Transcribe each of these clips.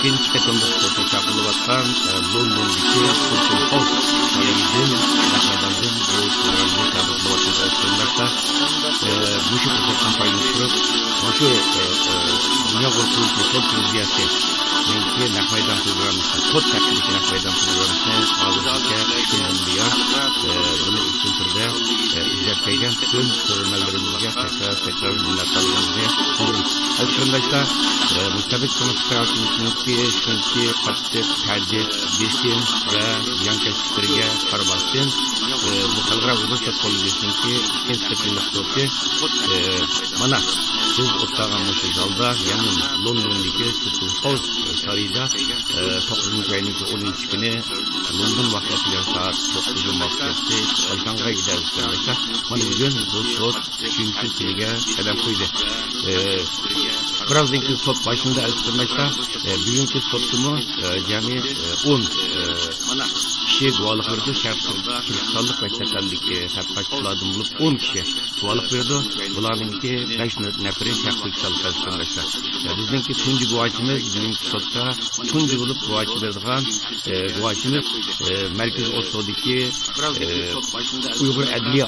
ikinci katında sohbet yapılırken London'daki Sultan House sayemizin Rahmedan'ın bu programını yapılmakta. Bu şu fırsattan paylaşıyoruz. Bu şu Dünya Kurtuluşu Kod Kriziyası Melki Rahmedan programımızda Kod Takdimisi Rahmedan programımızda ağırlıkta sunuluyor. Bunu için türde izlerken tüm sorunlarımızı tekrar minnettarlığımızı sunuyoruz. Arkadaşlar müstabit konuşmalarımızı çünkü patlık, tercih, besin ve yan keşiflerine karmasın. Bu kalgra uzun kolügesinin ki ikinci katılımlık soğutu bana biz oturağımız zalda yani London'daki Sultan House sarayda 9. ayının 13 günü London vaktiyle saat 9. vakti Alkan'a gideriz arkadaşlar. Bana bugün bu soğut çünkü silge kadar koydu. Biraz dinki sot başında arkadaşlar bugünkü sotumu yani 10 kişi guvalık verdi. Kırıksallık ve çakallık tatkaçlardan bulup 10 kişi guvalık verdi. Bunlarınki 5 neferi kırıksallık arkadaşlar. Bizimki tuncu guvaçımız bugünkü sotta tuncu bulup guvaçı verdiğen guvaçımız Merkez Oslo'daki Uygur Adliye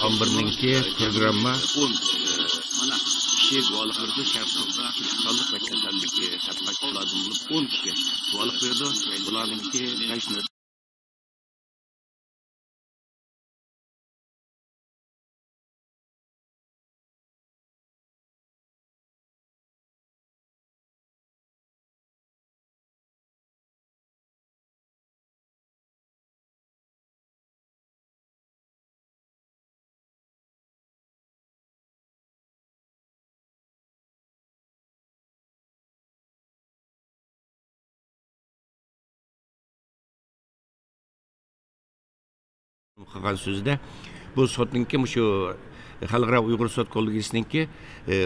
Ambarı'nınki programı kişi guvalık verdi. Kırıksallık ve çakallık tatkaçlardan bulup 10 kişi guvalık verdi. Bunlarınki 5 neferi qilgan so'zida bu sotninki mushu xalqaro Uyg'ur sot kollegiyasiniki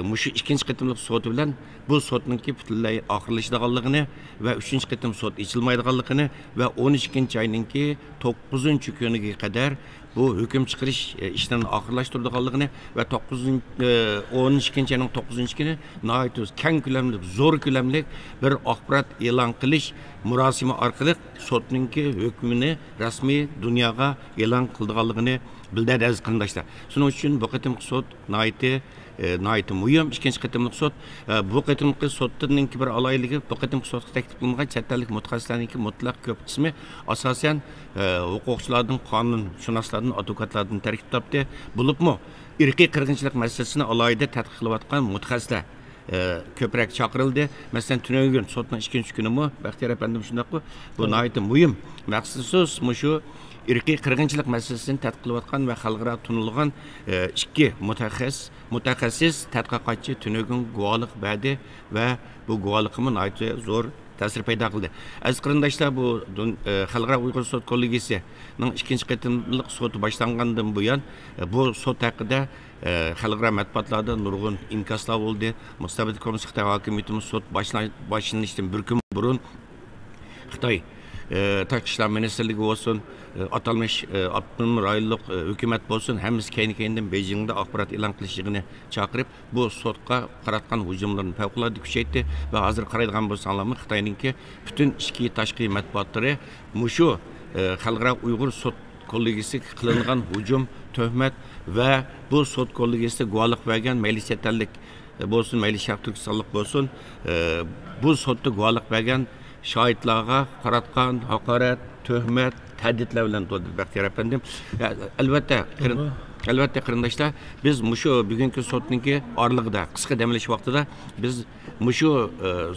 mushu ikkinchi qitimliq soti bilan bu sotninki butunlay oxirlashadiganligini va 3-chi qitim sot ichilmaydiganligini va 12-chi oyninki 9-chi kuniga qadar bu hukm chiqarish ishlarini oxirlashtiradiganligini va 12-chi oyning 9-chi kuni nihoyat keng ko'lamli zo'r ko'lamli bir axborot e'lon qilish murosimi orqali sotninki hukmini rasmiy dunyoga e'lon qildiganligini bildirdi aziz qarindoshlar. Shuning uchun bu qitimliq sot nihoyat muhim. Ikkinchi qitimliq sot bu qitimliq sotning bir aloyligi bu qitimliq sotga taklif qilingan chet ellik mutaxassislarning mutlaq ko'p qismi asosan huquqchilarning, qonunshunoslarning, advokatlarning tarkib topdi. Bo'libmi irqiy qirg'inchilik masalasini alohida tadqiq qilayotgan mutaxassislar ko'proq chaqirildi. Masalan, tunaygun sotning 2-chi kunimi Baxtiyor apandim shundaqmi? Bu nihoyat muhim. Maqsadsiz mushu irqiy qirg'inchilik masalasini tadqiq qilayotgan va xalqaro tunilgan ikki mutaxassis tadqiqotchi tunaygun guvohlik berdi va bu guvohlikmi nihoyat zo'r ta'sir paydo qildi. Aziz qarindoshlar, bu xalqaro Uyg'ur sot kollegiyasining 2-chi qitimliq soti boshlangandan buyon bu sot haqida xalqaro matbuotlarda nurg'un inkoslar bo'ldi. Mustabid Komissiyada hokimiyatimiz sot boshlanishdan bir kun burun Xitoy Tashqi ishlar ministrligi bo'lsin, atalmış avtonom rayonlik hukumat bo'lsin, hammasi keyin-keyindan Beijingda axborot e'lon qilish yig'ini chaqirib, bu sotga qaratgan hujumlarni favqulodda kuchaytirdi va hozir qaraydigan bo'lsanglarmi, Xitoyninki butun ichki tashqi matbuotlari mushu xalqaro Uyg'ur sot kollegiyasiga qilingan hujum, tuhmat va bu sot kollegiyasida guvohlik bergan mayli chet ellik bo'lsin, mayli Sharq Turkistonlik bo'lsin, bu sotda guvohlik bergan şahitlarga qaratgan haqorat, tuhmat, tahdidlar bilan to'ldi Baxtiyor apandim. Albatta qarindoshlar, biz mushu bugungi sotninki orlig'ida, qisqa dam olish vaqtida biz mushu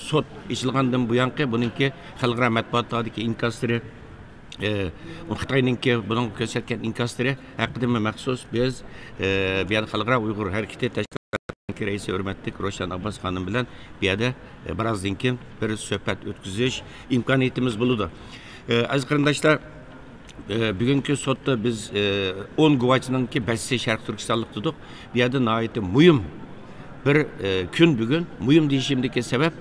sot ichilgandan buyongi buningki xalqaro matbuotlardagi inkosları Xitoyninki buning ko'rsatgan inkosları haqida maxsus biz bu yerda xalqaro Uyg'ur harakati Reisi hürmetlik Roşan Abbas Hanım bilen bir yerde birazdan keyin bir sohbet ötkizish imkoniyatimiz bulundu. Aziz qarindoshlar, bugungi sotda biz 10 guvohchininki 5'si Sharq Turkistonlik dedik. Bu yerda nihoyat muhim bir gün bugün mühim deyişimdeki sebep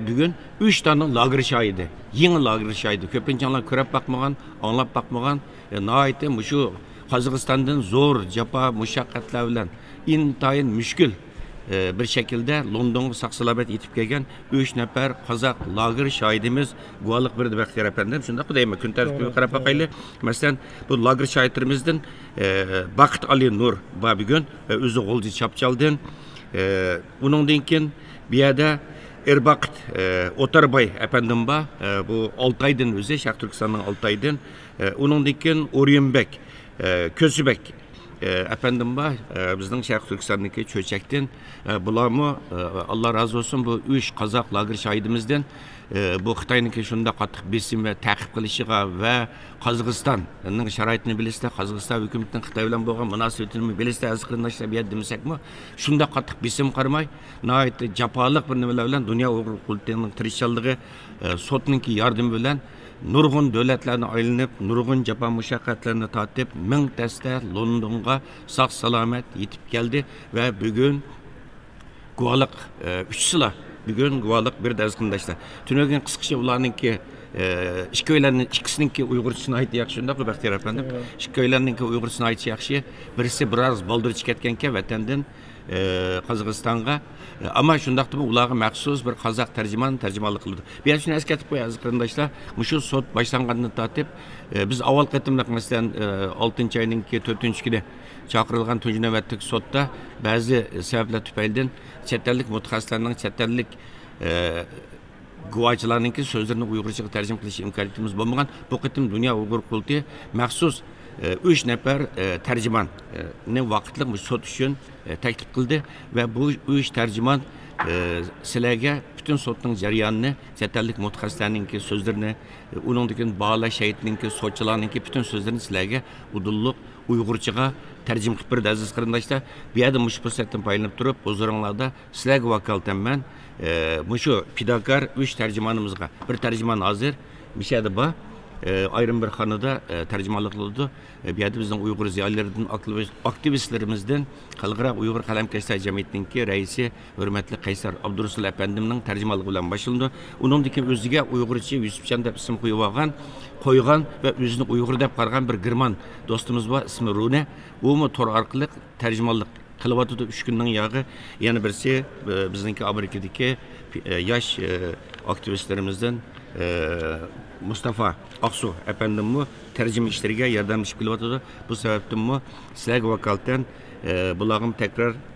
bugün 3 tane lager şahidi. Yeni lager şahidi. Köpünçanlar körep bakmagan, anlap bakmagan. Naite şu Kazakistan'dan zor, capa, muşakkatlar bilen intayın müşkül bir şekilde London'a saksılabet yetip gelgen 3 nefer Kazak lager şahidimiz guvalık bir bekler efendim. Şunda kudayım gün tarifini karab bakaylı. Mesela bu lager şahitlerimizden Bakıt Ali Nur bugün özü golcu çapçaldın. Bunun dinkin bir yerde Erbakıt Otarbay efendim bu Altay'dan özü Şarkı Türkistan'ın Altay'dan. Onun dinkin Oriyunbek Kösübek efendim bizden Şarkı Türkistan'daki çöçekten bulamı Allah razı olsun bu 3 Kazak lager şahidimizden bu Xitay'nınki şunda qattiq besim ve takip qilishig'a ve Qozog'istonning sharoitini bilasizlar, Qozog'iston hukumatining Xitoy bilan bo'lgan munosabatini bilasizlar, aziz qarindoshlar, bu yerda demasakmi, shunda qattiq besim qarmay, nihoyatda jafoliq bir nimalar bilan Dunyo Uyg'ur qulturining tirishchanligi, sotninki yordami bilan nurg'un davlatlarni aylanib, nurg'un jafo mushaqqatlarni tatib, ming dasta Londonga sog' salomat yetib keldi va bugun guvohlik 3 bugün guvalık bir ders kındaşlar. Tünögen kısıkça ulanınki iki öylenin ikisininki Uygurçasına ait yakışında bu Bahtiyar efendim. İki öyleninki Uygurçasına ait yakışı. Birisi biraz baldır çıkartkenke vatenden Kazakistan'a ama şundaqda bu ulağı məxsus bir Kazak tercümanlık kıldı. Bir şunu esketip koyarız arkadaşlar. Muşu sot başlanğanını tatip biz avval qatımlıq mesela 6. ayınınki 4. günü çakırılgan tuncu nöbetlik sotda bazı sebepler tüpeyden çetellik mutaxassislarning çetellik guvohchilarninki sözlerini Uygurchaga tercüme qilish imkoniyatimiz bo'lmagan. Bu qitim Dunyo Uyg'ur qulti maxsus 3 nefer tercümanni vaqtliq sot uchun taklif qildi va bu 3 tercüman sizlarga bütün sotning jarayonini çetellik mutaxassislarninki sözlerini uningdagi bağla şehitninki sotchilarninki bütün sözlerini sizlarga udulluq Uygurchaga tercüme qilib berdi aziz qarindoshlar. Bu yerda mush fursatdan foydalanib turib, huzuringlarda sizlarga vakolatan mushu fidokor 3 tercümanımızga bir tercüman hozir mishada bor. Ayrım bir xonada tercümanlık oldu. Bu yerda bizning Uyg'ur ziyolilardan, aktivistlerimizden Xalqaro Uyg'ur qalamkashlar jamiyatining raisi hurmatli Qaysar Abdurasul efendimning tercümanlığı bilan başlandı. Uningdagi o'ziga Uyg'urcha Yusufjon deb ism qo'ygan ve o'zini Uyg'ur deb qaragan bir girman do'stimiz bor, ismi Rune. U tor orqali tercümanlık qılıbatıda 3 günning yağı. Yani birisi bizningki Amerikadagi yosh aktivistlerimizden Mustafa Aksu efendim tercüme işleriga yardımcı kılıbatıda. Bu sebepten sizlarga vakolatan bulağım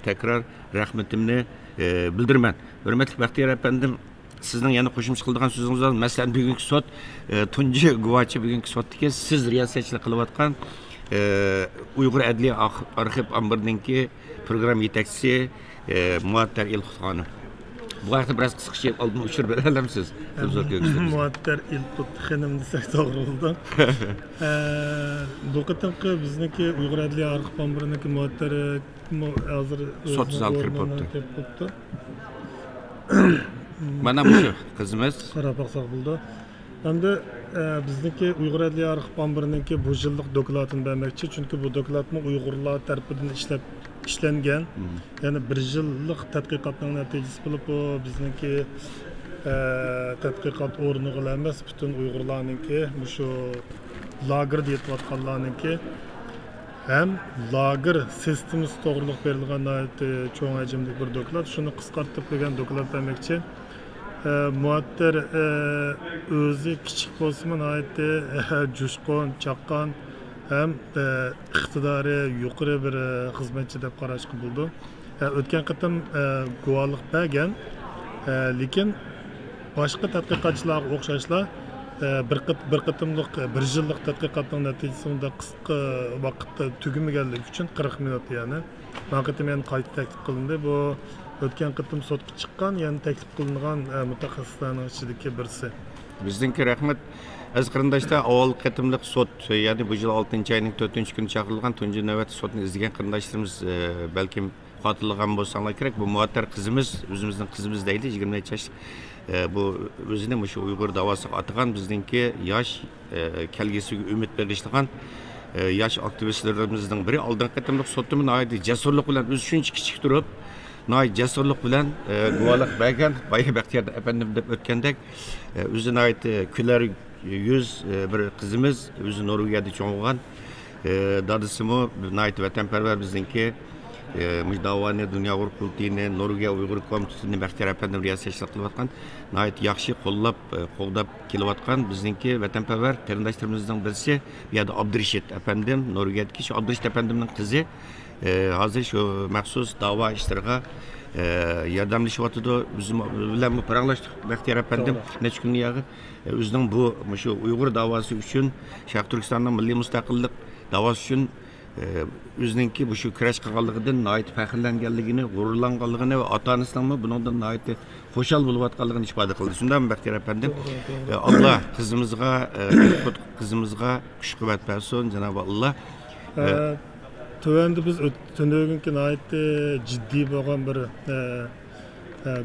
tekrar rahmetimni bildirmen. Hürmetli Bahtiyar efendim sizning yana qo'shimcha qiladigan so'zingiz bor. Masalan, bugungi sot tunji guvohchi bugungi sotdagi siz riyosatchilik qilayotgan Uyg'ur Adliya arxiv ambirininki program yetakchisi Muattar Ilxutxonov. Bu haqda biraz qisqacha oldin uchirib bera olamsiz? Muattar Ilxutxonim desak to'g'ri bo'ldi. Bu qitimqi bizniki Uyg'ur Adliya arxiv ambiriniki Muattar hozir sotzal kirib o'tdi. Mana bu qizimiz qarab baqsaq bo'ldi. Hamda bizniki Uyg'ur Adliya arxiv ambiriniki bu yillik dokladini bermoqchi, chunki bu dokladni Uyg'urlar tarafidan ishlangan. Ya'ni 1 yillik tadqiqotning natijasi bo'lib, bu bizniki tadqiqot o'rniga emas, butun Uyg'urlarningki shu lager deyotganlarningki hem lager sistemasi to'g'riliq berilgan cho'ng hajmli bir doklad. Shuni qisqartirib qo'ygan doklad demoqchi. Muattar o'zi kichik bo'lsa-mu nihoyatda jo'shqin, chaqqon hem iqtidori yuqori bir xizmatchi deb qarashga bo'ldi. O'tgan qatim guvohlik bergan, lekin boshqa tadqiqotchilarga o'xshashlar bir qatimliq 1 yillik tadqiqotning natijasida qisqa vaqtda tugamaganligi uchun 40 minut yani vaqtim yana qayta taklif qilindi. Bu o'tgan qatim sotga chiqqan, yani taklif qilingan mutaxassislarning ichidagi birisi. Bizningki rahmat aziz qarindoshlar, avval qatimliq sot, ya'ni bu yil 6 ayning 4 kuni chaqirilgan tunji navbat sotni izlagan qarindoshlarimiz balkim xotirlagan bo'lsanglar kerak. Bu Muattar qizimiz, o'zimizning qizimiz deydi, 23 yosh. Bu o'zini shu Uyg'ur davosiga atgan bizningki yosh kelgusiga umid bag'ishlagan yosh aktivistlarimizning biri. Oldin qatimliq sotni nihoyatda jasurlik bilan o'zi shuncha kichik turib nayet cesurluk bilen guvalık bergen Bayi Bahtiyar efendim de ötkendek özü nayet küler yüz bir kızımız özü Norvegia'da çoğulgan dadısı mı nayet vatanperver bizdenki Müjdavani Dünya Uğur Kultini Norvegiya Uygur Komitesi'nin Bahtiyar efendim riyasetçilik kılıvatkan nayet yakşı kollap qoğdap kelivatkan bizdenki vatanperver qarindoshlarımızdan birisi bir adı Abdurashid efendim Norvegia'daki şu Abdurashid efendimnin kızı hazır şu maxsus dava işlerine yardımlaşıvatıdı. Bizim bilen paranglaştık Bahtiyar efendim neçe gün yağı özünün bu şu Uygur davası için Şarkı Türkistan'ın milli müstakillik davası için özününki bu şu kurash qilganligidan nayet faxrlanganligini, g'ururlanganligini ve ota-onasidan bundan nayet xo'shal bo'layotganligini ifoda qildi. Shundami Bahtiyar efendim? Allah kızımızga kuch-quvvat bersin Cenab-ı Allah. Tövəndə biz ötününkü nəhayət ciddi bo'lgan bir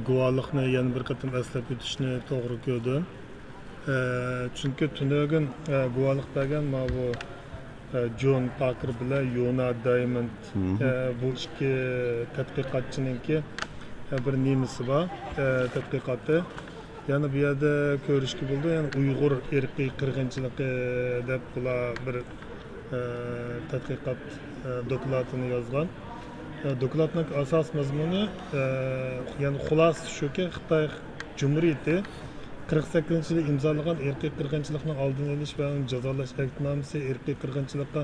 guvallıqni yana bir qatam əslab o'tishni to'g'ri ko'rdim. Chunki tünögün guvallıq bergan bu John Parker bilan Yona Diamond bu ikki tadqiqotchininki bir nemisi bor tadqiqoti. Yani bu yerda ko'rishga bo'ldi, yani Uyg'ur irqiy qirg'inchiligi deb bular bir tadqiqot dokladını yazgan. Dokladning asas mazmuni yani xulos shuki Xitoy Cumhuriyeti 48-yilda imzolagan irqiy qirg'inchilikning oldini olish va uni jazolash aktnomasi, irqiy qirg'inchilikqa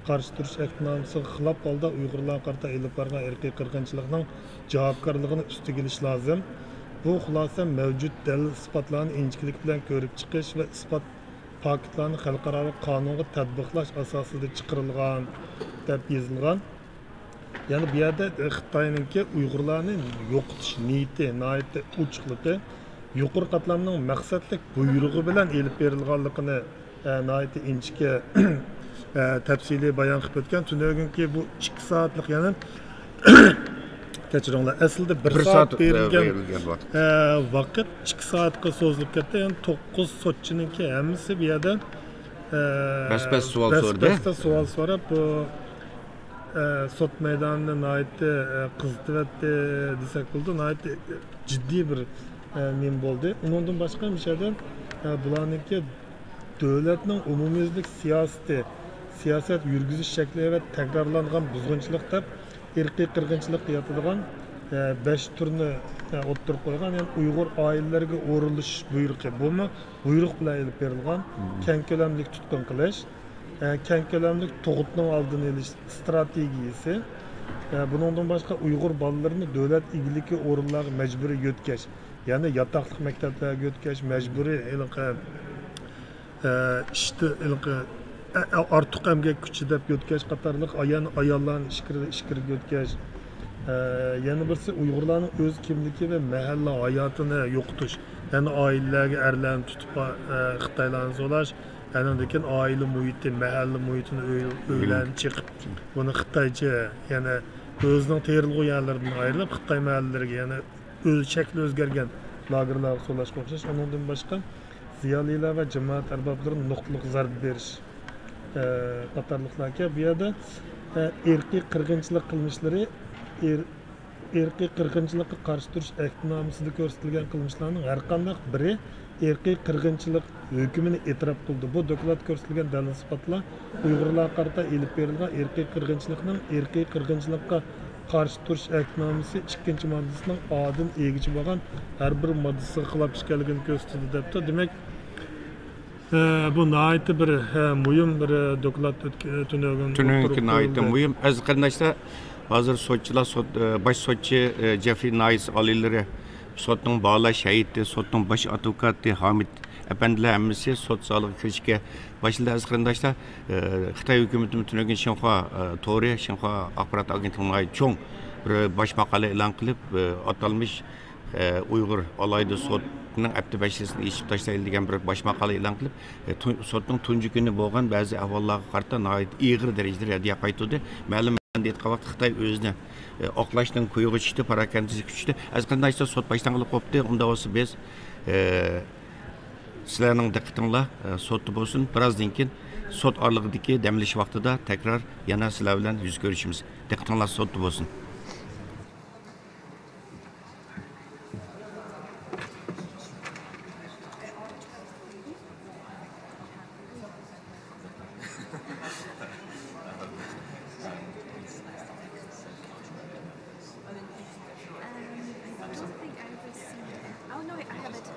qarshi turish aktnomasiga xilof holda Uyg'urlarga qarata elib borgan irqiy qirg'inchilikning javobgarligini ustiga olish lozim. Bu xulosa mavjud dalil isbotlarni injiqlik bilan ko'rib chiqish va isbot paketlarni xalqaro qonunga tatbiqlash asosida chiqarilgan deb yozilgan. Yani bu yerda Xitoyninki Uyg'urlarni yo'qotish niyati, nihoyatda ochiqligi, yuqori qatlamning maqsadli buyrug'i bilan elib berilganligini nihoyatda inchga tafsiliy bayon qilib o'tgan. Tünögünki bu 2 soatlik yani kechiringlar, aslida 1 soat berilgan vaqt 2 soatga so'zilib ketdi. Yani 9 sotchininki hammasi bu yerda bas savol so'rab bu sot meydanını nayetde kızdıvetdi desek oldu. Nayetde ciddi bir nem oldu. Ondan başka bir şeyden bulanınki devletinin umumiyizlik siyaset yürgüzüş şekli ve tekrarlanan buzgunçılık da irqiy qirg'inchilik yatıdığan 5 türünü o'ttirib qo'ygan. Yani Uyg'ur ailelerine o'rilish buyruqi. Bu mu? Buyruq bilan elib berilgan keng ko'lamlik tutqun qilish, keng ko'lamlik tug'utning oldini olish strategiyasi. Bundan başka Uyg'ur bolalarini davlat igiligi o'rinlariga majburiy yo'tkash, ya'ni yotoqlik maktablarga yo'tkash, majburiy ishda ortiq emgak kuchi deb yo'tkash qatorliq ayollarni ishkirga yo'tkash. Yana birisi Uyg'urlarning o'z kimligi va mahalla hayotini yo'qotish. Yani ailelerge erlerini tutup Xitoylarni zo'lash, yani aile muhiti, mahalle muhitini öğlen çıkıp bunu Xitoycha, yani özünün terilg'u yerlaridan ayrilib Xitoy mahalleleriga, yani o'z shakli o'zgargan lagerlarga so'lashga o'xshash. Ondan boshqa ziyolilar va jamoat arboblarini nuqtaliq zarba berish qatorliqlarga bu yerda irqiy qirg'inchilik qilmishlari irqiy qirg'inchilikqa qarshi turish aktnomasida ko'rsatilgan qilmishlarning har qanday biri irqiy qirg'inchilik hukmini e'tirof qildi. Bu doklad ko'rsatilgan dalil isbotlar Uyg'urlarga qarata elib berilgan irqiy qirg'inchilikqa qarshi turish aktnomasi 2-moddasining odin egichi bo'lgan har bir moddasiga xilof ishkanligini ko'rsatdi debdi. Demak, bu nihoyatda bir muhim bir doklad tünögün nihoyatda muhim. Az qarindoshlar, hazır sotçular, baş sotçu Jeffrey Nice alileri, sotun bağlaş şehidi, sotun baş advokatı Hamid efendiler hemmisi sot sağlığı kirişke başladı. Az qarindoshlar, Xitoy hükümeti tünögün Xinhua To'g'ri, Xinhua axborot agentligiga cho'ng bir baş maqola e'lon qilib, atalmış Uyghur alayda sotning abdi başlasini eshib tashlaydi degan bir baş maqola e'lon qilib, sotning tunji kuni bo'lgan ba'zi ahvollarga qarata nihoyat ig'ir darajada raddiya qaytdi. Ma'lum deyotgan Xitoy o'zini oqlashdan ko'yga tushdi, parakandizlik kuchdi. Az qarindoshlar sot boshdan qilib qo'yibdi. Unda bo'lsa biz sizlarning diqqatinglar sotda bo'lsin. Birozdan keyin sot orlig'idagi damlash vaqtida tekrar yana sizlar bilan yuz ko'rishimiz. Diqqatinglar sotda bo'lsin. have it.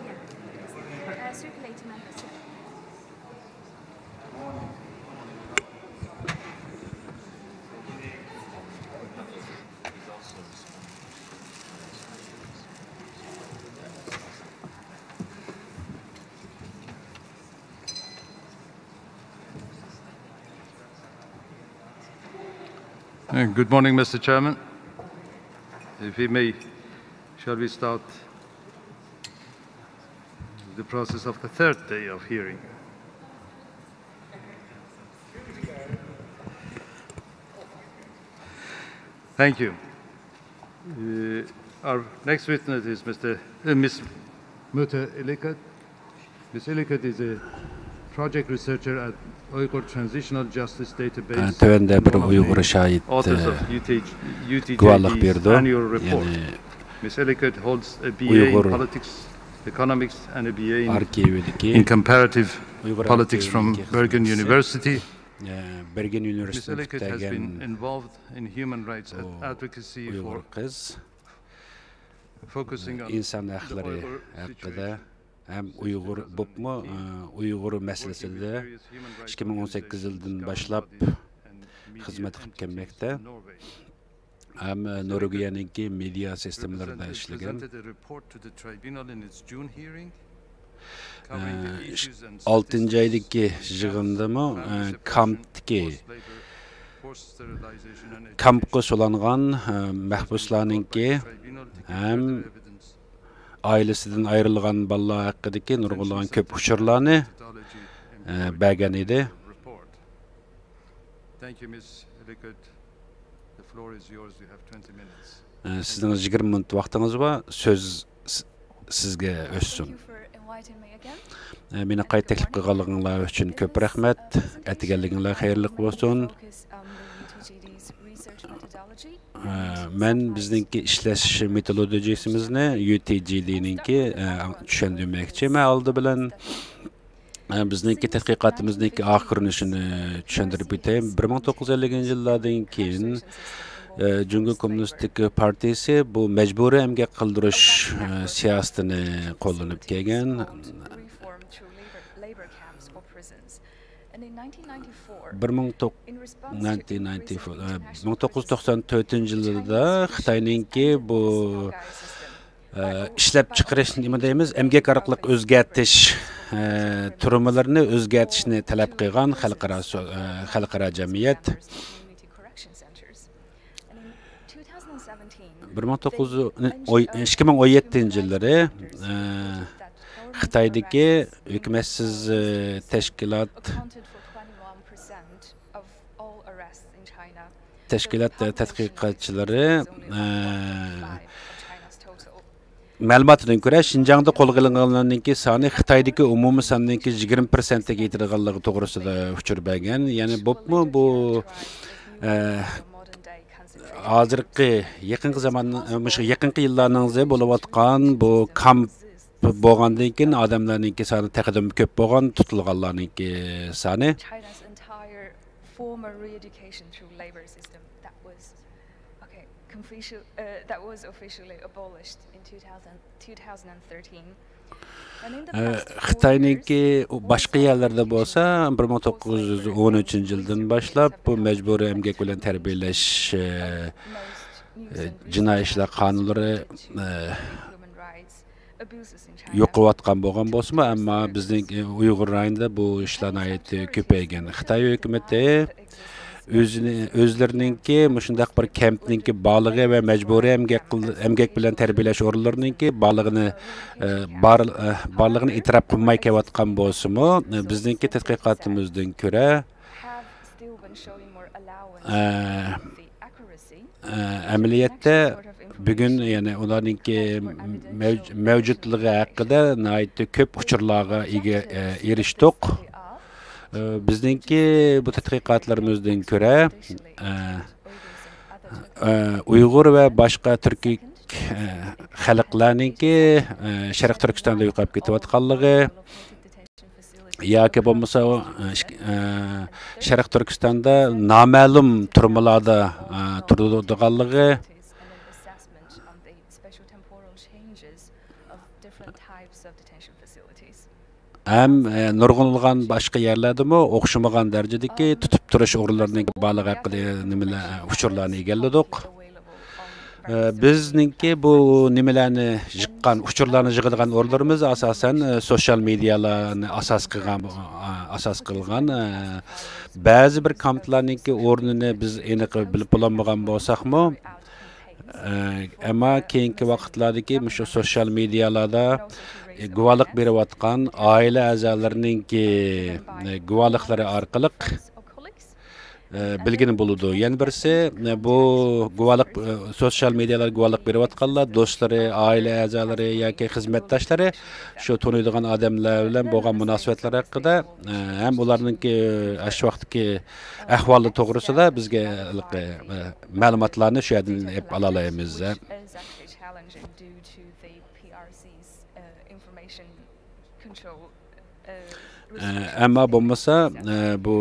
Yeah. Circulating members. Good morning, Mr. Chairman. If we may, shall we start the process of the third day of hearing? Thank you. Our next witness is Ms. Mute Ilikat. Ms. Ilikat is a project researcher at Uyghur Transitional Justice Database. Tövende bir Uyghur şahit guvallık berdi. Ms. Ilikat holds a BA in Politics, Economics and a BA in Comparative Politics from Bergen University. Bergen Ms. Ilikat has been involved in human rights advocacy for focusing on insan hakları hakkında hem Uyghur bopmu Uyghur meselesinde 2018 yıldan başlap hizmet qilib kelmekte. Hem Norvegiyanınki media sistemlerinde işleyen. 6. aydaki yığında mı kampga solangan mahbuslarınki hem ailesinden ayrılgan balla hakkındaki nurgulagan köp uçurlarını bergen idi. Sizin 20 minut vaktiniz var. Söz sizge össün. Meni qayta teklif qilganliginglar uchun ko'p rahmat. Atiganliginglar xayrli bo'lsin. Men bizningki ishlash metodologiyasimizni UTGD'ninki tushundirmoqchi. Men oldi bilan bizningki tadqiqotimizningki oxirinishini tushuntirib o'tayim. 1950-yillardan keyin Cumhuriyet Komünistik Partisi bu mecburi emgak qildirish siyosatini qo'llanib kelgan. 1994 yılında Xitayninki bu işlep çıkarış nima deymiz, emgak arqılık özgertish turumlarini özgertishni talab qilgan xalqaro jamiyat 2017 yılları Xitoydagi hukumatsiz tashkilot tadqiqotchilari ma'lumotidan ko'ra Xinjiangda qo'lga olinganlarning soni Xitoydagi umumiy sonning 20% ga yetilganligi to'g'risida uchur bergan. Ya'ni bu hozirgi yaqinqi yillarning bo'layotgan bu kamp bo'lgandan keyin odamlarning soni taqdim ko'p bo'lgan, tutilganlarning soni former re-education through labor system that was officially abolished in 2013. Xitoyninki boshqa yerlarda bo'lsa 1913-yildan boshlab bu majburiy emgak bilan tarbiyalash jinoiy ishlar qonunlari yo'qotgan bo'lgan bo'lsa-mu, ammo bizning Uyg'ur rayonida bu ishlar nihoyatda ko'paygan. Xitoy hukumati o'zlarininki shundaq bir kampninki bog'lig'i va majburiy emgak bilan tarbiyalash o'rinlarininki bog'lig'ini e'tirof qilmay kelayotgan bo'lsa-mu, bizningki tadqiqotimizdan ko'ra amaliyotda bugun yani ularninki mavjudligi haqida nihoyatda ko'p uchurlarga erishdik. Bizningki bu tadqiqotlarimizdan ko'ra Uyg'ur va boshqa turkiy xalqlarninki Sharq Turkistonda yo'qolib ketayotganligi yoki bo'lmasa Sharq Turkistonda noma'lum turmalarda turadiganligi temporal changes of different types of detention facilities. Hem nurg'unilgan boshqa yerlardami o'xshamagan darajadagi tutib turish o'rinlarining baliq haqida nimalar uchurlarni egalladik. Bizningki bu nimalarni yiqqan uchurlarni yig'adigan o'rinlarimiz asosan sosyal medialarni asos qilgan ba'zi bir kamplarningki o'rnini biz aniq bilib bo'lmagan bo'lsakmi, ammo keyingi vaqtlardagi shu sosyal medialarda guvohlik berayotgan oila a'zolarininki guvohliklari orqali bilgini bo'ladi. Yana birisi bu guvohlik sosyal medialar guvohlik berayotganlar do'stlari, oila a'zolari yoki xizmatdoshlari shu taniydigan odamlar bilan bo'lgan munosabatlar haqida ham ularningki shu vaqtdagi ahvoli to'g'risida bizga ma'lumotlarni shu yerdan ola olamiz. Ama bo'lmasa bu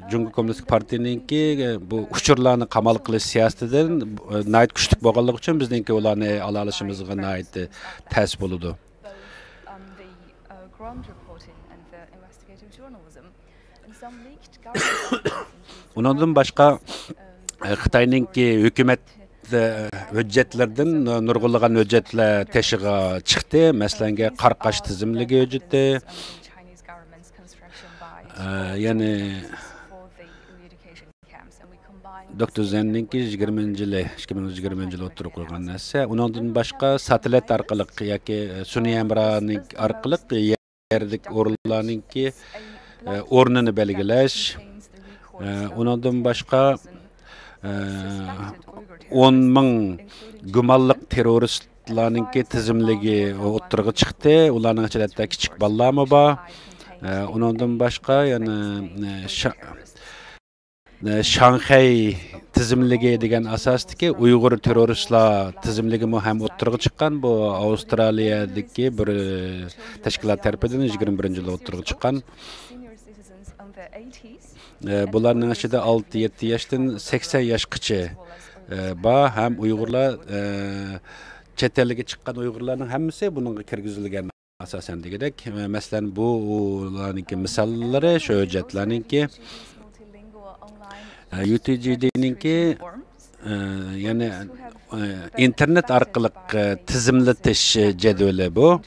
Jungo Kommunistik Partiyaningki bu uchurlarni qamal qilish siyosatidan nayt kuchli bo'lganligi uchun bizningki ularni ola olishimizga nayt ta'sir bo'ladi. Undan boshqa Xitoyningki hukumat hujjatlardan nurg'unlagan hujjatlar teshiga chiqdi. Masalan, Qarqash tizimligi hujjati, yani Dr. Zenninki 2020 o'tirib qo'ygan narsa. Undan boshqa satelit orqali yoki sun'iy amraning orqali yerlik o'rinlarningki o'rnini belgilash. Undan boshqa 10,000 gumonliq terroristlarningki tizimligi o'tirg'i chiqdi. Ularning ichida kichik bolalarmi bor. Ondan başqa yani Şanghay tizimligi degan asosdagi Uyg'ur terroristlar tizimligi ham o'tirg'i chiqqan. Bu Avstraliyadagi bir tashkilot tarafidan 21-yilda o'tirg'i chiqqan. Bularning ichida 6-7 yoshdan 80 yoshgacha bor. Ham Uyg'urlar chet elga chiqqan Uyg'urlarning hammasi bunga kirgizilgan. Asasen degidek, mesela bu ularninki misallari şu hujjatlarninki UTG'ninki yani internet orqali tizimlatish jadvali bu.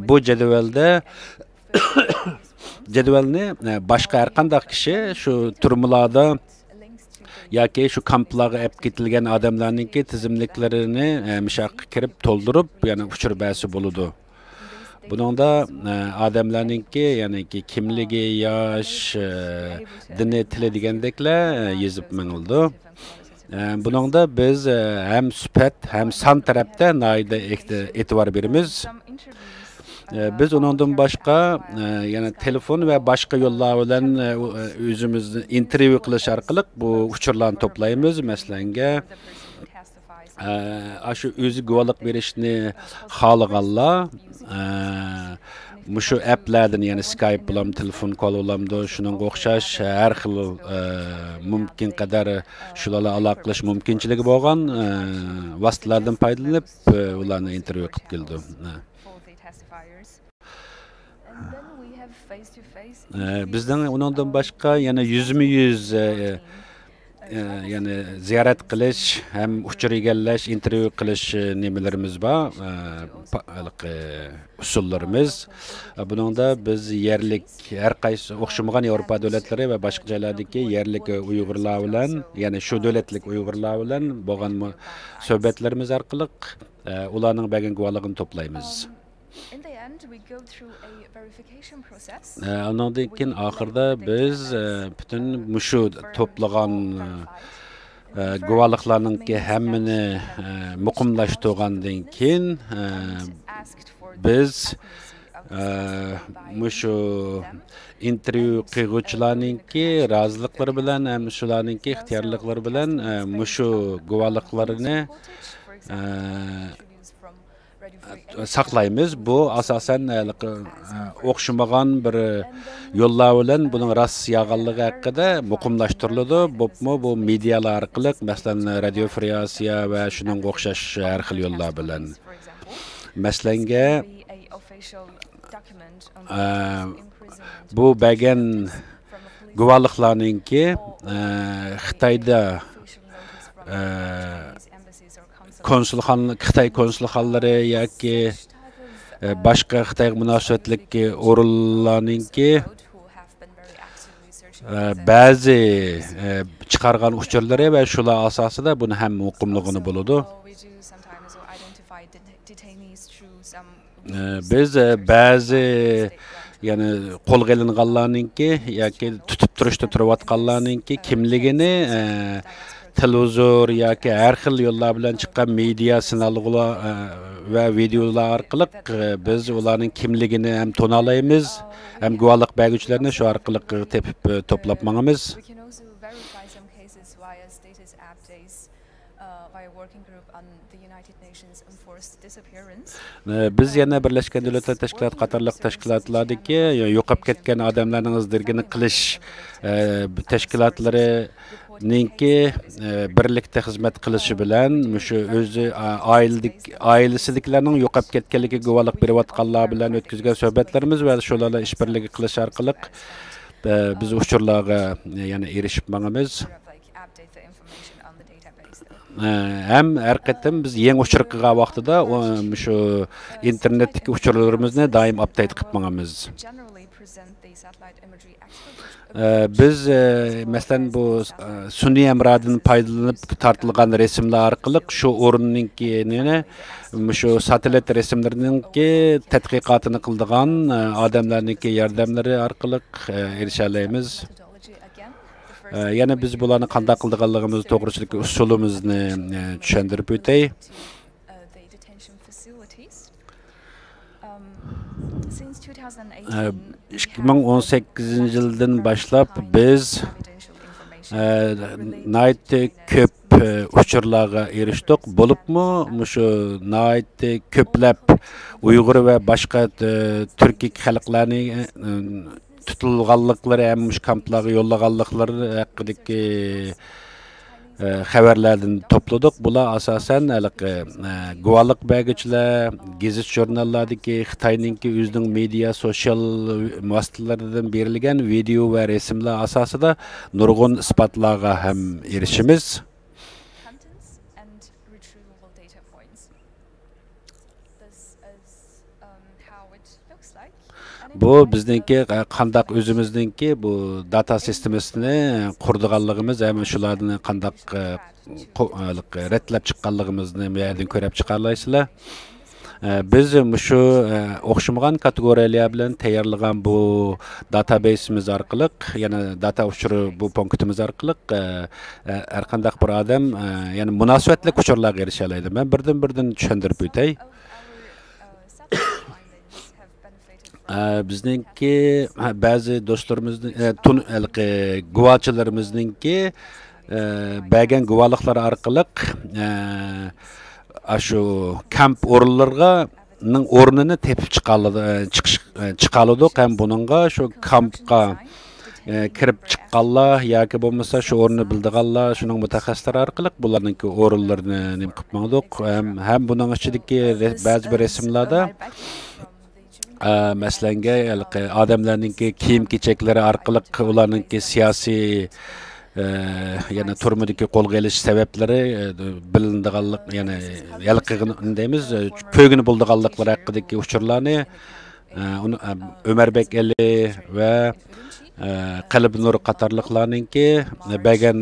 Bu jadvalni boshqa har qanday kishi shu turmalarda yoki shu kamplarga olib ketilgan odamlarningki tizimliklarini mishaqqa kirib to'ldirib, ya'ni uchur basi bo'ladi. Buningda odamlarningki, ya'ni kimligi, yosh, dini, tili degandeklar yozib mangildi. Buningda biz ham sifat, ham son tarafda noida e'tibor beramiz. Biz ondan başqa yani telefon ve başqa yo'llar bilan o'zimizni intervyu qilish orqali bu uchurlarni to'playmiz. Masalan, shu o'zi guvohlik berishni xohlaganlar mushu applardan, yani Skype bilan telefon kol bilanda shunga o'xshash har xil mumkin qadar shularga aloqa qilish mumkinchiligi bo'lgan vositalardan foydalanib ularni intervyu qilib keldi. Bizden ondan başqa yana yüzme-yüz yani ziyaret qilish, hem uchur egallash, intervyu qilish nimalarimiz bor, usullarimiz. Buningda biz yerlik har qaysi o'xshamagan Yevropa davlatlari va boshqa joylardagi yerlik Uyg'urlar bilan, ya'ni shu davlatlik Uyg'urlar bilan bo'lgan suhbatlarimiz orqali ularning bergan guvohligini to'playmiz. Ondan keyin oxirida biz bütün mushu to'plagan guvohliklarningki hammani muqimlashtirgandan keyin biz mushu intervyu qiluvchilarningki roziliklari bilan ham shularningki ixtiyorliklari bilan mushu guvohliklarini saqlaymiz. Bu asosan o'xshamagan bir yo'llar bilan buning rost yag'anligi haqida muqimlashtiriladi. Bu medialar orqali, masalan, radio frequensiya va shunga o'xshash har xil yo'llar bilan. Masalanga bu bagan guvohliklarningki Xitoyda Xitoy konsulxonalari yoki boshqa Xitoy munosabatlik o'rinlarningki ba'zi chiqargan uchurlari va shular asosida buni ham muqimligini bo'ladi. Biz ba'zi yani qo'lga ilinganlarningki yoki tutib turishda turayotganlarningki kimligini televizor yoki har xil yo'llar bilan chiqqan media signallar va videolar orqali biz ularning kimligini ham to'nalaymiz, ham guvohlik beruvchilarni shu orqali tepib to'plab mangamiz. Biz yana Birleşken Milletler Teşkilatı qatorliq tashkilotlardagi yo'qolib ketgan odamlarning izdirgini qilish tashkilotlari ninki birlikda xizmat qilishi bilan shu o'zi oilasidagilarning yo'qolib ketganligi guvohlik berayotganlar bilan o'tkazgan suhbatlarimiz va shularla ishbirligi qilish orqali biz uchurlarga yana erishib mangamiz. Hem her qatim biz yeni uçur qilgan vaqtida shu internetdagi uchurlarimizni doim update qilib mangamiz. Biz masalan bu sun'iy amradan foydalanib tortilgan resimlar orqali shu o'rinninkini shu satelit resimlarininki tadqiqotini qildigan odamlarningki yordamlari orqali erisha olamiz. Yana biz bularni qanday qildiganligimiz to'g'risidagi usulimizni tushuntirib o'tay. 2018-yildan boshlab biz ko'p uchurlarga erishdik. Bo'libmi, shu ko'plab Uyg'ur va boshqa turkiy xalqlarning tutilganlıkları hem kamplarga yollaganlıkları hakkındaki xabarlardan topladık. Bular asasen guvohlik beruvchilar, gazet jurnallardagi Xitoyninki o'zining media, sosyal vositalardan berilgan video va resimlar asosida nurg'un isbotlarga ham erishimiz. Bu bizningki qandaq o'zimizningki bu data sistemasini qurdiganligimiz ham shularni qandaq retlab chiqqanligimizni bu yerdan ko'rib chiqarlaysizlar. Biz shu o'xshamagan kategoriyalar bilan tayyorlagan bu databasemiz orqali, yana data uchuri bu punktimiz orqali har qanday bir odam yana munosabatli uchurlarga erisha oladi. Men birdan tushuntirib o'tay. Bizningki ba'zi do'stlarimizning guvohchilarimizninki bergan guvohliklari orqali shu kamp o'rinlarga o'rnini tepib chiqaladik. Ham buningga shu kampga kirib chiqqanlar yoki bo'lmasa shu o'rni bildiganlar, shuning mutaxassislari orqali bularningki o'rinlarini nima qilib mangdik. Ham buning ichidagi ba'zi bir resimlarda masalanga odamlarningki kiyim-kechaklari orqali ularningki siyosiy yana turmudagi qo'lga olish sabablari bilindiganlik, yana yalqig'ini deymiz, ko'gini bo'ldiganliklari haqidagi uchurlarni Ömerbek Ali va Qalbnur qatorliqlarningki bergan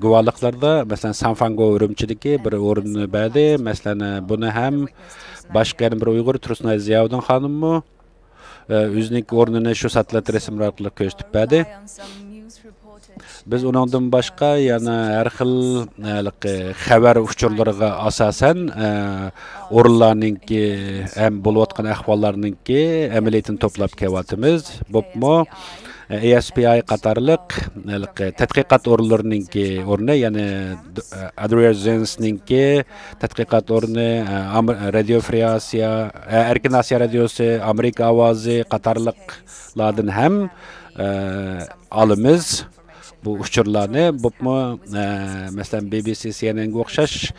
guvohliklarda masalan Sanfango Urumchidagi bir o'rinni berdi. Masalan buni ham boshqa bir Uyg'ur Tursunay Ziyoddin xonimmi o'zining o'rnini shu satlat resimlar orqali ko'rsatib berdi. Biz uningdan boshqa yana har xil xabar uchurlariga asosan o'rinlarningki ham bo'layotgan ahvollarningki amaliyotini to'plab kelyapmiz. Bo'pmi? ASPI qatarlıq tədqiqat organlarınınki ornu, yəni Adria Zens'ninki tədqiqat ornu, Radio Free-Asiya, Erkin Asiya Radiosu, Amerika Avazı qatarlıqlardan həm alımız bu uçurlarını, bu mesela BBC, CNN'ge oxşaş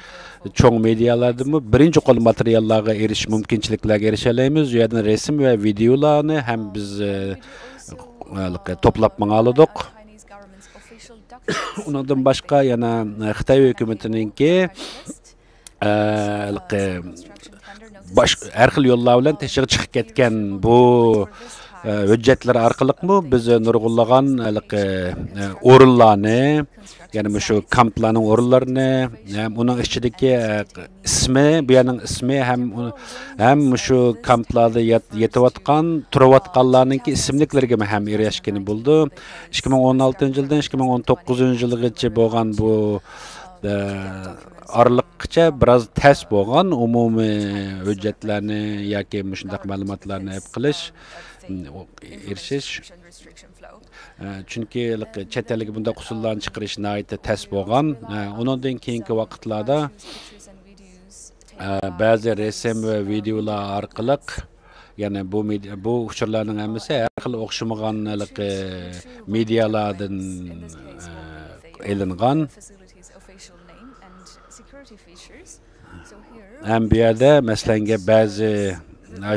çoğ medialardımı birinci qol materiallarga eriş mümkünçiliklerge erişeleyimiz. Yani resim ve videolarını hem biz toplap mağaladık. Ondan başka yana Xitay hükümetininki her xil yollar bilen teşvik çıkıp ketken bu hüccetler arkalıkmı biz nurgulagan orullarını, yani şu kampların orullarını, onun içindeki ismi, bu yanın ismi hem şu kamplarda yetivatkan, turavatkanlarınki isimliklerine hem erişkeni buldu. 2016 yıldan 2019 yılgacha bolgan bu aralıkça biraz ters bolgan umumi hüccetlerini yoki muşundaq ma'lumotlarni hep qilish erishish. Çünkü chet elga bunday usullarni chiqarish nihoyatda tez bo'lgan. Undan keyingi vaqtlarda ba'zi resim va videolar orqali, yani bu uchurlarning hammasi har xil o'xshamagan medialardan elingan. Hem bir yerde mesela bazı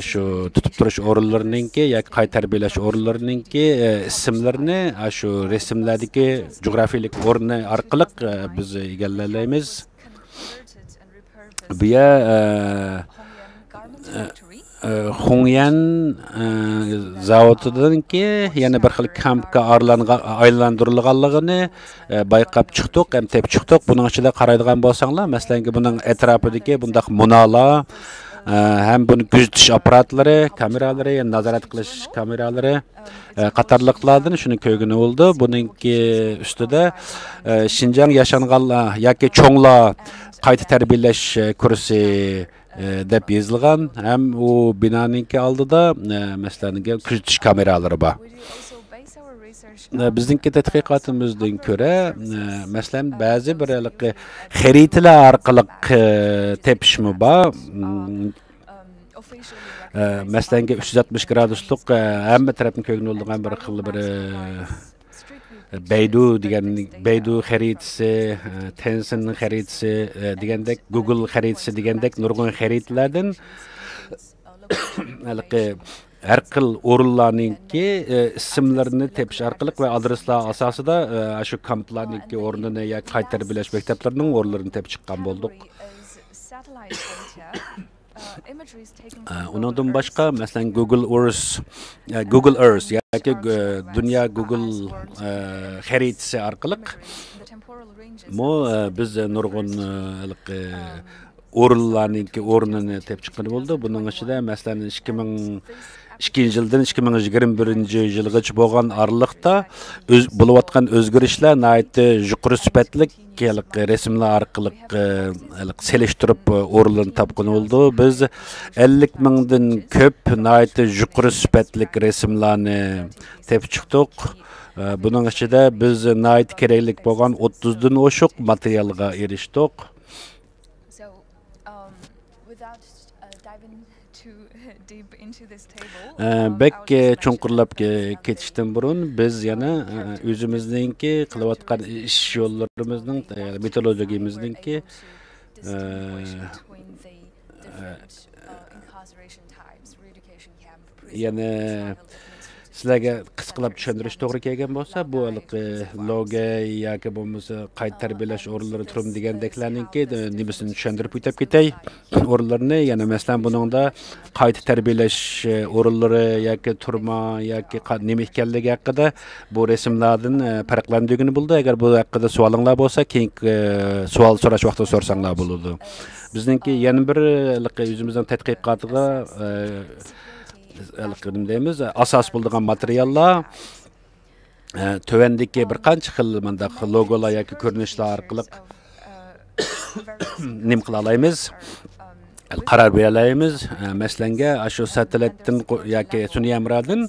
şu tutup duruş orullarınınki yoki qayta tarbiyalash orullarınınki isimlerini şu resimlerdeki coğrafilik o'rni orqali biz egallaymiz. Bu ya Hongyan zavotidanki yana bir xil kampga aylantirilganligini bayqab chiqdik, ham tep chiqdik. Buning ichida qaraydigan bo'lsanglar, masalan, buning atrofidagi bundaq munolar, hem bunu gözetiş aparatları, kameraları, yani nazaret qilish kameraları qatarlıqlardan şunu köygünü oldu. Bununki üstüde Şinjan yaşanğanlar yoki çoğlar qayta tarbiyalash kursi deb yozilgan. Hem o binanınki aldıda mesela gözetiş kameraları var. Bizdeki tədqiqatımızdan görə məsələn bəzi bir xəritələr arqali tepişmə var. Məsələn 360 gradusluq həmmə tərəfin köygünü olduğan bir xil bir Beidu xəritəsi, Tencent'in xəritəsi degəndək, Google xəritəsi degəndək nurgun xəritələrdən her xil o'rinlarninki isimlerini tepish orqali va adreslar asosida shu kamplarninki o'rnini yoki qayta tarbiyalash maktablarining o'rnlarini tepib chiqqan bo'ldik. Undan boshqa masalan Google Earth yoki dunyo Google xaritasi orqali biz nurg'un o'rinlarninki o'rnini tepib chiqqan bo'ldi. Buning ichida masalan 2002 yıldan 2021 yılgacha bo'lgan aralıqda bo'layotgan o'zgarishlar nihoyatda yuqori sifatli resimlar orqali selishtirib o'rinlarni topgan bo'ldi. Biz 50 mingdan ko'p nihoyatda yuqori sifatli resimlarni tepib chiqdik. Buning ichida biz nihoyat kerakli bo'lgan 30 dan oshiq materialga erishdik. Bek çonqurlab ketishdan burun biz yana o'zimizningki qilayotgan ish yo'llarimizning metodologiyamizningki yana sizlarga qisqalab tushuntirish to'g'ri kelgan bo'lsa, bu loga yoki bo'lmasa qayta tarbiyalash o'rinlari turum degandeklarninki nimasini tushuntirib o'tib ketay. O'rinlarni yana masalan buningda qayta tarbiyalash o'rinlari yoki turma yoki nima ekanligi haqida bu resimlardan farqlandigini bo'ldi. Agar bu haqida savolinglar bo'lsa, keyin savol so'rash vaqtida so'rasanglar bo'ladi. Bizningki yana bir o'zimizning tadqiqotiga deymiz, asas bo'lgan materiallar tövendeki bir qancha xil mendaq logolar yoki ko'rinishlar orqali nim qila olamiz, qaror bera olamiz. Masalan, shu satelitdan yoki sun'iy amrodan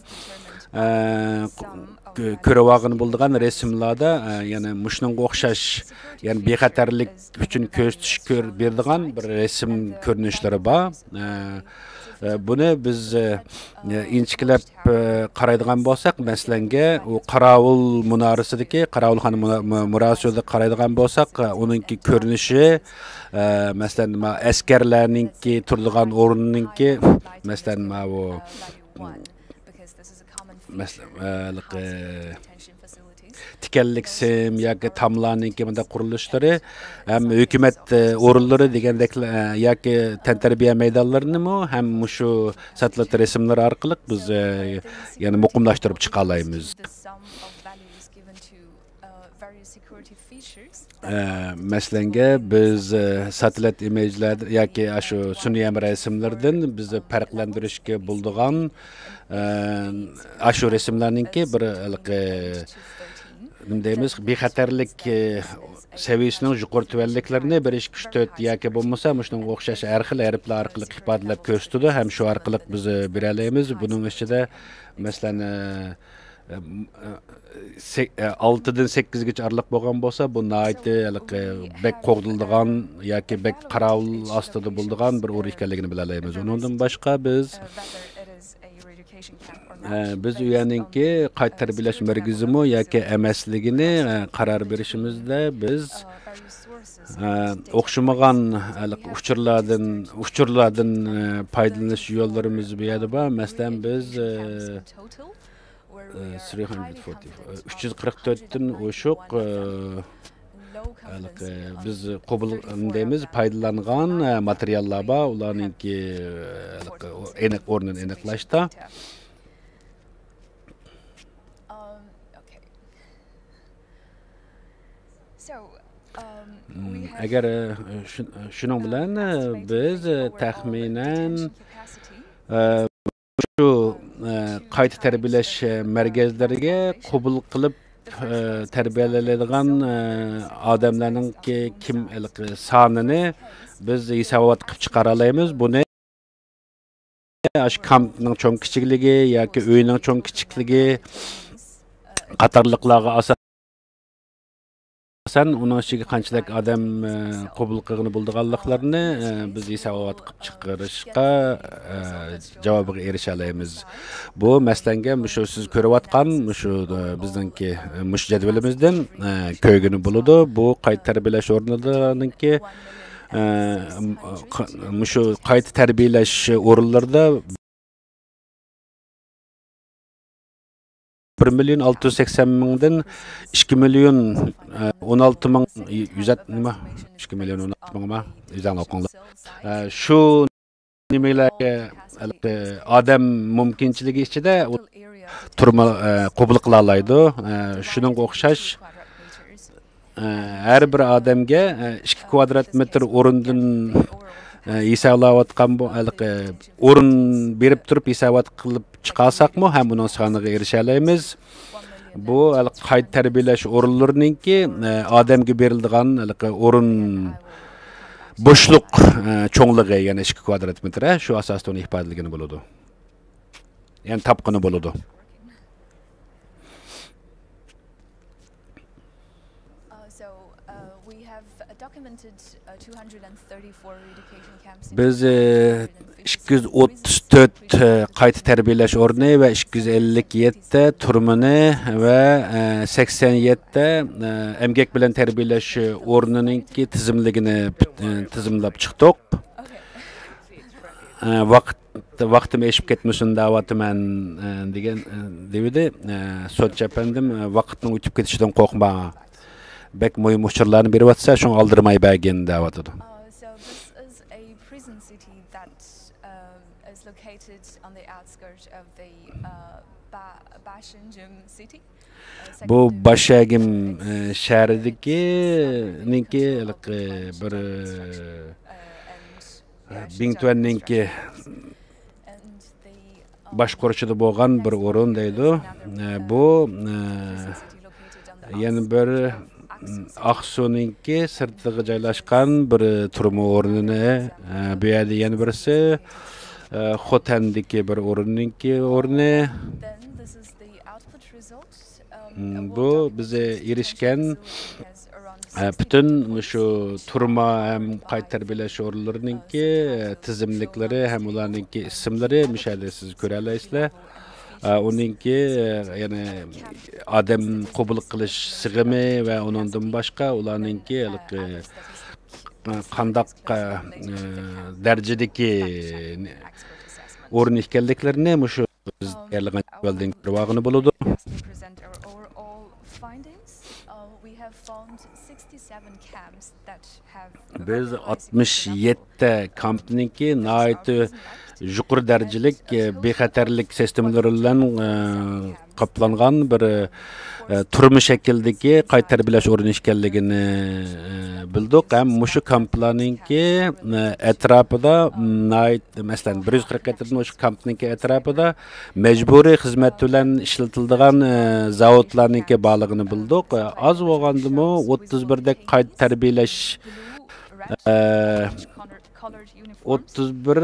көріп алған болдыған resimlarda yani muşnunga o'xshash yani bexatarlik uchun ko'z tushkör berdigan bir resim ko'rinishlari bor. Buni biz inchikilab qaraydigan bo'lsak, masalanga u Qarovul munorasidagi Qarovulxon munosida qaraydigan bo'lsak, uningki ko'rinishi masalan askarlarningki turadigan o'rniningki masalan bu tikanlik sim yoki tamlarninki bunda qurilishları hem hükümet o'rinlari degandek yoki tantarbiya maydonlarini ham shu satlat resimlar orqali biz yani muqimlashtirib chiqa olamiz. Masalanga biz satelit image'lar yoki shu sun'iy resimlardan bizni farqlantirishga bo'ldigan shu resimlarningki bir deymiz bexatarlik seviyesining yuqori tuvanliklarini 1-2-3-4 yoki bo'lmasa shunga o'xshash har xil harflar orqali ifodalab ko'rsatdi. Ham shu orqali biz beramiz. Buning ichida masalan 6dan 8gacha aralıq bo'lgan bo'lsa, bu nayti bek qo'g'dildigan yoki bek qarovul ostida bo'ldigan bir o'rin ekanligini bilalaymiz. Undan boshqa biz u yerninki qayta tarbiyalash markazimi yoki emasligini qaror berishimizda biz o'xshamagan uchurlardan foydalanish yo'llarimiz bu yerda bor. Masalan biz 344'ten oşuq biz qabul deymiz foydalangan materiallar bor. Ularningki aniq o'rnini aniqlashda agar shuning bilan biz taxminan shu qayta tarbiyalash markazlariga qabul qilib tarbiyalanadigan odamlarning kim sonini biz hisobot qilib chiqara olamiz. Buni kampning cho'ng kichikligi yoki uyning cho'ng kichikligi qatorliqlarga asosan uning ichiga qanchalik odam qabul qilgani bo'lganliklarini biz hisobot qilib chiqarishga javobiga erisha olamiz. Bu masalanga shu siz ko'rayotgan shu bizningki mush jadvalimizdan ko'ygini bo'ladi. Bu qayta tarbiyalash o'rnidaningki shu qayta tarbiyalash o'rinlarida 1.680.000'dan 2.016.160.000 şu nimelerge adam mümkinçiligi ichida turma qabul qila oladi. Shuning o'xshash har bir odamga 2 kvadrat metr o'rindan hisoblayotgan bu o'rin berib turib hisobot qilib chiqarsaqmi ham uning soniga erisha olamiz. Bu qayta tarbiyalash o'rinlarininki odamga beriladigan o'rin bo'shliq cho'ngligi ya'ni 2 kvadrat metr shu asosda uni ifodalagani bo'ladi. Ya'ni topqini bo'ladi. Biz 234 qayta tarbiyalash o'rni va 257 turmini va 87 emgak bilan tarbiyalash o'rnininki tizimlab chiqdik. Vaqtim eshib ketmasin da'vatiman degan dedi. So'tchi apandim vaqtning o'tib ketishidan qo'rqma. Bek muhim uchurlarni beryapsa, shuni oldirmay bergin da'vatidi. Bu Bashagim shahridagi bir Bingtuanninki boshqaruvchida bo'lgan bir o'rin deydi. Bu yana bir Aksu'ninki sirtiga joylashgan bir turma o'rnini bu yerda yana birisi Xotandagi bir o'rinninki o'rni. bu bize erişken bütün şu turma hem qayta terbiyeleş organlarınınki tizimlikleri hem ularınınki isimleri müşahede siz görəleysizler. Onunki yani adam kabul kılış sigimi ve onundan başka ularınınki qandaq derecedeki orun işgalliklerini müşü biz yerliğen böldüğün vağını buludu. Biz 67 kampninki naiti yuqur derecelik bexatarlik sistemlerinden kaplangan bir turmuş şekildeki qayta terbiyeleş orun işgalligini bildik. Hem muşu kamplarninki etrafıda nait mesela 147 muşu kampninki etrafıda mecburi hizmet bilen işletildiğen zavodlarninki bağlığını bildik. Az bolgandı mı 31'de qayta terbiyeleş 31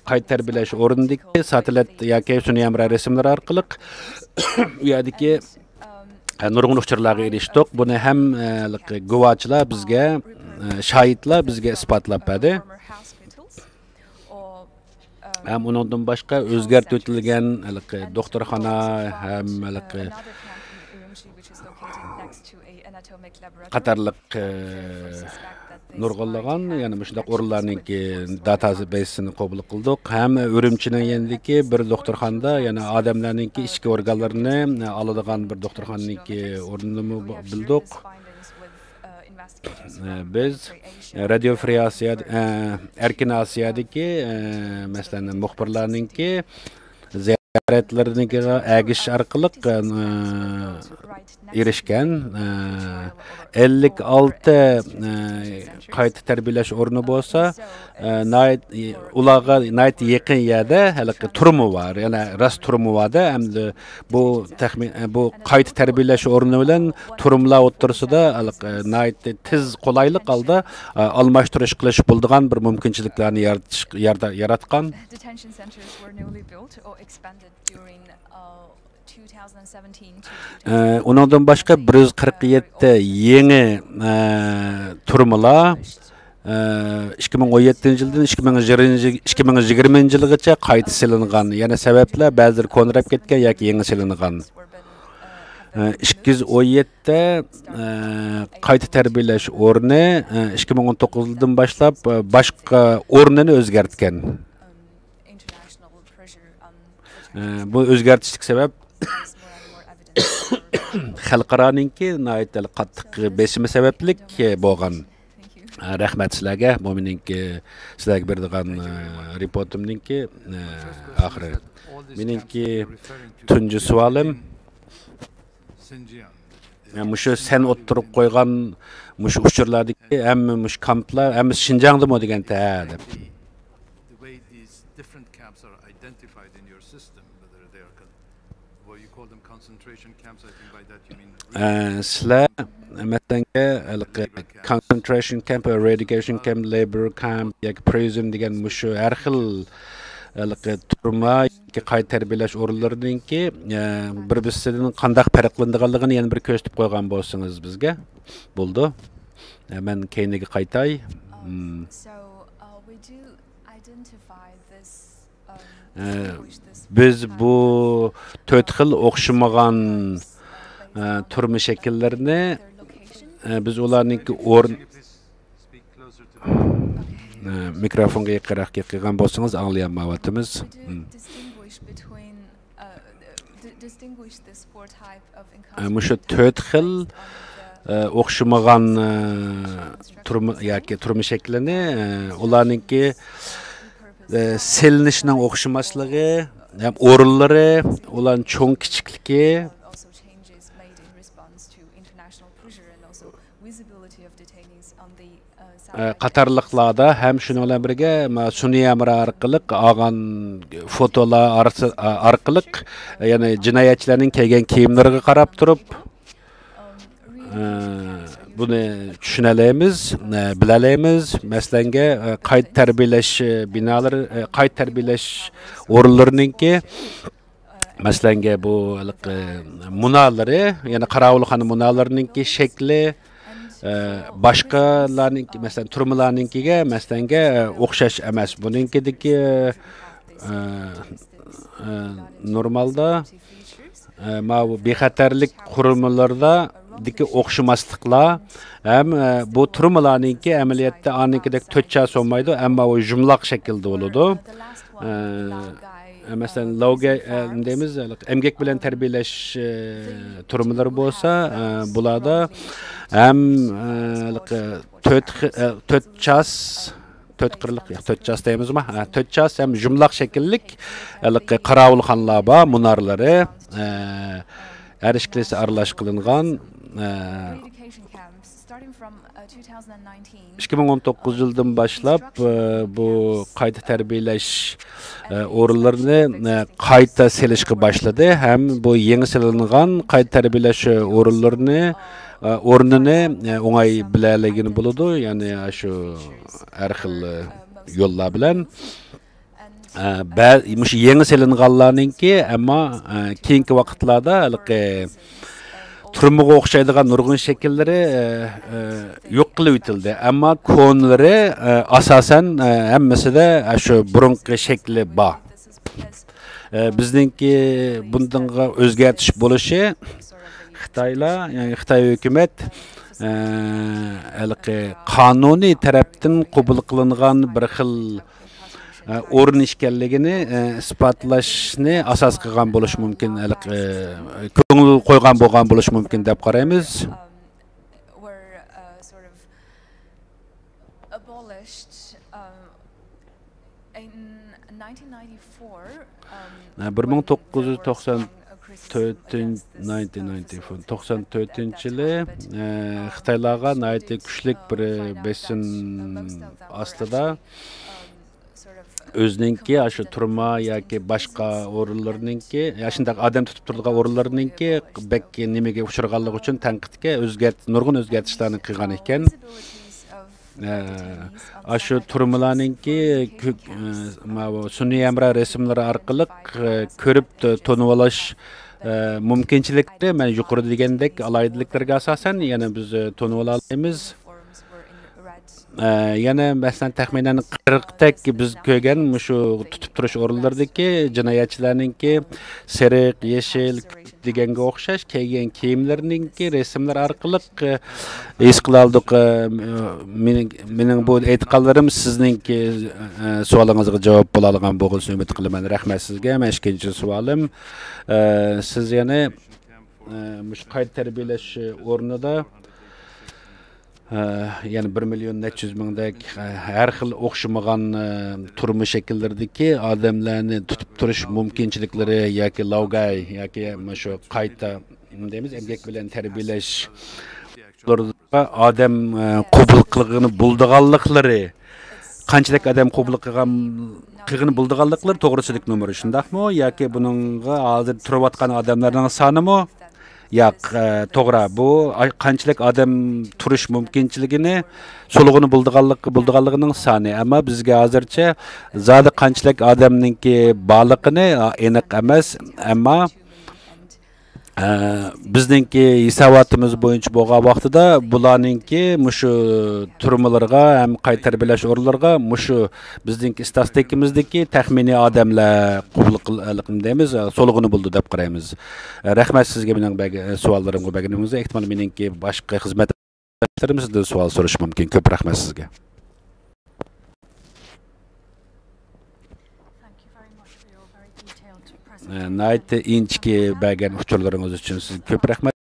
qayta terbiyeleş orundaki satelit yoki sun'iy amra resimler arkalı uyadaki nurgun uçurlarga erişdik. Bunu hem guvochlar bizga, şahitlar bizga isbotlab berdi. Hem ondan başqa o'zgartirilgan doktorxona ham qatarliq nurg'unlagan, ya'ni shunday o'rinlarninki databasini qabul qildik. Ham Urumchining yendiki bir doktorxonada, ya'ni odamlarninki ichki organlarini oladigan bir doktorxonaninki o'rnini bildik. Biz Radio Free Asiya, Erkin Asiyadagi masalan muxbirlarninki ziyaretleriniga agish orqali erişken 56 qayta terbiyeleş ornu bolsa ulağa nait yakın yerde halka turumu var, yani rast turumu var da hem de bu qayta terbiyeleş ornu bilen turumlar otursa da nait tiz kolaylık aldı almashtırış qilish bulduğan bir mümkünçiliklerini yaratkan. Ondan başka 147 yeni turmalar 2017 yıldan 2020 yılgacha qayta silingan. Yani sebepler bazıları konrab ketken yoki yeni silingan. 217 qayta terbiyeleş orni 2019 yıldan başlap başka ornini özgertken. Bu özgertişlik sebep xalqaroninki naytali qattiq besimi sabablik bo'lgan. Rahmat sizlarga. Bu meninki sizlarga berdigan reportimninki oxiri. Meninki tunji savolim mushu sen o'ttirib qo'ygan mushu uchurlardagi hamma mush kamplar hamma Xinjiangdami degan ta'dib. Sizlar masalan concentration camp, eradication camp, labor camp yoki prison degan mushu har xil turma qayta terbiyelesh o'rinlarininki bir-birisidan qanday farqlanadiganligini yana bir ko'rsatib qo'ygan bo'lsangiz bizga bo'ldi. Men keyinga qaytay. Biz bu 4 xil o'xshamagan turma şekillerini biz ularninki o'rin mikrofonga yaqinroq kelgan bo'lsangiz anglayolmayapmiz. Mushu 4 xil o'xshamagan turma yoki turma shaklini ularninki selinishning o'xshamasligi, ham o'rinlari, ularning cho'ng kichikligi qatarlıqlarda hem şunu bilan birge sun'iy amra orqali olgan fotolar orqali yani jinoyatchilarning kelgan kiyimlariga qarab turib buni tushunalamiz, bilalamiz. Masalanga qayta terbiyelesh binolari, qayta terbiyelesh o'rinlarininki Maslanga bu munalari, yani Qaravulxona munalarininki shakli başqalarninki, masalan, turmalarninkiga, maslanga o'xshash emas. Buninkidagi normalda ma bu bexatarlik qurilmalarda diki o'xshamasliklar ham bu turmalarninki amaliyotda aninkidek 4 chas olmaydi, ammo u jumloq shaklda bo'ladi. Mesela lawga deymiz, emgek bilan tarbiyalash turmalari bo'lsa, bularda ham 4 chas 4 qirliq, 4 chas deymizmi? 4 chas ham jumloq shakllik Qaravulxonlar bor, munarlari har ikkisi aralash qilingan 2019 yıldan başlap bu qayta terbiyeleş o'rinlarini qayta selishga başladı. Hem bu yeni selingan qayta terbiyeleş o'rnini o'ngay bilaligini bo'ladi. Yani şu har xil yo'llar bilan mush yeni selinganlarninki, ammo keyingi vaqtlarda turmaga o'xshaydigan nurg'un shakllari yo'q qilib o'tildi. Ammo konlari asosan hammasida shu burunqi shakli bor. Bizningki bundanga o'zgartish bo'lishi Xitoylar, ya'ni Xitoy hukumat qonuniy tarafdan qabul qilingan bir xil o'rin ishkanligini isbotlashni asos qilgan bo'lishi mumkin, ko'ngil qo'ygan bo'lgan bo'lishi mumkin deb qaraymiz. Bir 1994 yılı Xitoylarga nayte kuchlik bir besin aslida özününki aşı turma yoki boshqa o'rinlarninki, shunday odam tutib turadigan o'rinlarninki bekki nimaga uchraganligi uchun tanqidga nurg'un o'zgartishlarni qilgan ekan. Aşı turmalarninki sun'iy amra rasmlari orqali ko'rib tonib olish mumkinchilikda men yuqorida degandek alaydiliklarga asosan yana biz tonib olamiz. Yana masalan taxminan 40 tak biz ko'rgan shu tutib turish o'rinlaridagi jinoyatchilarninki sariq, yeshil deganga o'xshash kiygan kiyimlarninki rasmlar orqali his qildik. Mening bu e'tiqodlarim sizninki savolingizga javob bo'la olgan bo'lsa umid qilaman. Rahmat sizga. Men ikkinchi savolim, siz yana mush qayta tarbiyalash o'rnida yani 1 milyon 400 mingdek her xil o'xshamagan turmuş şekillerindeki adamlarni tutib turish mumkinchilikleri yoki lavgay yoki shu qayta deymiz emgak bilan tarbiyalash odam qabul qilganini buldiganliklari, qanchalik odam qabul qilganini buldiganliklari to'g'risilik nomeri shundaqmi yoki buningga hozir turayotgan odamlarning sonimi? Yo'q, to'g'ri, bu qanchalik odam turish mumkinchiligini solug'ini buldiganligining soni, ammo bizga hozircha zodi qanchalik odamninki borligini aniq emas, ammo bizningki hisobotimiz bo'yicha bo'lgan vaqtida bularninki mushu turmalarga ham qayta tarbiyalash o'rinlariga mushu bizningki statistikamizdagi taxminiy odamlar qabul qilamiz, solug'ini buldi deb qaraymiz. Rahmat sizga mening savollarimga berganingizga. Ehtimol meningki boshqa xizmatlarimizdan savol so'rash mumkin. Ko'p rahmat sizga. Nayte inchki bergan uchurlaringiz uchun sizga ko'p rahmat.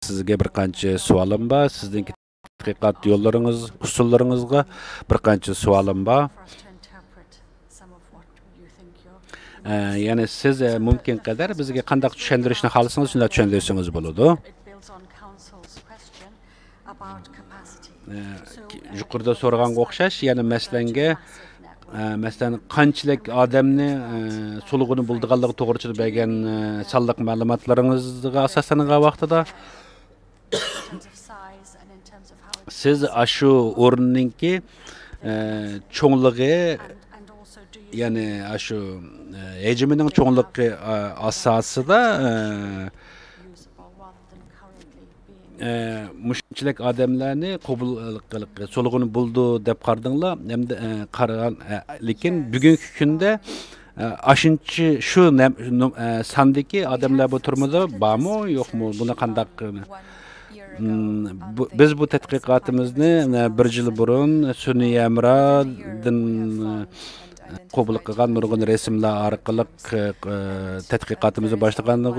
Sizga bir qancha savolim bor. Sizningki tadqiqot yo'llaringiz, usullaringizga bir qancha savolim bor. Yani siz mumkin qadar bizga qanday tushuntirishni xohlasangiz shunday tushuntirsangiz bo'ladi. Yuqorida so'raganga o'xshash, ya'ni masalan qanchalik odamni solug'ini buldiganligi to'g'risida bergan sonliq ma'lumotlaringizga asoslangan vaqtida siz shu o'rinninki cho'ngligi yani şu hecmining çoğunluğu asasida müşkilik adamlarni qabul qilib so'lig'ini buldu deb qardinglar hamda qaragan lekin bugungi kunda aşınçı şu sandaki adamlar bu turmada var mı yok mu buna qandaq biz bu tədqiqatımızı bir yıl burun Sunni Emradın qabul qilgan nurg'un rasmlar orqali tədqiqatımızı başlagandik.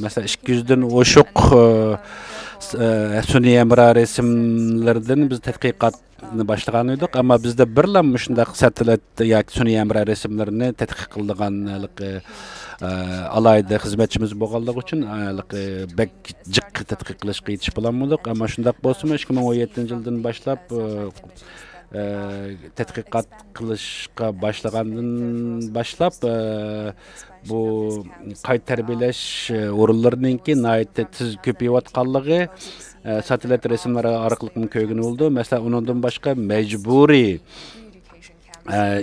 Mesela 200'den oşuq Sunni Emra resimlerden biz tədqiqatını başlagan edik, ama bizde birlam şundaq satelit yoki Sunni Emra resimlerini tədqiq qilganlik alayda xizmetçimiz bo'lganligi uchun bek jiq tədqiq qilishga yetish bilolmadik, ama shundaq bo'lsa 2017-yildan boshlab tədqiqat qilishga başlagandan boshlab bu qayta tarbiyalash o'rinlarininki nihoyatda tez ko'payayotganligi satelit resimlari orqali ko'rgan bo'ldi. Masalan, undan boshqa majburiy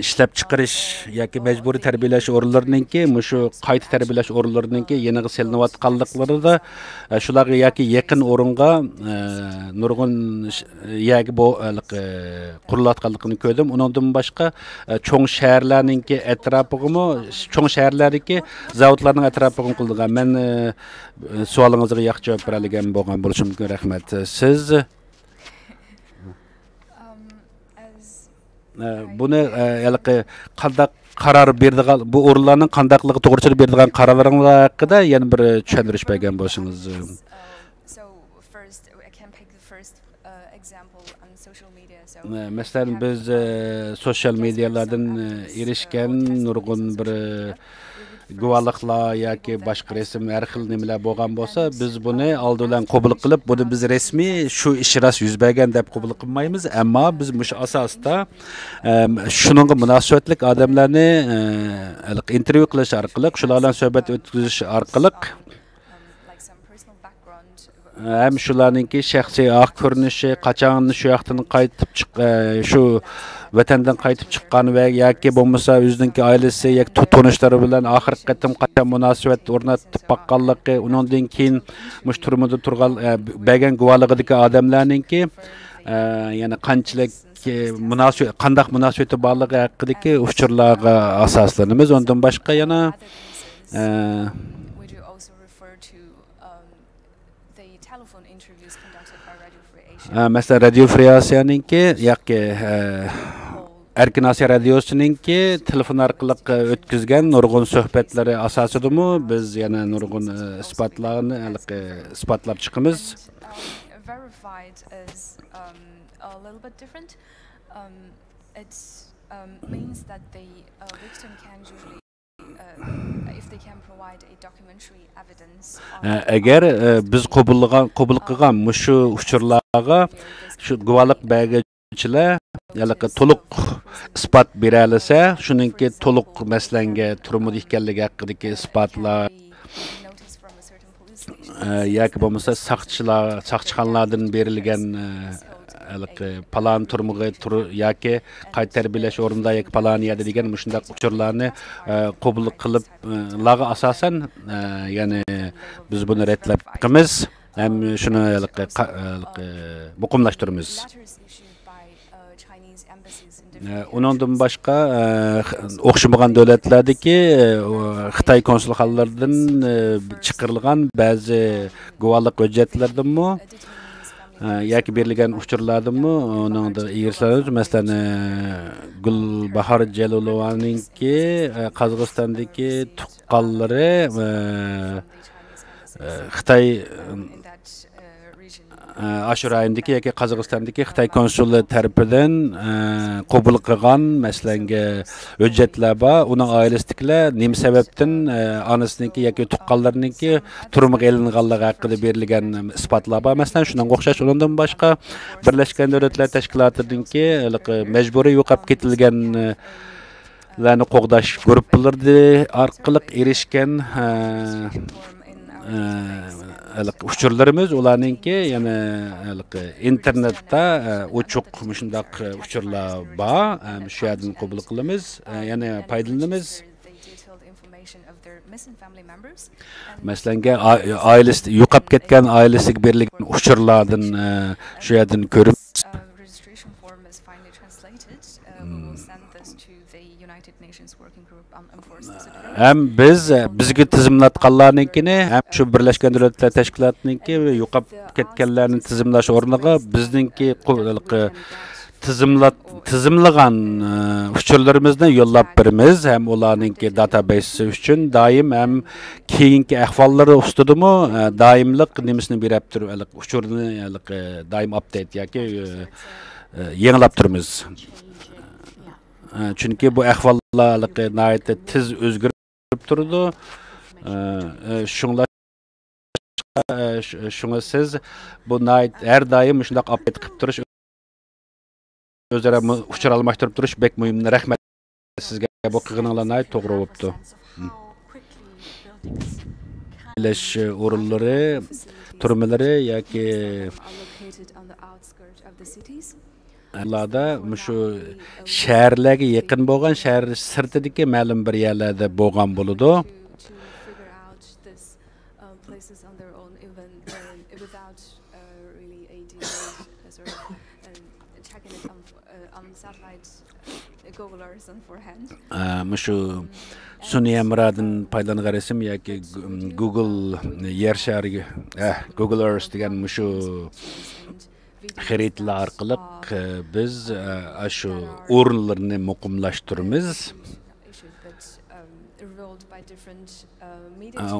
ishlab chiqarish yoki majburiy tarbiyalash o'rinlarininki shu qayta tarbiyalash o'rinlarininki yeniga selinayotganliklarida shularga yoki yaqin o'ringa nurg'un yoki bu qurilayotganligini ko'rdim. Undan boshqa cho'ng shaharlarninki atrofigami, cho'ng shaharlardagi zavodlarning atrofiga qildigan. Men savolingizga yaxshi javob bera olgan bo'lgan bo'lishim mumkin. Rahmat. Siz buni qandaq qaror berdigan, bu o'rinlarning qandaqligi to'g'risida berdigan qarorlaringiz haqida yana bir tushuntirish bergan bo'lsangiz. Masalan, biz sosyal medyalardan erishgan nurg'un bir guvohliklar yoki boshqa rasm har xil nimalar bo'lgan bo'lsa, biz buni oldidan qabul qilib, buni biz rasmiy shu ish rost yuz bergan deb qabul qilmaymiz, ammo biz mush asosda shuningga munosabatlik odamlarni intervyu qilish orqali, shular bilan suhbat o'tkazish orqali hem shularninki shaxsiy ko'rinishi, qachon shu yoqdan qaytib shu vatandan qaytib chiqqan va yoki bo'lmasa o'zining oilasi yoki tanishlari bilan oxirgi qatim qachon munosabat o'rnatib baqqanligi, undan keyin mush turmada turgan bergan guvohligidagi odamlarninki yana qanchalik munosabat, qandaq munosabati borligi haqidagi uchurlarga asoslanamiz. Undan boshqa yana mesela Radio Free Asia'nınki yoki Erkin Asya Radiosu'nunki telefon orqali o'tkazgan nurg'un suhbatlari asosidami biz yana nurg'un isbotlarni isbotlab chiqamiz. Verified is a little bit different. It means that the victim can usually if they can provide a documentary evidence. Agar biz qabul qilgan mushu uchurlarga shu guvohlik beruvchilar yalaqi to'liq isbot bera olsa, shuningki to'liq maslanga turmudi ekanligi haqidagi isbotlar yoki bo'lmasa saqchixonlardan berilgan palan turmuga yoki qayta tarbiyalash o'rinda yoki palan yerda degan shunday uchurlarni qabul qilib laga asosan ya'ni biz buni redlab chiqamiz ham shuni muqimlashtiramiz. Undan boshqa o'xshamagan davlatlardagi Xitoy konsulxonalaridan chiqarilgan ba'zi guvohlik hujjatlardanmi yoki berilgan uchurlardanmi uningda egilsangiz, masalan Gulbahor Jalolovaningki Qozog'istondagi tuqqanlari Xitoy Aşurayındaki yoki Qozog'istondagi Xitoy konsuli tarafidan qabul qilgan masalanga hujjatlar bor. Uning oilasidagilar nima sababdan onasiniki yoki tuqqanlarniki turmuga elinganligi haqida berilgan isbotlar bor. Masalan, shunga o'xshash undan boshqa Birlashgan Davlatlar Tashkilotininki majburiy yo'qolib ketilgan larni qo'g'dash guruhlari orqali erishgan uçurlarımız ularninki yani internetda uçuq müşundaq uçurlar ba şu yerden qabul qilamiz yani paydalanamiz. Masalan, ailesi yo'qolib ketgan ailesiga berilgan uçurlardan şu yerden ko'rib hem bizga tizimlatganlarnikini hem şu Birleşken Devletler Teşkilatı'nınki yo'qolib ketganlarni tizimlash o'rniga bizningki tizimlagan uçurlarımızdan yollab berimiz hem ularninki database üçün daim hem keyinki ahvallari ustidimi daimlik nimasini berib turib uçurni daim update yoki yangilab turimiz. Çünkü bu ahvallar nəhayət tez özgürüb turdu. Şuna siz bu nəhayət hər daim şundaq update qilib turish özara uçur almashtırıb turish bek mühim. Rəhmət sizga bu qilganinglar nəhayət to'g'ri bo'libdi. Leş o'rinlari, turmalari yoki Lada şu şəhərlərə yaxın bo'lgan şəhər sirtidagi ma'lum bir yerlarda bo'lgan bo'ladi. Şu sun'iy emradan paydalangan resim yoki Google yer şəhəri Google Earth degan şu xaritlar orqali biz shu o'rinlarni muqimlashtiramiz.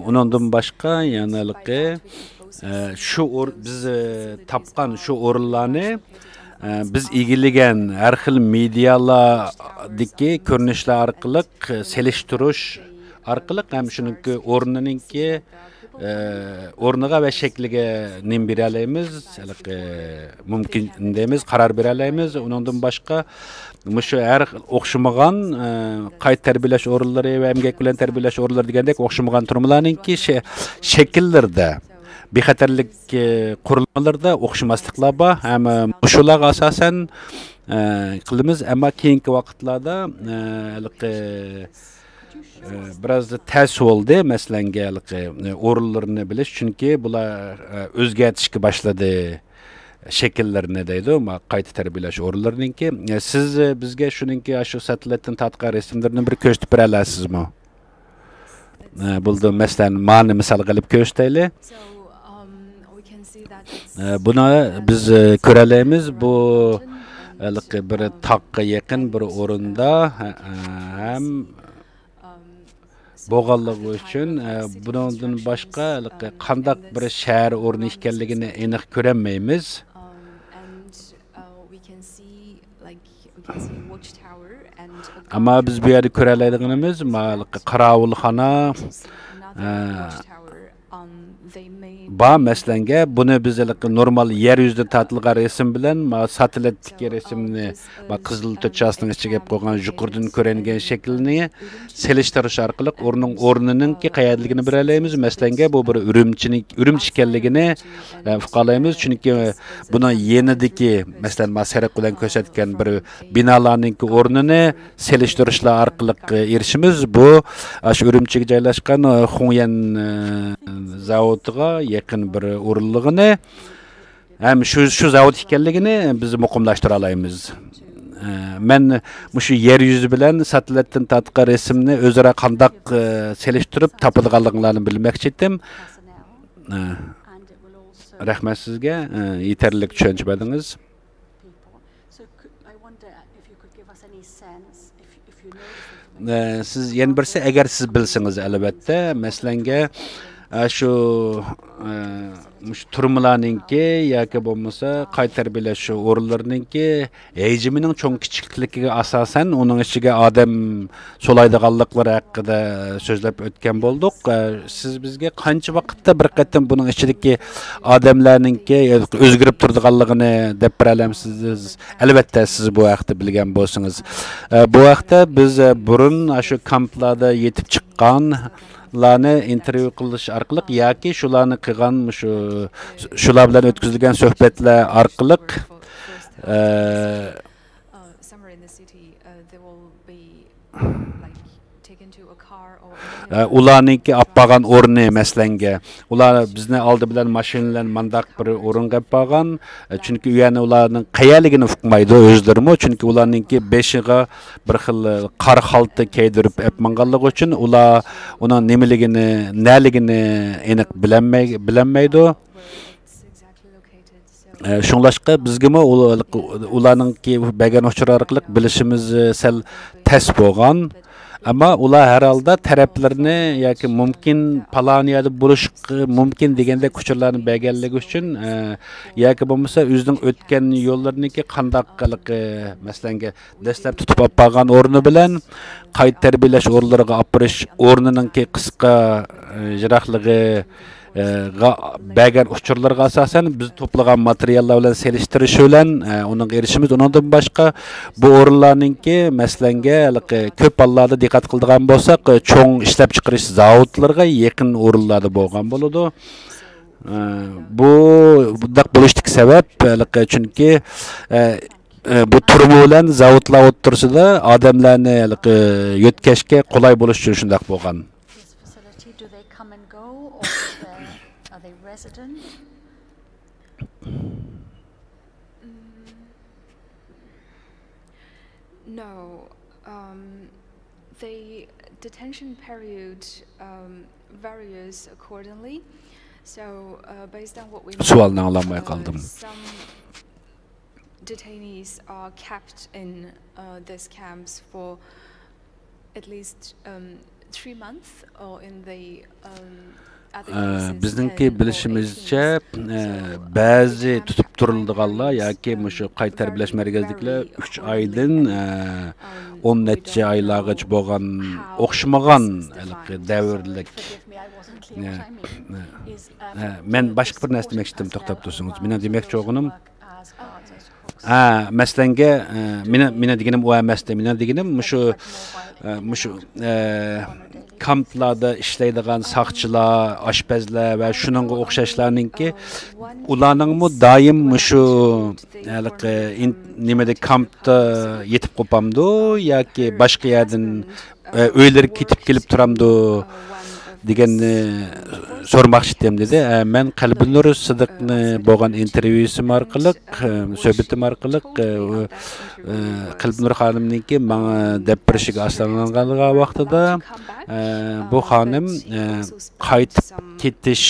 Undan boshqa yana şu biz topgan şu o'rinlarni biz egillagan har xil medialardagi ko'rinishlar orqali selishtirish orqali ham shuningki o'rnininki o'rniga va shakliga nim beralaymiz, mumkin deymiz, qaror beralaymiz. Undan boshqa shu har o'xshamagan qayta tarbiyalash o'rinlari va emgak bilan tarbiyalash o'rinlari degandek o'xshamagan turmalarninki shakllarda bexatarlik qurilmalarda o'xshamasliklar bor. Ham shularga asosan qilamiz, ammo keyingi vaqtlarda biraz da ters oldu mesela o'rinlarni bilish, chunki bular o'zgartishga boshladi shakllarni deydi, qayta tarbiyalash o'rinlarininki. Siz bizga shuningki shu satellitdan tatqiq resimlarni bir ko'rsatib bera olasizmi? Bo'ldi, masalan, ma'ni misol qilib ko'rsataylik. Buni biz ko'ralaymiz. Bu bir taqqa yaqin bir o'rinda ham bo'lganligi uchun bundan boshqa qandaq bir shahar o'rni ekanligini aniq ko'rolmaymiz. Ammo biz bu yerda ko'ralaydiganimiz qorovulxona ba masalanga buni biz normal yer yuzida tortilgan resim bilan satellitdagi resimni qizil to'chasining ichiga qo'ygan yuqoridan ko'ringan shaklni selishtirish orqali o'rnininki qayerligini bilalaymiz. Masalanga bu bir Urumchi ekanligini fuqalaymiz, chunki buni yenidagi masalan masariq bilan ko'rsatgan bir binolarning o'rnini selishtirishlar orqali erishimiz. Bu shu Urumchiga joylashgan Xunyan zavodiga yaqin bir o'rinligini ham shu zavod ekanligini biz muqimlashtira olamiz. Men shu yer yuzi bilan satellitdan tatqiq resimni o'zaro qandaq selishtirib topadiganliklarini bilmoqchi edim. Rahmat sizga, yetarli tushuncha berdingiz. Siz yana birisi agar siz bilsangiz albatta, masalanga şu turmalarninki yoki bo'lmasa qayta tarbiyalash o'rinlarininki hajmining cho'ng kichikligiga asosan uning ichiga odam so'laydiganliklari haqida so'zlab o'tgan bo'ldik. Siz bizga qancha vaqtda bir qatam buning ichidagi odamlarninki o'zgarib turadiganligini deb beralamsiz? Albatta siz bu haqda bilgan bo'lsangiz. Bu vaqtda biz burun shu kamplarda yetib chiqqan chiqqanlarni intervyu qilish orqali yoki shularni qilgan shular bilan o'tkazilgan suhbatlar orqali somewhere in the city, they will be like taken to a car or ularningki appagan o'rni maslanga ular bizni oldi bilan mashinalar mandaq bir o'ringa appagan chunki u yana ularning qayaligini uqmaydi o'zlarimi chunki ularningki beshiga bir xil qor xalta kiydirib apmanganligi uchun ular uning nimaligini naligini aniq bilanmaydi shunlashqa bizgimi ularningki bagan uchur orqali bilishimiz sal tas bo'lgan ama ular herhalde taraflarını yoki mumkin palaniyada buluş mumkin degende kuchurlarni berganligi uchun yoki bo'lmasa o'zining o'tgan yo'llariniki qandaqlik masalan dastlab tutib olib qolgan o'rni bilan qayta tarbiyalash o'rnlariga olib borish o'rnininki qisqa jiroqligi bergan uchurlarga asosan biz to'plagan materiallar bilan selishtirish bilan uning erishimiz undan boshqa bu o'rinlarningki masalanga ko'p hollarda diqqat qiladigan bo'lsak cho'ng ishlab chiqarish zavodlariga yaqin o'rinlarda bo'lgan bo'ladi bu bundaq bo'lishdagi sabab chunki bu turmi bilan zavodlar o'rtasida odamlarni yo'tkashga qulay bo'lish uchun shunday bo'lgan. No, the detention period varies accordingly. So, based on what we know, some detainees are kept in these camps for at least 3 months, or in the bizningki bilishimizcha ba'zi tutib turildiganlar yoki shu qayta tarbiyalash markazidagilar 3 oydan 10 necha oylargacha bo'lgan o'xshamagan davrlik men boshqa bir narsa demoqchi edim to'xtab tursangiz men demoqchi bo'lganim masalanga meni deganim u emas men deganim shu kamplarda ishlaydigan saqchilar, oshpazlar va shuningga o'xshashlarningki ularningmi doim shu nimada kampda yetib qopamdi yoki boshqa yerdan o'ylari ketib kelib turamdi deganni so'ramoqchi edim dedi. Men Qalbinur Sidiqni bo'lgan intervyusim orqali, suhbatim orqali Qalbinur xonimningki menga deb birishiga asoslangan vaqtida bu xonim qaytib ketish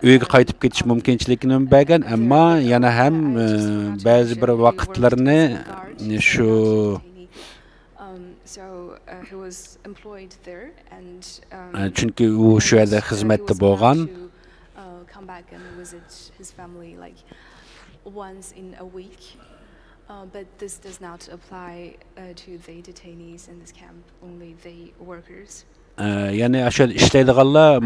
uyga qaytib ketish mumkinchiligini bergan, ammo yana ham ba'zi bir vaqtlarni shu chunki u shu yerda xizmatda bo'lgan but this does not apply to the detainees in this camp, only the workers. Yani aşağı işleydiganlar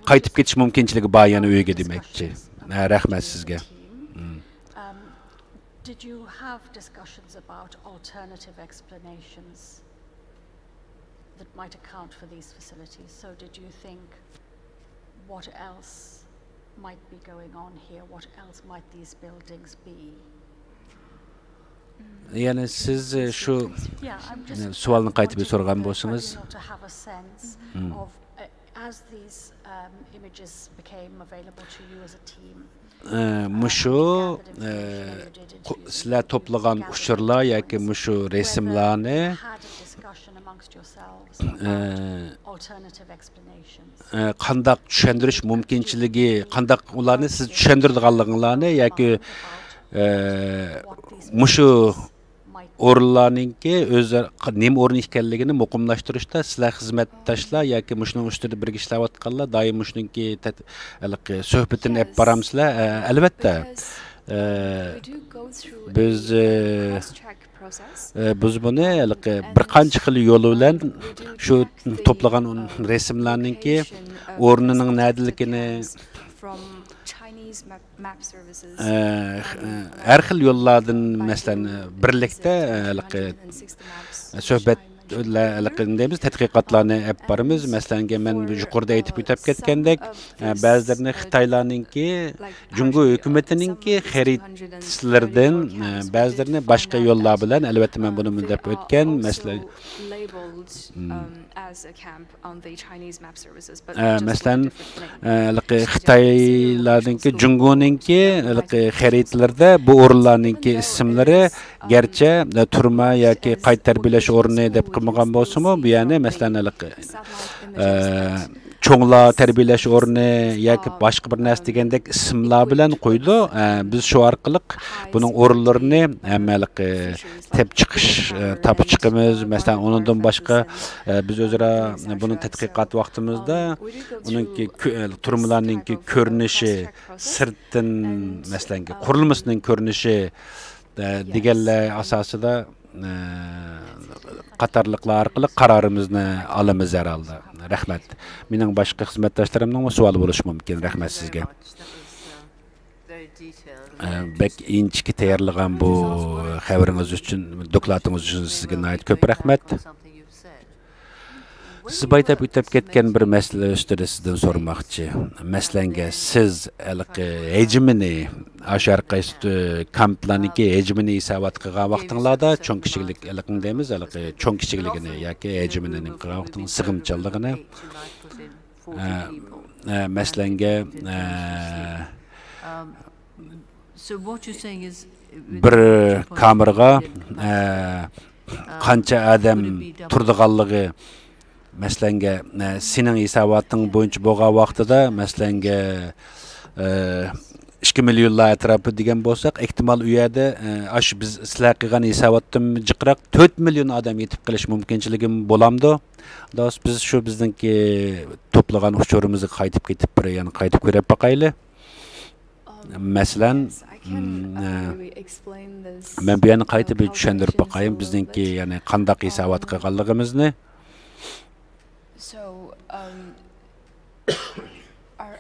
qaytib ketish mumkinchiligi bor yana uyga demakchi. Rahmat sizga. Did you have discussions about alternative explanations that might account for these facilities? So did you think what else might be going on here? What else might these buildings be? Yani siz şu sualını qaytib so'ragan bo'lsangiz as these images became available to you as a team mushu sizlar to'plagan uchurlar yoki mushu resimlarni qandaq tushundirish mumkinchiligi qandaq ularni siz tushundirganligingizni yoki mushu o'rinlarningki o'zi nima o'rin ekanligini muqimlashtirishda sizlar xizmatdoshlar yoki mushuning ustida birga ishlayotganlar doim mushuninki suhbatini olib boramsizlar albatta biz buni bir qancha xil yo'l bilan shu to'plagan resimlarningki o'rnining nadiligini her xil yo'llardan masalan birlikda suhbat deymiz, tədqiqatlarını ep barımız. Məsələn, mən yuqorida aytib ötüb ketgəndək, bəzilərini Xitaylarınki, Cungo hökumətininki xəritlərdən, bəzilərini başqa yollar bilan, əlbəttə mən bunu mündəb ötkən, məsələn, Xitaylarınki, Cungo'ninki xəritlərdə bu orunlarınki isimləri gerçi turma yoki qayta tarbiyalash o'rni deb qilmagan bo'lsa-mu, bu ya'ni masalan cho'nglar tarbiyalash o'rni yoki boshqa bir narsa degandek ismlar bilan qo'ydi. Biz shu orqali buning o'rinlarini hammalik topib chiqamiz. Masalan, undan boshqa biz o'zaro buni tadqiqot vaqtimizda uningki turmalarningki ko'rinishi, sirtdan masalan qurilmasining ko'rinishi deganlar asosida qatorliqlar orqali qarorimizni olamiz herhalde. Rahmat. Mening boshqa xizmatdoshlarimning savol bo'lishi mumkin. Rahmat sizga. Bek inchki tayyorlagan bu xabaringiz uchun, dokladingiz uchun sizga nihoyat ko'p rahmat. Siz baytab o'tib ketgan bir masala ustida sizdan so'ramoqchi. Masalanga siz hejmini aşar qaysi kamplarniki hejmini hisobot qilgan vaqtinglarda cho'ng kichiklik deymiz, cho'ng kichikligini yoki hejmini qilgan vaqting sig'imchanligini masalanga bir kameraga qancha odam turdiganligi masalanga sening hisoboting bo'yicha bo'lgan vaqtida masalanga 2 milyonlar atrofı degan bo'lsak, ehtimol u yerda ash biz sizlar qilgan hisobotdan jiqroq 4 million odam yetib qilish mumkinchiligi bo'lamdi. Do'st, biz shu bizningki to'plagan uchurimizni qaytib ketib bir, ya'ni qaytib ko'rib boqayli. Masalan, men bu yerni qaytib tushuntirib boqayim bizningki, ya'ni qanday hisobot qilganligimizni.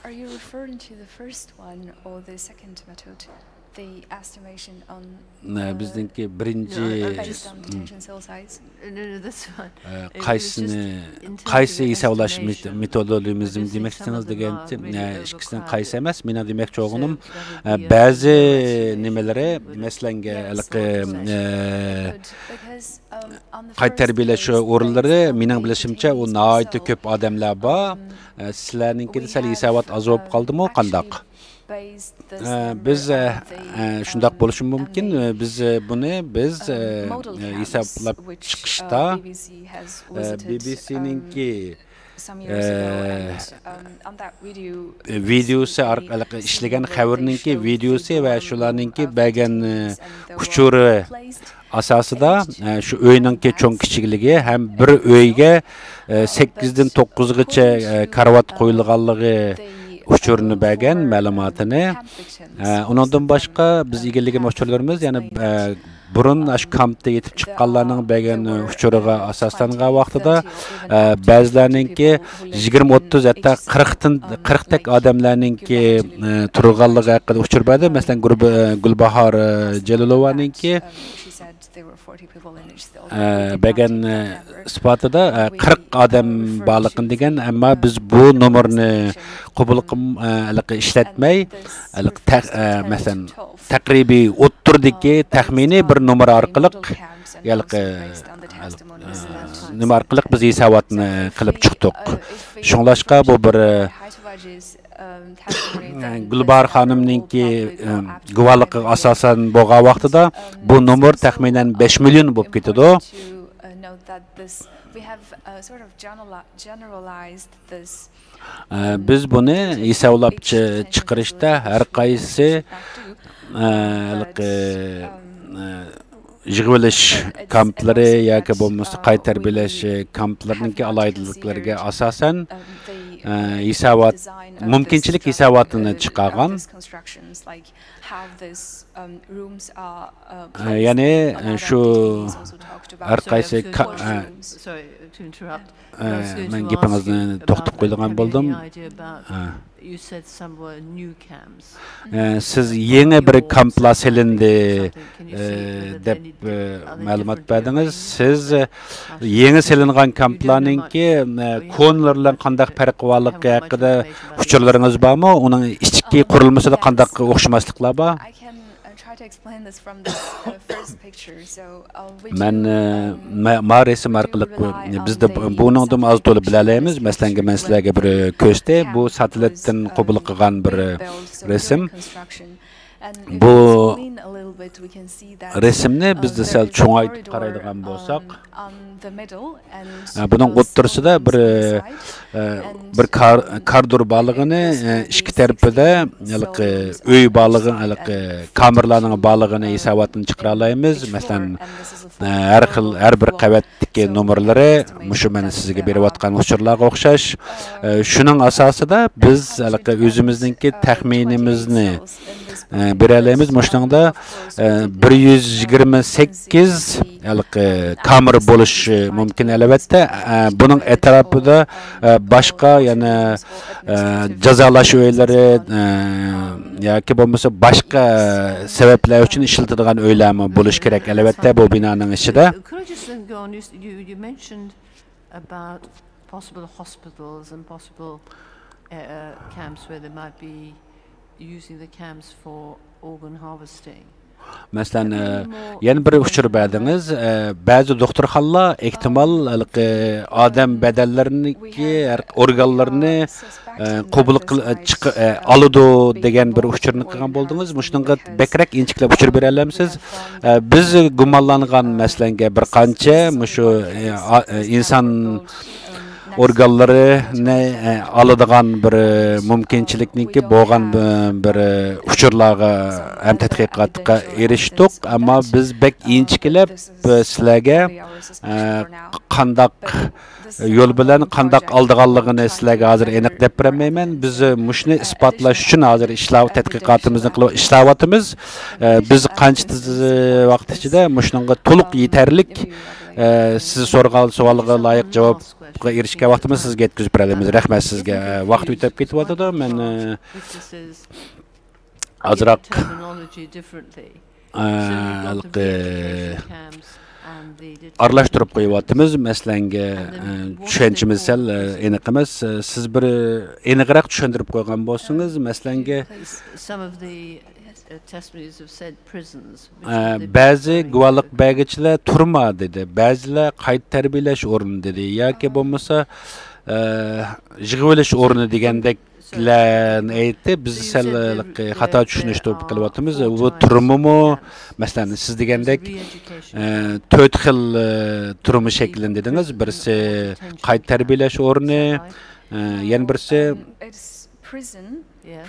Are you referring to the first one or the second method, the estimation on bizningki birinchi based on detention cell size? No, that's fine. Qaysi hisoblash metodologiyamizni demoqchisiniz degancha, ikkisidan qaysi emas, men demoqchi o'g'lim ba'zi nimalari masalanga qayta tarbiyalash o'rinlari mening bilishimcha u nihoyatda ko'p odamlar bor. Sizlarninkida sal hisobot oz bo'lib qoldimi, qandoq? Biz shundoq bo'lishi mumkin. Biz buni hisoblab chiqishda BBC'ninki videosi orqali ishlagan xabarninki videosi va shularninki bergan uchuri asosida shu uyninki cho'ng kichikligi ham bir uyga 8 dan 9 gacha karvat qo'yilganligi uchurni bergan ma'lumotini. Undan boshqa biz egallagan uchurlarimiz, ya'ni burun ash kampda yetib chiqqanlarning bergan uchuriga asoslangan vaqtida ba'zilarninki 20-30 hatto 40 tak odamlarninki turganligi haqida uchur berdi. Masalan, Gulbahor Jalolovaninki bergan sifatida 40 odam borligini degan, ammo biz bu nomerni qabul ishlatmay, masalan, taqribiy o'tturdiki taxminiy bir nomer orqali nima orqali biz hisobotni qilib chiqdik. Shunglashqa bu bir Gulbar xonimninki guvohligi asosan bo'lgan vaqtida bu nomer taxminan 5 million bo'lib ketadi. Biz buni hisoblab chiqarishda har qaysi yig'ilish kamplari yoki bo'lmasa qayta tarbiyalash kamplarining alaydiliklarga asosan hisobot mumkinchilik hisobotini chiqargan. Ya'ni shu har qaysi men gapingizni to'xtatib qo'ygan bo'ldim. you said some were new camps. Siz yeni bir kampla silindi dep ma'lumot berdingiz. Siz yeni silingan kamplarninki konularla qandaq farqi borligi haqida uçurlarınız barmı? Onun içki qurilmasida qandaq o'xshamasliklar bor? Men ma resim orqali bizda buningdan az to'la bilalaymiz. Masalan, men sizlarga bir ko'rsatay. Bu satelitdan qabul qilgan bir resim. Bu resimni bizda sal cho'ngaytib qaraydigan bo'lsak, buning o'ttirisida bir kardor balig'ini ikki tarafida uy balig'i, kameralarning balig'ini hisobotini chiqara olamiz. Masalan, har bir qavatdagi nomerlari mushu men sizga berib atgan uçurlarga o'xshash. Shuning asosida biz o'zimizningki taxminimizni beralamiz. Mushunda 128 kamera bo'lishi mumkin albatta. Buning etrafida boshqa yana jazolash uylari yoki bo'lmasa boshqa sabablar uchun ishlatiladigan uylarmi bo'lish kerak albatta bu binoning ichida. You mentioned about possible hospitals and possible camps where they might be using the camps for organ harvesting. Masalan, yana bir uçur berdiniz. Bazı doktorxonalar ehtimal odam badallariniki organlarini qabul oladi degan bir uçurni qilgan bo'ldingiz. Shunga bekrak inchiklab uçur bera olamsiz? Biz gumonlangan masalanga bir qancha mushu inson organlarini aladigan bir mumkinchilikniki bo'lgan bir uçurlarga ham tadqiqotga erishdik, ammo biz bek inchiklab sizlarga qandaq yo'l bilan qandaq oldiganligini sizlarga hozir aniq deb bermayman. Biz mushni isbotlash uchun hozir tadqiqotimizni qilib ishlayapmiz. Biz qancha vaqt ichida mushunga to'liq yetarlik siz so'ragan savolga loyiq javobga erishgan vaqtimiz sizga yetkazib beramiz. Rahmat sizga. Vaqt o'tib ketyapti. Men azroq aralashtirib qo'yapmiz. Masalanga tushunchimiz sal aniq emas. Siz bir aniqroq tushuntirib qo'ygan bo'lsangiz, masalanga ba'zi guvohlik bergichlar turma dedi, ba'zilar qayta tarbiyalash o'rni dedi, yoki bo'lmasa yig'ib olish o'rni degandeklarni aytdi. Biz sal xato tushunishni qilyapmiz. Bu turmimi? Masalan, siz degandek 4 xil turmi shaklini dedingiz. Birisi qayta tarbiyalash o'rni, yana birisi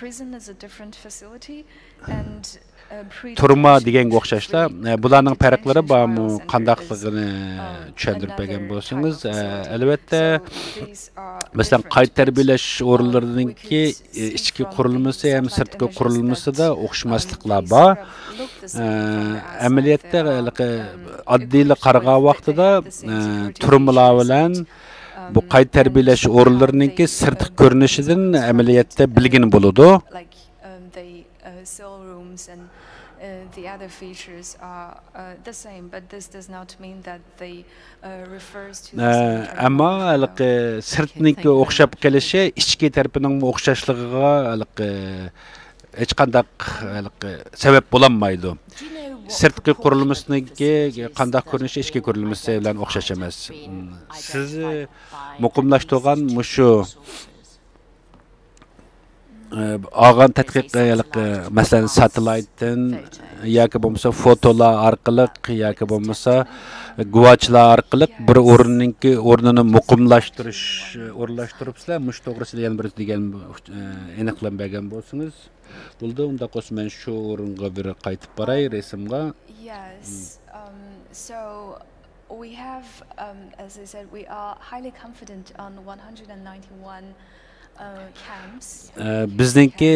prison is a different facility and turma deganga o'xshashlar. Bularning farqlari bormi? Qandaqligini tushuntirib bergan bo'lsangiz, albatta masalan qayta tarbiyalash o'rinlarininki ichki qurilmasi ham sirtqi qurilmasida o'xshamasliklar bor. Amaliyotda oddiylik qaragan vaqtida turmalar bilan bu qayta tarbiyalash o'rinlarininki sirtqi ko'rinishidan amaliyotda bilgin bo'ladi. The other features are the same, but this does not mean that they refers to ammo sirtniki o'xshab qolishi ichki tarafining o'xshashligiga hech qanday sabab bo'lolmaydi. Sirtqi qurilmasiniki qanday ko'rinishi ichki qurilmasi bilan o'xshash emas. Siz muqimlashtirgan mushu olgan tadqiq masalan satellitdan yoki bo'lmasa fotolar orqali yoki bo'lmasa guvohchilar orqali bir o'rinninki o'rnini o'rinlashtiribsizlar. Mush to'g'risida yana bir degan aniqlanmagan bo'lsangiz bo'ldi. Unda qo'sh men shu o'ringa bir qaytib boray resimga. Yes. So we have as I said we are highly confident on 191 bizningki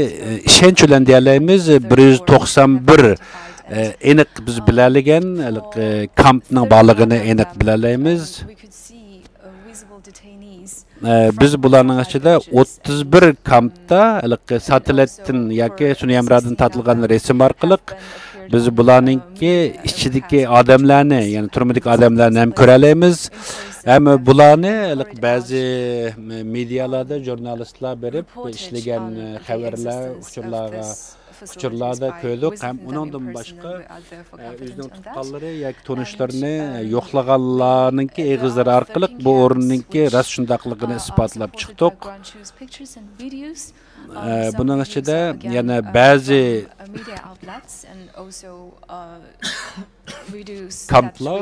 ishonch bilan deyalamiz 191 aniq biz biladigan kampning borlig'ini aniq bilamiz. biz bularning ichida 31 kampda satelitdan yoki Suniyamradan tortilgan resim orqali biz bularningki ichidagi odamlarni, ya'ni turmadagi odamlarni ham ko'ra olamiz. Hem bularni ba'zi medialarda jurnalistlar berib ishlagan xabarlar, uçurlarda ko'rdik. Hem undan boshqa o'zining tutqanlari yoki tanishlarni yo'qlaganlarningki eg'izlari orqali bu o'rinninki rost shundaqligini isbotlab chiqdik. Bunun ichida yana ba'zi kamplar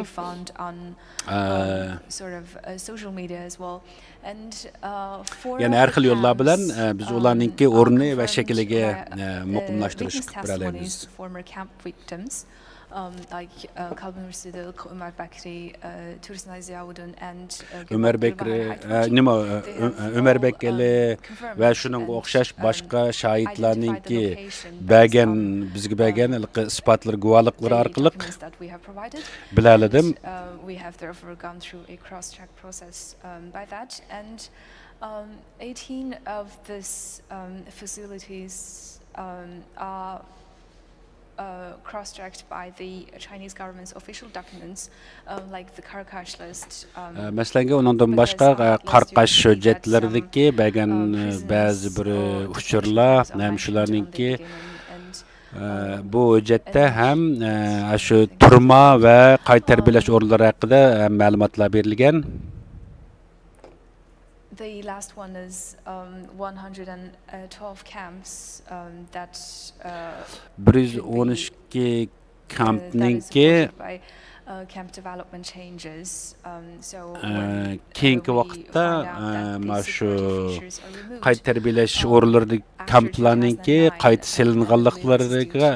yani her xil yo'llar bilan biz ularningki o'rni va shakliga muqimlashtirish qilib beramiz. Like Kalbin Üniversitesi, Ömer Bekri, Tursunay Ziyaudun and Ömer Bekri, nima Ömer Bekeli ve şunun o'xshash boshqa shahidlarningki bergan bizga bergan isbotlar guvohliklari orqali bilaladim. We have therefore gone through a cross-check process by that, and 18 of these facilities are cross-checked by the Chinese government's official documents, like the Karakash list. Masalan, ondan boshqa Qarqash hujjatlaridagi bergan ba'zi bir uchurlar, ham shularningki bu hujjatda ham shu turma va qayta tarbiyalash o'rinlari haqida ma'lumotlar berilgan. The last one is 112 camps that 112 kampninki camp development changes. So keyingi vaqtda mana shu qayta tarbiyalash o'rinlaridagi kamplarninki qayta silinganliklariga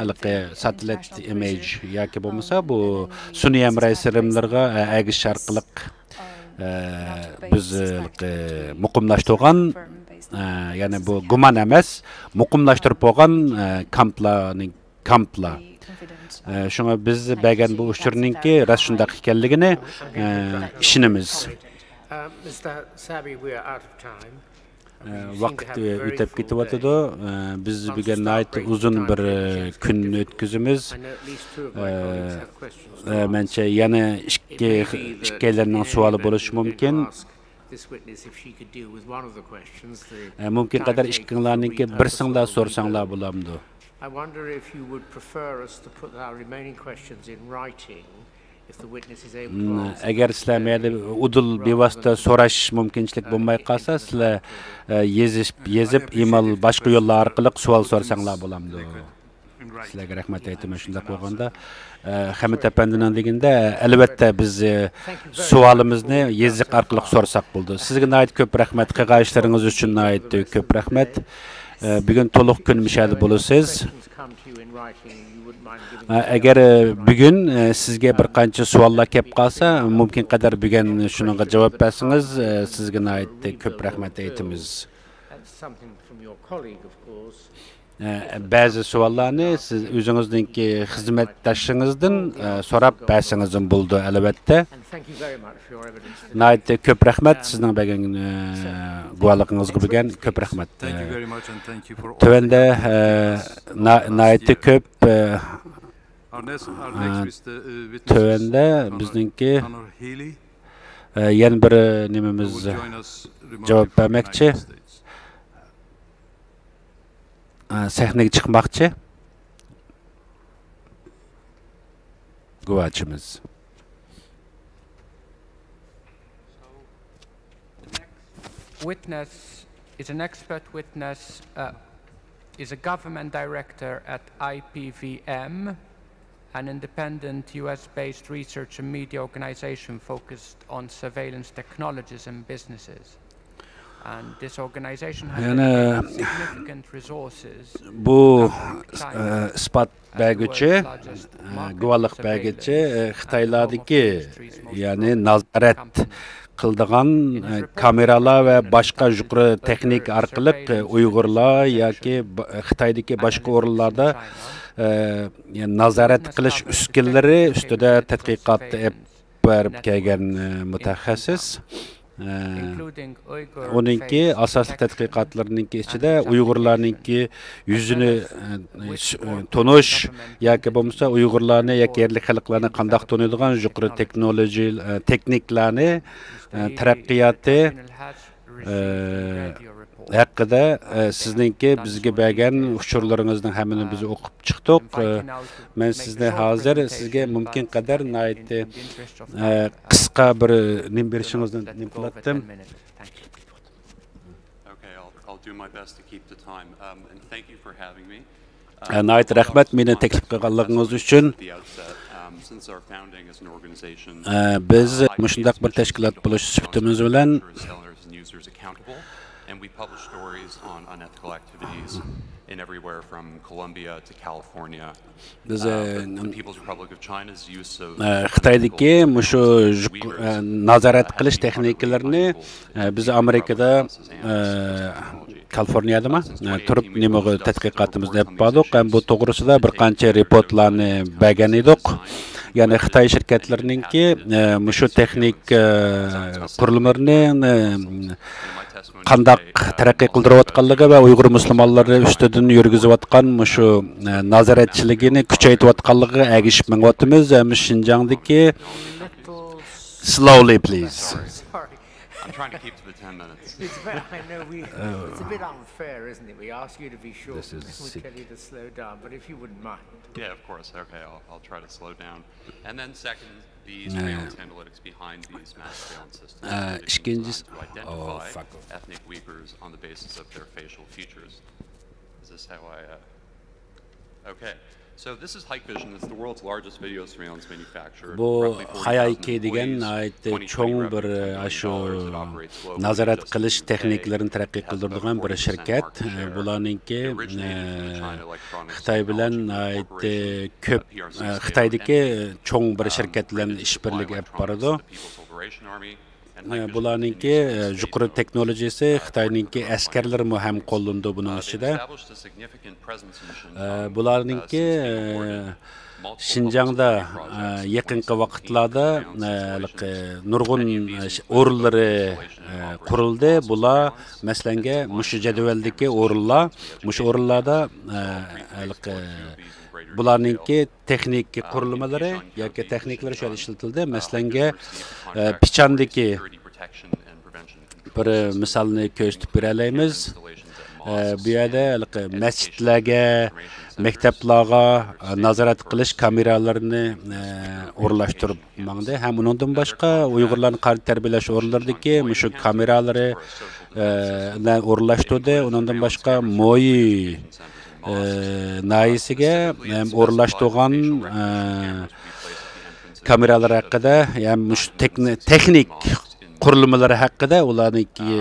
satellite image yoki bo'lmasa bu sun'iy amraysirimlarga agish orqali biz muqimlashtirgan, yani bu guman emas, muqimlashtirib bo'lgan kamplar. Şuna biz bergan bu uchurninki rost shundaq ekanligini ishonamiz. Mr. Sabi, we are out of time. Vaqt o'tib ketyapti. Biz bugun uzun bir kun o'tkazamiz. Menimcha yana ikkilarning savoli bo'lishi mumkin. Mumkin qadar ikkilarningki birsinglar so'rsanglar bo'lamdi. I wonder if you would prefer us to put our remaining questions in writing. Agar sizlar udul bevosita so'rash mumkinchilik bo'lmay qolsa, sizlar yezib email boshqa yo'llar orqali savol so'rasanglar bo'lamdi. Sizlarga rahmat aytaman shunday qo'yganda. Hamid apandining deganda albatta biz savolimizni yeziq orqali so'rasak bo'ldi. Sizga nayt ko'p rahmat, qilgan uchun nayt ko'p rahmat. Bugün to'liq kun mishadi bo'lasiz. Agar bugun sizga bir qancha savollar kelib qolsa, mumkin qadar bugun shunga javob bersangiz, sizga nayt ko'p rahmat aytamiz. Ba'zi savollarni siz o'zingizningki xizmatdoshingizdan so'rab bersangiz bo'ldi albatta. Nayt ko'p rahmat sizning bergan guvohligingizga bo'lgan ko'p rahmat. Tövende nayt ko'p tövende bizningki yana bir nimamiz javob bermoqchi. Sahnaga chiqmoqchi. Guvohchimiz. Witness is an expert witness, is a government director at IPVM, an independent US-based research and media organization focused on surveillance technologies and businesses. And this organization has significant resources. Bu ispat belgeci, guvohlik belgeci, Xitoylardagi, yani nazorat qildigan kameralar ve başka yuqori texnik orqali Uyg'urlar yoki Xitoydagi boshqa o'rinlarda nazorat qilish uskunalari ustida tadqiqot berib kelgan mutaxassis. including Uyghur onunki faith asaslı protection tədqiqatlarınınki and içində its Uyğurlarınki yüzünü tonuş yoki bo'lmasa Uyğurlarni yoki yerli xalqlarni qandaq tanıydigan yuqori texnology texniklarni taraqqiyoti haqida sizningki bizga bergan uchurlaringizning hammani biz o'qib chiqdik. Men sizni hozir sizga mumkin qadar qisqa bir nim berishingizni nim qilatdim. Okay, I'll do my best to keep the time. And thank you for having me. Nəhayət rəhmət məni təklif qılğanlığınız üçün. Since our founding as an organization, biz məşundaq bir təşkilat buluş sübtimiz bilən and we publish stories on unethical activities in everywhere from Colombia to California. The People's Republic of China's use of Xitoydagi mushu nazorat qilish texnikalarini biz Amerikada Kaliforniyadami turib nimaga tadqiqotimizni olib bordik. Ham bu to'g'risida bir qancha reportlarni bergan edik. Ya'ni Xitoy shirkatlarininki mushu texnik qurilmalarni qandaq taraqqiy qildirayotganligi va Uyg'ur musulmonlari ustidan yurgizayotgan mushu nazoratchiligini kuchaytirayotganligiga ergishib mengyapmiz. Xinjiangdagi slowly please. I'm trying to keep to the 10 minutes. It's a bit unfair, isn't it? We ask you to be short and then we tell you to slow down, but if you wouldn't mind. Yeah, of course. Okay, I'll try to slow down. And then second, the surveillance analytics behind these mass surveillance systems to identify ethnic Uyghurs on the basis of their facial features. Is this how okay. So this is Hikvision. It's the world's largest video surveillance manufacturer. Bu Hayaki degan cho'ng bir shu nazorat qilish texniklarini taraqqiy qildiradigan bir shirkat. Bularningki Xitoy bilan ko'p Xitoydagi cho'ng bir shirkat bilan ishbirlik olib boradi. Bularninki yuqori texnologiyasi Xitoyninki askarlari ham qo'llandi buning ichida. Bularninki Xinjiangda yaqinqi vaqtlarda nurg'un o'rinlari qurildi. Bular masalanga mushu jadvaldagi o'rinlar, mushu o'rinlarda bularninki texnik qurilmalari yoki texniklari shunday ishlatildi. Masalanga Pichandagi bir misolni ko'rsatib beraymiz. Bu yerda masjidlarga, maktablarga nazorat qilish kameralarini o'rnashtirib mangdi. Ham undan boshqa Uyg'urlarni qarshi tarbiyalash o'rinlaridagi mushu kameralari o'rnashtirdi. Undan boshqa Moyi naisiga o'rnashtirgan kameralar haqida, ya'ni texnik qurilmalar haqida ularniki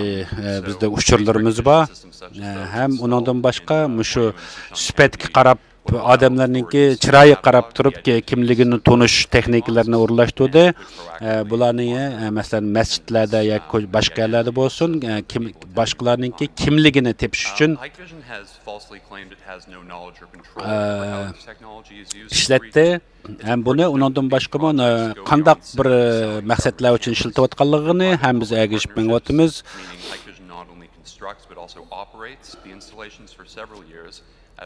bizda uchurlarimiz bor. Ham undan boshqa mushu sifatga qarab odamlarningki chiroyi qarab turib kimligini tonish texnikalarini o'rnashtirdi. Bularni masalan masjidlarda yoki boshqa yerlarda bo'lsin, boshqalarningki kimligini tepish uchun ishlatdi. Ham buni undan boshqa qandaq bir maqsadlar uchun ishlatayotganligini ham biz ergishib mengyapmiz.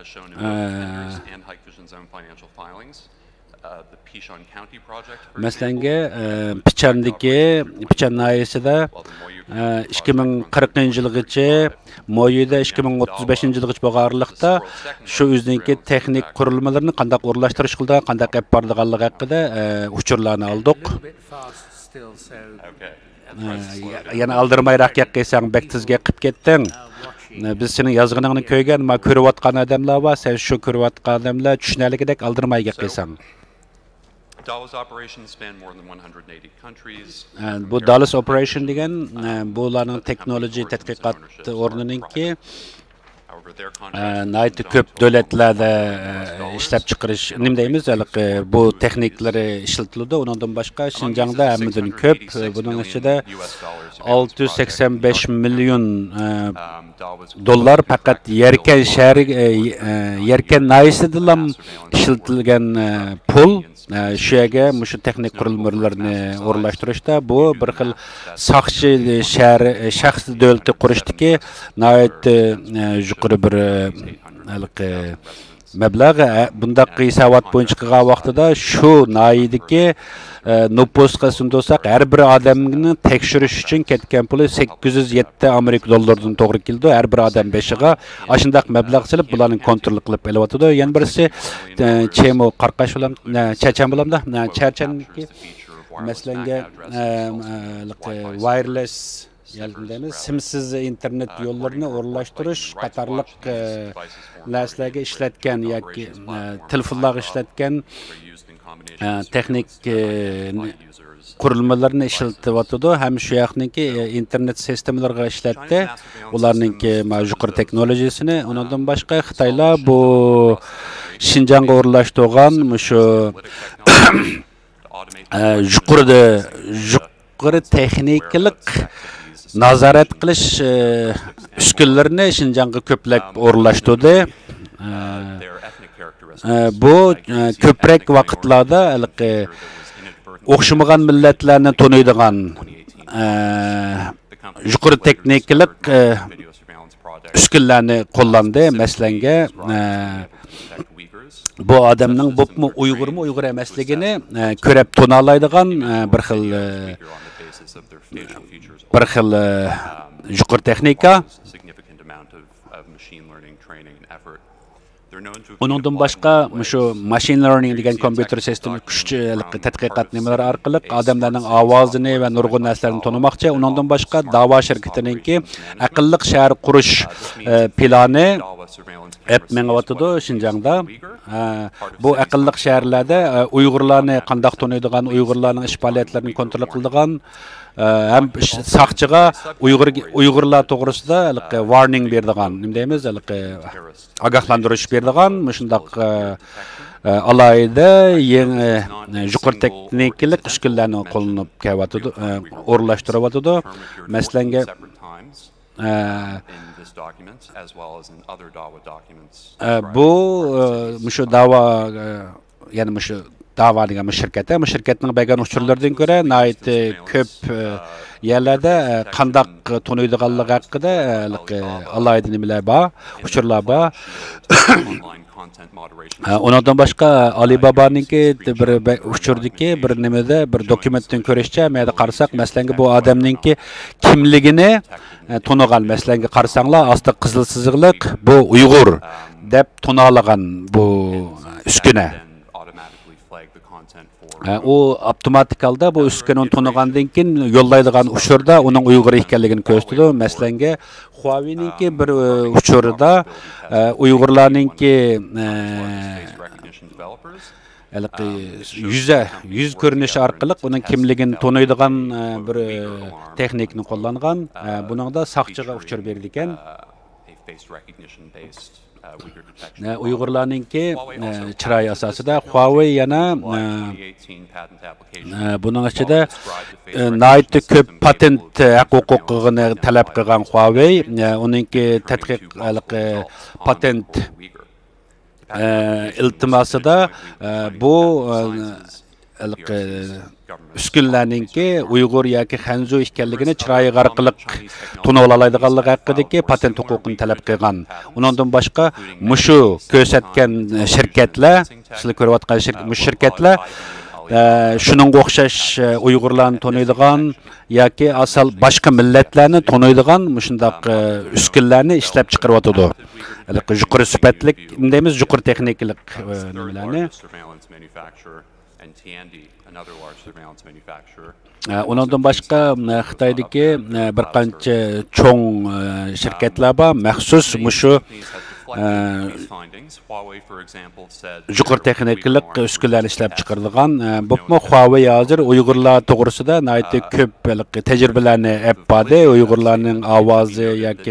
As shown in both and Hikvision's own financial filings. The Pishan County project. Masalanga Pichan nahisida 2040-yilgacha, Moyida 2035-yilgacha bo'lganlikda shu o'ziniki texnik qurilmalarni qanday o'rlashtirish qildi, qanday qilib bordiganligi haqida uchurlarni oldik. Yana aldirmayroq gapqaysang bek tizga qilib ketding. Biz sening yozg'iningni ko'rgan, men ko'rayotgan odamlar bor, sen shu ko'rayotgan odamlar tushunarligidek aldirmay gapqaysang. Bu Dallas Operation degan bularning texnology tadqiqot o'rnininki nayt ko'p davlatlarda ishlab chiqarish nima deymiz, bu texniklari ishlatiladi. Undan boshqa Xinjiangda hammadan ko'p, buning ichida 685 million dollar faqat Yerkan shahri Yerkan nahisida ishlatilgan pul shu yerga mushu texnik qurilmalarni o'rlashtirishda bu bir xil saqchi shaxs davlati qurishdiki yuqori bir mablag' bundaq hisobot bo'yicha qilgan vaqtida shu noyidagi nupusga sundosak har bir odamni tekshirish uchun ketgan puli 807 Amerika dollaridan to'g'ri keldi. Har bir odam beshiga ashundaq mablag' silib bularni kontrol qilib olyotdi. Yana birisi chemo qarqash bilan chachan bilamda chachanki masalanga wireless simsiz internet yo'llarini o'rlashtirish qatorliq narsalarga ishlatgan yoki telefonlarga ishlatgan texnik qurilmalarni ishlatyotdi. Ham shu yoqniki internet sistemalarga ishlatdi. Ularningki yuqori texnologiyasini, undan boshqa Xitoylar bu Xinjiangga o'rlashtirgan shu yuqori texnikalik nazorat qilish uskunalarini Xinjiangga ko'plab o'rlashtirdi. Bu ko'proq vaqtlarda o'xshamagan millatlarni taniydigan yuqori texnikalik uskunlarni qo'llandi. Masalanga bu odamning bo'pmi Uyg'urmi Uyg'ur emasligini ko'rib to'nalaydigan bir xil yuqori texnika. Undan boshqa shu machine learning degan kompyuter sistema kuchli tadqiqot nimalar orqali odamlarning ovozini va nurg'un narsalarni tonimoqchi. Undan boshqa davo shirkatininki aqlli shahar qurish plani mengyotdi Xinjiangda. Bu aqlli shaharlarda Uyg'urlarni qandoq taniydigan, Uyg'urlarning ish faoliyatlarini kontrol qiladigan ham saqchiga Uyg'urlar to'g'risida warning beradigan, nima deymiz, ogohlantirish beradigan shundaq alayda yuqori texnikalik uskunlarni qo'llanib kelyotdi, o'rlashtiryotdi. Masalanga bu shu da'vo, ya'ni shu da'vo degan shirkatning bergan uchurlaridan ko'ra ko'p yerlarda qandaq taniydiganligi haqida alayda nimalar bor, uchurlar bor. Ondan boshqa Alibabaninki bir uchurdiki bir nimada bir dokumentdan ko'rishcha, menda qarasak, masalan bu odamninki kimligini tonigan, masalan qarasanglar, osti qizil siziqliq bu Uyg'ur deb tonalagan bu uskuna. O avtomatik holda bu uskunani tonigandan keyin yo'llaydigan uchurda uning Uyg'ur ekanligini ko'rsatadi. Masalan, Huawei'ninki bir uchurida Uyg'urlarninki yuz ko'rinishi orqali uning kimligini taniydigan bir texnikni qo'llangan. Buningda saqchiga uchur berdi ekan. Uyg'urlarninki chiroy asosida Huawei yana buning ichida nihoyatda ko'p patent huquqini talab qilgan Huawei, uningki tadqiq patent iltimosida bu uskunlarninki Uyg'ur yoki Xanzu ekanligini chiroyi orqali tunib oladiganligi haqidagi patent huquqini talab qilgan. Undan boshqa mushu ko'rsatgan shirkatlar, sizlar ko'rayotgan shirkatlar shuningga o'xshash Uyg'urlarni taniydigan yoki asal boshqa millatlarni taniydigan shundaq uskunlarni ishlab chiqaryotdi. Yuqori sifatlik deymiz, yuqori texnikalik nimalarni. Undan boshqa Xitoydagi bir qancha cho'ng shirkatlar bor, maxsus mushu yuqori texnikalik uskunlarni ishlab chiqaradigan. Bo'pmi Huawei hozir Uyg'urlar to'g'risida nihoyatda ko'p tajribalarni olib bordi. Uyg'urlarning ovozi yoki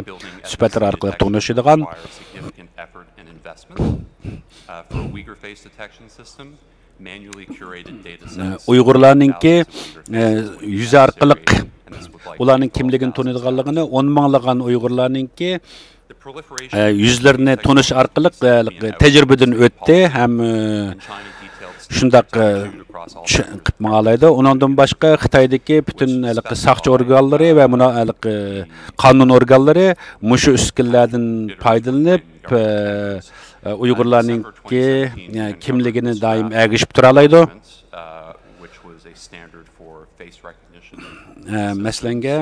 sifatlari orqali tanishadigan. Uyg'urlarninki yuz orqali ularning kimligini taniydiganligini 10 minglagan Uyg'urlarninki yuzlarini tanish orqali tajribadan o'tdi. Ham shundaq qilmalaydı. Ondan başqa Xitoydagi bütün saqchi organlari va qonun organlari mushu uskunlardan foydalanib Uyg'urlarningki kimligini doim agishib turalaydi. Masalanga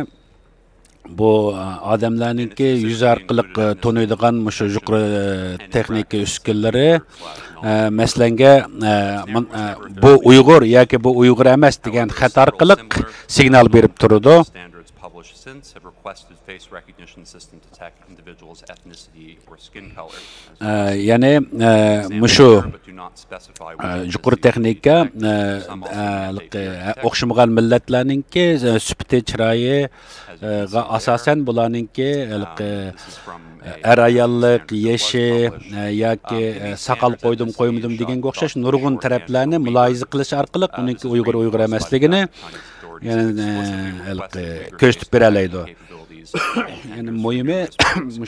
bu odamlarningki yuz orqali taniydigan mushu yuqori texnika uskunlari masalanga bu Uyg'ur yoki bu Uyg'ur emas degan xat orqali signal berib turadi. Yani mushu yuqori texnika o'xshamagan millatlarningki sifati chiroyi asosan bularningki er ayollik, yeshi yoki saqal qo'ydim qo'ymadim deganga o'xshash nurg'un taraflarni muloyiza qilish orqali uningki Uyg'ur emasligini ko'rsatib beralaydi. Yani muhimi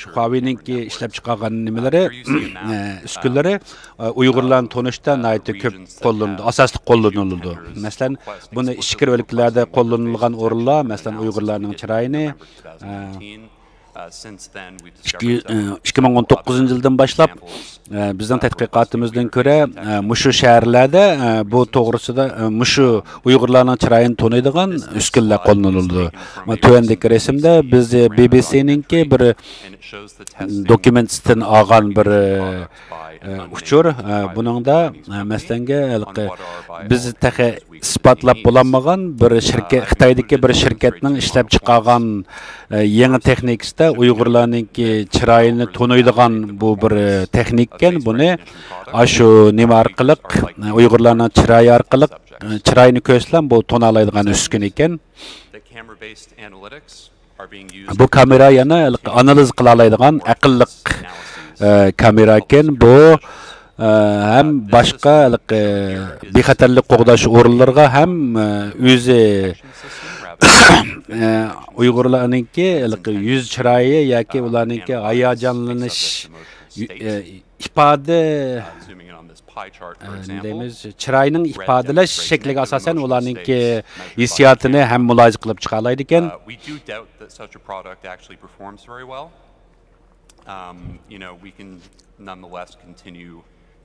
shu Huawei'ninki ishlab chiqargan nimalari uskunlari Uyg'urlarni tanishda nihoyatda ko'p qo'llanildi, asosli qo'llanildi. Masalan, buni ichki o'liklarda qo'llanilgan o'rinlar, masalan, Uyg'urlarning chiroyini 2019 yıldan başlap bizden tədqiqatımızdan göre muşu şəhərlərdə bu toğrusunda muşu Uyg'urlarning chiroyini tanıydigan uskunlar qo'llanildi. Tövəndəki resimdə biz BBC'ninki bir dokumentdan olgan bir uçur. Buningda masalanga biz taxi isbotlab bo'lmagan bir shirkat, Xitoydagi bir shirkatning ishlab chiqargan yangi texnikasida Uyg'urlarningki chiroyini taniydigan bu bir texnik ekan. Buni shu nima orqali Uyg'urlarning chiroyi orqali chiroyini ko'rsalam bu tonalaydigan uskun ekan. Bu kamera yana analiz qila oladigan aqlli kamera ekan. Bu hem başka bexatarlik qo'g'dash o'rinlarga ham o'zi Uyg'urlarningki yuz chiroyi yoki ularningki hayajonlanish ifoda deymiz, chiroyining ifodalash shakliga asosan ularningki hissiyotini ham muloyiza qilib chiqa oladi ekan. You know, we can nonetheless continue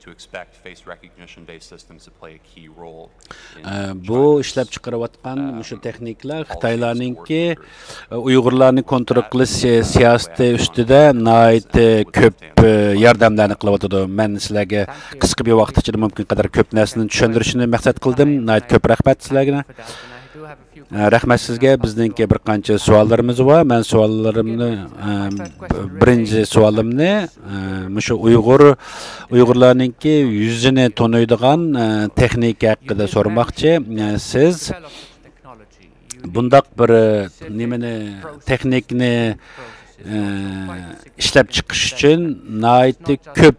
to expect face recognition based systems to play a key role. Bu ishlab chiqarayotgan shu texniklar Xitoylarningki Uyg'urlarni kontrol qilish siyosati ustida nihoyat ko'p yordamlarni qilyotdi. Men sizlarga qisqa bir vaqt ichida mumkin qadar ko'p narsani tushuntirishni maqsad qildim. Nihoyat ko'p rahmat sizlarga. Rahmat sizga. Bizningki bir qancha savollarimiz bor. Men savollarimni birinchi savolimni shu Uyg'urlarningki yuzini taniydigan texnika haqida so'ramoqchi. Siz bundaq bir nimani texnikni ishlab chiqish uchun nihoyat ko'p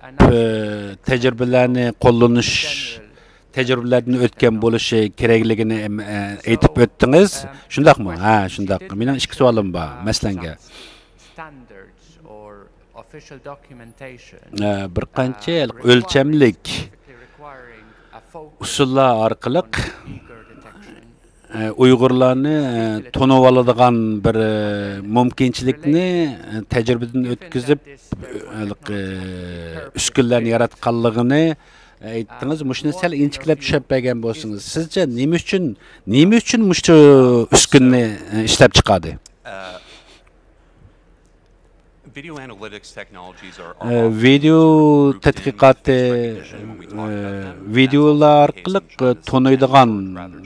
tajribalarni qo'llanish tecrübelerden ötken bo'lishi kerakligini aytib o'tdingiz. Shundaqmi? Ha, shundaq. Mening ikki savolim bor. Masalanga bir qancha o'lchamlik usullar orqali Uyg'urlarni tanib oladigan bir mumkinchilikni tajribadan o'tkazib uskunlarni yaratganligini aytdingiz. Mushuni sal inchiklab tushib bergan bo'lsangiz, sizcha nima uchun mushu uskunni ishlab chiqadi? Video tadqiqoti videolar orqali taniydigan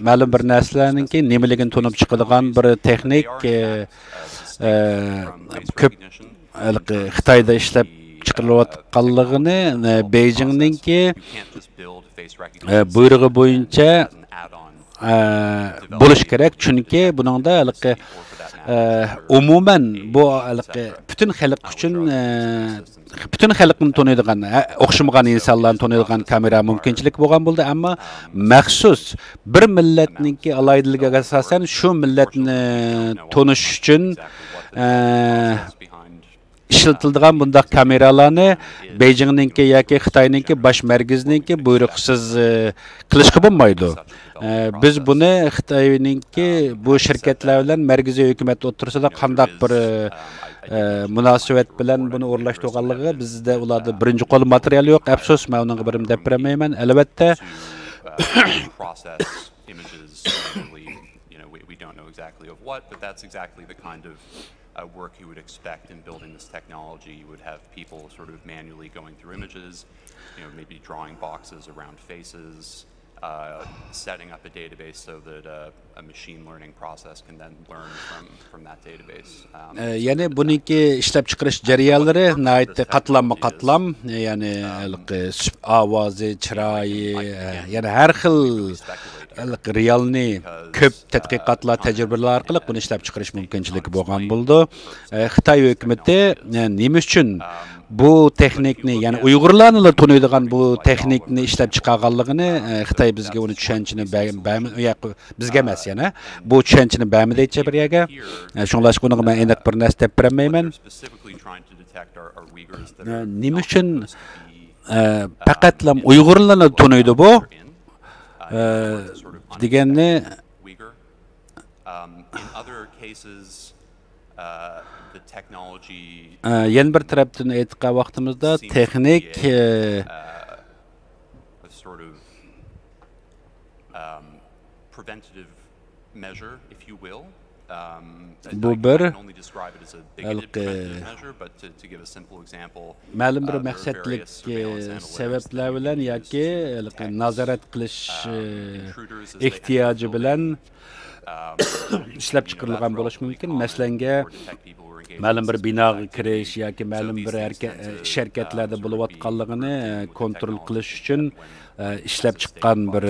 ma'lum bir narsalarningki nimaligini tanib chiqadigan bir texnik ko'p Xitoyda ishlab chiqarilayotganligini Beijing'ninki buyrug'i bo'yicha bo'lish kerak. Chunki buningda umuman bu bütün xalq uchun bütün xalqni taniydigan, o'xshamagan insonlarni taniydigan kamera mumkinchilik bo'lgan bo'ldi, ammo maxsus bir millatningki alayidiligiga asosan shu millatni tanish uchun işletildiğin bundaq kameralarni Beijing'ninki yoki Xitoyninki bosh markazininki buyruqsiz qilishga bo'lmaydi. Biz buni Xitoyninki bu shirkatlar bilan markaziy hukumat o'tirsida qandaq bir munosabat bilan buni o'rlashtirganligi bizda ularda birinchi qo'l material yo'q. Afsus, men unga birim deb bermayman. Albatta we don't know exactly of what, but that's exactly the kind of work you would expect in building this technology. You would have people sort of manually going through images, maybe drawing boxes around faces, setting up a database so that a machine learning process can then learn from that database. Yani buniki ishlab chiqarish jarayonlari nihoyatda qatlam, ya'ni ovozi, chiroyi, yana har xil realni ko'p tadqiqotlar, tajribalar orqali buni ishlab chiqarish mumkinchiligi bo'lgan bo'ldi. Xitoy hukumati nima uchun bu texnikni, ya'ni Uyg'urlarni taniydigan bu texnikni ishlab chiqarganligini Xitoy bizga uni tushunchini bizga emas, yana bu tushunchini bermadi deycha bir yerga. Shunlashqa uni men aniq bir narsa deb bermayman. Nima uchun faqatlam Uyg'urlarni taniydi bu? Deganni yana bir tarafdan aytgan vaqtimizda texnik bu bir ma'lum bir maqsadlik sabablar bilan yoki nazorat qilish ehtiyoji bilan ishlab chiqarilgan bo'lishi mumkin. Masalanga ma'lum bir binoga kirish yoki ma'lum bir ish harakatlarda bo'layotganligini kontrol qilish uchun ishlab chiqqan bir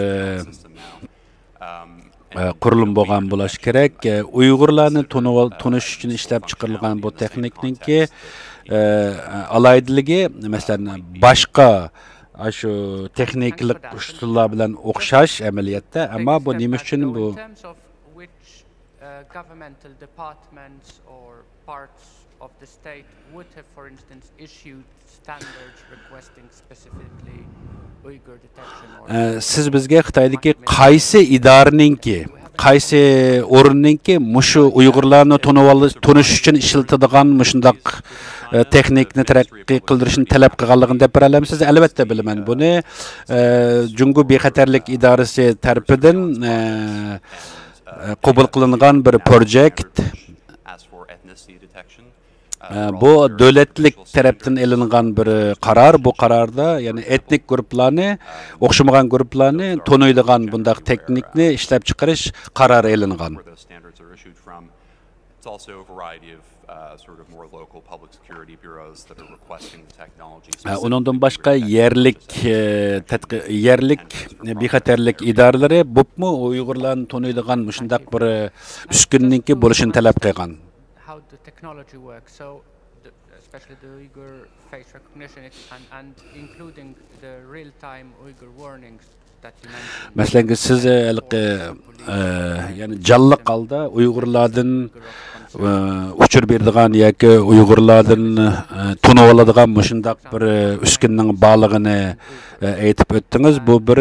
qurilma bo'lgan bo'lishi kerak. Uyg'urlarni tunish uchun ishlab chiqarilgan bu texnikninki alayidligi masalan boshqa shu texniklik usullar bilan o'xshash amaliyotda, ammo bu nima uchun bu governmental departments or parts of the state would have, for instance, issued standards requesting specifically Uyghur detection or siz bizga Xitoydagi qaysi idoraninki, qaysi o'rinninki mushu Uyg'urlarni tunish uchun ishlatiladigan mushundaq texnikni taraqqiy qildirishni talab qilganligini deb bera olamsiz? Albatta bilaman buni. Jungo bexatarlik idorasi tarafidan qabul qilingan bir projekt. Bu davlatlik tarafdan elingan bir qaror. Bu qarorda yani etnik guruhlarni, o'xshamagan guruhlarni taniydigan bundaq texnikni ishlab chiqarish qarori elingan. Onundan başqa yerlik bexatarlik idoralari bupmu Uyg'urlarni taniydigan shundaq bir uskunninki bo'lishini talab qilgan. How the technology works, so especially the Uyghur face recognition and including the real-time Uyghur warnings that you mentioned. Masalan, siz yani canlı qalda Uyg'urlardan uçur berdigan yoki Uyg'urlardan tunib oladigan shundaq bir uskunning borlig'ini aytib o'tdingiz. Bu bir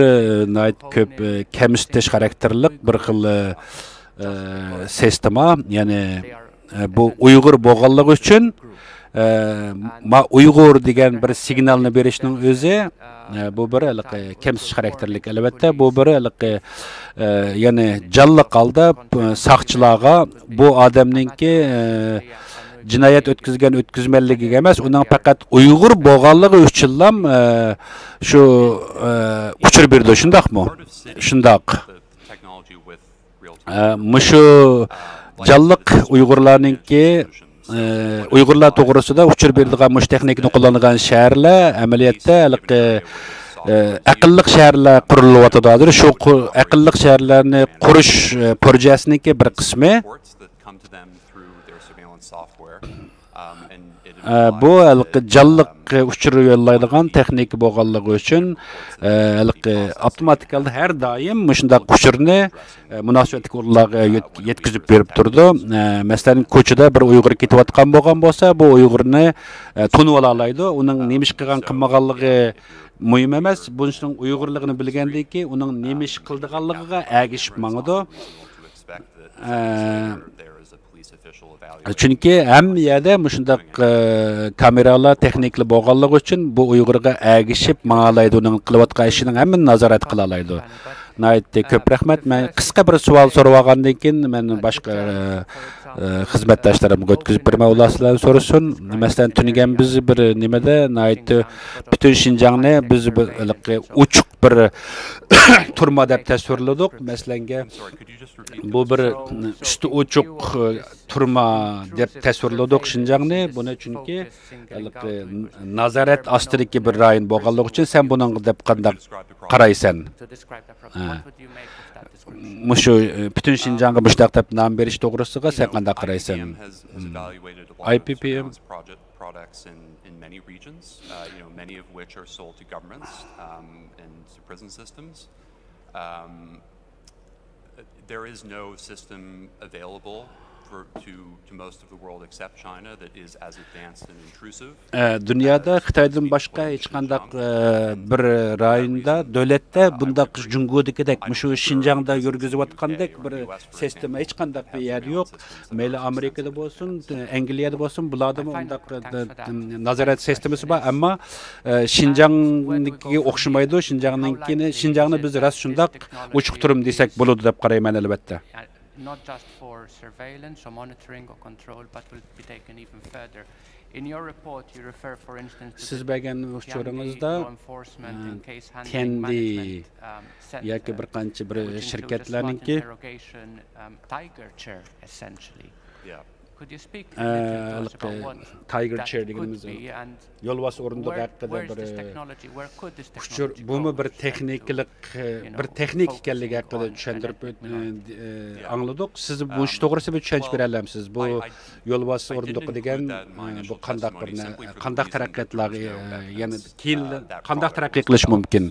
nihoyat ko'p kamsitish xarakterlik bir xil sistema, ya'ni bu Uyg'ur bo'lganligi uchun Uyg'ur degan bir signalni berishning o'zi bu bir kamsitish xarakterlik. Albatta bu bir ya'ni jonli holda saqchilarga bu odamninki jinoyat o'tkazganligiga emas, uning faqat Uyg'ur bo'lganligi uchun ham shu uchur berdi, shundaqmi? Shundaq. Mushu Jalliq Uyg'urlarninki Uyg'urlar to'g'risida uchur berdigan mush texnikani qo'llangan shaharlar amaliyotda aqlliq shaharlar qurilyotadi. Shu aqlliq shaharlarni qurish projesiniki bir qismi bu canlıq uçuru yollaydigan texnik bolğanlığı üçün avtomatik her daim muşundaq uçurni münasibetli orunlarga yetkizip berip turdu. Mesela koçuda bir Uygur ketip atkan bolğan bolsa, bu Uygurni tunup alalaydı. Onun nemiş qilgan qilmaganlığı mühim emas. Bunun Uygurluğunu bilgendik ki, onun nemiş qildiganlığına ägişip maňydy. Çünki hem yerde muşundaq kameralar texnikli bolğanlygy üçün bu Uygurga ägişip maňalaydy, onun qılıp atkan işinin hemmin nazaret kılalaydı. Nayetde köp rahmet. Men qısqa bir sual sorup algandan keyin men başqa xizmatdaşlarım götküzüp berme ulaslardan sorusun. Mesela tünigen biz bir nimede nayetde bütün Şinjanny biz uçuk bir turma dep tasvirladık. Mesela bu bir üstü uçuk turma dep tasvirladık Şinjanny. Buna çünkü nazaret astıriki bir rayon bolğanlygy üçün sen bunun dep qanday qaraysan? Muşu bütün Şinjan'a muştaq dep nam beriş toğrusuga sen qanday qaraysan? IPPM products in many regions, many of which are sold to governments and to prison systems. There is no system available to most of the world except China that is as advanced and intrusive. Dünyada Xitaydan başqa hech qanday bir rayonda, dövlətdə bundaq Cungu'dakidek, muşu Şinjan'da yürgüzüp atqandek bir sistema hech qanday bir yer yo'q. Meyli Amerikada bolsun, Angliyada bolsun, bularda bundaq nazaret sistemasi bor, ammo Şinjan'nikiga o'xshamaydi. Şinjan'ni biz ras shundaq uchuq turum desak bo'ladi deb qarayman albatta. Not just for surveillance or monitoring or control, but will be taken even further. In your report, you refer, for instance, to siz bergen uçurunuzda kendi yoki bir qancha bir shirkatlarningki Tiger Chair essentially. Could you speak Tiger Chair deganimiz yo'lbos o'rindiq haqida bir bu bir texnik ekanligi haqida tushuntirib angladik. Siz bu ish to'g'risida bir tushuncha bera olamsiz? Bu yo'lbos o'rindiq degan bu qanday taraqqiyotlarga, ya'ni keyin qanday taraqqiy qilish mumkin?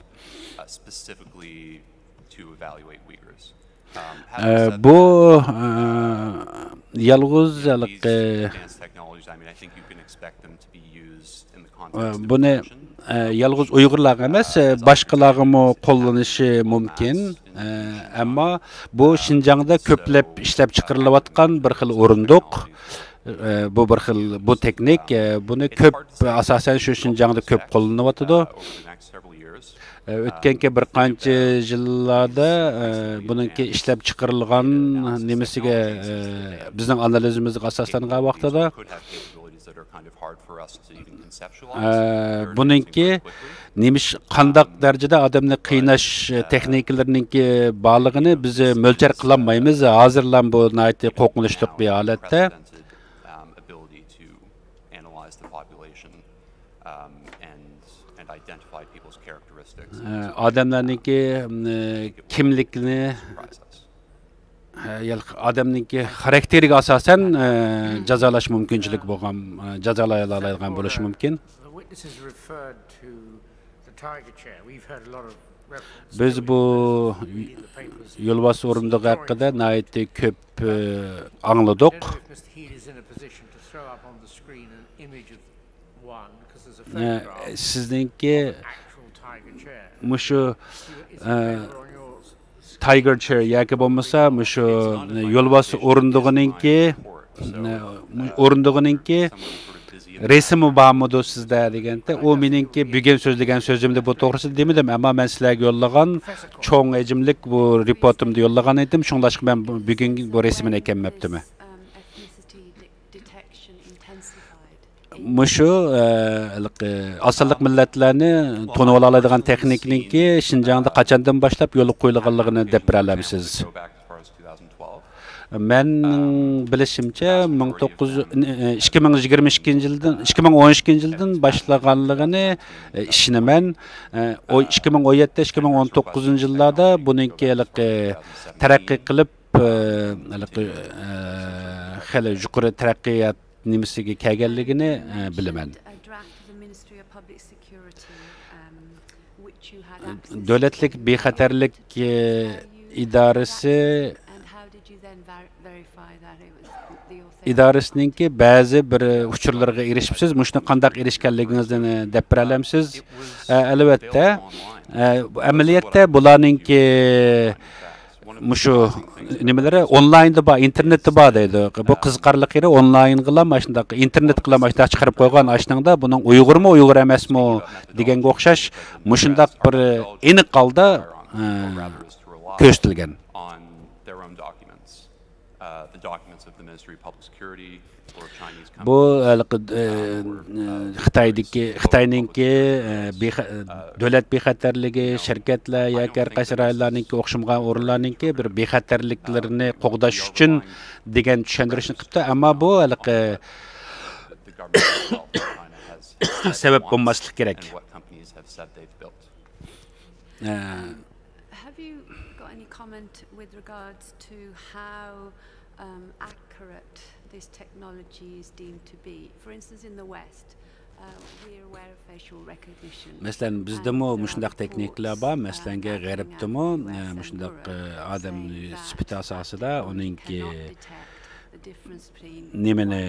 Bu yalğız buni yalğız Uygurlar emas, başqalarımı qo'llanishi mumkin. Ammo bu Şinjan'da ko'plab ishlab chiqarilayotgan bir xil o'rindiq. Bu bir xil bu texnik, buni ko'p asosan shu Şinjan'da ko'p qo'llanyapti. O'tganki bir qancha yillarda buningki ishlab chiqarilgan nimasiga bizning analizimizga asoslangan vaqtida buningki nemish qandaq darajada odamni qiynash texnikalarininki borlig'ini biz mo'lchar qila olmaymiz. Hozirlam bu nihoyatda qo'rqinchli bir holatda. Adamlarninki kimlikni odamninki xarakteriga asosan jazolash mumkinchilik bo'lgan, jazolay oladigan bo'lishi mumkin. Biz bu yo'lbos o'rindiq haqida nihoyatda ko'p angladik. Sizningki mushu Tiger Chair yoki bo'lmasa mushu yo'lbos o'rindig'ininki resmi bormidi sizda deganda, u meningki bugun so'zlagan so'zimda bu to'g'risida demadim, ammo men sizlarga yo'llagan cho'ng hajmlik bu reportimda yo'llagan edim. Shunlashqa men bugun bu resmini ekanmabdimi? Muşu asıllık milletlerini tanıp aladigan texnikninki Şinjan'da qachondan boshlab yo'l qo'yilganligini deb bera olamsiz? Men bilishimcha 2012-yildan boshlaganligini ishonaman. 2017-2019 yillarda buningki taraqqiy qilib xeli yuqori taraqqiyot nimasiga kelganligini bilaman. Davlatlik bexatarlik idorasi idorasininki ba'zi bir uchurlarga erishibsiz. Shuni qanday erishganligingizni deb bera olamsiz? Albatta, amaliyotda bularninki mushu nimalari onlaynda bor, internetda bor deydi. Bu qiziqarli yeri onlayn qilib, shunday internet qilib mashina chiqarib qo'ygan ashningda buning Uyg'urmi, Uyg'ur emasmi deganga o'xshash mushundaq bir aniq holda ko'rsatilgan. Bu Xitoyninki davlat bexatarligi, shirkatlar yoki qaysi rayonlarninki o'xshamagan o'rinlarninki bir bexatarliklarini qo'g'dash uchun degan tushuntirishni qilibdi, ammo bu sabab bo'lmasligi kerak. Have you got any comment with regards to how accurate this technology is deemed to be? For instance, in the West, we are aware of facial recognition. Mesela bizde mi müşndaq teknikler var? Mesela G'arbda mi müşndaq adam spit asasida onunki nimani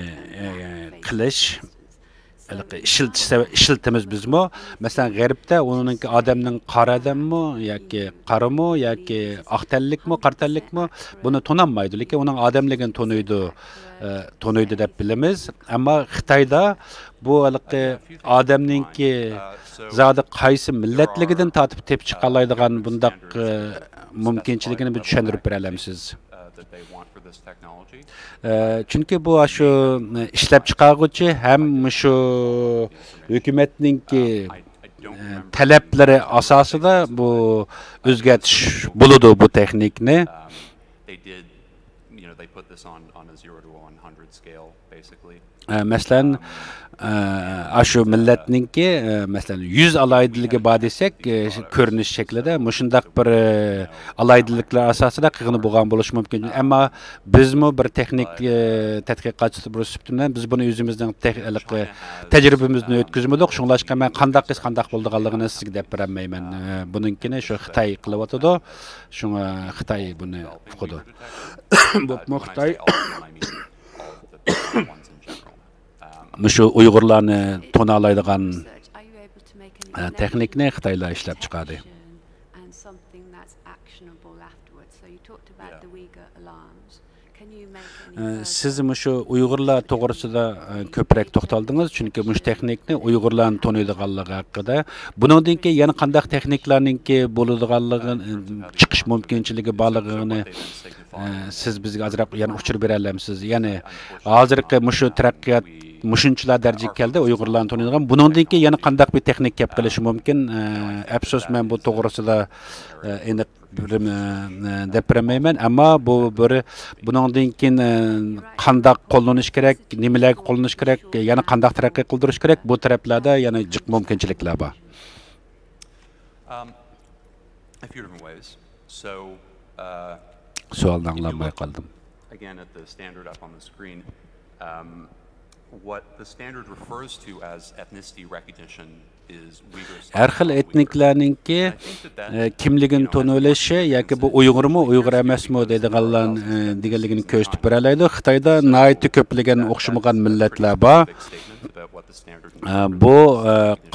qilish işiltimiz bizmi? Mesela G'arbda onunki adamning qora adammi yoki qarimi yoki aqtallikmi, qartallikmi buni tonanmaydi, lekin uning odamligini tonuydu deb bilamiz. Ammo Xitoyda bu odamninki zodi qaysi millatligidan tortib tepib chiqa oladigan bundaq mumkinchiligini biz tushuntirib bera olamsiz. Chunki bu shu ishlab chiqaruvchi ham shu hukumatninki talablari asosida bu o'zgartish bo'ladi bu texnikni. Masalan, shu millatninki masalan 100 alaydiligi bor desak, ko'rinish shaklida mushundaq bir alaydiliklar asosida qilg'ini bo'lgan bo'lishi mumkin. Ammo bizmi bir texnik tadqiqotchi bilan biz buni o'zimizning tajribamizni o'tkazmadik. Shunlashqa men qandaq bo'lganligini sizga deb bermayman. Bununkini shu Xitoy qilyotdi. Shunga Xitoy buni uqdi. Bu Xitoy Mushu Uyg'urlarni to'nalaydigan texnikni Xitoylar ishlab chiqadi. Siz mushu Uyg'urlar to'g'risida ko'proq to'xtaldingiz, chunki mush texnikni Uyg'urlarni to'naydiganligi haqida. Buningdan keyin yana qanday texniklarninki bo'ladiganligi, chiqish mumkinchiligi borligini siz bizga azroq yana uçur bera olamsiz. Ya'ni hozirgi mushu taraqqiyot mushunchalar darajaga keldi, Uyg'urlarni to'naydigan. Buningdan keyin yana qanday bir texnik kelib qilishi mumkin? Afsus, men bu to'g'risida aniq deb bermayman, ammo bu bir buningdan keyin qanday qo'llanish kerak, nimalarga qo'llanish kerak, yana qanday taraqqiy qildirish kerak, bu taraflarda yana jiq mumkinchiliklar bor. A few different ways. So, Sualni anglamay qoldim. Again, at the standard up on the screen, what the standard refers to as ethnicity recognition is Uyghur. Har xil etniklarninki kimligini to'nalashi yoki bu Uyg'urmi, Uyg'ur emasmi deganligini ko'rsatib beradi. Xitoyda nihoyatda ko'plagan o'xshamagan millatlar bor. Bu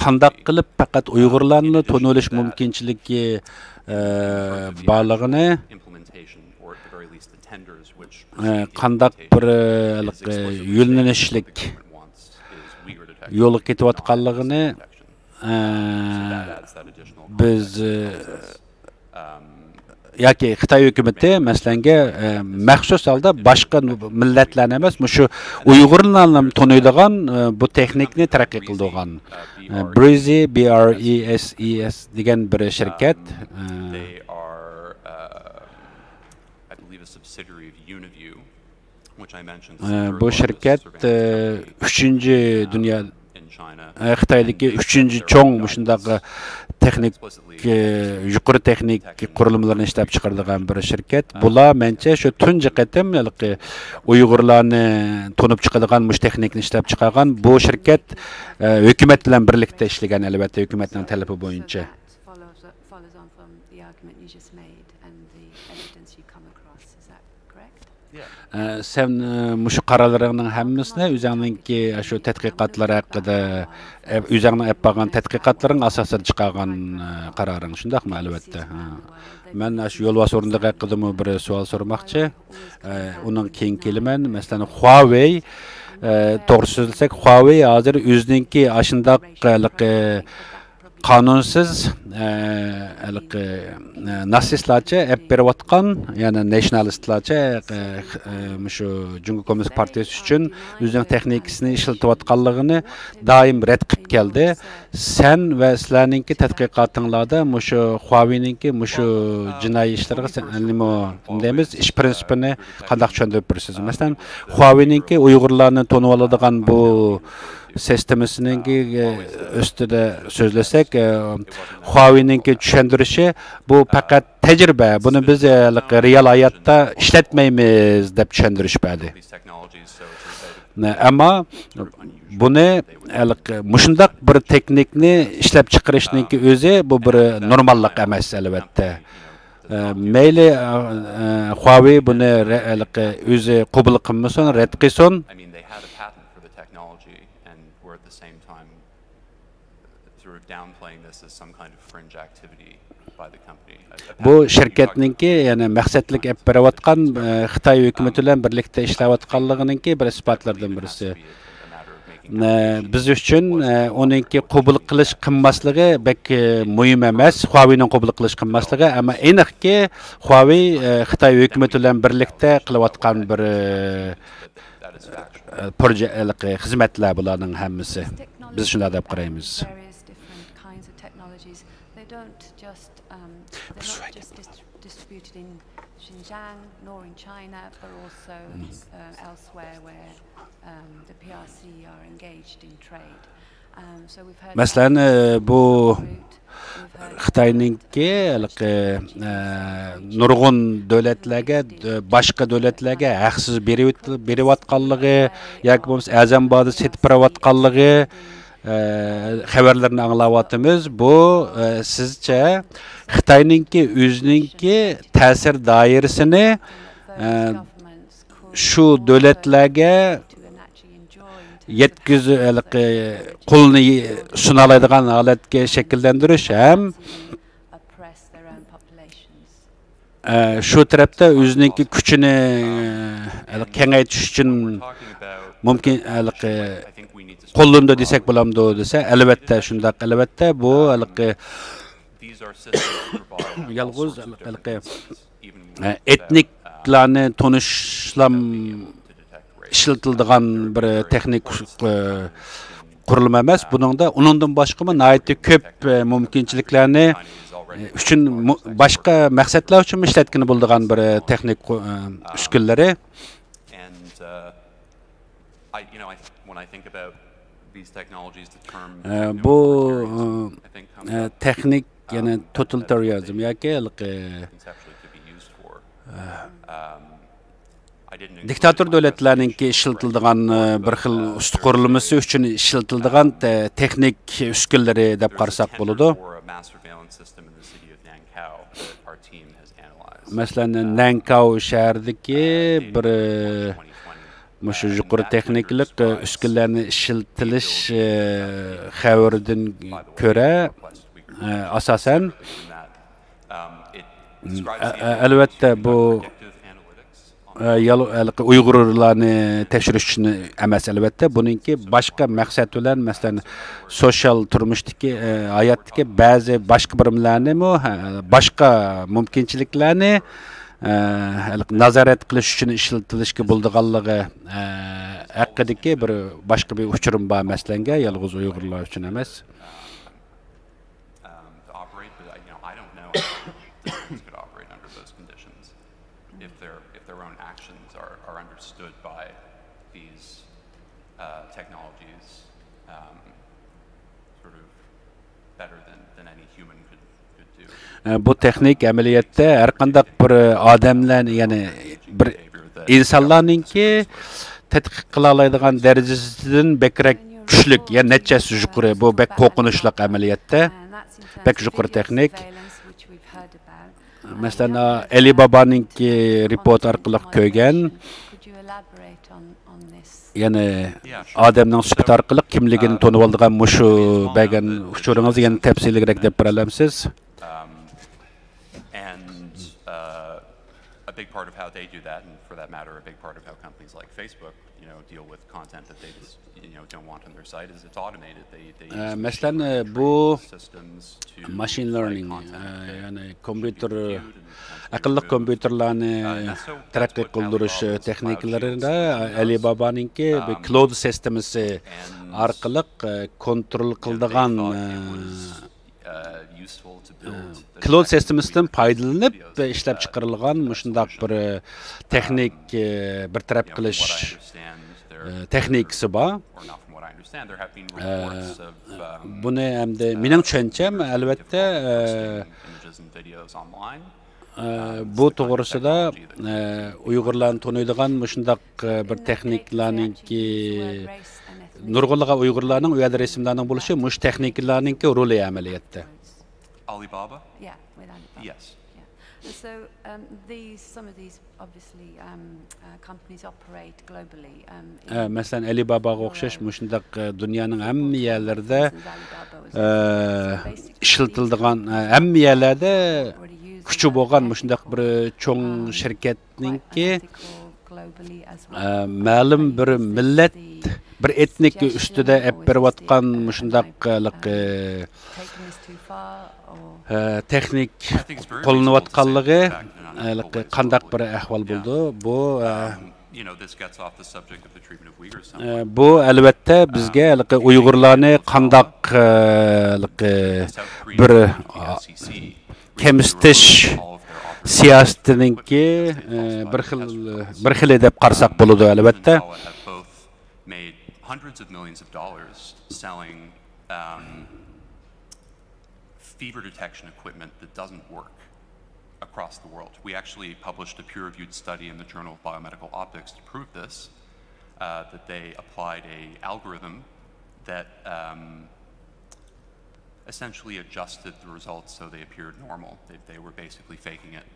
qanday qilib faqat Uyg'urlarni to'nalash mumkinchiligi borligini qandaq bir yo'llanishlik yo'li ketayotganligini biz yoki Xitoy hukumati masalanga maxsus holda boshqa millatlarni emas, shu Uyg'urlarni to'naydigan bu texnikni taraqqiy qildigan Breezy BRESES degan bir shirkat bu shirkat 3-dünya Xitoydagi 3-chi cho'ng shunday texnik yuqori texnik qurilmalarni ishlab chiqaradigan bir shirkat. Bular mencha shu tunji qatim Uyg'urlarni to'nib chiqadigan mush texnikni ishlab chiqargan bu shirkat hukumat bilan birlikda ishlagan, albatta hukumatning talabi bo'yicha. Follows on from the argument you just made and the evidence you come across. Is that correct? Sen muşu qararlarının hammasını özününki şu tədqiqatlar haqqında özünün yapğan tədqiqatların əsasında çıxarğan qararın şundaqmı əlbəttə. Mən şu yolbaşı orunda haqqında bir sual sormaqçı. Onun keyin kelimən məsələn Huawei doğru sözləsək Huawei hazır özününki aşındaq qanunsuz narsistlarcha ep berayotgan, ya'ni nationalistlarcha shu Jungo Kommunist partiyasi uchun o'zining texnikasini ishlatayotganligini doim rad qilib keldi. Sen va sizlarningki tadqiqotinglarda shu Huawei'ninki shu jinoiy ishlarga nima deymiz, ish prinsipini qanday tushuntirib berasiz? Masalan, Huawei'ninki Uyg'urlarni to'nib oladigan bu sistemasının üstüde sözlesek, Huawei'nin düşündürüşü bu fakat tecrübe. Bunu biz real hayatta işletmeyimiz deyip düşündürüş bədi. Ama bunu muşundaq bir teknikni işlep çıkarışınki özü bu bir normallik emas elbette. Meyli Huawei bunu özü qabul qilmasin, rad qilsin. Bu şirketninki yani məqsədlik ep berayotgan Xitoy hökuməti bilan birlikdə işləyotganlığınınki bir isbatlardan birisi. Biz üçün onunki qabul qilish qimmaslığı bək mühim emas, Huawei'nin qabul qilish qimmaslığı, amma aniqki Huawei Xitoy hökuməti bilan birlikdə qilayotgan bir proje xizmətlər bularning hammasi. Biz shunday deb qaraymiz. They're not just distributed in Xinjiang nor in China, but also elsewhere where the PRC are engaged in trade. So we've heard. Məsələn, bu Xitayninki nurgun dövlətlərə, başqa dövlətlərə haqsız beriyotqanlığı, yoki bo'lmasa Azamboda setib beriyotqanlığı xəbərlərini anlayatımız. Bu sizcə Xitayninki özününki təsir dairəsini şu dövlətlərə qolunu sunalaydigan holatga shakllantirish ham shu tarafda o'zininki kuchini kengaytirish uchun mumkin qo'llandi desak bo'lamdi desa, albatta shundaq, albatta bu yalğız etniklarni tonishlam işletildiğen bir texnik qurilma emas. Buningda uningdan boshqa nihoyatda ko'p mumkinchiliklarni uchun boshqa maqsadlar uchun ishlatgan bo'ladigan bir texnik uskunlari. Bu texnik yani totalitarianizm yoki diktator davlatlarninki ishlatiladigan bir xil usti qurilmasi uchun ishlatiladigan texnik uskunlari deb qarasak bo'ladi. Masalan, Nankao shahridagi bir shu yuqori texniklik uskunlarni ishlatilish xabaridan ko'ra asosan albatta bu Uyg'urlarni tekshirish uchun emas, albatta buningki boshqa maqsad bilan, masalan, sotsial turmushdagi hayotdagi ba'zi boshqa birimlarni, boshqa mumkinchiliklarni nazorat qilish uchun ishlatilishga bo'ldiganligi haqidagi bir boshqa bir uchurim bor, masalanga yolg'iz Uyg'urlar uchun emas. sort of better than any human could do. Bu texnik amaliyotda har qanday bir odamlar, ya'ni bir insonlarningki tadqiq qila oladigan darajasidan bekrak kuchlik, ya'ni nechasi yuqori, bu bek qo'rqinchli amaliyotda, bek yuqori texnik. Masalan, Alibabaninki report orqali ko'rgan, ya'ni odamning sifati orqali kimligini tanib oladigan mushu bergan uchuringizni yana tafsilroq deb bera olamsiz? A big part of how they do that, and for that matter, a big part of how companies like Facebook, deal with content that they just, don't want on their site is it's automated. They Mesela bu machine learning, yani akıllı kompüterlerini terakki kıldırış tekniklerinde Alibaba'nınki bir cloud sistemisi arkalık kontrol kıldığan cloud sistemisinden faydalanıp işlep çıkarılgan muşundaq bir texnik bir taraf qilish texnikasi bor. Buni hamda mening tushuncham albatta bu to'g'risida Uyg'urlarni taniydigan muşundaq bir texniklarningki nurg'unlagan Uyg'urlarning u yerda rasmlarning bo'lishi mush texniklarningki roli amaliyotda. Alibaba? Yeah, with Alibaba. Yes. Yeah. So some of these obviously companies operate globally. Mesela Alibabaga o'xshash mushundaq dunyoning hamma yerlarida ishlatiladigan hamma yerlarda kuchi bo'lgan mushundaq bir cho'ng shirkatningki ma'lum bir millat bir etnik ustida olib berayotgan mushundaqlik texnik qo'llanayotganligi qandaq bir ahvol bo'ldi. Bu albatta bizga Uyg'urlarni qandaq bir kemsitish siyosatininki bir xil deb qarasak bo'ladi albatta. Hundreds of millions of dollars selling fever detection equipment that doesn't work across the world. We actually published a peer-reviewed study in the Journal of Biomedical Optics to prove this, that they applied an algorithm that essentially adjusted the results so they appeared normal. They were basically faking it.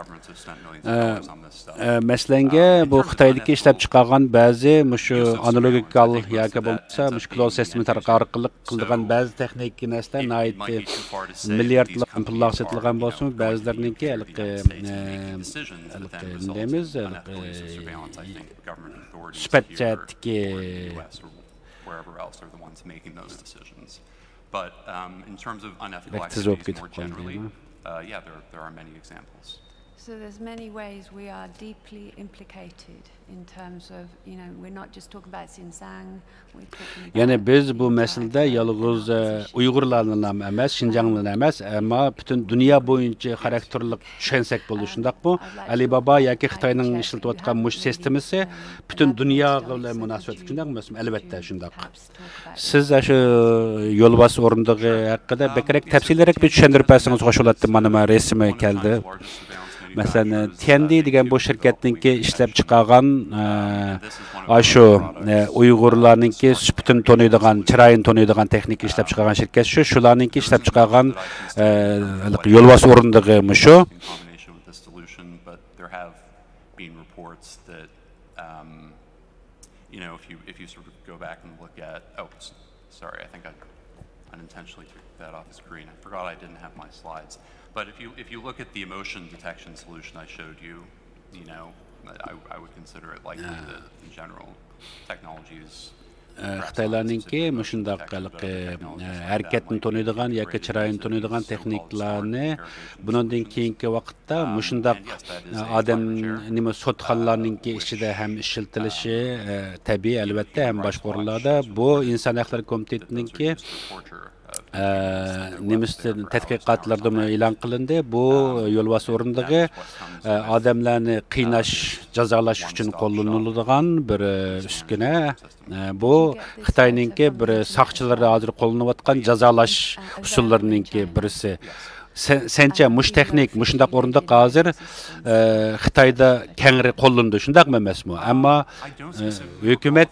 Governments have spent millions of dollars on this stuff. Maslanga bu Xitoydagi ishlab chiqargan ba'zi mushu analogikal yoki bo'lsa mush cloud sistemi orqali qilgan ba'zi texnik narsalar milliardlab pullar sotilgan bo'lsin, ba'zilarininki deymiz sifatchatki wherever else are the ones making those decisions. But in terms of unethical activities more generally, yeah, there are many examples. So there's many ways we are deeply implicated in terms of, we're not just talking about Xinjiang, we're talking about... Yani biz bu meselede yalnız Uygurlarla emas, Şinjan'la emas, ama bütün dünya boyunca karakterlik düşünsek buluşundak bu. Alibaba yoki Xitoyning ishlatayotgan mush sistemasi bütün dünya bilan munosabat shundak emasmi? Albatta shundak. Siz shu yo'lbos o'rindig'i haqida bekrak tafsilroq bir tushuntirib bersangiz xo'sh bo'lardi. Mana resmi keldi. Mesela Tiandi degan bu şirketninki ishlab chiqargan shu Uyg'urlarninki süpütün tanıydigan, chiroyini tanıydigan texnik ishlab chiqargan shirkat shu, shularninki ishlab chiqargan yo'lbos o'rindig'i shu. If you sort of go back and look at, sorry, I think I unintentionally took that off the screen. I forgot I didn't have my slides. But if you look at the emotion detection solution I showed you, I would consider it likely that in general technologies Xitoylarninki mushundaq harakatni tanıydigan yoki chiroyini tanıydigan texniklarni bundan keyingi vaqtda mushundaq odam nima sotxonlarninki ichida ham ishlatilishi tabiiy albatta ham boshqa o'rinlarda bu inson huquqlari komitetininki nemis tədqiqatlarda e'lon qilindi. Bu yo'lbos o'rindig'i odamlarni qiynash, jazolash uchun qo'llaniladigan bir uskuna. Bu Xitoyninki bir saqchilarga hozir qo'llanayotgan jazolash usullarininki birisi. Sence mush texnik, mushundaq o'rindiq hozir Xitoyda kengri qo'llandi, shundaqmi emasmi? Ammo hukumat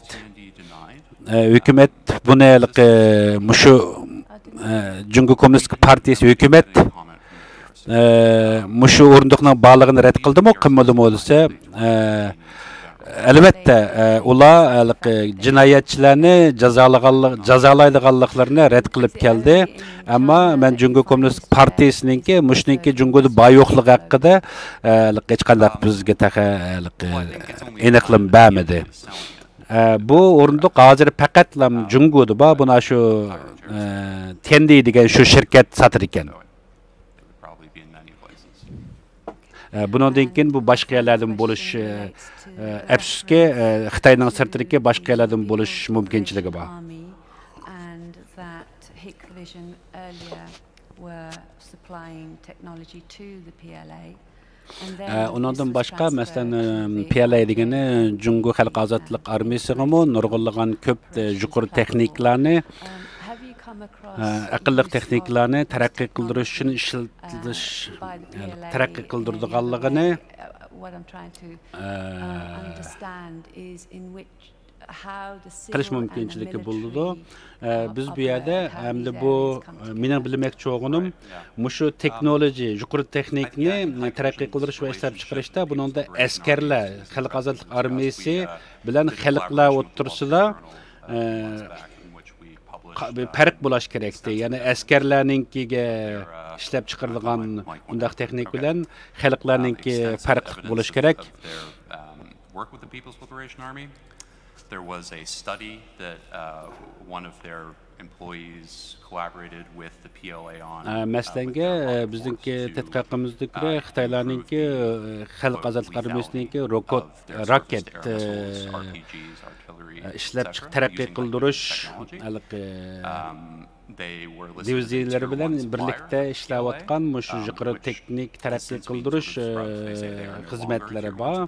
buni mushu Jungo Kommunistik Partiyasi hukumat mushu o'rindiqning borlig'ini rad qildimi, qilmadimi desa, albatta ular jinoyatchilarni jazolaydiganliklarini rad qilib keldi. Ammo men Jungo Kommunistik Partiyasininki mushningki Jungoda bor yo'qligi haqida hech qanday bizga aniqlik bermadi. Bu o'rindiq hozir faqat Jungoda bor, buni shu Tendi degan shu shirkat satar ekan. Bundan keyin bu boshqa yerlardan bo'lish, afsuski Xitoyning sirtidagi boshqa yerlardan bo'lish mumkinchiligi bor. Ondan boshqa masalan PLA degani Jungo Xalq ozodlik armiyasiga nurg'unlagan ko'p yuqori texniklarni aqlli texniklarni taraqqiy qildirish uchun ishlatish, taraqqiy qildirganligini qilish mumkinchiligi bo'ldi. Biz bu yerda hamda bu mening bilmoqchi o'g'inim mushu texnologiya, yuqori texnikni taraqqiy qildirish va ishlab chiqarishda buningda askarlar, xalq ozodlik armiyasi bilan xalqlar o'tirsida farq bo'lish kerakdi. Ya'ni askarlarninkiga ishlab chiqarilgan undaq texnik bilan xalqlarninki farqli bo'lish kerak. There was a study that one of their employees collaborated with the PLA on. Maslanga bizningki tadqiqotimizda ko'ra Xitoylarninki xalq ozodlik armiyasininki roket ishlab taraqqiy qildirish diviziyalari bilan birlikda ishlayotgan mushu yuqori texnik taraqqiy qildirish xizmatlari bor.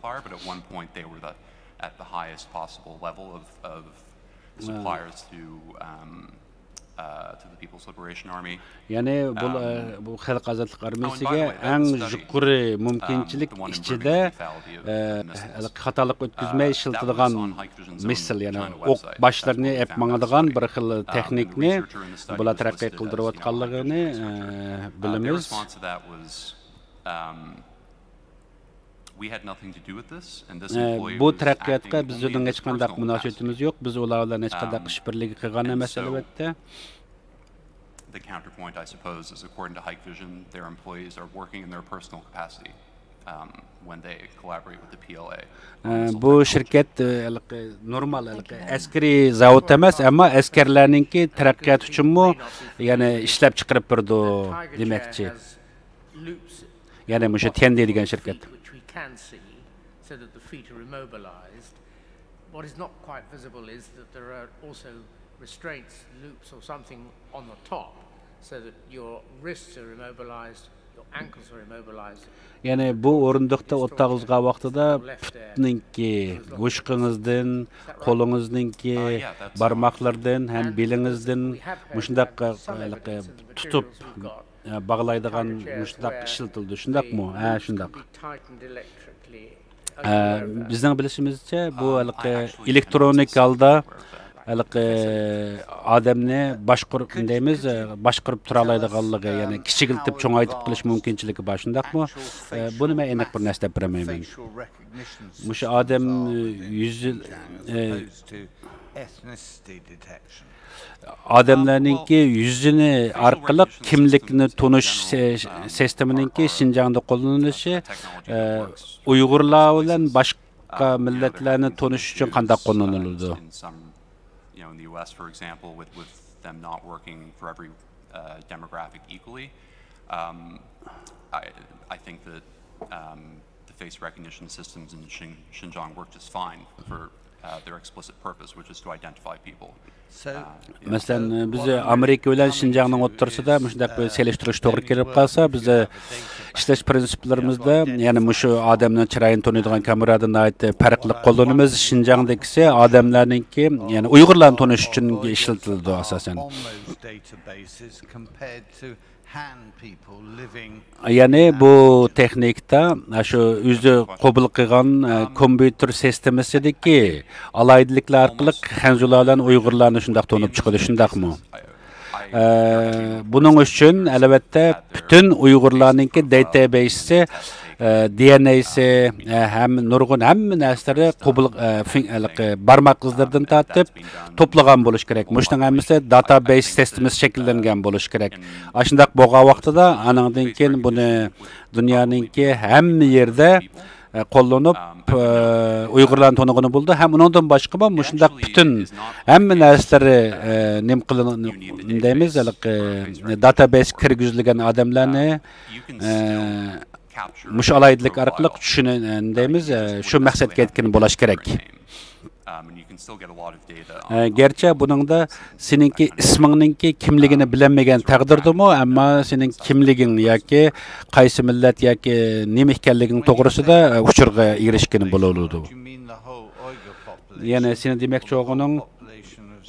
At the highest possible level of suppliers to the People's Liberation Army. Yani bu xalq ozodlik armiyasiga eng yuqori mumkinchilik ichida xatolik o'tkazmay ishlatadigan misl, ya'ni o'q boshlarini ep mangadigan bir xil texnikni bular taraqqiy qildirayotganligini bilamiz. We had nothing to do with this, and this bu taraqqiyotga bizning hech qanday munosabatimiz yo'q. Biz ular bilan hech qanday ishbirlik qilgan emas albatta. The counterpoint, I suppose, is according to Hikvision, their employees are working in their personal capacity when they collaborate with the PLA. Bu shirkat normal askariy zavod emas, ammo askarlarningki taraqqiyot uchunmi, ya'ni ishlab chiqarib turdi demakchi. Ya'ni o'sha Tendi degan shirkat. Can see so that the feet are immobilized. What is not quite visible is that there are also restraints, loops or something on the top so that your wrists are immobilized, your ankles are immobilized. Yani bu o'rindiqda o'tag'izga vaqtida putninki, go'shqingizdan, qo'lingizninki, barmoqlardan ham belingizdan mushundaq tutib bağlaydigan müştaq işletildi. Şundaqmı? Ha, şundaq. Bizning bilishimizcha bu elektronik holda odamni boshqarib deymiz, boshqarib tura oladiganligi, ya'ni kichikiltib cho'ngaytib qilish mumkinchiligi bor. Shundaqmi? Buni men aniq bir narsa deb bilmayman. Mushu odam yuzi odamlarninki yuzini orqali kimlikni tunish sistemininki Xinjiangda qo'llanilishi Uyg'urlar bilan boshqa millatlarni tunish uchun qanday qo'llaniladi? In the US, for example, with them not working for every demographic equally, I think that the face recognition systems in Xinjiang work just fine for their explicit purpose, which is to identify people. Mesela biz Amerika bilen Şinjan'ın o'rtasida müşdak böyle seleştirish to'g'ri kelib qolsa, biz ishlash prinsiplerimizde yani şu adamның chiroyini tanıydigan kameradan ait farqli qo'llanamiz. Şinjan'dakisi adamlarninki yani Uyg'urlarni tanish uchun ishlatildi asosan. Yani bu texnikda şu o'zi qabul qilgan kompyuter sistemasidagi alaydiliklar orqali xanzularlarni Uyg'urlarni shundoq tanib chiqadi, shundaqmi? Bunun uchun albatta bütün Uyg'urlarninki database DNA'si hem nurgun hem narsaları qabul barmoq izlaridan tortib to'plagan bo'lish kerak. Mushning hammasi database sistemimiz shakllangan bo'lish kerak. Ashundaq bo'lgan vaqtida anandan keyin buni dunyoninki hamma yerda qo'llanib Uyg'urlarni tanig'ini bo'ldi. Ham undan boshqa ham shundaq bütün hamma narsalari nim qilinib deymiz, database kirgizilgan odamlarni mush alaydilik orqali tushunib deymiz, shu maqsadga yetgan bo'lish kerak. Gerçi buningda seninki ismingninki kimligini bilinmagan taqdirdimi, ammo sening kimliging yoki qaysi millat yoki nima ekanliging to'g'risida uchurga erishgan bo'ladi. Ya'ni sen demoqchi o'g'ing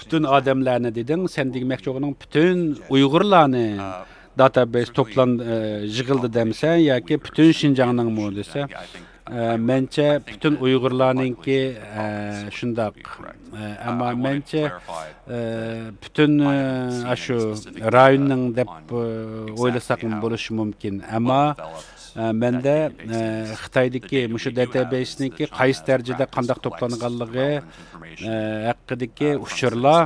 bütün odamlarni deding, sen demoqchi o'g'ing bütün Uyg'urlarni database toplan yığıldı demsen yoki bütün Şinjan'ның mı dese, mençe bütün Uyg'urlarninki shundaq. Ama mençe bütün şu rayonning deb o'ylasak bo'lishi mumkin. Ama mende Xitoydagi mushu database'niki qaysi darajada qanday to'planganligi haqidagi uchurlar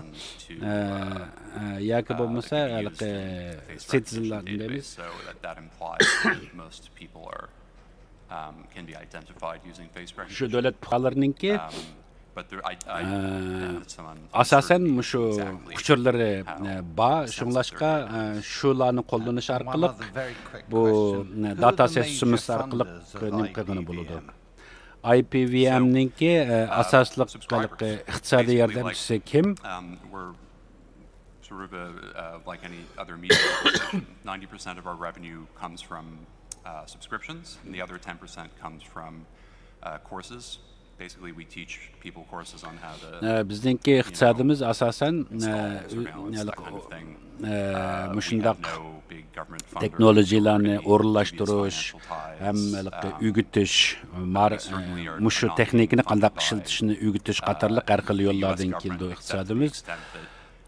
yoki bo'lmasa citizenlar deymiz. Şu davlat fuqarolarininki asasen mushu uchurlari bor, shunlashqa shularni qo'llanish orqali bu data sistemimiz orqali nim qilgani bo'ladi. IPVMninki asosliq iqtisodiy yordamchisi kim? Sort of like any other media, 90% of our revenue comes from subscriptions, and the other 10% comes from courses. Basically, we teach people courses on how to. Bizninki iqtisodimiz asosan mushundaq texnologiyalarni o'rinlashtirish, ham o'g'itish, mushu texnikani qanday ishlatishni o'g'itish qatorliq har xil yo'llardan keldi iqtisodimiz.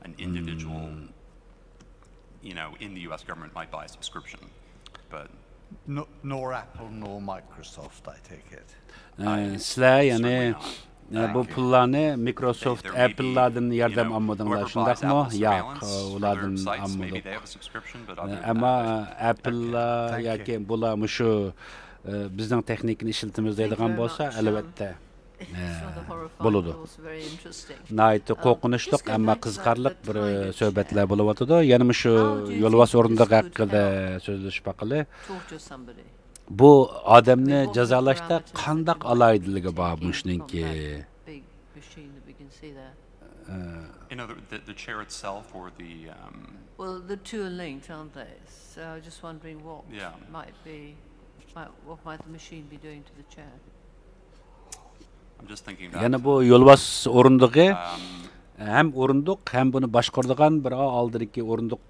An individual, in the U.S. government might buy a subscription, but nor Apple nor Microsoft, I take it. Sizlar yani bu pullarni Microsoft, Apple'lardan yordam olmadinglar, shundaqmi? Yo'q, ulardan olmadik. Ama Apple'lar yoki bular mushu bizning texnikani ishlatamiz deydigan bo'lsa, albatta bo'ladi. Nayt qo'rqinchliq, ammo qiziqarli bir suhbatlar bo'layotdi. Yana shu yo'lbos o'rindiq haqida so'zlashib baqili. Bu odamni jazolashda qandaq alaydiligi bor mushningki? The chair itself or the well, the two are linked, aren't they? So I was just wondering what might the machine be doing to the chair? Yani bu yo'lbos o'rindig'i hem o'rindiq hem buni boshqaradigan bir oldingi o'rindiq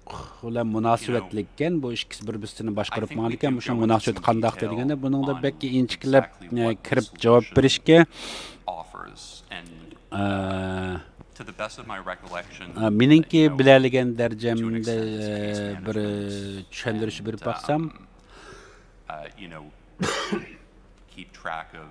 bilan munosabatli ekan. Bu ikkisi bir-birini boshqarib ma'lum ekan. Shu munosabat qanday deganda buningda bekki inchiklab kirib javob berishga meningki biladigan darajamda bir tushuntirish berib baqsam, keep track of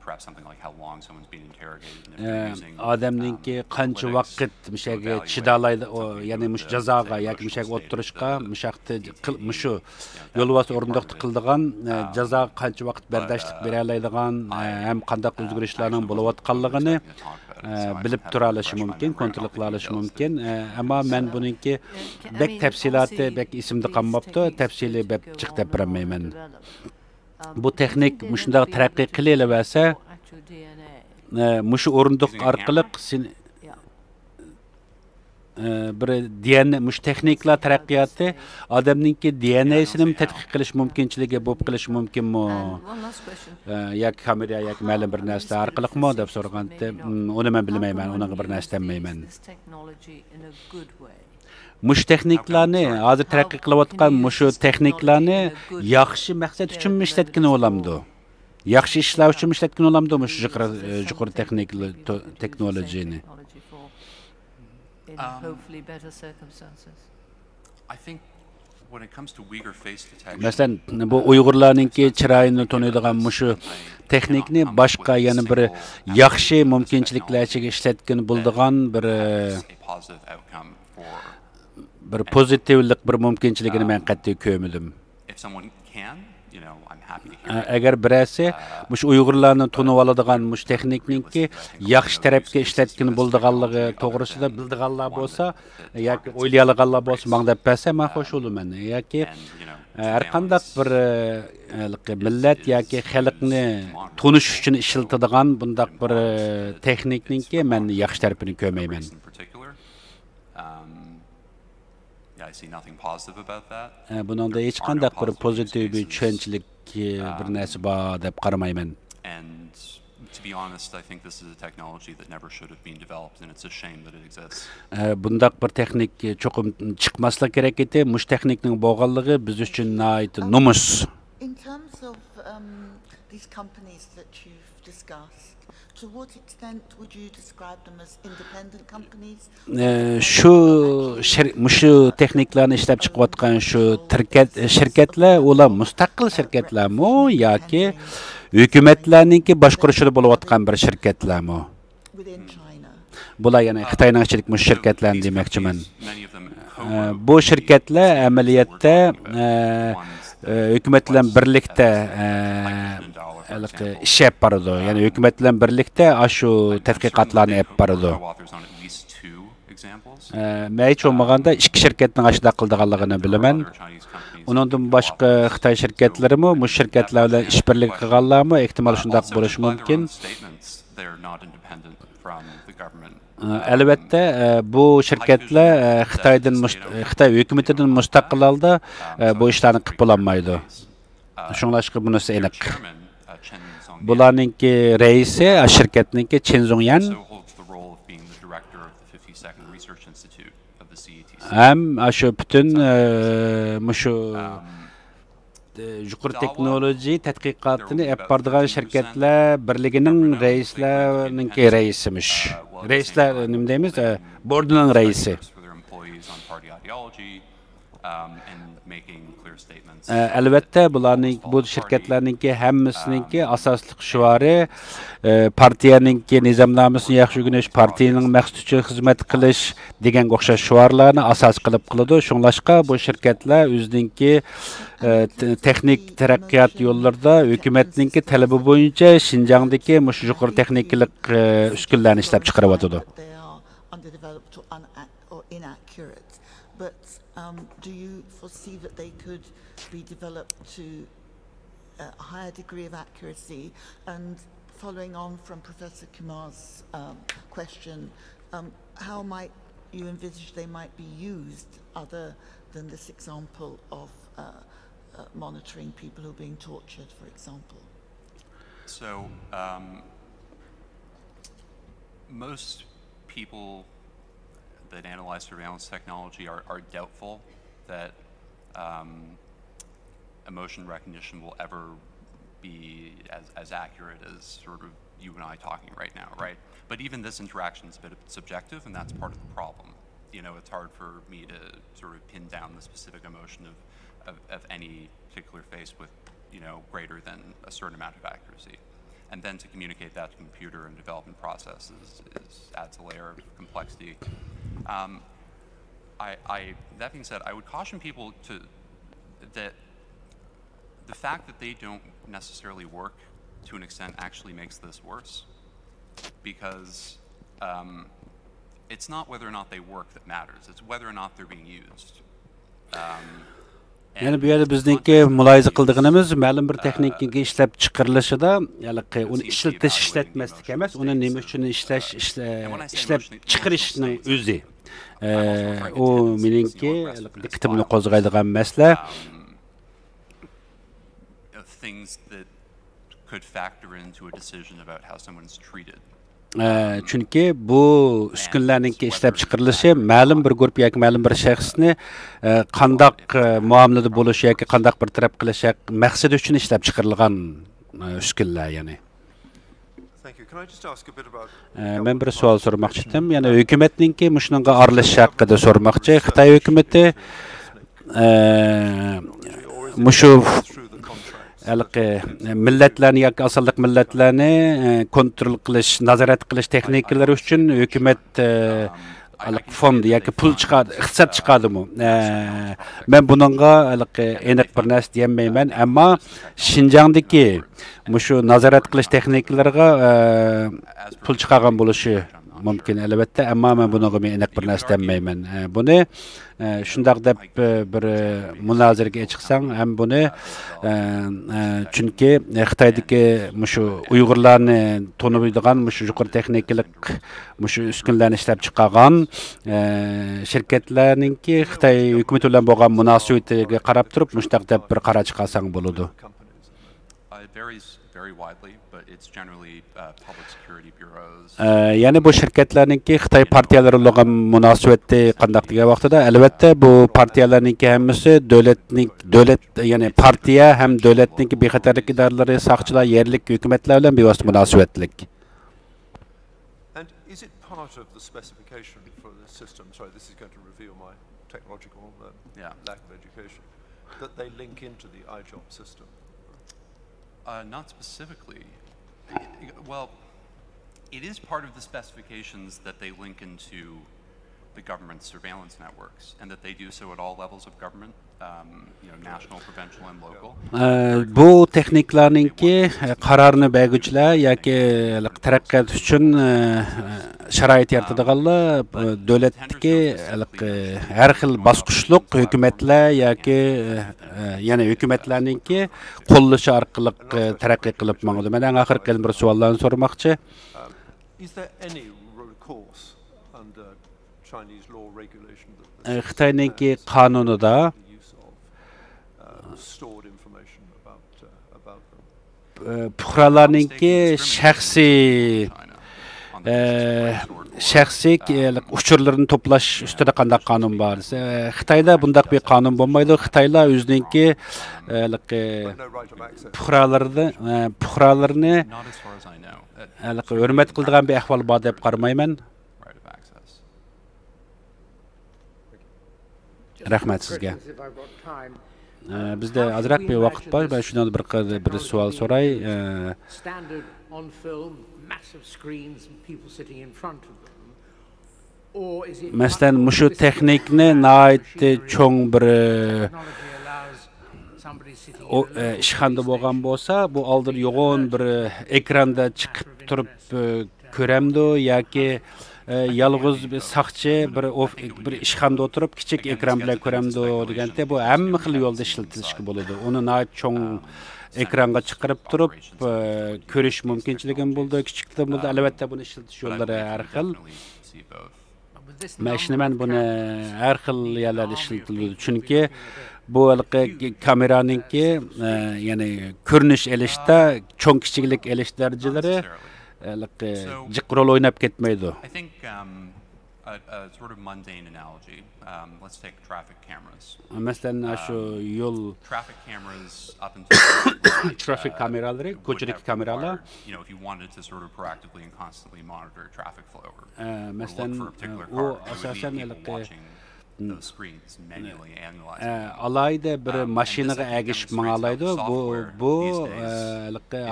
perhaps something like how long someone's been interrogated and if they're using adamninki qancha vaqt mishaga chidalaydi, ya'ni mush jazoga yoki mishaga o'tirishga mushu yo'lbos o'rindiq qildigan jazo qancha vaqt bardashlik bera oladigan ham qanday o'zgarishlarning bo'layotganligini bilib tura olishi mumkin, kontrol qila olishi mumkin. Ammo men buningki bek tafsiloti bek esimda qolmabdi, tafsili bek chiqib bermayman. Bu texnik shunday taraqqiy qilaversa, mushu o'rindiq orqali bir DNA mush texniklar taraqqiyoti odamningki DNAsini tadqiq qilish mumkinchiligi bo'lib qilish mumkinmi yoki kamera yoki ma'lum bir narsa orqaliqmi deb so'raganda uni men bilmayman, uning bir narsa demayman. Mush texniklarni hozir taraqqiy qilayotgan mushu texniklarni yaxshi maqsad uchun ishlatgan bo'lamdi. Yaxshi ishlar uchun ishlatgan bo'lamdi mush yuqori texnologiyani. Hopefully better circumstances. I think when it comes to Uyghur face detection. Masalan, bu Uyg'urlarningki chiroyini taniydigan mushu texnikni boshqa yana bir yaxshi mumkinchiliklarga ishlatgan bo'ladigan bir pozitivlik bir mumkinchiligini men qat'iy ko'rmadim. Agar birasi mush Uyg'urlarni tunib oladigan mush texnikningki yaxshi tarafga ishlatgan bo'ladiganligi to'g'risida bildiganlar bo'lsa yoki o'ylay olganlar bo'lsa menga deb bersa men xush bo'laman. Yoki har qanday bir millat yoki xalqni tunish uchun ishlatadigan bundaq bir texnikningki men yaxshi tarafini ko'rmayman. Buningda hech qanday bir pozitiv bir tushunchalik bir narsa bor deb qaramayman. And to be honest, I think this is a technology that never should have been developed, and it's a shame that it exists. Bundaq bir texnik cho'qim chiqmaslik kerak edi. Mush texnikning bo'lganligi biz uchun nihoyat nomus. In terms of these companies that you've discussed, to what extent would you describe them as independent companies? Shu texniklarni ishlab chiqayotgan shu shirkatlar ular mustaqil shirkatlarmi yoki hukumatlarningki boshqarishida bo'layotgan bir shirkatlarmi? Bular yana Xitoyning ichidagi mush shirkatlarni demoqchiman. Bu shirkatlar amaliyotda hukumat bilan birlikda ish olib boradi. Ya'ni hukumat bilan birlikda shu tadqiqotlarni olib boradi. Men hech bo'lmaganda ikki shirkatning ashida qildiganligini bilaman. Undan boshqa Xitoy shirkatlarimi, bu shirkatlar bilan ishbirlik qilganlarmi, ehtimol shunday bo'lishi mumkin. Albatta, bu shirkatlar Xitoy hukumatidan mustaqil holda bu ishlarni qilib bo'lmaydi. Shunlashqa bunisi aniq. Bularningki raisi shirkatningki Chen Zongyan ham shu butun mushu yuqori texnologiya tadqiqotini olib boradigan shirkatlar birligining raislarininki raisimish. Raislar nima deymiz? Bordining raisi. Albatta bularning bu shirkatlarningki hammasininki asosli shiori partiyaninki nizomnomasini yaxshi o'rganish, partiyaning maqsadi uchun xizmat qilish degan o'xshash shiorlarni asos qilib qiladi. Shunlashqa bu shirkatlar o'zininki texnik taraqqiyot yo'llarida hukumatninki talabi bo'yicha Xinjiangdagi mush yuqori texnikalik uskunlarni ishlab chiqaryapti. Do you foresee that they could be developed to a higher degree of accuracy? And following on from Professor Kumar's question, how might you envisage they might be used other than this example of monitoring people who are being tortured, for example? So, most people that analyze surveillance technology are doubtful that emotion recognition will ever be as accurate as sort of you and I talking right now, right? But even this interaction is a bit subjective, and that's part of the problem. You know, it's hard for me to sort of pin down the specific emotion of any particular face with, you know, greater than a certain amount of accuracy. And then to communicate that to computer and development processes adds a layer of complexity. That being said, I would caution people that the fact that they don't necessarily work to an extent actually makes this worse, because it's not whether or not they work that matters, it's whether or not they're being used. Yani bu yerda bizningki muloyiza qildiganimiz ma'lum bir texnikaga ishlab chiqarilishida, ya'ni uni ishlatmaslik emas, uni nima uchun ishlab chiqarishning o'zi. O meningki diqqatimni qo'zg'aydigan masala. Things that could factor into a decision about how someone's treated. Chunki bu uskunlarningki ishlab chiqarilishi ma'lum bir guruh yoki ma'lum bir shaxsni qandaq muomalada bo'lish yoki qandaq bir taraf qilish maqsadi uchun ishlab chiqarilgan uskunlar, ya'ni. Men bir savol so'ramoqchi edim. Yana hukumatningki shunga aralashish haqida so'ramoqchi. Xitoy hukumati mushu millatlarni yoki asonliq millatlarni kontrol qilish, nazorat qilish texnikalari uchun hukumat fond yoki pul chiqadi, iqtisod chiqadimi? Men buningga aniq bir narsa deyolmayman, ammo Xinjiangdagi mushu nazorat qilish texnikalariga pul chiqargan bo'lishi mumkin albatta, ammo men buningga aniq bir narsa demayman. Buni shundoq deb bir munozaraga chiqsang ham buni chunki Xitoydagi mushu Uyg'urlarni to'nibiydigan mushu yuqori texnikalik mushu uskunlarni ishlab chiqargan shirkatlarningki Xitoy hukumati bilan bo'lgan munosabatiga qarab turib mushtaq deb bir qaror chiqarsang bo'ladi. Yani bu şirketlerninki Xitoy partiyalari bilan munosabati qandaq degan vaqtida albatta bu partiyalarninki hammasi davlat yani partiya ham davlatninki bexatarlik idoralari, soqchilar, yerlik hukumatlar bilan bevosita munosabatlik. And is it part of the specification for the system? Sorry, this is going to reveal my technological lack of education. That they link into the iJob system. Not specifically. Well, it is part of the specifications that they link into the government surveillance networks, and that they do so at all levels of government, national, provincial, and local. Bu texniklarninki qarorni beruvchilar yoki taraqqiyot uchun sharoit yaratadiganlar davlatdagi har xil bosqichliq hukumatlar yoki yana hukumatlarninki qo'llashi orqali taraqqiy qilib mangdi. Men oxirgi bir savollarni so'ramoqchi. Is there any recourse under Chinese law regulation that Xitoyninki qonunida stored information about them? Fuqarolarninki shaxsiy uchurlarini to'plash ustida qanday qonun bor? Xitoyda bunday bir qonun bo'lmaydi. Xitoylar o'zininki fuqarolarni hurmat qiladigan bir ahvol bor deb qaramayman. Rahmat sizga. Bizda ozroq bir vaqt bor. Ben shundan bir savol so'ray. Standard on film, massive screens and people sitting in front of them. Or is it Masalan, mushu texnikni nihoyat cho'ng bir ishxonada bo'lgan bo'lsa, bu oldin yo'g'on bir ekranda chiqib turib ko'ramdi yoki yolg'iz bir soqchi bir ishxonada o'tirib kichik ekran bilan ko'ramdi deganda bu hamma xil yo'lda ishlatishga bo'ladi. Uni nihoyat cho'ng ekranga chiqarib turib ko'rish mumkinchiligi bo'ldi, kichikda bo'ldi. Albatta buni ishlatish yo'llari har xil. Men buni har xil yerlarda ishlatiladi. Chunki bu kameraninki ya'ni ko'rinish elishda cho'ng kichiklik elish darajalari jiq rol o'ynab ketmaydi. I think a sort of mundane analogy. Let's take traffic cameras. Masalan, shu yo'l traffic cameras up until traffic kameralari, ko'chilik kameralar. If you wanted to sort of proactively and constantly monitor traffic flow or masalan, look for a particular u car, asosan those screens manually analyze. Alayda bir mashinaga agishib mang'alaydi. Bu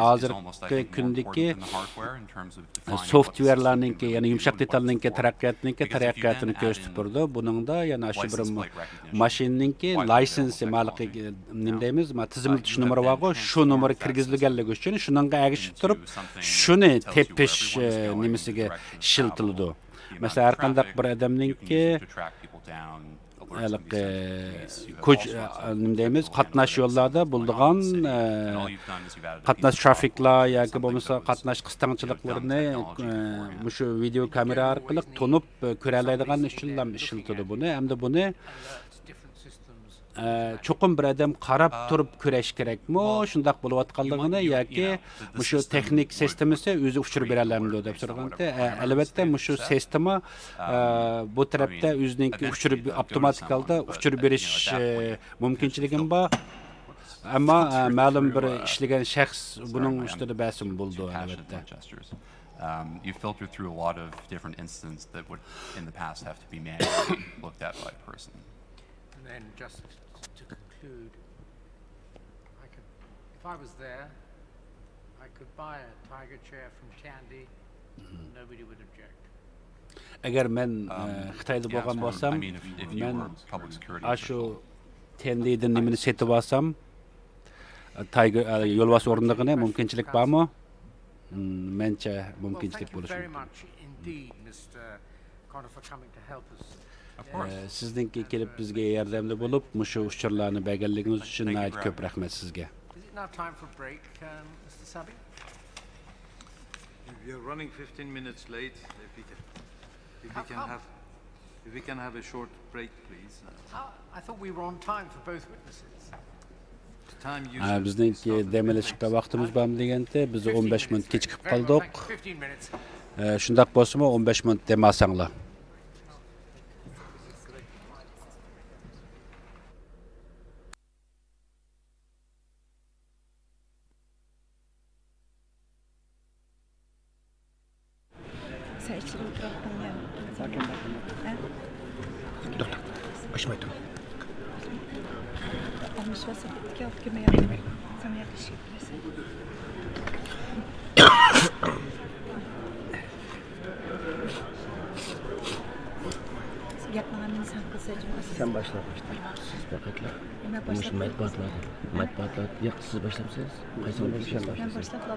hozirgi kundagi softwarelarninki, ya'ni yumshoq detallarninki taraqqiyotini ko'rsatib turdi. Buningda yana shu bir mashinaninki lisensi maliki nima deymiz, tizimlatish nomeri bor, shu nomer kirgizilganligi uchun shuningga agishib turib, shuni tepish nimasiga ishiltildi. Mesela har qanday bir odamninki qatnash yo'llarda bo'lgan qatnash trafiklar yoki bo'lmasa qatnash qisqanchiliklarini shu video kamera orqali tunib ko'ra oladigan uchun ham ishlatadi buni. Hamda buni cho'qim bir odam qarab turib ko'rish kerakmi? Shundaq bo'layotganligini yoki shu texnik sistemasi o'zi uchirib beralarmi deb so'raganda, albatta shu sistema bu tarafda o'zining uchirib avtomatik holda uchirib berish mumkinchiligi bor. Ammo ma'lum bir ishlagan shaxs buning ustida basim bo'ldi albatta. You filter through a lot of different instances that would in the past have to be manually looked at by a person. And then just to conclude, if I was there, I could buy a tiger chair from Candy, nobody would object. Agar men Xitoyda bo'lgan bo'lsam, men ashu Candy'dan nimani setib olsam, tiger yo'lbos o'rindig'ini mumkinchilik bormi? Mencha mumkinchilik bo'lishi mumkin. Sizningki kelib bizga yordamda bo'lib, mushu uchurlarni berganligingiz uchun ko'p rahmat sizga. We are running 15 minutes late. If we can have a short break, please. I thought we were on time for both witnesses. Bizningki dam olishga vaqtimiz bormi deganda, biz 15 minut kechikib qoldik. Shundaq bo'lsa-mu 15 minut dam olsanglar. Açmaydım. Anlaşılsa bitki alıp gibi yardım et. Sana yakışık bilirsin. Yapmalarını sen kısacım. Sen başlamıştın. Siz bakıtlar. Demiş matbaatlar. Yok siz başlamışsınız. Qaysi başlamışsınız? Ben başladım.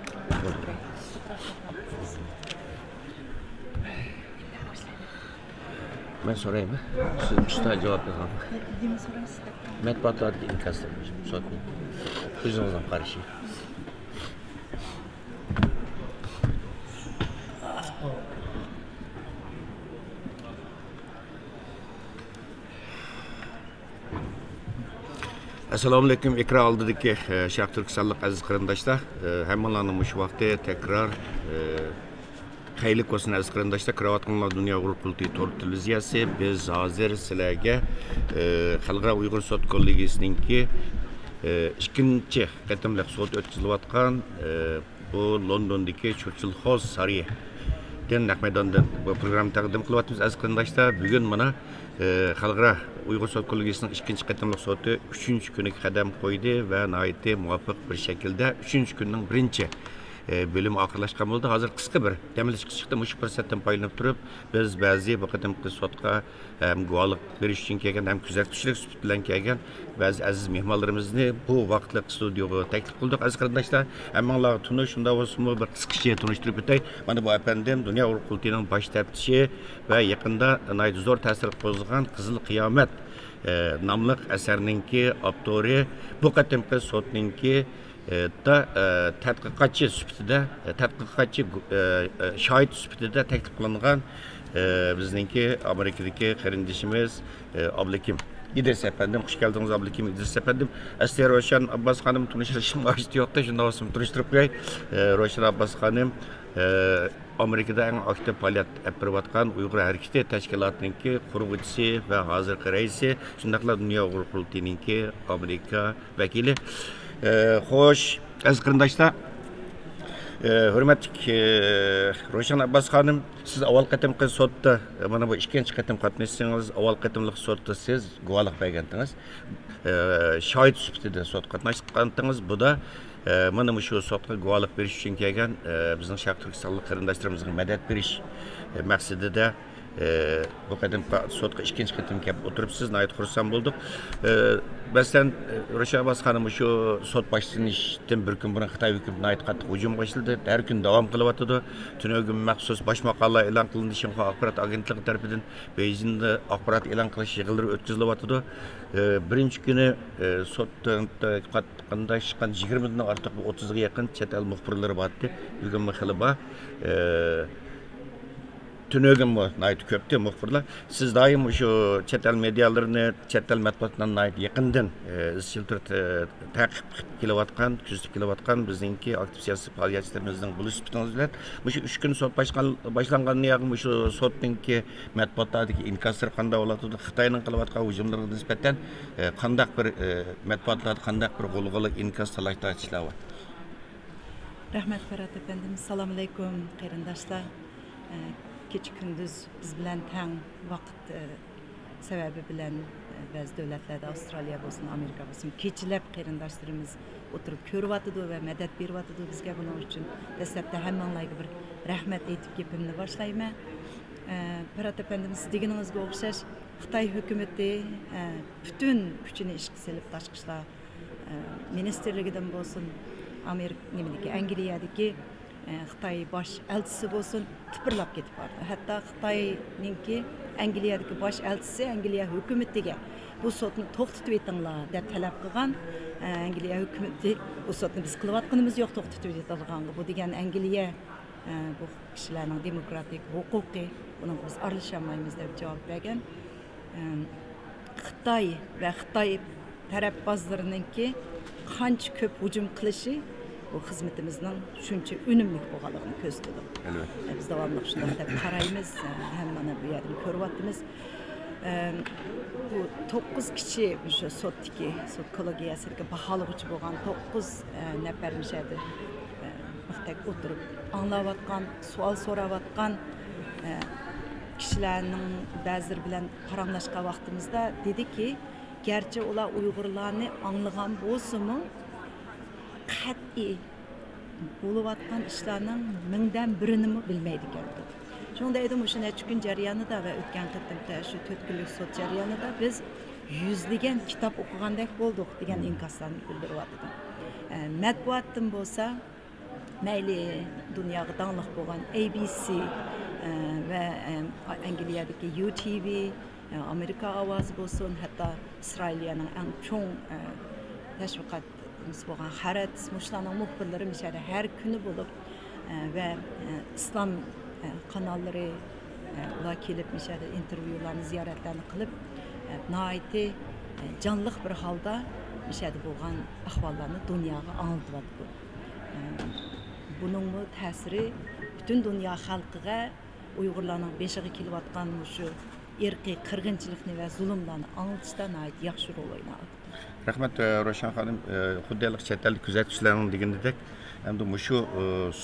Ben sorayım mı? Siz usta cevap yazalım. Demi sorayım. Matbaatlardaki inkaslar. Sotmayın. Özünüzden karışıyım. Assalomu alaykum. Ekran oldidagi Sharq Turkistonlik aziz qarindoshlar, hammalarning shu vaqtda takror xayrli bo'lsin aziz qarindoshlar. Kiravotganlar Dunyo Urqulti to'rt televiziyasi. Biz hozir sizlarga Xalqaro Uyg'ur sud kollegiyasininki ikkinchi qatimliq sud o'tkazilayotgan bu Londondagi Churchill House sarayi naq maydondan bu programma taqdim qilyapmiz aziz qarindoshlar. Bugun mana Xalqaro Uyg'ur sud kollegiyasining ikkinchi qatimliq sudi 3-kuniga qadam qo'ydi va nihoyatda muvofiq bir shaklda 3-kunning birinchi bölüm oxirlashgan bo'ldi. Hozir qisqa bir dam olish chiqdi. Mush fursatdan foydalanib turib, biz ba'zi bu qadimgi sudga ham guvohlik berish uchun kelgan, ham kuzatuvchilik bilan kelgan ba'zi aziz mehmonlarimizni bu vaqtli studioga taklif qildik aziz qarindoshlar. Hammalar tuni shunda bo'lsa-mu bir qisqacha tunishtirib o'tay. Mana bu apandim Dunyo Urqultining bosh taftishi va yaqinda zo'r ta'sir qo'zg'agan Qizil qiyomat nomli asarninki avtori bu qadimgi sudninki da tadqiqotchi sifatida shohid sifatida taklif qilingan bizningki Amerikadagi qarindishimiz Abdukim İdris efendim, hoş geldiniz Abdukim İdris efendim. Asli Roşan Abbas Hanım tanıştırışım başta yoktu. Şunda olsun tanıştırıp koyay. Roşan Abbas Hanım Amerikada en aktif faaliyet yapıp Uygur Hareketi Teşkilatı'nınki kurgucusu ve hazırki reisi. Şundakla Dünya Uygur Kurultayı'nınki Amerika vekili. Hoş, aziz qarindoshlar, hurmatli Ro'shan Abbas xonim, siz avval qatimqi sudda mana bu ikkinchi qatim qatnashsangiz, avval qatimliq sudda siz guvohlik bergandingiz. Shohid sifatida sud qatnashgandingiz. Bu da mana shu sudga guvohlik berish uchun kelgan bizning Sharq Turkistonlik qarindoshlarimizga madad berish maqsadida bu kadar sotqa ikinci qitim kelib o'tiribsiz, nayt xursand bo'ldik. Masalan, Ro'shabas xonim shu sot boshlanishdan bir kun burun Xitoy hukumati nayt qattiq hujum boshladi. Har kun davom qilyotdi. Tunog'un maxsus bosh maqola e'lon qilindi Shanxay axborot agentligi tomonidan Beijingda axborot e'lon qilish yig'inlari o'tkazilyotdi. Birinchi kuni sotdan qanday chiqqan 20 dan ortiq 30 ga yaqin chet el muxbirlari bordi. Bugun xili bor. Tünögün bu nayt köpte muhbirlar. Siz daim şu chet el medialarını, chet el matbuotdan nayt yaqindan izchil turda taqib kelayotgan, kuzatib kelayotgan bizningki aktiv siyosiy faoliyatchilarimizning bo'lish bitingiz bilan shu 3 kun sot boshlangandan keyin shu sotninki matbuotlardagi inkaslar qanday bo'ladi, Xitoyning qilayotgan hujumlarga nisbatan qanday bir matbuotlarda qanday bir g'ulg'uli inkas talashda ishlar bor. Rahmat Ferhat efendim. Assalomu alaykum qarindoshlar. Kecha kunduz biz bilan tang vaqt sababi bilan ba'zi davlatlarda Avstraliya bo'lsin, Amerika bo'lsin, kechalab qarindoshlarimiz o'tirib ko'ryotdi va madad beryotdi bizga. Buning uchun dastlabda hammanglarga bir rahmat aytib gapimni boshlayman. Ferhat efendim, siz deganingizga o'xshash Xitoy hukumati butun kuchini ishga solib tashqi ishlar ministerligidan bo'lsin, Amerika, Angliyadagi Xitoy bosh elchisi bo'lsin, tipirlab ketib bordi. Hatto Xitoyningki Angliyadagi bosh elchisi Angliya hukumatiga bu sotni to'xtatib etinglar deb talab qilgan. Angliya hukumati bu sotni biz qilayotganimiz yo'q, to'xtatib etinglar. Bu degan Angliya bu kishilarning demokratik huquqi, buni biz aralashamaymiz deb javob bergan. Xitoy va Xitoy tarafbozlarininki qancha ko'p hujum qilishi bu xizmatimizning shuncha unumli bo'lganligini ko'rsatadi. Biz davomli shunday deb qaraymiz, hammani bu yerdan ko'ryapmiz. Bu 9 kishi shu sotdagi sot kollegiyasiga baholag'uchi bo'lgan 9 nafar mishadi. Vaqtda o'tirib anglayotgan, savol so'rayotgan kishilarning ba'zilari bilan paranglashgan vaqtimizda dediki, garchi ular Uyg'urlarni anglagan bo'lsa-mu, qat'iy bo'layotgan ishlarning mingdan birini bilmaydi ekan. Shunda edim o'sha necha kun jarayonida va o'tgan qitimda shu 4 kunlik sot jarayonida biz yuzlagan kitob o'qigandek bo'ldik degan inkaslarni bildiryapti. Matbuotdan bo'lsa, mayli dunyoga tanliq bo'lgan ABC va Angliyadagi UTV, Amerika ovozi bo'lsin, hatto Isroiliyaning eng chong tashviqot bo'lgan Haaretz mushlarning muxbirlari mishada har kuni bo'lib va islom kanallari ular kelib mishada intervyularni, ziyoratlarni qilib nihoyatda jonliq bir holda mishada bo'lgan ahvollarni dunyoga anlatyapti. Buning ta'siri butun dunyo xalqiga Uyg'urlarning beshiga kelayotgan shu irqiy qirg'inchilikni va zulmlarni anlatishda nihoyat yaxshi rol o'ynaydi. Rahmat Ro'shan xonim, xuddalik chet el kuzatuvchilarning degandek, endi shu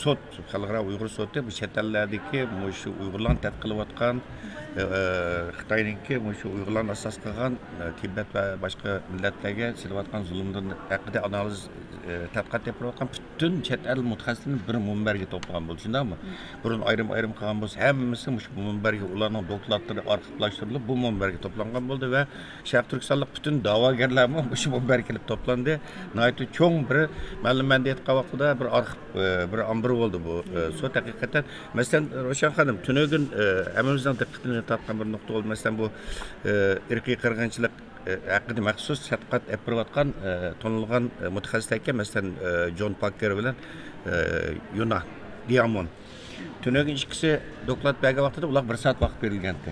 sot, xalqaro Uyg'ur soti bu chet ellardagi shu Uyg'urlarni tadqiq qilayotgan Xitoyningki shu Uyg'urlarni asos qilgan Tibet va boshqa millatlarga silayotgan zulmdan haqida analiz tadqiqot yapayotgan butun chet el mutaxassislarni bir munbarga to'plagan bo'ldi, shundaymi? Burun ayrim qilgan bo'lsa, hammasi shu munbarga ularning dokladlari arxivlashtirilib bu munbarga to'plangan bo'ldi va Sharq Turkistonlik butun da'vogarlar shu munbarga kelib to'plandi. Nihoyatda cho'ng bir ma'lumotni aytgan vaqtida bir arxiv, bir ambir bo'ldi bu. Sot haqiqatan, masalan, Ro'shan xonim, tunugun hammamizning diqqatini tortgan bir nuqta bo'ldi. Masalan, bu irqiy qirg'inchilik haqida maxsus tadqiqot yapayotgan tanilgan mutaxassislarga, masalan, John Parker bilan Yuna Diamond. Tunugun ikkisi doklad bergan vaqtida ular 1 soat vaqt berilgandi.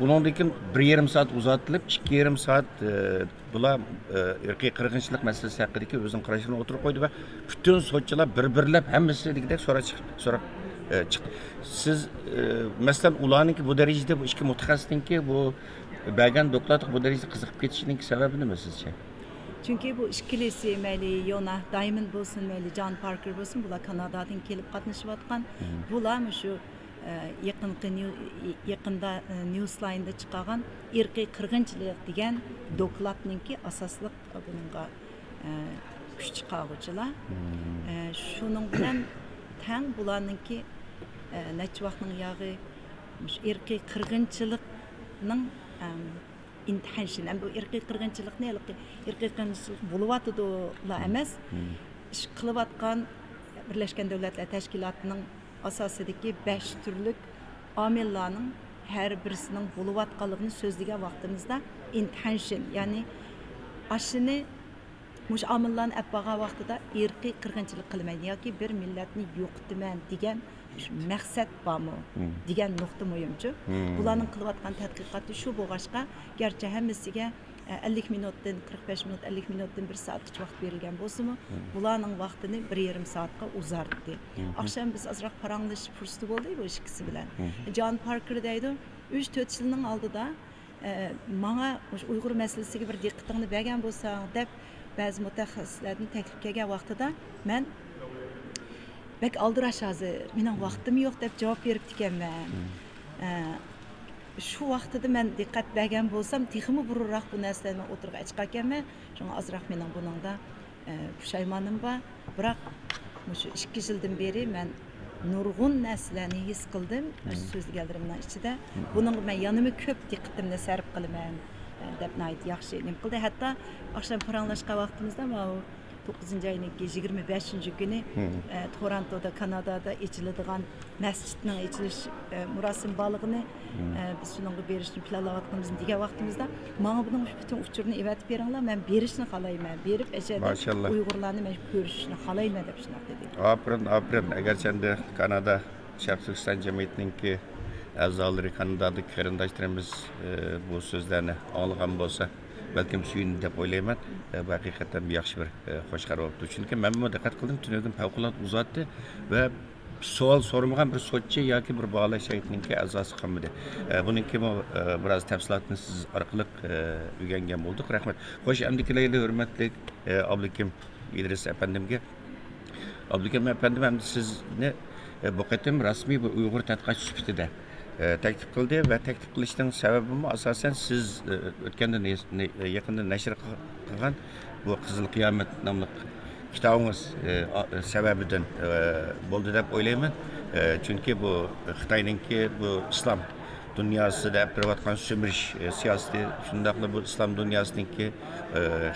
Undan keyin 1,5 soat uzatilib, 2,5 soat bular irqiy qirg'inchilik masalasi haqidagi o'zining qarashini o'tirib qo'ydi va butun sotchilar bir-birlab hammasi degidek so'rab chiqdi. Siz masalan ularningki bu darajada bu ikki mutaxassisningki bu bergan doklad bu darajada qiziqib ketishining sababi nima sizcha? Chunki bu ikkilisi mayli Yona Diamond bo'lsin, mayli John Parker bo'lsin, bular Kanadadan kelib qatnashayotgan. Bular shu yaqinda Newsline'da chiqqan irqiy qirg'inchilik degan dokladningki asosliq bunga kuch chiqaruvchilar. Shuning bilan tang bularningki necha vaqtning yog'i irqiy qirg'inchilikning intention, bu irqiy qirg'inchilikni irqiy qirg'inchilik bo'lyotidi emas, ish qilayotgan Birleşken Devletler Teşkilatı'nın asasidagi 5 türlük amillarning her birisinin bo'layotganligini so'zlagan vaqtimizda intention, ya'ni ashini mush amillarni appagan vaqtida irqiy qirg'inchilik qilmaydi yoki bir millatni yo'qotaman degan maqsad bormi degan nuqta muhimchi. Bularning qilayotgan tadqiqoti shu bo'lg'achqa, garchi hammasiga 50 minutdan 45 minut, 50 minutdan 1 soatgacha vaqt berilgan bo'lsa-mu, bularning vaqtini 1,5 soatga uzartdi. Akşam biz azroq paranglashib fursati bo'ldi bu ikkisi bilan. John Parker deydi, 3-4 yilning oldida menga Uyg'ur masalasiga bir diqqatingni bergan bo'lsang deb ba'zi mutaxassislarning taklif qilgan vaqtida men bek aldirash hozir, mening vaqtim yo'q deb javob berib ekanman. Şu vaqtida men diqqat bergan bo'lsam, texmi burunroq bu narsalarni o'tirib chiqarganman. Shunga azroq mening buningda pushaymonim bor. Biroq shu 2 yildan beri men nurg'un narsalarni his qildim. So'zlaganlarimning ichida buning men yanimi ko'p diqqatimni sarf qilaman deb yaxshi nim qildi. Hatto oqshom paranglashgan vaqtimizda 9 ayning 25 kuni Torontoda, Kanadada içiladigan masjidning içilish murasim balig'ini biz shunga berishni planlayotganimizni degan vaqtimizda menga buning bütün uchurini evatib beringlar, men berishni xohlayman, berib ashada Uyg'urlarni men ko'rishni xohlayman deb shunday dedi. Aprin, agar sende Kanada Sharq Turkiston jamiyatininki a'zolari Kanadada qarindoshlarimiz bu so'zlarni olgan bo'lsa, balkim suyun deb o'ylayman. Bu haqiqatan yaxshi bir xo'sh qaror bo'ldi. Chunki men buna diqqat qildim, tunadim favqulodda uzatdi va savol so'ramagan bir so'tchi yoki bir bog'lash shaytninki a'zosi qolmadi. Buningki biroz tafsilotni siz orqali o'rgangan bo'ldik. Rahmat. Xo'sh, amdikilayli hurmatli Abdukim İdris efendimga. Abdukim efendim, ham sizni bu qatim rasmiy bir Uyg'ur tadqiqotchi sifatida taklif qildi va taklif qilishning sababimi asosan siz o'tganda yaqinda nashr qilgan bu Qizil Qiyomat nomli kitobingiz sababidan bo'ldi deb o'ylayman. Chunki bu Xitoyninki bu islom dunyosida qilayotgan so'mirish siyosati, shundaqla bu islom dunyosiniki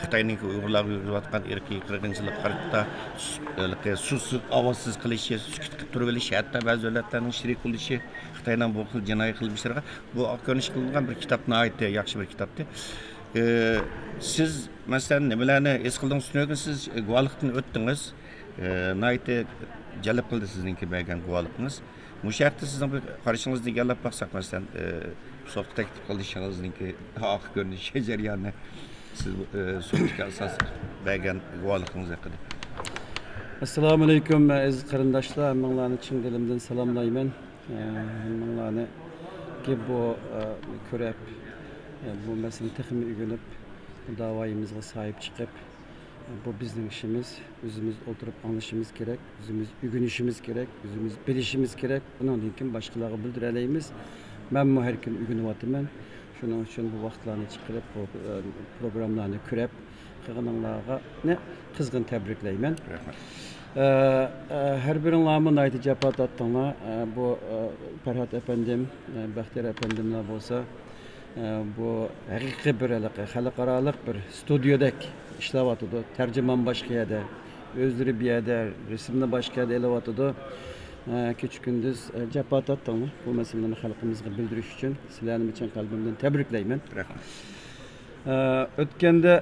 Xitoyninki Uyg'urlarga yurayotgan irqiy qirg'inchilik qarata susuz, ovozsiz qilishi, sukut qilib turilishi, hatto ba'zi davlatlarning shirik bo'lishi, Xitoyning bu xil jinoiy qilmishlarga bu ko'rinish qilingan bir kitobni aytdi, yaxshi bir kitobdi. Siz masalan nimalarni es qildingiz, siz guvohlikdan o'tdingiz, nihoyatda jalb qildi sizningki bergan guvohligingiz. Bu şartda sizning bir qarashingizni egallab baqsak, masalan, so'tga taklif qilishingizningki oxir ko'rinishi jarayonni siz so'tga asos bergan guvohligingiz haqida. Assalomu alaykum aziz qarindoshlar, hammanglarni chin dilimdan salomlayman. Hammanglarni ki bu ko'rib, bu masalani texmi o'rganib, davoyimizga sahib chiqib, bu bizning ishimiz, o'zimiz o'tirib anglashimiz kerak, o'zimiz o'rganishimiz kerak, o'zimiz bilishimiz kerak. Bundan keyin boshqalarga bildiraymiz. Men bu har kun o'rganyapman. Shuning uchun bu vaqtlarni chiqarib, bu programmalarni ko'rib, qilganlarga qizg'in tabriklayman. Rahmat. Her biringlarni naydi japat attыңlar. Bu Farhat efendim, Baxtiyor efendimler bo'lsa, bu haqiqiy bir xalqarалық bir studiodek ishlayotidu. Tercüman başqa yerda, o'zlari bu yerda, resimni boshqa yerda elayotidu. Kecha kunduz japat attыңlar. Bu masalani xalqimizga bildirish uchun sizlarni chin qalbimdan tabriklayman. Rahmat. O'tganda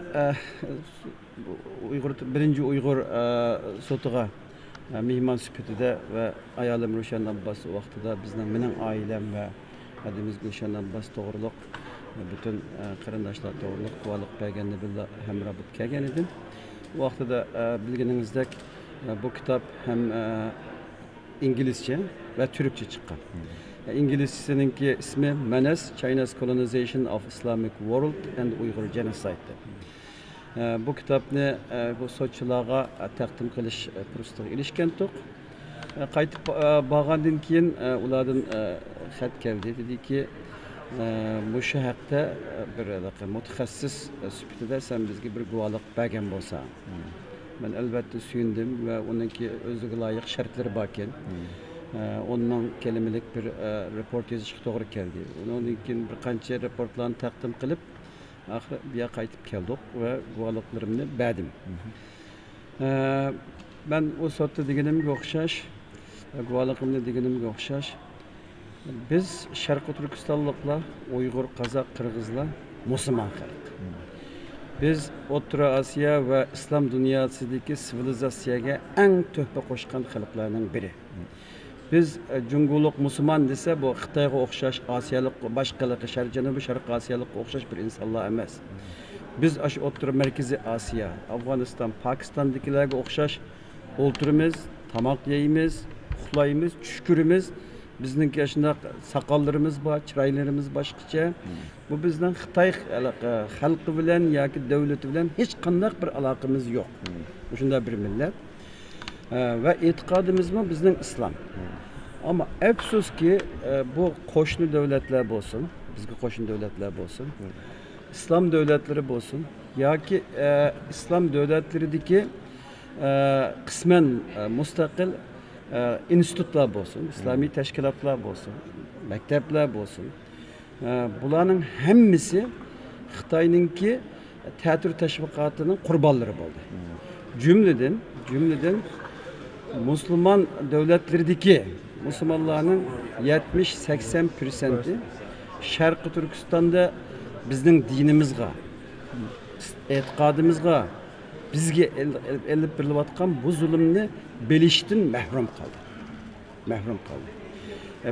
birinci Uyghur sotuğa mehman süpütüde ve ayalim Ruşen Abbas vaxtida bizning mening ailem ve adimiz Ruşen Abbas doğruluk bütün qarindoshlar doğruluk guvohlik berganda billa hamrabit kelgan edim. Bu vaxtida bilganingizdek bu kitap hem İngilizce ve Türkçe çıqqan. İngilizceninki ismi Menace, China's Colonization of Islamic World and Uyghur Genocide. Bu kitapni bu so'tchilarga taqdim qilish fursatiga erishgandik. Qaytib borgandan keyin ulardan xat keldi, dediki, bu haqda bir mutaxassis sifatida sen bizga bir guvohlik bergan bo'lsan. Men albatta suyundim va uningki o'ziga loyiq shartlari bor ekan. Onun kelimelik bir report yazışık doğru geldi. Onun için bir kança reportlarını takdim kılıp ahir bir yer kayıtıp geldik ve guvalıklarımını verdim. Ben o sotta digenim okşaş, guvalıkımını digenim okşaş. Biz Şarkı Türkistanlıkla, Uygur, Kazak, Kırgızla, Müslüman halk. Biz Orta Asya ve İslam dünyasındaki sivilizasyaya en töhbe koşkan halklarının biri. Biz Cunguluk Müslüman dese bu Xitayga okşaş, Asiyalık, başkalık, Janubi Şarkı Asiyalık okşaş bir insanlar emas. Biz aşı Orta Merkezi Asya, Afganistan, Pakistan'dakilerge okşaş oturumuz, tamak yeyimiz, uxlayımız, çüşkürümüz. Bizning yaşında sakallarımız var, çıraylarımız başkaça. Bu bizden Xitay halkı bilen yoki devleti bilen hiç qanday bir alakamız yok. Şunda bir millet. Ve etikadımız mı bizden İslam. Ama afsus ki bu qo'shni devletler bo'lsin, bizga qo'shni devletler bo'lsin, İslam devletleri bo'lsin yoki İslam devletleridagi qisman mustaqil institutlar bo'lsin, İslami teşkilatlar bo'lsin, maktablar bo'lsin. Bularning hammasi Xitoyninki teatr teşviqotining qurbonlari bo'ldi. Cümleden Müslüman devletlerideki Müslümanların 70-80%'i Şarkı Türkistan'da bizning dinimizga, e'tiqodimizga, bizga elib berilayotgan bu zulmni bilishdan mahrum qoldi.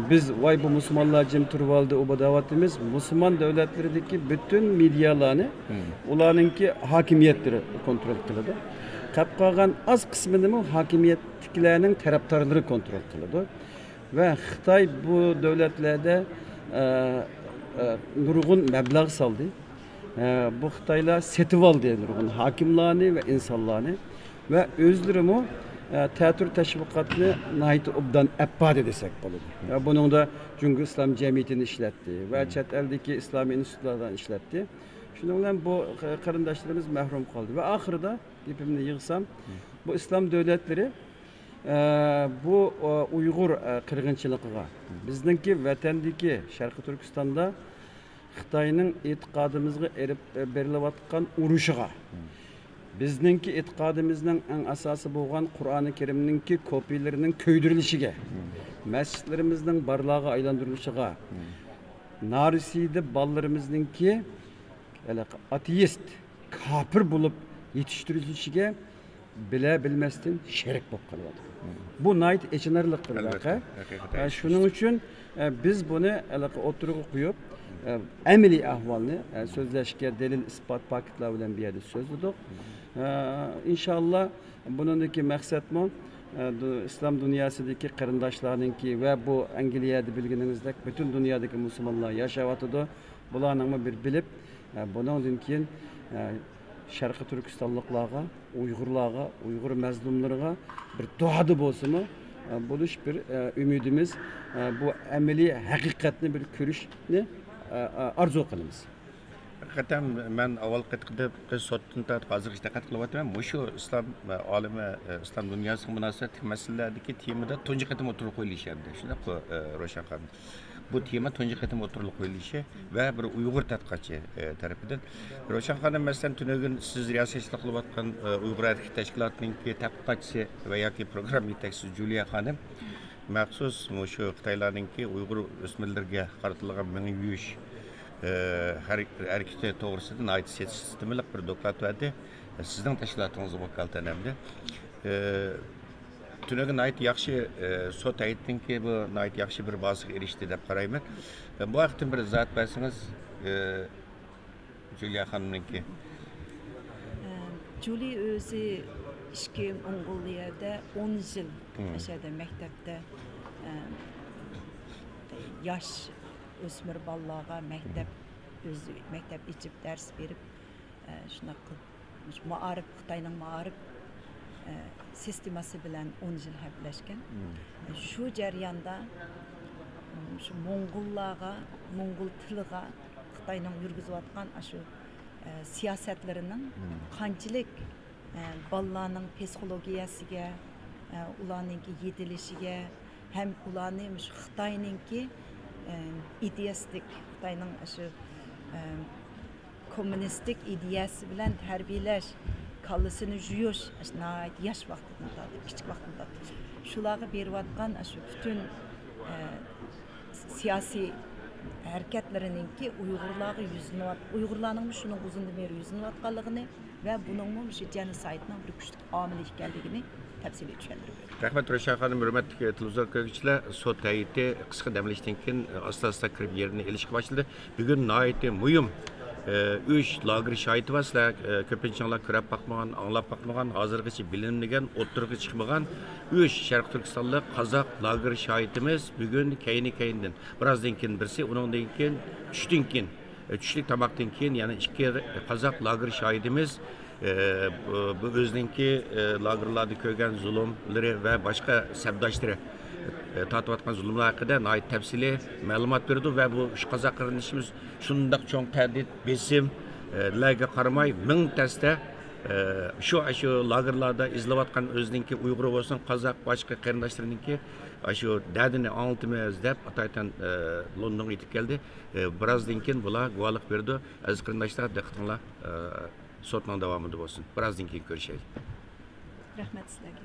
Biz vay bu Müslümanlar jim turib oldi, u davatimiz Müslüman devletlerideki bütün medyalarni ularninki hakimiyetleri kontrol qiladi. Qapqagan az qismini hakimiyetliklerinin taraftarları kontrol qiladi. Ve Xitoy bu devletlerde nurgun meblağ saldı. Bu Xitoylar setib oldi nurgun hakimlarni ve insanlarni ve özlerimi teatr teşviqotini nayt obdan appad desek bo'ladi. Bunun da Cumhur İslam Cemiyeti'ni işletti ve chet eldeki İslami institutlardan işletti. Şununla bu qarindoshlarimiz mahrum kaldı ve ahırda ipimni yığsam bu İslam devletleri bu Uygur qirg'inchiligiga bizningki vatandagi Sharqi Turkistonda Xitoyning e'tiqodimizga erib berilayotgan urushiga bizningki e'tiqodimizning eng asosi bo'lgan Qur'oni Karimningki kopiyalarining ko'ydirilishiga masjidlarimizning barlog'iga aylantirilishiga Narisiyda bolalarimizningki ateist, kafir bulup yetiştirilishiga bilmesden şerik bo'lib qoladi. Bu nayt echinarliqdir vaqa. Shuning uchun biz buni o'tirg'i qo'yib, amaliy ahvolni so'zlashga delil isbot paketlar bilan bu yerda so'zladik. İnşallah buningki maqsadmi İslam dunyosidagi qarindoshlarningki ve bu Angliyada bilganingizdek bütün dünyadaki Müslümanlar yashayotidi. Bularning bir bilib bundan keyin Şarkı Türkistanlıklarga, Uygurlarga, Uygur mazlumlarga bir duadı bolsunmu? Buluş bir ümidimiz, bu ameli hakikatni bir ko'rishni arzu qilamiz. Hakikaten ben avval qitqida sotdan hozir diqqat qilyapman. Shu islom olimi, islom dunyosiga munosabat masalalardagi temada tunji qatim o'tirib qo'yilishyapti. Shunaqa Ro'shan xonim. Bu tema tunji qatim o'tirib qo'yilishi va bir Uyg'ur tadqiqotchi tarafidan Ro'shan xonim masalan tunugun siz riyosatchilik qilayotgan Uyg'ur harbiy tashkilotining tadqiqotchisi va yoki program yetakchisi Juliya xonim maxsus shu Xitoylarningki Uyg'ur o'smirlarga qaratilgan meni yuyish hareketi to'g'risida ait sistemlik bir doklad verdi. Sizning tashkilotingizga vakolatlanamdi. Tunugun ait yaxshi sot aytdingki bu ait yaxshi bir bosiga erishdi deb qarayman. Bu vaqtda bir zat bersangiz Juliya xonimningki. Juliya o'zi ishki Mongoliyada 10 yil yashadi maktabda. Yosh o'smir bolalarga maktab içip ders berib shunaqa ma'arif Xitoyning ma'arif sistemasi bilan 10 yil hablashgan. Shu jarayonda shu Mongollarga, Mongol tiliga Xitoyning yurgizayotgan shu siyosatlarining qanchalik bolalarning psixologiyasiga, ularning yetilishiga hem ularni şu Xitoyninki idealistik Xitoyning shu kommunistik ideyasi bilan tarbiyalash, kallasini juyish, yosh vaqtida, kichik vaqtida shularga berayotgan shu butun siyosiy hareketlerininki Uyg'urlarning shuni uzundan beri yuzinayotganligini va buning shu genosidening bir kuchli omil ekanligini tafsiliy tushuntirib. Rahmat Rashad xonim, hurmatli televizor ko'ruvchilar, sud hay'ati qisqa dam olishdan keyin asta-asta kirib yerini olishga boshladi. Bugun nihoyatda muhim 3 lager şahidi var. Sizler köpünçanlar körep bakmagan, anlap bakmagan, hazırgıçı bilinmegen, oturgı çıkmagan 3 Şarkı Türkistanlı Kazak lager şahidimiz bugün keyni-keyinden. Birazdan keyin birisi, onundan keyin üçlük tabaktan keyin yani 2 Kazak lager şahidimiz bu özünki lagerlarda kögen zulümleri ve başka sebdaşları tatvatkan zulümler hakkında nait tepsili malumat verdi ve bu şu Kazak kardeşimiz şundak çoğun terdit, besim, layga karamay, ming teste şu lagerlarda izlevatkan özünki Uygur olsun, Kazak başka kardeşlerininki şu derdini anlatmayız deyip Atay'tan London'a gidip geldi. Birazdan keyin bula guvalık verdi. Aziz kardeşler diqqatinglar sotman devamında olsun. Birazdan keyin görüşelim. Rahmet sizlerge.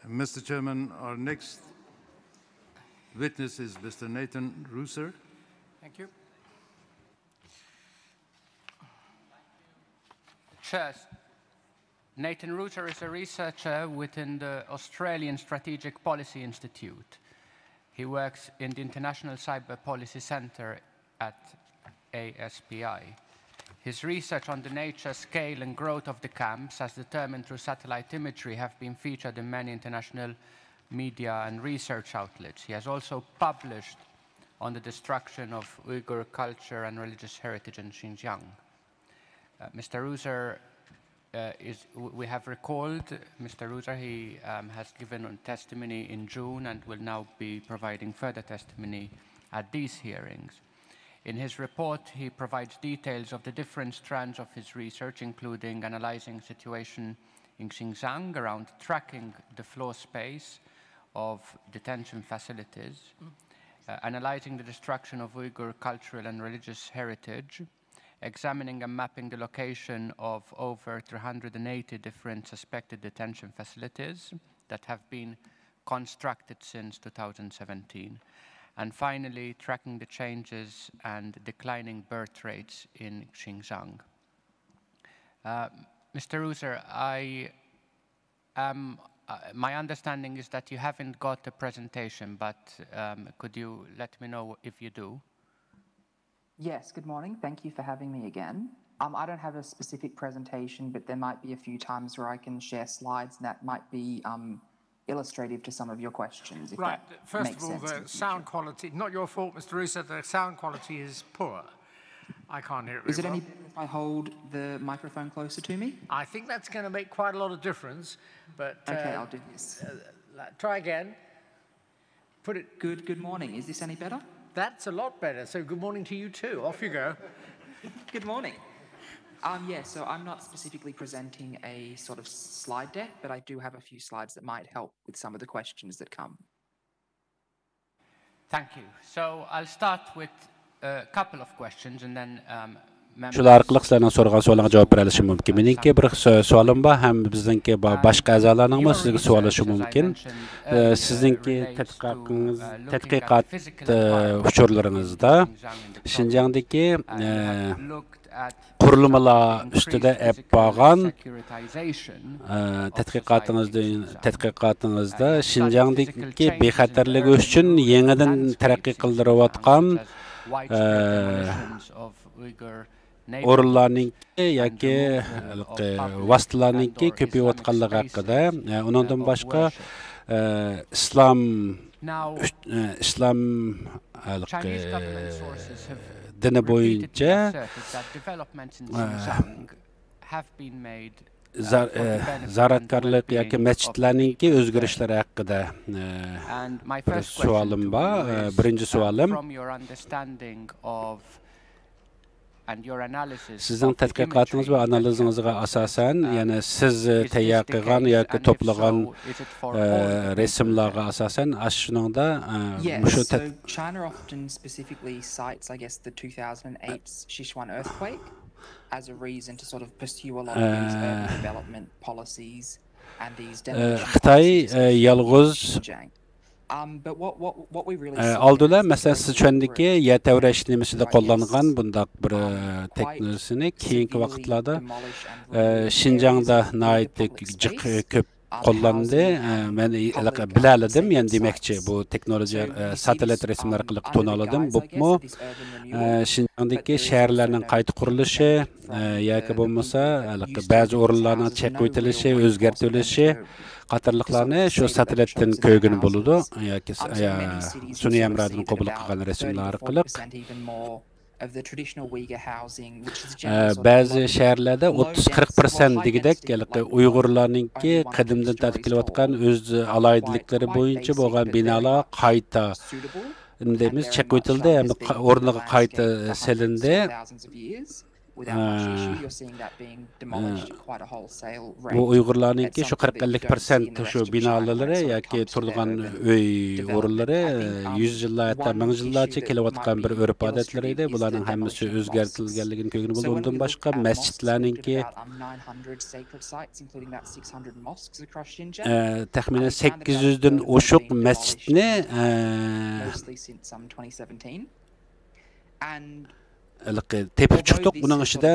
Mr. Chairman, our next witness is Mr. Nathan Rooser. Thank you. Chair, Nathan Rooser is a researcher within the Australian Strategic Policy Institute. He works in the International Cyber Policy Centre at ASPI. His research on the nature, scale and growth of the camps, as determined through satellite imagery, have been featured in many international media and research outlets. He has also published on the destruction of Uyghur culture and religious heritage in Xinjiang. Mr. Rooser, we have recalled Mr. Rooser. He has given testimony in June and will now be providing further testimony at these hearings. In his report, he provides details of the different strands of his research, including analyzing the situation in Xinjiang around tracking the floor space of detention facilities, analyzing the destruction of Uyghur cultural and religious heritage, examining and mapping the location of over 380 different suspected detention facilities that have been constructed since 2017. And finally, tracking the changes and declining birth rates in Xinjiang. Mr. Reuser, my understanding is that you haven't got a presentation, but could you let me know if you do? Yes, good morning. Thank you for having me again. I don't have a specific presentation, but there might be a few times where I can share slides and that might be illustrative to some of your questions. If right. That First makes of all, sense the sound quality, not your fault, Mr. Russo, the sound quality is poor. I can't hear it Is it very any well. better if I hold the microphone closer to me? I think that's going to make quite a lot of difference, but... Okay, I'll do this. Try again. Put it... Good morning. Is this any better? That's a lot better, so good morning to you too. Off you go. Good morning. Yeah, so I'm not specifically presenting a sort of slide deck, but I do have a few slides that might help with some of the questions that come. Thank you. So I'll start with a couple of questions and then Shular arqali sizlarning so'ragan savollariga javob berishim mumkin. Meningki bir savolim bor, ham bizningki boshqa a'zolarning sizga savollashi mumkin. Sizningki tadqiqot uchurlaringizda Xinjiangdagi qurilmalar ustida bo'lgan tadqiqotingizda Xinjiangdagi bexatarligi uchun yangidan taraqqiy qildirayotgan o'rinlarninki yoki vositalarninki ko'payayotganligi haqida, undan boshqa islom dini bo'yicha zaratkorlik yoki masjidlarninki o'zgarishlari haqida bir savolim bor. Birinchi savolim, sizning tadqiqotingiz va analizingizga asosan, ya'ni siz tayyor qilgan yoki to'plagan rasmlarga asosan shuningda so China often specifically cites, I guess, the 2008 Sichuan earthquake as a reason to sort of pursue a lot of these urban development policies and these Xitoy yolg'iz but what we really oldilar, masalan, Sichuandagi yer tavrash nimasida qo'llangan bundaq bir texnologiyani keyingi vaqtlarda Xinjiangda jiq ko'p qo'llandi. Men bilaladim, yani demakchi bu texnologiya satelit rasmlar orqali to'naladim. Bupmi Xinjiangdagi shaharlarning qayta qurilishi yoki bo'lmasa ba'zi o'rinlarning chekib o'tilishi, o'zgartirilishi qatorliqlarni shu satelitdan ko'rgan bo'ladi yoki sun'iy amradni qabul qilgan rasmlar orqali ba'zi shaharlarda 30-40% degidek Uyg'urlarningki qadimdan tartib kelayotgan o'z aloyidliklari bo'yicha bo'lgan binolar qayta deymiz chekib o'tildi, hamda o'rniga qayta silindi. Bu Uyg'urlarninki shu 40-50% shu binoları yoki turgan uy o'rinlari 100 yillar, hatto 1000 yillarcha kelayotgan bir urf odatlar edi. Bularning hammasi o'zgartirilganligini ko'rgan bo'ldi. Bundan boshqa masjidlarninki taxminan 800 dan oshiq masjidni tepib chiqdik. Buning ichida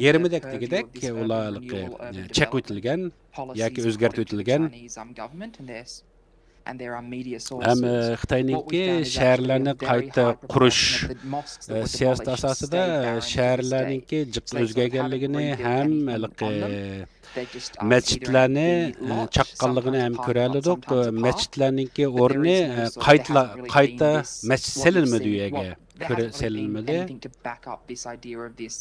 yerimidek degidek ular chek o'tilgan yoki o'zgartirib o'tilgan. Ham Xitoyninki shaharlarni qayta qurish siyosati asosida shaharlarninki jiq o'zgarganligini ham masjidlarni chaqqanligini ham ko'ralik. Masjidlarninki o'rni qayta masjid silinmadi uyaga. Anything to back up this idea of this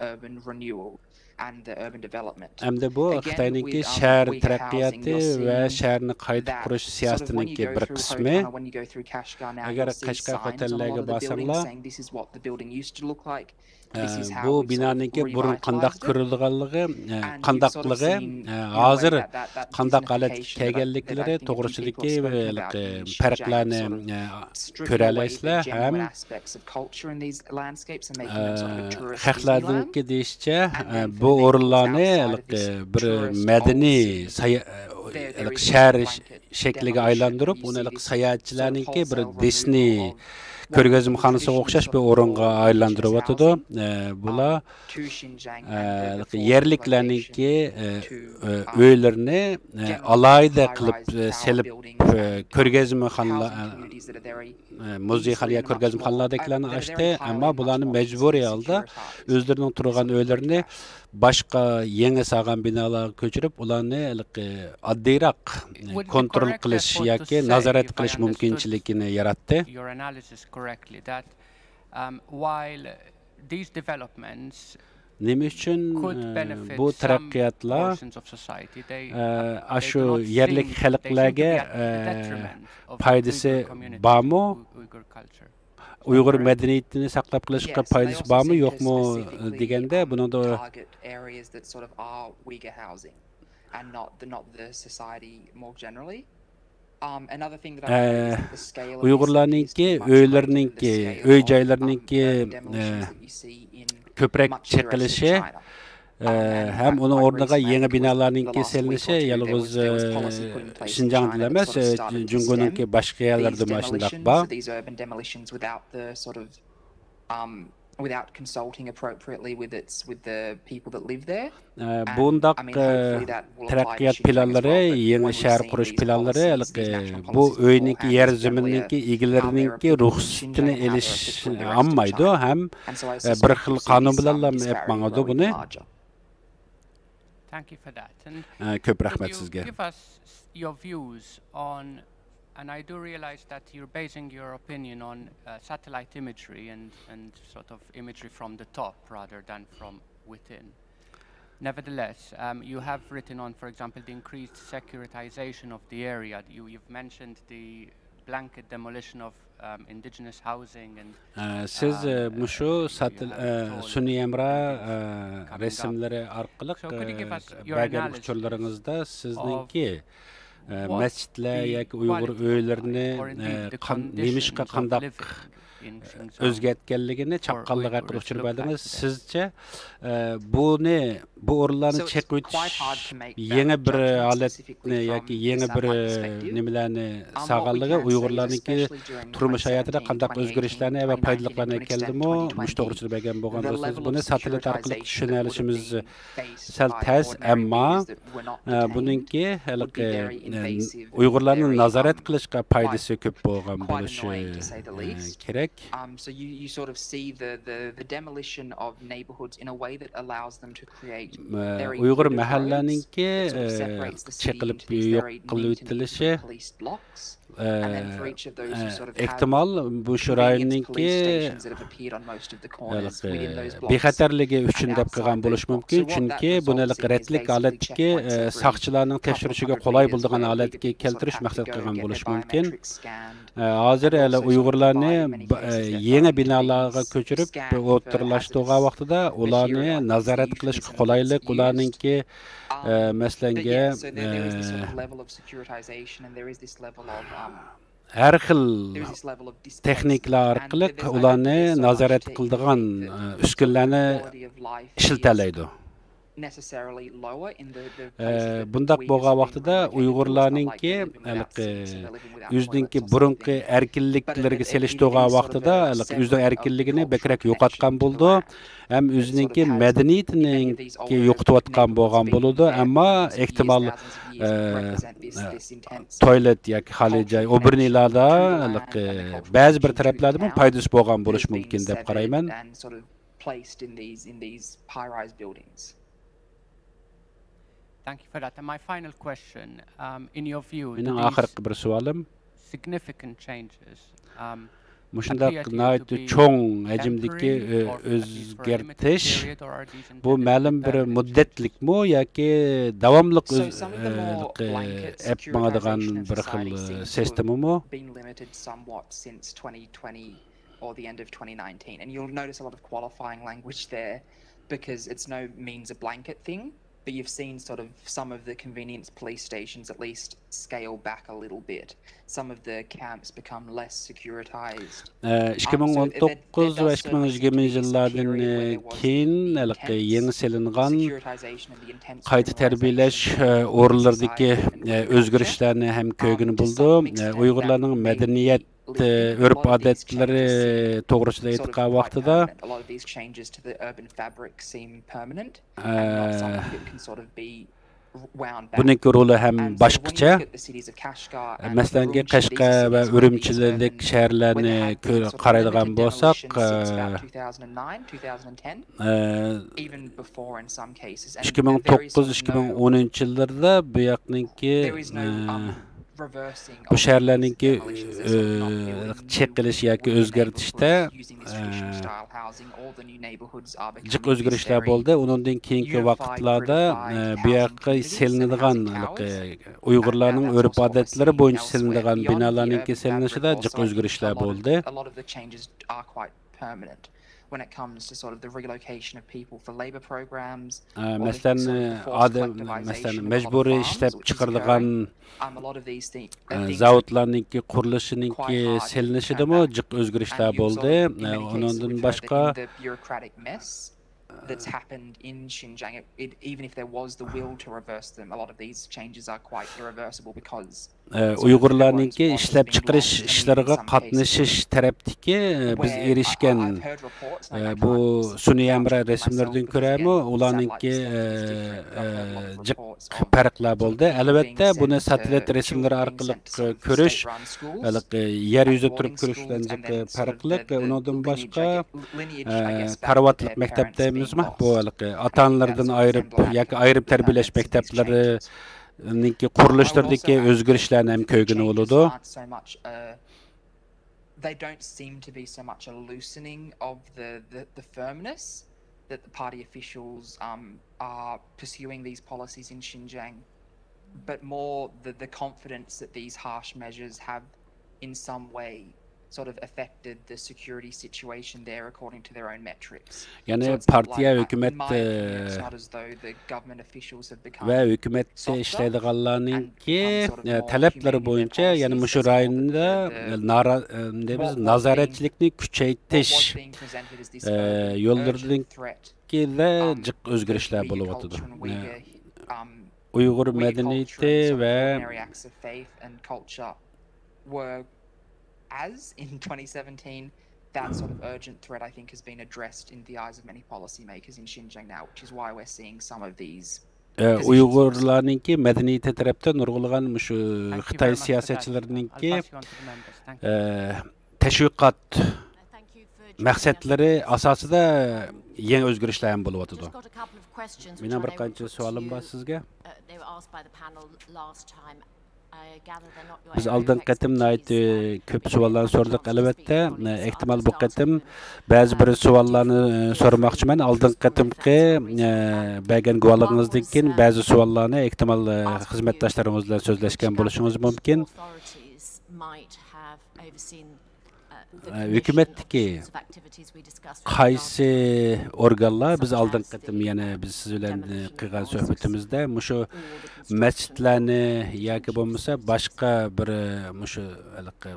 urban renewal. and the urban development. Әмді bu Xitayninki şəhər tərəqqiyatı və şəhərini qaytıb quruş siyasətininki bir qismi. Əgər Qashqar hotellərə baxsanglar, bu binanınki burun qandaq ko'rilganligi, qandaqligi, hozir qandaq holatga kelganliklari to'g'risidagi farqlarni ko'ra olasizlar ham xalqlarningki deyishcha bu o'rinlarni bir madaniy shahar shakliga aylantirib, uni sayohatchilarningki bir Disney ko'rgazmaxonasiga o'xshash bir o'ringa aylantiryapti. Bular yerliklarningki uylarini alayda qilib selib ko'rgazmaxonalar muzey ko'rgazmaxonalardagilarni ochdi, ammo bularni majburiy holda o'zlarining turgan uylarini boshqa yangi salgan binolarga ko'chirib, ularni oddiyroq kontrol qilish yoki nazorat qilish mumkinchiligini yaratdi. Nima uchun bu taraqqiyotlar shu yerlik xalqlarga foydasi bormi? Uyghur madaniyatini saqlab qolishga foydasi bormi, yo'qmi deganda buningda Uyg'urlarningki uylarningki, uy joylarningki ko'proq chiqilishi hem onun o'rniga yangi binolarning selinishi yalnız Xinjiangda emas, Jungo'ningki boshqa yerlarda mana shunday bor. Without consulting appropriately with the people that live there. Bundaq taraqqiyot planlari, yangi shahar qurish planlari bu o'yninki yer zaminninki egalarininki ruxsatini elish olmaydi, ham bir xil qonun bilan yapmag'adi buni. Thank you for that. Ko'p rahmat sizga. Give us your views on, and I do realize that you're basing your opinion on satellite imagery and sort of imagery from the top rather than from within. Nevertheless, you have written on, for example, the increased securitization of the area. You've mentioned the blanket demolition of indigenous housing and siz mushu sun'iy emra resimlari orqali bergan uchurlaringizda sizningki masjidlar yoki Uyg'ur uylarini nemishqa qandaq o'zgartganligini chaqqonlik haqida uchirib berdingiz. Sizcha bu o'rinlarni chek o'tish yangi bir holatni yoki yangi bir nimalarni sog'anligi Uyg'urlarningki turmush hayotida qandaq o'zgarishlarni va foydalarni keldimi? Mush to'g'risida bergan bo'lgan bo'lsangiz, buni satelit orqali tushuna olishimiz sal tez, ammo buningki Uyg'urlarni nazorat qilishga foydasi ko'p bo'lgan bo'lishi kerak. So you sort of see the demolition of neighborhoods in a way that allows them to create very Uyg'ur mahallaninki chiqilib yo'q qilib o'tilishi ehtimal bu shu rayonninki bexatarligi uchun deb qilgan bo'lishi mumkin, chunki buni ratlik holatdagi soqchilarning tekshirishiga qulay bo'lgan holatga keltirish maqsad qilgan bo'lishi mumkin. Hozir Uyg'urlarni yangi binolarga ko'chirib o'tirlashtirgan vaqtida ularni nazorat qilishga qulaylik, ularningki maslanga har xil texnikalar orqali ularni nazorat qiladigan uskunlarni ishlatalaydi. Bundaq bo'lgan vaqtida Uyg'urlarningki o'zininki burunqi erkinliklarga selishtirgan vaqtida o'zining erkinligini bekrak yo'qotgan bo'ldi. Ham o'zininki madaniyatini yo'qotayotgan bo'lgan bo'ladi, ammo ehtimol toilet yoki xali joy o'birnilarda ba'zi bir taraflarda foydasi bo'lgan bo'lishi mumkin deb qarayman. Thank you for that. And my final question, in your view, significant changes Muşundaq naytı çoğ həcmdeki özgertiş bu məlum bir müddetlik mi yoki davamlıq yapmadığan bir xil sistemi mi? Or the end of 2019, and you'll notice a lot of qualifying language there because it's no means a blanket thing, but you've seen sort of some of the convenience police stations at least scale back a little bit. Some of the camps become less securitized. 2019 ve 2020 yıllardan keyin yeni selingan qayta terbiyeleş orlarındaki özgürüşlerini hem köygünü buldu. Uygurların medeniyet örp adetleri toğrusida aytqan vaqtida buniki rolu hem başqacha. Masalan, Qashqa ve Ürümchilik şəhərlərini qaraydigan bolsaq, 2009-2010 yıllarda bu yaqninki bu şəhərlərinki çekiliş yoki o'zgartishda jiq o'zgarishlar bo'ldi. Undan keyingi vaqtlarda bu yoqqa selinadigan Uyg'urlarning urf odatlari bo'yicha selinadigan binolarning selinishida jiq o'zgarishlar bo'ldi. When it comes to sort of the relocation of people for labor programs, mesela mecburi ishlab chiqarilgan zavodlarninki qurilishininki selinishidami jiq o'zgarishlar bo'ldi. Undan boshqa that's happened in Xinjiang, even if there was the will to reverse them, a lot of these changes are quite irreversible because Uyg'urlarninki ishlab chiqarish ishlariga qatnashish tarafdagi biz erishgan bu sun'iy amra rasmlardan ko'rami ularninki jiq farqlar bo'ldi. Albatta buni satellit rasmlari orqali ko'rish, yer yuzida turib ko'rish bilan jiq farqli. Undan boshqa Parvatlik maktabdamiz bu ota-onalardan ayirib yoki ayirib tarbiyalash maktablari ninki qurilishlardagi o'zgarishlarni ham ko'rgani bo'ladi. They don't seem to be so much a loosening of the firmness that the party officials are pursuing these policies in Xinjiang, but more the confidence that these harsh measures have in some way sort of affected the security situation there according to their own metrics. Yani partiya hükümet ve hükümette işleydiganlarninki talepleri boyunca yani muşu rayonunda nazaretçilikni küçeytiş yollarındaki de jiq o'zgarishlar bo'lib o'tadi. Uyg'ur medeniyeti ve as in 2017, that sort of urgent threat, I think, has been addressed in the eyes of many policymakers in Xinjiang now, which is why we're seeing some of these. Uyg'urlarninki madaniyati tarafdan nurg'ulg'an shu Xitoy siyosatchilarininki tashviqot maqsadlari asosida yangi o'zgarishlar ham bo'lib o'tadi. Meni bir qancha savolim bor sizga. Biz aldın qatim ko'p savollarni so'radik albatta. Ehtimal bu qatim ba'zi bir savollarni so'ramoqchiman. Aldın qatimki bergan guvohligingizdan keyin ba'zi savollarni ehtimal xizmatdoshlaringiz bilan so'zlashgan bo'lishingiz mumkin. Hükümetdeki qaysi organlar biz aldın qatim yani biz siz bilan qilgan suhbatimizda mushu masjidlarni yoki bo'lmasa boshqa bir mushu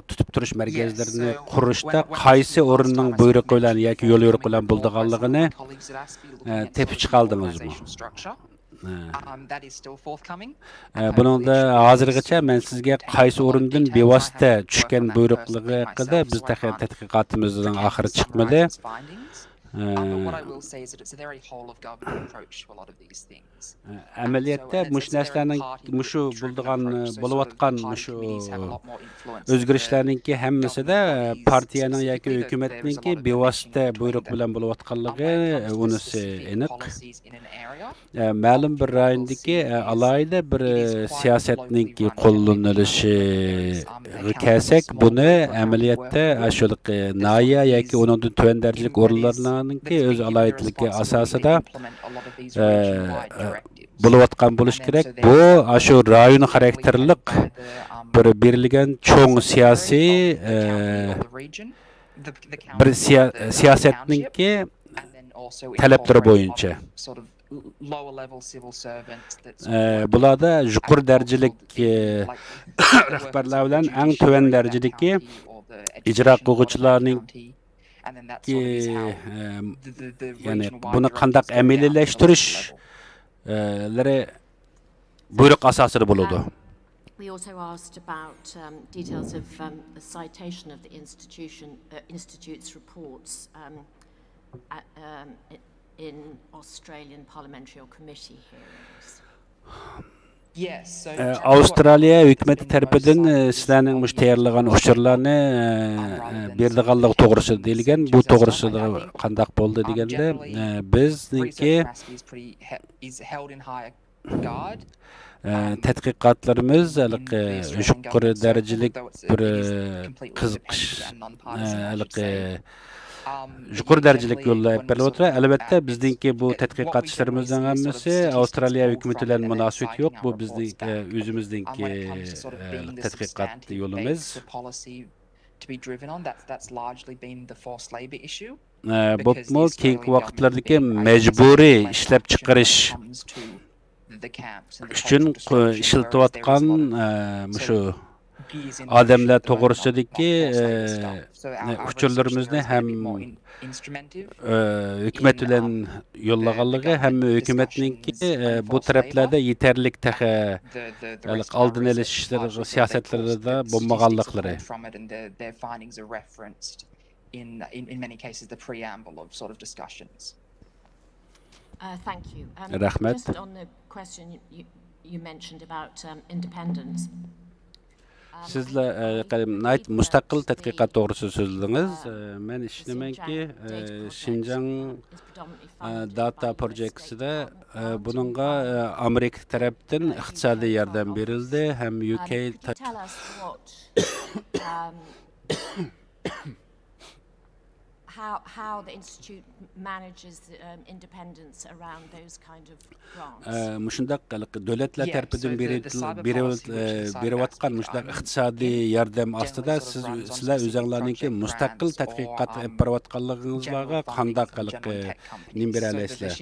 tutib turish markazlarini qurishda qaysi o'rinning buyruqi bilan yoki yo'l yo'riq bilan bo'lganligini tepib chiqaldingizmi? Buningda hozirgacha men sizga qaysi o'rindan bevosita tushgan buyruqligi haqida biz tadqiqotimizning oxiri chiqmadi. But what I will say is that it's a very whole of government approach to a lot of these things. Әмәлиятте mush нәрсәләрнең muşu булдыган булып аткан muşu özgürüşләрнеңки һәммәсе дә партияның яки хөкүмәтнеңки бевасита буйрук белән булып атканлыгы унысы эник. Мәлум bir райондагы алайда bir сиясәтнеңки колланылышы кәсәк буны әмәлиятте ашылык ная яки onun tövən dərəcəlik organlarınınki öz alayidligi asasida bo'lib atgan bo'lish kerak. Bu shu rayon xarakterlik bir berilgan cho'ng siyosiy bir siyosatninki talablari bo'yicha bularda yuqori darajalik rahbarlar bilan eng tövən dərəcədəki icra qilguvchilarning yani bunu qandaq əməliləştirishləri buyruq asasida bo'ladi. We also asked about details of the citation of the institute's reports in Australian parliamentary or committee hearings. Avstraliya hökuməti tərəfindən sizlərning müş tayarlagan uçurlarını berdiganligi to'g'risida deyilgan. Bu to'g'risida qandaq bo'ldi deganda bizningki tədqiqatlarımız yuqori darajalik bir qiziqish yuqori darajalik yo'lda berib albatta bizningki bu tadqiqot ishlarimizdan hammasi Avstraliya hukumati bilan munosabat yo'q. Bu bizning o'zimizningki tadqiqot yo'limiz. Bo'pmi keyingi vaqtlardagi majburiy ishlab chiqarish uchun ishlatayotgan shu adamlar to'g'risidagi uchurlarimizni ham hukumat bilan yo'llaganligi hamma hukumatningki bu taraflarda yetarlik oldin olish siyosatlarida bo'lmaganliklari. In many cases the preamble of sort of discussions. Thank you. Rahmat. Just on the question you mentioned about independence. Sizlar mustaqil tadqiqot to'g'risida so'zladingiz. Men ishlamanki Xinjiang Data Projects'da buningga Amerika tarafdan iqtisodiy yordam berildi ham UK how the institute manages independence around those kind of grants. Muşundaq dövlətlər tərəfindən beriyotqan muşundaq iqtisadi yardım astida sizlər özlərinizki müstəqil tədqiqat yapayotqanlığınızlarga qandaq nim berə aləysizlər?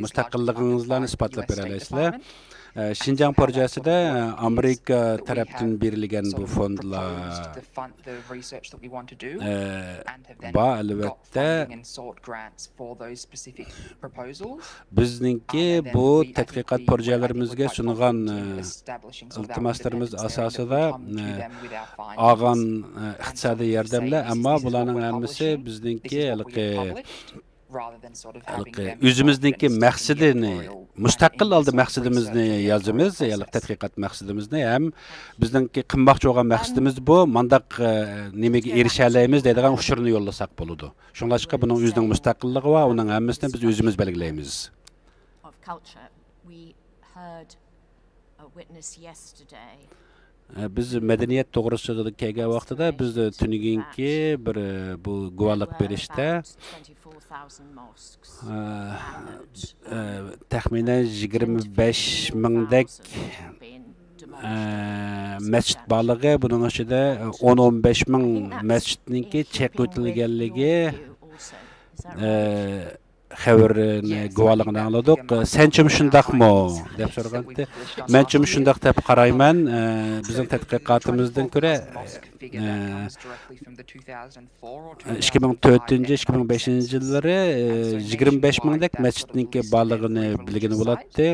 Müstəqilliyinizləri isbatlab berə aləysizlər? Xinjiang projesida Amerika tərəfindən berilgan bu fondlar albatta bizningki bu tadqiqot projelarimizga sungan iltimoslarimiz asosida olgan iqtisodiy yordamlar, ammo bularning hammasi bizningki o'zimizningki maqsadini mustaqil oldi maqsadimizni yozamiz, tadqiqot maqsadimizni ham bizningki qilmoqchi bo'lgan maqsadimiz bu mandaq nimaga erisha olamiz deydigan uchurni yo'llasak bo'ladi. Shunlashqa buning o'zining mustaqilligi va uning hammasini biz o'zimiz belgilaymiz. Biz madaniyat to'g'risida kelgan vaqtida biz tunuginki bir bu guvohlik berishda taxminan 25 mingdek masjid borligi, buning ichida 10-15 ming masjidningki chek o'tilganligi xabarini guvohligini angladik. Senchim shundaqmi deb so'raganda, menchim shundaq deb qarayman. Bizning tadqiqotimizdan ko'ra 2004-2005 yillari 25 mingdek masjidningki borligini bilgani bo'ladi.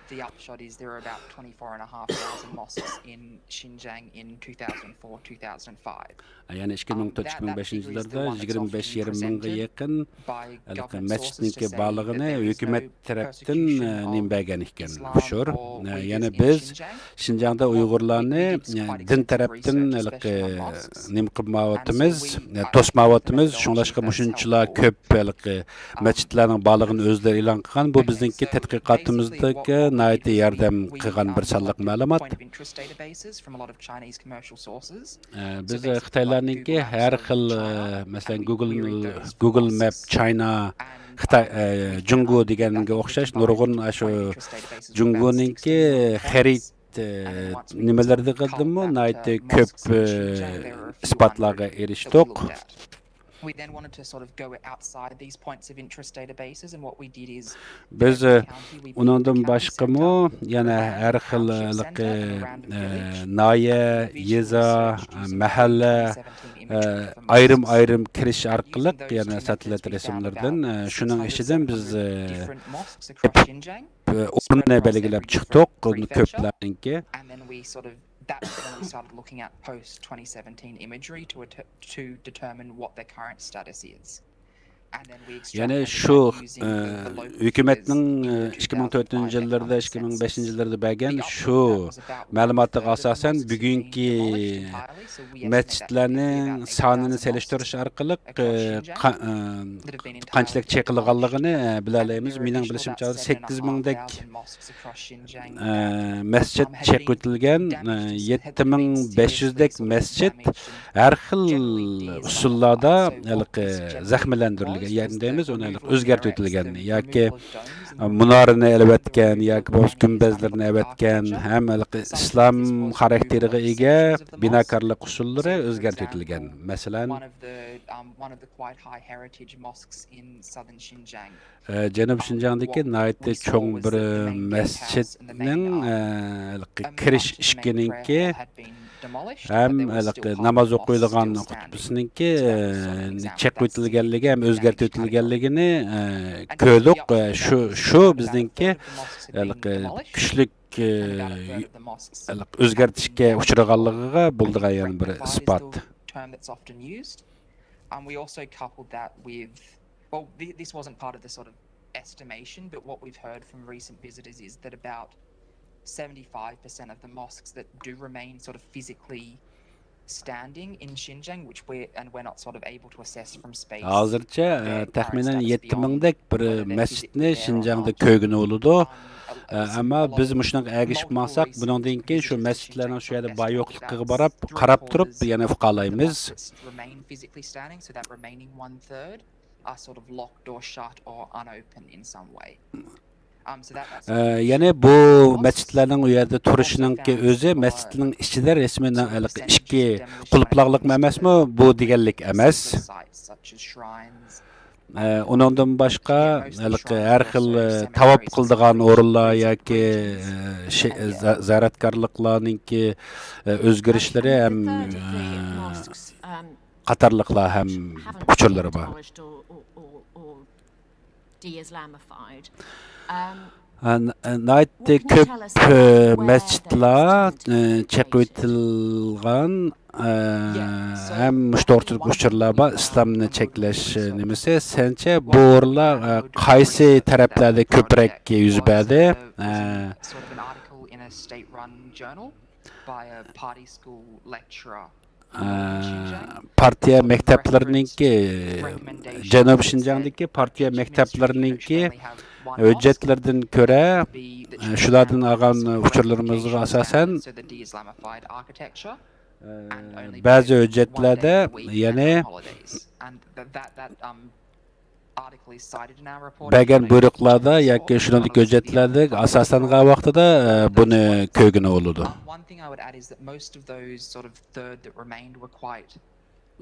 the upshot is there are about 24,500 mosques in Xinjiang in 2004-2005. Yani 2004-2005 yıllarda 25-20 mingga yaqin masjidniki bağlığını hükümet tarafından nimbergen ekan. Şur. Yani biz Şinjan'da Uygurlarni din tarafdan nim qilmayotimiz, tosmayotimiz. Şunlaşqa mushunchalar ko'p masjidlarning bağlığını özleri e'lon qilgan. Bu bizningki tadqiqotimizdagi nayta yordam qilgan bir sonliq ma'lumot. Biz Xitoylarningki har xil masalan Google Map China Xitoy Jungo deganga o'xshash nurg'un shu Jungoninki xarit nimalarda qildimmi? Nayta ko'p isbotlarga erishdik. We then wanted to sort of go outside these points of interest databases, and what we did is biz undan boshqami yana har xil noya, yeza, mahalla ayrim kirish orqali yana satelit rasmlardan shuning ichidan biz o'rnini belgilab chiqdik ko'plarniki. That's when we started looking at post-2017 imagery to determine what their current status is. Yani şu hükümetning 2004-yillarda 2005-yillarda bergan şu ma'lumotga asosan bugungi masjidlarning sonini selishtirish orqali qanchalik chekilganligini bilalaymiz. Mening bilishimcha 8 mingdek masjid chekitilgan, 7500 dek masjid har xil usullarda zaxmlantirilgan. Yani deymiz onu o'zgartirilgan yoki munorini elbatgan yoki bosh gumbazlarni elbatgan ham islom xarakteriga ega binokorlik usullari o'zgartirilgan. Masalan, Janub Xinjiangdagi nayta cho'ng bir masjidning kirish ishkininki hem namoz o'qiydigan qutbisininki chekitilganligi ham o'zgartirilganligini ko'rdik. Shu bizningki kuchlik o'zgartishga uchraganligiga bo'ldigan yana bir isbot. We also coupled that with, well, this wasn't part of the sort of estimation, but what we've heard from recent visitors is that about 75% of the mosques that do remain sort of physically standing in Xinjiang, which we're not sort of able to assess from space. Hozircha taxminan 7000dek bir masjidni Xinjiangda ko'rgan bo'ladi. Ama biz mushunga ergishib maqsaq, bundan keyin shu masjidlarning shu yerda bor yo'qligiga borib, qarab turib, yana fuqalaymiz. So that remaining 1/3 are sort of locked or shut or unopened in some way. Yani bu masjidlarning u yerda turishininki o'zi masjidning ichida rasman ikki quluplarlik emasmi? Bu deganlik emas. Ondan boshqa har xil tavob qildigan o'rinlar yoki zaratkorliklarningki o'zgarishlari ham qatorliqlar ham uchurlari bor. Naytda ko'p masjidlar chekitilgan hem müştortuluk uçurlar bor, islomni cheklash nimasi. Sence bu o'rinlar qaysi taraflarda ko'proq yuz berdi? Partiya maktablarininki Janub Xinjiangdagi partiya maktablarininki hujjatlardan ko'ra shulardan olgan uchurlarimizga asosan ba'zi hujjatlarda yana bergan buyruqlarda yoki shunday hujjatlarda asoslangan vaqtida buni ko'rgan bo'ladi. One thing I would add is that most of those sort of third that remained were quite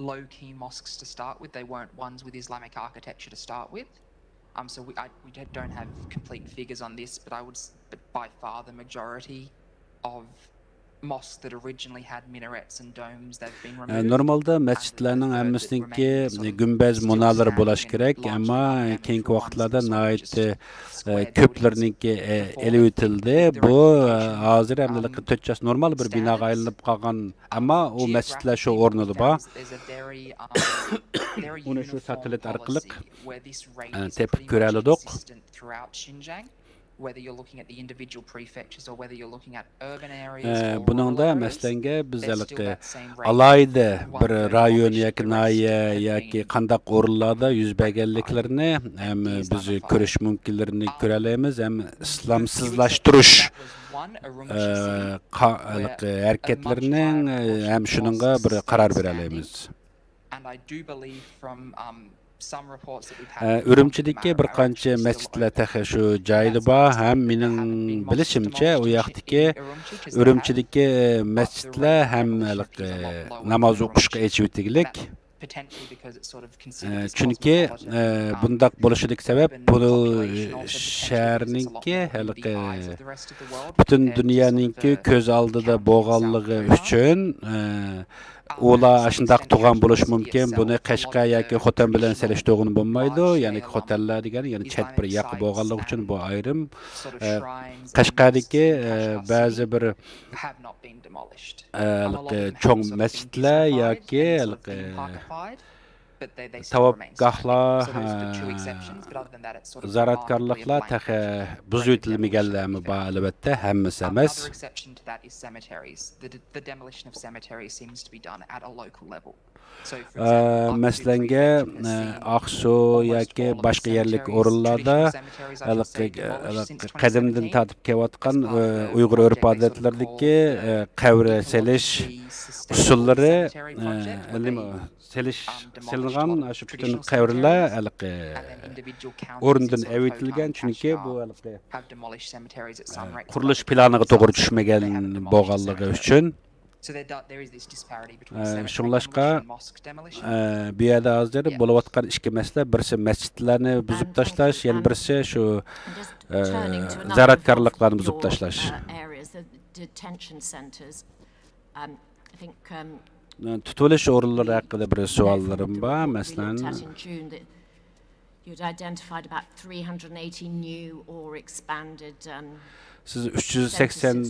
low-key mosques to start with. They weren't ones with Islamic architecture to start with. So we don't have complete figures on this, but but by far the majority of mosques that originally had minarets and domes, they've been removed. Normalda mescitlerning hammasiniki gümbez munalları bulaş gerek, ama keyinki vaqtlarda nayet köplerinki ele ötildi. Bu hazır emdilik 4 yaş normal bir binaga aylanıp qalgan, ama o mescitler şu ornudu ba. Onu şu satelit arqılıq tepip görəlidik. Whether you're looking at the individual prefectures or whether you're looking at urban areas. Buningda maslanga biz alayda bir rayon yoki nahiya yoki qandaq o'rinlarda yuz berganliklarini ham biz ko'rish mumkinligini ko'ralaymiz, ham islomsizlashtirish harakatlarining ham shuningga bir qaror beralaymiz. And I do believe from Ürümçidagi bir qancha masjidlar taxi shu joyda bor. Ham mening bilishimcha u yoqdagi Ürümçidagi masjidlar ham namoz o'qishga echivitlik. Chunki bundaq bo'lishidagi sabab bu shaharningki butun dunyoninki ko'z oldida bo'lganligi uchun ular shundaq tug'an bo'lish mumkin. Buni Qashqa yoki Xotan bilan solishtirg'un bo'lmaydi. Ya'ni xotanlar degani, ya'ni chet bir yaqi bo'lganligi uchun bu ayrim. Qashqadagi ba'zi bir cho'ng masjidlar yoki tavabgohlar, zaratkorliklar taxi buzib o'tilmaganlarmi bor, albatta hammasi emas. Maslanga Aqsu yoki boshqa yerlik o'rinlarda qadimdan tatib kelayotgan Uyg'ur urf-odatlaridagi qabr selish usullari selingan shu butun qabrlar o'rnidan evitilgan, chunki bu qurilish planiga to'g'ri tushmagan bo'lganligi uchun. Shunlashqa bu yerda hozir bo'layotgan ikki masala, birisi masjidlarni buzib tashlash, yana birisi shu zaratkorliklarni buzib tashlash. Tutilish o'rinlari haqida bir savollarim bor. Masalan, siz 380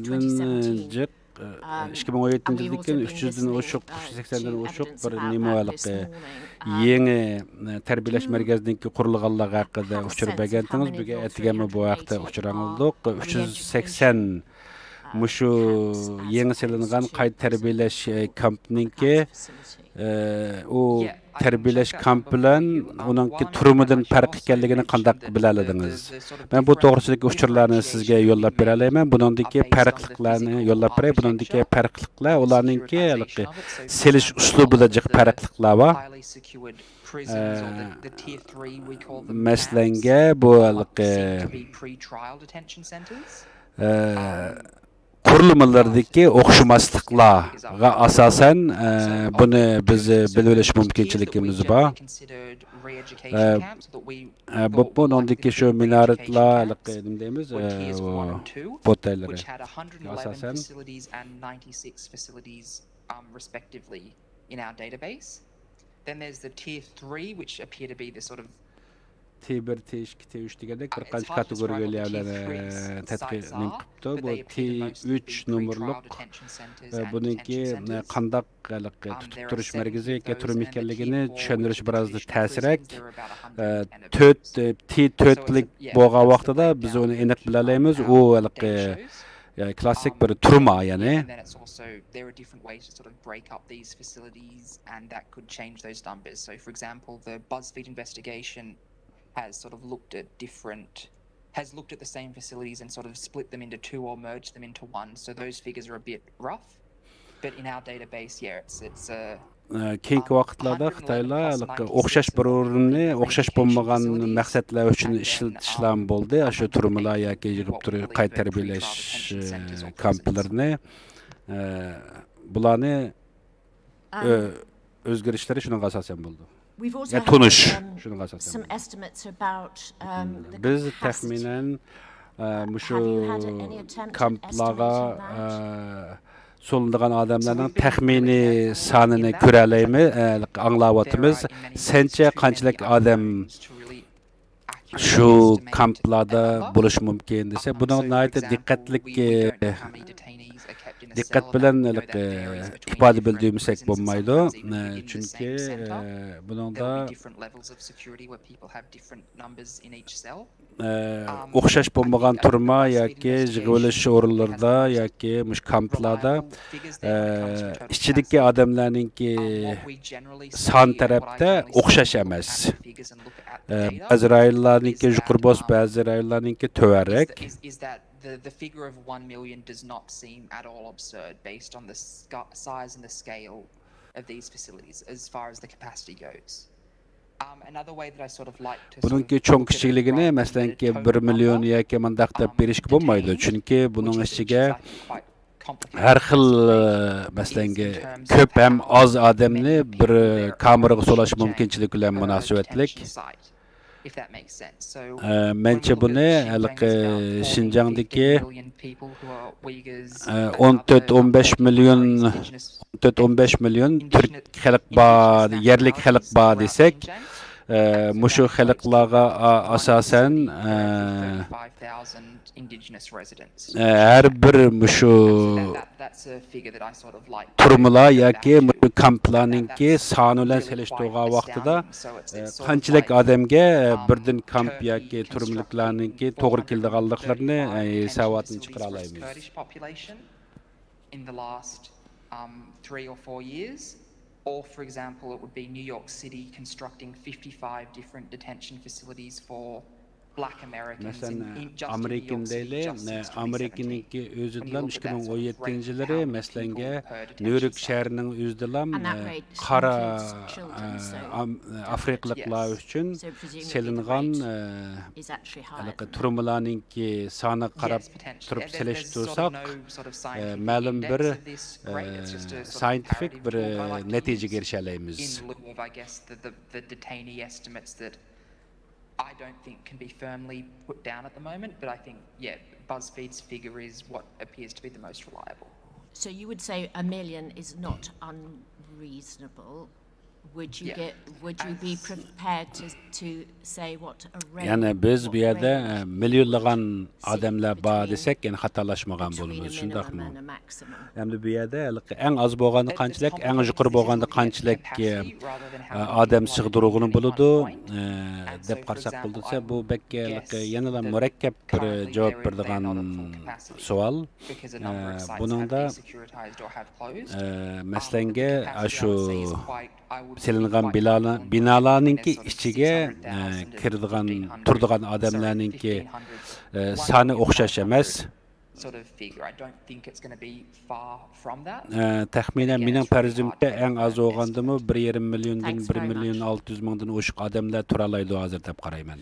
jiq 2017-yildan 300dan oshiq, 380dan oshiq bir nimalar yangi tarbiyalash markazininki qurilganligi haqida uchirib bergandingiz. Bugun atgami bu haqda uchirgandik. 380 mushu yangi selingan qayta tarbiyalash kampininki u tarbiyalash kamp bilan uningki turumidan farq ekanligini qandaq bilaladingiz? Men bu to'g'risidagi uchurlarni sizga yo'llab bera olaman. Buningdagi farqliliklarni yo'llab beray. Buningdagi farqliliklar ularningki selish uslubida jiq farqliliklar bor. Maslanga bu qurilmalardagi o'xshamasliklarga asosan buni biz bilib olish mumkinchiligimiz bor. Bu buningdagi shu minoratlar deymiz, potaylari asosan respectively in our database. Then there's the tier 3, which appear to be the sort of T1, T2, T3 degandek bir qancha kategoriyalarni tadqiqning qilibdi. Bu T3 nomerliq buningki qandaq tutib turish markazi yoki turum ekanligini tushuntirish biroz ta'sirrak. T4lik bo'lgan vaqtida biz uni aniq bila olamiz. U klassik bir turma, ya'ni there are different ways to sort of break up these facilities, and that could change those numbers. So for example, the BuzzFeed investigation has sort of looked at the same facilities and sort of split them into two or merged them into one. So those figures are a bit rough, but in our database, yeah, it's keyingi vaqtlarda Xitoylar o'xshash bir o'rinni o'xshash bo'lmagan maqsadlar uchun ishlatishlar bo'ldi. Shu turmalar yoki yig'ib turib qayta tarbiyalash kamplarini bularni o'zgarishlari shunga asosan bo'ldi. Tunush shunga asosan. Biz taxminan mushu kamplarga solindigan odamlarning taxminiy sonini ko'ralaymiz, anglayapmiz. Sencha qanchalik odam shu kamplarda bo'lishi mumkin desa, buni nihoyatda diqqat bilan ifoda bildirmasak bo'lmaydi. Chunki buningda o'xshash bo'lmagan turma yoki yig'ilish o'rinlarida yoki mush kamplarda ichidagi odamlarningki son tarafda o'xshash emas. Ba'zi rayonlarningki yuqori bos, ba'zi rayonlarningki to'varrak. The figure of 1 million does not seem at all absurd based on the size and the scale of these facilities as far as the capacity goes. Another way that I sort of like to buningki cho'ng kichikligini masalanki 1 million yoki mandaq deb berishga bo'lmaydi. Chunki buning ichiga har xil masalanki ko'p ham oz odamni bir kameraga so'lash mumkinchiligi bilan munosabatlik. Menche buni Şinjan'daki 14-15 milyon Türk xalq bor, yerlik xalq bor desek, mushu xalqlarga asosan her bir mushu turmalar yoki kamplarningki soni bilan selishtirgan vaqtida qanchalik odamga birdan kamp yoki turmaliklarningki to'g'ri keladiganliklarini hisobotini chiqara olamiz. In the last 3 or 4 years, or for example, it would be New York City constructing 55 different detention facilities for Black Americans in just Amerikan deyli, Amerikanninki o'zidan 2017-yilları masalanga New York shahrining o'zidan qara afrikaliklar uchun selingan turmalarninki soni qarab turib selishtirsak, ma'lum bir scientific bir natijaga erisha olamiz. I don't think can be firmly put down at the moment, but I think, yeah, BuzzFeed's figure is what appears to be the most reliable. So you would say 1 million is not unreasonable. Would you be prepared to say what a range? Yani biz bu yerda milyonlagan odamlar bor desak, yani xatolashmagan bo'lamiz, shundaqmi? Endi bu yerda eng oz bo'lganda qanchalik, eng yuqori bo'lganda qanchalik odam sig'dirug'ini bo'ladi deb qarasak bo'lsa, bu bekka yanada murakkab bir javob beradigan savol. Buningda masalanga shu selingan binalarninki ichiga kiradigan turadigan odamlarninki soni o'xshash emas. Taxminan mening farzimda eng az bo'lgandimi 1,5 milliondan 1 million 600 mingdan oshiq odamlar tura oladi hozir deb qarayman.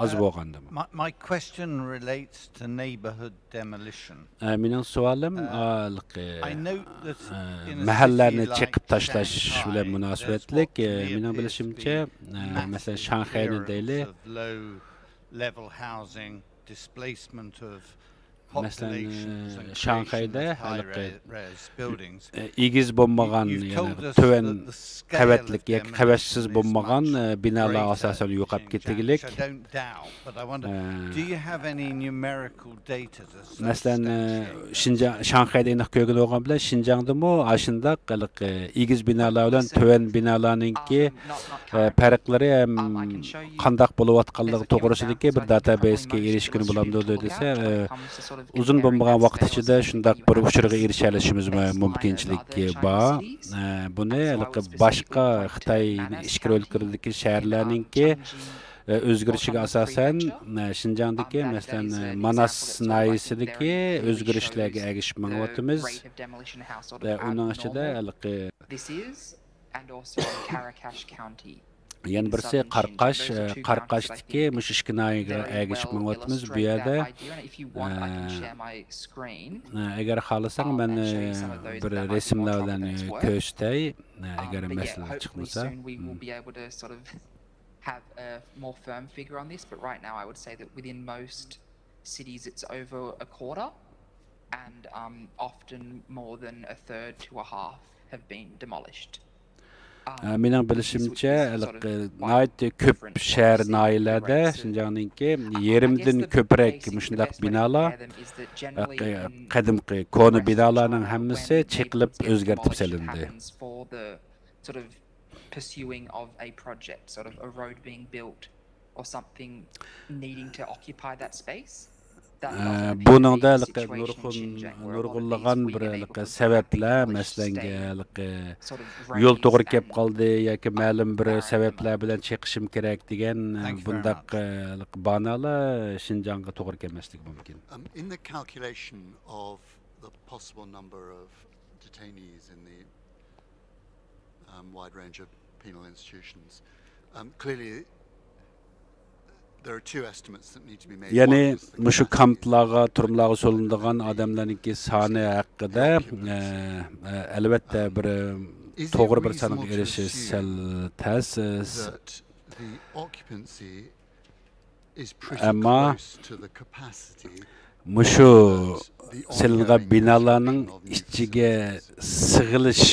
Az bo'lgandimi? My question relates to neighborhood demolition. Mening savolim mahallarni chiqib tashlash bilan munosabatlik. Mening bilishimcha, masalan Shanxayni deyli, low level housing, displacement of masalan Shanxayda igiz bo'lmagan, to'van qavatlik yoki qavatsiz bo'lmagan binolar asosan yo'qolib ketdigilik. Masalan Shanxayda aniq ko'rgan bo'lgan bilan Şinjandami ashunda igiz binolar bilan to'van binolarningki farqlari ham qandoq bo'layotganligi to'g'risidagi bir databasega erishgan bo'lamdi desa, uzun bo'lmagan vaqt ichida shunday bir uchurga erisha olishimiz mumkinchiligi bor. Buni boshqa Xitoy ichki o'lkalardagi shaharlarningki o'zgarishiga asosan Şinjandagi masalan Manas nahiyasidagi o'zgarishlarga erishib manyapmiz. Uning ichida yana birisi Qarqashdagi mush ishkinaga erishib manyapmiz. Bu yerda agar xohlasang men bir rasmlar bilan ko'rsatay, agar masala chiqmasa. Have a more firm figure on this, but right now I would say that within most cities it's over a quarter and often more than a third to a half have been demolished. Mening bilishimcha, nayt köp şehir nailerde Şinjan'ınki yerimden köprek müşndaq binalar qadimqi konu binalarning hammasi çekilib o'zgartib salindi. Sort of pursuing of a project, sort of a road being built or something needing to occupy that space. Bunun da nurg'unlagan bir sabablar, masalan, yo'l to'g'ri kelib qoldi yoki ma'lum bir sabablar bilan chiqishim kerak degan bundaq banalar Şinjanga to'g'ri kelmasligi mumkin. In the calculation of the possible number of detainees in the wide range of penal institutions, clearly there are two estimates that need to be made. Yani mushu kamplarga, turumlarga solindigan adamlarningki soni haqida albatta bir to'g'ri bir sanık erishish sal tas. Ammo mushu silingan binalarning ichiga sig'ilish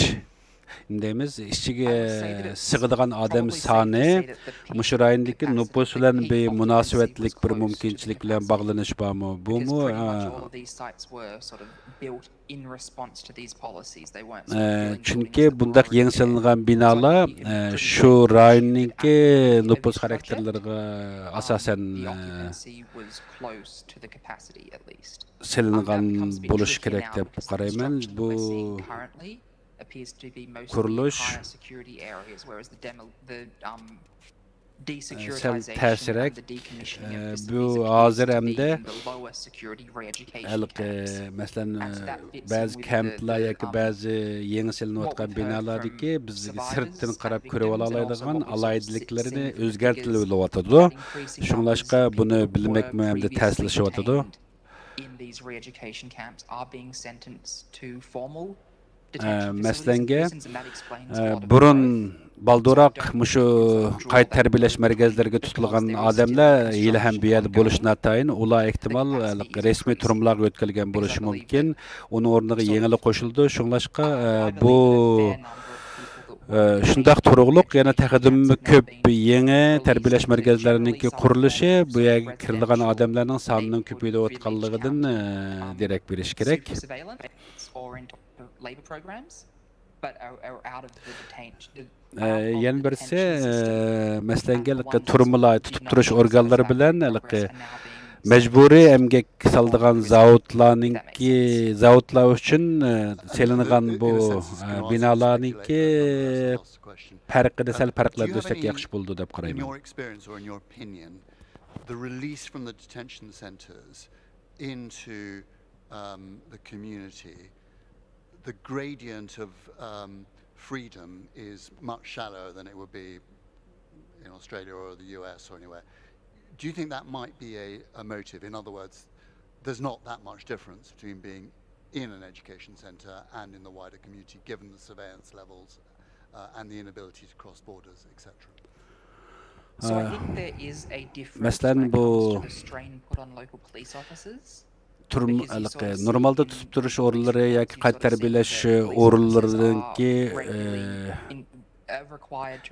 deymiz, içige sığıdığan adam sani muşu rayondaki nüfus bilan bir münasebetlik bir mümkünçilik bilan bağlanış barmı? Bu mu? Çünkü bundaq yeni salıngan binalar şu rayondaki nüfus karakterlerine asasen salıngan buluş gerek dep qarayman. Bu appears to be mostly kuruluş higher security areas, whereas the desecuritization and the decommissioning of bu hazır hamda lower security re-education camps. Mesela bazı kamplar yoki bazı yeni silinayotgan binalardaki biz sirtdan qarab ko'rib olaydigan alaydiliklarni o'zgartirib o'tyapti. Shunlashqa buni bilmekmi hamda ta'sirlashyapti. In these re-education camps are being sentenced to formal Мәсәләнгә burun baldurak mushu qayta tarbiyalash markazlariga tutilgan odamlar yili ham bu yerda bo'lishi natayin ular ehtimol rasmiy turumlarga o'tkazilgan bo'lishi mumkin. Uning o'rniga yangilar qo'shildi. Shunlashqa bu shundaq turug'liq yana taqdimmi ko'p yangi tarbiyalash markazlarining qurilishi bu yerga kirilgan odamlarning sonining ko'payib o'tganligidan derak berish kerak. Labor programs, but are out of the detention. Yani birisi mesleğe turumlar tutup duruş organları bilen mecburi emgek saldıgan zavutlar üçün selingan bu binalarnınki farkı sel farklar desek yaxşı buldu dep qarayman. In your experience or in your opinion, the release from the detention centers into the community, the gradient of freedom is much shallower than it would be in Australia or the US or anywhere. Do you think that might be a motive? In other words, there's not that much difference between being in an education centre and in the wider community, given the surveillance levels and the inability to cross borders, etc. So I think there is a difference when it comes to the strain put on local police officers. Normalda tutup duruş orulları yoki qayta tarbiyalash orullarınki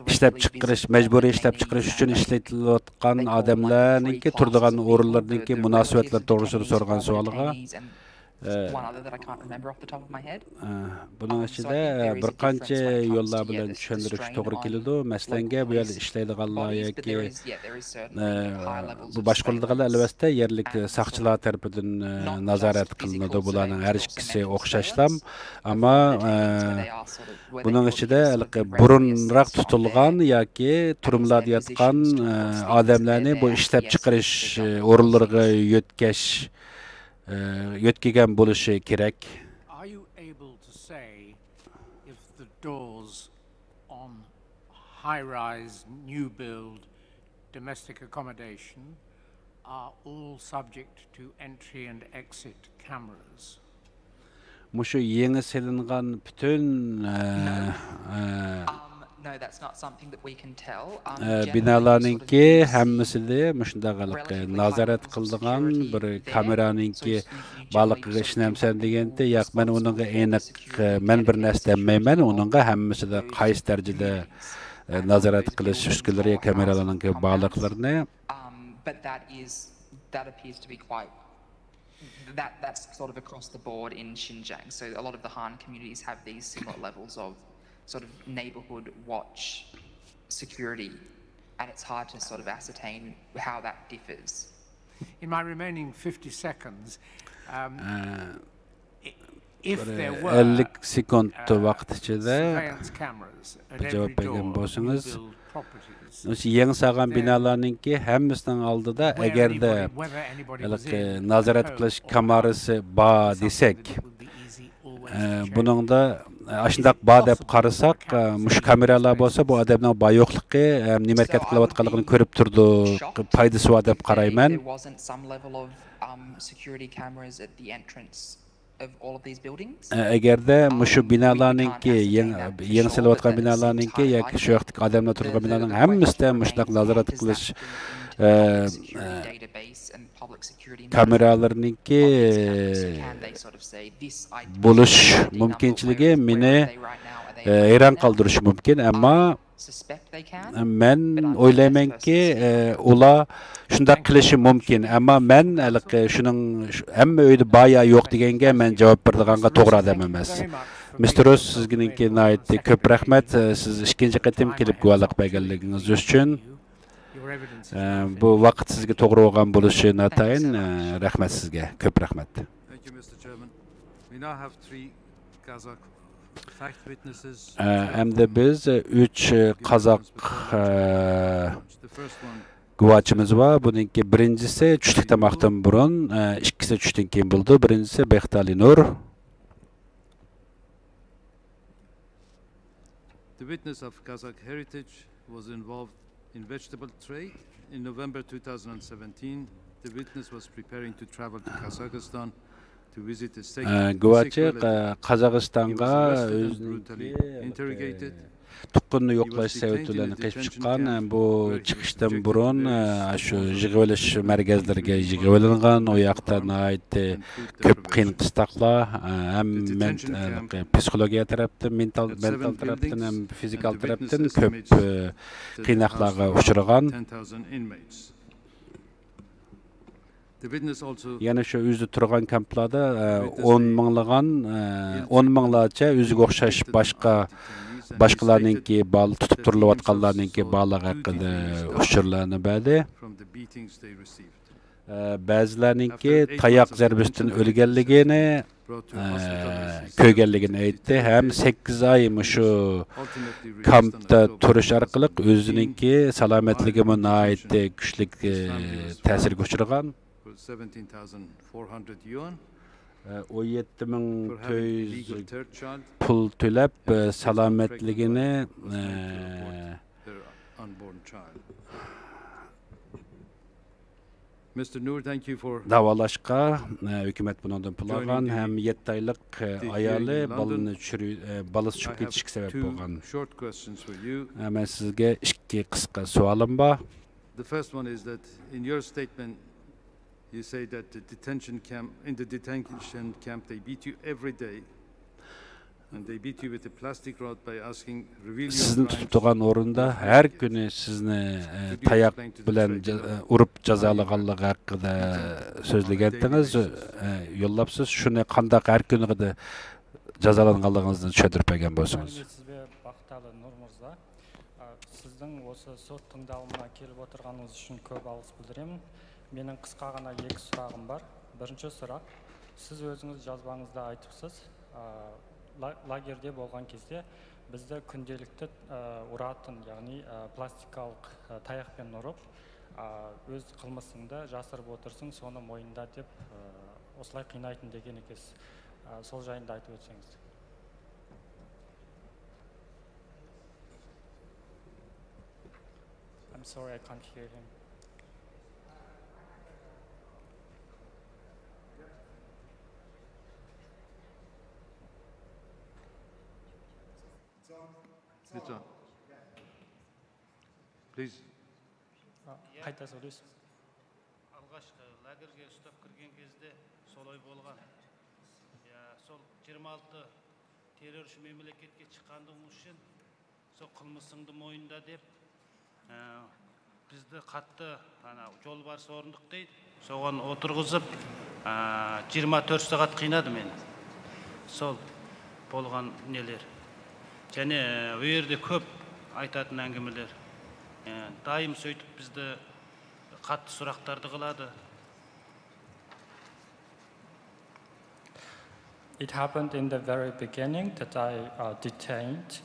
ishlab chiqarish, majburiy ishlab chiqarish uchun ishlatilayotgan odamlarningki turadigan orullarningki munosabatlar to'g'risida so'ragan savoliga bunun ichida bir qancha yo'llar bilan tushuntirish to'g'ri keladi. Masalan, bu yerda ishlaydiganlar yoki bu boshqariladiganlar albatta yerlik saqchilar tarafidan nazorat qilinadi. Bularning har ikkisi o'xshashlam, ammo bunun ichida burunroq tutilgan yoki turumlarda yotgan odamlarni bu ishlab chiqarish o'rinlariga yetkigen bo'lishi kerak. Are you able to say if the doors on high-rise, new build, domestic accommodation are all subject to entry and exit cameras? Muşu yeni selingan bütün no, that's not something that we can tell. Binalarninki hammasida mushundaqalik nazorat qildigan bir kameraninki baliqqa ishlamsan deganda yo'q men uningga aniq men bir narsa demayman uningga hammasida qaysi darajada nazorat qilish uskunalari kameralarninki baliqlarni but that appears to be quite that's sort of across the board in Xinjiang. So a lot of the Han communities have these similar levels of sort of neighborhood watch security, and it's hard to sort of ascertain how that differs. In my remaining 50 seconds, if there were 50 sekund vaqt ichida surveillance cameras at every door of new properties, yangi sağan binalarninki hammasining oldida agarda nazorat qilish kamerasi bor desak buningda ashundaq bor deb qarasak mush kameralar bo'lsa bu odamning bor yo'qligi nima harakat qilayotganligini ko'rib turdi foydasi bor deb qarayman There wasn't some level of security cameras at the entrance of all of these buildings. Agarda mushu binalarninki yangi silayotgan binalarninki yoki shu yoqdagi odamlar turgan binalarning hammasida mushtaq nazorat qilish kameralarninki bo'lish mumkinchiligi meni hayron qoldirishi mumkin ammo men o'ylaymanki ular shunday qilishi mumkin ammo men shuning hamma uyda boya yo'q deganga men javob beradiganqa to'g'ri odam emas Mr. Ross sizga ko'p rahmat siz ikkinchi qatim kelib guvohlik berganligingiz uchun bu vaqt sizga to'g'ri bo'lgan bo'lishi natayin rahmat sizga ko'p rahmat Thank you, Mr. Chairman. We now have 3 Kazakh fact witnesses. Hamda biz 3 qozoq guvohchimiz bor. Buningki birinchisi tushlik tomoqdan burun, ikkisi tushdan keyin bo'ldi. Birinchisi Behtali Nur. The witness of Kazakh heritage was involved in vegetable trade. In November 2017, the witness was preparing to travel to Kazakhstan to visit the state. Guvohchi Qozog'istonga interrogated. Tuqqunni yo'qlash sabablarini qilib chiqqan. Bu chiqishdan burun shu yig'ilish markazlariga yig'ilingan, u yoqda ko'p qiyin qistoqlar ham psixologiya tarafdan, mental tarafdan ham fizikal tarafdan ko'p qiynoqlarga uchragan. Yana shu o'zi turgan kamplarda 10 minglarcha o'ziga o'xshash boshqalarninki bal tutib turilayotganlarninki bog'lar haqida uchurlarni berdi. Ba'zilarninki tayoq zarbasidan o'lganligini, ko'rganligini aytdi. Ham 8 oy shu kampda turish orqali o'zininki salomatligiga nihoyatda kuchli ta'sirga uchragan. 17,400 yuan. 17,400 pul to'lab salomatligini Mr. Nur, thank you for davolashga hukumat bundan pul olgan ham 7 oylik ayoli balani balasi tushib ketishiga sabab bo'lgan. Men sizga 2 qisqa savolim bor. The first one is that in your statement you say that the detention camp they beat you every day and they beat you with a plastic rod by asking reveal your Sizni tutib turgan o'rinda har kuni sizni tayoq bilan urib jazolaganligi haqida so'zlagandingiz, yo'llabsiz. Shuni qanday har kuni jazolanganligingizni tushuntirib bergan bo'lsangiz. Sizning o'sha sud tingdalmına kelib o'tirganingiz uchun ko'p alqis bildiraman. Mening qisqa g'ana 2 so'rag'im bor. Birinchi so'roq, siz o'zingiz yozbangizda aytibsiz, lagerda bo'lgan кезде bizda kundelikda urатын, ya'ni plastikalik tayoqdan urib, o'z qilmisingda jasirib o'tirsin, so'ni mo'yinda deb oslay qiynaytin degan ekansiz. Sol joyinda aytib o'tsangiz. I'm sorry, I can't hear him. It's on. Please. Қайта сөйлейсіз. Алғашқы лагерге ұстап кірген кезде солай болған. Сол 26 терроршы мемлекетке шыққандығымыз үшін сол қылмысыңды мойында деп бізді қатты жолбарыс орындық дейді. Соған отырғызып 24 сағат қинады мені. Сол болған нелер. Және ол жерде көп айтатын әңгімелер. Дайым сөйтіп бізді қатты сұрақтарды қылады. It happened in the very beginning that I detained.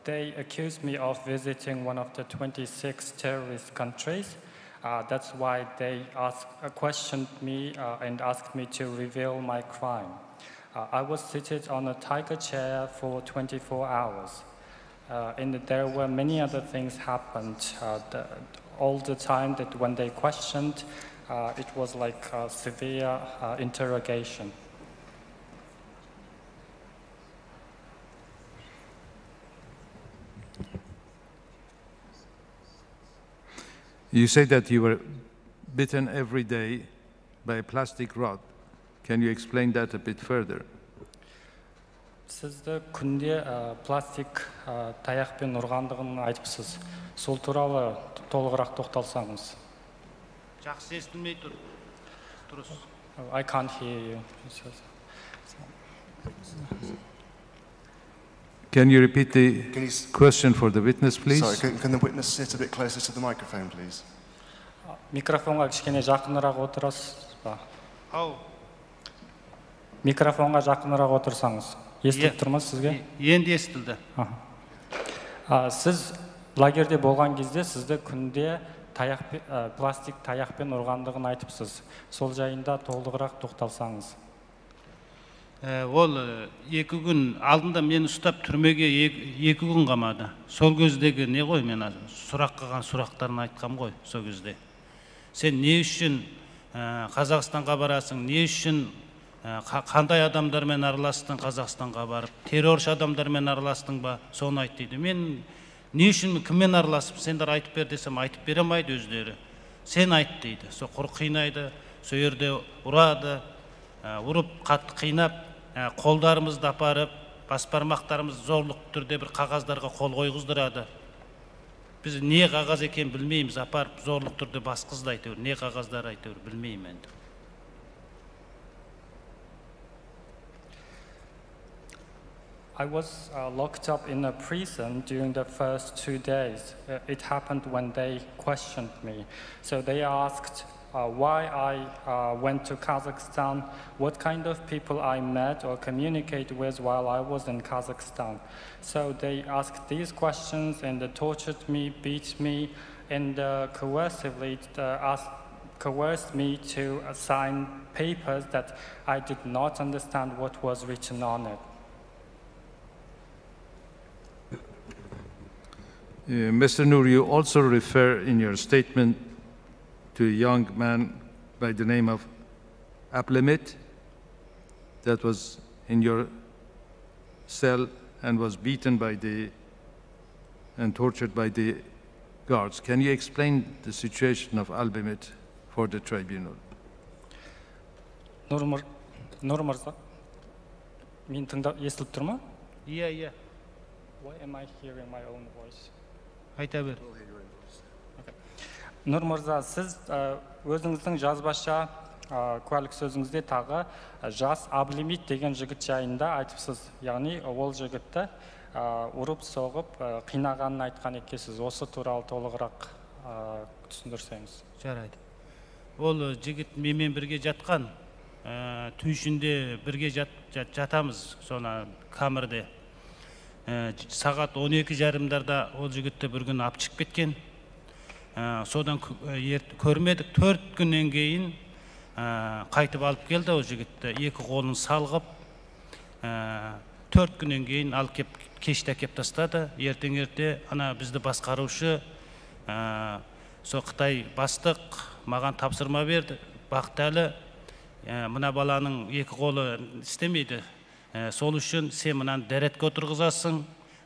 They accused me of visiting one of the 26 terrorist countries. That's why they questioned me and asked me to reveal my crime. I was seated on a tiger chair for 24 hours. And there were many other things happened all the time that when they questioned, it was like a severe interrogation. You say that you were bitten every day by a plastic rod. Can you explain that a bit further? Сізді күнде пластик таяқпен ұрғандығын айтыпсыз. Сол туралы толығырақ тоқталсаңыз. Жақсы естілмей тұр. Дұрыс. I can't hear you. Can you repeat the question for the witness, please? Sorry, can the witness sit a bit closer to the microphone, please? Микрофонға кішкене жақынырақ отырасыз ба? Ау. Микрофонға жақынырақ отырсаңыз. Естіліп тұр ма сізге? Енді естілді. Сіз лагерде болған кезде сізді күнде пластик таяқпен ұрғандығын айтыпсыз. Сол жайында толығырақ тоқталсаңыз. Ол 2 күн алдында мені ұстап түрмеге 2 күн қамады. Сол көздегі не ғой, мен сұрақ қылған сұрақтарын айтқам ғой сол кезде. Сен не үшін Қазақстанға барасың, не үшін қандай адамдармен араластың Қазақстанға барып, терроршы адамдармен араластың ба, соны айт дейді. Мен не үшін кіммен араласып, сендер айтып бер десем, айтып бере алмайды өздері. Сен айт дейді. Сол құр қинайды, сол жерде ұрады, ұрып қатты қинап, қолдарымызды апарып, бас бармақтарымыз зорлық түрде бір қағаздарға қол қойғыздырады. Біз не қағаз екен білмейміз, апарып зорлық түрде басқызды айтыр, не қағаздар айтыр білмеймін. I was locked up in a prison during the first 2 days. It happened when they questioned me. So they asked why I went to Kazakhstan, what kind of people I met or communicated with while I was in Kazakhstan. So they asked these questions and they tortured me, beat me, and coercively coerced me to sign papers that I did not understand what was written on it. Mr. Noor, you also refer in your statement to a young man by the name of Ablemit that was in your cell and was beaten by and tortured by the guards. Can you explain the situation of Ablemit for the tribunal? Nur Mirza, мен естіліп тұр ма? Иә. Why am I hearing my own voice? Айта бер. Нұр Мырза, сіз өзіңіздің жазбаша куәлік сөзіңізде тағы жас Аблемит деген жігіт жайында айтыпсыз. Яғни ол жігітті ұрып соғып қинағанын айтқан екенсіз. Осы туралы толығырақ түсіндірсеңіз. Жарайды. Ол жігіт менімен бірге жатқан, түйшінде бірге жатамыз соны камерде. Сағат 12:30-дарда ол жігітті бір күн алып шығып кеткен. Содан көрмедік, 4 күннен кейін қайтып алып келді ол жігітті. 2 қолын салғып, 4 күннен кейін алып кеп кеште әкеп тастады. Ертең-ерте ана бізді басқарушы со Қытай бастық маған тапсырма берді. Бақталы, мына баланың 2 қолы істемейді. Сол үшін сен мынаны дәретке отырғызасың,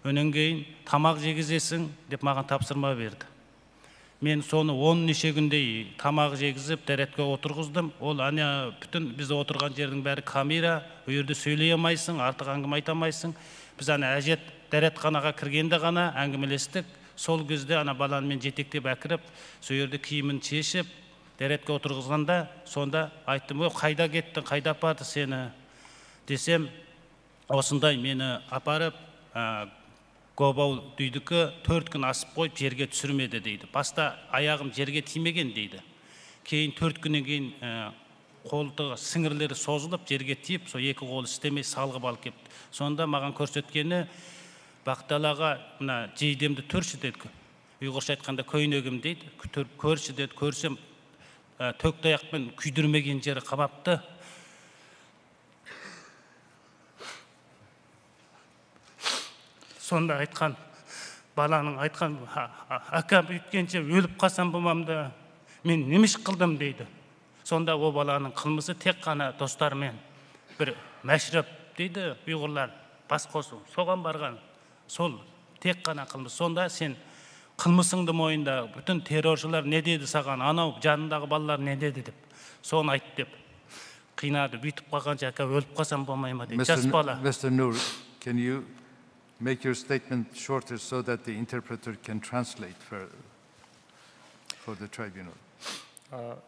Önен кейін тамақ жегізесің деп маған тапсырма берді. Мен соны 10 неше күндей тамақ жегізіп, дәретке отырғыздым. Ол ана бүтін біз отырған жердің бәрі камера, ол жерде сөйлей алмайсың, артық әңгіме айта алмайсың. Біз ана әжет дәретханаға кіргенде ғана әңгімелестік. Сол кезде ана баланы мен жетектеп әкіріп, сол жерде киімін шешіп, дәретке отырғызғанда, сонда айттым, "О, қайда кеттің, қайда апарды сені?" десем, осындай мені апарып, Гобау дүйдікі 4 күн асып қойып, жерге түсірмеді дейді. Баста аяғым жерге тимеген дейді. Кейін 4 күннен кейін қолтығы сіңірлері созылып, жерге тиіп, сол 2 қол істемей салғып алып кепті. Сонда маған көрсеткені, Бақталаға мына жейдемді төрші деді. Ұйғырша айтқанда көйнегім дейді. Көрші деді, көрсем төк таяқпен күйдірмеген жері қамапты. Сонда айтқан, баланың айтқан, "Ака бүйткенше өліп қалсам болмамды, мен немеш қылдым" дейді. Сонда о баланың қылмысы тек қана достарымен бір мәшреп дейді, ұйғырлар бас қосу, соған барған. Сол тек қана қылмыс. Сонда сен қылмысыңды мойында, бүтін терроршылар не деді саған, анау жанындағы балалар не деді деп, соны айт деп қинады. Бүйтіп қалғанша "Ака өліп қалсам болмай ма" дейді. Жас бала. Mr. Noor, can you make your statement shorter so that the interpreter can translate for the tribunal?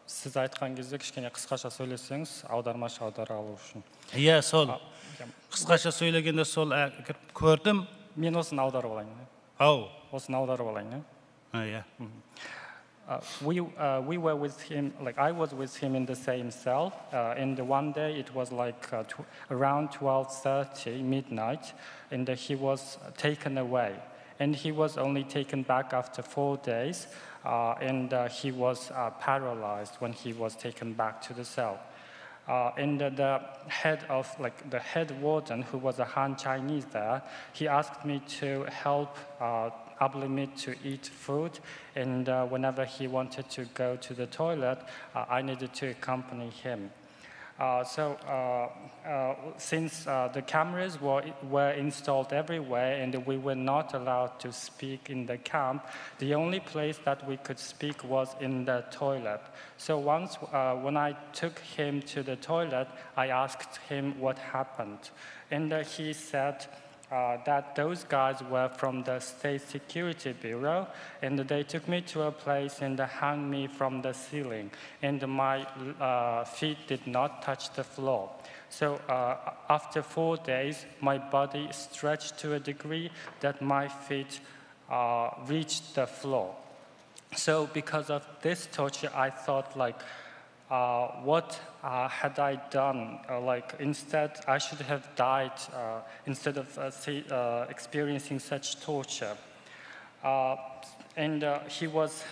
Сіз айтқан кезде кішкене қысқаша сөйлесеңіз, аудармашы аудара алу үшін. Иә, сол. Қысқаша сөйлегенде сол көрдім. Мен осыны аударып алайын. Ау. Osını аударып алайын. Yeah. We were with him, like I was with him in the same cell. And one day it was like around 12:30 midnight, and he was taken away. And he was only taken back after 4 days, and he was paralyzed when he was taken back to the cell. And the head warden, who was a Han Chinese there, he asked me to help Ablimit to eat food, and whenever he wanted to go to the toilet, I needed to accompany him. Since the cameras were installed everywhere and we were not allowed to speak in the camp, the only place that we could speak was in the toilet. So once when I took him to the toilet, I asked him what happened. And he said that those guys were from the State Security Bureau, and they took me to a place and hung me from the ceiling, and my feet did not touch the floor. So after 4 days, my body stretched to a degree that my feet reached the floor. So because of this torture, I thought what had I done? Instead, I should have died instead of experiencing such torture. And he was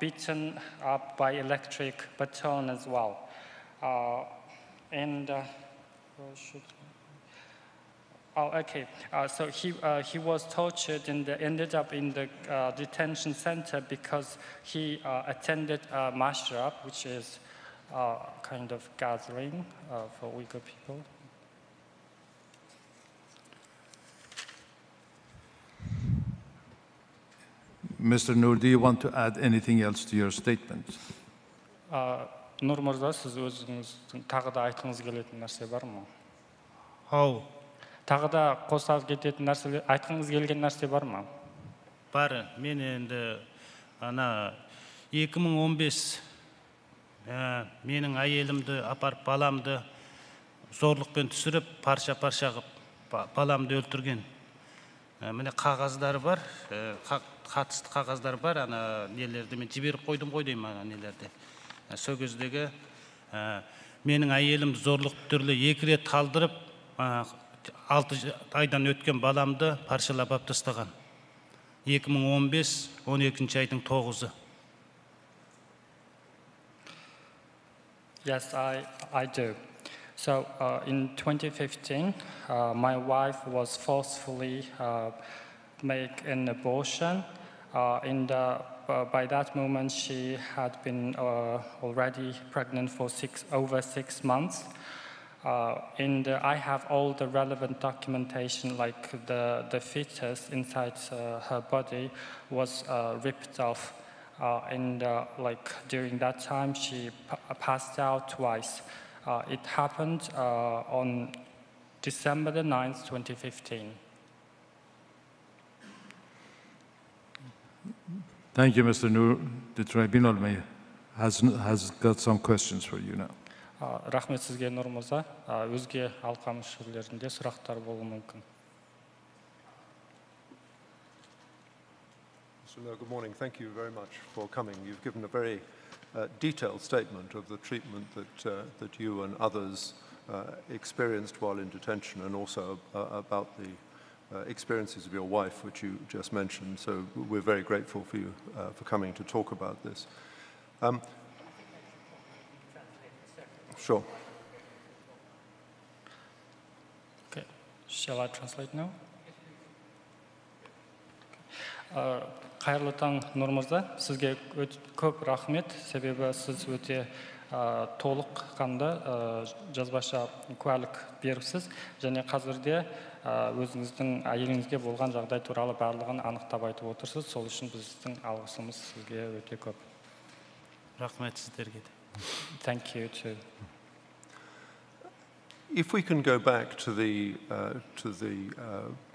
beaten up by electric baton as well. So he was tortured and ended up in the detention center because he attended a mashrab, which is kind of gathering for Uyghur people. Mr. Noor, do you want to add anything else to your statement? Нұр мырза, сіз өзіңіздің тағы да айтқыңыз келетін нәрсе бар ма? Ау. Тағы да қоса кететін нәрсе, айтқыңыз келген нәрсе бар ма? Бар. Мен енді ана 2015 менің әйелімді апарып баламды зорлықпен түсіріп, парша-парша қылып баламды өлтірген. Міне қағаздары бар, қатысты қағаздар бар, ана нелерді мен жіберіп қойдым ғой деймін, ана нелерді. Сол кездегі менің әйелімді зорлық түрлі 2 рет қалдырып, 6 айдан өткен баламды паршалап алып тастаған. 2015 12 айдың 9-ы. Yes, I do. So in 2015, my wife was forcefully made an abortion. By that moment, she had been already pregnant for over 6 months. And I have all the relevant documentation, like the fetus inside her body was ripped off. And like during that time, she passed out twice. It happened on December the 9th, 2015. Thank you, Mr. Noor. The tribunal has got some questions for you now. Рахмет сізге, Нұр мырза. Өзге алқа мүшелерінде сұрақтар болуы мүмкін. Mr. Noor, good morning. Thank you very much for coming. You've given a very detailed statement of the treatment that you and others experienced while in detention, and also about the experiences of your wife, which you just mentioned. So we're very grateful for you for coming to talk about this. Sure. Okay. Shall I translate now? Қайырлы таң, Нұр мырза. Сізге көп рахмет, себебі сіз өте толыққанды жазбаша куәлік беріпсіз, және қазірде өзіңіздің әйеліңізге болған жағдай туралы барлығын анықтап айтып отырсыз. Сол үшін біздің алғысымыз сізге өте көп. Рахмет сіздерге. Thank you too. If we can go back to the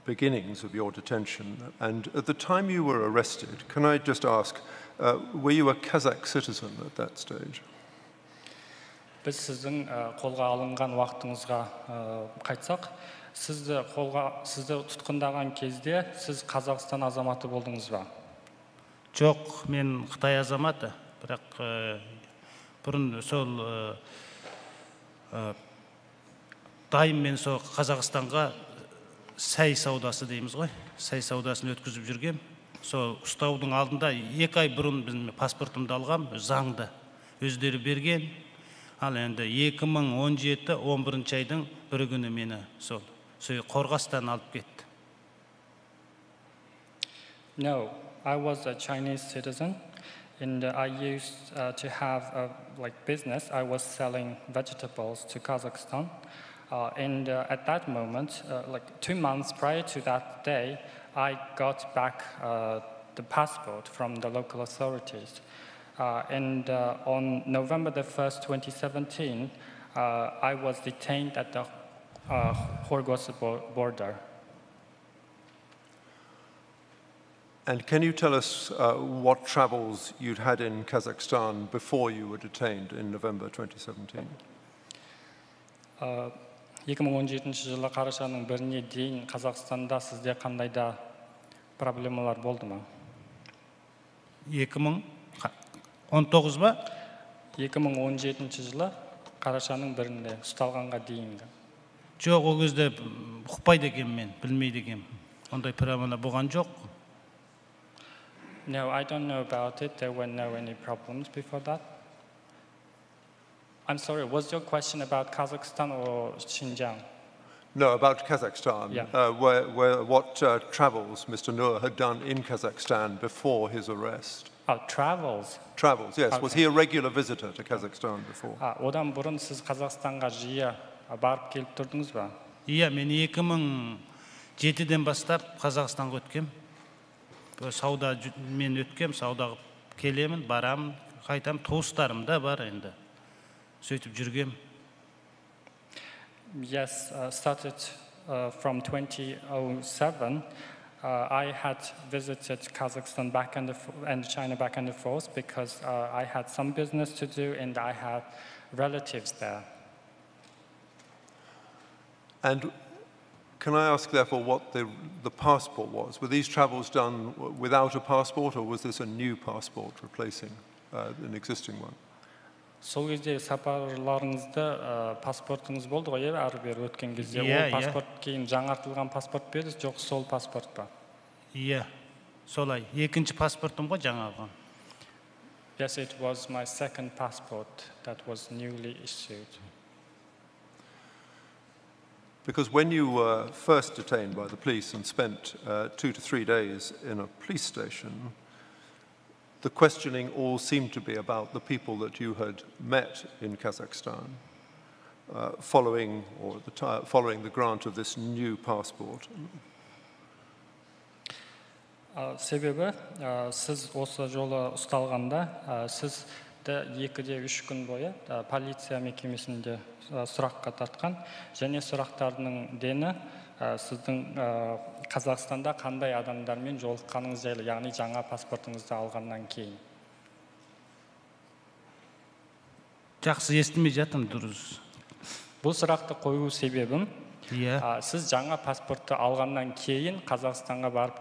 beginnings of your detention, and at the time you were arrested, can I just ask, were you a Kazakh citizen at that stage? Біз сіздің қолға алынған уақытыңызға қайтсақ, сізді тұтқындаған кезде сіз Қазақстан азаматы болдыңыз ба? Жоқ, мен Қытай азаматы, бірақ бұрын сол дайым мен сол Қазақстанға сәй саудасы дейміз ғой, сәй саудасын өткізіп жүргем. Сол ұстаудың алдында 2 ай бұрын біздің паспортымды алғам, заңды өздері берген. Ал енді 2017 11 айдың бір күні мені сол Қорғастан алып кетті. No, I was a Chinese citizen, and I used to have like business. I was selling vegetables to Kazakhstan. And at that moment, like 2 months prior to that day, I got back the passport from the local authorities. And on November the 1st, 2017, I was detained at the Horgoz border. And can you tell us what travels you'd had in Kazakhstan before you were detained in November 2017? 2017 жылы қарашаның 1-не дейін Қазақстанда сізде қандай да проблемалар болды ма? 2019 ба? 2017 жылы қарашаның 1-інде ұсталғанға дейінгі. Жоқ, ол кезде ұқпайды екем мен, білмейді екем. Ондай проблема болған жоқ. No, I don't know about it. There were no any problems before that. I'm sorry, was your question about Kazakhstan or Xinjiang? No, about Kazakhstan. Yeah. What travels Mr. Noor had done in Kazakhstan before his arrest? Travels? Travels, yes. Okay. Was he a regular visitor to Kazakhstan before? Одан бұрын сіз Қазақстанға жиі барып келіп тұрдыңыз ба? Иә, мен 2007-ден бастап Қазақстанға өткем. Сауда мен өткем, сауда келемін, барамын, қайтам, туыстарым да бар енді. Сөйтіп жүргем. Yes, started from 2007. I had visited Kazakhstan back and China back and forth because I had some business to do and I had relatives there. And can I ask, therefore, what the passport was? Were these travels done without a passport, or was this a new passport replacing an existing one? Сол кезде сапарларыңызда паспортыңыз болды ғой, әрі-бері өткен кезде. Ол паспорт кейін жаңартылған паспорт берді, жоқ сол паспорт па? Иә, солай. Екінші паспортым ғой жаңағы. Yes, it was my second passport that was newly issued. Because when you were first detained by the police and spent 2 to 3 days in a police station, the questioning all seemed to be about the people that you had met in Kazakhstan. following the grant of this new passport? Себебі сіз осы жолы ұсталғанда сізді 2-3 күн бойы полиция мекемесінде сұраққа тартқан, және сұрақтардың дені сіздің Қазақстанда қандай адамдармен жолыққаныңыз жайлы, яғни жаңа паспортыңызды алғаннан кейін. Жақсы естімей жатырмын, дұрыс. Бұл сұрақты қою себебім, сіз жаңа паспортты алғаннан кейін Қазақстанға барып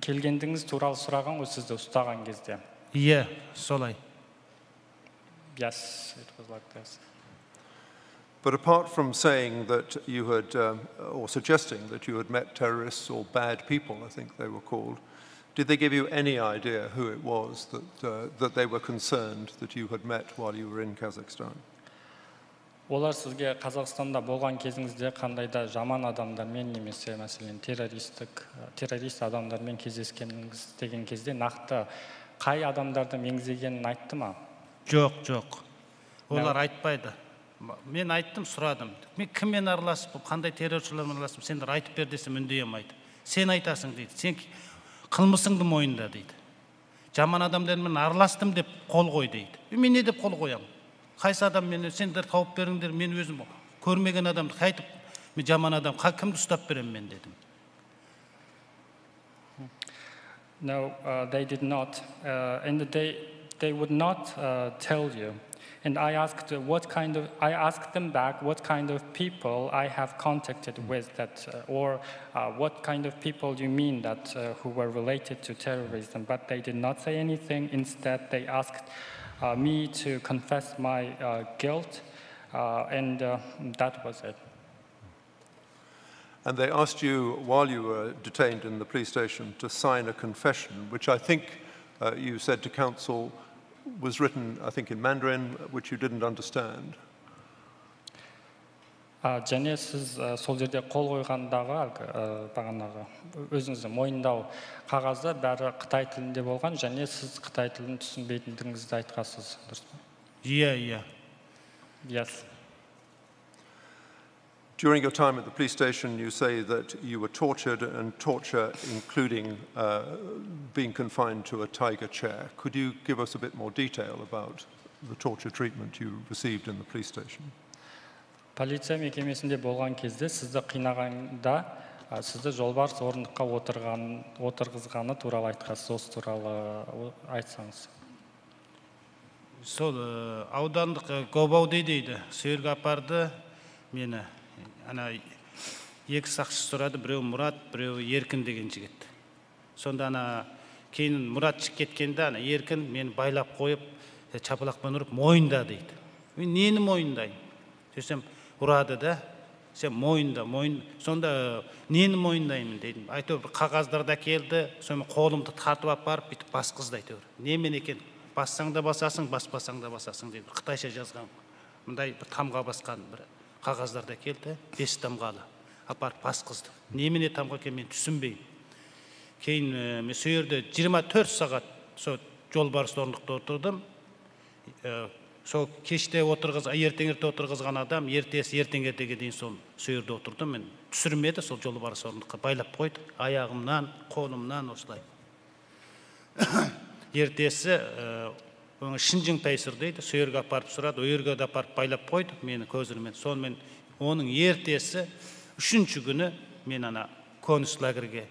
келгендіңіз туралы сұраған ғой сізді ұстаған кезде. Солай. Yes, it was like this. But apart from saying that you had, or suggesting that you had met terrorists or bad people, I think they were called, did they give you any idea who it was that they were concerned that you had met while you were in Kazakhstan? Олар сізге Қазақстанда болған кезіңізде қандай да жаман адамдармен немесе мәселен террорист адамдармен кездескеніңіз деген кезде нақты қай адамдарды меңзегенін айтты ма? Жоқ. Олар айтпайды. Мен айттым, сұрадым. Мен кіммен араласып, қандай терроршылармен араласып, сендер айтып бер десем үндей алмайды. Сен айтасың дейді. Сен қылмысыңды мойында дейді. Жаман адамдармен араластым деп қол қой дейді. Мен не деп қол қоямын? Қайсы адам мені сендер тауып беріңдер, мен өзім көрмеген адамды қайтып, мен жаман адам, кімді ұстап берем мен дедім. No, they did not. And they would not tell you. And I asked them back what kind of people I have contacted with or what kind of people you mean that who were related to terrorism. But they did not say anything. Instead, they asked me to confess my guilt, and that was it. And they asked you, while you were detained in the police station, to sign a confession, which I think you said to counsel was written, I think, in Mandarin, which you didn't understand. Және сіз сол жерде қол қойғандағы бағанағы өзіңізді мойындау қағазы бәрі Қытай тілінде болған, және сіз Қытай тілін түсінбейтіндігіңізді айтқансыз, дұрыс па? Yes. During your time at the police station, you say that you were tortured, and torture including being confined to a tiger chair. Could you give us a bit more detail about the torture treatment you received in the police station? Полиция мекемесінде болған кезде сізді қинағанда сізді жолбарыс орындыққа отырғызғаны туралы айтқансыз, осы туралы айтсаңыз. Сол аудандық Гобауде дейді, сүйерге апарды мені. Ана екі сақшы сұрады, біреу Мұрат, біреу Еркін деген жігіт. Сонда ана кейін Мұрат шығып кеткенде ана Еркін мені байлап қойып, чапалақпен ұрып мойында дейді. Мен нені мойындайын? Сөйтсем ұрады да, сен мойында. Сонда нені мойындаймын дедім. Әйтеуір бір қағаздарда келді, сонымен қолымды тартып апарып, бүйтіп басқызды әйтеуір. Немен екен? Бассаң да басасың, баспасаң да басасың деді. Қытайша жазған. Мұндай бір тамға басқан бір қағаздарда келді, 5 тамғалы. Апарып басқызды. Немене тамға екен мен түсінбеймін. Кейін мен сол жерде 24 сағат сол жолбарыс орындықта отырдым. Сол кеште ертең отырғызған адам, ертеңге дейін сол жерде отырдым. Мен түсірмеді, сол жолбарыс орындыққа байлап қойды. Аяғымнан, қолымнан осылай. Ертесі Шинжың Тайсыр дейді, сол жерге апарып сұрады, ол жерге апарып байлап қойды мені көзірмен. Сонымен оның ертесі 3-ші күні мен ана конус лагерге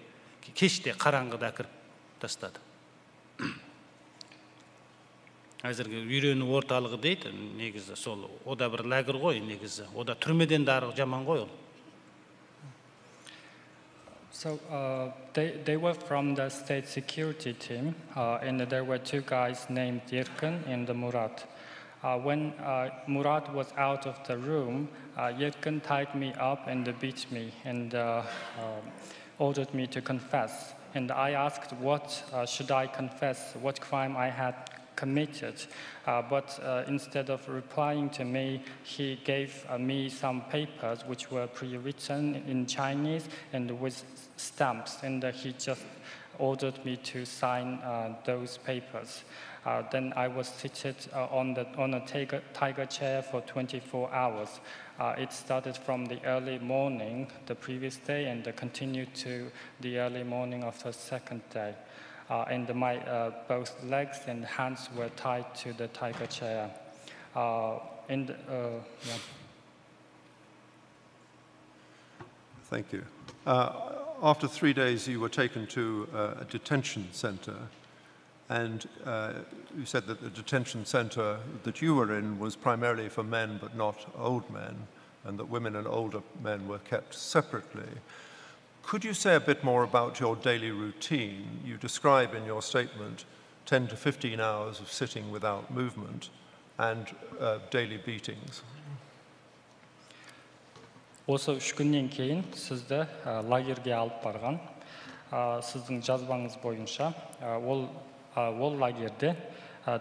кеште қараңғыда кіріп тастады. Әзірге үйрену орталығы дейді, негізі сол, ода бір лагер ғой негізі, ода түрмеден дары жаман ғой ол. So they were from the state security team, and there were 2 guys named Yerkin and Murat. When Murat was out of the room, Yerkin tied me up and beat me and ordered me to confess. And I asked what should I confess, what crime I had committed. But instead of replying to me, he gave me some papers which were pre-written in Chinese and with stamps, and he just ordered me to sign those papers. Then I was seated on a tiger chair for 24 hours. It started from the early morning the previous day and continued to the early morning of the second day. And my both legs and hands were tied to the tiger chair. Thank you. After 3 days, you were taken to a detention center, and you said that the detention center that you were in was primarily for men but not old men, and that women and older men were kept separately. Could you say a bit more about your daily routine? You describe in your statement 10 to 15 hours of sitting without movement and daily beatings. Осы 3 күннен кейін сізді лагерге алып барған. Сіздің жазбаңыз бойынша ол лагерде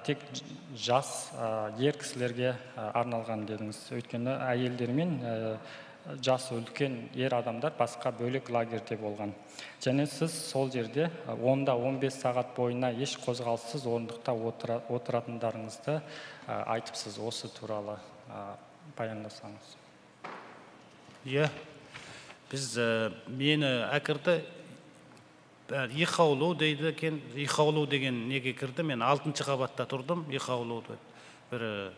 тек жас ер кісілерге арналған дедіңіз. Өйткені әйелдер мен жас үлкен ер адамдар басқа бөлек лагерде болған. Және сіз сол жерде 10-15 сағат бойына еш қозғалыссыз орындықта отыратындарыңызды айтыпсыз. Осы туралы баяндасаңыз. Иә, біз мені әкірді, иқаулу дейді екен, иқаулу деген неге кірді, мен 6-шы қабатта тұрдым, иқаулу бір,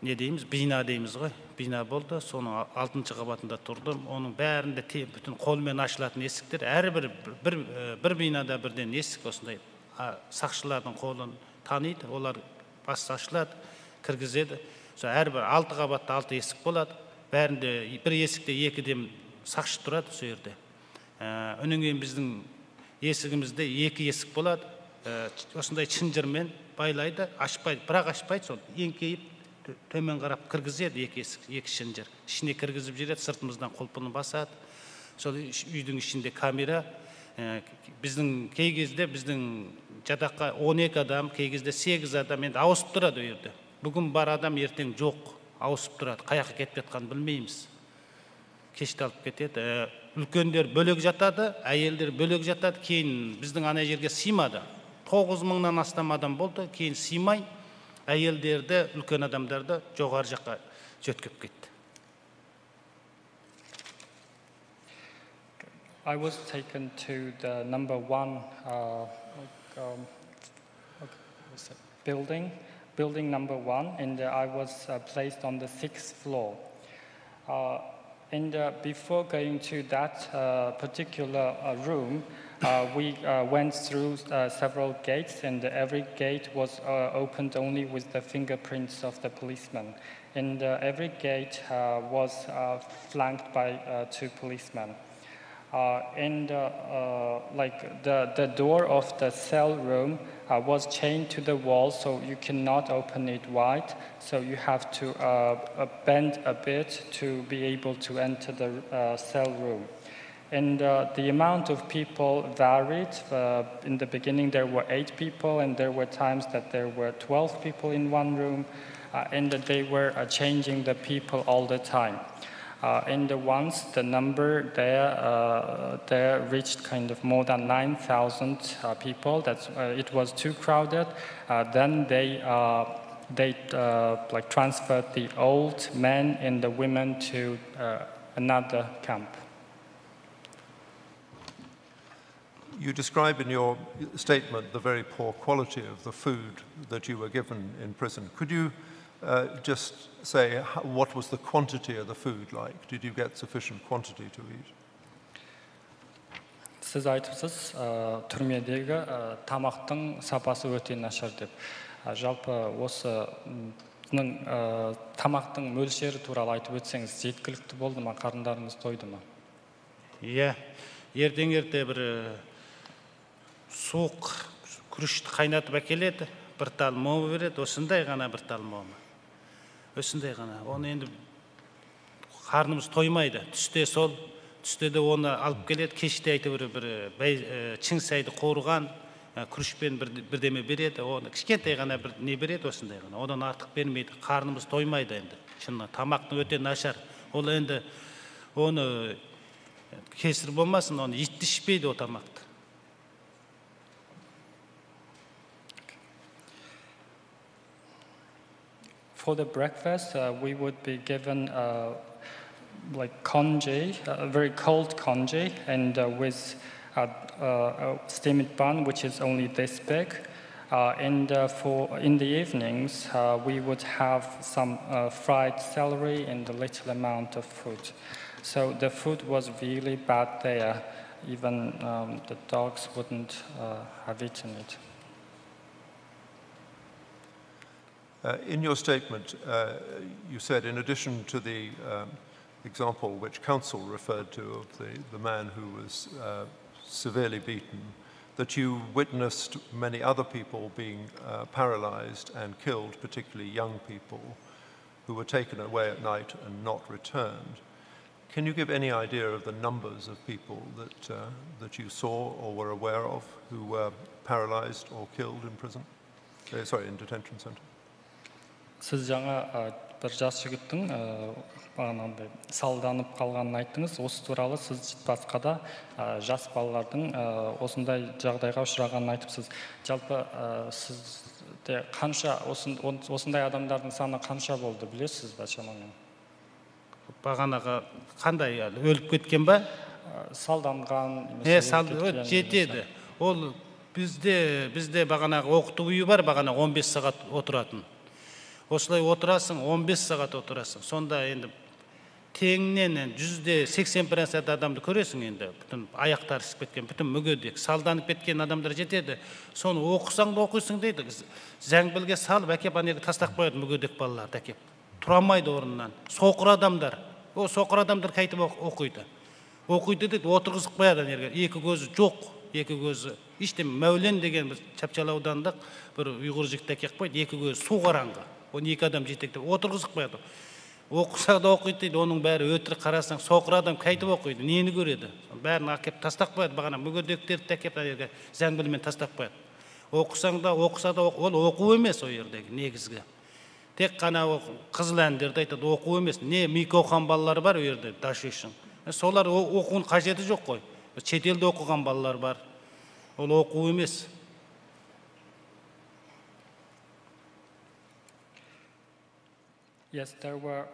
не дейміз, бина дейміз ғой, бина болды, соның 6-шы қабатында тұрдым, оның бәрінде бүтін қолмен ашылатын есіктер, әрі бір бинада бірден есік осындай, сақшылардың қолын таниды, олар бас ашылады, кіргізеді, әрбір 6 қабатта 6 есік болады, бәрінде бір есікте 2-ден сақшы тұрады сол жерде. Өнен кейін біздің есігімізде 2 есік болады. Осындай шынжырмен байлайды, ашпайды, бірақ ашпайды, сол еңкейіп төмен қарап кіргізеді 2 есік, 2 шынжыр. Ішіне кіргізіп жібереді, сыртымыздан құлпын басады. Сол үйдің ішінде камера. Біздің кей кезде біздің жатаққа 12 адам, кей кезде 8 адам енді ауысып тұрады ол жерде. Бүгін бар адам, ертең жоқ. Ауысып тұрады, қаяққа кетіп жатқанын білмейміз. Кешті алып кетеді. Үлкендер бөлек жатады, әйелдер бөлек жатады. Кейін біздің ана жерге сыймады. 9,000-нан астам адам болды, кейін сыймай, әйелдерді, үлкен адамдарды жоғары жаққа жөткіп кетті. I was taken to the number 1 building number 1, and I was placed on the 6th floor. Before going to that particular room, we went through several gates, and every gate was opened only with the fingerprints of the policeman. And every gate was flanked by 2 policemen. The door of the cell room was chained to the wall, so you cannot open it wide. So you have to bend a bit to be able to enter the cell room. And the amount of people varied. In the beginning, there were 8 people, and there were times that there were 12 people in one room, and that they were changing the people all the time. And once the number there reached kind of more than 9,000 people, it was too crowded. Then they transferred the old men and the women to another camp. You describe in your statement the very poor quality of the food that you were given in prison. Could you just say what was the quantity of the food like? Did you get sufficient quantity to eat? Siz айтыпсыз, түрмедегі тамақтың сапасы өте нашар деп. Жалпы осы тамақтың мөлшері туралы айтып өтсеңіз, жеткілікті болды ма, қарындарыңыз тойды ма? Иә, ертең-ерте бір суық күрішті қайнатып әкеледі, бір тал мол береді, осындай ғана бір тал мол. Өсінде ғана. Оны енді қарнымыз тоймайды. Түсте де оны алып келеді. Кеште әйтеуір бір чыңсайды қорған, күрішпен бірдеме береді. Оны кішкентай ғана бір не береді осындай ғана. Одан артық бермейді. Қарнымыз тоймайды енді. Шынында тамақтың өте нашар. Ол енді оны кесір болмасын, оны итті ішпейді о тамақты. for the breakfast, we would be given like congee, very cold congee, and with a steamed bun, which is only this big. And for in the evenings, we would have some fried celery and a little amount of food. So the food was really bad there. Even the dogs wouldn't have eaten it. In your statement, you said, in addition to the example which counsel referred to of the man who was severely beaten, that you witnessed many other people being paralyzed and killed, particularly young people, who were taken away at night and not returned. Can you give any idea of the numbers of people that you saw or were aware of who were paralyzed or killed in prison? Sorry, in detention center. Siz жаңа bir жас жігіттің бағанағындай салданып қалғанын айттыңыз. Осы туралы сіз басқа да жас балалардың осындай жағдайға ұшырағанын айтыпсыз. Жалпы сізде қанша осындай адамдардың саны қанша болды білесіз бе шамамен? Бағанаға қандай өліп кеткен ба? Салданған. Жетеді. Ол бізде бағанаға оқыту үйі бар, бағана 15 сағат отыратын. Осылай отырасың, 15 сағат отырасың. Сонда енді теңнен 80% адамды көресің енді. Бүтін аяқтар ісіп кеткен, бүтін мүгедек, салданып кеткен адамдар жетеді. Соны оқысаң да оқисың дейді. Зәңбілге салып, әкеп анерге тастақ қояды мүгедек балаларды әкеп. Тұрамайды орнынан. Соқыр адамдар. О, соқыр адамдар қайтып оқиды. Оқиды дейді, отырғызып қояды анерге. Екі көзі жоқ, екі көзі. Иштем Мәулен деген біз Чапчалаудандық бір ұйғыр жігітті әкеп қойды. Екі көзі су қараңғы. 12 адам жетектеп отырғызып қояды. Оқыса да оқиды дейді, оның бәрі өтірік қарасаң, соқыр адам қайтып оқиды, нені көреді? Бәрін әкеп тастап қояды, бағана мүгедектерді әкеп зәңбілмен тастап қояды. Оқысаң да, оқыса да, ол оқу емес о жердегі негізгі. Тек қана қызыл әндерді айтады, оқу емес. Не микрохан балалар бар о жерде, дашы үшін. Солар оқуын қажеті жоқ қой. Шетелде оқыған балалар бар. Ол оқу емес. Yes, there were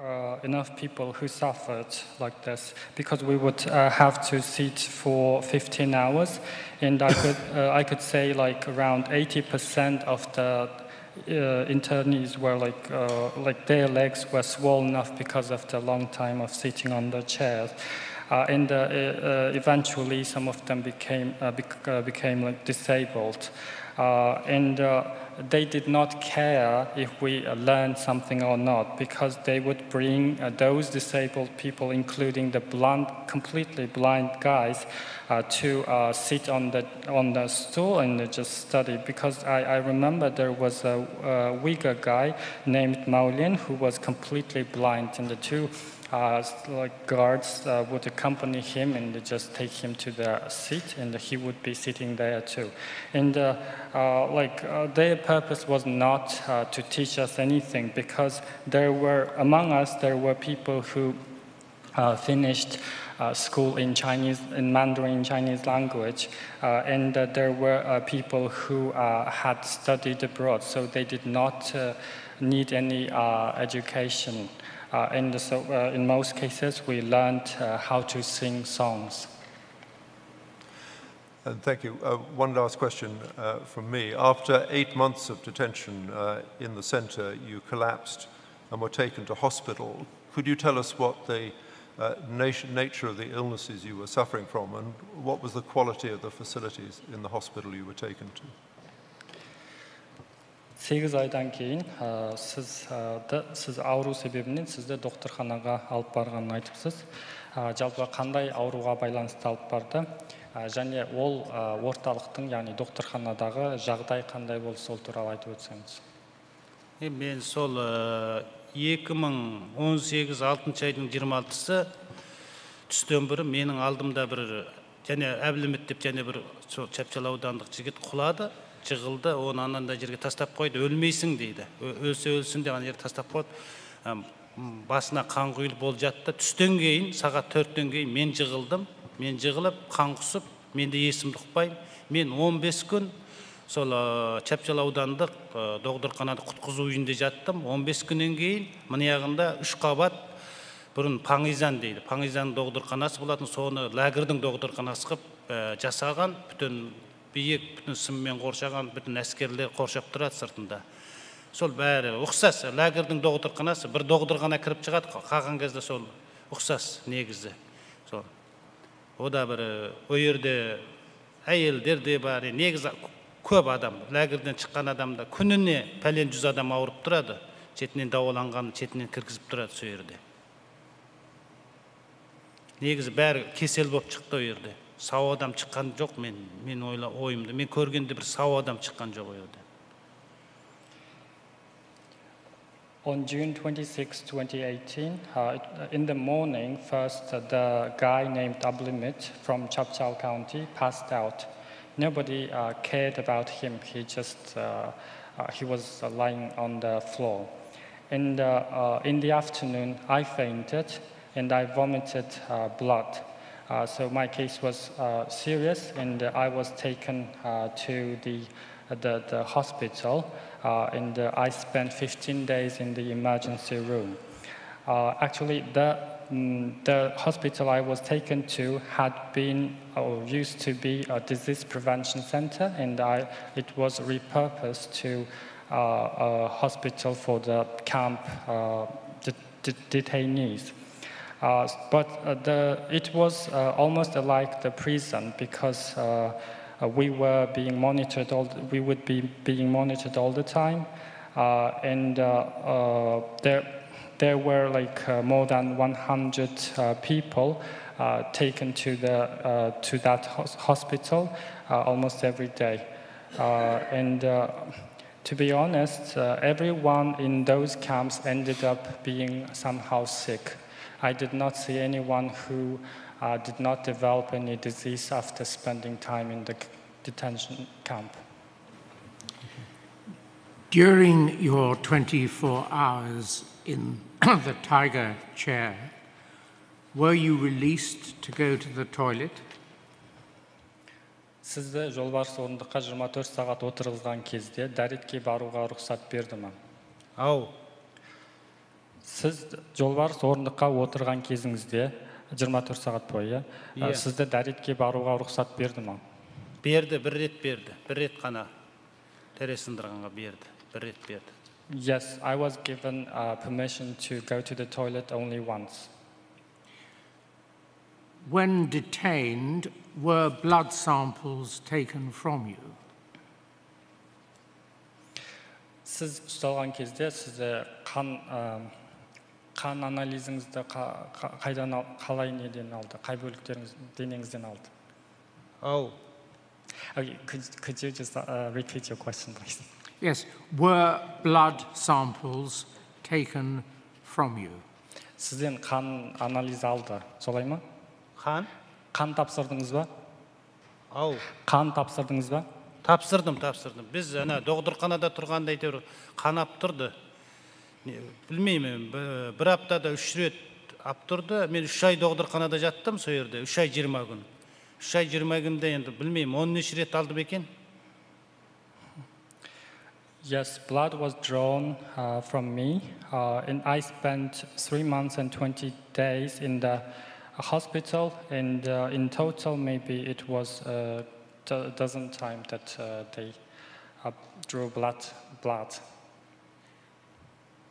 enough people who suffered like this because we would have to sit for 15 hours, and I could say like around 80% of the internees were like their legs were swollen off because of the long time of sitting on the chairs, and eventually some of them became like disabled. And they did not care if we learned something or not, because they would bring those disabled people, including the completely blind guys, to sit on the stool and just study. Because I remember there was a Uyghur guy named Maulin who was completely blind, and the two like guards would accompany him and just take him to the seat, and he would be sitting there too. And their purpose was not to teach us anything, because among us there were people who finished school in Mandarin Chinese language, and there were people who had studied abroad, so they did not need any education. And so in most cases, we learned how to sing songs. And thank you. One last question from me. After 8 months of detention in the center, you collapsed and were taken to hospital. Could you tell us what the nature of the illnesses you were suffering from, and what was the quality of the facilities in the hospital you were taken to? 8 айдан кейін сіз ауру себебінен сізді докторханаға алып барғанын айтыпсыз. Жалпы қандай ауруға байланысты алып барды? Және ол орталықтың, яғни докторханадағы жағдай қандай болды, сол туралы айтып өтсеңіз. Мен сол 2018 6 айдың 26-сы түстен бірі менің алдымда бір және Әбілмет деп және бір Чапчалаудандық жігіт құлады. Жығылды, оны ананда жерге тастап қойды, өлмейсің дейді. Өлсе өлсін деп ана жерге тастап қойды. Басына қан құйылып болып жатты. Түстен кейін, сағат 4-тен кейін мен жығылдым. Мен жығылып, қан құсып, менде есімді ұқпаймын. Мен 15 күн сол Чапчал аудандық доғдырханада құтқызу үйінде жаттым. 15 күннен кейін мына жағында 3 қабат бұрын Паңизан дейді. Паңизан доғдырханасы болатын, соны лагердің доғдырханасы қылып жасаған, бүтін биік, бүтін сыммен қоршаған, бүтін әскерлер қоршап тұрады сыртында. Сол бәрі ұқсас, лагердің доғдырханасы, бір доғдырхана кіріп шығады, қалған кезде сол ұқсас негізі. Сол. Ода бір о жерде әйелдер де бар, негізі көп адам, лагерден шыққан адамда күніне пәлен 100 адам ауырып тұрады, шетінен дауаланған, шетінен кіргізіп тұрады сол жерде. Негізі бәрі кесел болып шықты о жерде. Сау адам шыққан жоқ, мен ойымды. Мен көргенде бір сау адам шыққан жоқ о жерде. On June 26, 2018, in the morning, first the guy named Ablimit from Chapchal County passed out. Nobody cared about him. He was lying on the floor. In the afternoon, I fainted and I vomited blood. So my case was serious, and I was taken to the hospital. And I spent 15 days in the emergency room. Actually, the hospital I was taken to had been or used to be a disease prevention center, and it was repurposed to a hospital for the camp detainees. But it was almost like the prison, because we were being monitored. We would be being monitored all the time, and there were like more than 100 people taken to that hospital almost every day. And to be honest, everyone in those camps ended up being somehow sick. I did not see anyone who did not develop any disease after spending time in the detention camp. During your 24 hours in the tiger chair, were you released to go to the toilet? Сізді жолбарыс орындыққа 24 сағат отырғызған кезде дәретке баруға рұқсат берді ме? Ау. Сіз жолбарыс орындыққа отырған кезіңізде 24 сағат бойы сізді дәретке баруға рұқсат берді ме? Берді, бір рет қана тәрі сындырғанға берді, бір рет берді. Yes, I was given permission to go to the toilet only once. When detained, were blood samples taken from you? Сіз ұсталған кезде сізді қан анализіңізді қалай неден алды, қай бөліктеріңіз денеңізден алды? Ау. Okay, could you just repeat your question, please? Yes, were blood samples taken from you? Сізден қан анализ алды, солай ма? Қан тапсырдыңыз ба? Ау. Қан тапсырдыңыз ба? Тапсырдым. Біз доғдырханада тұрғанда әйтеуір қанап тұрды. Білмеймін, бір аптада 3 рет ап тұрды. Мен 3 ай доғдырханада жаттым сол жерде, 3 ай 20 күн. 3 ай 20 күнде енді білмеймін, 10 рет алды бекен? Yes, blood was drawn from me, and I spent 3 months and 20 days in the hospital, and in total maybe it was a dozen times that they drew blood.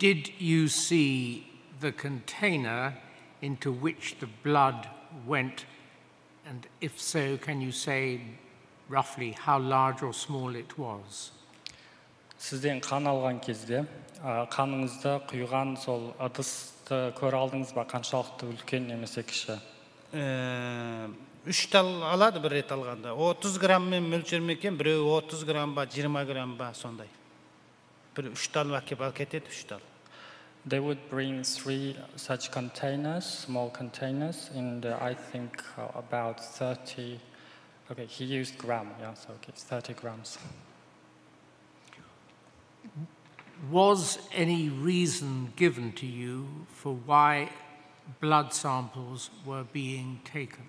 Did you see the container into which the blood went, and if so, can you say roughly how large or small it was? Сізден қан алған кезде қаныңызды құйған сол ыдысты көре алдыңыз ба, қаншалықты үлкен немесе кіші? 3 тал алады бір рет алғанда. 30 граммен мөлшерме екен, біреу 30 грамм ба, 20 грамм ба, сондай. Бір 3 тал әкеп кетеді, 3 тал. They would bring 3 such containers, small containers, and I think about 30. Okay, he used gram, yeah, so okay, it's 30 grams. Was any reason given to you for why blood samples were being taken?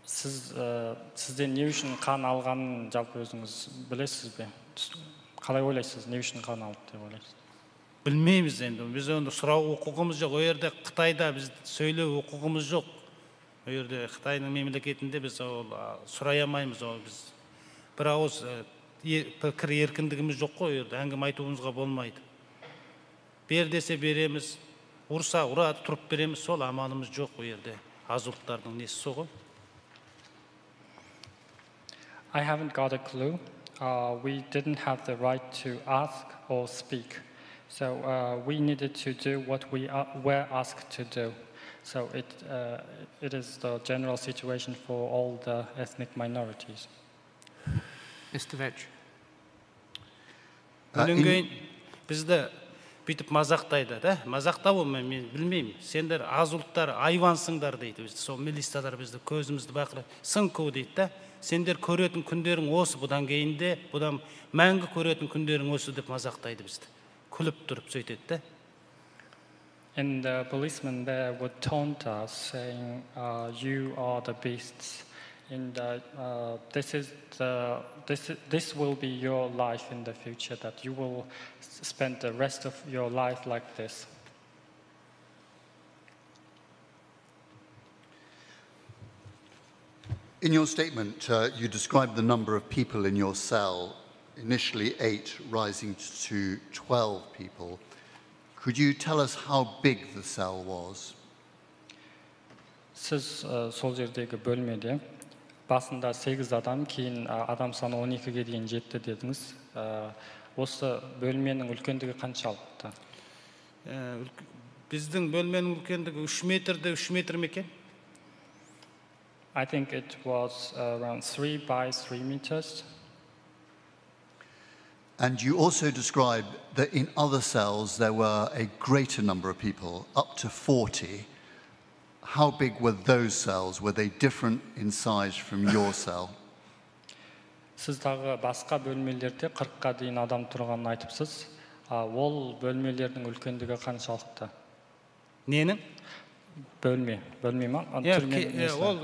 Сізден не үшін қан алғанын жалпы өзіңіз білесіз бе? Қалай ойлайсыз, не үшін қан алды деп ойлайсыз? Білмейміз енді. Біз оны сұрау құқығымыз жоқ. О жерде Қытайда біз сөйлеу құқығымыз жоқ. О жерде Қытайның мемлекетінде біз сұрай алмаймыз. Біз бір ауыз пікір еркіндігіміз жоқ қой, о жерде әңгіме айтуымызға болмайды. Бер десе береміз, ұрса ұра тұрып береміз, сол амалымыз жоқ о жерде. Аз ұлттардың несі со ғой. I haven't got a clue. We didn't have the right to ask or speak. So we needed to do what we were asked to do. So it is the general situation for all the ethnic minorities. Mr. Vetch. Одан кейін бізді бүйтіп мазақтайды, да? Мазақтау мен білмеймін. Сендер аз ұлттар айвансыңдар дейді. Сол милициялар бізді көзімізді бақырып, сынку дейді, да? Сендер көретін күндерің осы, бұдан кейінде, бұдан мәңгі көретін күндерің осы деп мазақтайды бізді. Күліп тұрып сөйтеді, да? And the policemen there would taunt us, saying, "You are the beasts." And this will be your life in the future. That you will spend the rest of your life like this. In your statement, you described the number of people in your cell, initially 8, rising to 12 people. Could you tell us how big the cell was? Siz sol yerdeki bölmede basında 8 adam, кейін адам саны 12-ге дейін жетті дедіңіз. Осы бөлменің үлкендігі қаншалықты? Біздің бөлменің үлкендігі 3 метрде 3 метр ме екен? I think it was around 3 by 3 meters. And you also described that in other cells there were a greater number of people, up to 40. How big were those cells? Were they different in size from your cell? Siz тағы басқа бөлмелерде 40-қа дейін адам тұрғанын айтыпсыз. Ол бөлмелердің үлкендігі қаншалықты? Ненің? Бөлме ма?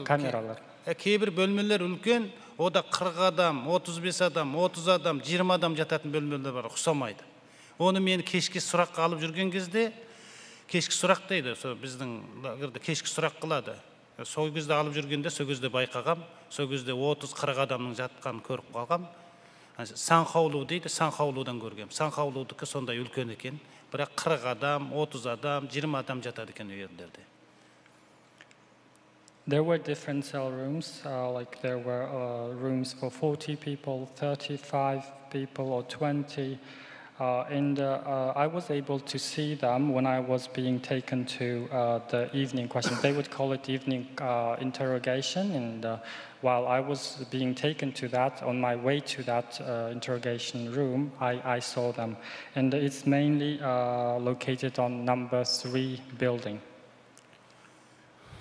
Камералар. Кейбір бөлмелер үлкен, ода 40 адам, 35 адам, 30 адам, 20 адам жататын бөлмелер бар, ұқсамайды. Оны мен кешкі сұраққа алып жүрген кезде, кешкі сұрақ дейді, біздің лагерде кешкі сұрақ қылады. Сол кезде алып жүргенде, сол кезде байқағам, сол кезде 30-40 адамның жатқанын көріп қалғам. Санхаулу дейді, Санхаулудан көргем. Санхаулудікі сондай үлкен екен, бірақ 40 адам, 30 адам, 20 адам жатады екен үйлерінде. There were different cell rooms, like there were rooms for 40 people, 35 people, or 20. And I was able to see them when I was being taken to the evening question. They would call it evening interrogation. And while I was being taken to that, on my way to that interrogation room, I saw them. And it's mainly located on number 3 building.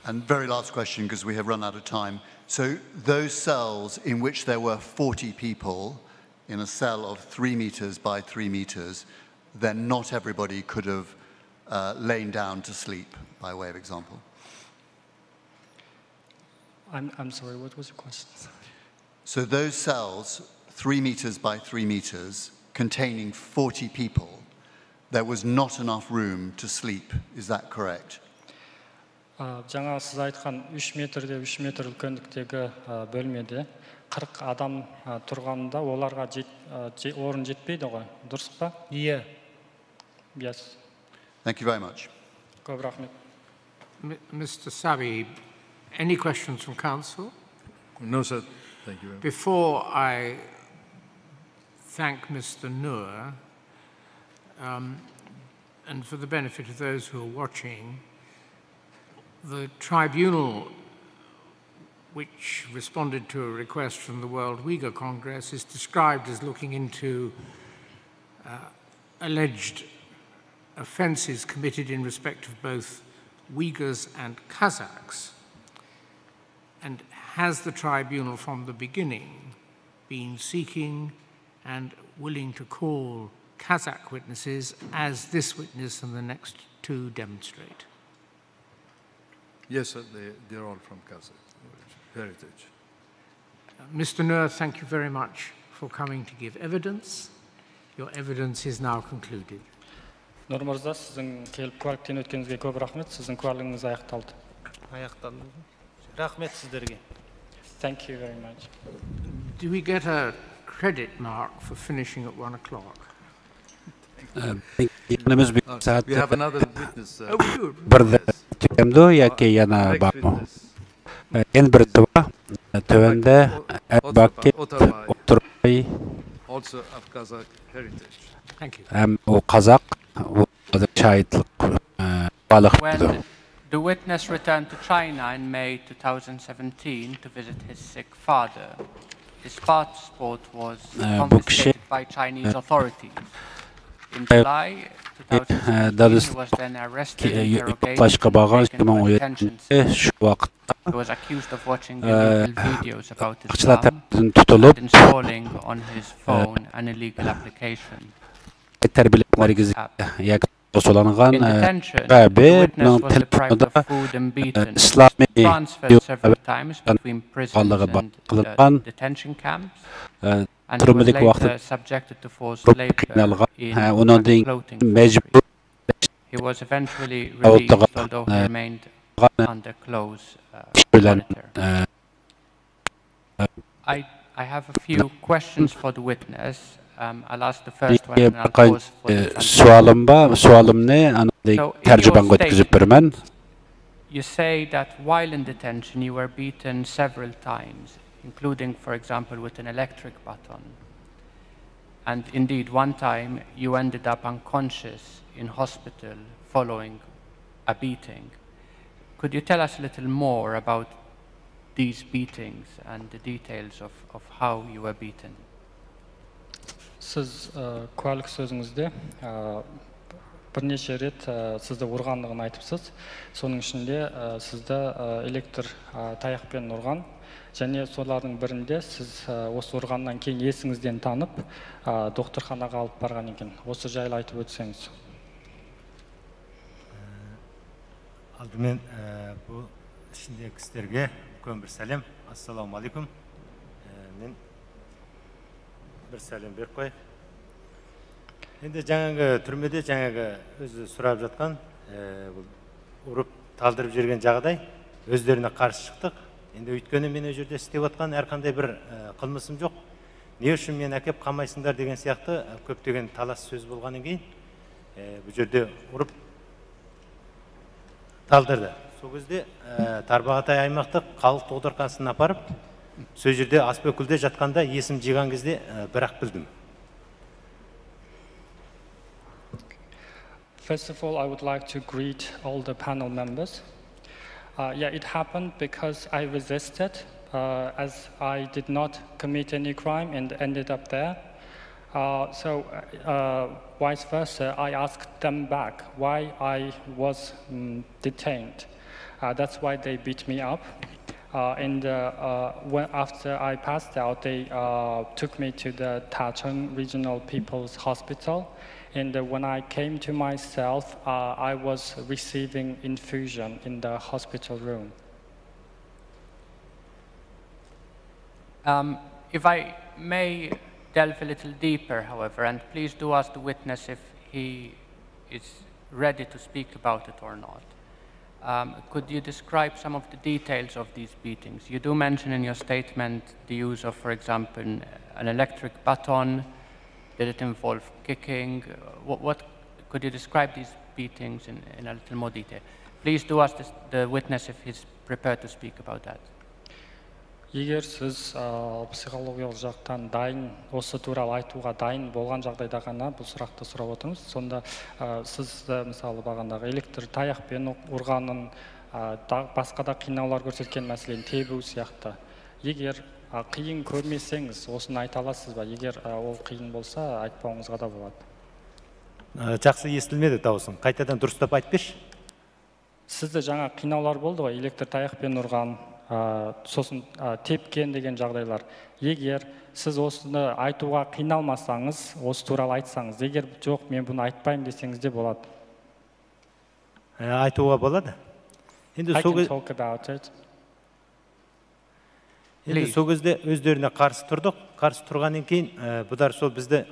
And very last question, because we have run out of time. So those cells in which there were 40 people in a cell of 3 meters by 3 meters, then not everybody could have lain down to sleep, by way of example. I'm sorry, what was your question? So those cells, 3 meters by 3 meters, containing 40 people, there was not enough room to sleep. Is that correct? жаңа сіз айтқан 3 метрде 3 метр үлкендіктегі бөлмеде 40 адам тұрғанда оларға орын жетпейді ғой, дұрыс па? Yeah. Yes. Thank you very much. Көп рахмет. Mr. Savi, any questions from Council? No, sir. Thank you very much. Before I thank Mr. Noor, and for the benefit of those who are watching, the tribunal, which responded to a request from the World Uyghur Congress, is described as looking into alleged offences committed in respect of both Uyghurs and Kazakhs. And has the tribunal from the beginning been seeking and willing to call Kazakh witnesses, as this witness and the next 2 demonstrate? Yes, sir, they're all from Kazakh. heritage. Mr. Noor, thank you very much for coming to give evidence. Your evidence is now concluded. Нұр мырза, сіздің келіп куәліктен өткеніңізге көп рахмет. Сіздің куәлігіңіз аяқталды. Аяқталды. Рахмет сіздерге. Thank you very much. Do we get a credit mark for finishing at 1 o'clock? We have another witness. Burada tükendu ya ki yana bakma. En bir tuva tövende bakki oturmayı. Also of Kazakh heritage. Thank you. Hem o Kazak o da şahitlik balık. When the witness returned to China in May 2017 to visit his sick father, his passport was confiscated by Chinese authorities. In July 2017, he was then arrested, interrogated, and taken to a detention center. He was accused of watching illegal videos about Islam and installing on his phone an illegal application. Solangan the witness was deprived of food and beaten, transferred several times between prisons and detention camps, and he was later subjected to forced labor in a clothing factory. He was eventually released, although he remained under close monitor. I have a few questions for the witness. I'll ask the first one and I'll pause for the sualım ne? Tercüben götürüp vermen. You say that while in detention you were beaten several times, including, for example, with an electric baton. And indeed, one time you ended up unconscious in hospital following a beating. Could you tell us a little more about these beatings and the details of how you were beaten? Сіз куәлік сөзіңізде бірнеше рет сізді ұрғандығын айтыпсыз. Соның ішінде сізді электр таяқпен ұрған, және солардың бірінде сіз осы ұрғаннан кейін есіңізден танып, докторханаға алып барған екен. Осы жайлы айтып өтсеңіз. Алдымен бұл ішіндегі кісілерге үлкен бір сәлем. Ассаламу алейкум. Мен бір сәлем беріп қойып. Енді жаңағы түрмеде жаңағы өзі сұрап жатқан, ұрып талдырып жүрген жағдай, өздеріне қарсы шықтық. Енді өйткені мен өз жерде істеп отқан әрқандай бір қылмысым жоқ. Не үшін мен әкеп қамайсыңдар деген сияқты көптеген талас сөз болғаннан кейін, бұл жерде ұрып талдырды. Сол кезде Тарбағатай аймақтық халық докторханасына апарып, сол жерде Аспекүлде жатқанда есім жиған кезде бірақ білдім. First of all, I would like to greet all the panel members. It happened because I resisted, as I did not commit any crime and ended up there. Vice versa, I asked them back why I was detained. That's why they beat me up. After I passed out, they took me to the Tachung Regional People's Hospital. And when I came to myself, I was receiving infusion in the hospital room. If I may delve a little deeper, however, and please do ask the witness if he is ready to speak about it or not. Could you describe some of the details of these beatings? You do mention in your statement the use of, for example, an electric baton. Did it involve kicking? Could you describe these beatings in a little more detail? Please do ask the witness if he's prepared to speak about that. Егер сіз психологиялық жақтан дайын, осы туралы айтуға дайын болған жағдайда ғана бұл сұрақты сұрап отырмыз. Сонда сіз мысалы бағандағы электр таяқпен ұрғанын, басқа да қинаулар көрсеткен мәселен тебу сияқты. Егер қиын көрмесеңіз, осыны айта аласыз ба? Егер ол қиын болса, айтпауыңызға да болады. Жақсы естілмеді дауысың. Қайтадан дұрыстап айтып берші. Сізді жаңа қинаулар болды ғой, электр таяқпен ұрған, сосын тепкен деген жағдайлар. Егер сіз осыны айтуға қиналмасаңыз, осы туралы айтсаңыз, егер жоқ, мен бұны айтпаймын десеңіз де болады. Айтуға болады. I can talk about it. Енді сол кезде өздеріне қарсы тұрдық. Қарсы тұрғаннан кейін бұдар сол бізді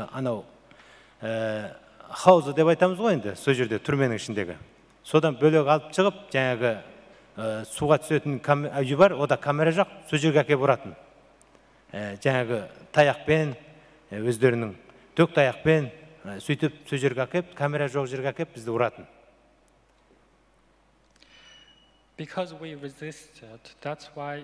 анау хаузы деп айтамыз ғой енді, сол жерде түрменің ішіндегі. Содан бөлек алып шығып, жаңағы суға түсетін үй бар, ода камера жоқ, сол жерге әкеп ұратын. Жаңағы таяқпен, өздерінің дөк таяқпен, сөйтіп сол жерге әкеп, камера жоқ жерге әкеп бізді ұратын. Because we resisted, that's why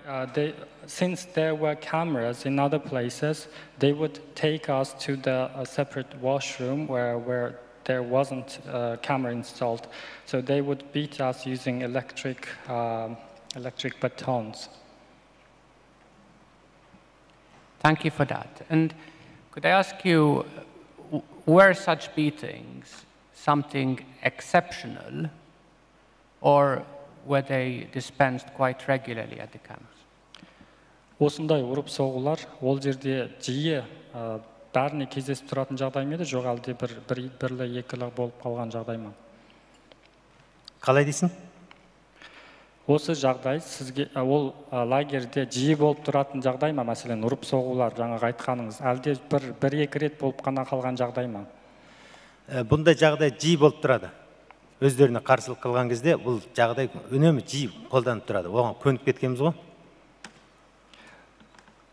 since there were cameras in other places, they would take us to the separate washroom where there wasn't a camera installed. So they would beat us using electric batons. Thank you for that. And could I ask you, were such beatings something exceptional, or were they dispensed quite regularly at the camps? Осындай ұрып соғулар ол жерде жиі бәріне кездесіп тұратын жағдай ма еді, жоқ әлде бірлі екілі болып қалған жағдай ма? Қалай дейсің? Осы жағдай сізге ол лагерьде жиі болып тұратын жағдай ма, мәселен ұрып соғулар жаңағы айтқаныңыз, әлде бір-екі рет болып қана қалған жағдай ма? Бұндай жағдай жиі болып тұрады. Өздеріне қарсылық қылған кезде бұл жағдай үнемі жиі қолданып тұрады. Оған көніп кеткенбіз ғой.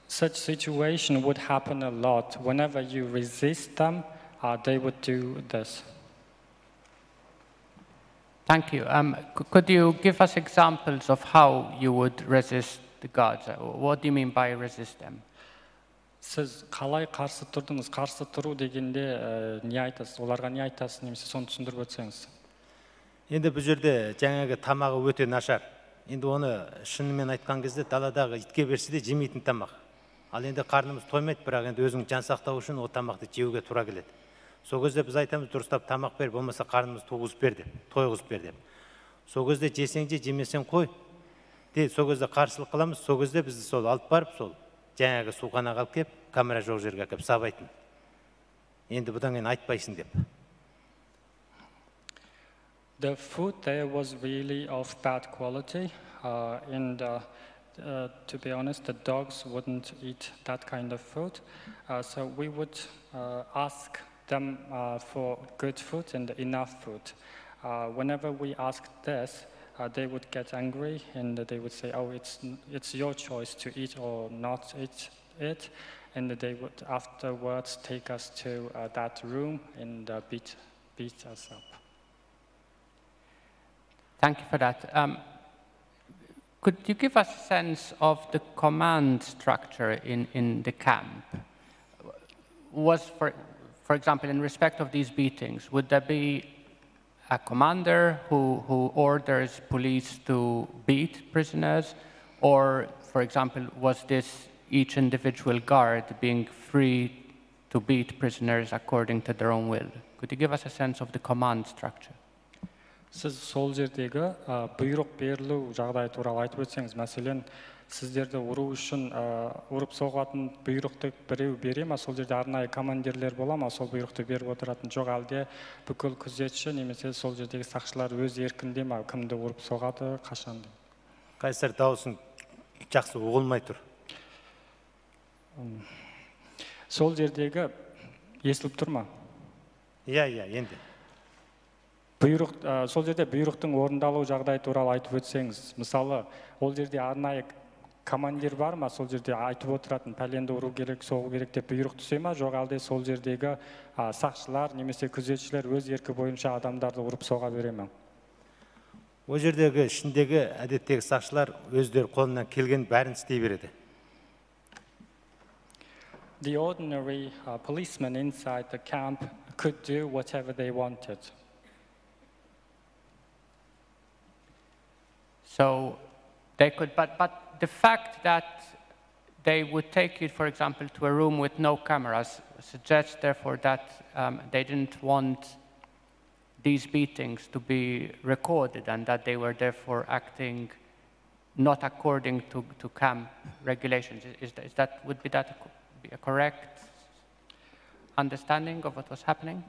Such situation would happen a lot. Whenever you resist them, they would do this. Thank you. Could you give us examples of how you would resist the guards? What do you mean by resist them? Сіз қалай қарсы тұрдыңыз? Қарсы тұру дегенде не айтасыз? Оларға не айтасыз? Немесе соны түсіндіріп өтсеңіз. Енді бұл жерде жаңағы тамағы өте нашар. Енді оны шынымен айтқан кезде даладағы итке берсе де жемейтін тамақ. Ал енді қарнымыз тоймайды, бірақ енді өзің жан сақтау үшін о тамақты жеуге тура келеді. Сол кезде біз айтамыз, дұрыстап тамақ бер, болмаса қарнымыз тоғызып бер деп, тойғызып бер деп. Сол кезде жесең же, жемесең қой. Сол кезде қарсылық қыламыз, сол кезде бізді сол алып барып, сол жаңағы суханаға алып кеп, камера жоқ жерге әкеп сабайтын. Енді бұдан кейін айтпайсың деп. The food there was really of bad quality, and to be honest, the dogs wouldn't eat that kind of food. So we would ask them for good food and enough food. Whenever we asked this, they would get angry and they would say, "Oh, it's your choice to eat or not eat it," and they would afterwards take us to that room and beat us up. Thank you for that. Could you give us a sense of the command structure in the camp? Was, for example, in respect of these beatings, would there be a commander who orders police to beat prisoners? Or, for example, was this each individual guard being free to beat prisoners according to their own will? Could you give us a sense of the command structure? Сіз сол жердегі бұйрық берілу жағдай туралы айтып өтсеңіз, мәселен, сіздерді ұру үшін ұрып соғатын бұйрықты біреу бере ма, сол жерде арнайы командирлер бола ма, сол бұйрықты беріп отыратын, жоқ әлде бүкіл күзетші немесе сол жердегі сақшылар өз еркінде ма, кімді ұрып соғады, қашан? Қайсар, дауысың жақсы ұғылмай тұр. Сол жердегі естіліп тұр ма? Иә, енді. Сол жерде бұйрықтың орындалу жағдай туралы айтып өтсеңіз, мысалы, ол жерде арнайы командир бар ма, сол жерде айтып отыратын, пәленді ұру керек, соғу керек деп бұйрық түсе ма, жоқ әлде сол жердегі сақшылар немесе күзетшілер өз еркі бойынша адамдарды ұрып соға бере ме? Ол жердегі ішіндегі әдеттегі сақшылар өздері қолынан келген бәрін істей береді. The ordinary policemen inside the camp could do whatever they wanted. So they could, but the fact that they would take you, for example, to a room with no cameras suggests, therefore, that they didn't want these beatings to be recorded and that they were therefore acting not according to camp regulations. Would that be a correct understanding of what was happening?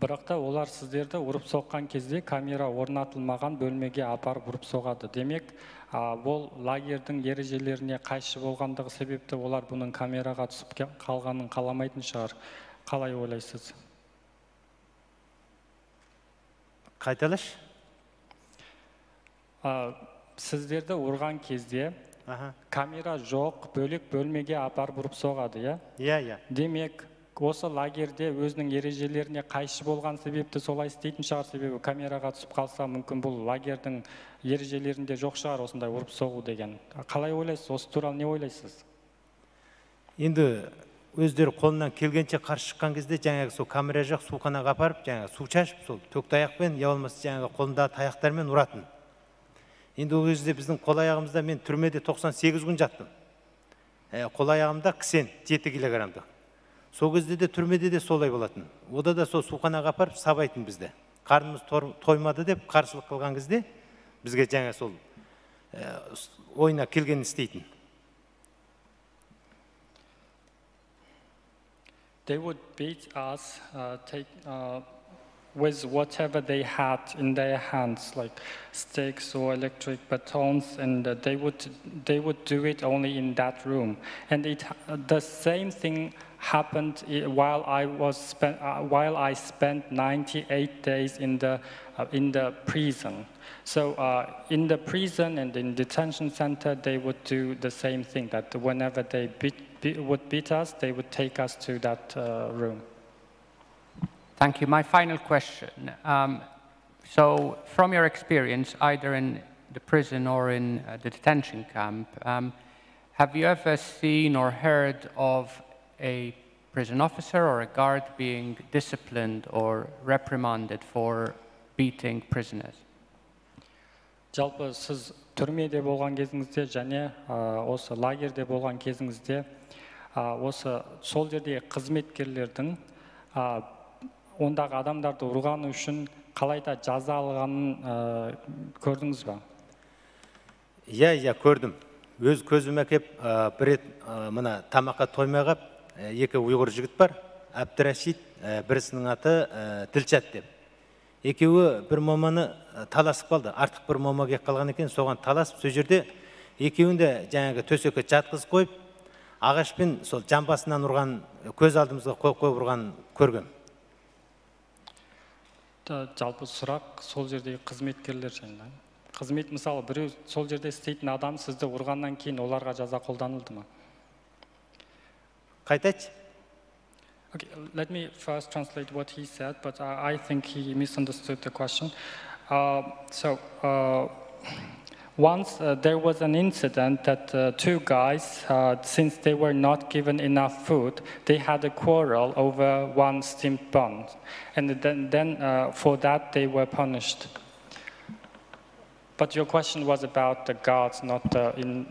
Бірақ та олар сіздерді ұрып соққан кезде камера орнатылмаған бөлмеге апарып ұрып соғады. Демек, бұл лагердің ережелеріне қайшы болғандығы себепті олар бұның камераға түсіп қалғанын қаламайтын шығар. Қалай ойлайсыз? Қайталаш? Сіздерді ұрған кезде камера жоқ, бөлек бөлмеге апарып ұрып соғады, иә? Иә. Демек, осы лагерде өзінің ережелеріне қайшы болған себепті солай істейтін шығар, себебі камераға түсіп қалса, мүмкін бұл лагердің ережелерінде жоқ шығар осындай ұрып соғу деген. Қалай ойлайсыз? Осы туралы не ойлайсыз? Енді өздері қолынан келгенше қарсы шыққан кезде жаңағы сол камера жоқ, суханаға апарып, жаңағы су шашып, сол төк таяқпен, я болмаса жаңағы қолындағы таяқтармен ұратын. Енді ол кезде біздің қол аяғымызда мен түрмеде 98 күн жаттым. Қол аяғымда кісен 7 килограммдық. Сол кезде де түрмеде де солай болатын. Ода да сол суханаға апарып сабайтын бізді. Қарнымыз тоймады деп қарсылық қылған кезде бізге жаңа сол ойына келгенін істейтін. They would beat us, with whatever they had in their hands, like sticks or electric batons, and they would do it only in that room. And the same thing happened while I spent 98 days in the prison. So in the prison and in detention center, they would do the same thing. That whenever they would beat us, they would take us to that room. Thank you. My final question. So from your experience, either in the prison or in the detention camp, have you ever seen or heard of a prison officer or a guard being disciplined or reprimanded for beating prisoners? Жалпы сіз түрмеде болған кезіңізде және осы лагерде болған кезіңізде осы сол жердегі қызметкерлердің ондағы адамдарды ұрғаны үшін қалайда жаза алғанын көрдіңіз ба? Иә, көрдім. Өз көзіме кеп бір рет мына тамаққа тоймай қап, екі ұйғыр жігіт бар, Әбдірашид, бірісінің аты Ділшат деп. Екеуі бір моманы таласып қалды. Артық бір мома кеп қалған екен, соған таласып, сол жерде екеуінде жаңағы төсекке жатқызып қойып, ағашпен сол жамбасынан ұрған, көз алдымызға қойып ұрған көргем. Жалпы сұрақ сол жердегі қызметкерлер жайында. Қызмет мысалы біреу сол жерде істейтін адам сізді ұрғаннан кейін оларға жаза қолданылды ма? Қайтайшы? Okay, let me first translate what he said, but I think he misunderstood the question. Once there was an incident that two guys, since they were not given enough food, they had a quarrel over one steamed bun. And then for that they were punished. But your question was about the guards, not in...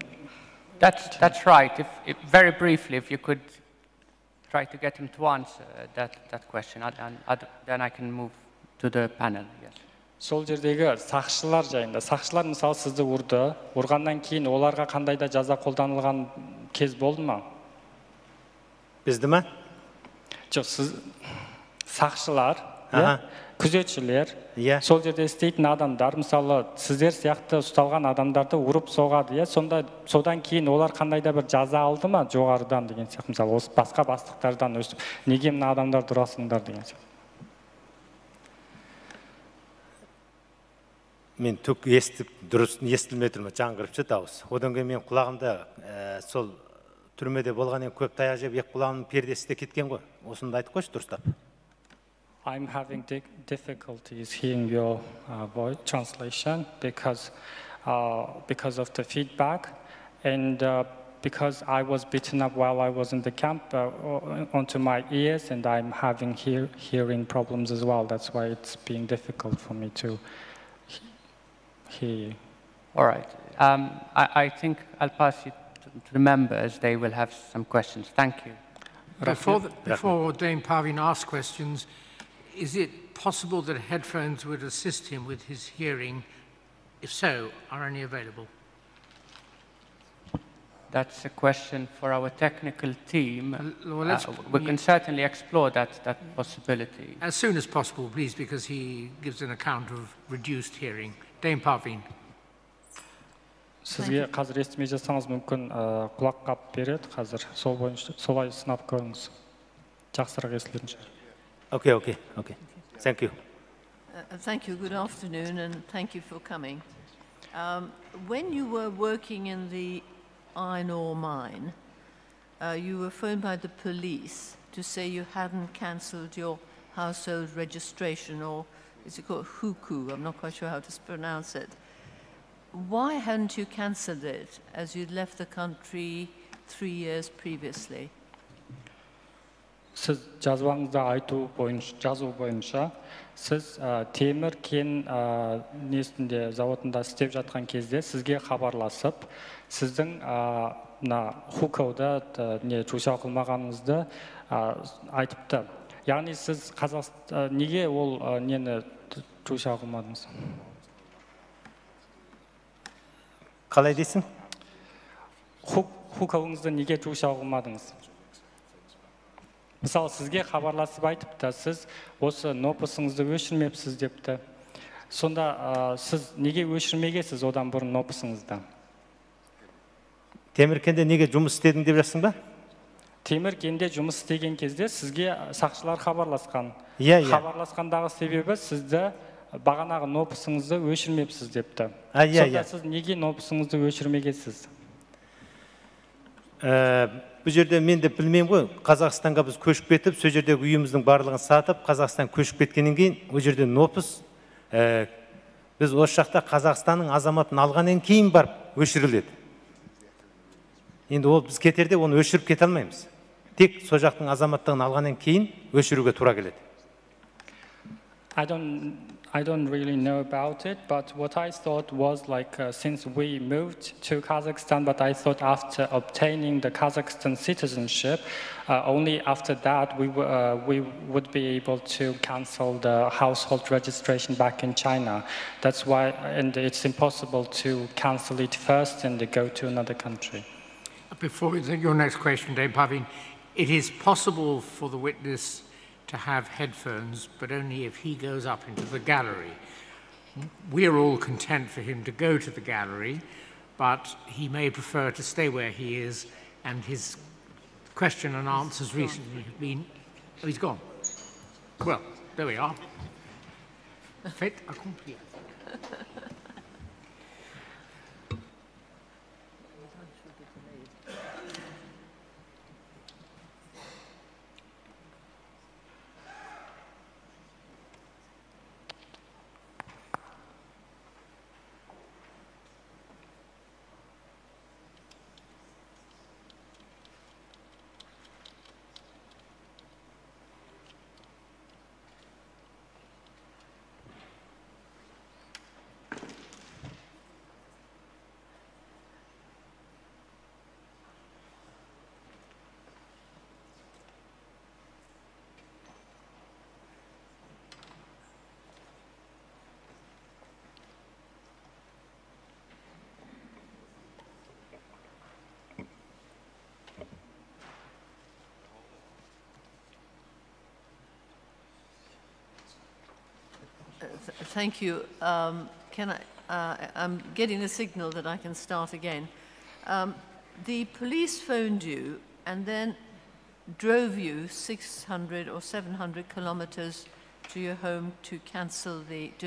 That's right. If very briefly, if you could try to get him to answer that question, and then I can move to the panel. Yes. Сол жердегі сақшылар жайында. Сақшылар мысалы сізді ұрды, ұрғаннан кейін оларға қандай да жаза қолданылған кез болды ма? Бізді ма? Жоқ, сіз сақшылар, күзетшілер, сол жерде істейтін адамдар, мысалы сіздер сияқты ұсталған адамдарды ұрып соғады, содан кейін олар қандай да бір жаза алды ма жоғарыдан деген сияқты, мысалы осы басқа бастықтардан өстіп, неге мына адамдарды ұрасыңдар деген сияқты. Мен түк естіп, дұрыс естілмей тұрмын, жаңғырып ше дауыс. Одан кейін мен құлағымда сол түрмеде болғаннан көп таяқ жеп, екі құлағымның пердесі де кеткен ғой. Осыны айтып қойшы дұрыстап. I'm having difficulties hearing your voice translation because of the feedback and because I was beaten up while I was in the camp onto my ears, and I'm having hearing problems as well. That's why it's being difficult for me to hear you. All right. I think I'll pass you to the members. They will have some questions. Thank you. Before Dame Parveen asks questions, is it possible that headphones would assist him with his hearing? If so, are any available? that's a question for our technical team. We can certainly explore that possibility. As soon as possible, please, because he gives an account of reduced hearing. Dame Parveen. Сізге қазір естімей жатсаңыз мүмкін құлақ қап береді қазір. Сол бойынша солай сынап көріңіз. Жақсырақ естілетін шығар. Okay. Thank you. Thank you. Good afternoon, and thank you for coming. When you were working in the iron ore mine, you were phoned by the police to say you hadn't cancelled your household registration, or is it called huku? I'm not quite sure how to pronounce it. Why hadn't you cancelled it, as you'd left the country 3 years previously? Сіз жазбаңызда жазу бойынша, сіз темір кен несінде заводында істеп жатқан кезде сізге хабарласып, сіздің хукауда жуса қылмағаныңызды айтыпты. Яғни сіз неге ол нені жуса қылмадыңыз? Қалай дейсің? Хукауыңызды неге жуса қылмадыңыз? Мысалы, сізге хабарласып айтыпты, сіз осы нопысыңызды өшірмепсіз депті. Сонда сіз неге өшірмегесіз одан бұрын нопысыңызды? Темір кенде неге жұмыс істедің деп жатсың ба? Темір кенде жұмыс істеген кезде сізге сақшылар хабарласқан. Хабарласқандағы себебі сізді бағанағы нопысыңызды өшірмепсіз депті. Сонда сіз неге нопысыңызды өшірмегесіз? Бұл жерде мен де білмеймін ғой, Қазақстанға біз көшіп кетіп, сол жердегі үйіміздің барлығын сатып, Қазақстан көшіп кеткеннен кейін, ол жерде нопыс, біз осы жақта Қазақстанның азаматын алғаннан кейін барып өшіріледі. Енді ол біз кетерде оны өшіріп кете алмаймыз. Тек сол жақтың азаматтығын алғаннан кейін өшіруге тура келеді. I don't really know about it, but what I thought was like since we moved to Kazakhstan, but I thought after obtaining the Kazakhstan citizenship, only after that we would be able to cancel the household registration back in China. That's why, and it's impossible to cancel it first and go to another country. Before your next question, Dame Parveen, it is possible for the witness to have headphones, but only if he goes up into the gallery. We're all content for him to go to the gallery, but he may prefer to stay where he is, and his question and answers recently have been... Oh, he's gone. Well, there we are. Fait accompli. Thank you. I'm getting a signal that I can start again. The police phoned you and then drove you 600 or 700 kilometers to your home to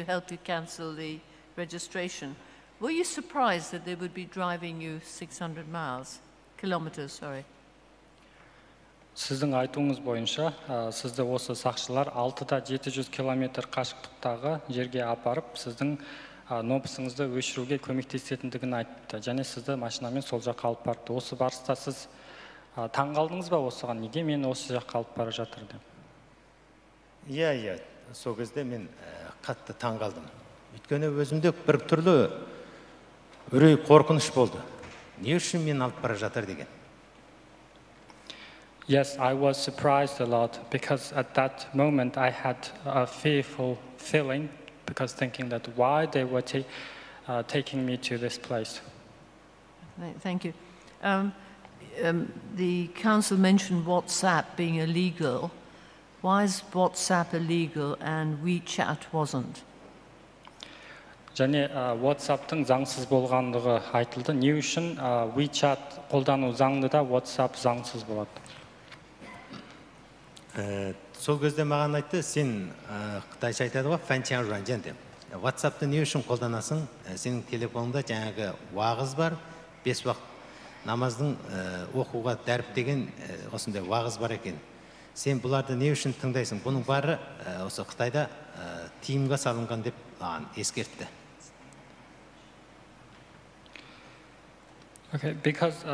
help you cancel the registration. Were you surprised that they would be driving you 600 kilometers, sorry? Сіздің айтуыңыз бойынша, сізді осы сақшылар 600-700 километр қашықтықтағы жерге апарып, сіздің нопысыңызды өшіруге көмектесетіндігін айтты. Және сізді машинамен сол жаққа алып барды. Осы барыста сіз таң қалдыңыз ба осыған? Неге мен осы жаққа алып бара жатыр деп? Иә, сол кезде мен қатты таң қалдым. Өйткені өзімде бір түрлі үрей қорқыныш болды. Не үшін мен алып бара жатыр деген? Yes, I was surprised a lot because at that moment I had a fearful feeling because thinking that why they were taking me to this place. Thank you. The council mentioned WhatsApp being illegal. Why is WhatsApp illegal and WeChat wasn't? Және WhatsApp-тың заңсыз болғандығы айтылды. Не үшін WeChat қолдану заңды да WhatsApp заңсыз болады? Сол кезде маған айтты, сен қытайша айтады ғой, фанчан ранжан деп. WhatsApp-ты не үшін қолданасың? Сенің телефоныңда жаңағы уағыз бар, 5 уақыт намаздың оқуға дәріптеген осындай уағыз бар екен. Сен бұларды не үшін тыңдайсың? Бұның бары осы Қытайда тиымға салынған деп ескертті. Okay, because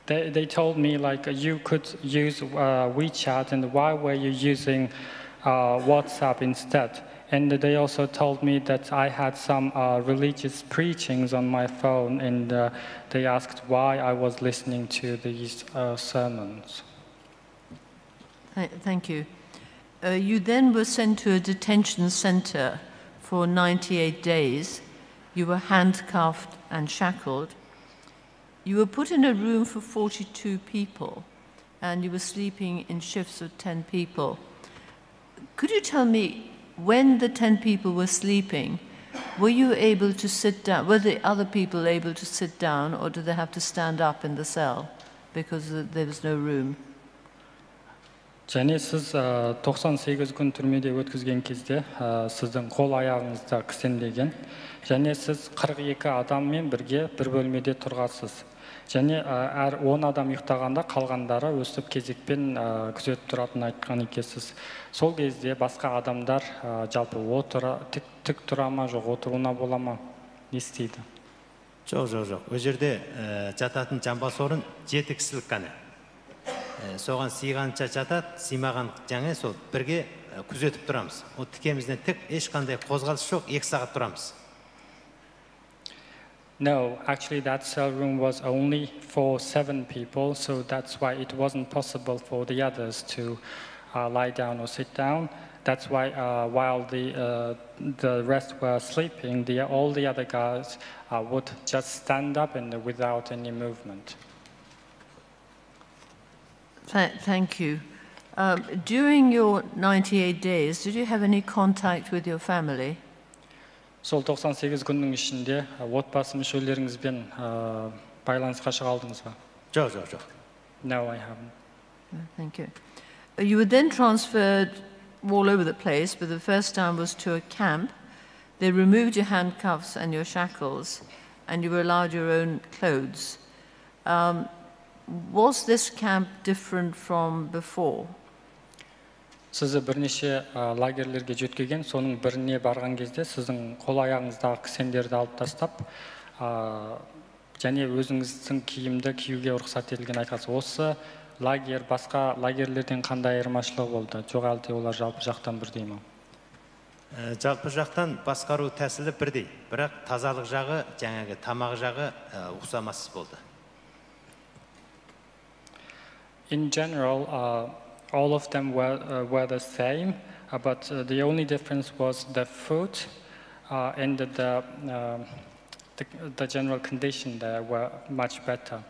they told me like you could use WeChat, and why were you using WhatsApp instead? And they also told me that I had some religious preachings on my phone, and they asked why I was listening to these sermons. Thank you. You then were sent to a detention center for 98 days. You were handcuffed and shackled. You were put in a room for 42 people, and you were sleeping in shifts of 10 people. Could you tell me, when the 10 people were sleeping, were you able to sit down? Were the other people able to sit down, or did they have to stand up in the cell because there was no room? Және сіз 98 күн түрмеде өткізген кезде сіздің қол аяғыңызда кісенделген, және сіз 42 адаммен бірге бір бөлмеде тұрғансыз. Және әр 10 адам ұйықтағанда қалғандары өстіп кезекпен күзетіп тұратын айтқан екенсіз. Сол кезде басқа адамдар жалпы тік тұра ма, жоқ отыруына бола ма, не істейді? Жоқ. Ол жерде жататын жамбас орын 7 кісілік қана. Соған сыйғанша жатады, сыймаған жаңа сол бірге күзетіп тұрамыз. Ол тікемізден тік ешқандай қозғалыс жоқ, 2 сағат тұрамыз. No, actually that cell room was only for 7 people, so that's why it wasn't possible for the others to lie down or sit down. That's why while the rest were sleeping, all the other guys would just stand up and without any movement. Thank you. During your 98 days, did you have any contact with your family? Сол 98 күннің ішінде отбасы мүшелеріңізбен байланысқа шыға алдыңыз ба? Жоқ. No, I haven't. Thank you. You were then transferred all over the place, but the first time was to a camp. They removed your handcuffs and your shackles, and you were allowed your own clothes. Was this camp different from before? Сізді бірнеше лагерлерге жеткізген, соның біріне барған кезде сіздің қол аяғыңыздағы кісендерді алып тастап, және өзіңіздің киімді киюге рұқсат етілген айтқансыз. Осы лагер басқа лагерлерден қандай айырмашылығы болды? Жоқ әлде олар жалпы жақтан бірдей ме? Жалпы жақтан басқару тәсілі бірдей, бірақ тазалық жағы, жаңағы тамақ жағы ұқсамасыз болды. In general, all of them were the same, but the only difference was the food and the general condition there were much better.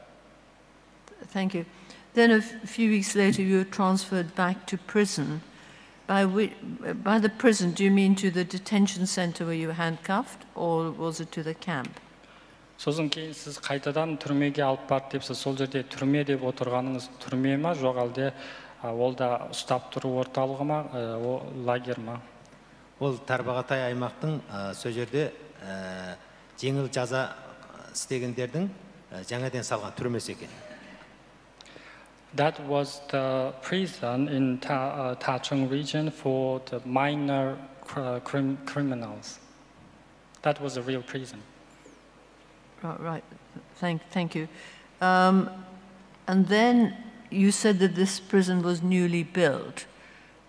Thank you. Then a few weeks later, you were transferred back to prison. By the prison, do you mean to the detention center where you were handcuffed, or was it to the camp? Сосын кейін сіз қайтадан түрмеге алып барды депсіз, сол жерде түрме деп отырғаныңыз түрме ма, жоқ әлде ол да ұстап тұру орталығы ма, лагер ма? Ол Тарбағатай аймақтың сол жерде жеңіл жаза істегендердің жаңадан салған түрмесі екен. That was the prison in Tachung region for the minor criminals. That was a real prison. Right. Thank you. And then you said that this prison was newly built.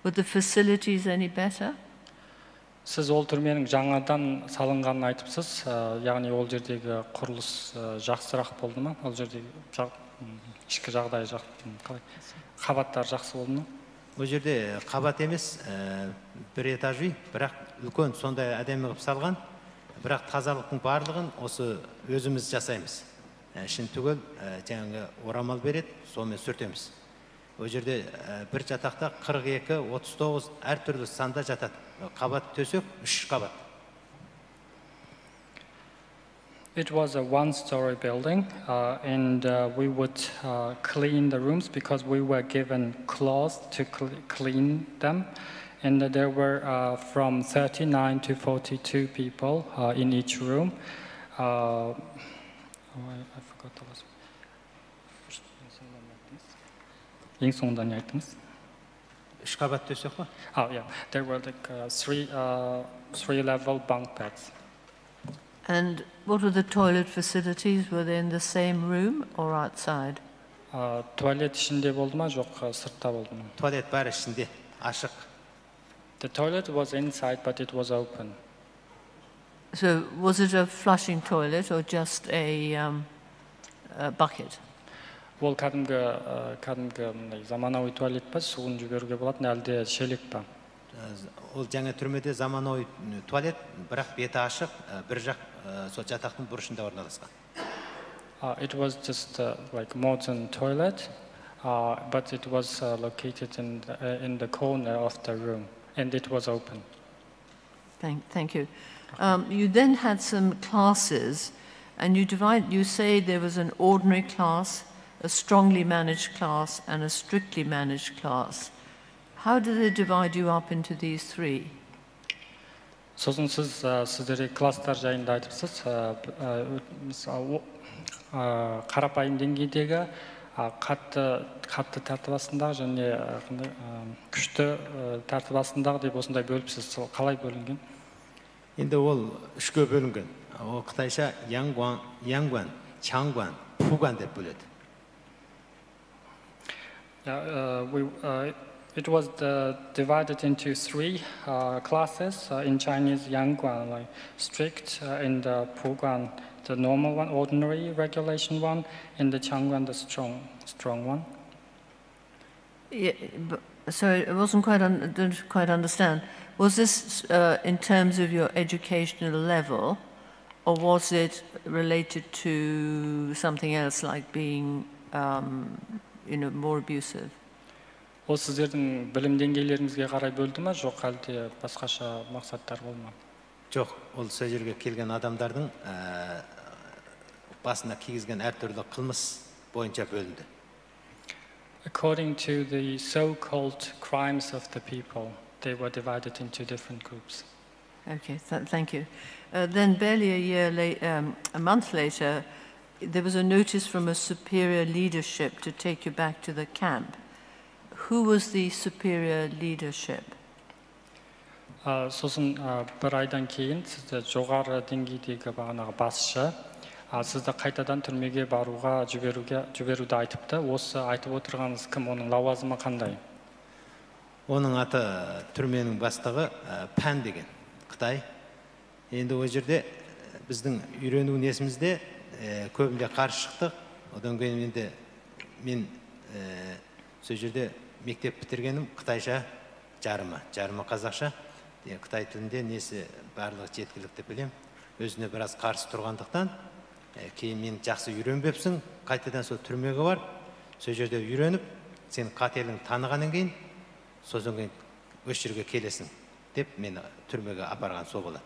Were the facilities any better? Сіз ол түрменің жаңадан салынғанын айтыпсыз, яғни ол жердегі құрылыс жақсырақ болды ма? Ол жердегі ішкі жағдай қабаттар жақсы болды ма? Ол жерде қабат емес, бір этажи, бірақ үлкен сондай әдемі қылып салған. Бірақ тазалықтың барлығын осы өзіміз жасаймыз. шын түгел жаңағы орамал береді, сонымен сүртеміз. Ол жерде бір жатақта 42-39 әртүрлі санда жатады. Қабат төсек 3 қабат. It was a one-story building, and we would clean the rooms because we were given cloths to clean them. And there were from 39 to 42 people in each room. I forgot the last one. ең соңында не айттыңыз? 3 қабат төсек қой? Oh, yeah. There were like three-level bunk beds. And what were the toilet facilities? Were they in the same room or outside? Туалет ішінде болды ма, жоқ сыртта болды ма? Туалет бар ішінде, ашық. The toilet was inside, but it was open. So was it a flushing toilet or just a bucket? Ол кәдімгі заманауи туалет па, суын жіберуге болатын, әлде шелек па? Ол жаңа түрмеде заманауи туалет, бірақ беті ашық, бір жақ сол жатақтың бұрышында орналасқан. It was just like modern toilet, but it was located in the corner of the room, and it was open. Thank you. You then had some classes, and you say there was an ordinary class, a strongly managed class, and a strictly managed class. How do they divide you up into these three? Сосын сіздерге класстар жайында айтыпсыз. Қарапайым деңгейдегі қатты тәртібасындағы және күшті тәртібасындағы деп осындай бөліпсіз. Қалай бөлінген? Енді ол 3-ке бөлінген. Ол қытайша яңгуан, чаңгуан, пугуан деп бөледі. It was divided into three classes. In Chinese, Yangguan, like strict, in the Puguan, the normal one, ordinary regulation one, in the Changguan, the strong one. Yeah, so I didn't quite understand. Was this in terms of your educational level, or was it related to something else, like being, more abusive? Ол сіздердің білім деңгейлеріңізге қарай бөлді ма, жоқ әлде басқаша мақсаттар болды ма? Жоқ, ол сол жерге келген адамдардың басына кигізген әртүрлі қылмыс бойынша бөлінді. According to the so-called crimes of the people, they were divided into different groups. Okay, thank you. Then barely a month later, there was a notice from a superior leadership to take you back to the camp. Who was the superior leadership? Сосын бір айдан кейін сізді жоғары деңгейдегі бағанағы басшы сізді қайтадан түрмеге баруға жіберуді айтыпты. Осы айтып отырғаныңыз кім, оның лауазымы қандай? Оның аты түрменің бастығы Пән деген, Қытай. Енді ол жерде біздің үйрену несімізде көбінде қарсы шықтық. Одан кейін енді мен сол жерде мектеп бітіргенім қытайша жарымы қазақша. Қытай тілінде несі барлығы жеткілікті білем. Өзіне біраз қарсы тұрғандықтан, кейін мен жақсы үйренбепсің, қайтадан сол түрмеге бар, сол жерде үйреніп, сен қателігін танығаннан кейін, сосын кейін осы жерге келесің деп мені түрмеге апарған сол болады.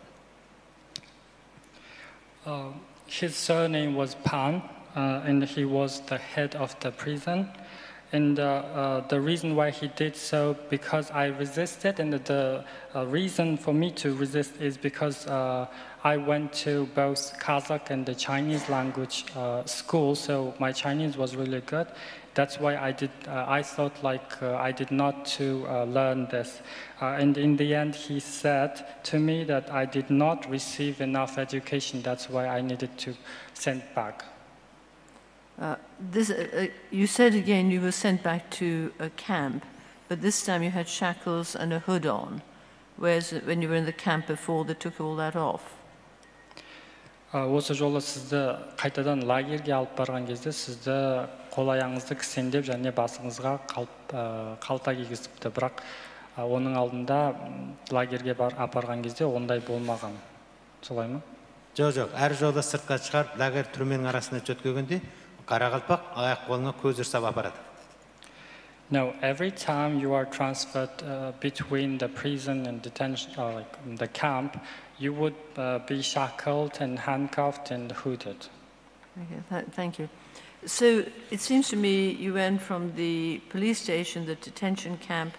His surname was Pan, and he was the head of the prison. And the reason why he did so, because I resisted, and the reason for me to resist is because I went to both Kazakh and the Chinese language school, so my Chinese was really good. That's why I thought like I did not to learn this. And in the end, he said to me that I did not receive enough education. That's why I needed to send back. You said again you were sent back to a camp, but this time you had shackles and a hood on, whereas when you were in the camp before, they took all that off. Осы жолы сізді қайтадан лагерге алып барған кезде сізді қол аяғыңызды кісендеп және басыңызға қалта кигізіпті, бірақ оның алдында лагерге апарған кезде ондай болмаған. Солай ма? Жоқ, әр жолда сыртқа шығарып, лагерь түрменің арасына жөткөгенде, қарақалпақ аяқ қолына көз жасап апарады. No, every time you are transferred between the prison and detention, like the camp, you would be shackled and handcuffed and hooded. Okay, thank you. So it seems to me you went from the police station, the detention camp,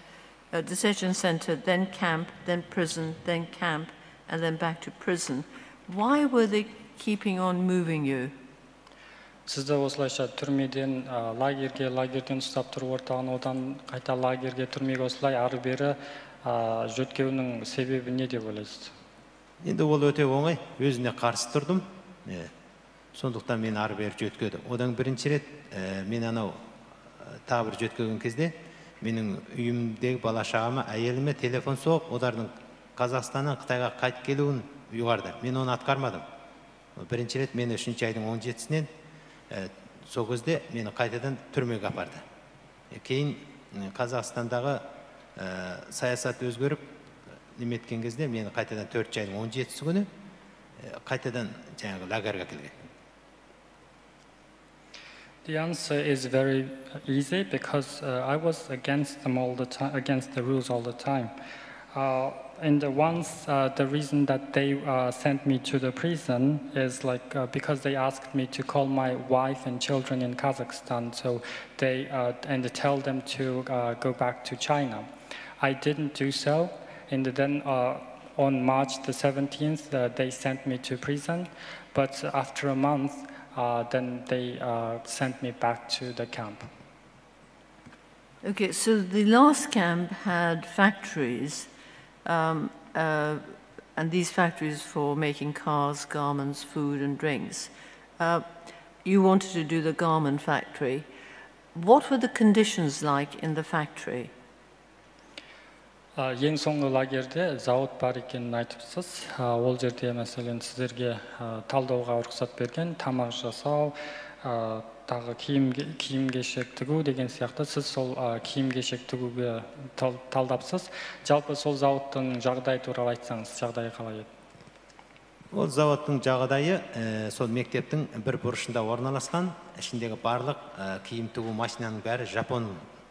detention center, then camp, then prison, then camp, and then back to prison. Why were they keeping on moving you? Сізді осылайша түрмеден лагерге, лагерден ұстап тұрып ортаған, одан қайта лагерге, түрмеге осылай ары бері жөткеуінің себебі не деп ойлайсыз? Енді ол өте оңай, өзіне қарсы тұрдым. Сондықтан мен ары бері жөткеді. Одан бірінші рет мен анау тағы бір жөткеген кезде менің үйімдегі бала шағама, әйеліме телефон соғып, олардың Қазақстаннан Қытайға қайтып келуін ұйғарды. Мен оны атқармадым. Бірінші рет мені 3 айдың 17-сінен сол кезде мені қайтадан түрмеге апарды. Кейін Қазақстандағы саясат өзгеріп, неметкен кезде мені қайтадан 4 айдың 17-сі күні қайтадан жаңағы лагерге келген. The answer is very easy because I was against them all the time, against the rules all the time. And once the reason that they sent me to the prison is like because they asked me to call my wife and children in Kazakhstan, so they and tell them to go back to China. I didn't do so, and then on March the 17th they sent me to prison, but after a month then they sent me back to the camp. Okay, so the last camp had factories. And these factories for making cars, garments, food and drinks. You wanted to do the garment factory. What were the conditions like in the factory? Ең соңғы лагерде зауыт бар екенін айтыпсыз. Ол жерде мәселен сіздерге талдауға рұқсат берген, тамақ жасау, тағы киім-кешек тігу деген сияқты сіз сол киім-кешек тігуге талдапсыз. Жалпы сол зауыттың жағдайы туралы айтсаңыз, жағдайы қалай еді? Ол зауыттың жағдайы сол мектептің бір бұрышында орналасқан, ішіндегі барлық киім тігу машинаның бәрі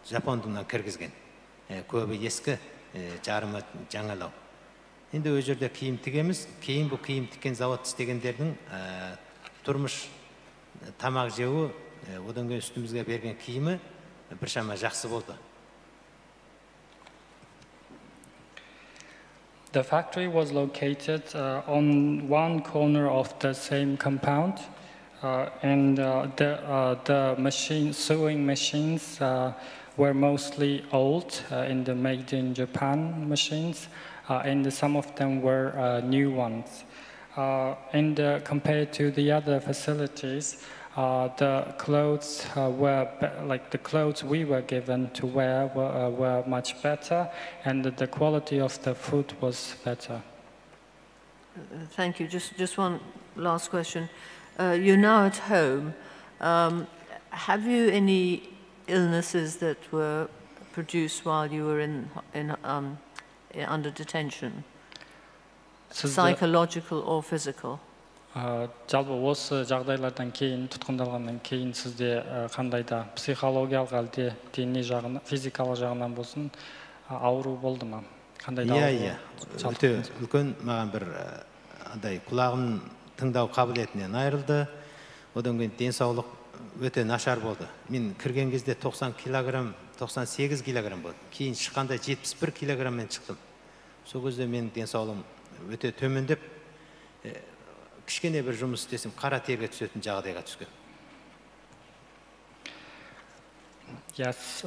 Жапондан кіргізген. Көбі ескі, жарымы жаңалау. Енді өз жерде киім тігеміз, кейін бұл киім тіккен зауыт істегендердің тұрмыш тамақ жеуі, одан кейін үстімізге берген киімі біршама жақсы болды. The factory was located on one corner of the same compound, and the sewing machines were mostly old, in the made in Japan machines, and some of them were new ones. And compared to the other facilities, the clothes the clothes we were given to wear were much better, and the quality of the food was better. Thank you. Just one last question. You're now at home. Have you any illnesses that were produced while you were under detention? Psychological or physical? Жалпы осы жағдайлардан кейін, тұтқындалғаннан кейін сізде қандай да психологиялық әлде дене жағынан, физикалық жағынан болсын ауру болды ма? Қандай да ауру? Өте үлкен маған бір андай құлағым тыңдау қабілетінен айырылды. Одан кейін денсаулық өте нашар болды. Мен кірген кезде 90 килограмм, 98 килограмм болды. Кейін шыққанда 71 килограммен шықтым. Сол кезде менің денсаулығым өте төмендеп, кішкене бір жұмыс істесем қара терге түсетін жағдайға түскен. Yes,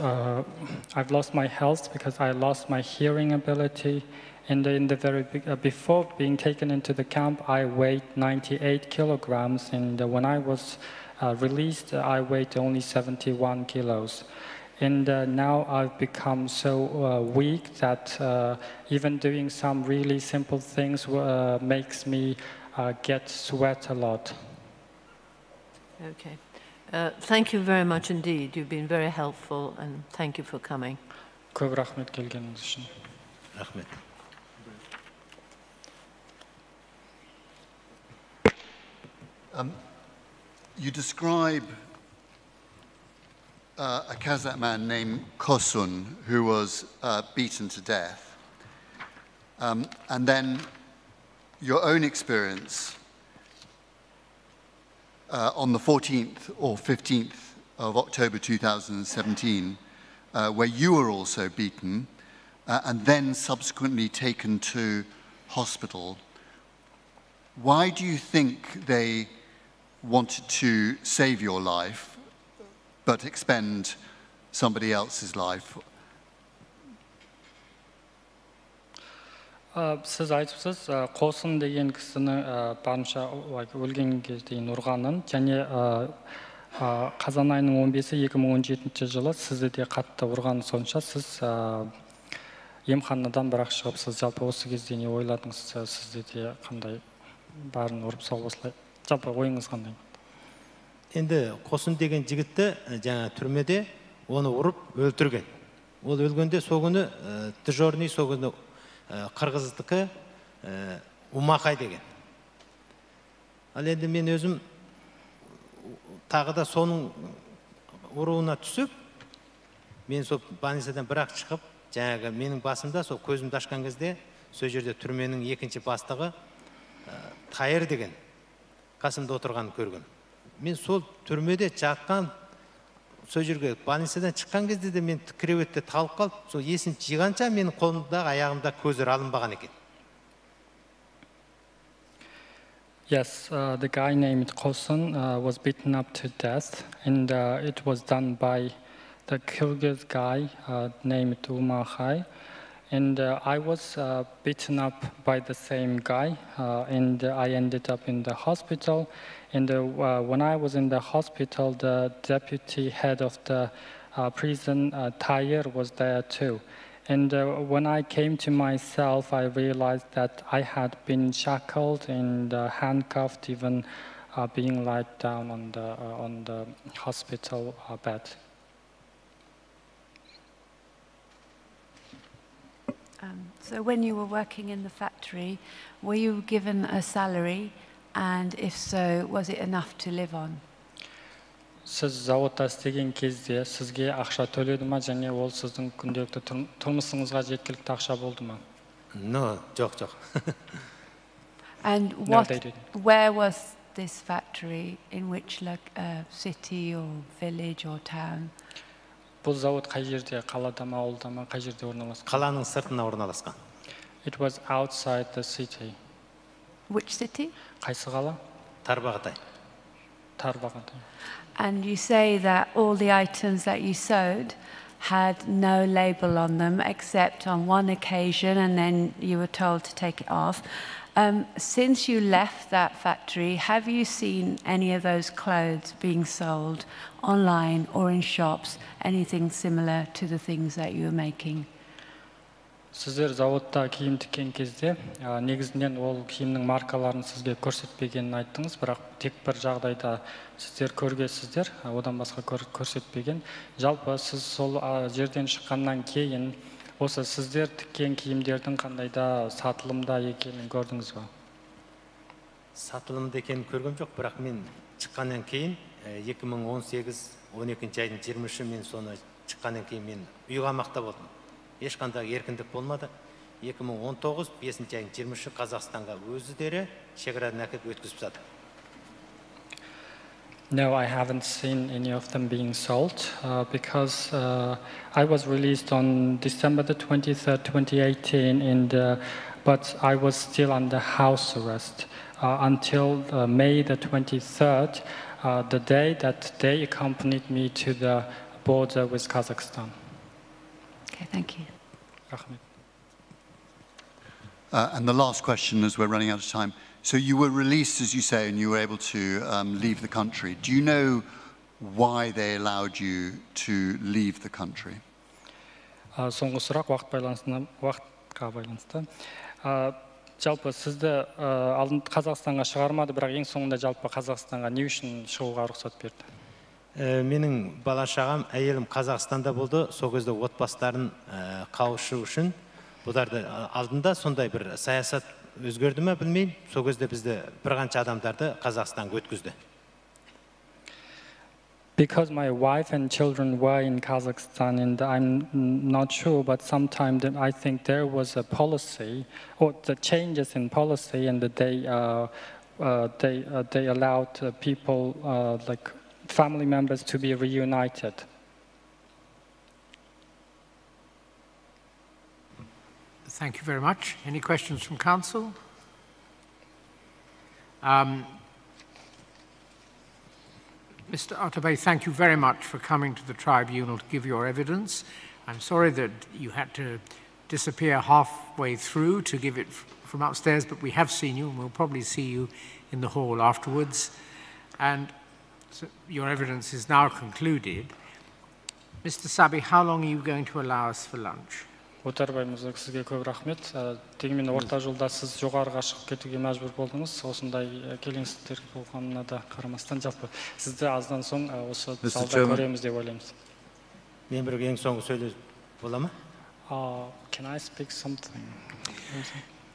I've lost my health because I lost my hearing ability. And in the very before being taken into the camp, I weighed 98 kilograms, and when I was released, I weighed only 71 kilos. And now I've become so weak that even doing some really simple things makes me get sweat a lot. Okay. Thank you very much indeed. You've been very helpful, and thank you for coming. Көп рахмет келгеніңіз үшін. Рахмет. You describe a Kazakh man named Kosun who was beaten to death. And then your own experience on the 14th or 15th of October 2017, where you were also beaten and then subsequently taken to hospital. Why do you think they wanted to save your life but expend somebody else's life? Siz айтыпсыз, Қосын деген кісіні барынша өлгенге дейін ұрғанын, және қазан айының 15-і 2017 жылы сізді де қатты ұрғаны сонша, сіз емханадан бірақ шығып, сіз жалпы осы кезде не ойладыңыз, сізде де қандай барын ұрып сол осылай, жалпы ойыңыз қандай? Енді Қосын деген жігітті жаңа түрмеде оны ұрып өлтірген. Ол өлгенде сол күні дежурный, сол күні қырғыздікі Умақай деген. Ал енді мен өзім тағы да соның ұруына түсіп, мен сол больницадан бірақ шығып, жаңағы менің басымда сол көзімді ашқан кезде сол жерде түрменің екінші бастығы Тайыр деген қасымда отырғанын көргем. Мен сол түрмеде жатқан, сол жерге больницадан шыққан кезде де мен креветте талып қалып, сол есін жиғанша менің қолымда, аяғымда көздер алынбаған екен. Yes, the guy named Kosun was beaten up to death, and it was done by the Kyrgyz guy named Umaqay. And I was beaten up by the same guy, and I ended up in the hospital. And when I was in the hospital, the deputy head of the prison, Tayir, was there too. And when I came to myself, I realized that I had been shackled and handcuffed, even being laid down on the hospital bed. So when you were working in the factory, were you given a salary? And if so, was it enough to live on? Сіз зауытта істеген кезде сізге ақша төледі ма, және ол сіздің күнделікті тұрмысыңызға жеткілікті ақша болды ма? No, жоқ. And where was this factory? In which city or village or town? Бұл зауыт қай жерде, қалада ма, ауылда ма, қай жерде орналасқан? Қаланың сыртына орналасқан. It was outside the city. Which city? Қайсы қала? Тарбағатай. Тарбағатай. And you say that all the items that you sewed had no label on them except on one occasion, and then you were told to take it off. Since you left that factory, have you seen any of those clothes being sold online or in shops, anything similar to the things that you were making? Сіздер зауытта киім тіккен кезде, негізінен ол киімнің маркаларын сізге көрсетпегенін айттыңыз, бірақ тек бір жағдайда сіздер көргенсіздер, одан басқа көрсетпеген. Жалпы сіз сол жерден шыққаннан кейін, осы сіздер тіккен киімдердің қандайда сатылымда екенін көрдіңіз бе? Сатылымда екенін көргем жоқ, бірақ мен шыққаннан кейін 2018-12 айдың 23-і мен соны шыққаннан кейін мен үй қамақта болдым. Ешқандай еркіндік болмады. 2019 5 айдың 23-і Қазақстанға өздері шекарадан әкеліп өткізіп тастады. No, I haven't seen any of them being sold because I was released on December the 23rd, 2018, but I was still under house arrest until May the 23rd, the day that they accompanied me to the border with Kazakhstan. Okay, thank you. And the last question, as we're running out of time. So you were released, as you say, and you were able to leave the country. Do you know why they allowed you to leave the country? Соңғы сұрақ уақытқа байланысты. Жалпы сізді Қазақстанға шығармады, бірақ ең соңында жалпы Қазақстанға не үшін шығуға рұқсат берді? Менің бала-шағам, әйелім Қазақстанда болды. Сол кезде отбасыларын қауышу үшін бұларды алдында сондай бір саясат өзгерді ме білмеймін. Сол кезде бізді бір қанша адамдарды Қазақстанға өткізді. Because my wife and children were in Kazakhstan, and I'm not sure, but sometimes I think there was a policy, or the changes in policy, and that they allowed people, like family members, to be reunited. Thank you very much. Any questions from Council? Mr. Atabey, thank you very much for coming to the tribunal to give your evidence. I'm sorry that you had to disappear halfway through to give it from upstairs, but we have seen you and we'll probably see you in the hall afterwards. And so your evidence is now concluded. Mr. Sabi, how long are you going to allow us for lunch? Отарбай мырза, сізге көп рахмет. Дегенмен орта жолда сіз жоғарыға шығып кетуге мәжбүр болдыңыз. Осындай келеңсіздіктер болғанына да қарамастан, жалпы сізді аздан соң осы залда көреміз деп ойлаймыз. Мен бір ең соңғы сөйлесіп бола ма? Can I speak something?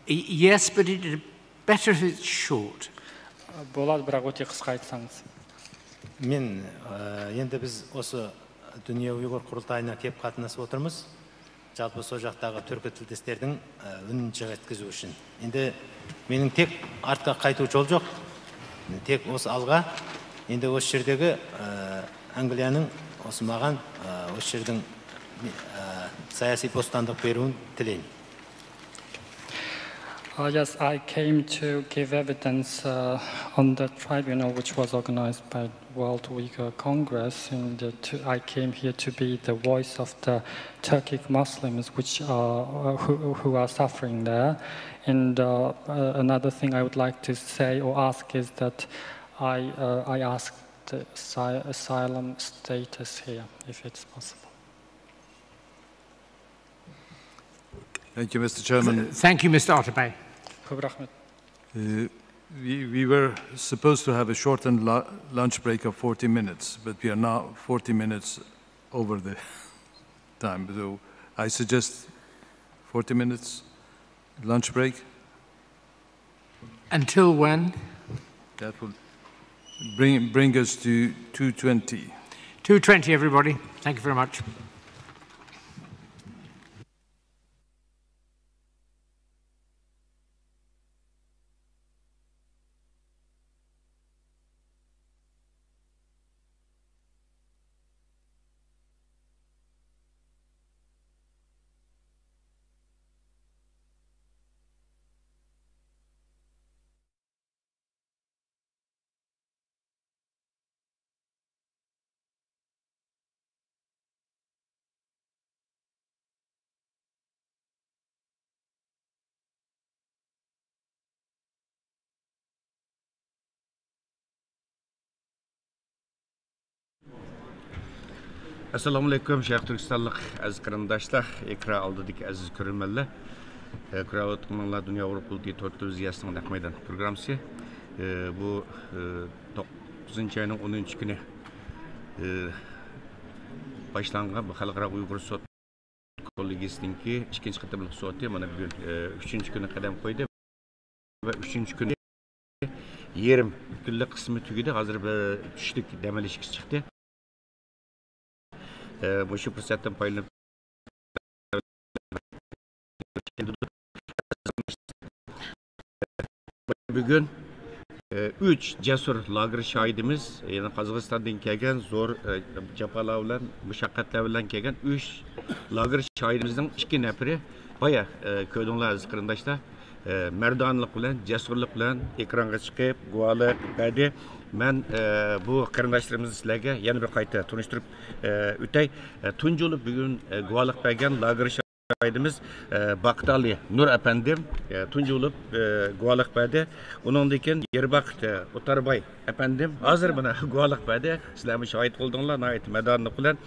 Yes, but it's better if it's short. Болады, бірақ өте қысқа айтсаңыз. Мен енді біз осы Дүние ұйғыр құрылтайына кеп қатынасып отырмыз. Жалпы сол жақтағы түркі тілдестердің үнін жеткізу үшін. Енді менің тек артқа қайту жол жоқ. Тек осы алға. Енді осы жердегі Англияның осы маған осы жердің саяси бостандық беруін тілеймін. Yes, I came to give evidence on the tribunal which was organized by World Uyghur Congress, and I came here to be the voice of the Turkic Muslims who are suffering there. And another thing I would like to say or ask is that I asked the asylum status here, if it's possible. Thank you, Mr. Chairman. Thank you, Mr. Atabey. We were supposed to have a shortened lunch break of 40 minutes, but we are now 40 minutes over the time. So I suggest 40 minutes lunch break. Until when? That will bring us to 2:20. 2:20, everybody. Thank you very much. Assalamu alaikum, Şərq Türkistanlıq əziz qarindaşlar, ekran aldıq əziz görürmənlər. Kıravatmanlar Dünya Avrupa Ülke Televiziyasının Naqmaydan programısı. Bu 9. ayının 10. günü başlanğan bu Xalqara Uyğur Sot Kollegiyasındaki ikinci qatımlıq sotu mana bugün 3. günü qadam qoydu ve 3. günü yerim günlük qismi tugidi. Hazır bir tushlik dam olish chiqdi. Bu şu fırsattan paylanıp bugün 3 cesur lager şahidimiz, yani Kazakistan'dan kelgen zor cepalar bilen, müşakkatlar bilen kelgen 3 lager şahidimizden 2 neferi baya köydünler aziz qarindaşlar. Merdanlık bilen, cesurluk bilen ekranga çıkıp, guvalık, bədi. Ben bu qarindaşlarımızı sizlerge yana bir qayta tanıştırıp ötey. Tuncu olup bugün guvalık bergen lager şahidimiz Baktali Nur Efendim tuncu olup guvalık berdi. Onundikin Yerbakt Otarbay Efendim hazır bana guvalık berdi. Sizlerime şahit oldunlar, nayet medanlık bilen.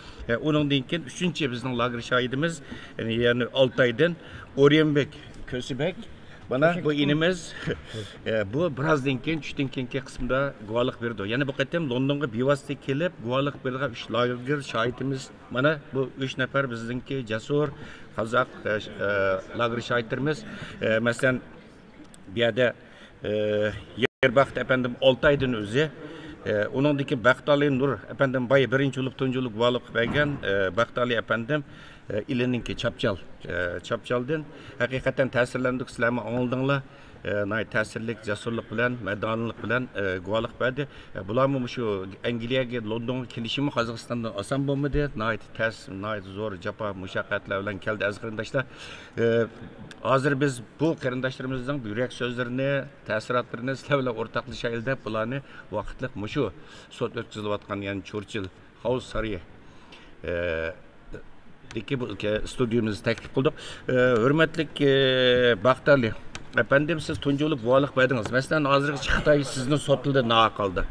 Onundikin 3. bizden lager şahidimiz yani Altay'dan Oryenbek Kösübek. Bana bu inimiz bu birazdan keyin tushdan keyingi qismda guvohlik berdi. Yani bu qatam Londonga bevosita kelib guvohlik bergan 3 lager şahidimiz. Mana bu 3 nafar bizningki jasur Qozaq lager şahidlarimiz. Masalan bir yerde Yerbakht efendim 6 aydan özü onundaki Bakhtali Nur efendim bayı birinci olup tuncu olup valık vergen Bakhtali efendim ilininki Çapçal'dan hakikaten tesirlendik silahımı anıldığınla nay tesirlik, cesurluk bilen, medanlık bilen guvalık verdi. Bulamı şu Angliyaga, London'a kilişimi Kazakistan'dan asan bulmadı. Nay zor, capa, muşakkatler bilen keldi az kırındaşlar. Hazır biz bu kırındaşlarımızdan yürek sözlerini, tesiratlarını sizlerle ortaklaşa elde edip bulanı vakitlik muşu sot ötküzülüvatkan yani Churchill House Sarayı deki bu stüdyomuzu teklif kıldık. Hürmetlik Bakhtali efendim siz tunculuk vualık verdiniz. Mesela hazır Xitay sizin sotulda nağa kaldı.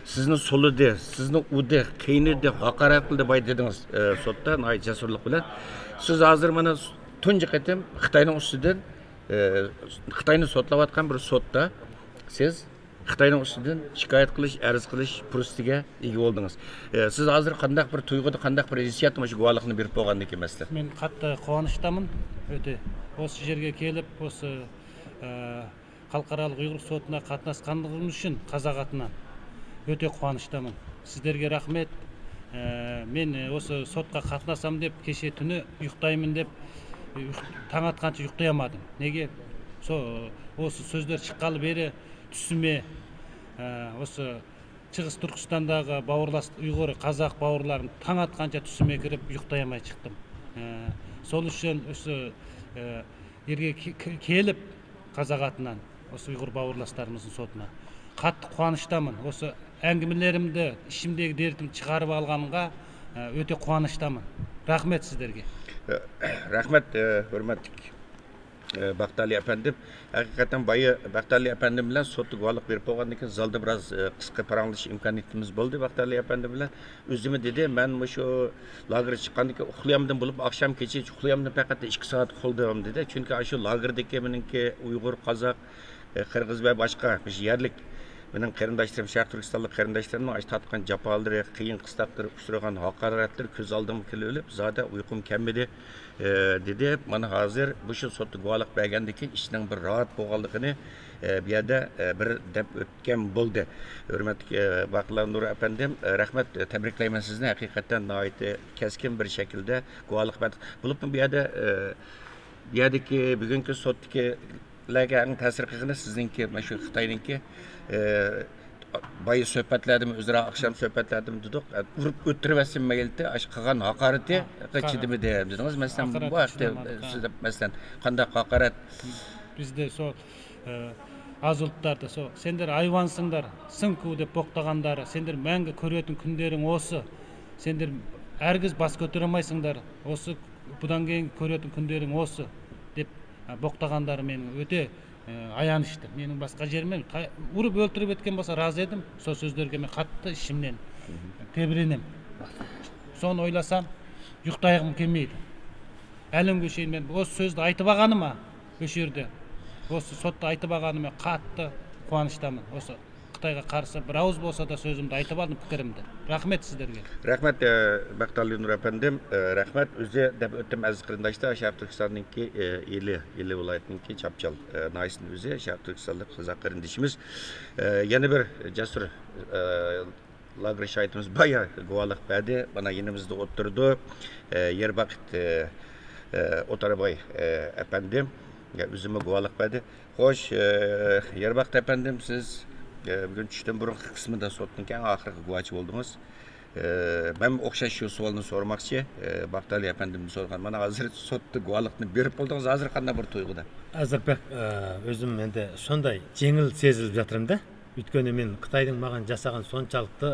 Sizin soludu, sizin udu, kıynırdı, hakaret kıldı bay dediniz sotta, nay cesurluk bilen. Siz hazır bana tuncu ketim Xitay'ın üstüden, Xitay'ın sotlavatkan bir sotta siz Xitay'ın üstüden şikayet kılış, arz kılış pürüstüge iyi oldunuz. Siz hazır kandak bir tuygudu, kandak bir hissiyat mı şu guvalıqını berip boğandı ki mesela? Men katı quvonuşdamın öte. Осы жерге келip, осы халықаралық ұйғыр сотына қатынасқандығым үшін қазақ атынан өте қуаныштамын. Сіздерге рахмет. Мен осы сотқа қатынасам деп кеше түні ұйықтаймын деп таң атқанша ұйықтай алмадым. Неге? Осы сөздер шыққалы бері түсіме осы Шығыс Түркістандағы бауырлас ұйғыр қазақ бауырларын таң атқанша түсіме кіріп ұйықтай алмай шықтым. Сол үшін осы ерге келіп қазақ атынан осы ұйғыр бауырластарымыздың сотына қатты қуаныштамын. Осы әңгімелерімді ішімдегі дертімді шығарып алғанға өте қуаныштамын. Рахмет сіздерге. Rahmet, hürmetlik Bakhtali efendim. Hakikaten bayı Bakhtali efendim bilen sotu guvalık verip oğandan ki zalda biraz kısa paranlış imkaniyetimiz oldu Bakhtali efendim bilen. Üzümü dedi, ben şu lagır çıkandaki uxlayamdım bulup akşam keçe uxlayamdım fakat 2 saat uxladım dedi. Çünkü şu lagırdaki benimki Uygur, Kazak, Kırgız ve başka yerlik benim qarindaşlarım, Şarq Türkistanlık qarindaşlarım aç tatqan japaları, qiyin qıstaqları, uçragan haqaratlar köz aldım kilip, zada uyqum kemmedi dedi. Mana hazır bu şu sotlu guvalık bergandiki işinin bir rahat bolganligini bir yerda bir deb ötken boldu. Hürmetli Bakhtali Nur efendim, rahmet tebriklayman sizni. Hakikaten nayet keskin bir şekilde guvalık berdi. Bulup bir yerdeki bugünkü sotdaki lagerning ta'sir qilgani sizningki mana shu Xitoyninki bayı söhbetlerdim özüra akşam söhbetlerdim dedik. Urib o'tirib mayildi, aş qilgan haqorati qachidimi dediniz. Mesela bu haqda siz mesela qanday haqorat bizde so az ұлттарда so sender ayvansыңдар, sınku deb boqtagandары, sender мәңгі көретін күндерің осы. Sender әргіз бас көтере алмайсыңдар. Осы бұдан кейін көретін күндерің осы деп боқтағандары менің өте аянышты. Менің басқа жеріме ұрып өлтіріп еткен болса разы едім. Сол сөздерге мен қатты ішімнен тебіренем. Соны ойласам, ұйықтайғым келмейді. Әлемге шейін мен осы сөзді айтып алғаныма, осы жерде осы сотта айтып алғаныма қатты қуаныштамын. Осы Қытайға қарсы bir ауыз болса да сөзімді айтып алдым, пікірімді. Рахмет сіздерге. Рахмет Bakhtali Nur efendim. Rahmet özü deb ötüm aziz qarindaşlar Şarq Türkistan'ınki ili vilayetininki Çapçal naysının özü Şarq Türkistanlık Kazak qarindişimiz. Yeni bir cesur lagır şahitimiz bayağı guvalık verdi. Bana yenimizde oturdu. Yerbakht Otarabay efendim. Üzümü guvalık verdi. Hoş Yerbakht efendim siz bugün düştüm burun kısmında sotun ki ahırkı guvaçı oldunuz. Ben okşaş şu sualını sormakçı. Bakhtali efendim sorgan. Bana hazır sottu guvalıkını berip oldunuz. Hazır qanday bir tuyguda? Hazır bak özüm endi sonday жеңіл сезіліп жатырмын да. Өйткені мен Қытайдың маған жасаған соншалықты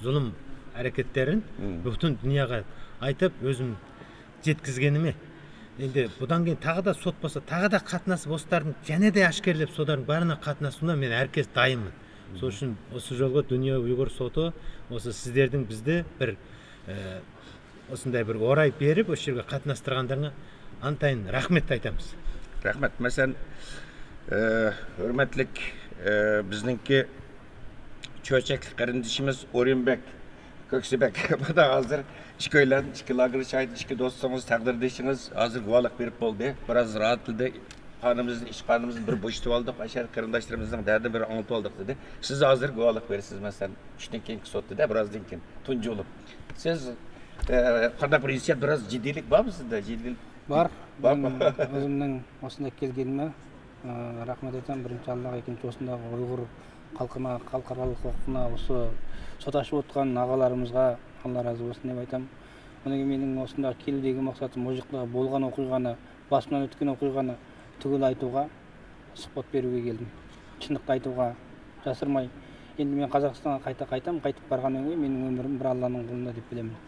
зұлым әрекеттерін бүтін дүнияға айтып өзім жеткізгеніме. Енді бұдан кейін тағы да сот болса, тағы да қатынасып осылардың және де ашкерлеп содардың барына қатынасуына мен әркез дайынмын. Сол үшін осы жолға дүние ұйғыр соты осы сіздердің бізді бір осындай бір орай беріп осы жерге қатынастырғандарына антайын рахмет айтамыз. Рахмет. Mesela hürmetlik bizninki çöçeklik qarindişimiz Orinbek Köksübek. Bu da hazır İşköylen, İşkı lagır şahit, İşkı dostumuz, takdirdeşiniz hazır guvalık berip oldu. Biraz rahat tilde qonimizning ish qonimizni bir bo'shatib oldik, ashar qarindoshlarımızdan dardini bir anlatib oldik dedi. Siz hozir guvohlik berasiz masalan 3dan keyingi sotda birozdan keyin tunji bo'lib. Siz qanday bir hissiyat, biroz jiddiylik bormi sizda? Jiddiylik bor. O'zimning osida kelganimga rahmat aytaman. Birinchi Allohga, ikkinchi osindagi Uyg'ur xalqima, xalqaro huquqni o'sha sotashib o'tgan ağalarımızga Allah razı olsun deb aytaman. Uning mening osida keldiğim maqsadim mujiqda bo'lgan o'qig'ani, basman o'tgan o'qig'ani tugul aytuga, suhbat beruga keldim. Chinliqni aytuga, jasirmay. Endi men Qozog'istonga qaytib borgandan keyin mening umrim bir Allohning qo'lida deb bilaman.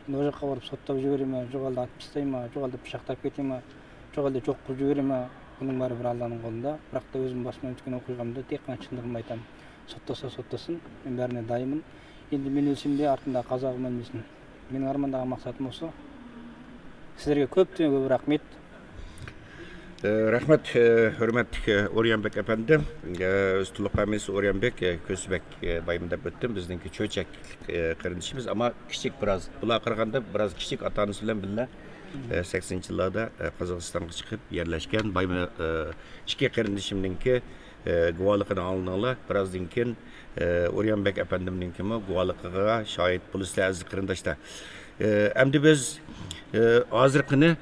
Endi o yoqqa borib sotlab jiberaman, jo'g'alda atib tastayman, jo'g'alda pichoqlab ketaman, jo'g'alda cho'q qilib jiberaman. Buning bari bir Allohning qo'lida. Biroq da o'zim basman o'tgan o'qig'imda tek qana chinligimni aytaman. Sottasin, men barine dayımın. Endi men o'lsimde артында Qozog'im o'lmasin. Mening armandagi maqsadim o'sha. Sizlarga ko'p rahmat. Rahmat, hürmetli Oryanbek efendim. Üstünlük Kamisi Oryanbek, Kösbek bayımda öttüm. Bizdenki çöçek kardeşimiz ama küçük biraz. Bula qaraganda biraz küçük atanız bilen birle 80 yıllarda Kazakistan'a çıkıp yerleşken bayımda iki kardeşimdenki guvalıqını alınanlar birazdan keyin Oryanbek efendimninki mi guvalıqıga şahit polisler aziz qarindoshlar. Endi biz hozirgina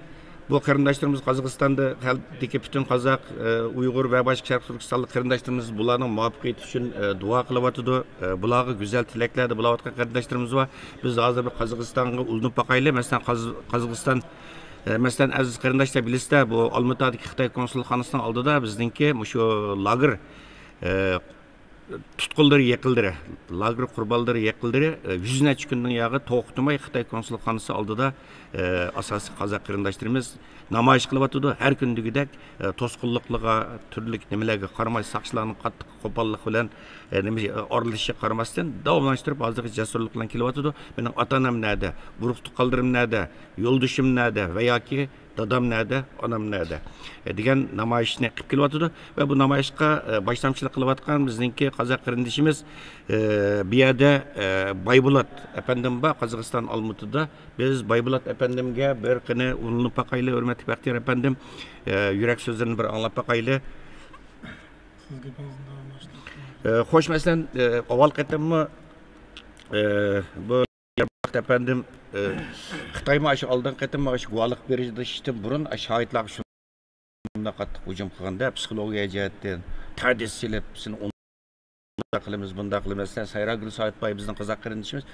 bu qarindoshlarimiz Qozog'istonda xalqdagi butun qozoq, Uyg'ur va boshqa sharq turkistonlik qarindoshlarimiz bularning muvaffaqiyati uchun duo qilyotdi. Bularga go'zal tilaklarni bilayotgan qarindoshlarimiz bor. Biz hozir Qozog'istonga ulinib boqaylik. Masalan, Qozog'iston Mesela aziz qarindoshlar bilasizlar, bu Olmaotadagi Xitoy konsulxonasining oldida bizningki shu lager tutqunlari yiqildi. Lager qurbonlari yiqildi. 100 necha kundan yog'i to'xtamay Xitoy konsulxonasi oldida asosiy qozoq qarindoshlarimiz namoyish qilyotdi. Har kundagidek to'sqinliqlarga, turli nimalarga qaramay saqchilarning qattiq qo'pollik bilan oralashiga qaramasdan davomlashtirib hozirgi jasurlik bilan kelyotdi. Mening ota-onam nerede, guruh tuqqanlarim nerede, yo'ldoshim nerede va yoki dadam nerede, onam nerede degan namoyishni qilib kelyotdi va bu namoyishga boshlamchilik qilayotgan bizningki qozoq qarindoshimiz bu yerda Baybulat efendim bor, Qozog'iston Olmaotada. Biz Baybulat efendimga bir qini ulinib boqaylik, hurmatli Baxtiyor efendim, yurak so'zlarini bir anglab boqaylik. Xo'sh, masalan, avval qatammi bu efendim Xitoy maaşı aldığın qatam maaşı guvohlik berishdan burun shohidlar shunday qattiq hujum qilganda psixologiya jihatdan ta'dis silib seni qilamiz, bunda qilamiz. Sayragul Saidbay bizning qozoq qarindoshimiz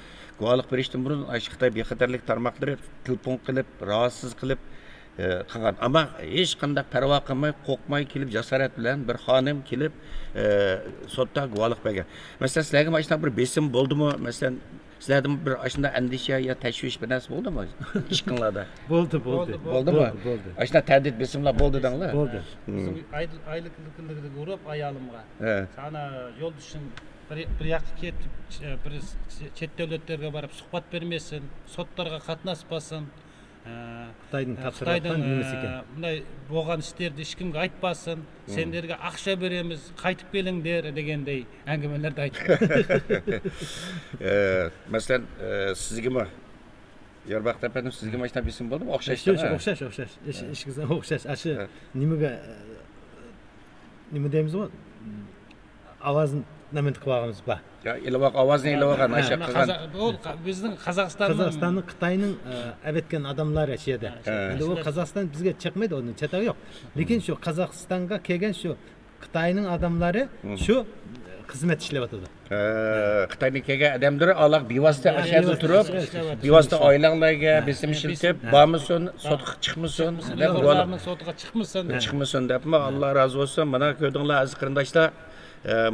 guvohlik berishdan burun Xitoy bexatarlik tarmoqlari telefon qilib, rahatsız qilib qilgan. Ama hech qanday parvo qilmay, qo'rqmay kelib jasorat bilan bir xonim kelib sotda guvohlik bergan. Masalan, sizlarga mana shunday bir besim bo'ldimi? Masalan, sizlarda bir aşında endişe ya teşviş bir narsa oldu mu? İşkinlarda. Oldu. Oldu mu? Aşında terdit besimler oldu danlar. Oldu. Aylıklıklıklıklı uğrap ayalımga. Sana yol düşün bir yakı ketip bir chet devletlerge barıp suhbat vermesin, sotlarga katnaşpasın. Xitoyning tafsilotlari nimasi ekan? Bunday bo'lgan ishlarni hech kimga aytpasin, senlarga aqsha beramiz, qaytib kelinglar degandey angimalarda aytdi. Masalan, sizgami Yorbaqt efendim sizga mana shunaqa besim bo'ldimi? O'xshash. Ishingizdan o'xshash. Shu nimaga nima deymiz-ku? Ovozni nima qilamiz ba? Ya ilovoq ovozni ilovoqan nasha qilgan. Bizning Qozog'istonning Xitoyning avetgan odamlari yerda. Endi u Qozog'iston bizga chiqmaydi, uning chetagi yo'q. Lekin shu Qozog'istonga kelgan shu Xitoyning odamlari shu xizmat ishlayotdi. Xitoyning kelgan odamlari Alloh bevosita ashyoda turib, bevosita oilalarga besim shiltib, bormisin, sotqa chiqmisin, deb ularning sotqa chiqmisin deb Alloh razı olsun. Mana ko'rdinglar aziz qarindoshlar.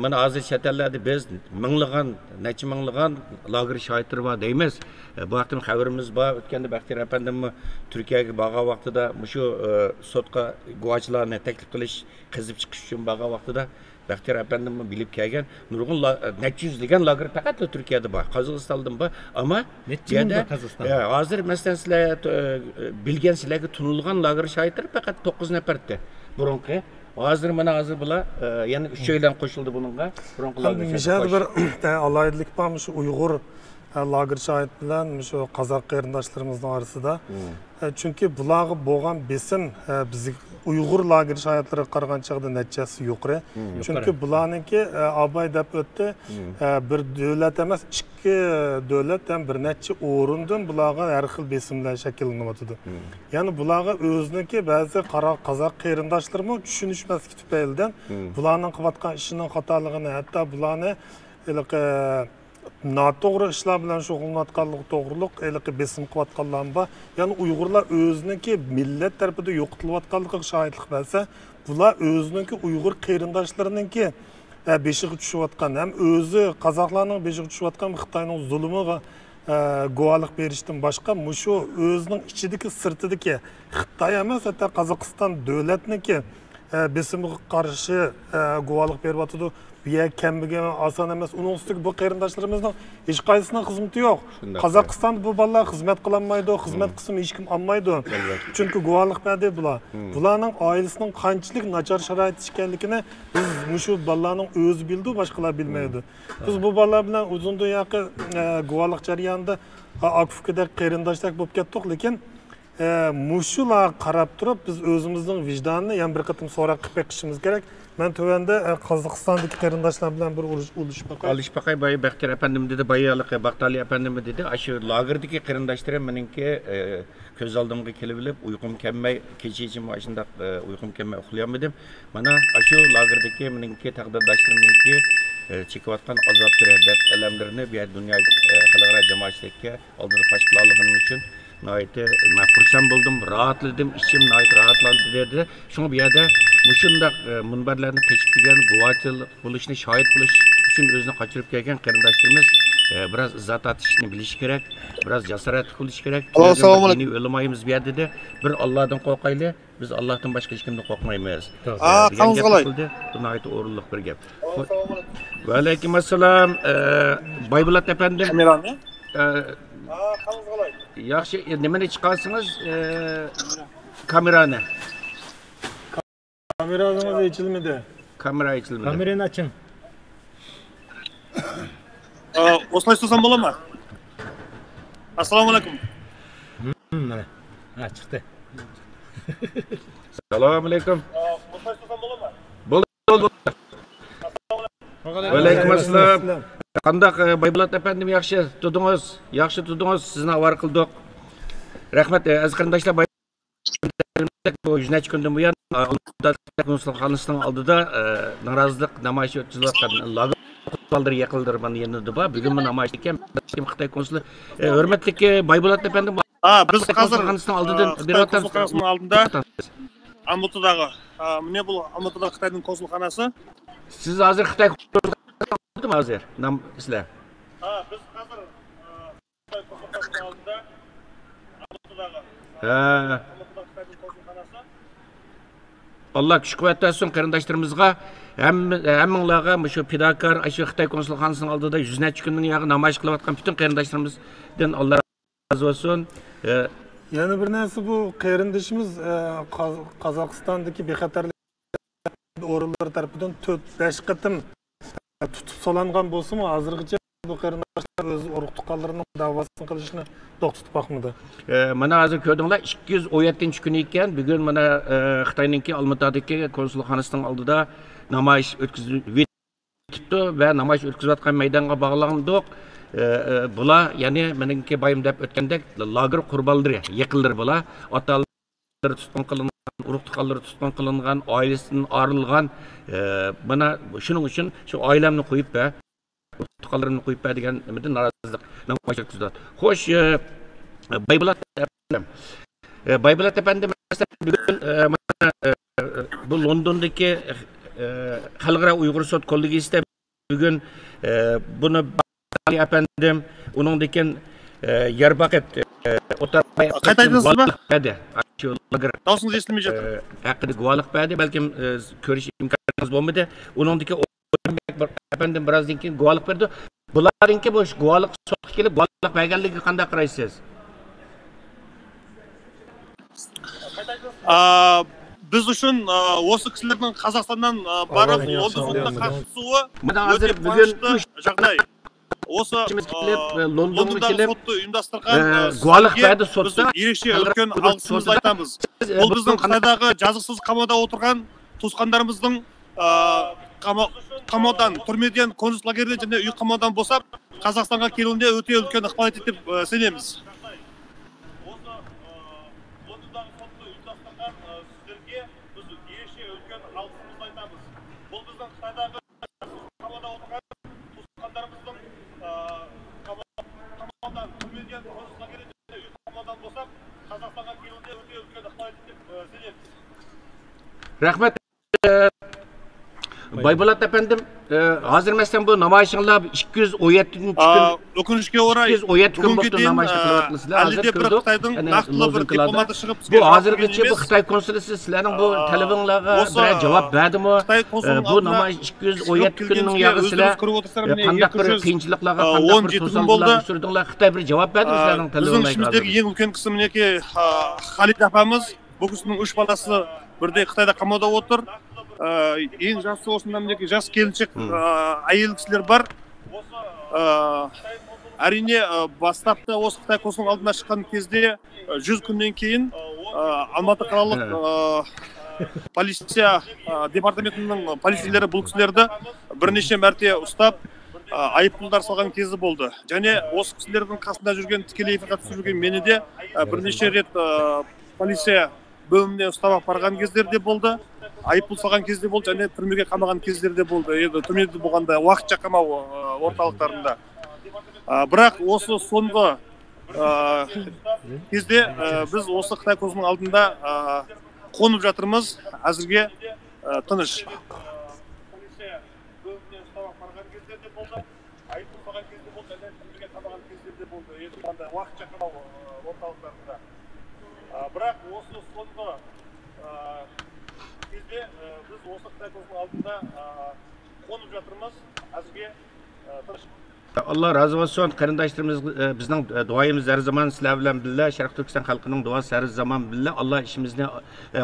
Mana hozir chet ellarda biz minglagan, necha minglagan lager shohidlar bor deymiz. Bu vaqtda xabarimiz bor. O'tganda Baxtiyor efendimni Turkiyaga borgan vaqtida shu sotqa guvohchilarni taklif qilish, qizib chiqish uchun borgan vaqtida Baxtiyor efendimni bilib kelgan nurg'un necha yuzlagan lager faqat Turkiyada bor, Qozog'istonda bor, ammo necha Qozog'iston. Hozir masalan sizlar bilgan sizlarga tunilgan lager shohidlar faqat 9 nafarda. Burunqi hozir mana hozir bular yana 3 oydan qo'shildi buningga. Misal bir alayidlik bormi shu Uyg'ur lager şahit bilen şu Kazak qarindoshlarımızın arasında. Çünkü bulağı boğan besim bizi Uyghur lager şahitleri qaragан chaqda netçesi yuqori. Çünkü bularninki abay deb o'tdi. Bir davlat emas, ikki davlat ham bir necha o'rindan bularga har xil besimlar shakllanyapti. Ya'ni bularga o'ziniki ba'zi Qozaq qarindoshlarimi tushunishmaslik tufaylidan bularning qilayotgan ishining xatoligini, hatto bularni noto'g'ri ishlar bilan shug'ullanayotganligi to'g'riliq besim qilayotganlar bor. Ya'ni Uyg'urlar o'ziniki millat tarafida yo'qotilayotganligiga shohidlik bersa, bular o'ziniki Uyg'ur qarindoshlarininki beshiga tushayotgan, ham o'zi qozoqlarning beshiga tushayotgan Xitoyning zulmiga guvohlik berishdan boshqa mushu o'zining ichidagi sirtidagi Xitoy emas, hatto Qozog'iston davlatniki besimga qarshi guvohlik beryapti. Bir kembigen asan emas, onun üstündeki bu qarindoshlarımızın hiç qaysısının hizmeti yok. Qozog'iston bu balalar hizmet kılanmaydı, hizmet kısmı hiç kim almaydı. Çünkü guvohlik berdi bular. Bularning ailesinin qanchalik nachar sharoit ekanligini biz shu balalarning o'zi bildi, boshqalar bilmaydi. Biz bu balalar bilan uzundan yaqin guvohlik jarayonida akfukadek qarindoshlar bo'lib ketdik, lekin mushular qarab turib biz o'zimizning vijdonini ham bir qatim so'roq qilib beqishimiz kerak. Ben tövende Kazakistan'daki qarindoshlar bilan bir urush bakay. Alish bakay bayi Bektir efendim dedi, bayiyalık Baktali efendim dedi. Aşı lagerdeki qarindoshlarım menimki köz aldığımga kelip bilip uykum kelmey, kecha için başında uykum kelmey uxlayamadım. Mana aşı lagerdeki menimki taqdirdoshlarımniki çekivatkan azaptır, dert elemlerini bir dünya xalqaro jamoatchilikka oldida fosh qilaligim uchun nayte xursand bo'ldim, rahatladim, ishim nayte rahatlandi dedi. Şunu bir yerde Muşundaq munbarlarni keçip kelgan guvohchilik bo'lishni, shohid bo'lish uchun o'zini qochirib kelgan qarindoshlarimiz biraz izzat atishni bilish kerak, biraz jasorat qilish kerak. Assalomu alaykum. O'lmaymiz bu yerda bir Allohdan qo'rqaylik. Biz Allohdan boshqa hech kimdan qo'rqmaymiz. Qanday qilay? Bu nayt o'rinliq bir gap. Va alaykum assalom. Baybulat efendim. Kamerani? Qanday qilay? Yaxshi, nimani chiqarsınız? Kamerani. Kameranız açılmadı. Kamera açılmadı. Kamerayı açın. Oslay istiyorsan bola mı? Assalamu alaikum. Ha çıktı. Assalamu alaikum. Oslay istiyorsan bola mı? Bo'ldi. Alaykum assalom. Qandaq Baybulat efendim yaxshi tudingiz? Yaxshi tudingiz. Sizni avar qildik. Rahmat aziz qarindoshlar. Bu 100 kundan buyon konsulxonasining oldida norozilik namoyishi o'tkazayotgan lager yaqildir mana endi bor. Bugun men namoyish ekan Xitoy konsuli hurmatli Baybulat efendim. Biz hozir konsulxonasining oldidan berayotgan konsulxonasining oldida Almatadagi. Mene bu Almatadagi Xitoyning konsulxonasi. Siz hozir Xitoy konsulxonasida hozir sizlar? Biz hozir Xitoy konsulxonasining oldida Almatadagi. Allah kuch quvvat bersin qarindoshlarımızga, hammanglarga shu fidokor shu Xitoy konsulxonasining oldida 100 kunning yog'i namoyish qilayotgan bütün qarindoshlarımizdan Allah razı olsun. Yani bir narsa bu qarindoshimiz Qozog'istondagi bexatarlik o'rinlari tarafidan 4-5 qatim tutib solangan bo'lsa-mu, hozirgacha bu qarindoshlar o'z urug' tuqqanlarining davosini qilishni to'xtatib boqmadi. Mana hozir ko'rdinglar 217-kuni ekan, bugun mana Xitoyninki Olmatadagi konsulxonasining oldida namoyish o'tkazilibdi va namoyish o'tkazayotgan maydonga bog'landik. Bular ya'ni menimki bayim deb o'tgandek lager qurbonlari, yiqildir bular. Otalari tutqun qilingan, urug' tuqqanlari tutqun qilingan, oilasidan ayrilgan. Mana shuning uchun shu oilamni qo'yib tuqqanlarini qo'yib degan nimada norozilik namoyish o'tkazdi. Xo'sh, Baybulat efendim bugun bu Londondagi xalqaro Uyg'ur sud kollegiysida bugun buni efendim uningdan Yarbaqat qayta aytasizmi? Dosningiz eslamay жатыр. Haqida guvohlik berdi, balkim ko'rish imkoniyatimiz bo'lmadi. Uningdagi efendim birozdan keyin guvohlik berdi. Bularninki bu guvohlik so'qib kelib guvohlik berganligiga qanday qaraysiz? Biz uchun o'sha kishilarning Qozog'istondan barib Londonga qaytisuvi mana hozir bugun жағдай. осы Лондонға келіп сотты ұйымдастырған гуалық берді сотта. Ерекше үлкен алғысымызды айтамыз. Бұл біздің Қытайдағы жазықсыз қамауда отырған туысқандарымыздың қамаудан, түрмеден, концлагерьден және үй қамаудан босап, Қазақстанға келуінде өте үлкен ықпал етеді деп сенеміз. Rahmet. Baybolat efendim, hazır mesela bu namayışınlar 217 Өкінішке орай, бүгінге дейін әлі бір Қытайдың нақтылы бір дипломаты шығып bu hazırgıçı bu Xitay konsolisi sizlerin bu telefonlarga bir cevap verdi mi? Bu namayış 217 günün yağı sizler qandaq bir qiyinchiliklarga qandaq bir to'sqinliklarga uchradinglar Xitay bir cevap berdi sizlerin telefonlarga. Біздің ішіміздегі ең үлкен кісі мінекей Халид апамыз, бұл кісінің 3 баласы бірдей Қытайда қамауда отыр. Ең жасы осында мінекей жас келіншек әйел кісілер бар. Әрине бастапта осы Қытай консулының алдына шыққан кезде 100 күннен кейін Алматы қалалық полиция департаментінің полицейлері бұл кісілерді бірнеше мәрте ұстап айыппұлдар салған кезі болды. Және осы кісілердің қасында жүрген, тікелей эфирге түсіп жүрген мені де бірнеше рет полиция бөліміне ұстап апарған кездерде болды. Айыппұл салған кезде болды және түрмеге қамаған кездерде болды. Енді түрмеде болғанда уақытша қамау орталықтарында. Бірақ осы соңғы кезде біз осы Қытай консулының алдында қонып жатырмыз. Әзірге тыныш. Бірақ осы соңғы кезде біз осы Қытай консулының алдында қонып жатырмыз. Әзірге тыныш. Allah razı olsun. Qarindoshlarimiz bizning duoyimiz har zaman sizlar bilan birga, Sharq Turkiston xalqining duosi har zaman birga. Allah ishimizni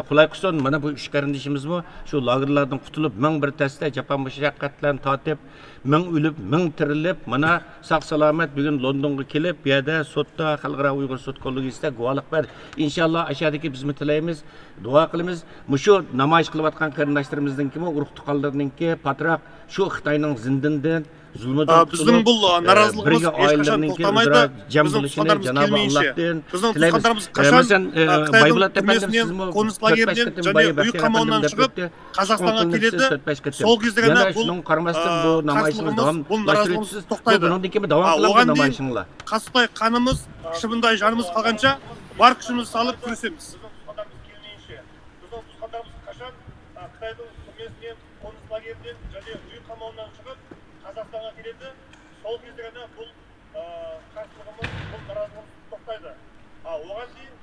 qulay qilsin. Mana bu uch qarindoshimiz bu shu lagerlardan qutulib, ming bir tasda jafo mushaqqatlarni tatib, ming o'lib, ming tirilib, mana sog' salomat bugun Londonga kelib, bu yerda sotda xalqaro Uyg'ur sud kollegisida guvohlik berdi. Inshaalloh ashadagi biz tilaymiz, duo qilamiz. Shu namoyish qilayotgan qarindoshlarimizningki, urug' tuqqanlarninki patroq shu Xitoyning zindondan Біздің бұл наразылығымыз ешқашан тоқтамайды. Біздің тұтқандарымыз келмейінше. Біздің тұтқандарымыз қашан Қытайдың түрмесінен, концлагерьден және үй қамауынан шығып, Қазақстанға келеді. Сол кезде ғана бұл қарсылығымыз, бұл наразылығымыз тоқтайды. Оған дейін қасықтай қанымыз, шыбындай жанымыз қалғанша бар күшімізді салып күресеміз. Біздің тұтқандарымыз қашан Қытайдың түрмесінен, концлагерьден және үй қамауынан шығып, Қазақстанға келеді, сол кезде ғана бұл қарсылығымыз, бұл наразылығымыз тоқтайды. Оған дейін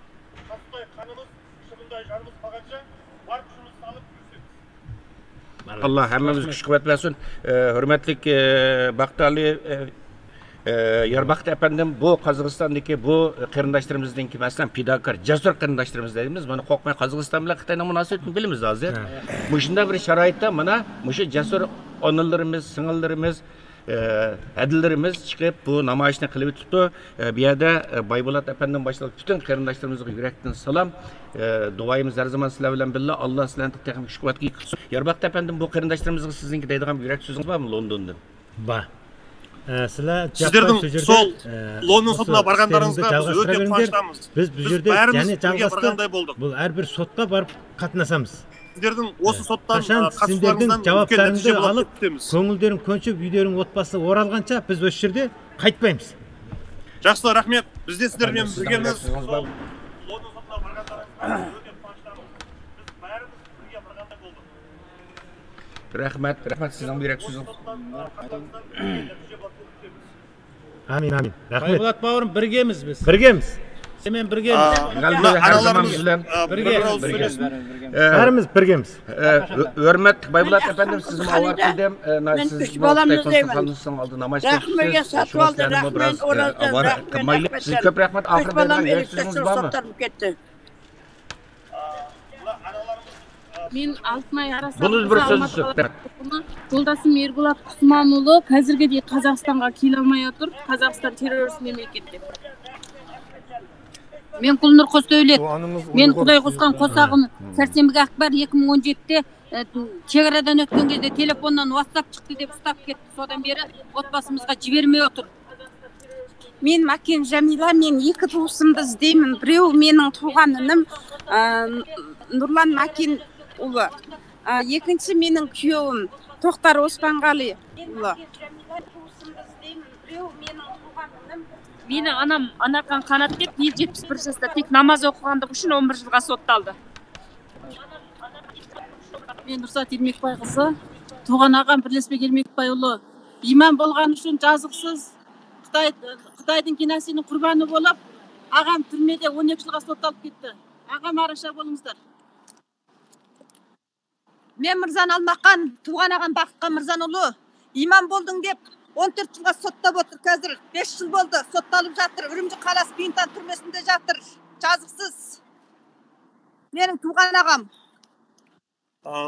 қасықтай қанымыз, шыбындай жанымыз қалғанша бар күшімізді салып күресеміз. Allah hammamiz kuch quvvat bersin. Hurmatli Baqtali Yarbaqt efendim bu Qozog'istondagi bu qarindoshlarimizningki masalan pidokor, jasur qarindoshlarimiz deymiz. Mana qo'rqmay Qozog'iston bilan Xitoyning munosabatini bilamiz hozir. Shunday bir sharoitda mana shu jasur onalarimiz, singillarimiz, adillarimiz chiqib bu namoyishni qilib o'tibdi. Bu yerda Baybolat efendim boshliq bütün qarindoshlarımizga yurakdan salom. Duoyimiz har zaman sizlar bilan birga. Alloh sizlarni texnik kuch quvvatga yetsin. Yarbaqt efendim bu qarindoshlarımizga sizningki deydigan yurak so'zingiz bormi Londondan? Bor. Сіздердің сол Лондон сотына барғандарыңызға біз өте қуаныштамыз. Біз бұл жерде бәріміз бірге барғандай болдық. Бұл әрбір сотқа барып қатынасамыз. Сіздердің осы соттан қатысуларыңыздан үлкен нәтиже болады деп күтеміз. Көңілдерің көншіп, үйлерің отбасы оралғанша біз осы жерде қайтпаймыз. Жақсы, рахмет. Біз де сіздермен біргеміз. Лондон сотына барғандарыңызға өте қуаныштамыз. Біз бәріміз бірге барғандай болдық. Rahmat sizin yurak so'zingiz. Amin. Rahmat. Baybolat bavrum birgemiz biz. Birgemiz. Hemen birgemiz. Analarımız bilen Bərimiz birgemiz. Hörmət Baybolat efendim sizin avar qildim. Siz üç balamız deymiz. Rahmega satıb aldı, rahmet oradan rahmet. Siz köp rahmet. Ahir balam elektrikçi satarım ketdi. Мен Алтынай Арасов. Бұны бір сөз Жолдасым Ерболат Құсманұлы қазірге дейін Қазақстанға келе алмай отыр. Қазақстан террорист мемлекет деп. Мен Құлнұр Қостөйлек. Мен Құдай қосқан қосағын сәрсенбі ақпар 2017-те шекарадан өткен кезде телефоннан WhatsApp шықты деп ұстап кетті. Содан бері отбасымызға жібермей отыр. Мен Макен Жәмила, мен екі туысымды іздеймін. Біреу менің туған інім Нұрлан Макен ұлы. Екінші менің күйеуім Тоқтар Оспанғали ұлы. Менің анам Анархан Қанат деп 71 жаста тек намаз оқығандығы үшін 11 жылға сотталды. Мен Нұрсат Ермекбайқызы, туған ағам Бірлесбек Ермекбайұлы имам болған үшін жазықсыз Қытайдың кинасының құрбаны болып, ағам түрмеде 12 жылға сотталып кетті. Ағам араша болыңыздар. Мен Мырзан Алмақан, туған ағам Бақытқан Мырзанұлы, имам болдың деп 14 жылға соттап отыр. Қазір 5 жыл болды, сотталып жатыр. Үрімжі қаласы Бейінтан түрмесінде жатыр. Жазықсыз. Менің туған ағам.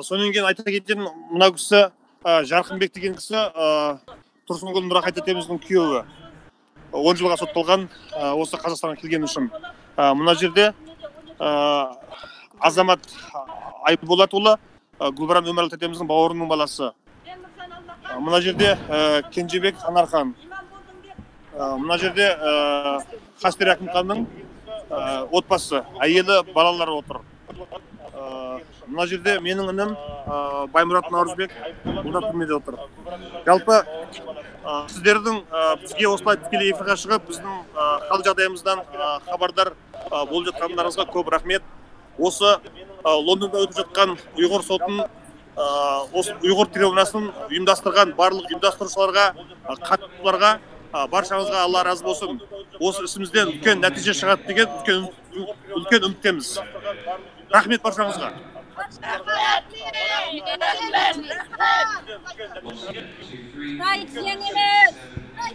Сонен кейін айта кететін мына кісі Жарқынбек деген кісі Тұрсынғұл Нұрахай тетеміздің күйеуі. 10 жылға сотталған осы Қазақстанға келген үшін. Мына жерде Азамат Айболатұлы Гүлбарам Өмірәлі тетеміздің бауырының баласы. Мына жерде Кенжебек Анархан. Мына жерде Қастер Әкімханның отбасы, әйелі, балалары отыр. Мына жерде менің інім Баймұрат Наурызбек бұлда түрмеде отыр. Жалпы сіздердің бізге осылай тікелей эфирге шығып, біздің хал жағдайымыздан хабардар болып жатқандарыңызға көп рахмет. Осы Лондонда өтіп жатқан ұйғыр сотын, осы ұйғыр трибунасын ұйымдастырған барлық ұйымдастырушыларға, қатысушыларға, баршаңызға Алла разы болсын. Осы ісімізден үлкен нәтиже шығады деген үлкен үміттеміз. Рахмет баршаңызға.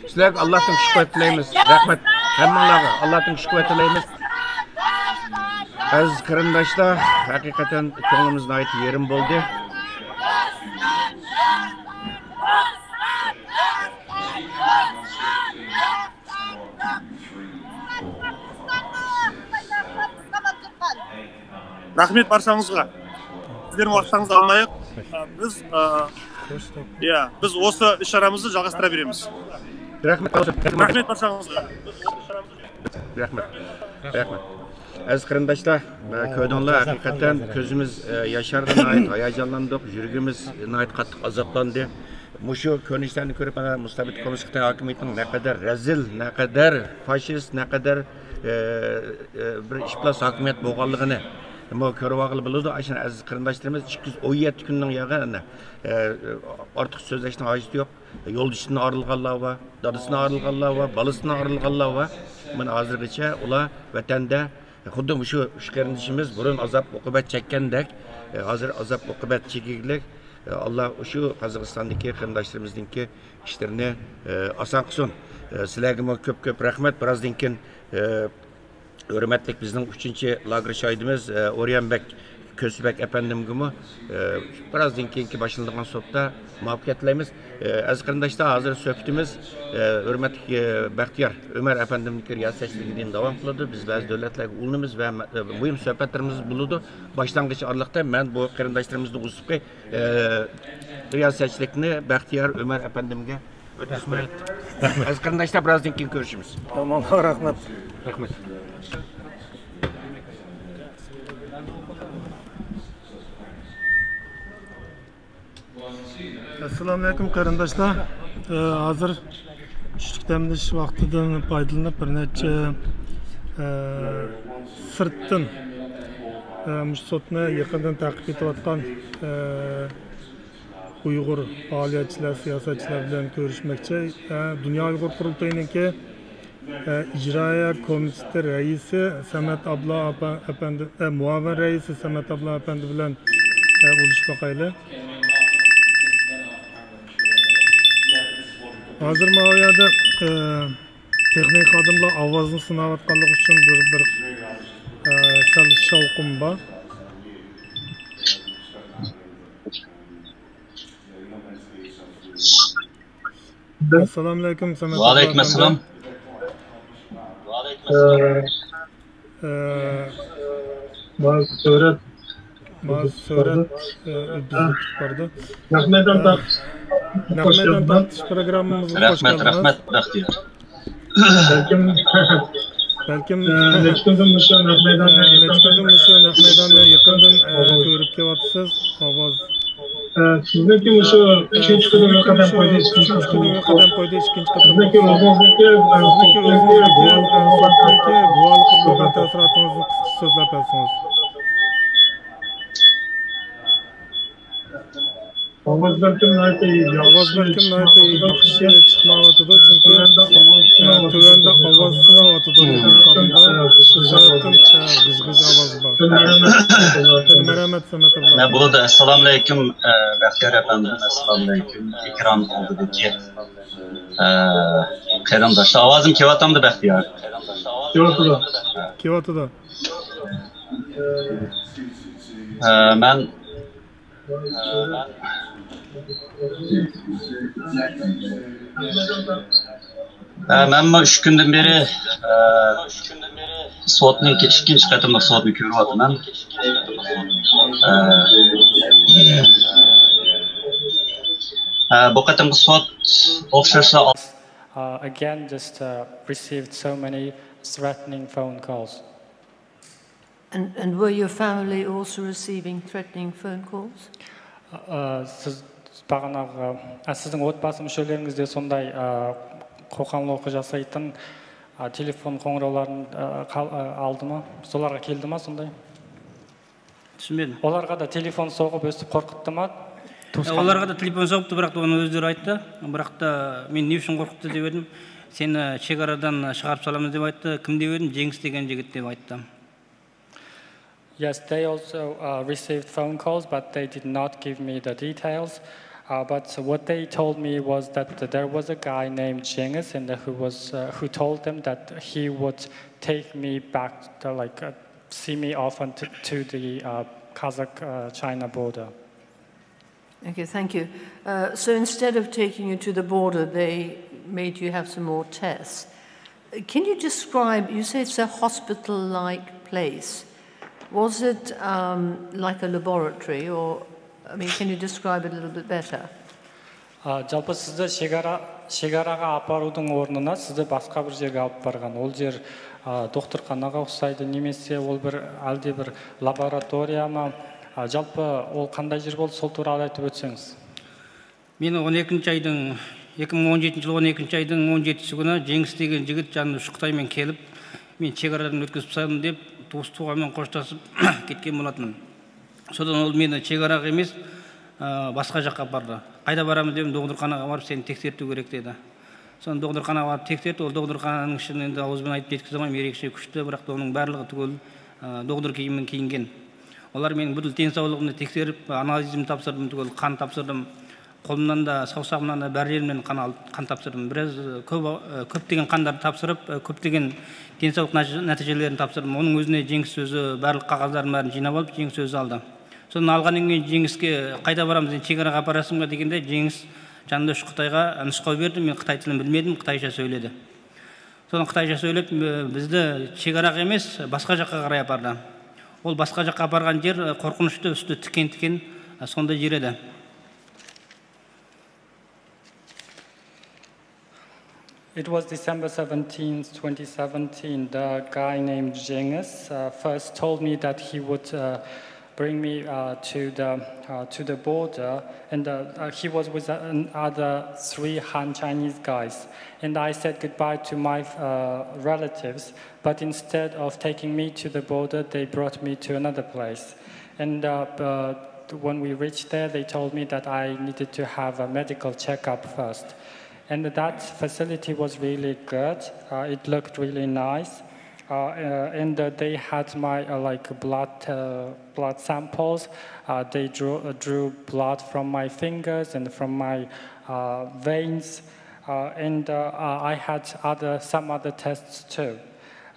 Sizlerge Allah'tan şükür tileyimiz. Rahmet. Hemmanlarga Allah'tan şükür tileyimiz. Aziz qarindoshlar, haqiqatan ko'nglimizga ait yerim bo'ldi. Рахмет баршаңызға. Сіздердің уақыттарыңызды алмайық. Біз осы іс-шарамызды жалғастыра береміз. Рахмет баршаңызға. Рахмет. Aziz qarindoshlar, ko'rdinglar, haqiqatan ko'zimiz yoshardi, hayajonlandik, yuragimiz qattiq azoblandi. Mushu ko'rinishlarni ko'rib, mustabid kommunist Xitoy hokimiyatining naqadar razil, naqadar fashist, naqadar bir ishplos hokimiyat bo'lganligini ko'rib olg'ili bo'ladi. Ashuna aziz qarindoshlarimiz 217 kunning yog'ini ortiq so'zlashning hojati yo'q. Yo'ldoshidan ayrilganlar va dadasidan ayrilganlar va balasidan ayrilganlar va mana hozirgacha ular vatanda xuddi shu qarindishimiz burun azob uqubat chekkandek hozir azob uqubat chekiglik Alloh shu Qozog'istondagi qarindoshlarimizning ishlarini oson qilsin. Sizlarga ko'p rahmat. Birozdan keyin hurmatli bizning 3-lager shoidimiz O'ryanbek Kösbek efendimgimi birazdan keyingi boshlanadigan sudda muvaffaqiyat tilaymiz. Aziz qarindoshlar, hozir suhbatimiz hurmatli Baxtiyor Ömer efendimning riyosatchiligidan davom qiladi. Biz ba'zi davlatlarga ulinamiz va muhim suhbatlarimiz bo'ladi. Boshlang'ich oraliqda men bu qarindoshlarimizni uzib riyosatchilikni Baxtiyor Ömer efendimga o'tkazmoqchiman. Aziz qarindoshlar, birazdan keyin ko'rishamiz. Tamam, rahmat. Rahmat. Assalomu alaykum qarindoshlar. Hozir tushlik damlash vaqtidan foydalanib bir necha sirtdan sotni yaqindan ta'qib etayotgan Uyg'ur faoliyatchilar, siyosatchilar bilan ko'rishmoqchi. Dunyo Uyg'ur qurultoyiniki ijroiya komiteti raisi Samat Ablo apandi, muavin raisi Samat Ablo apandi bilan bo'lishmoqayli. Hozir bu yerda texnik xodimlar ovozni sinayotganligi uchun bir sal shovqin bor. Assalamu alaikum. Wa alaikum assalam. Bazı surat vardı. Rahmedan tartış programımıza hoş geldiniz. Rahmet, Baxtiyar. Belkim neçe gündür müşü Rahmedan'ı yakından görüp kelyapsız. Avaz. Sizniki müşü ikinci kıdemga qadam qo'ydi, ikinchi sizniki o'zingizniki guvohlik bo'lgan taassurotingizni so'zlab bersangiz. Ovoz balkim yaxshi chiqmayotidi, chunki tuvanda ovoz silayotidi. G'ij ovoz bor. Marhamat, Samatulloh. Ne burada Esselamu Aleyküm Baxtiyar efendim, Esselamu Aleyküm ikram oldudaki qarindoshlar. Ovozim kelyaptimi Baxtiyar? Kelyapti. Men bu 3 günden beri soatning ikkinchi qatimliq soatni ko'ryapman. Bu qatimki soat o'xshashsa again just received so many threatening phone calls. And were your family also receiving threatening phone calls? Siz бағанағы сіздің отбасы мүшелеріңізде сондай қоқаң-лоққы жасайтын телефон қоңырауларын алды ма? Соларға келді ма сондай? Түсінбедім. Оларға да телефон соғып өстіп қорқытты ма? Оларға да телефон соғыпты, бірақ та оны өздері айтты. Бірақ та мен не үшін қорқытты деп едім. Сені шекарадан шығарып саламыз деп айтты. Кім деп едім? Жеңіс деген жігіт деп айтты. Yes, they also received phone calls, but they did not give me the details. But what they told me was that there was a guy named Cengiz, and who told them that he would take me back to see me off to the Kazakh-China border. Okay, thank you. So instead of taking you to the border, they made you have some more tests. Can you describe? You say it's a hospital-like place. Was it like a laboratory, or I mean, can you describe it a little bit better? Жалпы сізді шекараға апарудың орнына сізді басқа бір жерге алып барған. Ол жер докторханаға ұқсайды, немесе ол әлде бір лаборатория ма? Жалпы ол қандай жер болды, сол туралы айтып өтсеңіз. Мен 2017 жыл 12 айдың 17-сі күні Жеңіс деген жігіт жанымда Қытаймен келіп, мен шекарадан өткізіп тастадым деп туыс-туғанмен қоштасып кеткен болатын. Содан ол мені шекараға емес, басқа жаққа барды. Қайда барамыз деп докторханаға барып сені тексерту керек деді. Соны докторханаға барып тексертті, ол докторхананың ішін енді ауызбен айтып жеткізе алмаймын, ерекше күшті, бірақ оның барлығы түгел доктор киіммен киінген. Олар менің бүкіл денсаулығымды тексеріп, анализімді тапсырдым, түгел қан тапсырдым. Қолымнан да, саусағымнан да бәр жерімнен қан тапсырдым. Біраз көптеген қандарды тапсырып, көптеген денсаулық нәтижелерін тапсырдым. Оның өзіне Жеңіс сөзі барлық қағаздарын бәрін жинап алып, Жеңіс сөзі алды. Соны алғаннан кейін Жеңіске қайда барамыз, шекараға апарасың ба дегенде, Жеңіс жанында Қытайға нұсқау берді. Мен Қытай тілін білмедім, қытайша сөйледі. Соны қытайша сөйлеп, бізді шекараға емес, басқа жаққа қарай апарды. Ол басқа жаққа апарған жер қорқынышты, үсті тікен-тікен, сондай жер еді. It was December 17, 2017. The guy named Cengiz first told me that he would bring me to the border, and he was with other 3 Han Chinese guys. And I said goodbye to my relatives, but instead of taking me to the border, they brought me to another place. And when we reached there, they told me that I needed to have a medical checkup first. And that facility was really good. It looked really nice. And they had my blood samples. They drew blood from my fingers and from my veins. And I had some other tests too.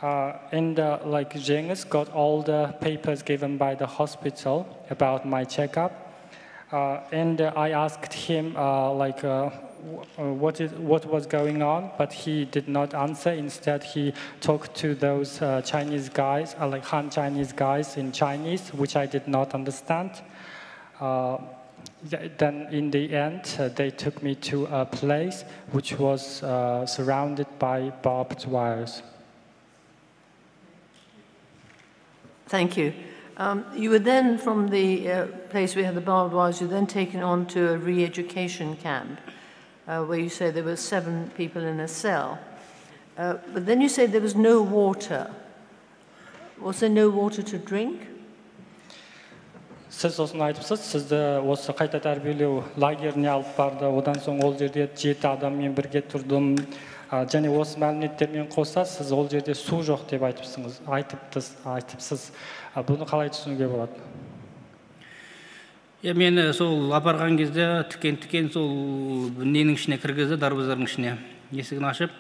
And Cengiz got all the papers given by the hospital about my checkup. And I asked him what was going on, but he did not answer. Instead, he talked to those Chinese guys, like Han Chinese guys in Chinese, which I did not understand. Then in the end, they took me to a place which was surrounded by barbed wires. Thank you. You were then, from the place where you had the barbed wires, you were then taken on to a re-education camp, where you say there were 7 people in a cell. But then you say there was no water. Was there no water to drink? Siz osunu айтыпсыз, сізді осы қайта тәрбиелеу лагеріне алып барды, одан соң ол жерде 7 адаммен бірге тұрдым. Және осы мәліметтермен қоса, сіз ол жерде су жоқ деп айтыпсыз. Бұны қалай түсінуге болады? Мені сол апарған кезде тікен сол ненің ішіне кіргізді, дарбыздардың ішіне. Есігін ашып,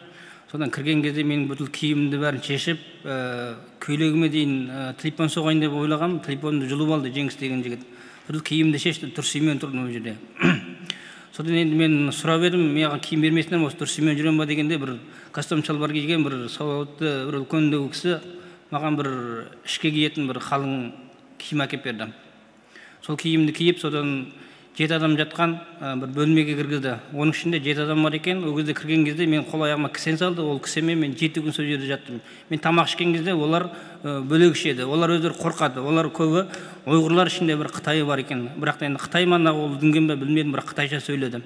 содан кірген кезде менің бүткіл киімімді бәрін шешіп, көйлегіме дейін телефон соғайын деп ойлағам, телефонымды жұлып алды Жеңіс деген жігіт. Бүткіл киімімді шешті, тұрсымен тұрдым ол жерде. Содан енді мен сұрап едім, маған киім бермесінен осы тұрсымен жүрем ба дегенде, бір костюм шалбар киген, бір сауатты, бір үлкендеу кісі маған бір ішке киетін бір қалың киім әкеп берді. Сол киімді киіп, содан 7 адам жатқан бір бөлмеге кіргізді. Оның ішінде 7 адам бар екен. Ол кезде кірген кезде мен қол аяғыма кісен салды. Ол кісемен мен 7 күн сол жерде жаттым. Мен тамақ ішкен кезде олар бөлек ішеді. Олар өздері қорқады. Олар көбі ұйғырлар ішінде бір Қытайы бар екен. Бірақ та енді Қытай ма ол дүнген бе білмедім, бірақ қытайша сөйледі.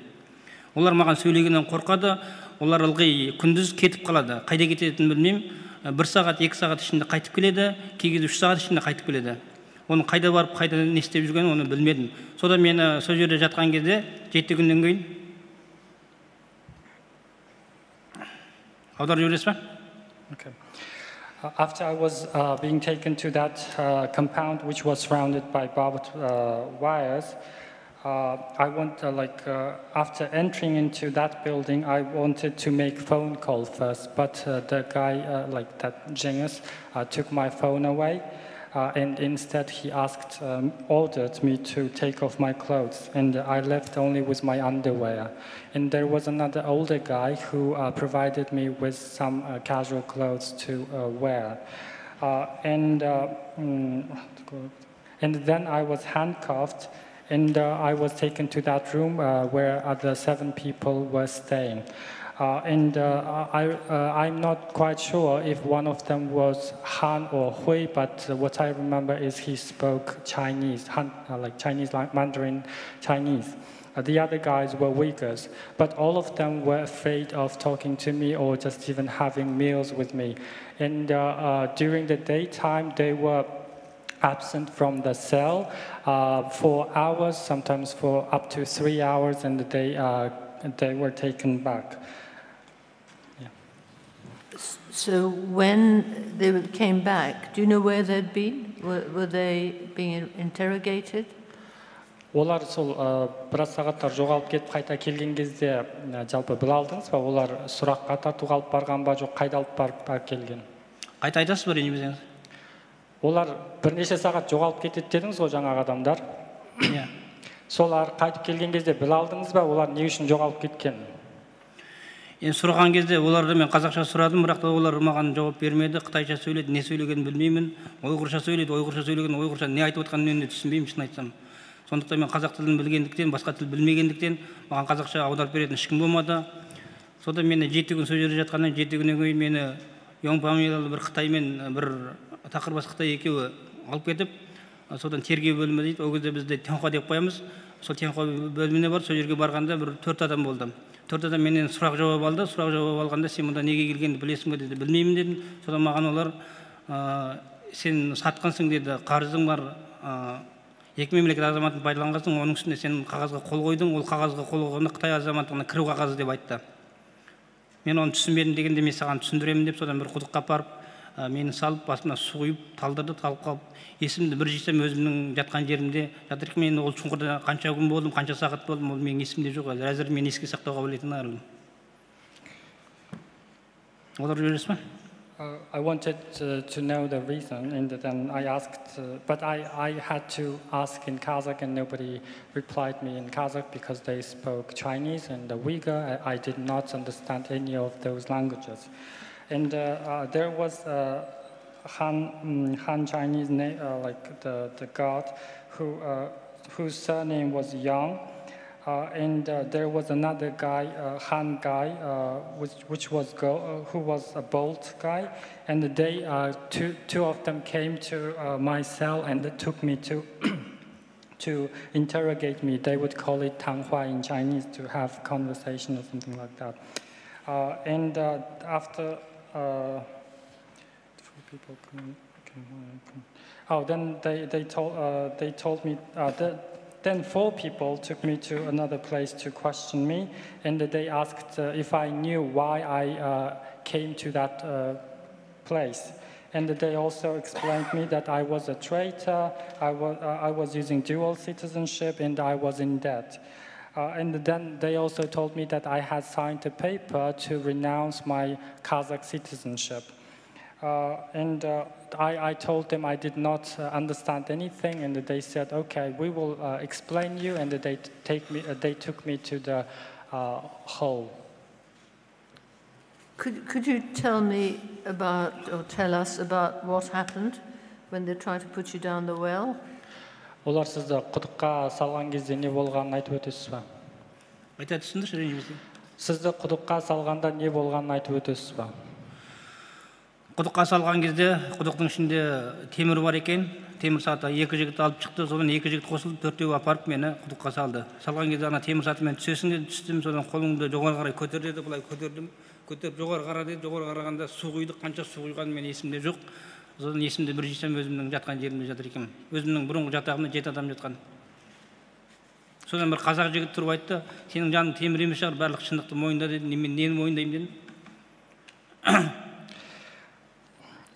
Олар маған сөйлегеннен қорқады. Олар ылғи күндіз кетіп қалады. Қайда кететінін білмеймін. 1 сағат, 2 сағат ішінде қайтып келеді. Кей кезде 3 сағат ішінде қайтып келеді. Оны қайда барып, қайда не істеп жүргенін оны білмедім. Содан мені сол жерде жатқан кезде 7 күннен кейін аударып жібересіз ба? Okay. After I was being taken to that compound which was surrounded by barbed wires, I want after entering into that building, I wanted to make phone call first, but the guy like that Cengiz took my phone away. And instead he ordered me to take off my clothes, and I left only with my underwear. And there was another older guy who provided me with some casual clothes to wear. And then I was handcuffed, and I was taken to that room where other 7 people were staying. I'm not quite sure if one of them was Han or Hui, but what I remember is he spoke Chinese, Han, like Chinese, like Mandarin Chinese. The other guys were Uyghurs, but all of them were afraid of talking to me or just even having meals with me. And during the daytime, they were absent from the cell for hours, sometimes for up to 3 hours, and they were taken back. So when they came back, do you know where they'd been? Were they being interrogated? Олар сол біраз сағаттар жоғалып кетіп қайта келген кезде жалпы біле алдыңыз ба? Олар сұраққа тартуға алып барған ба, жоқ қайда алып барып келген? Қайта айтасыз ба, ренжімесеңіз? Олар бірнеше сағат жоғалып кетеді дедіңіз ғой жаңағы адамдар. Солар қайтып келген кезде біле алдыңыз ба? Олар не үшін жоғалып кеткен? Енді сұраған кезде оларды мен қазақша сұрадым, бірақ та олар маған жауап бермеді. Қытайша сөйледі, не сөйлегенін білмеймін. Ойғырша сөйледі, ойғырша сөйлеген, ойғырша не айтып отқанын мен де түсінбеймін, шын айтсам. Сондықтан мен қазақ тілін білгендіктен, басқа тіл білмегендіктен, маған қазақша аударып беретін ешкім болмады. Содан мені 7 күн сол жерде жатқаннан 7 күннен кейін мені Йоңпамелалы бір Қытаймен бір тақырбас Қытай екеуі алып кетіп, содан тергеу бөлімі дейді. Ол кезде бізде Тянхуа деп қоямыз. Сол Тянхуа бөліміне бар, сол жерге барғанда бір 4 адам болды. 4 адам менен сұрақ жауап алды. Сұрақ жауап алғанда сен мұнда неге келгенді білесің бе деді. Білмеймін дедім. Содан маған олар сен сатқансың деді. Қарызың бар. 2 мемлекет азаматын пайдаланғансың, оның үстінде сен қағазға қол қойдың. Ол қағазға қол қойғанда Қытай азаматтығына кіру қағазы деп айтты. Мен оны түсінбедім дегенде мен саған түсіндіремін деп содан бір құдыққа апарып мені салып басымнан су құйып талдырды, талып қалып есімді бір жисем өзімнің жатқан жерімде жатыр екен. Мен ол шұңқырда қанша күн болдым, қанша сағат болдым, ол менің есімде жоқ. Әзір мен еске сақтауға білетін арылым. Олар жүресіз бе? I wanted to know the reason, and then I asked, but I had to ask in Kazakh, and nobody replied me in Kazakh because they spoke Chinese and the Uyghur. I did not understand any of those languages. And there was Han Chinese name, like the god, whose surname was Yang. And there was another guy, Han guy, who was a bold guy, and they two of them came to my cell and took me to to interrogate me. They would call it Tanghua in Chinese, to have conversation or something like that. And after people then they told me that. Then 4 people took me to another place to question me, and they asked if I knew why I came to that place. And they also explained me that I was a traitor, I was using dual citizenship, and I was in debt. And then they also told me that I had signed a paper to renounce my Kazakh citizenship. I told them I did not understand anything, and they said, "Okay, we will explain you." And they took me to the hole. Could you tell me about, or tell us about what happened when they tried to put you down the well? Олар сізді құдыққа салған кезде не болғанын айтып өтесіз ба? Айта түсіндірші ренжімесең. Сізді құдыққа салғанда не болғанын айтып өтесіз ба? Құдыққа салған кезде құдықтың ішінде темір бар екен. Темір саты 2 жігіт алып шықты. Содан 2 жігіт қосылып 4-еу апарып мені құдыққа салды. Салған кезде ана темір сатымен түсесің деді, түстім. Содан қолымды жоғары қарай көтер деді, былай көтердім. Көтеріп жоғары қара деді. Жоғары қарағанда су құйдық. Қанша су құйғанын мен есімде жоқ. Содан есімде бір жесем өзімнің жатқан жерімде жатыр екенмін. Өзімнің бұрынғы жатағымда 7 адам жатқан. Содан бір қазақ жігіт тұрып айтты, сенің жаның темір емес шығар, барлық шындықты мойында деді. Мен нені мойындаймын дедім.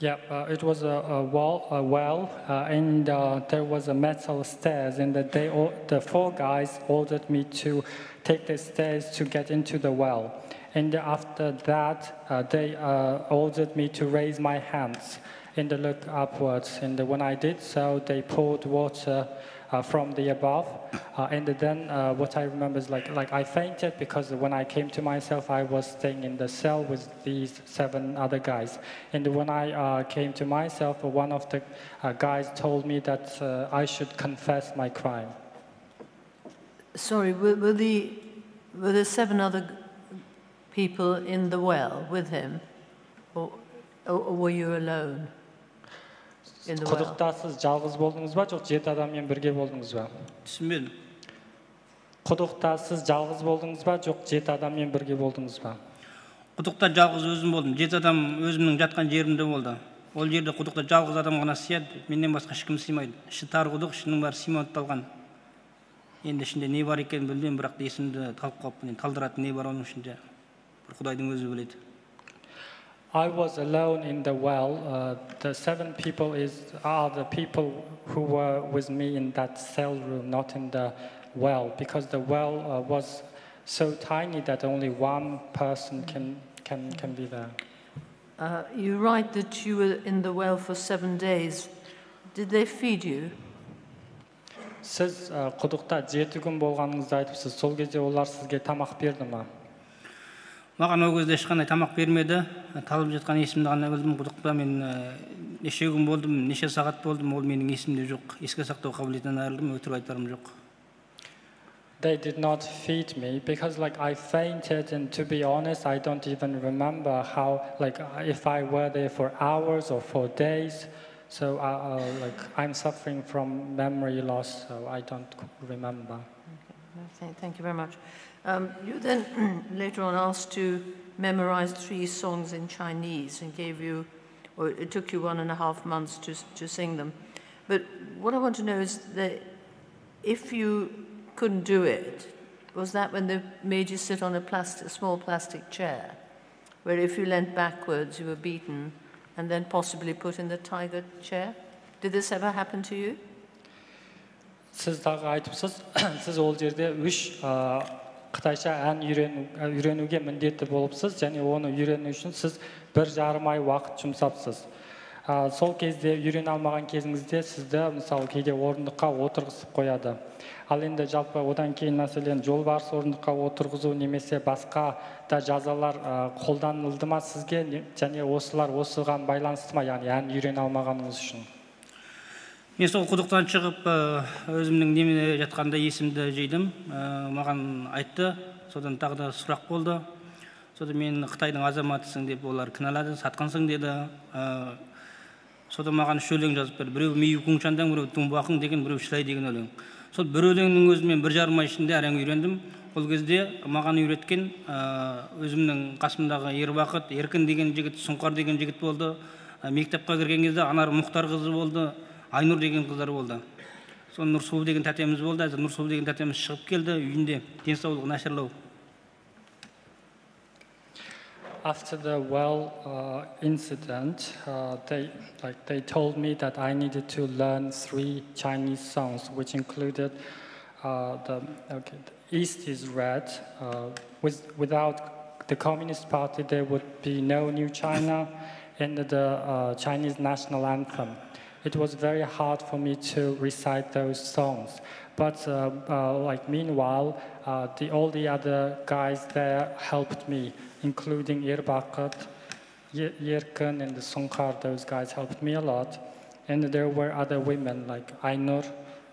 Yeah, it was a well, and there was a metal stairs, and the 4 guys ordered me to take the stairs to get into the well. And after that, they ordered me to raise my hands and look upwards. And when I did so, they poured water from the above. And then what I remember is like I fainted, because when I came to myself, I was staying in the cell with these 7 other guys. And when I came to myself, one of the guys told me that I should confess my crime. Sorry, were there 7 other people in the well with him, or were you alone? Құдықта сіз жалғыз болдыңыз ба, жоқ 7 адаммен бірге болдыңыз ба? Түсінбедім. Құдықта сіз жалғыз болдыңыз ба, жоқ 7 адаммен бірге болдыңыз ба? Құдықта жалғыз өзім болдым. 7 адам өзімнің жатқан жерімде болды. Ол жерде құдықта жалғыз адам ғана сыяды. Менен басқа ешкім сыймайды. Іші тар құдық, ішінің бәрі цементталған. Енді ішінде не бар екенін білмеймін, бірақ есімді талып қалыппын. Талдыратын не бар оның ішінде? Бір Құдайдың өзі біледі. I was alone in the well. The 7 people are the people who were with me in that cell room, not in the well, because the well was so tiny that only 1 person can be there. You write that you were in the well for 7 days. Did they feed you? Siz құдықта 7 күн болғаныңызды айтыпсыз. Сол кезде олар сізге тамақ берді ме? Маған ол кезде ешқандай тамақ бермеді. Талып жатқан есімді ғана білдім. Құдықта мен неше күн болдым, неше сағат болдым, ол менің есімде жоқ. Еске сақтау қабілетінен айырылдым, өтірік айтарым жоқ. They did not feed me because I fainted, and to be honest, I don't even remember how, if I were there for hours or for days. So I'm suffering from memory loss, so I don't remember. Okay. Thank you very much. You then later on asked to memorize 3 songs in Chinese, and it took you 1.5 months to sing them. But what I want to know is that if you couldn't do it, was that when they made you sit on a small plastic chair, where if you leant backwards you were beaten and then possibly put in the tiger chair? Did this ever happen to you? Siz дағы айтыпсыз, siz ол жерде 3 Қытайша ән үйренуге міндетті болыпсыз, және оны үйрену үшін сіз 1,5 ай уақыт жұмсапсыз. Сол кезде үйрене алмаған кезіңізде сізді мысалы кейде орындыққа отырғызып қояды. Ал енді жалпы одан кейін мәселен жолбарыс орындыққа отырғызу немесе басқа да жазалар қолданылды ма сізге, және осылар осыған байланысты ма, яғни ән үйрене алмағаныңыз үшін? Мен сол құдықтан шығып өзімнің неме жатқанда есімді жидым, маған айтты, содан тағы да сұрақ болды. Содан мен Қытайдың азаматысың деп олар кінәлады, сатқансың деді. Содан маған үш өлең жазып берді. Біреу мейі күңшандаң, біреу тұмбақың деген, біреу шылай деген өлең. Сол бір өлеңнің өзімен 1,5 ай ішінде әрең үйрендім. Ол кезде маған үйреткен өзімнің қасымдағы Ербақыт, Еркін деген жігіт, Сұңқар деген жігіт болды. Мектепқа кірген кезде Анар Мұхтар қызы болды, Айнұр деген қыздар болды. Сол Нұрсұлу деген тәтеміз болды. Әзір Нұрсұлу деген тәтеміз шығып келді үйінде, денсаулығы нашарлау. After the well incident, they told me that I needed to learn 3 Chinese songs, which included the East is Red. Without the Communist Party, there would be no New China, and the Chinese national anthem. It was very hard for me to recite those songs. But meanwhile, all the other guys there helped me, including Erbakut, Yerkan, and the Sunkar. Those guys helped me a lot. And there were other women like Ainur,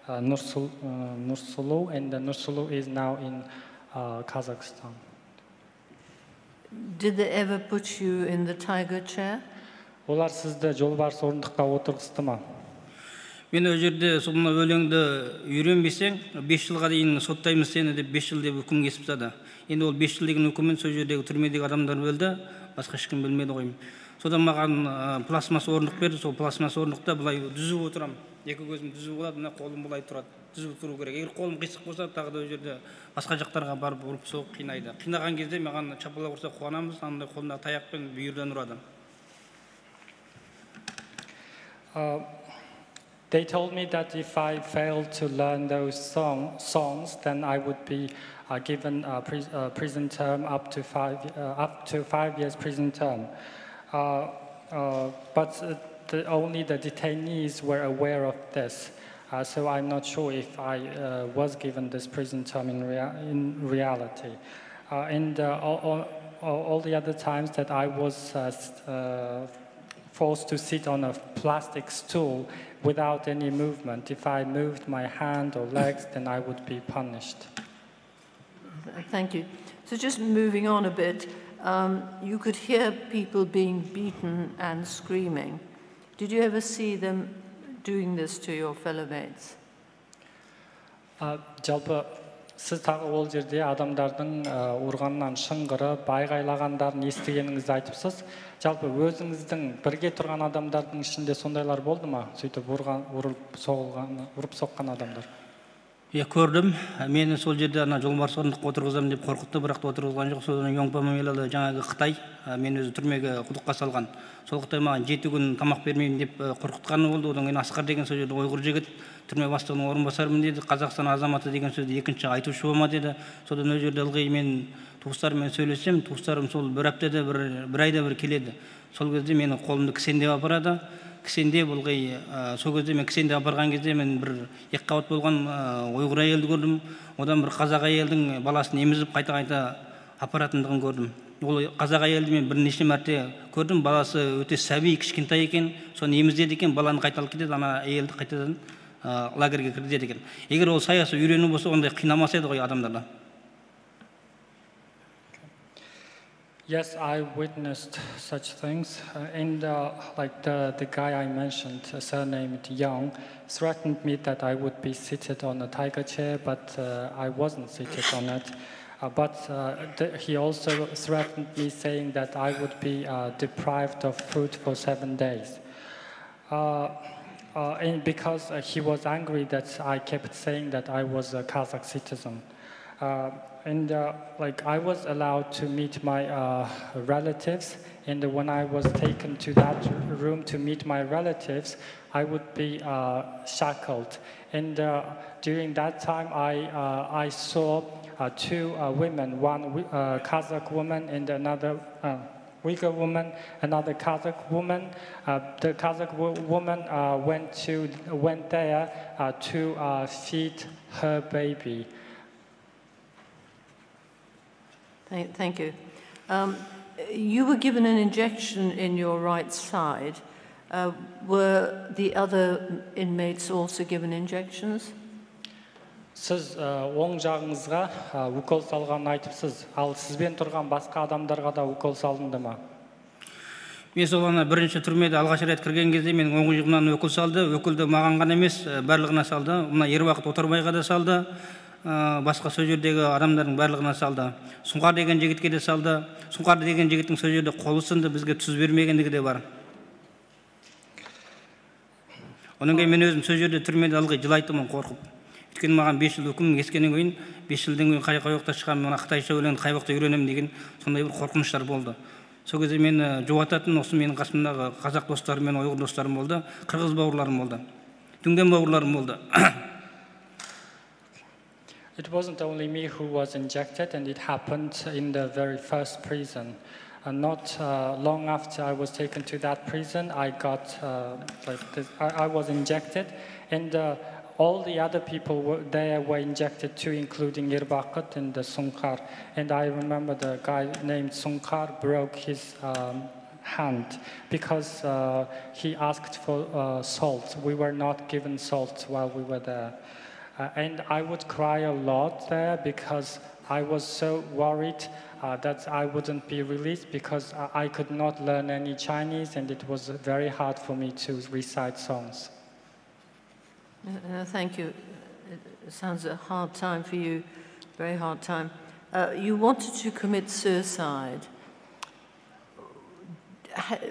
Nursulu, and Nursulu is now in Kazakhstan. Did they ever put you in the tiger chair? Олар сізді жолбарыс орындыққа отырғызды ма? Мен ол жерде сол өлеңді үйренбесең, 5 жылға дейін соттаймыз сені деп 5 жыл деп үкім кесіп тастады. Енді ол 5 жыл деген үкімін сол жердегі түрмедегі адамдар білді, басқа ешкім білмеді ғой. Содан маған пластмасс орындық берді, сол пластмасс орындықта былай дүзіп отырам. Екі көзім дүзіп болады, мына қолым былай тұрады. Дүзіп тұру керек. Егер қолым қисық болса, тағы да ол жерде басқа жақтарға барып ұрып соғып қинайды. Қинаған кезде маған шапалақ ұрса қуанамыз, андай қолымдағы таяқпен бүйірден ұрады. They told me that if I failed to learn those songs, then I would be given a prison term up to 5 years prison term. But only the detainees were aware of this. So I'm not sure if I was given this prison term in reality. And all the other times that I was forced to sit on a plastic stool without any movement. If I moved my hand or legs, then I would be punished. Thank you. So just moving on a bit, you could hear people being beaten and screaming. Did you ever see them doing this to your fellow mates? Жалпы сіз тағы ол жерде адамдардың ұрғаннан шыңғырып, айғайлағандарын естігеніңізді айтыпсыз. Жалпы өзіңіздің бірге тұрған адамдардың ішінде сондайлар болды ма? Сөйтіп ұрып соққан адамдар. Я көрдім. Мені сол жерде жолбарыс орындыққа отырғызамын деп қорқытты, бірақ отырғызған жоқ. Содан Йоңпамелі жаңағы Қытай мен өзі түрмеге құдыққа салған. Сол Қытай маған 7 күн тамақ бермеймін деп қорқытқаны болды. Одан кейін Асқар деген сол жерде ойғыр жігіт түрме бастығының орынбасарымын деді. Қазақстан азаматы деген сөзді екінші айтушы болма деді. Содан ол жерде ылғи мен туыстарыммен сөйлесем, туыстарым сол бір аптада бір айда бір келеді. Сол кезде мені қолымды кісендеп апарады. Кісенде болғай, сол кезде мен кісенде апарған кезде мен бір екіқабат болған ойғыр әйелді көрдім. Одан бір қазақ әйелдің баласын емізіп қайта-қайта апаратындығын көрдім. Ол қазақ әйелді мен бірнеше мәрте көрдім. Баласы өте сәби, кішкентай екен. Соны еміздеді екен, баланы қайталып кетеді, ана әйелді қайтадан лагерге кіргізеді екен. Егер ол саясы үйрену болса, ондай қинамас еді ғой адамдарда. Yes, I witnessed such things. And the guy I mentioned, surnamed Young, threatened me that I would be seated on a tiger chair, but I wasn't seated on it. He also threatened me, saying that I would be deprived of food for 7 days. And because he was angry that I kept saying that I was a Kazakh citizen. I was allowed to meet my relatives, and when I was taken to that room to meet my relatives, I would be shackled. And during that time, I saw 2 women, one Kazakh woman and another Uyghur woman, another Kazakh woman. The Kazakh woman went there to feed her baby. Thank you. You were given an injection in your right side. Were the other inmates also given injections? Сіз оң жағыңызға укол салғанын айтыпсыз. Ал сізбен тұрған басқа адамдарға да укол салынды ма? Мен сол бірінші түрмеде алғаш рет кірген кезде мен оң жағымнан укол салды. Уколды маған ғана емес, барлығына салды. Мына Ербақыт Отарбайға да салды. Басқа сол жердегі адамдардың барлығына салды. Сұңқар деген жігітке де салды. Сұңқар деген жігіттің сол жерде қолы сынды, бізге тұз бермегендігі де бар. Онан кейін мен өзім сол жерде түрмеде ылғи жылайтынмын қорқып. Өйткені маған 5 жыл үкім кескеннен кейін 5 жылдан кейін қай уақытта шығамын, мына қытайша өлеңді қай уақытта үйренемін деген сондай бір қорқыныштар болды. Сол кезде мен жұбататын осы менің қасымдағы қазақ достарым мен ұйғыр достарым болды, қырғыз бауырларым болды, дүнген бауырларым болды. It wasn't only me who was injected, and it happened in the very first prison. Not long after I was taken to that prison, I got I was injected, and all the other people were injected too, including Irbaqat and the Sunkar. And I remember the guy named Sunkar broke his hand because he asked for salt. We were not given salt while we were there. And I would cry a lot there because I was so worried that I wouldn't be released because I could not learn any Chinese, and it was very hard for me to recite songs. Thank you. It sounds a hard time for you, very hard time. You wanted to commit suicide.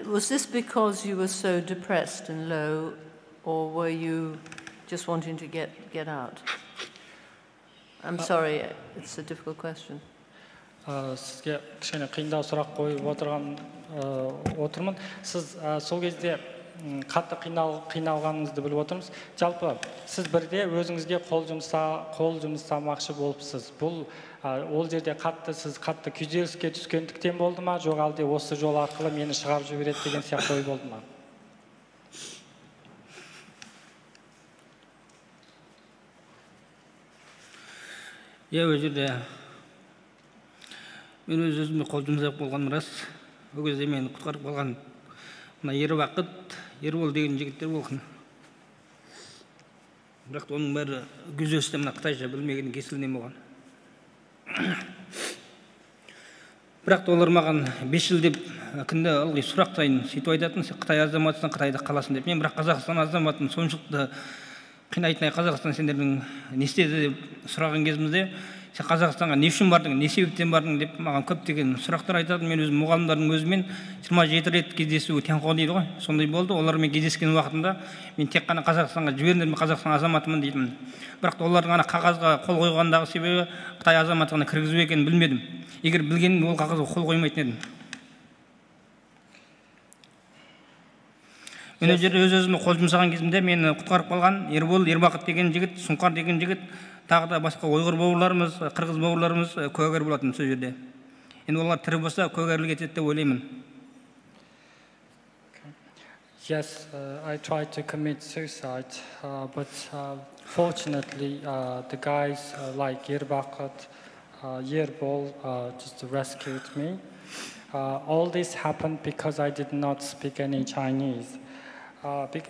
Was this because you were so depressed and low, or were you just wanting to get out? I'm sorry, it's a difficult question. Сізге кішкене қиындау сұрақ қойып отырмын. Сіз сол кезде қатты қиналғаныңызды біліп отырмыз. Жалпы сіз бірде өзіңізге қол жұмсамақшы болыпсыз. Бұл ол жерде сіз қатты күйзеліске түскендіктен болды ма, жоқ әлде осы жол арқылы мені шығарып жібереді деген сияқты ой болды ма? Ол жерде мен өзіме қол жұмсап болғаным рас. Ол кезде мені құтқарып қалған мына Ербақыт, Ербол деген жігіттер болған. Бірақ оның бәрі күйзелісте мына қытайша білмеген кесілінен болған. Бірақ олар маған 5 жыл деп күнде ылғи сұрақтайын, сөйтіп айтатын, сен Қытай азаматысың, Қытайда қаласың деп. Мен бірақ Қазақстан азаматын соншалықты қинайтын, Қазақстан сендердің не істеді деп сұраған кезімізде, сен Қазақстанға не үшін бардың, не себептен бардың деп маған көптеген сұрақтар айтады. Мен өзім мұғалімдардың өзімен 27 рет кездесуі теңқо дейді ғой, сондай болды. Олармен кездескен уақытында мен тек қана Қазақстанға жіберіңдер, мен Қазақстан азаматымын дейтін. Бірақ олардың ана қағазға қол қойғандағы себебі Қытай азаматтығына кіргізу екенін білмедім. Егер білгенім, ол қағазға қол қоймайтын едім. Мен өз-өзіме қол жұмсаған кезімде мені құтқарып қалған Ербол, Ербақыт деген жігіт, Сұңқар деген жігіт, тағы да басқа ұйғыр бауырларымыз, қырғыз бауырларымыз куәгер болатын сол жерде. Енді олар тірі болса куәгерлік етеді деп ойлаймын. Yes, I tried to commit suicide, but fortunately the guys like Irbaqat, Yerbol just rescued me. All this happened because I did not speak any Chinese.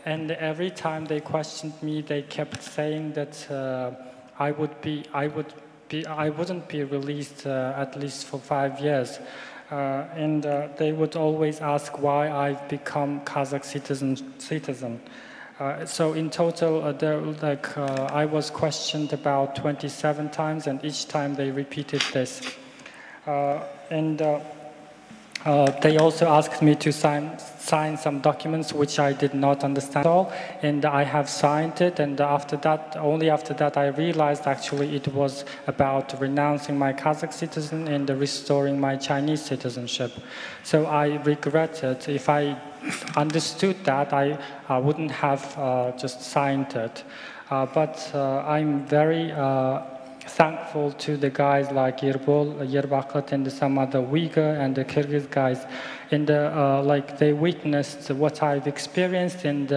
And every time they questioned me, they kept saying that I wouldn't be released at least for 5 years. And they would always ask why I've become Kazakh citizen. So in total, I was questioned about 27 times, and each time they repeated this. They also asked me to sign some documents which I did not understand at all, and I have signed it. And only after that, I realized actually it was about renouncing my Kazakh citizen and restoring my Chinese citizenship. So I regret it. If I understood that, I wouldn't have just signed it. But I'm very thankful to the guys like Yerbol, Yerbakot, and some other Uyghur and the Kyrgyz guys. And like they witnessed what I've experienced, and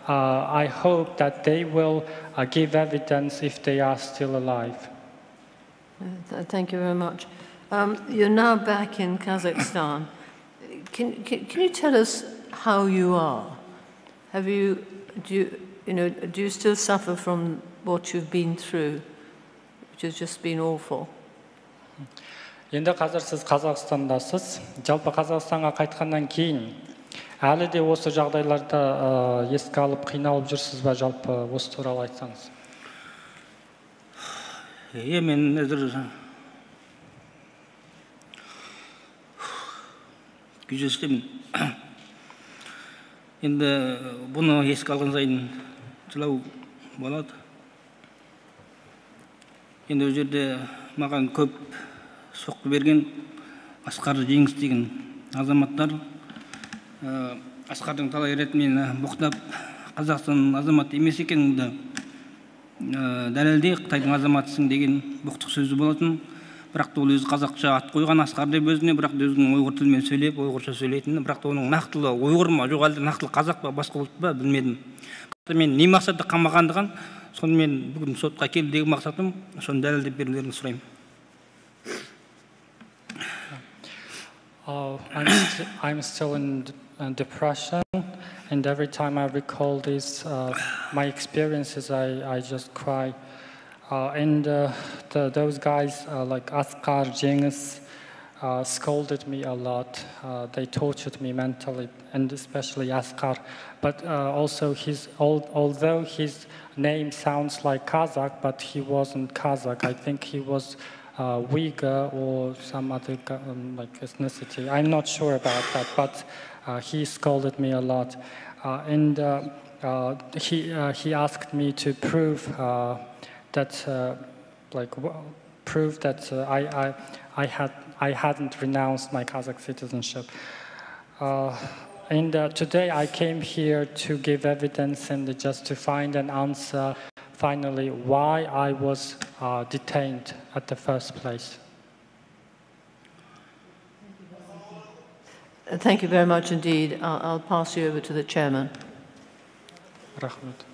I hope that they will give evidence if they are still alive. Thank you very much. You're now back in Kazakhstan. Can you tell us how you are? Do you still suffer from what you've been through, which has just been awful? Енді қазір сіз Қазақстандасыз. Жалпы Қазақстанға қайтқаннан кейін әлі де осы жағдайларда еске алып қиналып жүрсіз ба? Жалпы осы туралы айтсаңыз. Мен әзір күйзелістемін. Енді бұны еске алған сайын жылау болады. Енді ол жерде маған көп соққы берген Асқар Жеңіс деген азаматтар. Асқардың талай рет мені боқтап, Қазақстан азаматы емес екеніңді дәлелде, Қытайдың азаматысың деген боқтық сөзі болатын. Бірақ та ол өзі қазақша ат қойған Асқар деп өзіне, бірақ та өзінің ұйғыр тілімен сөйлеп, ұйғырша сөйлейтіні, бірақ та оның нақтылы ұйғыр ма, жоқ әлде нақтылы қазақ па, басқа ұлт па, білмедім. Мен не мақсатта қамағандығын, сонымен бүгін сотқа келдегі мақсатым, соны дәлелдеп берулеріңізді сұраймын. I'm still in depression, and every time I recall this, my experiences, I just cry. Those guys like Asqar, Cengiz, scolded me a lot. They tortured me mentally, and especially Asqar. But also, although his name sounds like Kazakh, but he wasn't Kazakh. I think he was Uyghur or some other like ethnicity. I'm not sure about that, but he scolded me a lot. He asked me to prove that, prove that I hadn't renounced my Kazakh citizenship. Today I came here to give evidence and just to find an answer, finally, why I was detained at the first place. Thank you very much indeed. I'll pass you over to the chairman. Rahmat.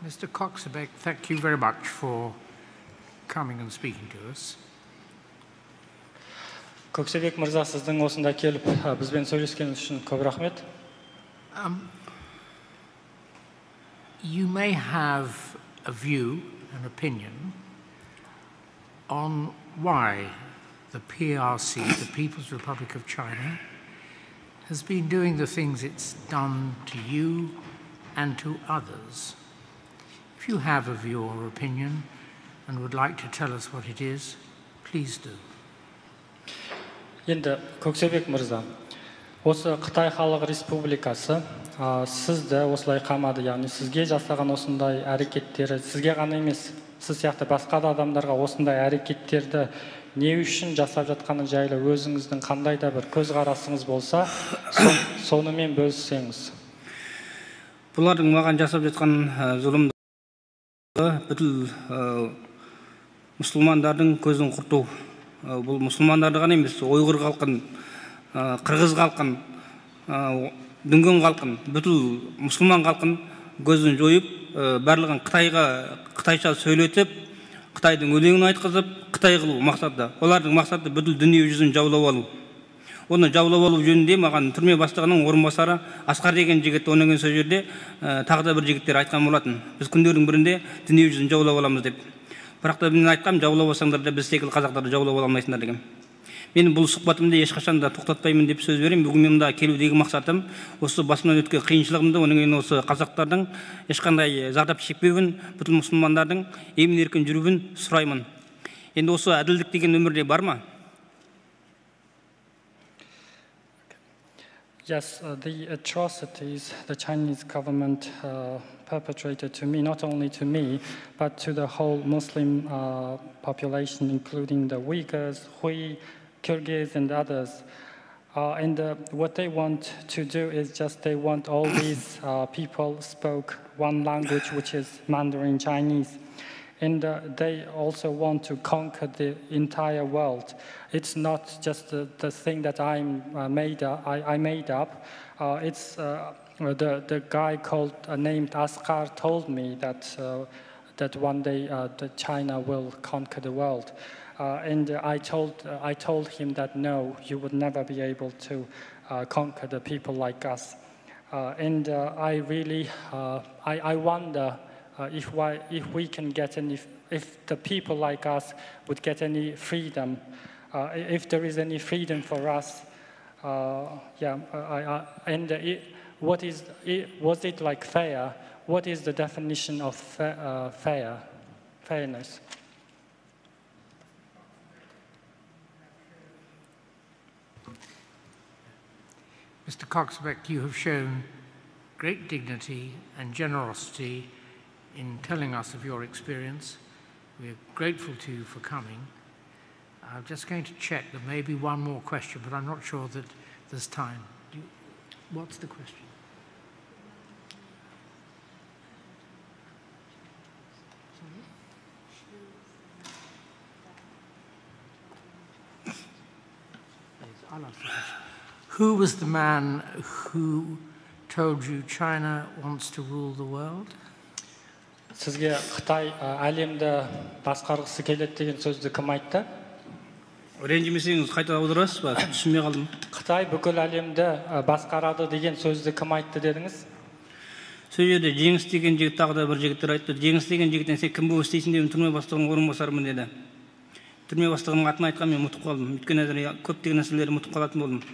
Mr. Koksabek, thank you very much for coming and speaking to us. Koksabek Mirza, сіздің осында келіп бізбен сөйлескеніңіз үшін көп рахмет. You may have a view, an opinion, on why the PRC, the People's Republic of China, has been doing the things it's done to you and to others. If you have a view or opinion and would like to tell us what it is, please do. Енді Көксебек мырза, осы Қытай Халық Республикасы сізді осылай қамады, яғни сізге жасаған осындай әрекеттері, сізге ғана емес, сіз сияқты басқа да адамдарға осындай әрекеттерді не үшін жасап жатқаны жайлы өзіңіздің қандай да бір көзқарасыңыз болса, сонымен бөліссеңіз. Бұлардың маған жасап жатқан зұлымдығы бүткіл мұсылмандардың көзін құрту. Бұл мұсылмандарды ғана емес, ұйғыр халқын, қырғыз халқын, дүнген халқын, бүткіл мұсылман халқын көзін жойып, барлығын қытайша сөйлетіп, Қытайдың өлеңін айтқызып, Қытай қылу мақсаты. Олардың мақсаты бүткіл дүние жүзін жаулап алу. Оны жаулап алу жөнінде маған түрме бастығының орынбасары Асқар деген жігіт оның сол жерде тағы да бір жігіттер айтқан болатын. Біз күндердің бірінде дүние жүзін жаулап аламыз деп. Бірақ та мен айтқам, жаулап алсаңдар да біз секілді қазақтарды жаулап ала алмайсыңдар деген. Мен бұл сұхбатымды ешқашан да тоқтатпаймын деп сөз беремін. Бүгін мұнда келудегі мақсатым осы басымнан өткен қиыншылығымды, оның кейін осы қазақтардың ешқандай зардап шекпеуін, бүткіл мұсылмандардың емін-еркін жүруін сұраймын. Енді осы әділдік деген өмірде бар ма? Yes, the atrocities the Chinese government perpetrated to me, not only to me, but to the whole Muslim population, including the Uyghurs, Hui, Kyrgyz, and others. And what they want to do is just they want all these people spoke one language, which is Mandarin Chinese. And they also want to conquer the entire world. It's not just the thing that I made up. It's the guy named Asghar told me that one day China will conquer the world. And I told him that no, you would never be able to conquer the people like us. And I really, I wonder if we can get if the people like us would get any freedom, if there is any freedom for us. Was it like fair? What is the definition of fairness? Mr. Coxbeck, you have shown great dignity and generosity in telling us of your experience. We're grateful to you for coming. I'm just going to check. There may be one more question, but I'm not sure that there's time. What's the question? I'll ask the question. Who was the man who told you China wants to rule the world? Sizge Xitoy әлемді басқарғысы келеді деген сөзді кім айтты? Ренжімесеңіз қайта аударасыз ба? Түсінбей қалдым. Қытай бүкіл әлемді басқарады деген сөзді кім айтты дедіңіз? Сол жерде Жеңіс деген жігіт тағы да бір жігіттер айтты. Жеңіс деген жігіттен сен кім болып істейсің деп түрме бастығының орынбасарымын деді. Түрме бастығының атын айтқан мен ұмытып қалдым. Өйткені көптеген нәрселерді ұмытып қалатын болдым.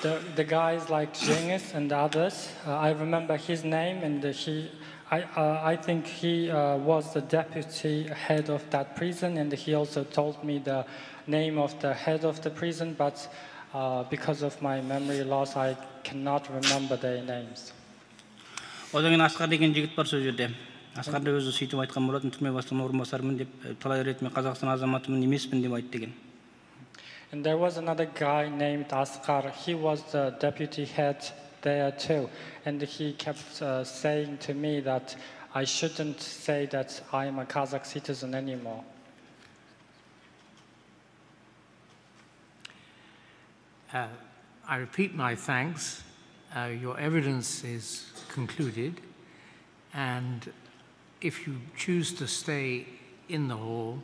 The guys like Cengiz and others, I remember his name, and I think he was the deputy head of that prison, and he also told me the name of the head of the prison, but because of my memory loss, I cannot remember their names. Одан кейін Асқар деген жігіт бар сол жерде. Асқар да өзі сөйтіп айтқан болатын, түрме бастығының орынбасарымын деп, талай рет мен Қазақстан азаматымын емеспін деп айтты деген. And there was another guy named Asghar. He was the deputy head there too. And he kept saying to me that I shouldn't say that I am a Kazakh citizen anymore. I repeat my thanks. Your evidence is concluded. And if you choose to stay in the hall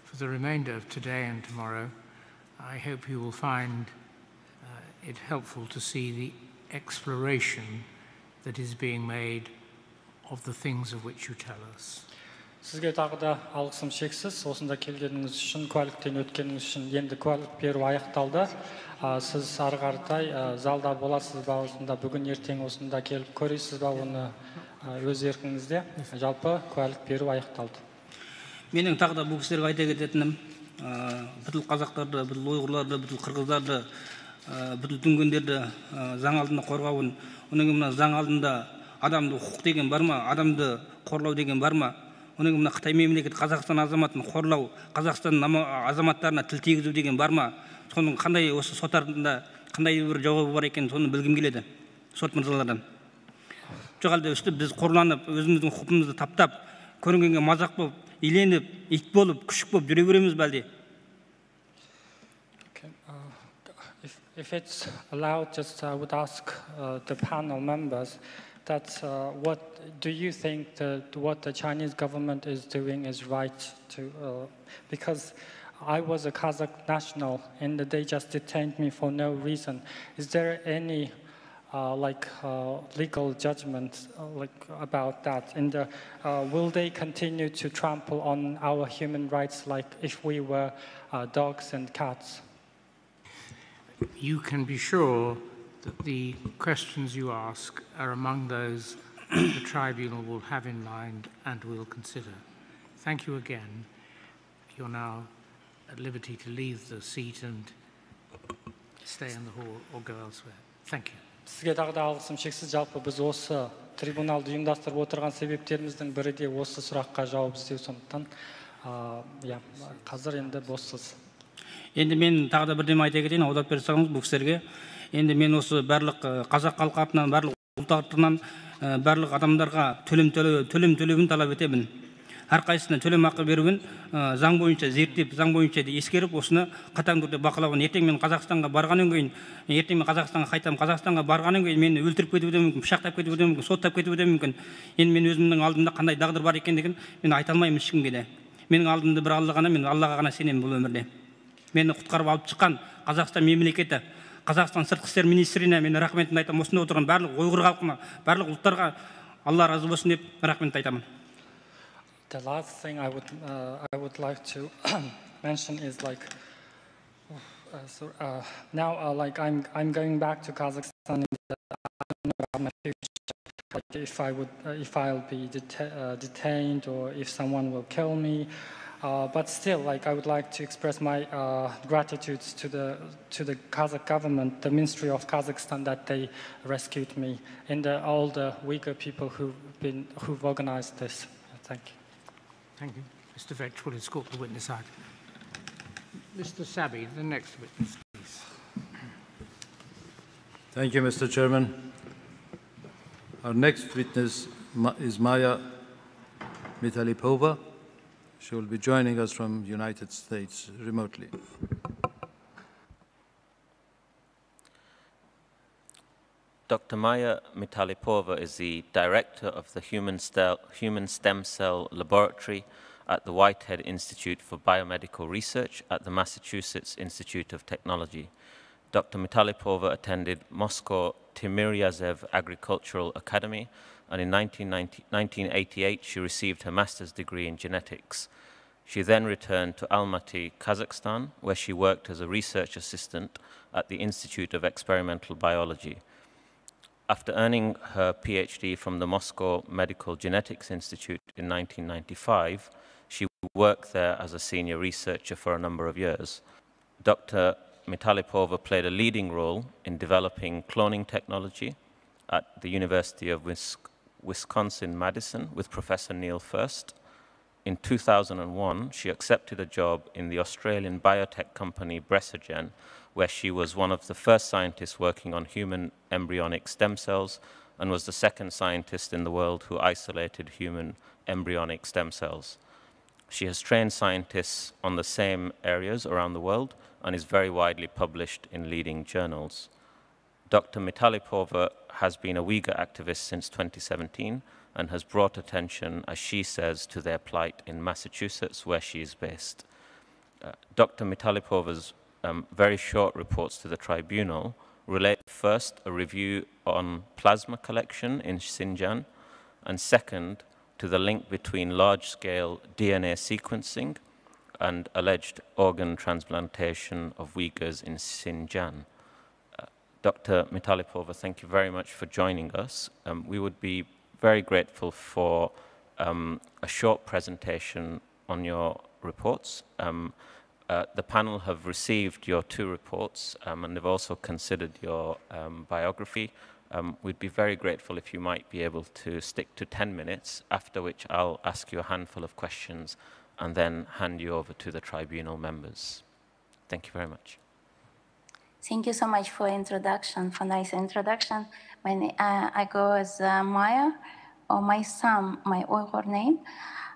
for the remainder of today and tomorrow, I hope you will find it helpful to see the exploration that is being made of the things of which you tell us. Sizge tағы да алғысым шексіз. Осында келгеніңіз үшін, куәліктен өткеніңіз үшін енді куәлік беру аяқталды. Сіз ары қаратай залда боласыз ба, осында бүгін ертең осында келіп көресіз ба, оны өз еркіңізде. Жалпы куәлік беру аяқталды. Менің тағы да бұл кісілерге айта кететінім, бүткіл қазақтарды, бүткіл ұйғырларды, бүткіл қырғыздарды, бүткіл дүнгендерді заң алдында қорғауын, оның мына заң алдында адамды құқық деген бар ма, адамды қорлау деген бар ма, оның мына Қытай мемлекеті Қазақстан азаматын қорлау, Қазақстан азаматтарына тіл тигізу деген бар ма, соның қандай осы сот артында қандай бір жауабы бар екенін соны білгім келеді сот мырзалардан. Жоқ әлде өстіп біз қорланып, өзіміздің құқығымызды таптап, көрінгенге мазақ болып, иленіп, ит болып, күшік болып жүре береміз бәлде? If it's allowed, just I would ask the panel members that what do you think what the Chinese government is doing is right to, because I was a Kazakh national and they just detained me for no reason. Is there any legal judgment about that? And will they continue to trample on our human rights like if we were dogs and cats? You can be sure that the questions you ask are among those the tribunal will have in mind and will consider. Thank you again. You're now at liberty to leave the seat and stay in the hall or go elsewhere. Thank you. Sizge tағы да алғысым шексіз. Жалпы біз осы трибуналды ұйымдастырып отырған себептеріміздің бірі де осы сұраққа жауап іздеу, сондықтан қазір енді боссыз. Енді мен тағы да бірдеме айта кетейін, аудап бере салыңыз бұл кісілерге. Енді мен осы барлық қазақ халқы атынан, барлық ұлт атынан барлық адамдарға төлем төлеуін талап етемін. Әрқайсысына төлем ақы беруін заң бойынша зерттеп, заң бойынша ескеріп, осыны қатаң түрде бақылауын. Ертең мен Қазақстанға барғаннан кейін, ертең мен Қазақстанға қайтамын, Қазақстанға барғаннан кейін мені өлтіріп кетуі де мүмкін, пышақтап кетуі де мүмкін, соттап кетуі де мүмкін. Енді мен өзімнің алдымда қандай тағдыр бар екендігін мен айта алмаймын ешкімге де. Менің алдымда бір Алла ғана, мен Аллаға ғана сенемін бұл өмірде. Мені құтқарып алып шыққан Қазақстан мемлекеті, Қазақстан сыртқы істер министріне мен рахметімді айтамын. Осында отырған барлық ұйғыр халқына, барлық ұлттарға Алла разы болсын деп рахметімді айтамын. The last thing I would like to mention is like now like I'm going back to Kazakhstan in the, I don't know about my future, like if I'll be detained or if someone will kill me, but still like I would like to express my gratitude to the Kazakh government, the Ministry of Kazakhstan, that they rescued me, and all the Uyghur people who've organized this. Thank you. Thank you. Mr. Vetch will escort the witness out. Mr. Sabi, the next witness, please. Thank you, Mr. Chairman. Our next witness is Maya Mitalipova. She will be joining us from the United States remotely. Dr. Maya Mitalipova is the director of the Human Stem Cell Laboratory at the Whitehead Institute for Biomedical Research at the Massachusetts Institute of Technology. Dr. Mitalipova attended Moscow Timiryazev Agricultural Academy, and in 1988 she received her master's degree in genetics. She then returned to Almaty, Kazakhstan, where she worked as a research assistant at the Institute of Experimental Biology. After earning her PhD from the Moscow Medical Genetics Institute in 1995, she worked there as a senior researcher for a number of years. Dr. Mitalipova played a leading role in developing cloning technology at the University of Wisconsin-Madison with Professor Neil First. In 2001, she accepted a job in the Australian biotech company Bresogen, where she was one of the first scientists working on human embryonic stem cells and was the second scientist in the world who isolated human embryonic stem cells. She has trained scientists on the same areas around the world and is very widely published in leading journals. Dr. Mitalipova has been a Uyghur activist since 2017 and has brought attention, as she says, to their plight in Massachusetts, where she is based. Dr. Mitalipova's very short reports to the tribunal relate first a review on plasma collection in Xinjiang, and second to the link between large-scale DNA sequencing and alleged organ transplantation of Uyghurs in Xinjiang. Dr. Mitalipova, thank you very much for joining us. We would be very grateful for a short presentation on your reports. The panel have received your two reports and they've also considered your biography. We'd be very grateful if you might be able to stick to 10 minutes, after which I'll ask you a handful of questions and then hand you over to the tribunal members. Thank you very much. Thank you so much for introduction, for nice introduction. I go as Maya, or my son, my Uyghur name.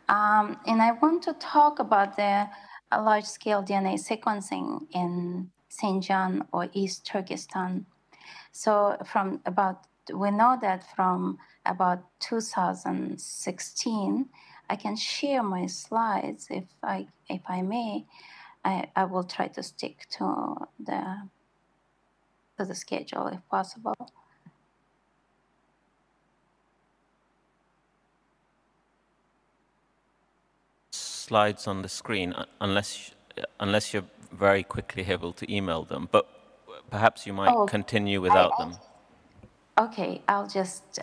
And I want to talk about the large-scale DNA sequencing in Xinjiang or East Turkestan. So we know that from about 2016, I can share my slides if I may. I will try to stick to the schedule if possible. Slides on the screen, unless you're very quickly able to email them, but perhaps you might continue without them. Okay, I'll just,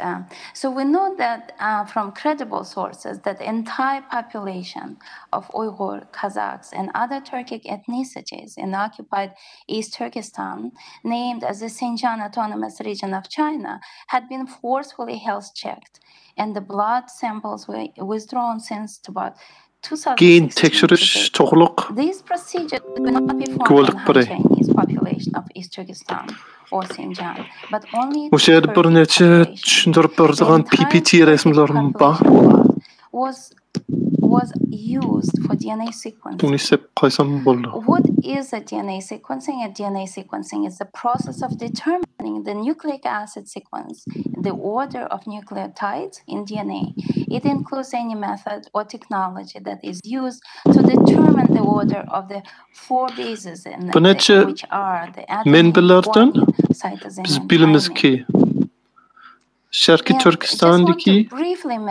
so we know that from credible sources that the entire population of Uyghur, Kazakhs, and other Turkic ethnicities in occupied East Turkestan, named as the Xinjiang Autonomous Region of China, had been forcefully health checked, and the blood samples were withdrawn since about gen tekshirish to'g'riliq These procedures do not perform guvohlik in biri. Chinese population of East Turkestan or Xinjiang, but only O'sha yerda bir necha tushuntirib beradigan PPT rasmlarim bor. was used for DNA sequencing. Buni sep qaysam bo'ldi. What is a DNA sequencing? A DNA sequencing is the process of determining the nucleic acid sequence, the order of nucleotides in DNA. It includes any method or technology that is used to determine the order of the 4 bases in which are the adenine, guanine, cytosine, biz and bilamiz ki Şarkı Türkistan'daki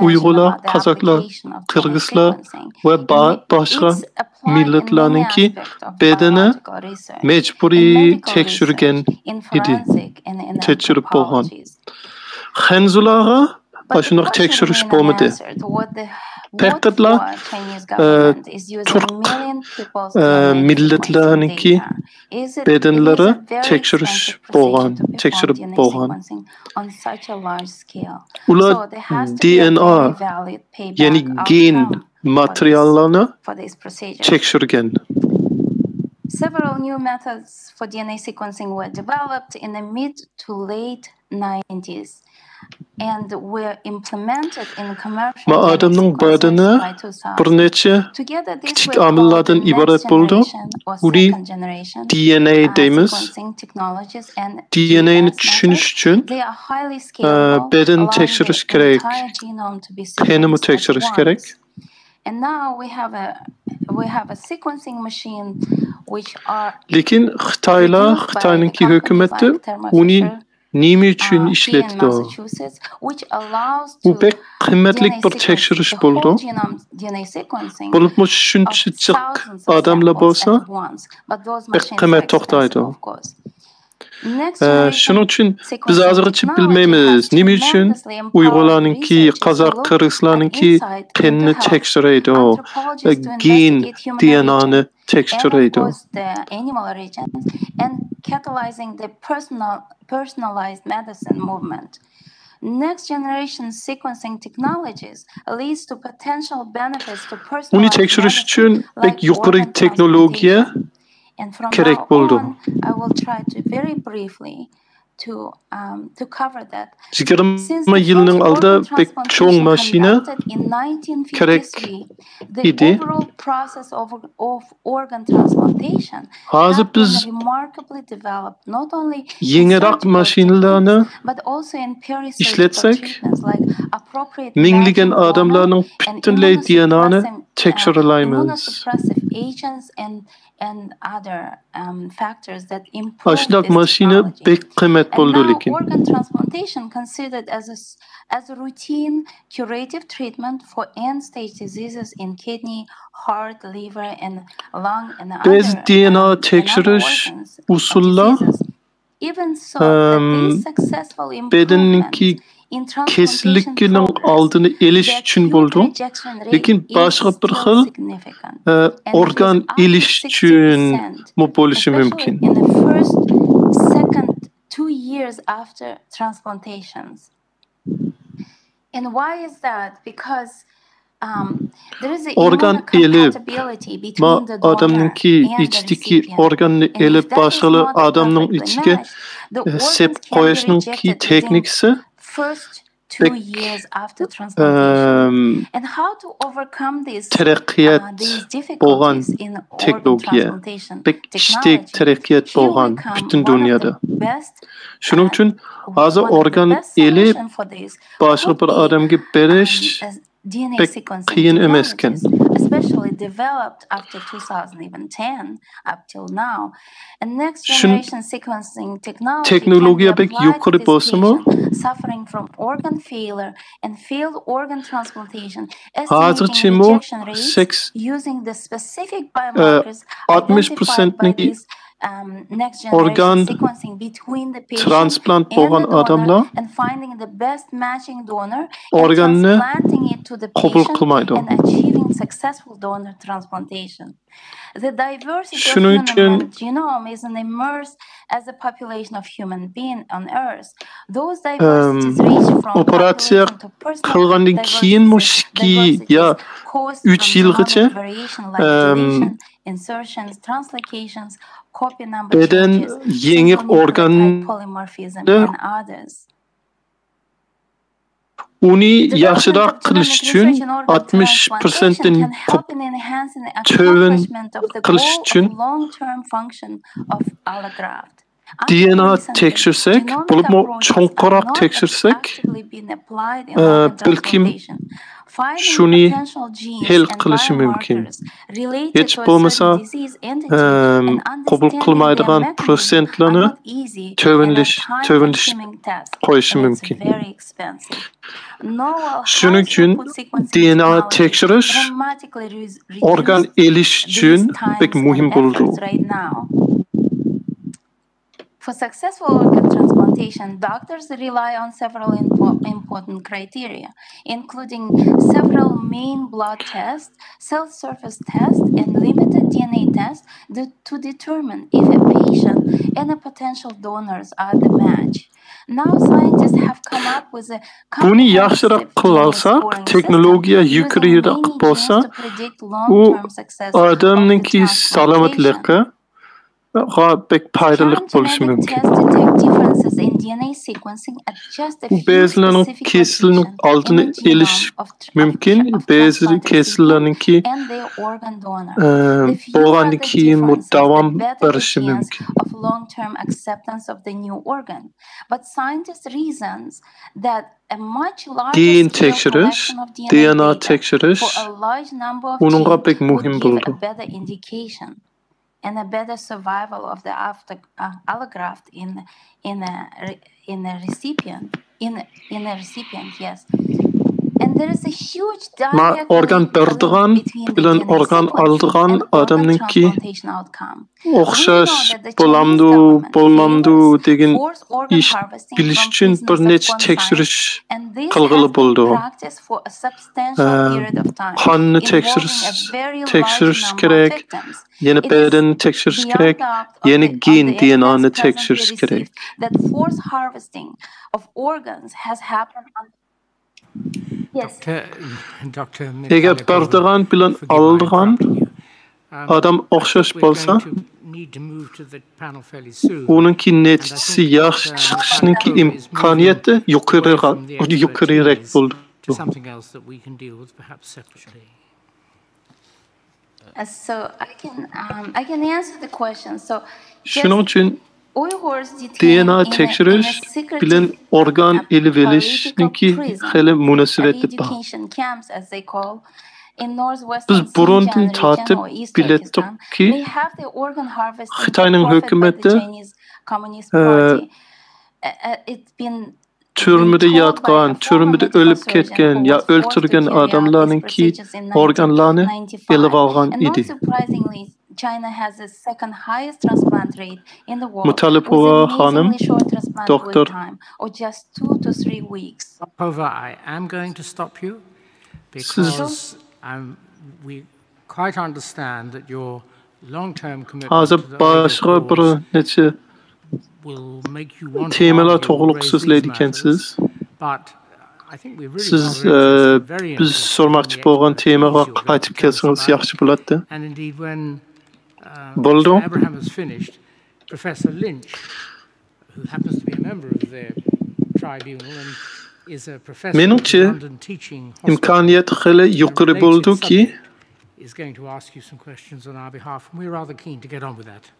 Uygurlar, Kazaklar, Kırgızlar ve başka milletlerninki bedene mecburi tekşürgen idi. Tekşürüp bolğan. Xenzulara başınaq tekşürüş bolmadı. Pekatla Türk milletlerninki bedenleri tekşürüş bolğan, tekşürüp bolğan. Ular DNA yani gen materyallarını tekşürgen. Several new methods for DNA sequencing were developed in the mid to late 90s. And were implemented in commercial adamın bedeni bir neçe küçük amillerden ibaret buldu. Uni DNA deyimiz. DNA'ni düşünüş için beden tekşiriş gerek. Genomu tekşiriş gerek. And now we have a sequencing machine which are Lekin Xitayninki hükümeti uni nimi için işletti o. Bu pek kıymetli bir tekşiriş buldu. Bulup mu şunçacık adamla bolsa pek kıymet toktaydı o. Şunun için biz azırçı bilmeyimiz. Nimi için Uygurlarınki, Kazak, Kırgızlarınki kendini tekşireydi o. Gen DNA'nı tekşireydi o. Catalyzing the personalized medicine movement. Next generation sequencing technologies leads to potential benefits to Uni tekşiriş için pek yukarı teknolojiye gerek buldu. I will try to very briefly to cover that. 20 yılının aldı pek çoğun maşine gerek idi. Hazır biz yenerek maşinelerini işletsek mingligen adamlarının bütünley DNA'nı tekşirilayımız. And other factors that improve Aşnak maşine pek kıymet buldu lekin. Organ transplantation considered as a routine curative treatment for end-stage diseases in kidney, heart, liver, and lung and Bez DNA tekşiriş usulla bedeninki kesinlikinin aldığını eliş için buldu. Lakin başka bir xil organ eliş için mu buluşu mümkün. In the first, second 2 years after transplantations. And why is that? Because there is organ elip ma adamınki içteki organını elip başkalı adamın içine sep koyuşunun ki tekniksi first 2 years after transplantation, and how to overcome these difficulties in organ transplantation technology. Terekkiyat bolğan bütün dünyada. Şunun için azı organ elip başka bir adamga beriş pek kıyın emesken. Especially developed after 2010 up till now. And next generation sequencing technology pek yukarı bolsa suffering from organ failure and failed organ transplantation, hazırçı estimating rejection rates using the specific biomarkers 60%'nin next organ generation sequencing between the patient transplant and the bo'lgan donor odamlar and finding the best matching donor and organni transplanting it to the qabul patient qilmaydi. and achieving successful donor transplantation. The diversity of Shuning uchun human genome is an immersed as the population of human being on Earth. Those diversities range from operatsiya population to personal qilgandan keyin mushki ya 3 yilgacha variation like deletion, insertions, translocations, copy number beden changes, yeni single nucleotide organni polymorphism, and others. uni yaxshiroq qilish uchun 60%dan ko'p qilish uchun long-term function of allograft. DNA tekshirsak, bo'lib cho'nqaroq tekshirsak, balkim shuni hal qilishi mumkin. Hech bo'lmasa qabul qilmaydigan prosentlarni tövünlish qo'yishi mumkin. Shuning uchun DNA tekshirish organ elish uchun pek muhim bo'ldi. For successful organ transplantation, doctors rely on several important criteria, including several main blood tests, cell surface tests, and limited DNA tests to determine if a patient and a potential donors are the match. Now scientists have come up with a Buni yaxshiroq qilsak, texnologiya yuqoriroq bo'lsa, u odamning salomatligi pek foydali bo'lishi mumkin. Ba'zilarning kasallik oldini olish mumkin, ba'zi kasallarningki bo'lgandan keyin davom berishi mumkin. Long-term acceptance of the new organ, but scientists reasons that a much larger tekshirish, DNA tekshirish uningga pek muhim bo'ldi. Better indication and a better survival of the allograft in a recipient, yes. And there is a huge direct organ berdigan bilan organ aldigan odamningki o'xshash bo'lamdu, bo'lmamdu degan ish bilish uchun bir necha tekshirish qilg'ili bo'ldi. Qonni tekshirish kerak, yana bedanni tekshirish kerak, yana gen DNAni tekshirish kerak. That forced harvesting of organs has happened on Eğer berdigan bilan aldigan adam o'xshash bo'lsa, uningki natijasi yaxshi chiqishninki imkoniyati yuqoriroq bo'ldi. So I can answer the question. So shuning uchun DNA tekshirish bilan organ elib olishninki xeli munosabati bor. Biz burundan tortib biletdikki, Xitoyning hukumati türmede yatgan, türmede ölüp ketken ya öldürgen adamlarınki organlarını elib algan idi. China has the second highest transplant rate in the world. Mutalipova Hanım, doktor. Or just 2 to 3 weeks. Pova, I am going to stop you because we quite understand that your long-term commitment to the will make you want to temalar to'g'riliq ekansiz. But I think we really biz sormoqchi bo'lgan temaga qaytib kelsangiz yaxshi bo'ladi. And indeed when Boldo. Abraham has finished, Professor Lynch, who happens to be a member of the tribunal and is a professor at London Teaching Hospital, imkoniyat xeli yuqori bo'ldi-ki, is going to ask you some questions on our behalf, and we're rather keen to get on with that.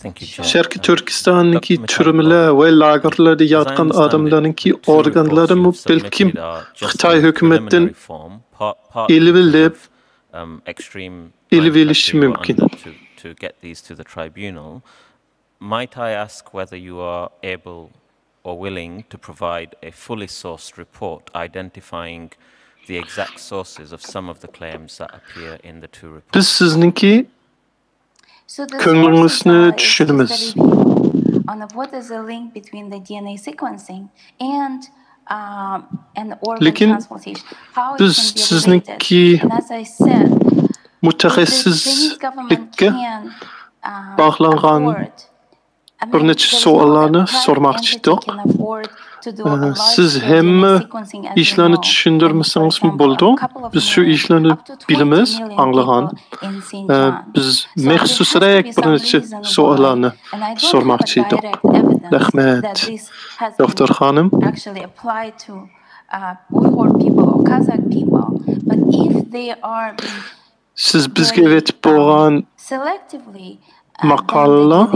Thank you, Chair. Sharqiy Turkistondagi turmalar va lagerlarda yotgan odamlarningki organlari balkim Xitoy hukumatidan elib extreme mumkin. To get these to the tribunal, might I ask whether you are able or willing to provide a fully sourced report identifying the exact sources of some of the claims that appear in the two reports? Biz sizninki So the Köngülüňizni sources düşünimiz. is the review on what is the link between the DNA sequencing and organ Lekin transplantation. How it biz can be sizninki related. And as I said, if the Chinese mutaxassislikka government can bağlanğan afford, bir neçe suallarni sormakçıydık. Siz hem işlerini düşündürmesiniz mi buldu? Biz şu işlerini bilimiz, anlayan. Biz mehsusrayek bir neçe suallarni sormakçıydık. Rahmet, Doktor Hanım. Actually apply to Uyghur people or Kazakh people, but if they are Siz bizge evet boğan selectively makalla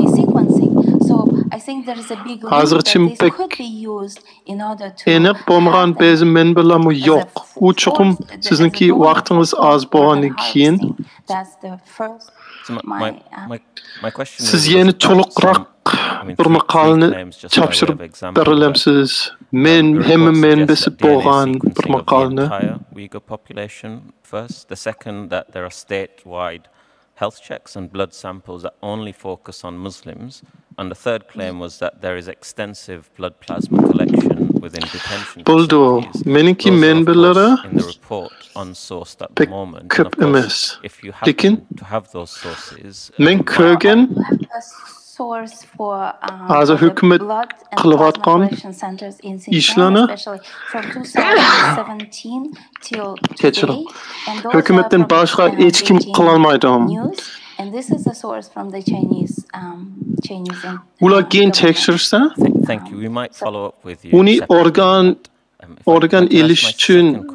hazırçın pek enek bolmagan bezi menbelamı yok. U çokum sizinki vaktiniz az boğanı keyin siz yeni toluqraq bir makalını çapşırıp berilemsiz. Men hem menbesi boğan bir makalını. First, the second, that there are statewide health checks and blood samples that only focus on Muslims. And the third claim was that there is extensive blood plasma collection within detention Buldu. Meninki menbelere in the report unsourced at the pek moment. köp emes. If you happen Lekin to have those sources, men kögen azı hükümet kılıvatkan işlerini geçirin. Hükümetten başka hiç kim kılalmaydı. And this is a source from the Chinese Ula gen tekşirse thank you. We might follow up with you. uni organ ilişkin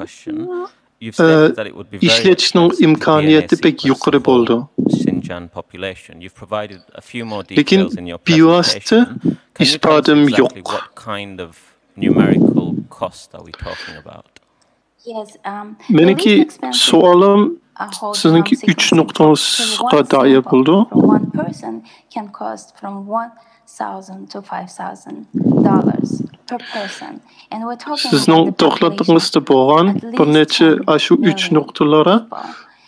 işletişinin imkaniyeti pek yukarı buldu. Xinjiang population. You've provided a few more Lekin details in your biyuastı presentation. Can you tell us ispadım exactly yok. what kind of numerical cost are we talking about? Yes, Meninki sualım sizinki 3 noktanızga dair buldu. one person can cost from $1,000 to $5,000 per person. And we're talking Sizin about the population. toxladığınızda boğan bir neçe aşı 3 noktalara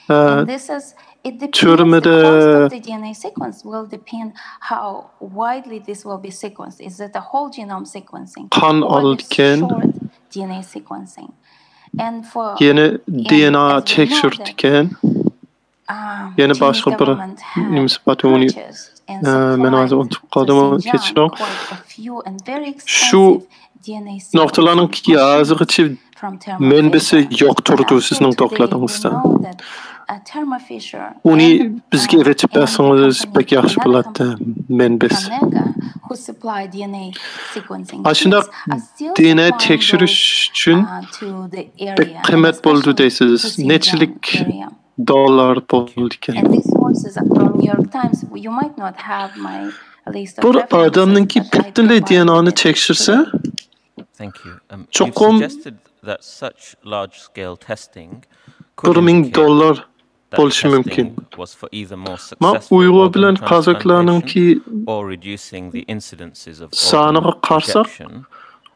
And this is it depends. Türmede The cost of the DNA sequence will depend how widely this will be sequenced. Is it a whole genome sequencing kan or this alırken short DNA sequencing? And for yeni DNA tekşürtken yeni başka bir nimsipatuni men azı unutup kaldım geçiyorum. Şu noktaların ki yazığı için menbesi yokturdu sizin tokladığınızda. Uni bizge öğretip derseniz pek yaxşı buladı menbesi. Aslında DNA tekşürüş için pek kıymet buldu deysiz. Neçilik dolar buldu iken. Bu adamınki bütünle DNA'nı tekşirse Thank you. You've çokum suggested that such large-scale testing $1,000 buluşu mümkün. was for either more Ma successful Uyghur organ bilen Kazaklarınki or reducing the incidences of sanağa organ karsak rejection.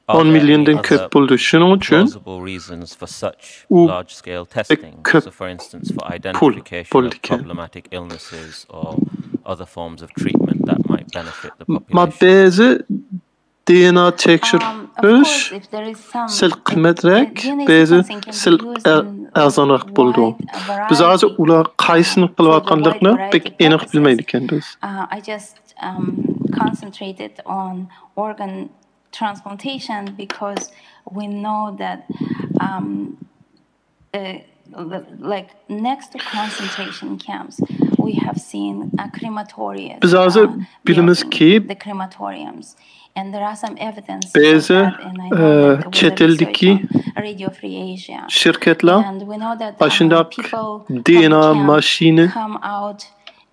10 milyondan Are there köp buldu. Şunun için plausible reasons for such u large-scale testing? köp So, for instance, for pul identification of politike. problematic illnesses or other forms of treatment that might benefit the Ma population. bazı DNA tekşürüş sil kıymetrek, bazı sil azanaq buldu. Biz azı ular kaysını kılvatkanlıqını pek enik bilmeydiken biz. I just concentrated on organ transplantation because we know that like next to concentration camps, we have seen crematoriums. Biz azı bilimiz ki the crematoriums. And there are some evidence bazı çeteldeki Radio Free Asia. şirketler And we know that aşındak people DNA maşini come out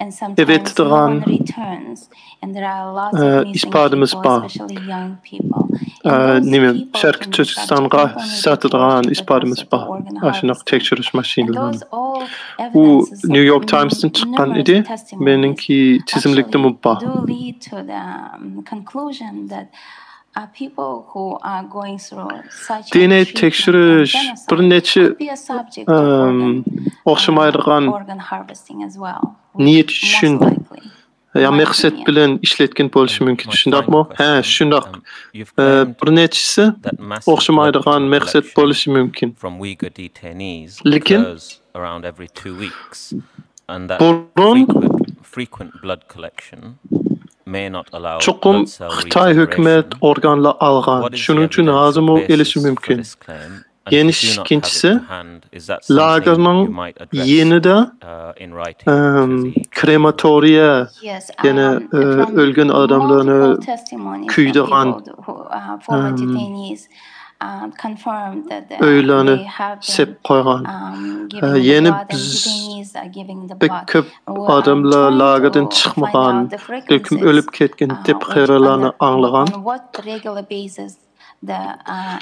and evet sometimes no one dıran returns. And there are lots of missing ispadımız people, var. especially young people. And those Nimim people şarkı can Türkistan'a satıdıran ispadımız var. Aşındak tekşürüş maşiniler. those all Bu evidences New York Times'ın çıkan idi. Benimki çizimlikte mi var? do lead to the conclusion that people who are going through such DNA tekshirish bir necha o'xshamaydigan organ harvesting as well. niyat uchun ya maqsad bilan ishlatgan bo'lishi mumkin. Shundaqmi? Ha, shundaq. Bir nechasi o'xshamaydigan maqsad bo'lishi mumkin. From Uyghur detainees Lekin around every 2 weeks, and that frequent blood collection may not allow Çoxum Xitoy hökumət organlar alğan. Şunun üçün hazım o elishi mümkün. Yeni ikincisi, lagerning yenida krematoriya, yani ölgün adamlarını kuydigan öyləni sep qoyğan. Yeni biz pek köp adamlar lagerden çıxmağan, döküm ölüp ketken dep xeyralarını anlığan.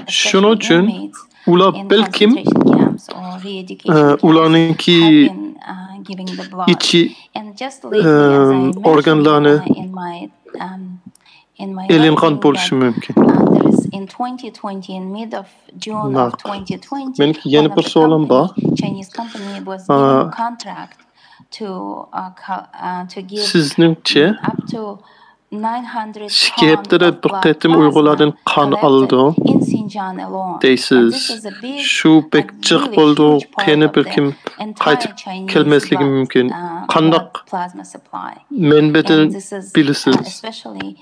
Şunun üçün ular belkim ularınki içi organlarını elingan bo'lishi mumkin. In 2020, in mid of June Nah. of 2020, Meniki yeni bir so'lim bor. Chinese company was given contract to give Sizningcha up to 900 Skeptire bir qatim Uyg'urlardan qon oldi. in Xinjiang alone. Deysiz, shu pek jiq bo'ldi, qani bir kim qaytib kelmasligi mumkin. Qandaq Plasma supply. manbadan And this is bilasiz. especially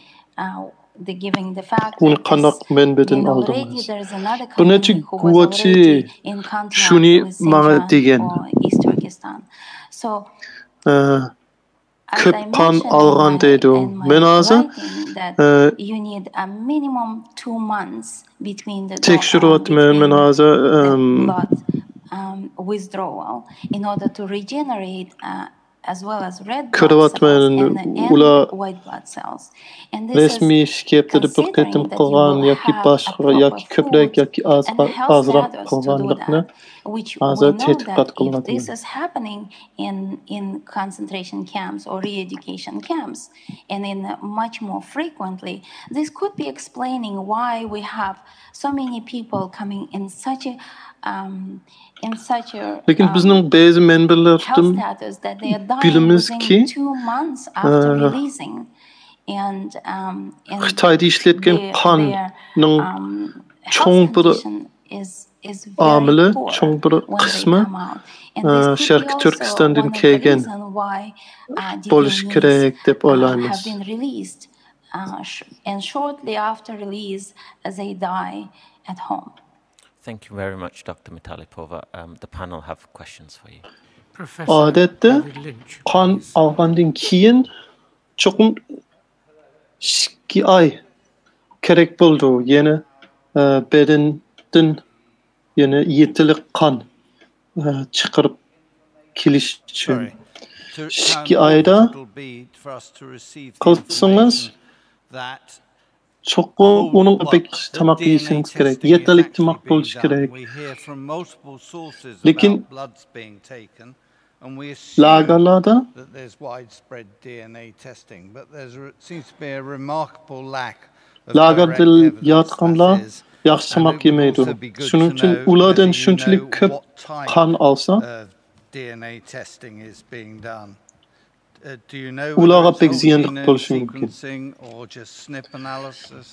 the giving the fact Uni that qandaq manbadan already oldingiz. there's another Bir necha company who was guvochi already in contract shuni with manga Xinjiang degan. or East Turkestan. So Ko'p qon olgan deydi. Men hozir you need a minimum 2 months between the tekshiryapman. Men hozir blood withdrawal in order to regenerate as well as red blood ko'ryapman. cells and Ular white blood cells. And this resmi skeptire bir qatim qilgan yoki boshqa yoki ko'proq yoki ozroq qilganlikni hozir tadqiqot if qilyapman. this is happening in concentration camps or re-education camps and in much more frequently, this could be explaining why we have so many people coming in such a Lekin bizning ba'zi manbalardan health status that they are dying bilimizki within 2 months after releasing. And Xitoyda ishlatgan their qonning cho'ng health bir condition is omili, very poor cho'ng bir when they qismi come out. And this could be Sharqiy also Turkistondan one of the kelgan reason why bo'lishi kerak deb have o'ylaymiz. been released and shortly after release they die at home. Thank you very much, Dr. Mitalipova. The panel have questions for you. Odatda qon olgandan keyin cho'qim 2 oy kerak bo'ldi. Yana bedandan yana yetilik qon chiqarib kelish uchun 2 oyda qilsangiz cho'qim uning pek tamoq yeyishingiz kerak. Yetarli tamoq bo'lishi kerak. Lekin lagerlarda there's widespread DNA testing, but there seems to be a remarkable lack of lagerda yotganlar yaxshi tamoq yemaydi. Shuning uchun ulardan shunchalik ko'p qon olsa, DNA testing is being done. Do you know ularga pek ziyonli bo'lishi mumkin. or just SNP analysis?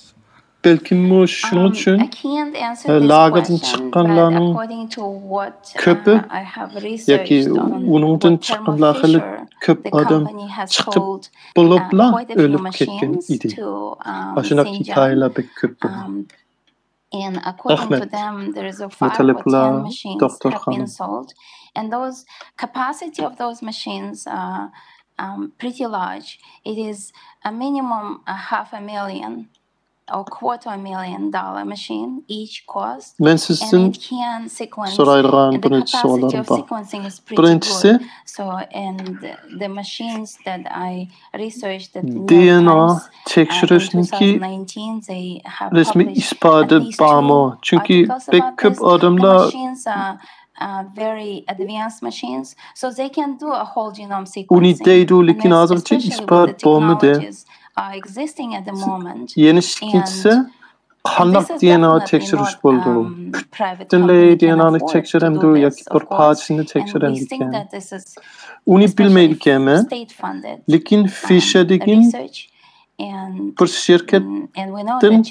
Balkim shuning uchun lagerdan chiqqanlarning ko'pi yoki uningdan chiqqanlar hali ko'p odam chiqib bo'libla o'lib ketgan edi. Shunaqa hikoyalar bek ko'p bo'ldi. And according to them, there is a 5 or 10 machines have been sold, and those capacity of those machines are pretty large. It is a minimum $500,000 or $250,000 machine each cost, Men and sizden it can sequence. soraydigan And the birinchi capacity savolim of bor. sequencing is pretty Birinchisi good. So, and the machines that I researched at New York DNA Times, in tekshirishniki 2019, they have resmi published isboti at least 2 bormi? Chunki articles pek about ko'p this. The odamlar machines are very advanced machines, so they can do a whole genome uni sequencing. deydi, And lekin hozircha especially with isbot the bo'lmadi. technologies are existing at the moment. Yeni ikincisi qandaq DNA tekshirish bo'ldi? Butunlay DNAni tekshiramdi yoki bir parchasini tekshiramdi ekan? Uni bilmaydi ekanman. Lekin Fisher degan bir shirkatdan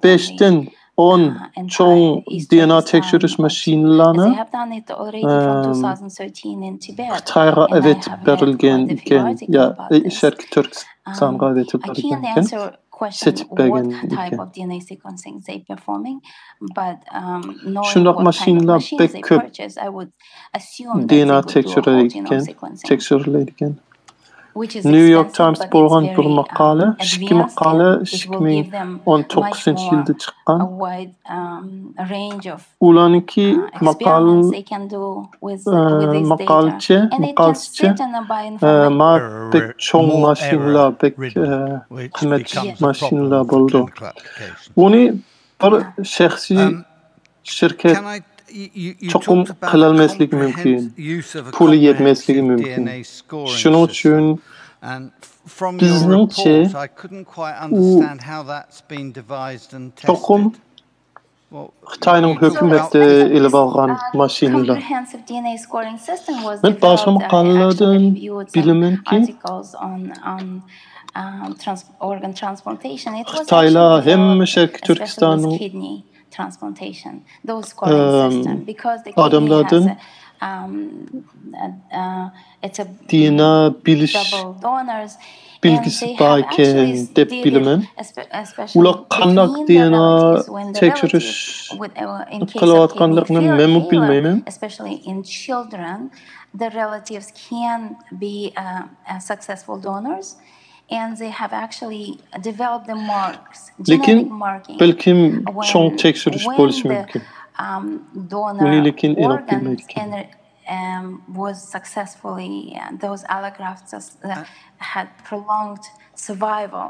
5dan 10 cho'ng DNA tekshirish mashinalarini Xitoyga avetib berilgan ekan, ya Sharqiy Turkistonga avetib berilgan ekan. Shundoq mashinalar bek ko'p DNA tekshiriladi ekan. New York Times bo'lgan bir maqola, ikki maqola 2019-yilda chiqqan. Ularniki maqolcha bek cho'ng mashinalar, bek qimmat mashinalar bo'ldi. Uni bir shaxsiy shirkat cho'qim qilolmasligi mumkin, puli yetmasligi mumkin. Shuning uchun bizningcha cho'qim Xitoyning hukumati ilib olgan mashinalar. Men boshqa maqolalardan bilamanki, Xitoylar hamma Sharqiy Turkistonning adamlardan DNA bilish bilgisi bor ekan deb bilaman. Ular qanday DNA tekshirish qilayotganligini men bilmayman. Especially in children, the relatives can be successful donors. And they have actually developed the marks, genetic marking, cho'ng tekshirish bo'lishi mumkin. Donor organs and was successfully, those allografts had prolonged survival.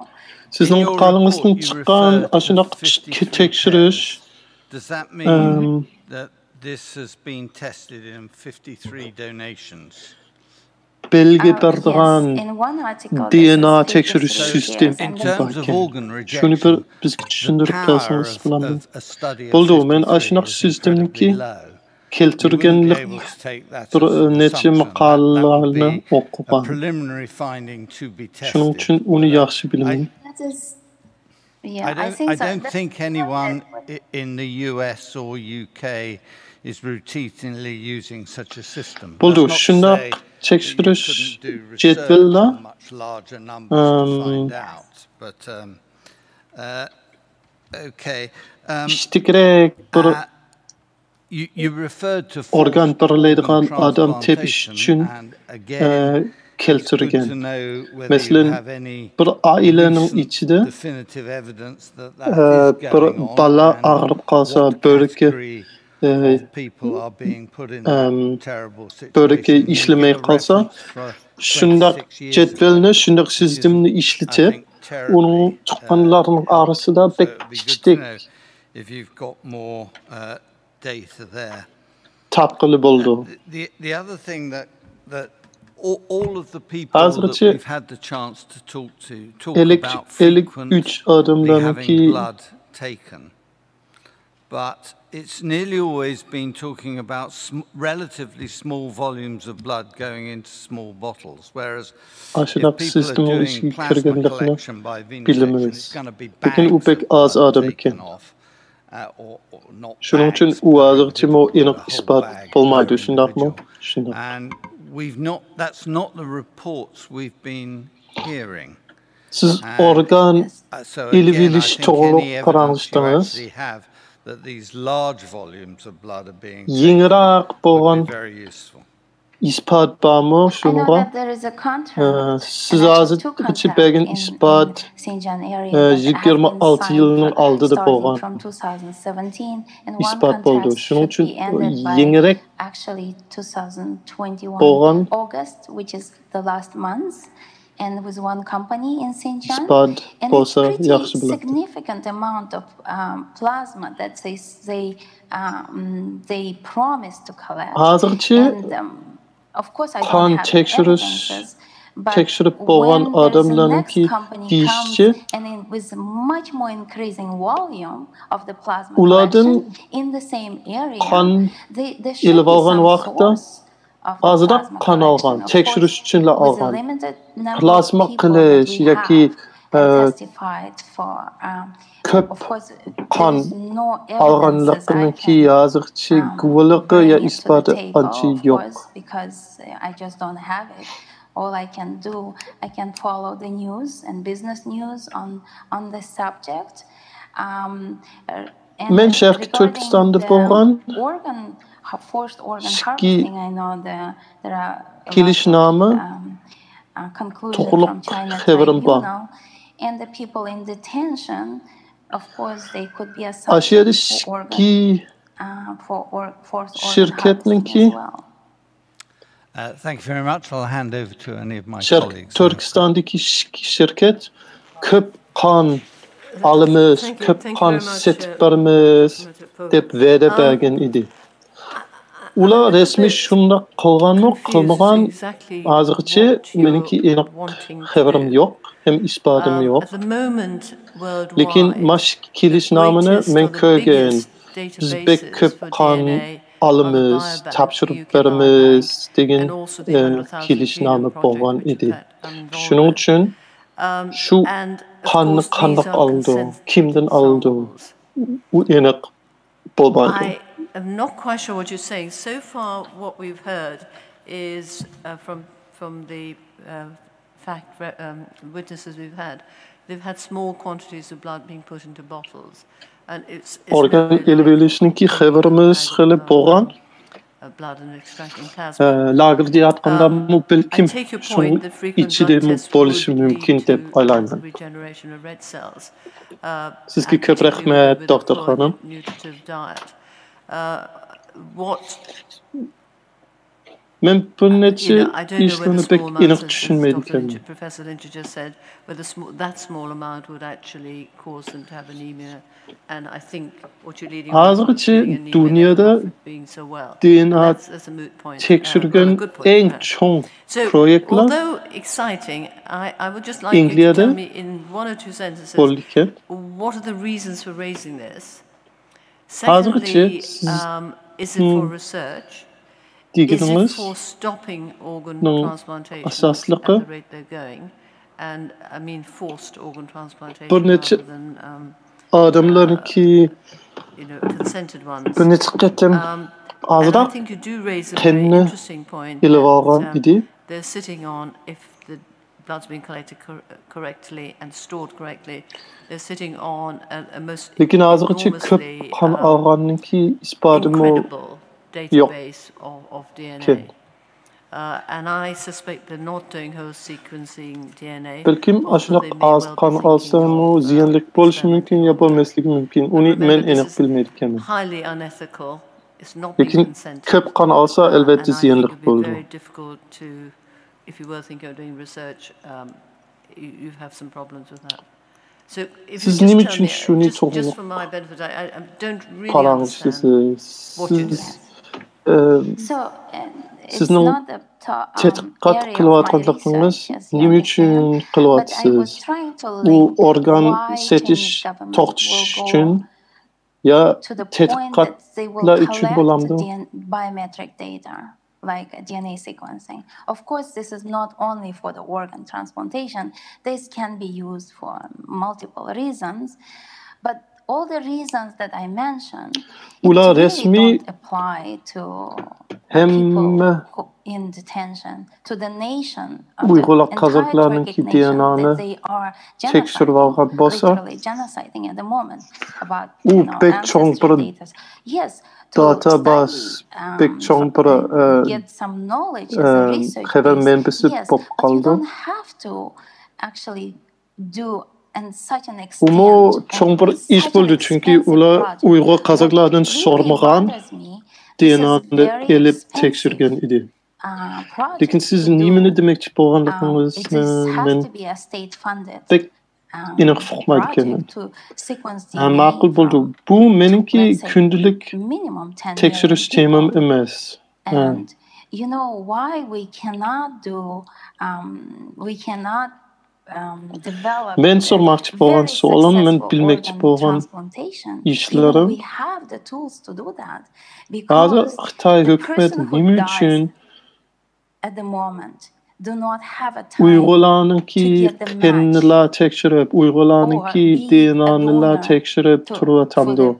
Sizning qalingizdan chiqqan ashunaq tekshirish. Does that mean that this has been tested in 53 donations? Belge berdigan DNA tekshirish sistemi bor ekan. Shuni bizga tushuntirib bersangiz bo'ladimi? Bo'ldi, men ashunaq sistemniki keltirganlik bir necha maqolalarni o'qigan. Shuning uchun uni yaxshi bilaman. I don't think anyone in the US or UK is routinely using such a system. Bo'ldi, shundoq tekshirish jadvallar ishtikrak bir organ birlaydigan odam tepish uchun keltirgan. Masalan, bir oilaning ichida bir bola og'rib qolsa, böreki ishlamay qolsa, shundoq jadvalni, shundoq sistemni ishlatib, uning chiqqanlarining orasida bek kichik topqili bo'ldi. The other thing that all of the people that we've had the chance to talk about frequent having blood taken, but it's nearly always been talking about relatively small volumes of blood going into small bottles, whereas if people are doing plasma collection by ventilation, it's going to be bags of blood taken off. Shuning uchun u hozircha aniq isbot bo'lmadi, shundaqmi? And that's not the reports we've been hearing. Siz organ ilib olish to'g'ri qarang'ishdingiz. That these large volumes of blood are being yengiroq bo'lgan isbot bormi shunga? Siz hozir bergan isbot 26 yilning oldida bo'lgan isbot bo'ldi. Shuning uchun yengiroq bo'lgan August, which is the last month. And with one company in Xinjiang, and a pretty significant amount of plasma that they promised to collect. And of course, I don't have evidences, tekshirib bo'lgan odamlarningki deyishicha ulardan qon ilib olgan vaqtda ozroq qon olgan, tekshirish uchun olgan, plazma qilish yoki ko'p qon olganliginiki hozircha guvohligi yo isboti ancha yo'q. All I can do, I can follow the news and business news on this subject. Men Sharqiy Turkistonda bo'lgan forced organ harvesting, I know there are kelishnoma to'g'riq xabarim bor. And the people in detention, of course, they could be a subject for forced organ harvesting as well. Thank you very much. I'll hand over to any of my colleagues. Turkistondagi shirkat ko'p qon olamiz, ko'p qon setib beramiz deb va'da bergan edi. Ular rasmiy shundoq qilganmi, qilmagan hozircha meniki aniq xabarim yo'q, ham isbotim yo'q. Lekin mash kelishnomani men ko'rgan. Biz bek ko'p qon alımız, tapşırıp verimiz degan kelishnoma bo'lgan edi. Shuning uchun shu qonni qandoq oldi, kimdan oldi, u aniq bo'lmaydi. I'm not quite sure what you're saying. So far, what we've heard is from the witnesses we've had. They've had small quantities of blood being put into bottles. Organ elibelishninki xabarimiz xili bo'lgan. Lagerda yotganda balkim shuning ichida bo'lishi mumkin deb o'ylayman. Sizga ko'p rahmat, doktor xonim. Men bunnecha ishlarni pek aniq tushunmaydi ekanman. Professor Lynch just said whether that small amount would actually cause them to have anemia, and I think what you're leading hozircha dunyoda DNA tekshirgan eng chong proyektlar although exciting, I would just like you to tell me in one or two sentences what are the reasons for raising this. Secondly, is it for research? Is it for stopping organ transplantation at the rate they're going? And I mean forced organ transplantation rather than consented ones. And I think you do raise a very interesting point that they're sitting on, if the blood's been collected correctly and stored correctly, they're sitting on a most enormously incredible database of DNA. And I suspect they're not doing whole sequencing DNA. Balkim ashunaq az qon olsamu ziyanlik bo'lishi mumkin yo bo'lmasligi mumkin. Uni men aniq bilmaydi ekanman. Highly unethical. It's not being consented. Ko'p qon olsa albatta ziyanlik bo'ladi. Very difficult to, if you were thinking of doing research, you have some problems with that. So if you just tell me, just for my benefit, I don't really understand what you're doing. Sizning tadqiqot qilayotganligingiz nima uchun qilyapsiz? U organ setish to'xtatish uchun yo tadqiqotlar uchun bo'lamdi? Biometric data like DNA sequencing. Of course, this is not only for the organ transplantation. This can be used for multiple reasons, but all the reasons that I mentioned really don't apply to people in detention, to the nation, the entire Turkic nation that they are literally genociding at the moment about ancestry data. Yes, to get some knowledge as a research yes, but you don't have to actually do and such an extent. Umu cho'ng bir ish bo'ldi chunki ular Uyg'ur qozaqlardan sormagan DNAni elib tekshirgan edi. Lekin siz nimani demoqchi bo'lganligingizni men pek aniq uqmaydi ekanman. Ma'qul bo'ldi. Bu meningki kundalik tekshirish temam emas. you know why we cannot develop Men sormakçı bolgan sualım, men bilmekçi bolgan işlerim. we have the tools to do that Hazır because Xitay the hökümeti person who nime dies üçün at the moment do not have a time Uyg'urlarniki qenla tekshirib, Uyg'urlarniki DNA'nila tekshirib turvatamdı.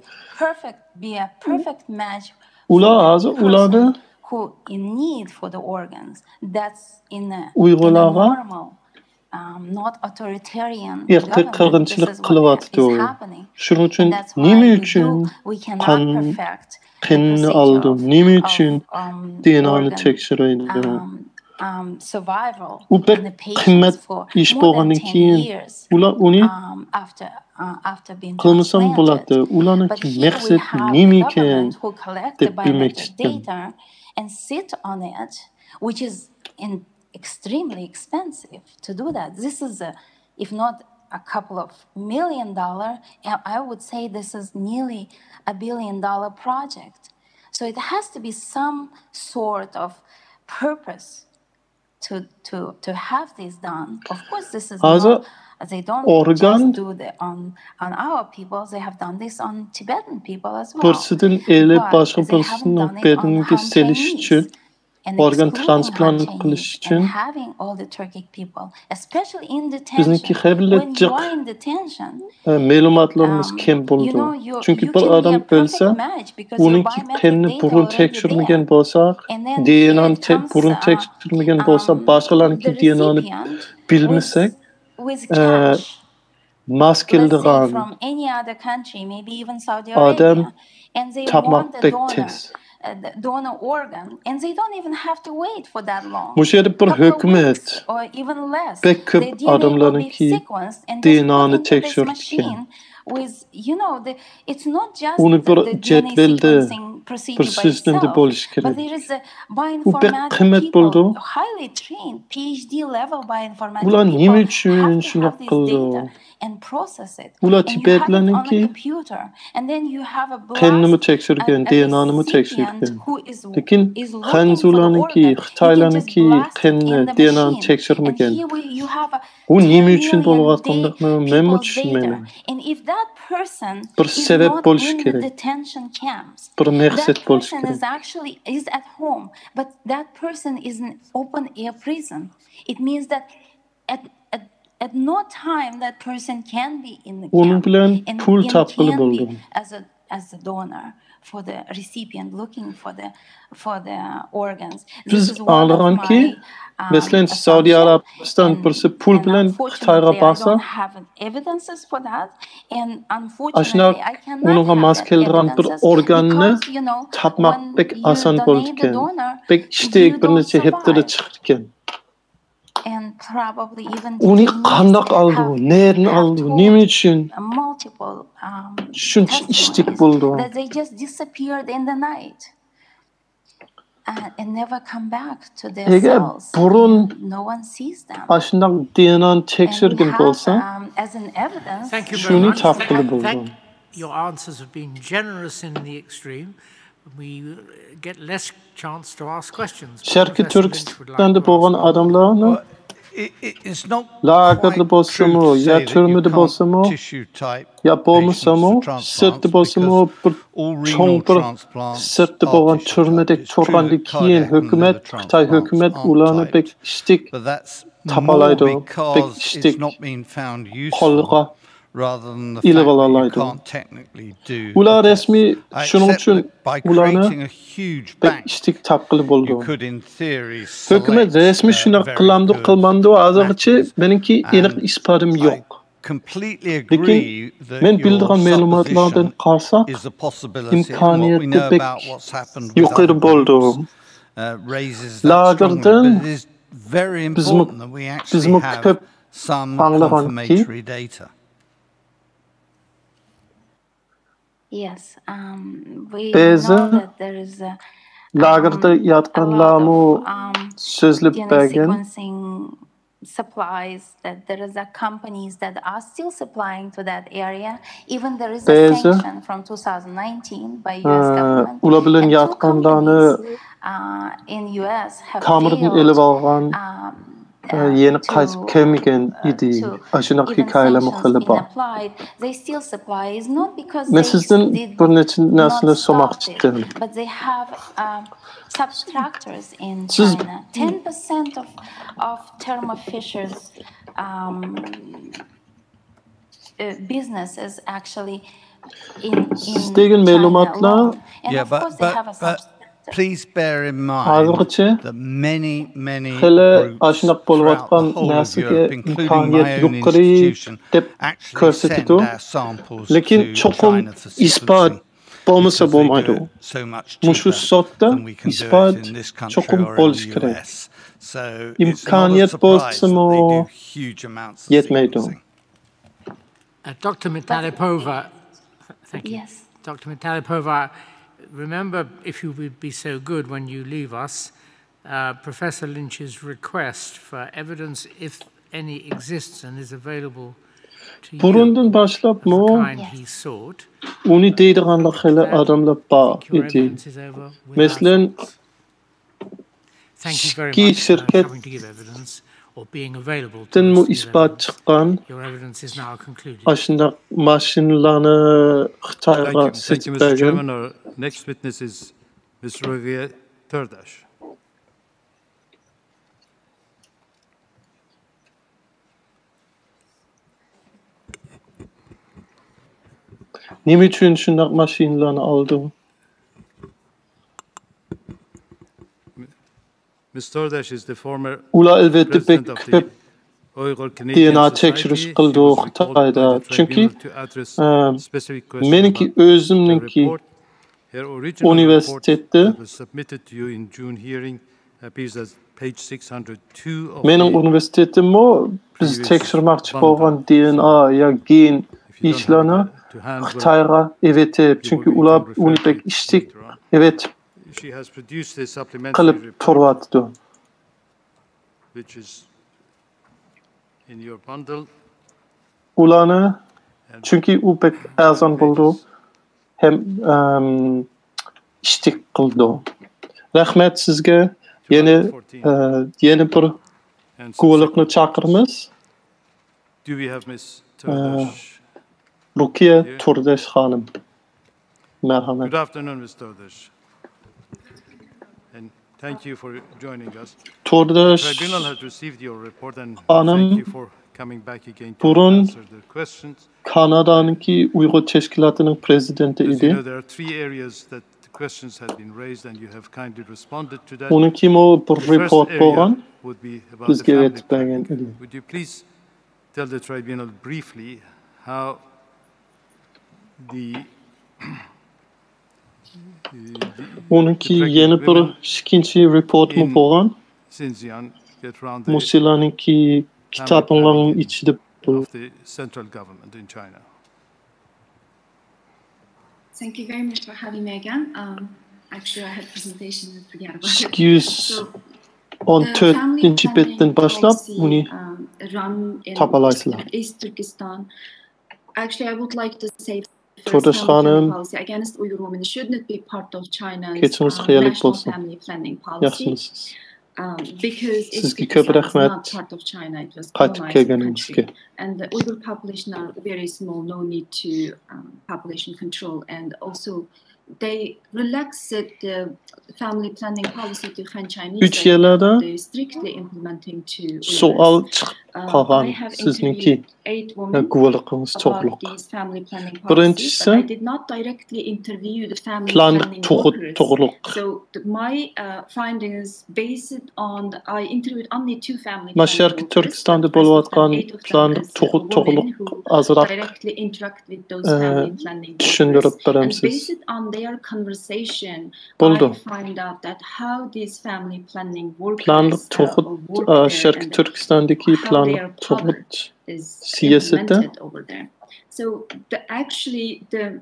be a perfect match Ular hazır ularni who in need for the organs. That's in a Uyg'urlarga normal, not authoritarian irqi government. qirg'inchilik qilyapti. Shuning uchun nima uchun qanni oldim, nima uchun DNA'ni tekshiraydi. Survival U bir qimmat ish bo'lgandan keyin ular uni qilmasam bo'ladi. Ularniki maqsad nima ekan deb bilmoqchidim. And sit on it, which is extremely expensive to do that. This is, if not a couple of $1 million, I would say this is nearly $1 billion project. So it has to be some sort of purpose to have this done. Of course, this is not, they don't just do it on our people. They have done this on Tibetan people as well. Birsidin elib başqa birisinin bedeniga selish uchun, organ transplant qilish uchun bizniki xeyli jiq ma'lumotlarimiz kam bo'ldi. Chunki bir odam o'lsa, uniki qanni burun tekshirmagan bo'lsa, DNA'ni burun tekshirmagan bo'lsa, boshqalarniki DNA'ni bilmasak, mast keladigan odam topmoq bek tez. Donor organ, and they don't even have to wait for that long. Mush yerda bir hökümet or even less. Pek köp adamlarınki DNA'ni tekshirgan. With, you know, it's not just Uni bir the cetvelde bir sistemde bo'lish kerak. But there is a bioinformatics people, highly trained, PhD level bioinformatics Ular people nima uchun have to shunday have this qildi? data and process it. Ular And you have it on a Tibetlarninki computer. And then you have a qannimi tekshirgan, DNA'nimi tekshirgan. Lekin Xanzularninki, Xitoylarninki qanni DNA'ni tekshirmagan. U nima uchun bo'layotganligini men tushunmayman. Bir sebep bo'lishi kerak. Bir maqsad bo'lishi kerak. Is actually at home, but that person is in open air prison. It means that at no time that person can be in the Onun camp bilan and pul can topqili be bo'ldim. as a donor for the recipient looking for the organs. Biz ağlaganki, mesela Saudi Arabistan birisi pul bilan Xitoyga borsa, Evidences for that, and ashuna unfortunately I cannot unga have mos that keladigan bir evidences organni because, you know, topmoq when bek you oson bo'ldi donate the ekan. donor, Bek ishtek bir don't necha haftada survive. chiqdi ekan. And probably even Uni detainees qandoq oldi, nerdan oldi, nima uchun? multiple Shuncha ishtik bo'ldi. that they just disappeared in the night and never come back to their Eğer cells. burun No one sees them. ashundoq DNA'ni tekshirgan bo'lsa, As an evidence. Thank you very shuni much. topqili bo'ldi. Your answers have been generous in the extreme. We get less chance to ask questions. Sharqi Turkistonda bo'lgan odamlarni It's not lagerda bo'lsa-mu, ya turmada bo'lsa-mu, ya bo'lmasa-mu, sirtda bo'lsa-mu, bir cho'ng bir sirtda bo'lgan turmada turgandan keyin hukumat, Xitoy hukumat ularni bek ishtik topalaydi, bek ishtik qo'lga ilib olaydi. Ular rasmiy shuning uchun ularni bek ishtik topqili bo'ldi. Hukumat rasmiy shunday qilamdi, qilmandi, hozirgacha meniki aniq isbotim yo'q. Lekin men bildigan ma'lumotlardan qarsak, imkoniyati bek yuqori bo'ldi. Lagerdan bizmi ko'p anglaganki, Yes, we Ba'zi know that there is lagerda yotganlarmu so'zlab bergan sequencing supplies, that there is companies that are still supplying to that area. Even there is a Ba'zi sanction from 2019 by US government. ular bilan yotganlarni in US have Kamerdan elib alğan yeni qaytıp kelmegen idi. Aşınaq hikayeler xili bar. Men sizden bir neçe näsini somaq çitdim. But they have substructures in China. 10% of Thermo Fisher's business is actually in China alone. And of course they have a substructure. Please bear in mind that many groups throughout the whole of Europe, including my own institution, actually send our samples to China for sequencing. Bolmasa bolmaydı. Muşu sotda ispat çokum bolish kere. İmkaniyet bolsamo yetmeydi. Dr. Mitalipova, thank you. Yes. Dr. Mitalipova, remember, if you would be so good when you leave us, Professor Lynch's request for evidence, if any exists and is available to you, Burundan başlap the mo kind he sought. Uni deydiğanlar hele adamlar ba idi. Meslen Thank you very ki much for şirket coming to give evidence or being available to den mu us to give ispat evidence. çıkan Your evidence is now concluded. aşında maşinlarını Xitayga Thank you, seçip Mr. bergen. Chairman. Our next witness is Ms. Rogia Turdash. Nime üçün şundaq maşinlarını aldım? Ms. Turdash is the former Ula elbette president pek of the köp Uyghur Canadian DNA Society. tekşiriş She kıldı was recalled by Xitayda. the Çünkü tribunal to address specific questions meniki about the özümninki report. Her original üniversitede report that was submitted to you in June hearing appears as page 602 of menin the üniversitetim o biz tekşirmakçı bolgan DNA ya gen işlerini Xitayga evet çünkü ular uni pek iştik evet She has produced a supplementary kılıp report turvatdı. which is in your bundle. Ulanı çünkü u pek erzan buldu hem iştik kıldı. Rahmet sizge yeni bir kuvalıkını çakırmız. Do we have Ms. Turdash? Rukiye Turdash Hanım. Merhamet. Good afternoon, Ms. Turdash. And thank you for joining us. Turdash The tribunal has received your report and Hanım, thank you for coming back again to burun answer the questions. Kanada'nınki Uyghur Teşkilatı'nın prezidenti As you idi. know, there are three areas that the questions have been raised and you have kindly responded to that. Onun kim o bir The first report area bolgan would be about biz the family evet bergen idi. Would you please tell the tribunal briefly how the Onunki yeni bir ikinci report mu bolgan? Xinjiang get around the Musilanınki kitapların içinde bu. of the central government in China? Thank you very much for having me again. Actually, I had a presentation and forgot about it. 214. betten başlap uni tapalaysılar. East Turkestan. Actually, I would like to say Turdash Hanım, policy against Uyghur women should not be part of China's geçiniz xeyirlik national bolsun. family planning policy. Yaxşımısınız. Because Sizge it's köp not rahmet part of China, it was qaytıp colonized kelgeningizge. country. And the Uyghur population are very small, no need to population control. And also they relaxed the family planning policy to Han Chinese. Üç yerlerde They strictly implementing to sual çıkıp I kalgan have sizninki interviewed 8 women guvalıqınız çoxluq. about these family planning policies, Birincisi, but I did not directly interview the family plan planning workers. toğruluq. So my findings based on I interviewed only 2 family Maşarki planning workers. Türkistan'da bolatqan plan toğruluq azıraq Directly interact with those family planning düşündürüp workers. And beremsiz. based on their conversation, Buldu. I find out that how these family planning workers Plan work toğut there Şarkı and Türkistan'daki how plan their power toğut is siyasette implemented over there. So actually the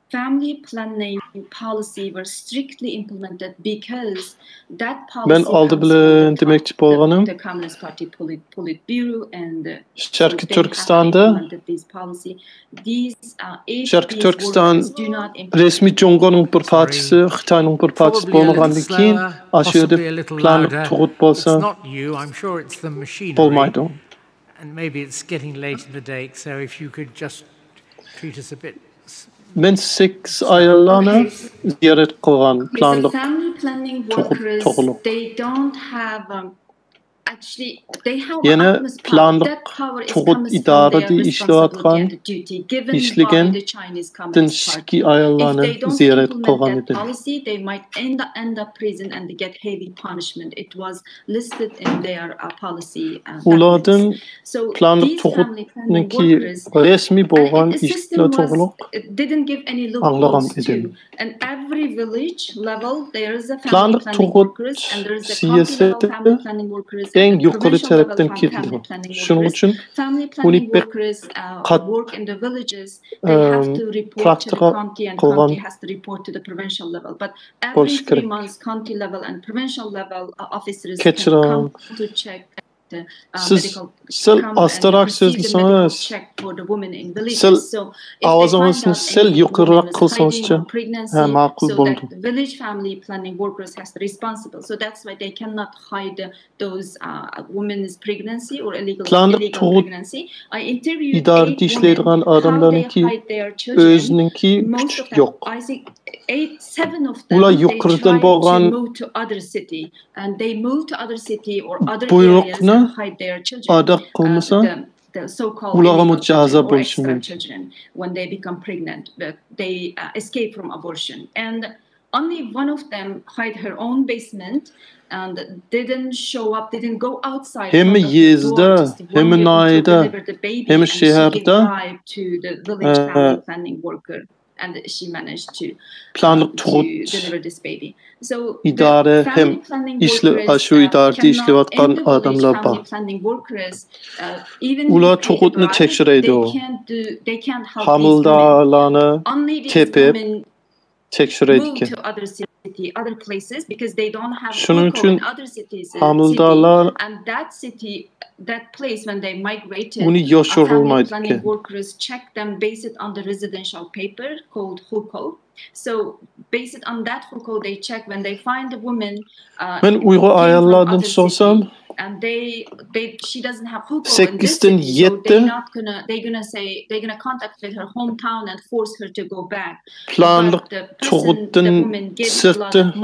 family planning policy were strictly implemented because that Ben policy aldı bilen demekçi bolganım. the Communist Party Politburo and Şarkı Türkistan'da Şarkı Türkistan resmi Jongonun bir partisi, Xitayning bir partisi bolmagandan keyin aşırı planlık tuğut bolsa bolmaydı. And maybe it's getting late in the day, so if you could just treat us a bit. Men 8 aylarını ziyaret kılgan planlık tuğuluk. Yine planlık tuğut idarede işleyatkan işligen dinşki aylarını ziyaret kılgan idi. They might end up prison and get heavy punishment. It was listed in their policy. Uladın planlık tuğutniki resmi bolgan işle tuğuluk anlagan idi. And every village level there is a planlık tuğut siyaseti en yukarı taraftan kilidi. Şunun için bunu pek kat praktika kılgan boş gerek. Keçiran siz astarak sözlüsünüz, siz ağzınızını siz yukarı kılsanız için makul buldu. Village family planning workers has the responsible, so that's why they cannot hide those women's pregnancy or illegal pregnancy. I interviewed İdarede işleydiğen adamlarınki özününki küçük yok. Ula yukarıdan boğan buyrukna adak kılmasa ulağımı caza bolşun when they become pregnant, they escape from abortion. And only one of them hid her own basement and didn't show up, didn't go outside. Hem yezde, hem naide, hem şehirde to the village family planning worker. And she managed to deliver this baby. So idare hem işle aşı idarede işlevatkan adamlar var. Ula tuğutunu tekşireydi o. Hamildarlarını tepip tekşireydi ki. Şunun için hamildarlar that place when they migrated, family planning workers check them based on the residential paper called hukou. So based on that hukou, they check when they find a woman. Ben Uyghur ayarlardan sorsam, and she doesn't have hukou. 8'ten 7 they're gonna contact with her hometown and force her to go back. Planlık tuğutun sırtı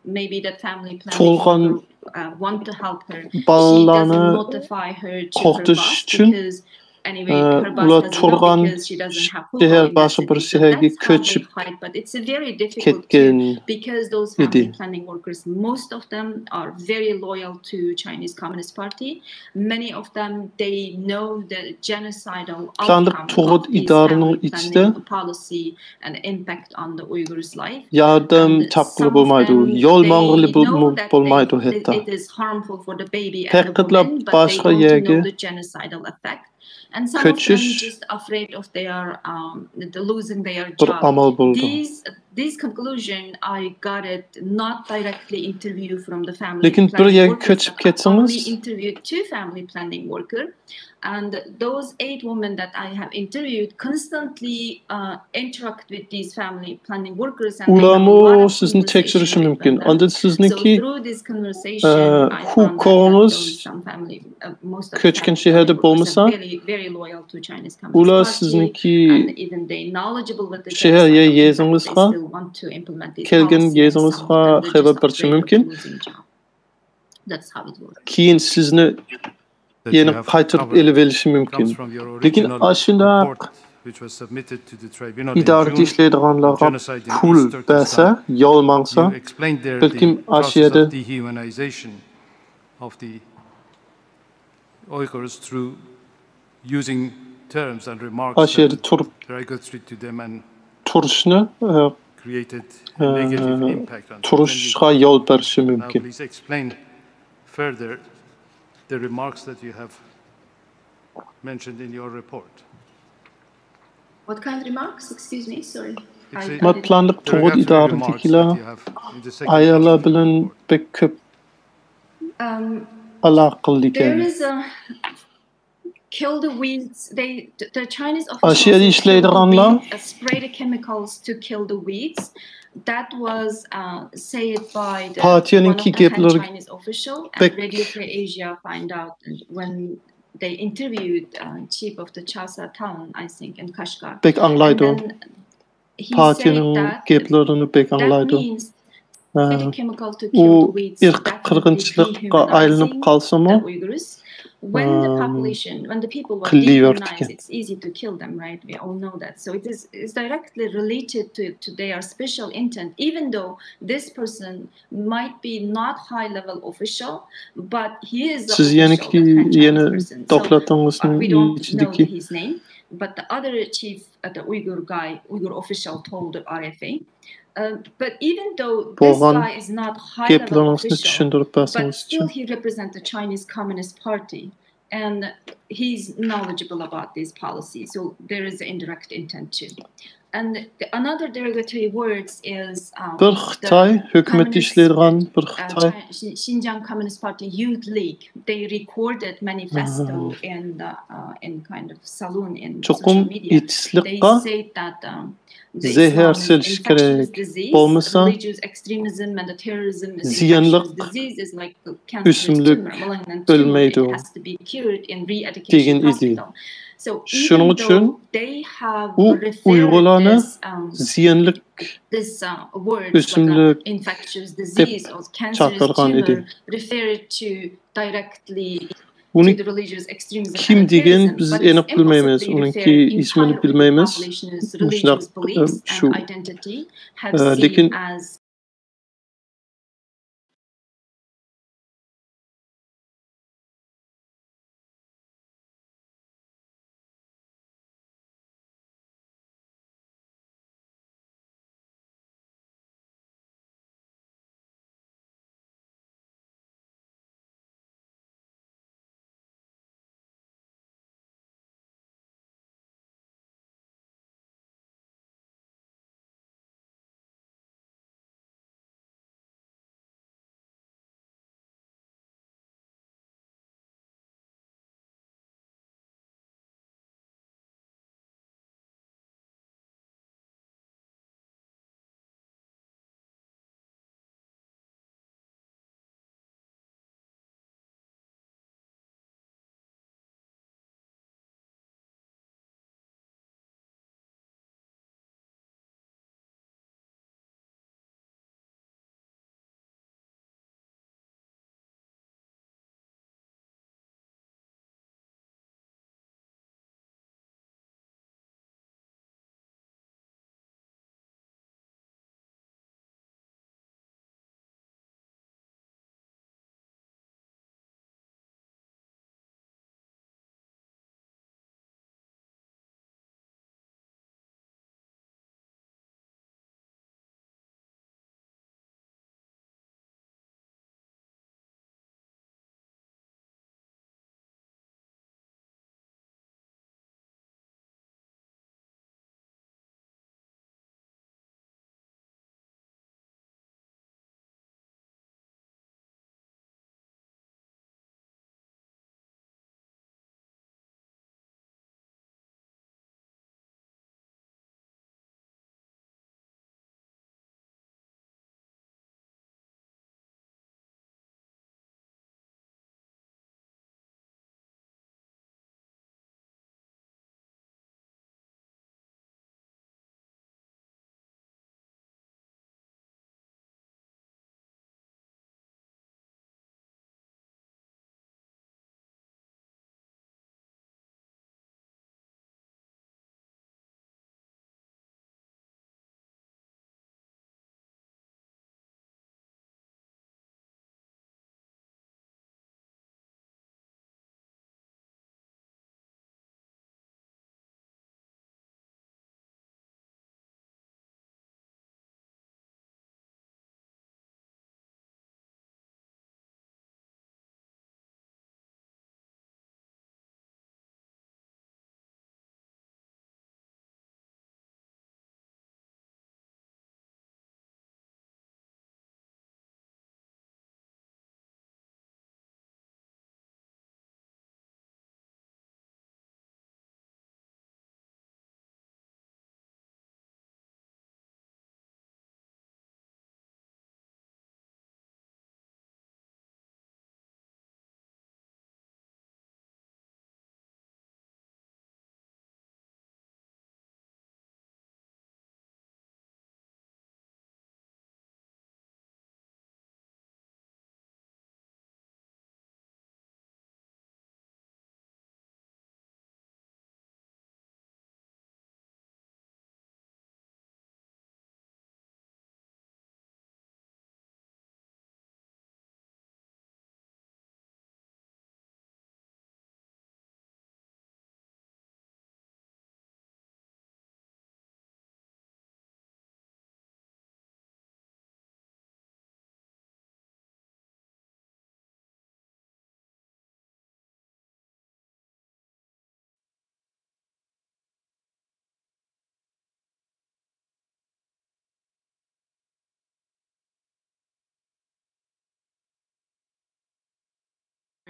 maybe that family planning want to help her. She doesn't notify her to her boss because anyway her boss doesn't know because she doesn't have hukou. That's how they hide. But it's a very difficult too, because those family planning workers, most of them are very loyal to Chinese Communist Party. Many of them, they know the genocidal outcome of this family planning policy and impact on the Uyghurs' life. Yardım taklı bulmaydı, yol mağrılı bulmaydı hatta. It is harmful for the baby and the woman, but they don't know the genocidal effect. And some of them just afraid of their losing their job. This conclusion, I got it not directly interview from the family planning workers. I only interviewed 2 family planning workers. And those 8 women that I have interviewed constantly interact with these family planning workers. And Ulamı sizin tekşirişi mümkün. Ancak sizinki hukukunuz köçken şehirde bulmasa ula sizinki şehirye yezimizga kelgen yezimizga xeber berişi mümkün. Keyin sizni yeni qaytırıp ele verişi mümkün. Lekin aşında idarede işleydiganlarga pul bersa, yol mangsa, belkim aşıyada aşıyada turuşunu turuşga yol berişi mümkün. The remarks that you have mentioned in your report. What kind of remarks? Excuse me, sorry. Ma planlık toğut idaredekiler ayala bilen pek köp alakalı diken. Kill the weeds. The Chinese Aşiya işleydiğanlar spray the chemicals to kill the weeds. That was said by one of the Han Chinese official, and Radio Free Asia find out when they interviewed chief of the Chasa town, I think, in Kashgar. Pek anlaydı o. Partiyanın geplerini pek anlaydı. O ırk kırgınçılıkka ayrılıp kalsa mı? When the population, when the people were dehumanized, it's easy to kill them, right? We all know that. So it is directly related to their special intent, even though this person might be not high-level official, but he is the official person. So we don't know his name, but the other chief, the Uyghur official told the RFA. But even though this guy is not high-level official, but still he represents the Chinese Communist Party, and he's knowledgeable about these policies. So there is an indirect intent too. And another derogatory words is bir Xitay hükümet işleydiğen bir Xitay Xinjiang Communist Party Youth League. They recorded manifesto in kind of saloon in social media. They said that zehirsiz gerek olmasa ziyanlık üsümlük ölmeydi o degen idi. Şunun için bu Uygurlarını ziyanlık üsümlük dep çağırgan idi. Bunu kim degen biz enip bilmeymiz. Onunki ismini bilmeymiz. Şu. Lekin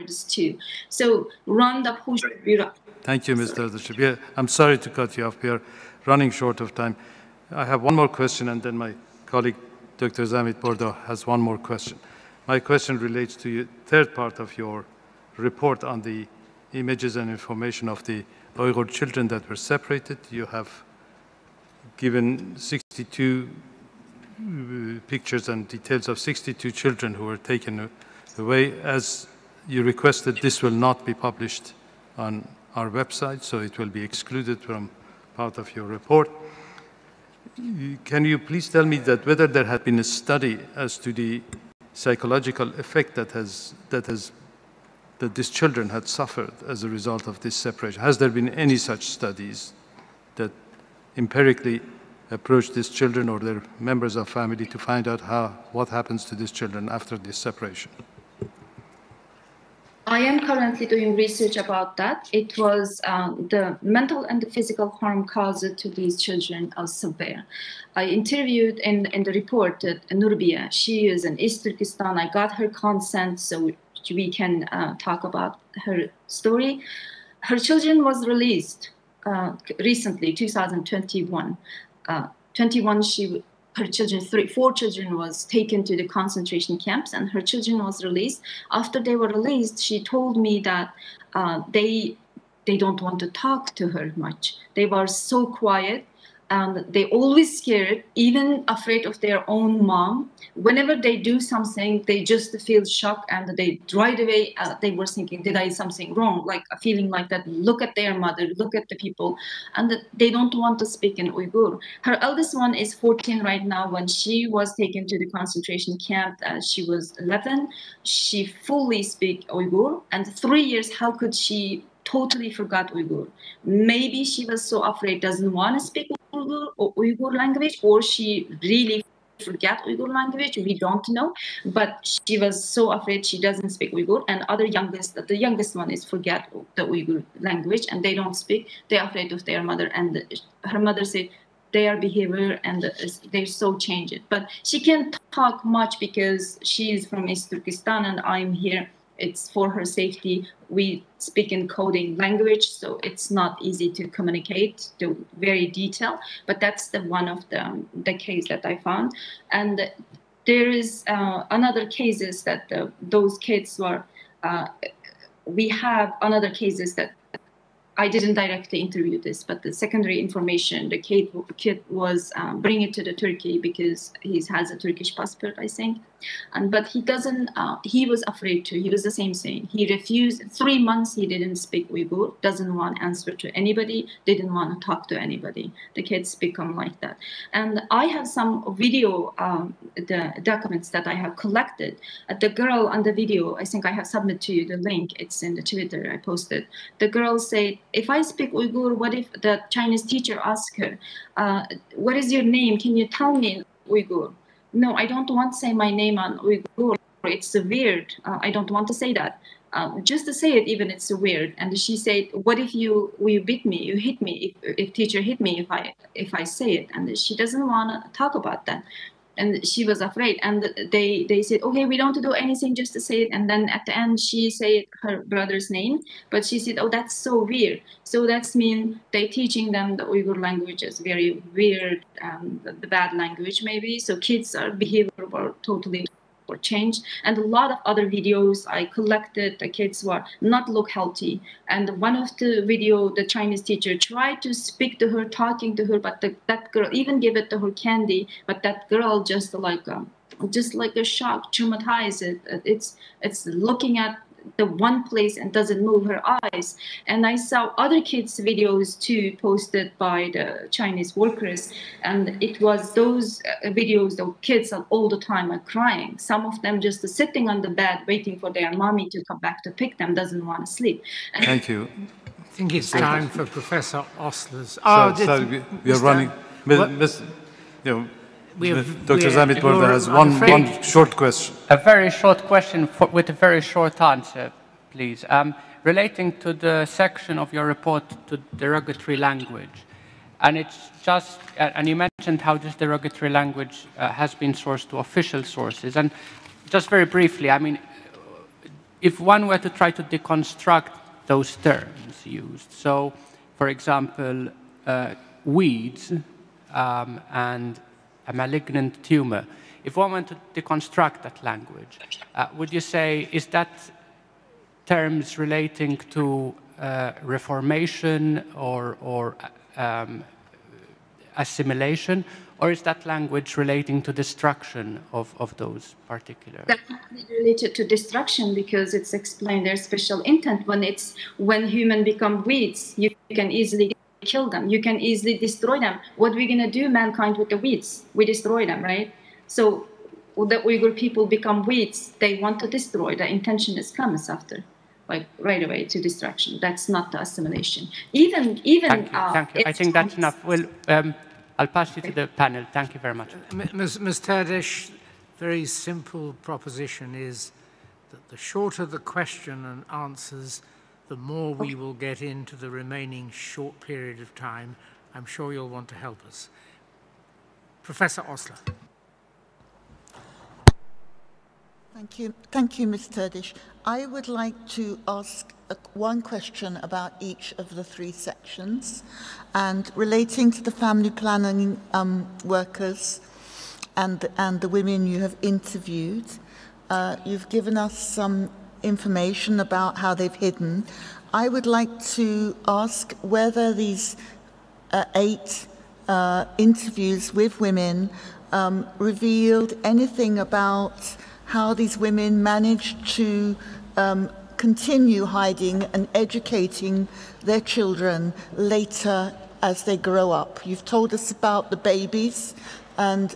too. So Rwanda pushed. Thank you, Mr. Ardashir. Yeah, I'm sorry to cut you off. We are running short of time. I have one more question, and then my colleague, Dr. Zamit Bordo, has one more question. My question relates to the third part of your report on the images and information of the Uyghur children that were separated. You have given 62 pictures and details of 62 children who were taken away. As you requested, this will not be published on our website, so it will be excluded from part of your report. Can you please tell me that whether there had been a study as to the psychological effect that these children had suffered as a result of this separation? Has there been any such studies that empirically approach these children or their members of family to find out what happens to these children after this separation? I am currently doing research about that. It was the mental and the physical harm caused to these children are severe. I interviewed in the report Nurbia. She is in East Turkestan. I got her consent so we can talk about her story. Her children was released recently, 2021. Her children, 4 children was taken to the concentration camps, and her children was released. After they were released, she told me that they don't want to talk to her much. They were so quiet, and they always scared, even afraid of their own mom. Whenever they do something, they just feel shocked and they right away, they were thinking, did I do something wrong? Like a feeling like that, look at their mother, look at the people, and they don't want to speak in Uyghur. Her eldest one is 14 right now. When she was taken to the concentration camp, she was 11. She fully speaks Uyghur, and 3 years, how could she totally forgot Uyghur? Maybe she was so afraid, doesn't want to speak Uyghur language, or she really forget Uyghur language. We don't know, but she was so afraid she doesn't speak Uyghur. And the youngest one is forget the Uyghur language and they don't speak. They're afraid of their mother, and her mother said their behavior and they're so changed. But she can't talk much because she is from East Turkestan and I'm here. It's for her safety. We speak in coding language, so it's not easy to communicate to very detail. But that's the one of the case that I found. And there is another cases that those kids were. We have another cases that I didn't directly interview this, but the secondary information, the kid was bring it to the Turkey because he has a Turkish passport, I think. But he doesn't, he was afraid to, he was the same thing. He refused, 3 months he didn't speak Uyghur, doesn't want to answer to anybody, didn't want to talk to anybody. The kids become like that. And I have some video, the documents that I have collected. The girl on the video, I think I have submitted to you the link, it's in the Twitter I posted. The girl said, if I speak Uyghur, what if the Chinese teacher asks her, what is your name? Can you tell me Uyghur? No, I don't want to say my name on Uyghur. It's weird. I don't want to say that. Just to say it, even it's weird. And she said, "What if you beat me? You hit me? If teacher hit me if I say it?" And she doesn't want to talk about that. And she was afraid. And they said, "Okay, we don't do anything, just to say it." And then at the end, she said her brother's name, but she said, "Oh, that's so weird." So that's mean they teaching them the Uyghur language is very weird, the bad language maybe. So kids are behavior were totally changed. And a lot of other videos I collected, the kids were not look healthy. And one of the video, the Chinese teacher tried to speak to her, talking to her, but that girl even gave it to her candy, but that girl just like a shock, traumatized. It's looking at the one place and doesn't move her eyes. And I saw other kids' videos too posted by the Chinese workers, and it was those videos, the kids all the time are crying. Some of them just sitting on the bed waiting for their mommy to come back to pick them, doesn't want to sleep. And thank you. I think it's time for Professor Osler's. So we are running. Dr. Zamit Bordo has one short question. A very short question with a very short answer, please. Relating to the section of your report to derogatory language. And it's just, and you mentioned how this derogatory language has been sourced to official sources. And just very briefly, I mean, if one were to try to deconstruct those terms used, so, for example, weeds and a malignant tumor, if one were to deconstruct that language, would you say, is that terms relating to reformation or assimilation, or is that language relating to destruction of those particular? That's related to destruction because it's explained their special intent. When humans become weeds, you can easily kill them. You can easily destroy them. What we're gonna do, mankind, with the weeds? We destroy them, right? So the Uyghur people become weeds. They want to destroy. The intention is comes after, like right away to destruction. That's not the assimilation. Even. Thank you. I think that's enough. Well, I'll pass you to the panel. Thank you very much. Ms. Terdish, very simple proposition is that the shorter the question and answers, the more we will get into the remaining short period of time. I'm sure you'll want to help us. Professor Osler. Thank you, Ms. Terdish. I would like to ask one question about each of the three sections, and relating to the family planning workers and the women you have interviewed. You've given us some information about how they've hidden. I would like to ask whether these 8 interviews with women revealed anything about how these women managed to continue hiding and educating their children later as they grow up. You've told us about the babies and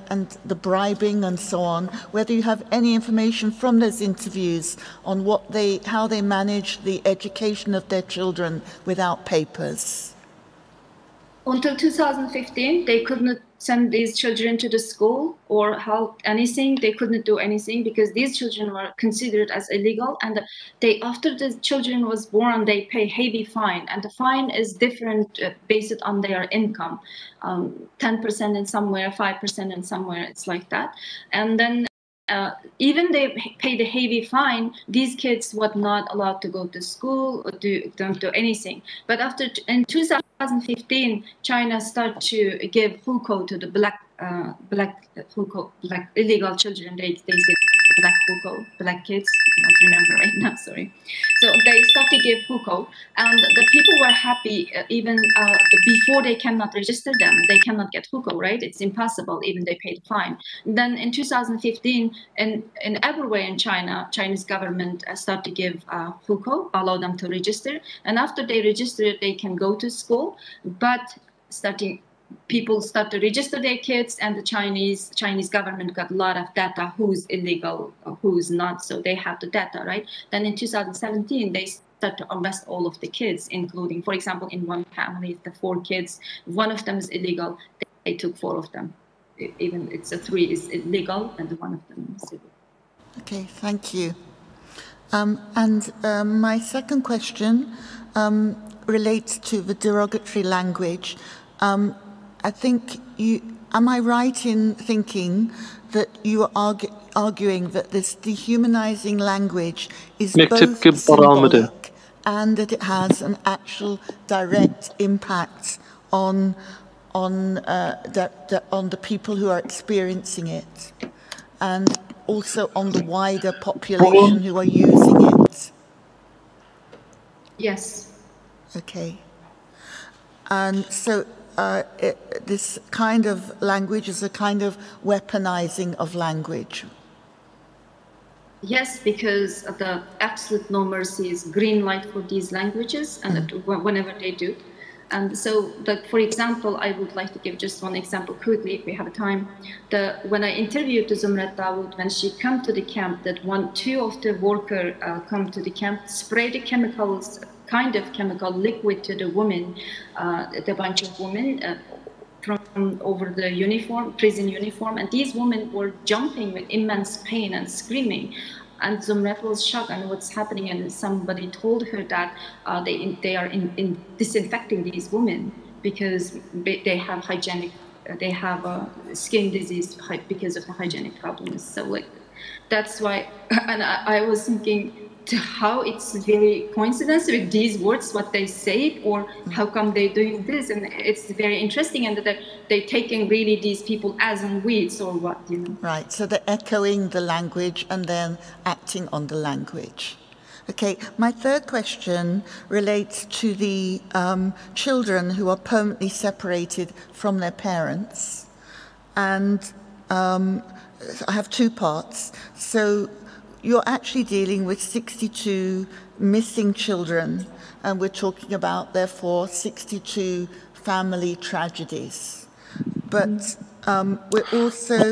the bribing and so on. Whether you have any information from those interviews on how they manage the education of their children without papers. Until 2015, they could not send these children to the school or help anything. They couldn't do anything because these children were considered as illegal. And after the children was born, they pay heavy fine. And the fine is different based on their income. 10% in somewhere, 5% in somewhere, it's like that. And then even they pay the heavy fine, these kids were not allowed to go to school or don't do anything. But in 2015, China started to give hukou to the black illegal children. They said black hukou, black kids. I don't remember right now. Sorry. So they started to give hukou, and the people were happy. Even before they cannot register them, they cannot get hukou. Right? It's impossible. Even they paid fine. Then in 2015, in everywhere in China, Chinese government started to give hukou, allow them to register, and after they register, they can go to school. But people start to register their kids, and the Chinese government got a lot of data, who's illegal, who's not, so they have the data, right? Then in 2017, they start to arrest all of the kids, including, for example, in one family, the 4 kids, one of them is illegal, they took 4 of them. Even it's 3 is illegal, and one of them is illegal. Okay, thank you. My second question relates to the derogatory language. I think am I right in thinking that you are arguing that this dehumanizing language is both symbolic and that it has an actual direct impact on the people who are experiencing it, and also on the wider population who are using it? Yes. Okay. And so this kind of language is a kind of weaponizing of language. Yes, because the absolute no mercy is green light for these languages, and whenever they do. And so, for example, I would like to give just one example quickly, if we have time. When I interviewed Zumrat Dawood, when she came to the camp, that 2 of the workers come to the camp, spray the chemicals, kind of chemical liquid to the women, the bunch of women from over the uniform, prison uniform, and these women were jumping with immense pain and screaming. And Zumrat was shocked on what's happening, and somebody told her that they are disinfecting these women because they have they have a skin disease because of the hygienic problems. So that's why, and I was thinking, how it's very coincidence with these words, what they say, or how come they're doing this, and it's very interesting, and that they're taking really these people as in weeds or what, you know. Right, so they're echoing the language and then acting on the language. Okay, my third question relates to the children who are permanently separated from their parents, and I have two parts. So you're actually dealing with 62 missing children, and we're talking about, therefore, 62 family tragedies. But we're also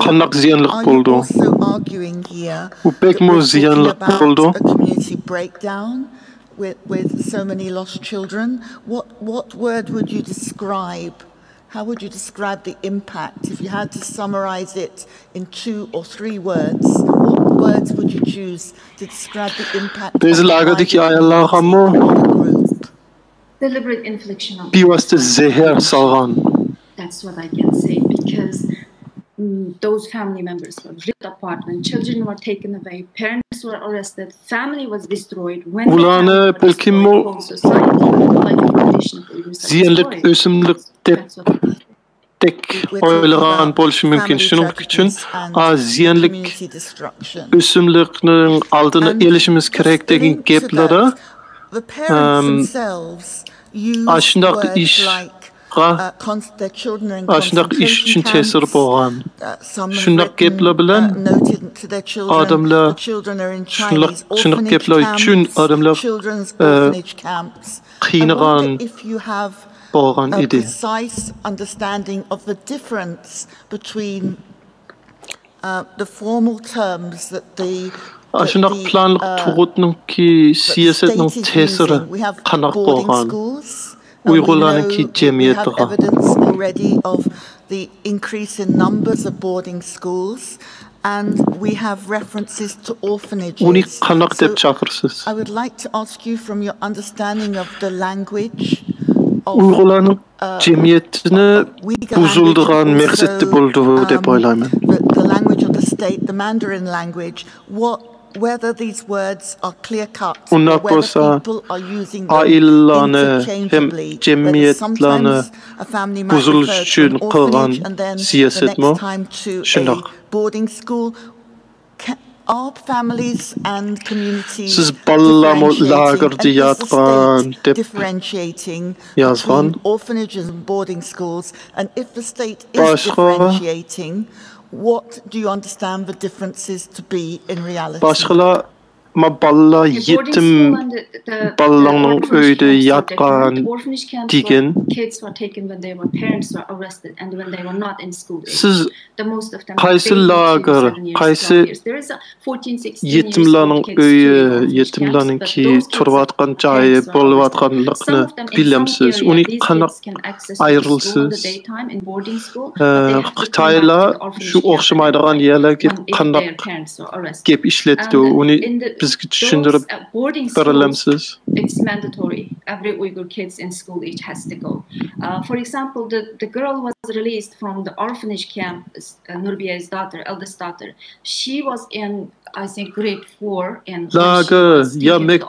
arguing here that we're talking about a community breakdown with so many lost children. What word would you describe? How would you describe the impact? If you had to summarize it in 2 or 3 words, what words would you choose to describe the impact of the group? Deliberate infliction of that's what I can say, because those family members were ripped apart when children were taken away, parents were arrested, family was destroyed. When tek ойлаған болушы мүмкін. Шуның үшін зиянлык өсімліктің алдына елішіміз керек деген кеплері ашындақ іш үшін тесір болған. Шундақ кеплер білін адамлар шундақ кеплер үшін адамлар қиынған a precise understanding of the difference between the formal terms that the state is using. We have boarding schools. We have evidence already of the increase in numbers of boarding schools, and we have references to orphanages. So I would like to ask you, from your understanding of the language, Uyg'urlarning jamiyatini buzildigan maqsadda bo'ldi deb o'ylayman. The language of the state, the Mandarin language, whether these words are clear cut, whether people are using them interchangeably, whether sometimes a family might refer to an orphanage and then the next time to a boarding school. Are families and communities differentiating between orphanages and boarding schools? And if the state is differentiating, what do you understand the differences to be in reality? Ma ballar yetim ballarning uyda yatgan degan. Kids were taken when their parents were arrested and when they were not in school. Siz qaysi lager, qaysi yetimlarning uyi, yetimlarningki turib atgan joyi bo'lib atganligini bilamsiz. Uni qanday ayrilsiz? Xitoylar shu o'xshamaydigan yerlarga qanday gap ishlatdi? Uni boarding schools, it's mandatory. Every Uyghur kids in school each has to go. For example, the girl was released from the orphanage camp, Nurbiya's daughter, eldest daughter. She was in, I think, grade 4 in the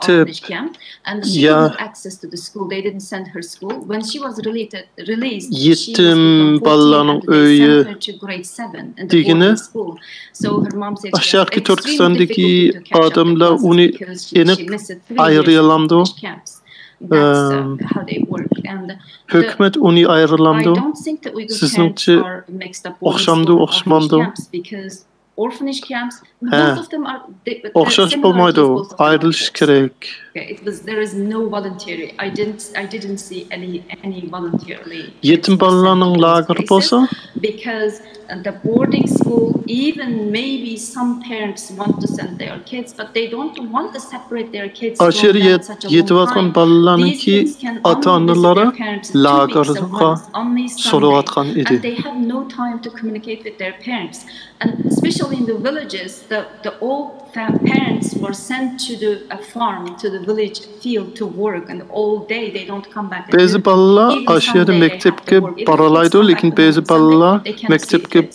orphanage camp, and she didn't have access to the school. They didn't send her school. When she was released, she was 14 and they sent her to grade 7 in the boarding school. So her mom said she had extremely difficulty to catch up because she missed 3 years of orphanage camps. That's how they work. And I don't think that Uyghur parents are mixed up with orphanage camps, because orphanage camps, both of them are there is no voluntary. I didn't see any voluntarily. Because the boarding school, even maybe some parents want to send their kids, but they don't want to separate their kids from that such a long time. These kids can only visit their parents 2 weeks a month, only Sunday, and they have no time to communicate with their parents. And especially especially in the villages, the old parents were sent to the farm, to the village field to work, and all day they don't come back. Bazı balalar aşağıda mektepke baralaydı, lekin bazı balalar mektepke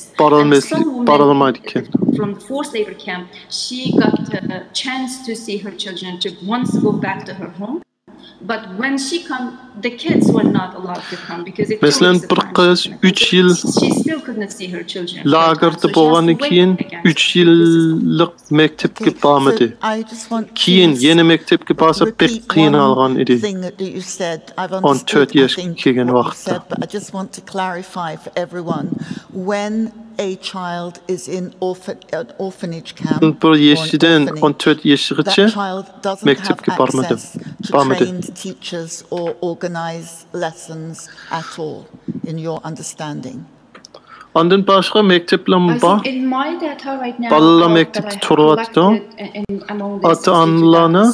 baralamaydı iken. From the forced labor camp, she got a chance to see her children to once go back to her home. But when she come, the kids were not allowed to come because it Mesela bir kız 3 yıl lagerda bolgandan keyin 3 yıllık mektepke barmady. Keyin yeni mektepke barsa pek kıyın algan idi. 14 yaşga kelgen wagtda. But I just want to clarify for everyone when a child is in an orphanage camp, bir yaşdan 14 yaşgacha mektepke barmady. Trained teachers or organized lessons at all, in your understanding? Ondan başqa mektepler bar. Balalar mektepde turýatdy. Ata-analarny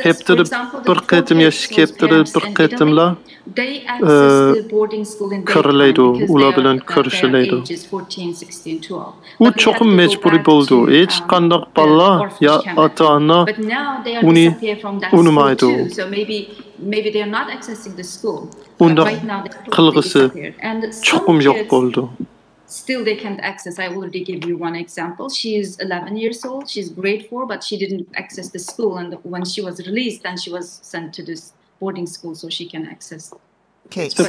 hepdir bir qatim ýaşaşyp hepdir bir qatimla körleýdi, ular bilen körüşleýdi. Bu çoxum mecburi boldy. Hiç qanday balalar ya ata-ana uny unumaydy. Maybe they are not accessing the school. Unda Right now qılgysy çoxum ýok boldy. Still they can't access. I already gave you one example. She is 11 years old. She's grade 4, but she didn't access the school. And when she was released, then she was sent to this boarding school so she can access. Okay, so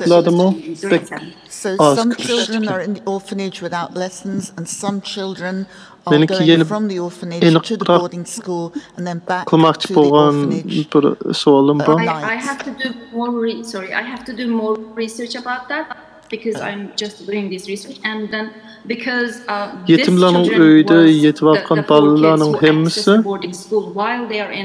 some children are in the orphanage without lessons, and some children are going from the orphanage to the boarding school and then back to the orphanage. I have to do more. I have to do more research about that because I'm just doing this research, and then because yetimlerin öýde ýetip atgan balalaryň hemmisi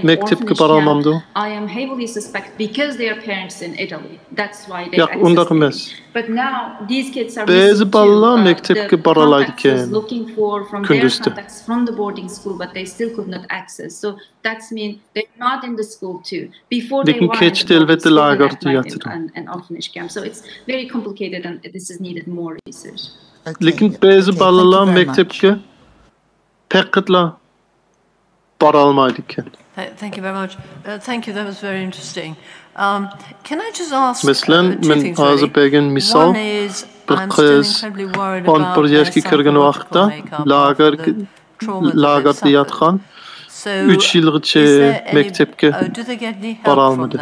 mektepke baramamdy. I am heavily suspect because their parents in Italy. That's why they undaq emes. But now these kids are bazı balalar mektepke baralaydyken looking for from their contacts from the boarding school, but they still could not access. So that's mean they're not in the school too. Before they were in an orphanage camp. So it's very complicated, and this is needed more research. Lekin bazı balalar mektepke pekitla baralmaydy iken. Thank you very much. Thank you. That was very interesting. Can I just ask two things really? One is I'm still incredibly worried about lagerda ýatgan 3 ýylgacha mektepke baralmady.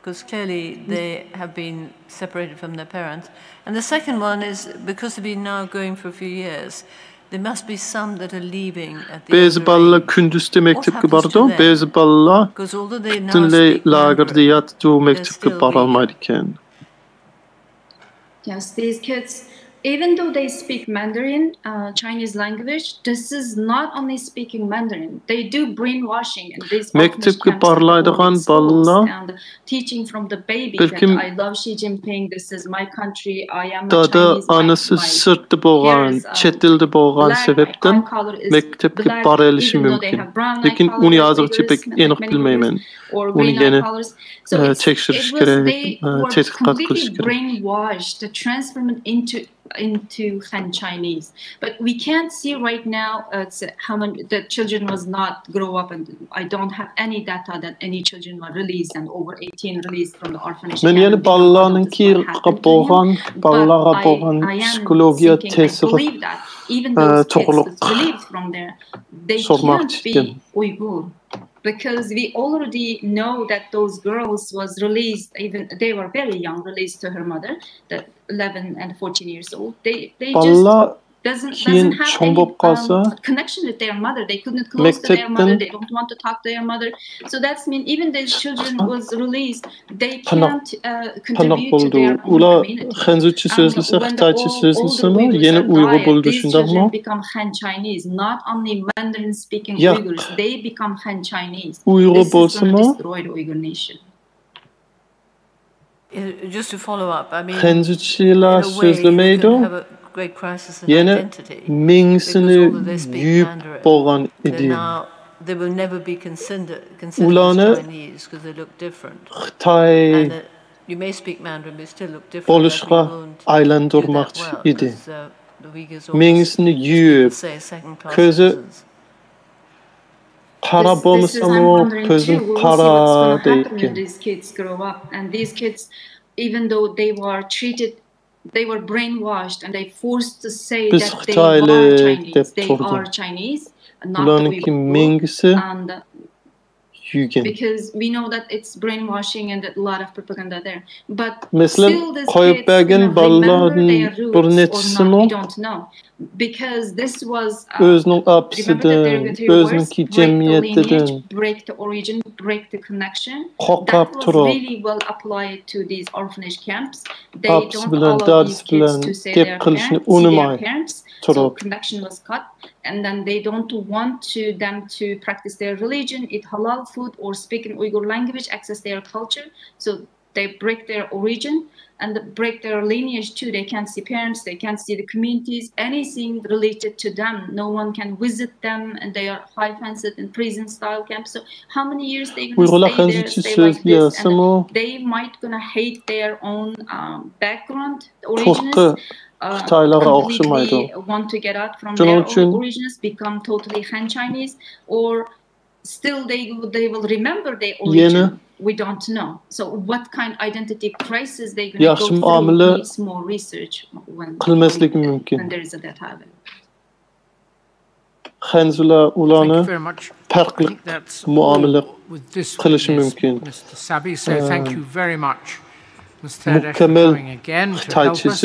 Because clearly they have been separated from their parents. And the second one is because they've been now going for a few years, there must be some that are leaving at the bazı balalar kündüzde mektepke bardy, bazı balalar bütünley lagerda ýatdy, mektepke baralmaydy iken. Yes, these kids, even though they speak Mandarin, Chinese language, this is not only speaking Mandarin. They do brainwashing in these mektepke barlaydygan balalar and teaching from the baby that I love Xi Jinping, this is my country, I am a Chinese. Dada anasy sırtda bolgan, çet dilde bolgan sebepden mektepke barelyşy mümkin. Lekin uny ýazgyrça pek enik bilmeýmen. Uny gene tekşiriş gerek, tetkikat kılış gerek. Brainwash the transformation into Han Chinese, but we can't see right now how many the children was not grow up, and I don't have any data that any children were released and over 18 released from the orphanage. Men ýene balalarynki bolgan, balalara bolgan psikologiýa tesiri togluk sormak istem. Because we already know that those girls was released, even they were very young, released to her mother, that 11 and 14 years old. They just doesn't have any connection with their mother. They couldn't close to their mother. They don't want to talk to their mother. So that's mean even the children was released, they can't contribute to their own community. Xenzuçy sözlese, Xitayçy sözlesemi ýene Uygur boldy şundaqmy? Become Han Chinese, not only Mandarin speaking Uyghurs, they become Han Chinese. Uygur bolsamy? Destroy the Uyghur nation. Just to follow up, I mean, Xenzuçylar sözlemeydi. Yine mingsini ýüp bolgan idi. Ulany Xitay boluşga aylandyrmakçy idi. mengisini yuyup, közü kara bolmasam közüm kara deyken. Even though they were brainwashed and they forced to say Biz that they are Chinese. They turduk. are Chinese, not Bularınki mengisi and yügen. because we know that it's brainwashing and a lot of propaganda there. But Mesela still these koyup kids bergen balların bir neçisini we don't know. Because this was özünün apsıdın, özününki cemiyetidin, break the origin, break the connection. kokap That was turup, really well applied to these orphanage camps. They apsı don't bilen, allow these dadsı kids bilen to say gep their kılışını parents, see their unumay parents. So turup. connection was cut, and then they don't want them to practice their religion, eat halal food, or speak in Uyghur language, access their culture. So they break their origin and break their lineage too. They can't see parents, they can't see the communities, anything related to them. No one can visit them, and they are high fenced in prison style camps. So how many years they gonna stay there, stay like this, and they might gonna hate their own background, origins. Completely want to get out from their own origins, become totally Han Chinese, or still they will remember their origin. We don't know. So what kind of identity crisis they going to go through needs more research when there is a that happen. Xenzula ulanı farklı muamele kılışı mümkün. Mr. Sabi, so thank you very much, Ms. Terdesh, for coming again to help us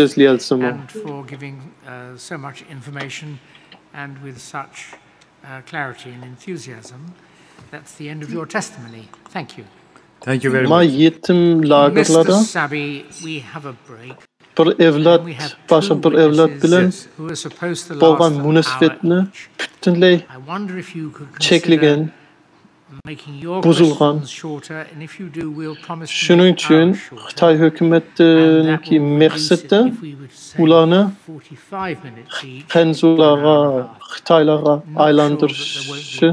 and for giving so much information and with such clarity and enthusiasm. That's the end of your testimony. Thank you. Thank you very much. Mr. Sabi, we have a break. Bir evlat, başka bir evlat bilen bolgan munisibetini bütünley çekligen, buzulgan. Şunun için Xitay hökümetininkü meqsidi ularni Xenzulaga, Xitaylarga aylandırışı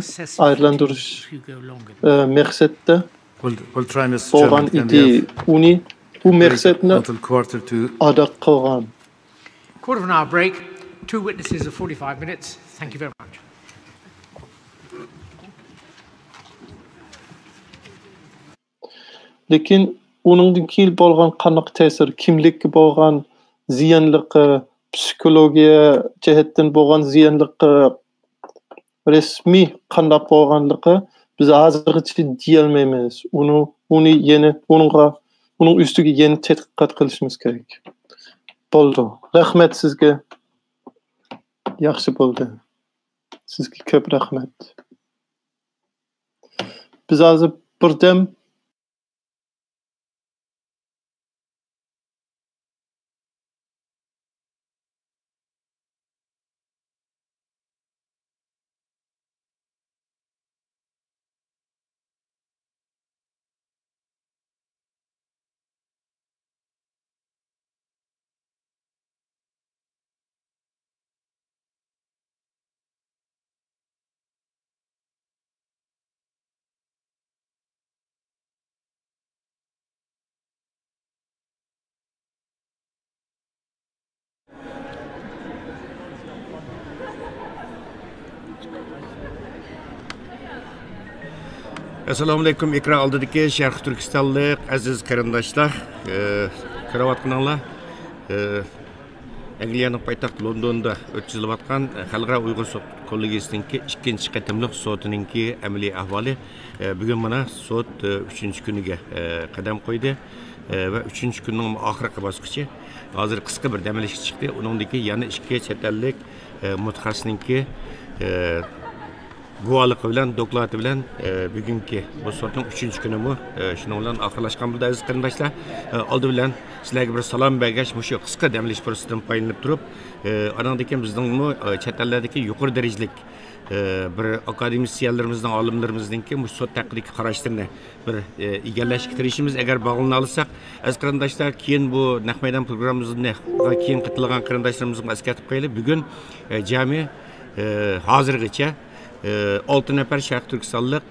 meqsidi bolgan idi. Uni bu meqsadni adak qilgan. Quarter of an hour break. Two witnesses of 45 minutes. Thank you very much. Lekin onundan keyin bolgan qanaq ta'sir, kimlikka bolgan ziyanligi, psixologiya jihatdan bolgan ziyanligi, resmiy qandaq bolganligi biz hozirgacha deyolmaymiz. Uni yana onun üstüge yeni tədqiqat qilishimiz kerak. Bo'ldi. Rahmat sizga. Yaxshi bo'ldi. Sizga ko'p rahmat. Biz hozir birdam Assalomu alaykum. Ekran oldidagi Sharq Turkistonlik aziz qarindoshlar, ko'rayotganinglar, Angliyaning poytaxti Londonda o'tkazilayotgan Xalqaro Uyg'ur sud kollegiyasininki ikkinchi qatimliq sudininki amaliy ahvoli bugun mana sud 3-kuniga qadam qo'ydi va 3-kunning oxirgi bosqichi hozir qisqa bir dam olish chiqdi. Uningdagi yana 2 chet ellik mutaxassisninki guvallık bilen, doklatı bilen bugünkü bu sorunun 3. günümü şunu bilen ahırlaşkan buldu aziz qarindoshlar. Oldu bilen sizlerge bir salam bergaç şu kısa demliş fırsatdan paylanıp durup anandaki bizning chet ellerdagi yuqori darajalik bir akademisyenlerimizden, alimlerimizdenki bu sud haqqidagi qarashlarni bir egallash kirishimiz agar bağlana alsak aziz qarindoshlar keyin bu naq maydon programmamizni va keyin qitilgan qarindoshlarimizni eslatib qo'yaylik. Bugun jami hozirgacha 6 nafar Sharq Turkistonlik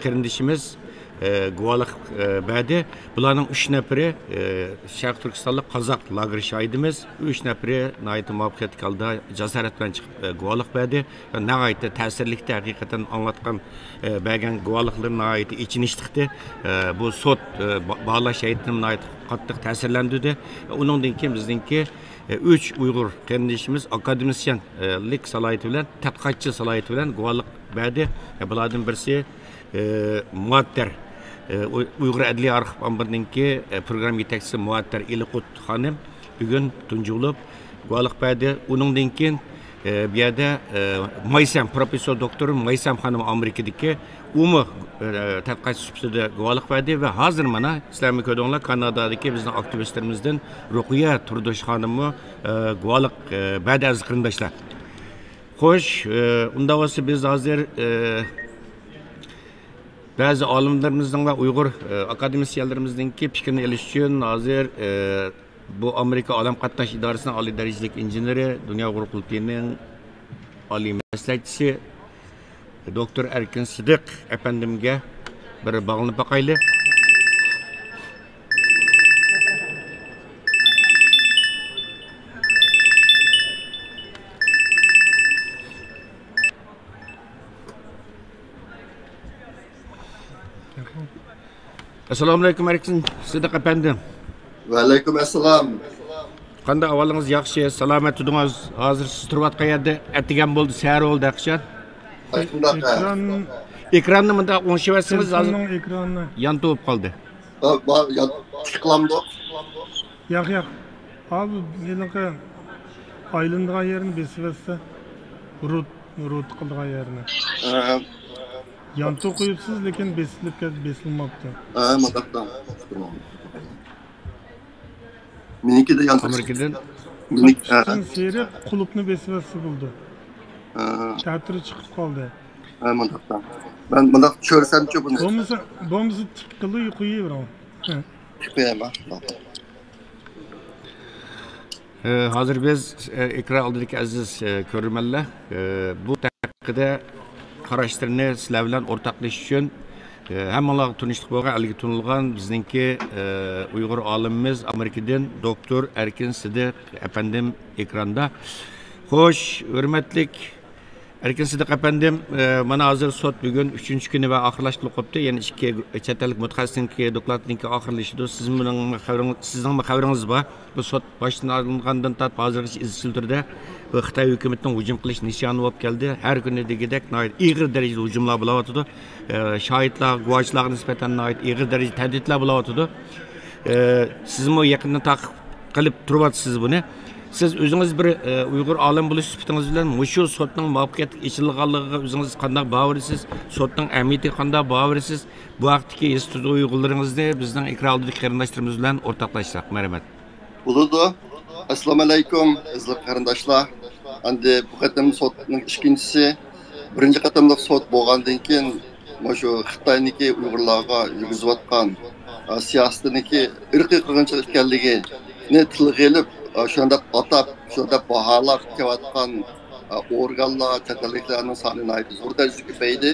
qarindishimiz guvalık bədi. Bunların 3 nəfəri Şərq Türkistanlı Qazaq lager şahidimiz, 3 nəfəri nəhayət muvaffəqiyyətli halda cəsarət bilan çıxıb guvalık bədi. Nəhayət təsirlikdə həqiqətən anlatqan bəgən guvalıqları nəhayət içinişlikdə bu sot bağlaş heyətinin nəhayət qattiq təsirləndirdi. Onundan keyin bizdinki 3 Uyghur qardaşımız akademisyenlik salayeti bilan, tədqiqatçı salayeti bilan guvalık bədi. Bulardan birisi Muattar Uyghur Adliya Arxiv Ambirininki program yetakchisi Muattar Eliqut xonim bugun tunji bo'lib guvohlik berdi. Uningdan keyin bu yerda Maysam professor doktor Maysam xonim Amerikadagi umi tadqiqotchi sifatida guvohlik berdi va hozir mana sizlar ko'rdinglar Kanadadagi bizning aktivistlarimizdan Ruqiya Turdosh xonimmi guvohlik berdi aziz qarindoshlar. Xo'sh, unda bo'lsa biz hozir bazı olimlarimizning va Uyg'ur akademisyenlerimizninki fikrini elish uchun hozir bu Amerika Olam qatnash idorasining oliy darajalik injeneri, Dunyo Uyg'ur qultining oliy maslahatchisi doktor Erkin Sidiq efendimga bir bağlanıp bakaylı. Assalamualaikum Erkin Sidiq efendim. Aleykümselam. Qanday ahvolingіз yaxshi, salomat tudingiz? Hozir siz turayotgan yerda atigan bo'ldi, sahar bo'ldi aqshan. Ekranni bunda o'ngshayapsiz, hozir ekranni yan to'p qoldi. Tıklamdı. Yo'q. Abi, nelaqa aylandigan yerini besibsa, urut qildigan yerini. Yan to'p qo'yibsiz, lekin besilmabdi. Madaqdan. Miniki de yansıdı. Amerika'dan. Seyret kulüpünü besibesi buldu. Teatri çıkıp kaldı. Madaqdan. Ben madaq çörsem çok bunu. Bombizi tıkkılı yukuyu var. Tıkkıyama. Hazır biz ekran aldık aziz görürmenler. Bu taqida qarashlarni sizlar bilan o'rtoqlashish uchun hammalarga tunishlik bo'lgan, algi tunilgan bizningki Uyg'ur olimimiz Amerikadan doktor Erkin Sidiq efendim ekranda. Xo'sh, hurmatlik Erkin Sidiq efendim, mana hozir sot bugun 3-kuni va oxirlashib qolibdi. Ya'ni ikki chet ellik mutaxassisniki dokladniki oxirlashidir. Sizning xabaringiz bor. Bu sot boshlangandan tortib hozirgacha izchil turda bu Xitoy hukumatining hujum qilish nishoni bo'lib keldi. Har kuni degidek ig'ir darajada hujumlar bo'layotdi. Shohidlar, guvohlarga nisbatan ig'ir darajada tahdidlar bo'layotdi. Siz mo yaqindan taqib qilib turyapsiz buni. Siz o'zingiz bir Uyg'ur olim bo'lish sifatingiz bilan mushu sotning muvaffaqiyat echilganligiga o'zingiz qanday bavrisiz, sotning ahamiyatiga qanday bavrisiz, bu vaqtdagi institut Uyg'urlaringizni bizning ekran oldidagi qarindoshlarimiz bilan o'rtoqlashsak, marhamat. Buludu. Assalamu alaykum, aziz qarindoshlar. Endi bu qatam sotning ikkinchisi, birinchi qatamda sot bo'lgandan keyin mushu Xitoyniki Uyg'urlarga yurgizayotgan siyosatiniki irqiy qirg'inchilik ekanligini tilga olib shunda atab, shunda baholab kelayotgan organlar, çeteliklerinin sani ait zor derecede ko'paydi.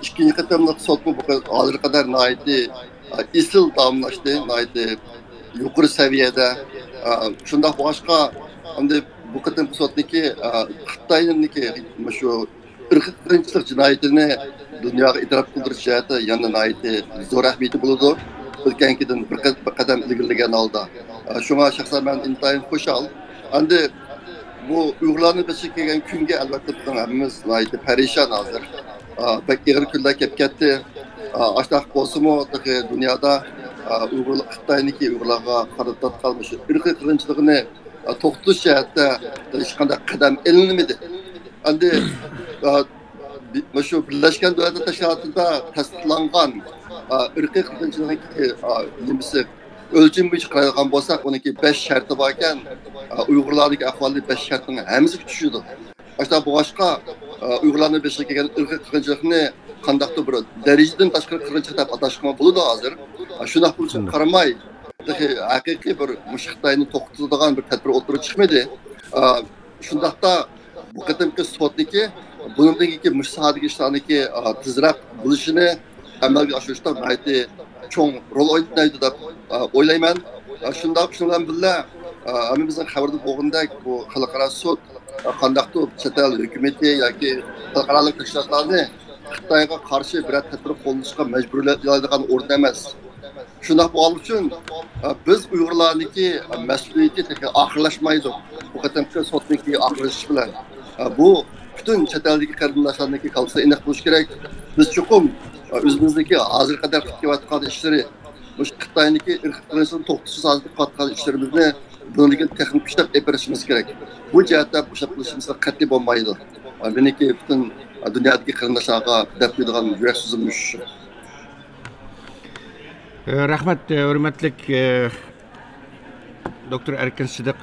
İkinci qatamliq sotmu bu hozirga qadar isil davomlashdi, yuqori saviyada. Shunda boshqa endi bu qatam sotniki Xitoyniki shu irqiy qirg'inchilik jinoyatini dunyoga e'tirof qildirish jihati yana zo'r ahamiyati bo'ladi. O'tgankidan bir qadam ilgirlagan holda. Şuna şahsen ben intayın xoşal. Endi bu Uyg'urlarni başa kelgan kunga albatta hemmamiz perişan hozir. Bek ig'ir kunlar kelib ketdi. Ashtaq bo'lsa-mu dunyoda Uyg'urlar Xitoyniki Uyg'urlarga qarata qolmish irqiy qirg'inchiligini to'xtatish jihatda hech qanday qadam ilinmadi. Endi shu Birlashgan Davlatlar Tashkilotida tasdiqlangan irqiy qirg'inchilik nimasi ölçüm bir çıkarılgan bolsak, onunki 5 şartı varken Uygurlardaki ahvalli 5 şartının hemisi düşüyordu. Başta bu başka Uygurlarını beşe gelen ırkı kırgınçılıkını kandakta bir dereceden taşkı kırgınçılık deyip ataşkıma bulu da hazır. Şuna buluşun karamay, hakiki bir Xitoyni to'xtatadigan bir tedbir o'tirib chiqmadi. Shundaqda bu qatimki sotniki buningdagi mushahadaga ishlarniki tezroq bo'lishini amalga oshirishda cho'ng rol o'ynaydi deb o'ylayman. Shundoq bilan birga hammamizning xabarda bo'lgandek bu xalqaro sud qandaqdir chet el hukumati yoki xalqaro tashkilotlarni Xitoyga qarshi bir tadbir qo'llashga majburlaydigan o'rin emas. Shundoq bo'lgani uchun biz Uyg'urlarniki mas'uliyati oxirlashmaydi. Bu qatamki sudniki oxirlashish bilan bu bütün chet eldagi qarindoshlarniki qalsa aniq bo'lish kerak. Biz chuqur o'zimizniki hozir qadar qilayotgan ishlari Xitoyniki irqchilikni to'xtashsiz hozir qilayotgan ishlarimizni bunga texnik ishlab berishimiz kerak. Bu jihatda bu ish qilishimiz qat'iy bo'lmaydi. Meniki bütün dünyadaki qarindoshlarga deb qo'yadigan yurak so'zim shu. Rahmat, hurmatlik doktor Erkin Sidiq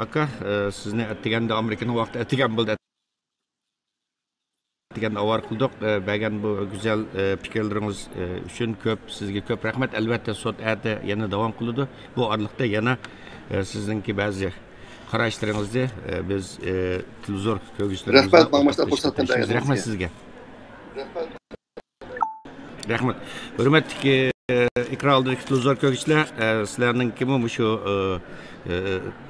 aka, sizni attiganda Amerikaning vaqti attigan bo'ldi. Attiganda avar qildik. Bergan bu güzel fikrlaringiz uchun sizga ko'p rahmat. Albatta sud ati yana davom qiladi. Bu oraliqda yana sizningki ba'zi qarashlaringizni biz televizor ko'rgizlarimizda rahmat sizga. Rahmat. Hurmatli ekran oldidagi televizor ko'rgizlar, sizlarning kimi shu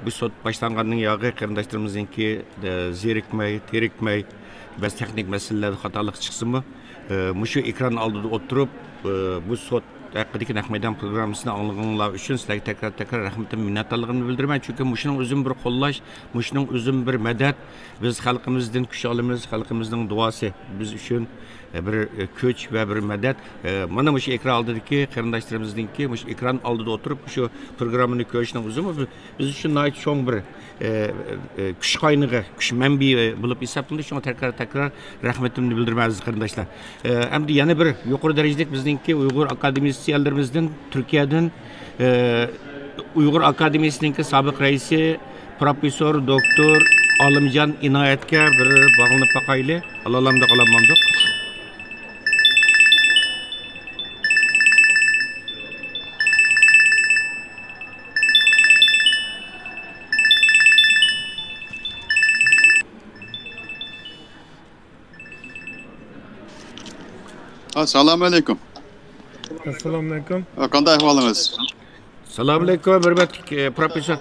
bu sud boshlanganning yog'i qarindoshlarimizningki zerikmay, terikmay bas texnik masalalarda xatolik chiqsinmi? Shu ekran oldida o'tirib bu sud haqidagi Naqmaydon programmasini anglaganlar uchun sizlarga takrar rahmatimni minnatdorligimni bildiraman. Chunki shuning o'zim bir qo'llash, shuning o'zim bir madad. Biz xalqimizdan kuch olamiz, xalqimizning duosi biz uchun bir kuch va bir madad. Mana shu ekran oldidagi qarindoshlarimizninki shu ekran oldida o'tirib shu programmani ko'rishning o'zi biz uchun nihoyat cho'ng bir kuch qaynig'i, kuch manbai bo'lib hisoblanadi. Shunga takrar rahmatimni bildiraman aziz qarindoshlar. Endi yana bir yuqori darajadagi bizningki Uyg'ur akademiyalarimizdan Turkiyadan Uyg'ur akademiyasining sobiq raisi professor doktor Olimjon Inoyatga bir bog'lanib boqaylik. Allolamda qolamandik. Assalomu alaykum. Assalomu alaykum. Qanday ahvolingiz? Assalomu alaykum, hurmatli professor.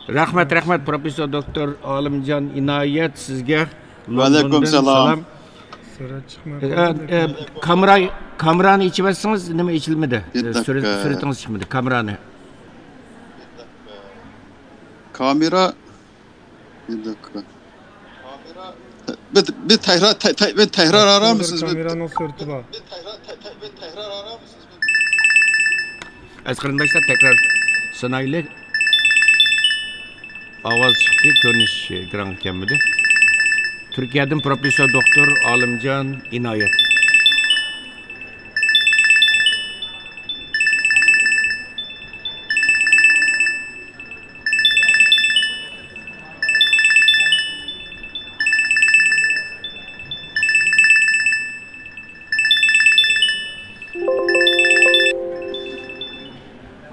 Rahmat, professor doktor Olimjon Inoyat sizga. Va alaykum salom. Kamerani ichmasangiz nima ichilmadi? Suratingiz chiqmadi kamerani. Kamera bir tekrar arar mısınız? Kameranın surati bor. Az qarindoshlar tekrar sanaylik ovoz chiqdi, ko'rinish ekran ekanmidi. Turkiyadan professor doktor Olimjon Inoyat.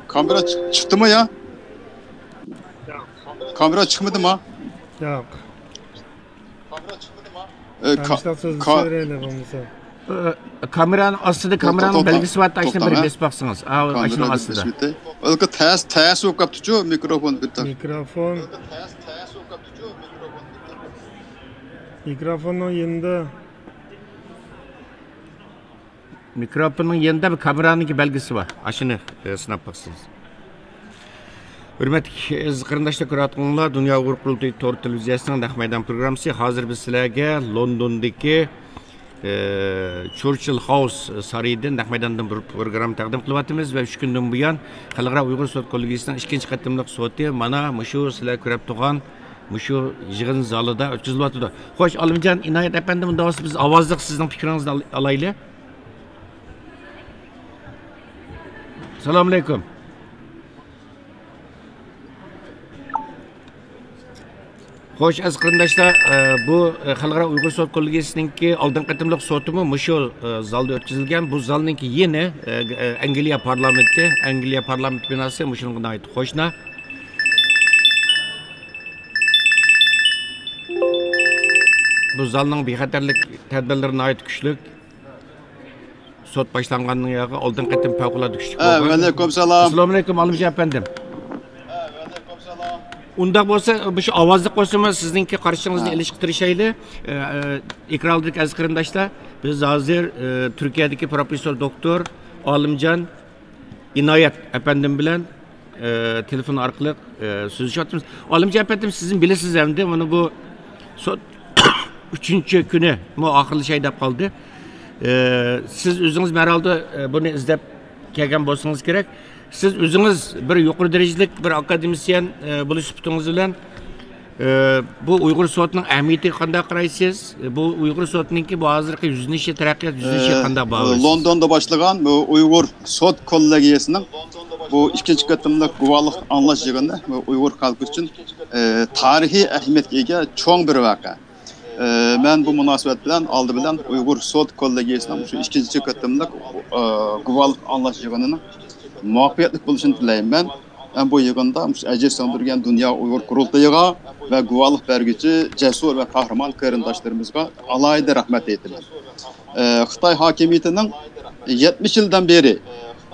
Kamera çıktı mı ya? Kamera çıkmadı mı? Yok. Kamera çıkmadı mı? Kameranın aslında kameranın belgesi var. Açtım bir besip baksanız. Açtım aslında. Öyle ters okap tutuyor mikrofon bir tane. Mikrofonun yanında. Mikrofonun yanında bir kameranın belgesi var. Açını sınap baksanız. Hürmetli qarindoshlar ko'rayotganlar, Dunyo Uyg'ur qurultoyi to'rt televiziyasining Naqmaydon programmasi. Hozir biz sizlarga Londondagi Churchill House sarayida Naqmaydondan bir program taqdim qilyapmiz va 3 kundan buyon Xalqaro Uyg'ur sud kollejisining ikkinchi qatimliq sudi mana shu sizlar ko'rib turgan shu yig'in zalida o'tkazilyapti. Xo'sh, Olimjon Inoyat apandim, unda biz ovozliq sizning fikringizni olaylik. Assalomu alaykum. Xo'sh, aziz qarindoshlar, bu Xalqaro Uyg'ur sud kollegiyasininki oldin qatimliq sudimi shu zalda o'tkazilgan. Bu zalninki yeni Angliya parlamenti, Angliya parlament binosi shunga oid qo'shna. Bu zalning bexatarlik tadbirlariga oid kuchlik. sot başlanğandan yağı oldun qetim favqulodda kuchlik bo'lgan. Aleykümselam. Assalomu alaykum Alimjon efendim. Unda bo'lsa, bu ovozli qo'shma sizningki qarshingizni ilishtirishayli. Ekrandagi aziz qarindoshlar, biz hozir Turkiyadagi professor doktor Alimjon Inoyat efendim bilan telefon orqali so'zlashyapmiz. Alimjon efendim, sizin bilasiz endi, mana bu sot 3-kuni bu oxirlashay deb qoldi. Siz o'zingiz herhalde bunu izlab kelgan bo'lsangiz kerak. Siz o'zingiz bir yuqori darajalik bir akademisyen bo'lish sifatingiz bilan bu Uyg'ur sotining ahamiyatiga qanday qaraysiz? Bu Uyg'ur sotininki bu hozirgi yuzlanishi, taraqqiyot yuzlanishi qanday bo'ladi? Londonda başlagan bu Uyg'ur sot kollegiyasining bu ikkinchi qatimliq guvohlik anglash yig'ini bu Uyg'ur xalqi uchun tarixiy ahamiyatga ega cho'ng bir voqea. Ben bu münasebet bilen aldı bilen Uygur Sot Kollegiyasining şu ikinci qatimliq guvohlik anglash yig'inining muvaffaqiyatli bo'lishini tilayman. Ben bu yig'inda ajr singdirgan Dunyo Uyg'ur qurultayiga ve guvohlik berguvchi jasur ve qahramon qarindoshlarimizga alohida rahmat aytaman. Xitoy hokimiyatining 70 yildan beri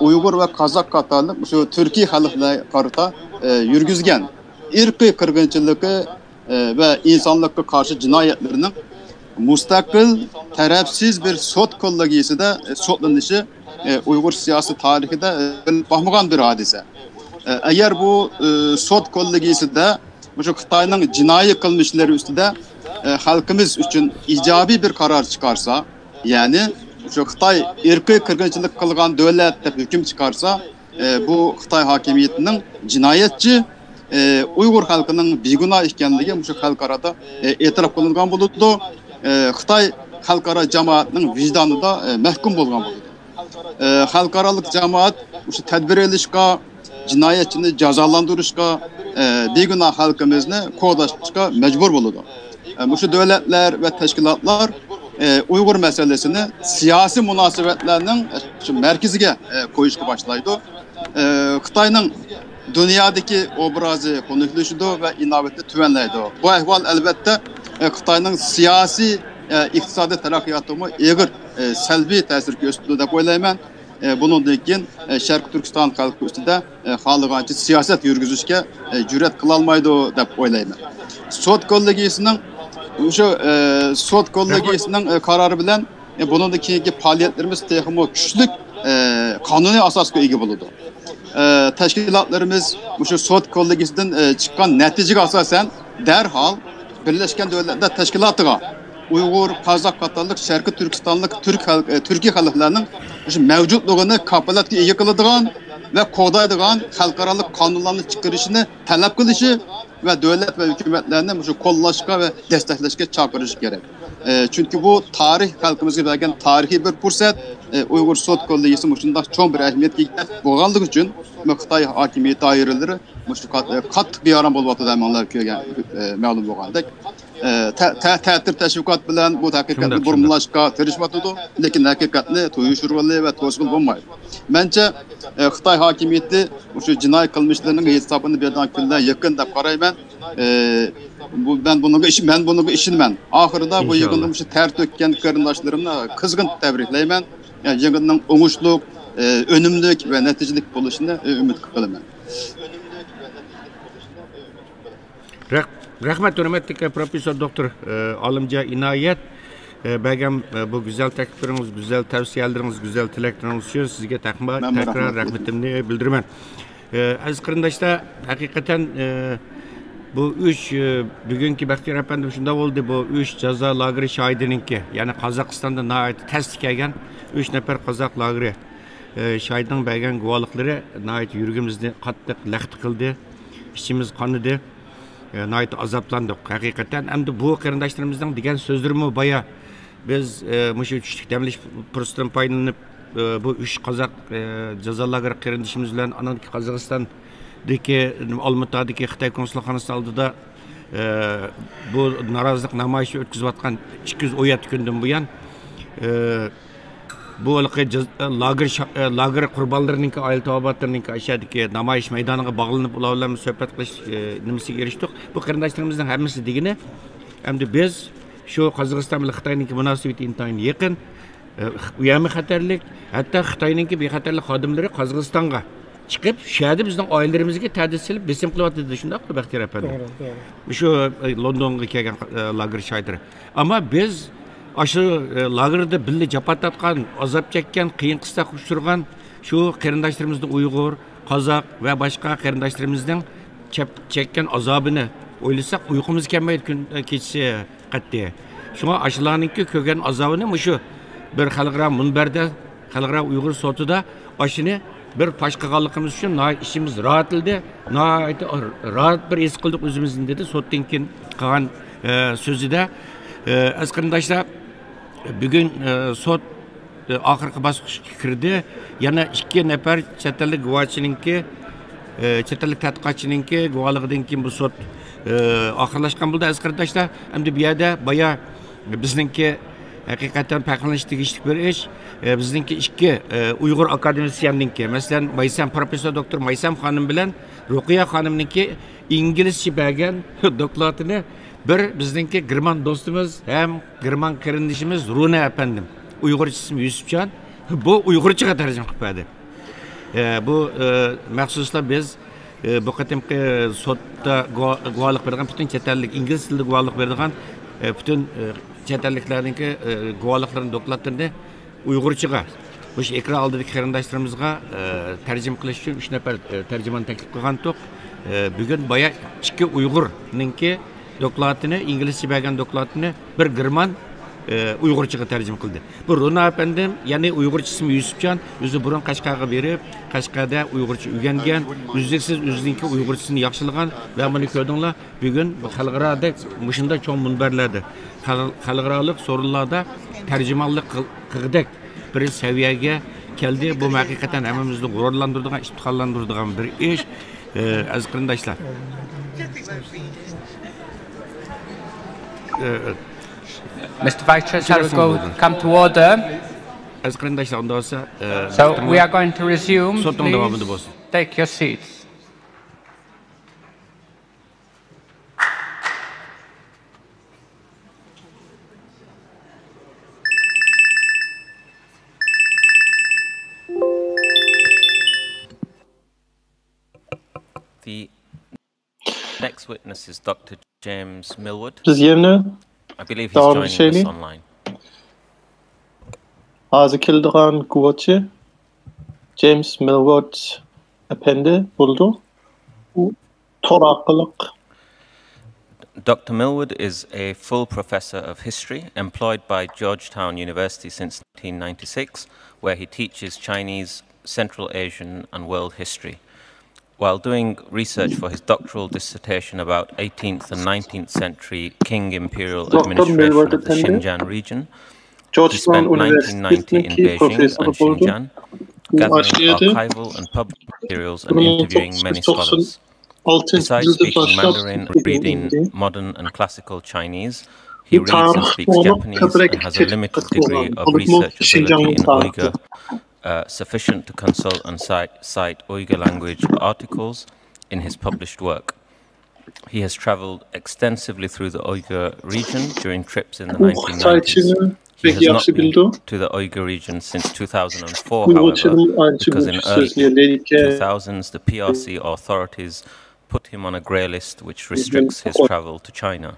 Uyg'ur ve Qozaq qatorliq şu Türkiy xalqlariga qarata yurgizgan irqiy qirg'inchiligi ve insanlıkka karşı cinayetlerinin müstakil, tarafsız bir sot kollegiyasida sotlanışı Uygur siyasi tarihinde bakmagan bir hadise. Eğer bu sot kollegiyasida şu Xitayning jinoiy qilmishlari ustida halkımız için ijobiy bir karar çıkarsa, yani şu Xitay irqiy qirg'inchilik qilgan davlat deb hukm chiqarsa, bu Xitay hokimiyatining jinoyatchi Uygur halkının biguna ekanligi bu xalqarada e'tirof qilingan bo'ladi. Xitoy xalqaro jamoatning vijdonida mahkum bo'lgan bo'ladi. Xalqarалық jamoat shu tadbir elishga, jinoyatchini jazolantirishga, biguna xalqimizni qo'llashga majbur bo'ladi. Shu davlatlar va tashkilotlar Uygur meselesini siyasi munosabatlarning shu markaziga qo'yishga boshlaydi. Xitoyning dünyadaki obrazı konuşuluşudu ve inovati tüvenleydi. Bu ahval elbette Xitayning siyasi, iqtisadi taraqqiyotini egir salbiy ta'sir ko'rsatdi deb o'ylayman. Bundan keyin Sharq Turkiston xalqi ustida xohlagancha siyosat yurgizishga jur'at qila olmaydi deb o'ylayman. Sot kollegiyasining o'sha sot kollegiyasining qarori bilan bundan keyingi faoliyatlarimiz texmo kuchli qonuniy asosga ega bo'ladi. Teşkilatlarımız bu sot kollegiyasidan çıkan neticeye asasen derhal Birleşken Devletler Teşkilatı'na Uygur, Kazak qatorliq Şarkı Türkistanlık Türkiye xalqlarının mevcutluğunu kapalatga ega qiladigan ve kodaydigan xalqarалық qonunlarni chiqarishini talab qilishi ve devlet ve hükümetlerini bu qo'llashga ve desteklashga chaqirish kerak. Çünkü bu tarih xalqimizga bergan tarixiy bir fursat. Uygur sot kollegiyasi shunday cho'ng bir ahamiyatga ega bo'lganligi uchun Xitoy hokimiyati doiralari qattiq bearam bo'lyapti demanlar ko'rgan ma'lum bo'lgandek. Ta'tir tashviqot bilan bu haqiqatni burmlashga tirishmaydi, lekin haqiqatni tuyushirg'ili ve to'sqil bo'lmaydi. Menimcha Xitoy hokimiyati shu jinoiy qilmishlarining hisobini bergan kunlar yaqin deb qarayman. Ben bunga ishonman. Oxirida bu yig'inda shu ter to'kkan qarindoshlarimni qizg'in tabriklayman. Yig'inning o'ngishli, önümlü ve neticalik bo'lishini umid qilaman. Rahmet hürmetli Profesör Doktor Alimjon Inoyat, bergan bu güzel teklifleriniz, güzel tavsiyeleriniz, güzel tilekleriniz için sizge tekrar rahmetimni bildiraman. Aziz qarindoshlar, hakikaten bu üç bugünkü Baxtiyor efendim şunda oldu, bu üç jazo lageri şahidininki, yani Kazakistan'da nəhayət təsdiqlənən 3 nəfər Qazaq lageri şahidinin bergan guvohliklari nəhayət yuragimizni qattiq laxt qildi, içimiz qanıdı, nəhayət azaplandık. Hakikaten hem de bu qarindoshlarımızdan degan so'zlarimi baya biz mushu tushlik damlash fursatidan foydalanib bu 3 Qozaq jazo lageri qarindoshimiz bilan anadagi Qozog'istondagi Olmaotadagi Xitoy konsulxonasi oldida bu norozilik namoyishi o'tkazayotgan 217 kundan buyon bu lager qurbonlarining oila to'g'anotlarining aşağıdaki namoyish maydoniga bog'lanib ular bilan suhbat qilish nimasiga erishdik. Bu qarindoshlarimizning hammasi degani, hamda biz shu Qozog'iston bilan Xitoyning munosabati intayin yaqin. uyamı xatarlik, hatta Xitoyninki bexatarlik xodimlari Qozog'istonga chiqib, shu yerda bizning oilalarimizga ta'dis qilib besim qilyapti, shundaqmi Baxtiyor apandi? Shu Londonga kelgan lager shaytiri. Ammo biz shu lagerda birga jafo tortgan, azob chekkan, qiyin qisqa uchirgan shu qarindoshlarimizning Uyg'ur, Qozoq va boshqa qarindoshlarimizning chekkan azobini o'ylasak, uyqumiz kelmaydi kun kechasi qat'iy. Shunga ashlarninki ko'rgan azobini shu bir xalqaro munbarda, xalqaro Uyg'ur sotida ashini bir pash qilganligimiz uchun ishimiz rahatildi, rahat bir es qildik o'zimizni dedi sotdan keyin qilgan so'zida. Az qarindoshlar, bugun sot oxirgi bosqichga kirdi. Yana 2 nafar chet ellik guvohchininki, chet ellik tadqiqotchininki guvohligidan keyin bu sot oxirlashgan bo'ldi. Az qarindoshlar, endi bu yerda boya bizningki haqiqatan farqlanish tegishli bir ish. Bizningki 2 Uyg'ur akademisyenninki, masalan, Maysam professor doktor Maysam xonim bilan Ruqiya xonimninki inglizcha bergan dokladini bir bizningki Girman do'stimiz ham Girman qarindishimiz Runa apandim. Uyg'urcha ismi Yusufjon. Bu Uyg'urchaga tarjima qilib berdi. Bu maxsuslar biz bu qatimki sotda guvohlik bergan butun chet ellik ingliz tilida guvohlik bergan butun chet elliklarninki guvohliklarini dokladlarini Uyg'urchaga o'sha ekran oldidagi qarindoshlarimizga tarjima qilish uchun 3 nafar tarjimani taklif qilgandik. Bugun boya 2 Uyg'urninki dokladini, inglizcha bergan dokladini bir Girman Uyg'urchaga tarjima qildi. Bu Runa apandim, ya'ni Uyg'urcha ismi Yusufjon, o'zi burun Qashqarga berib, Qashqarda Uyg'urcha o'rgangan, uzluksiz o'zininki Uyg'urchasini yaxshilagan va buni ko'rdinglar. Bugun xalqaroda mushunda cho'ng munbarlarda, xalqaroliq so'rinlarda tarjimonlik qildik. Bir saviyaga keldi. Bu haqiqatan hammamizni g'ururlantiradigan, iftixorlantiradigan bir ish. Aziz qarindoshlar. Mr. Vice Chair, shall we come to order? So we are going to resume. Please take your seats. The next witness is Dr. James Millwood. I believe he's joining us online. Hazır kildiğan kuvvetçi James Millwood efendi buldu. Toraklık. Dr. Millwood is a full professor of history employed by Georgetown University since 1996, where he teaches Chinese, Central Asian and world history. While doing research for his doctoral dissertation about 18th and 19th century Qing imperial administration of the Xinjiang region, he spent 1990 in Beijing and Xinjiang, gathering archival and public materials and interviewing many scholars. Besides speaking Mandarin, reading modern and classical Chinese, he reads and speaks Japanese and has a limited degree of research ability in Uyghur, sufficient to consult and cite Uyghur language articles in his published work. He has traveled extensively through the Uyghur region during trips in the 1990s. He has not been to the Uyghur region since 2004, however, because in early 2000s the PRC authorities put him on a grey list which restricts his travel to China.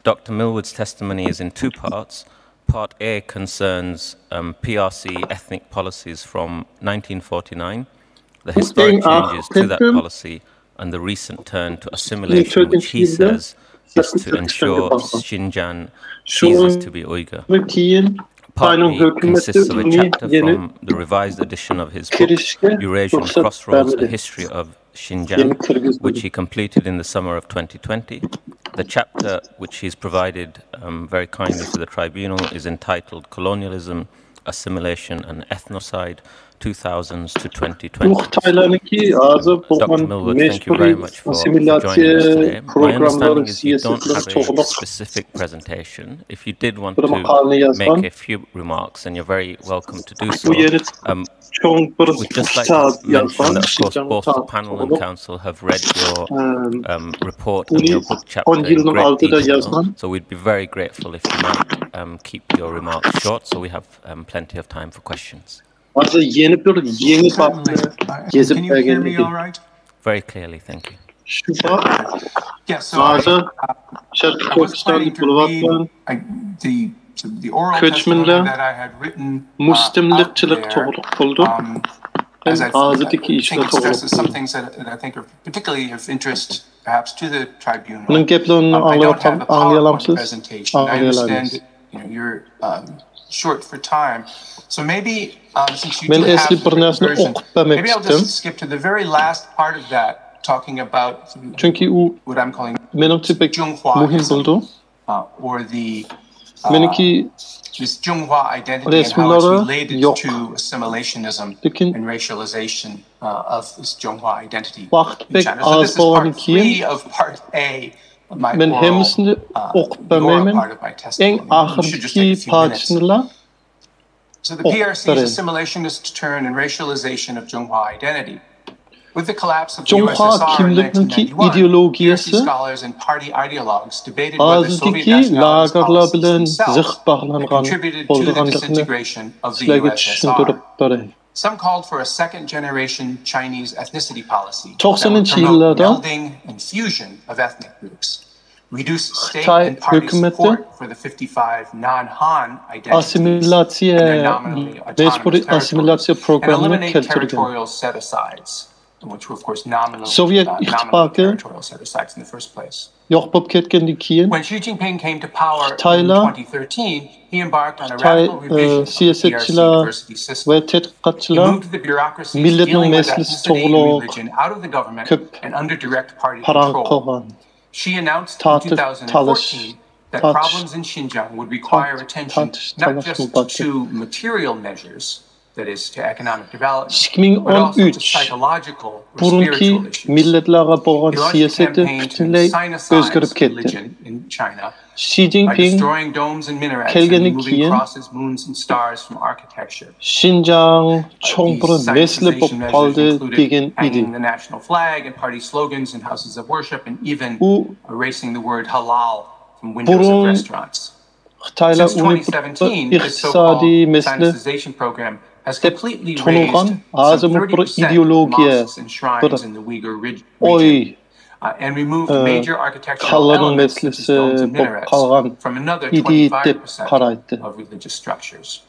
Dr. Millwood's testimony is in 2 parts. Part A concerns PRC ethnic policies from 1949, the historic changes to that policy, and the recent turn to assimilation, which he says is to ensure Xinjiang ceases to be Uyghur. Part B consists of a chapter from the revised edition of his book, Eurasian Crossroads, A History of Xinjiang, which he completed in the summer of 2020. The chapter, which he's provided very kindly to the tribunal, is entitled Colonialism, Assimilation and Ethnocide, 2000s to 2020s. Dr. Millwood, thank you very much for joining us today. My understanding is you don't have a specific presentation. If you did want to make a few remarks, then you're very welcome to do so. We'd just like to mention that, of course, both the panel and council have read your report and your book chapter in great detail. So we'd be very grateful if you might keep your remarks short, so we have plenty of time for questions. Can you hear me all right? Very clearly, thank you. Yes, so I was planning to read the oral testimony that I had written out there, as I think it stresses some things that I think are particularly of interest, perhaps, to the tribunal. I don't have a PowerPoint presentation. I understand that, you're short for time. So maybe, since you do have the version, maybe I'll just skip to the very last part of that, talking about what I'm calling Zhonghua, or the this Zhonghua identity and how it's related to assimilationism and racialization of this Zhonghua identity in China. So this is part 3 of part A of my oral part of my testimony. It should just take a few minutes. So the PRC's assimilationist turn and racialization of Zhonghua identity. With the collapse of the USSR in 1991, PRC scholars and party ideologues debated whether Soviet nationalist policies themselves had contributed to the disintegration of the USSR. Some called for a second-generation Chinese ethnicity policy that would promote melding and fusion of ethnic groups, reduce state and party support for the 55 non-Han identities and their nominally autonomous territories, and eliminate territorial set-asides, which were, of course, nominally territorial set-asides in the first place. When Xi Jinping came to power in 2013, he embarked on a radical revision of the PRC university system. He moved the bureaucracies dealing with ethnicity and religion out of the government and under direct party control. She announced in 2014 that problems in Xinjiang would require attention not just to material measures, that is, to economic development, but also to psychological or spiritual issues. He launched a campaign to sinicize religion in China by destroying domes and minarets and removing crosses, moons, and stars from architecture. These sinicization measures included hanging the national flag and party slogans in houses of worship, and even erasing the word halal from windows of restaurants. Since 2017, this so-called sinicization program has completely razed some 30% mosques and shrines in the Uyghur region, and removed major architectural elements such as domes and minarets from another 25% of religious structures.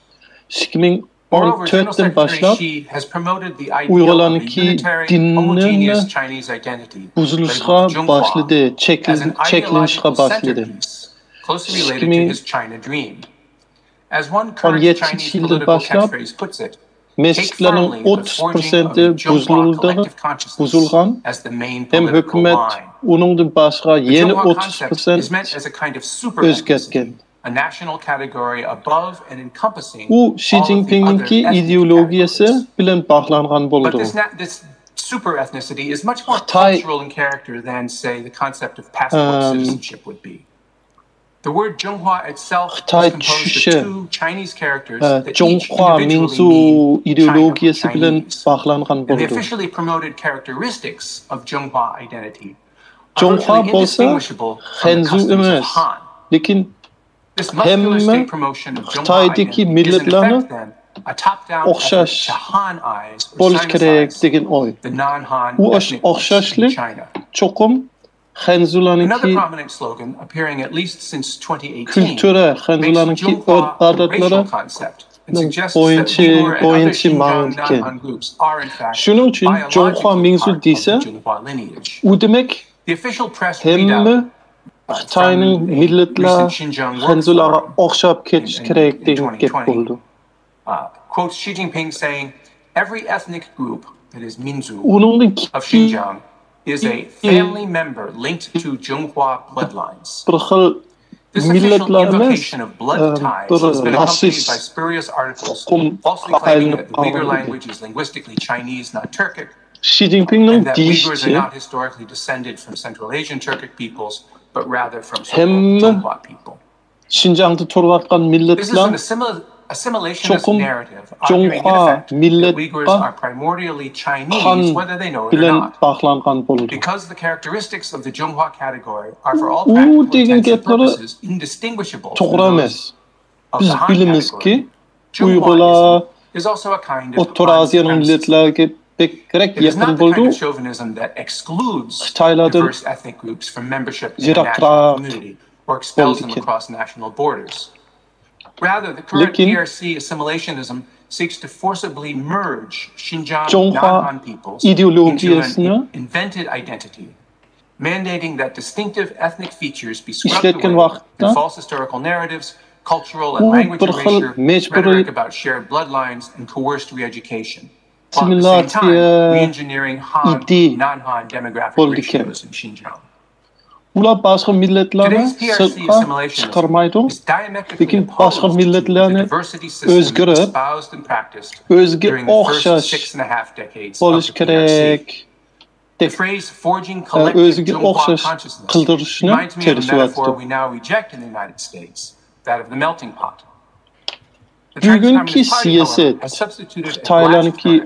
Moreover, General Secretary Xi has promoted the ideal of a unitary, homogeneous Chinese identity labeled Zhonghua as an ideological centerpiece closely related to his China dream. As one current Chinese political catchphrase puts it, take firmly the forging of the Zhonghua collective consciousness as the main political line. The Zhonghua concept is meant as a kind of super-ethnicity, a national category above and encompassing all of the other ethnic categories. But this super-ethnicity is much more cultural in character than, say, the concept of passport citizenship would be. The word Zhonghua itself is composed of 2 Chinese characters that each individually mean China or Chinese. And the officially promoted characteristics of Zhonghua identity are virtually indistinguishable from the customs of Han. This muscular state promotion of Zhonghua identity is in effect, then, a top-down effort to Han-ize or Sinicize the non-Han ethnic groups in China. Another prominent slogan, appearing at least since 2018, makes Zhonghua a racial concept and suggests that Uyghur and other Xinjiang non-Han groups are, in fact, biologically part of the Zhonghua lineage. The official press readout from a recent Xinjiang World Forum in 2020 quotes Xi Jinping saying, "Every ethnic group, that is Minzu, of Xinjiang, is a family member linked to Zhonghua bloodlines. milletler emas, bir rasist aylanıp qalgan. Xi Jinping'nin deyişçi hem Şinjan'da turvatkan milletler çokum Jonghua milletler kan bilen bağlangan boldu. U degen gepleri toğra emas. Biz bilimiz ki Uygurlar, Orta Aziyanın milletlerine bekrek yakın boldu. Xitaylardan jirakra Rather, the current PRC assimilationism seeks to forcibly merge Xinjiang non-Han peoples into an invented identity, mandating that distinctive ethnic features be swept away in false historical narratives, cultural and language erasure, rhetoric about shared bloodlines, and coerced re-education, while at the same time re-engineering Han, non-Han demographic ratios in Xinjiang. Ular başka milletlerine sırtqa çıkarmaydı. Lekin başka milletlerine özgürüp, özgür okşaş bolish kerek. Özgür okşaş kıldırışını tercih Bugünkü siyaset, Xitaylarniki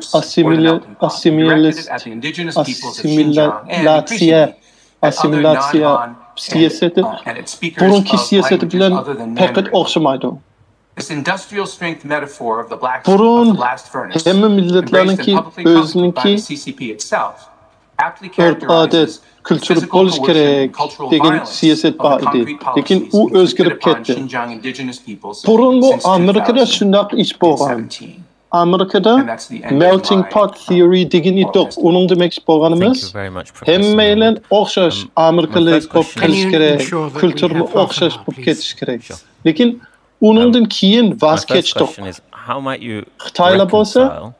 asimilasya siyaseti, burunki siyaseti bilen pek okşamaydı. Burun hem milletlerninki özününki örf adet, kültürü bolish kerek degen siyaset var idi. Lekin u özgürüp ketdi. Burun bu Amerikada şundaq iş bolgan. Amerikada melting pot theory degeni yo'q. Onun demek bolganimiz hemmeyle okşaş Amerikalık bolup ketish kerak, kültürni okşaş bolup ketish kerak. Lekin uningdan keyin vaz kechdik. Xitoylar bolsa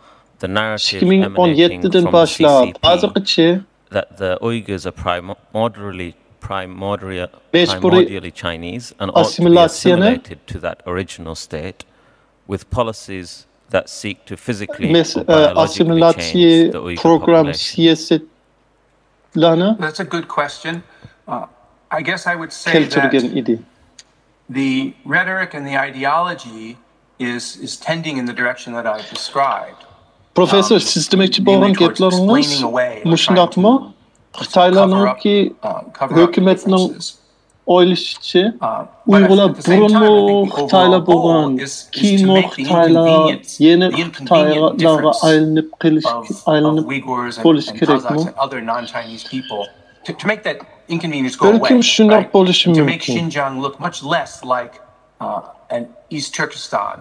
2017'den başlab hozirgacha that the Uyghurs are primordially Chinese and ought to be assimilated to that original state with policies that seek to physically or biologically change the Uyghur population? That's a good question. I guess I would say that the rhetoric and the ideology is tending in the direction that I've described. Profesör, siz demekçi bolgan gepleriniz muşundaqmı? Xitaylarninki hökümetinin oylashıçı Uygurlar burunmu Xitaylar bolgan, kiyinmi Xitaylar, yeni Xitaylarga aylanıp bolish kerakmi? Belki şundaq bolishi mumkin. To make Xinjiang look much less like an East Turkestan.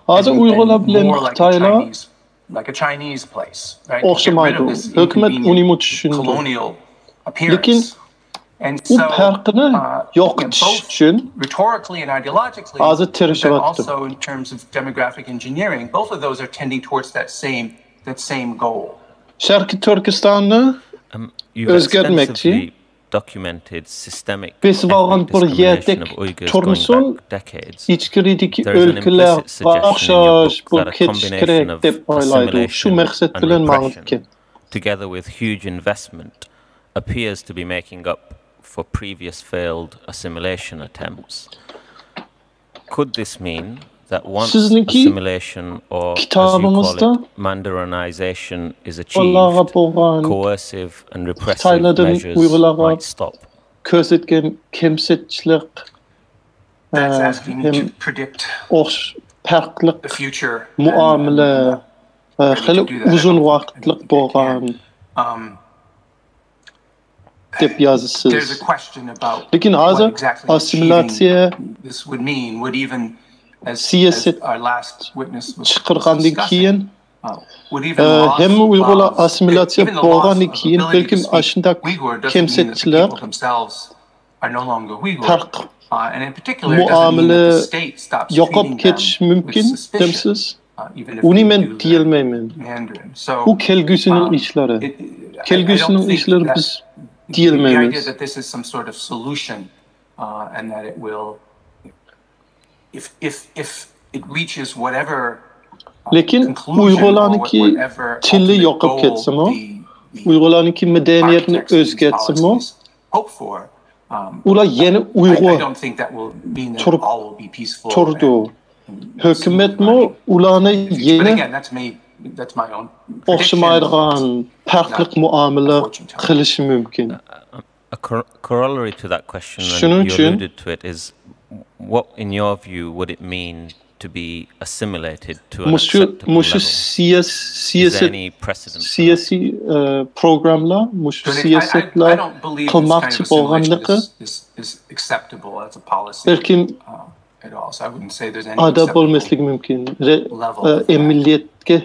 Hozir Uygurlar bilan Xitaylar like a Chinese place, right? O'xshamaydi. Hukumat uni tushunadi. Lekin u farqini yo'qotish uchun rhetorically and ideologically, hozir tirishyapti. Also in terms of demographic engineering, both of those are tending towards that same goal. Sharqiy Turkistonni o'zgartmoqchi documented systemic discrimination of Uyghurs going back decades. There is an implicit suggestion in your book that a combination of assimilation and repression, together with huge investment, appears to be making up for previous failed assimilation attempts. Could this mean that once assimilation, or as you call it, mandarinization is achieved, coercive and repressive measures might stop? Ko'rsatgan kemsitchilik hem farqli muomala hali uzun vaqtlik bo'lgan deb yozasiz. Lekin hozir assimilyatsiya siyaset chiqargandan keyin hamma Uyg'urlar assimilyatsiya bo'lgandan keyin balkim ashunday kemsitchilik farq muomala yo'qolib ketishi mumkin demsiz? Uni men deyolmayman. U kelgusining ishlari. Kelgusining ishlari biz deyolmaymiz. and that it will, if it reaches whatever Lekin Uyg'urlarniki tilli yoqib ketsimi, Uyg'urlarniki madaniyatni o'zgartsimi, ular yana Uyg'ur turdi. Hukumatmi ularni yana o'xshamaydigan farqli muomala qilishi mumkin. A corollary to that question, and you alluded to it, is what, in your view, would it mean to be assimilated to an acceptable level? Is there any precedent? Siyasi programlar, siyasetlar qilmoqchi bo'lganligi is acceptable as a policy at all. So I wouldn't say there's any bo'lmasligi mumkin. Milliyatga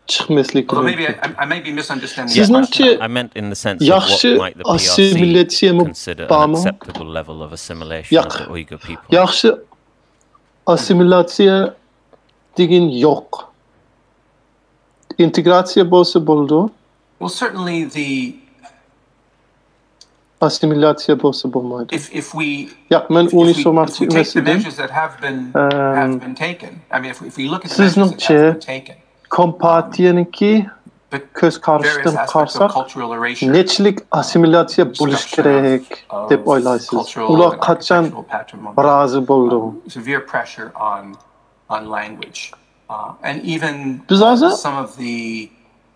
chiqmasligi mumkin. Maybe I may be misunderstanding the question. I meant in the sense of what might the PRC consider an acceptable level of assimilation of the Uyghur people? Yaxshi assimilatsiya degan yo'q. Integratsiya bo'lsa bo'ldi. Well, certainly the assimilatsiya bo'lsa bo'lmaydi. If we take the measures that have been taken, I mean, if we look at the measures that have been taken, kompartiyaniki ko'z qarashidan qarsak, nechilik assimilatsiya bo'lish kerak deb o'ylaysiz? Ular qachon rozi bo'ldi? Severe pressure on language, and even some of the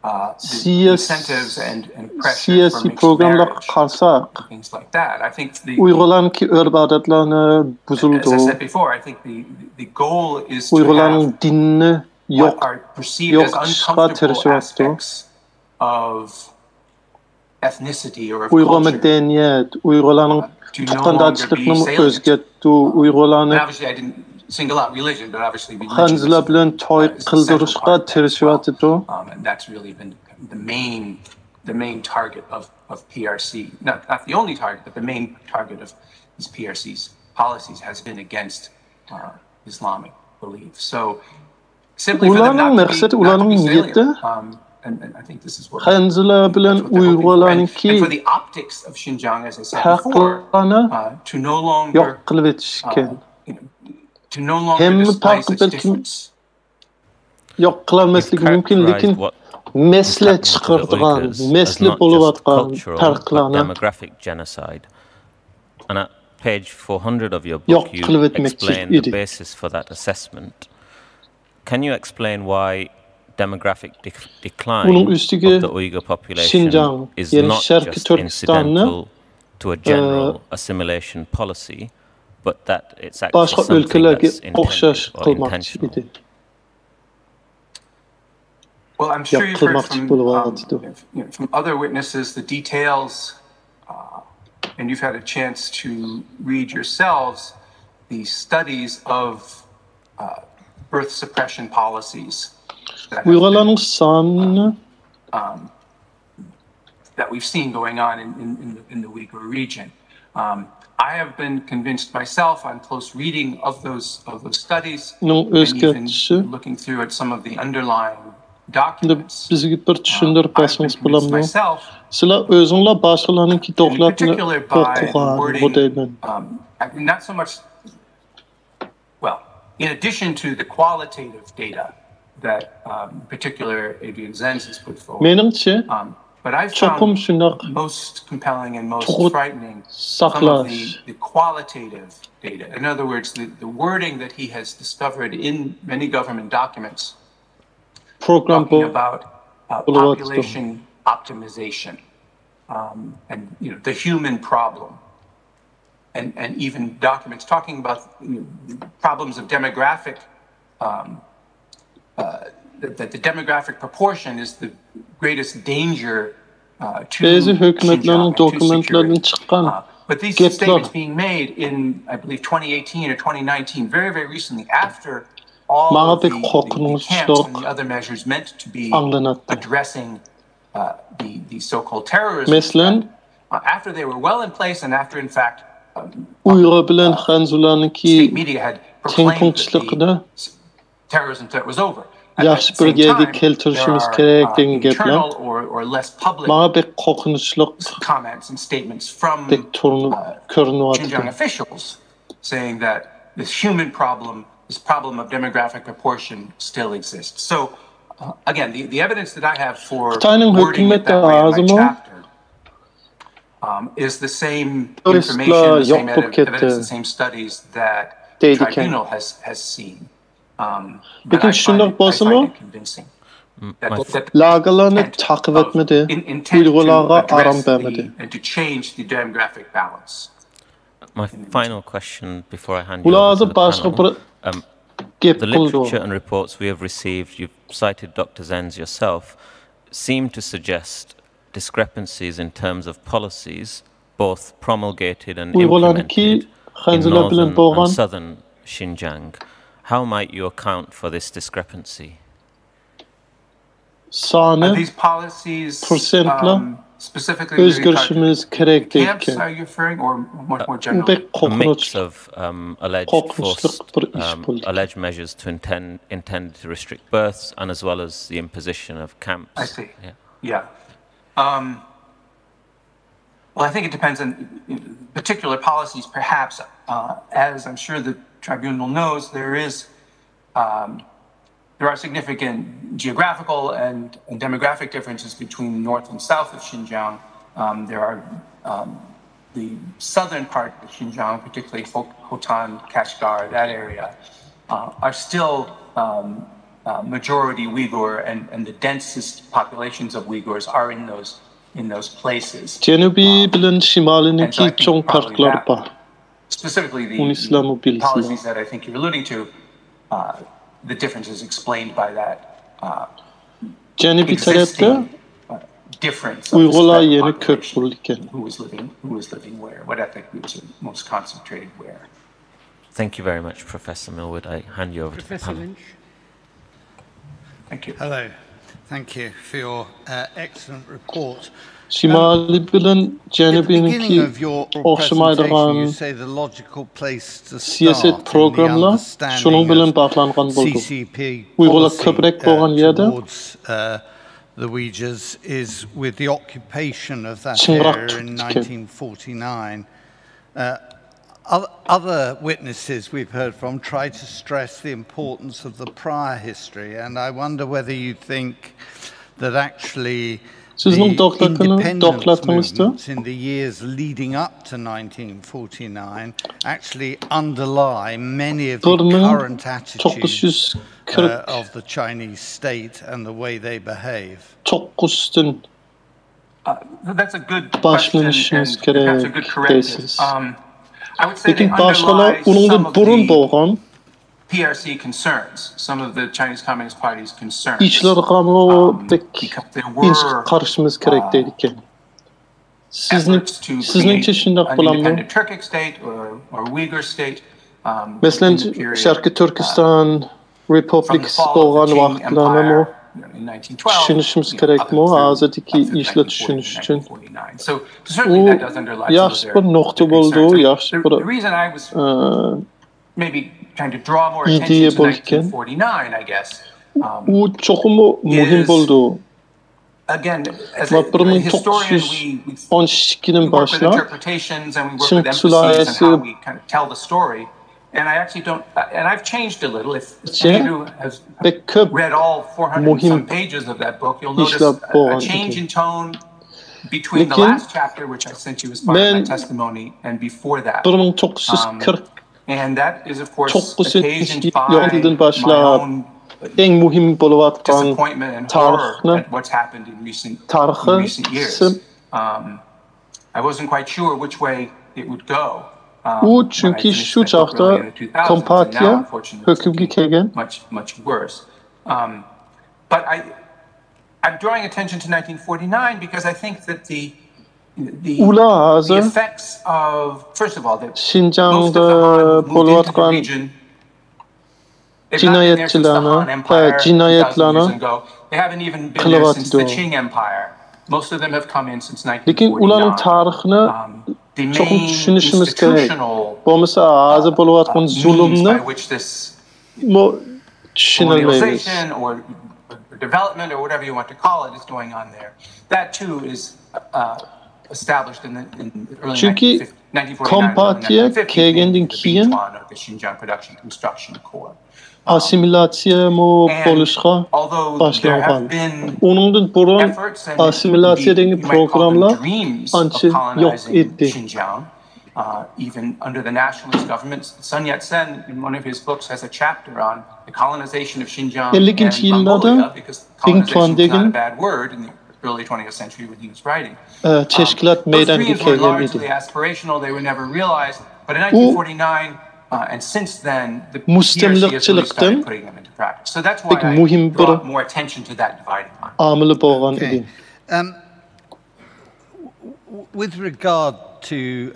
incentives and pressure for mixed marriage, things like that. I think Uyg'urlarniki urf odatlarni buzildi. As I said before, I think the goal is to Uyg'urlarning dinni what are perceived as uncomfortable aspects of ethnicity or of Uyg'ur culture. madaniyat, Uyg'urlarning tuqqandochilikni o'zgartdi, Uyg'urlarni obviously I didn't single out religion, but obviously xanzlar bilan to'y qildirishga tirishyapti. And that's really been the main target of PRC. Not the only target, but the main target of these PRC's policies has been against Islamic belief. So simply for them not to be salient, and I think this is what xanzlar bilan Uyg'urlarniki and for the optics of Xinjiang, as I said before, to no longer to no longer displace its difference. Yo'q qilolmasligi mumkin, lekin mesli chiqaradigan, mesli bo'layotgan farqlarni demographic genocide. And at page 400 of your book, you explain the basis for that assessment. Can you explain why demographic decline of the Uyghur population is not just incidental to a general assimilation policy, but that it's actually something that's intended or intentional? Well, I'm sure you've heard from other witnesses the details, and you've had a chance to read yourselves the studies of birth suppression policies that we've seen going on in the Uyghur region. I have been convinced myself on close reading of those studies, and even looking through at some of the underlying documents. Bizga bir tushuntirib bersangiz bo'ladimi? Sizlar o'zinglar boshqalarning kitoblarini o'qigan, not so much. Well, in addition to the qualitative data that particular Adrian Zenz has put forward, but I found most compelling and most frightening some of the qualitative data. In other words, the wording that he has discovered in many government documents talking about population optimization and the human problem, and even documents talking about problems of demographic. That the demographic proportion is the greatest danger to Xinjiang and to security. But these statements being made in, I believe, 2018 or 2019, very, very recently, after all of the camps and the other measures meant to be addressing the so-called terrorism, after they were well in place and after, in fact, state media had proclaimed that the terrorism threat was over. yaxshi bir yerga keltirishimiz kerak degan gaplar mana bek qo'rqinchliq deb ko'rinyapti. Saying that this human problem, this problem of demographic proportion still exists. So again, the evidence that I have for wording it that way in my chapter is the same information, the same evidence, the same studies that the tribunal has seen. Lekin shundoq bo'lsa-mu, lagalarni taqib etmadi, Uyg'urlarga aram bermadi. And to change the demographic balance. My final question before I hand you over to the panel. The literature and reports we have received, you've cited Dr. Zenz yourself, seem to suggest discrepancies in terms of policies, both promulgated and implemented in northern and southern Xinjiang. How might you account for this discrepancy? These policies specifically o'zgarishimiz kerak deyotgan. Are you referring or much more generally? A mix of alleged measures to intend to restrict births and as well as the imposition of camps. I see. Yeah. Well, I think it depends on particular policies, perhaps. As I'm sure the tribunal knows, there are significant geographical and demographic differences between the north and south of Xinjiang. There are the southern part of Xinjiang, particularly Khotan, Kashgar, that area, are still majority Uyghur, and the densest populations of Uyghurs are in those places. Janubiy bilan shimolniki cho'ng farqlar bor. Specifically, the policies that I think you're alluding to, the difference is explained by that existing difference of who was living where, what ethnic groups are most concentrated where. Thank you very much, Professor Millwood. I hand you over to the panel. Thank you. Hello. Thank you for your excellent report. Shimali bilan janubiniki o'xshamaydigan siyosat programlar shuning bilan bog'langan bo'ldi. Uyg'urlar ko'proq bo'lgan yerda the Uyghurs is with the occupation of that area in 1949. Other witnesses we've heard from try to stress the importance of the prior history, and I wonder whether you think that actually the independence movements in the years leading up to 1949 actually underlie many of the current attitudes of the Chinese state and the way they behave. That's a good question, and perhaps a good corrective. I would say they underlie some of the PRC concerns, some of the Chinese Communist Party's concerns. Qarashimiz kerak deydikan. Sizningcha shundoq bo'ladimi? Independent Turkic state or Uyghur state. Masalan, Sharqiy Turkiston Republikasi bo'lgan vaqtlarni tushunishimiz kerakmi? Hozirgi ishlar tushunish uchun. Yaxshi bir nuqta bo'ldi, yaxshi bir maybe trying to draw more attention to 1949, I guess. U cho'qim muhim bo'ldi. Again, as a historian, we work with interpretations and we work with emphases and how we kind of tell the story. And I actually don't, and I've changed a little. If anyone who has read all 400 some pages of that book, you'll notice a change in tone between the last chapter, which I sent you as part of my testimony, and before that. And that is, of course, occasioned by my own disappointment and horror at what's happened in recent years. I wasn't quite sure which way it would go. Chunki shu chaqda kompaniya hukmga kelgan. Much worse. But I'm drawing attention to 1949 because I think that the effects of, first of all, that most of the Han moved into the region. They've not been there since the Han Empire 2,000 years ago. They haven't even been there since the Qing Empire. Most of them have come in since 1949. The main institutional means by which this colonialization or development or whatever you want to call it is going on there. That too is established in the early 1949 the Xinjiang Production Construction Corps. Assimilasiya mo boluşqa başlanğan. Onundan burun assimilasiya degen programlar ancha yok idi. Even under the nationalist governments, Sun Yat-sen, in one of his books, has a chapter on the colonization of Xinjiang and Mongolia, because colonization is not a bad word in the early 20th century when he was writing. Those dreams were largely aspirational; they were never realized. But in 1949 and since then, the PRC has really started putting them into practice. So that's why I brought more attention to that dividing line. Okay. With regard to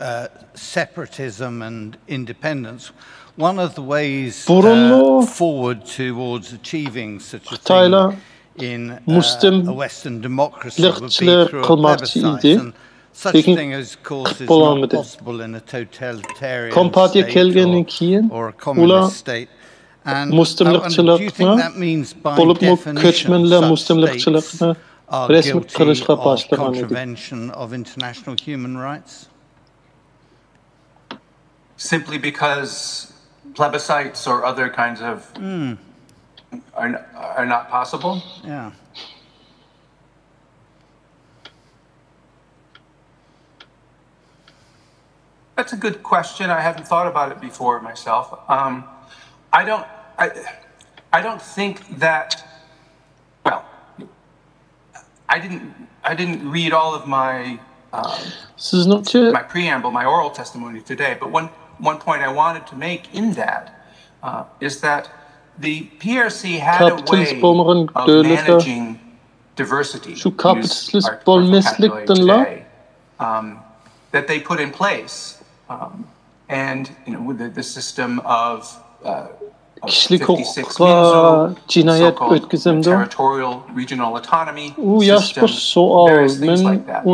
separatism and independence, one of the ways forward towards achieving such a thing in a Western democracy would be through a plebiscite. And such a thing, of course, is not possible in a totalitarian state or a communist state. And do you think that means by definition such states are guilty of contravention of international human rights? Simply because plebiscites or other kinds of are not possible? Yeah. That's a good question. I haven't thought about it before myself. I don't think that. Well, I didn't read all of my my preamble, my oral testimony today. But one point I wanted to make in that is that the PRC had a way of managing diversity. That they put in place, and with the system of 56 Minzu, territorial regional autonomy system, various things like that.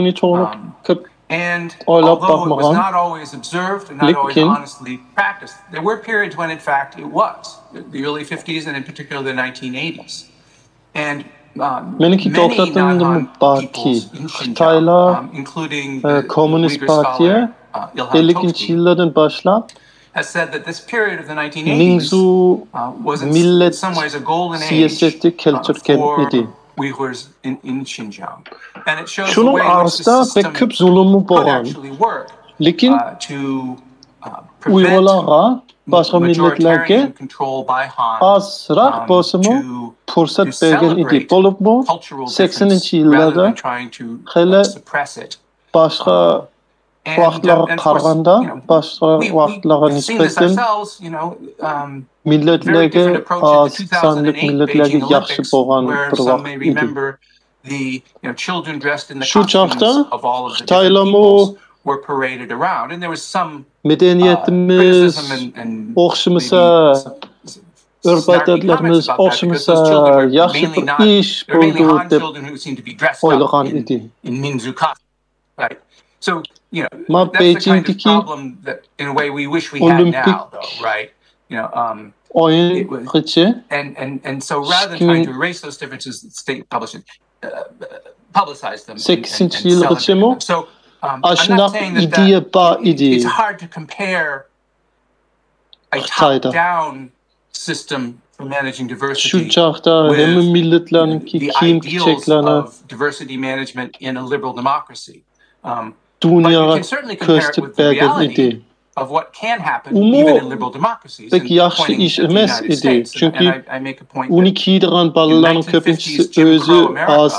And although it was not always observed and not always honestly practiced, there were periods when, in fact, it was. The early 50s and in particular the 1980s. And many non-Han peoples in Xinjiang, including the Uyghur scholar Ilhan Tohti, has said that this period of the 1980s was in some ways a golden age for Uyghurs in Xinjiang. And it shows the way in which the system could actually work to prevent majoritarian control by Han to celebrate cultural difference rather than trying to suppress it. We've seen this ourselves, very different approaches to 2008 Beijing Olympics, where some may remember the children dressed in the costumes of all of the different peoples were paraded around, and there was some criticism and Örbatlarımız oxumuza yaxşı bir iş buldu deb oylagan idi. Right. So, that's the kind of problem that, in a way, we wish we had now, though, right? And so rather than trying to erase those differences, the state publicized them and celebrated them. So I'm not saying that it's hard to compare a top-down system for managing diversity with the ideals of diversity management in a liberal democracy. But you can certainly compare it with the reality of what can happen even in liberal democracies. And pointing to the United States, and I make a point that in the 1950s, Jim Crow America was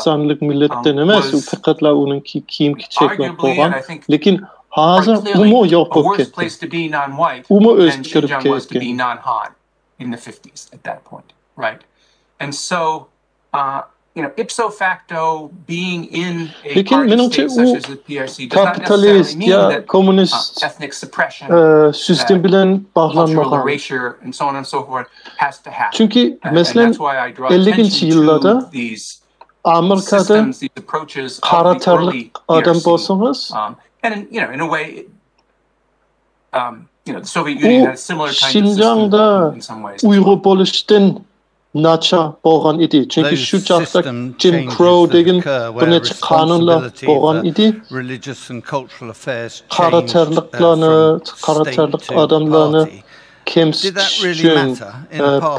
arguably, and I think quite clearly, a worse place to be non-white than Xinjiang was to be non-Han in the 50s at that point, right? And so, ipso facto, being in a party state such as the PRC does not necessarily mean that ethnic suppression, cultural erasure, and so on and so forth has to happen. And that's why I draw attention to these systems, these approaches of the early PRC. And in a way, the Soviet Union had a similar kind of system in some ways. nacha bolgan idi. Çünkü şu çağda Jim Crow degen bir neçe kanunlar bolgan idi. Karaterlik adamlarını kemsiz için,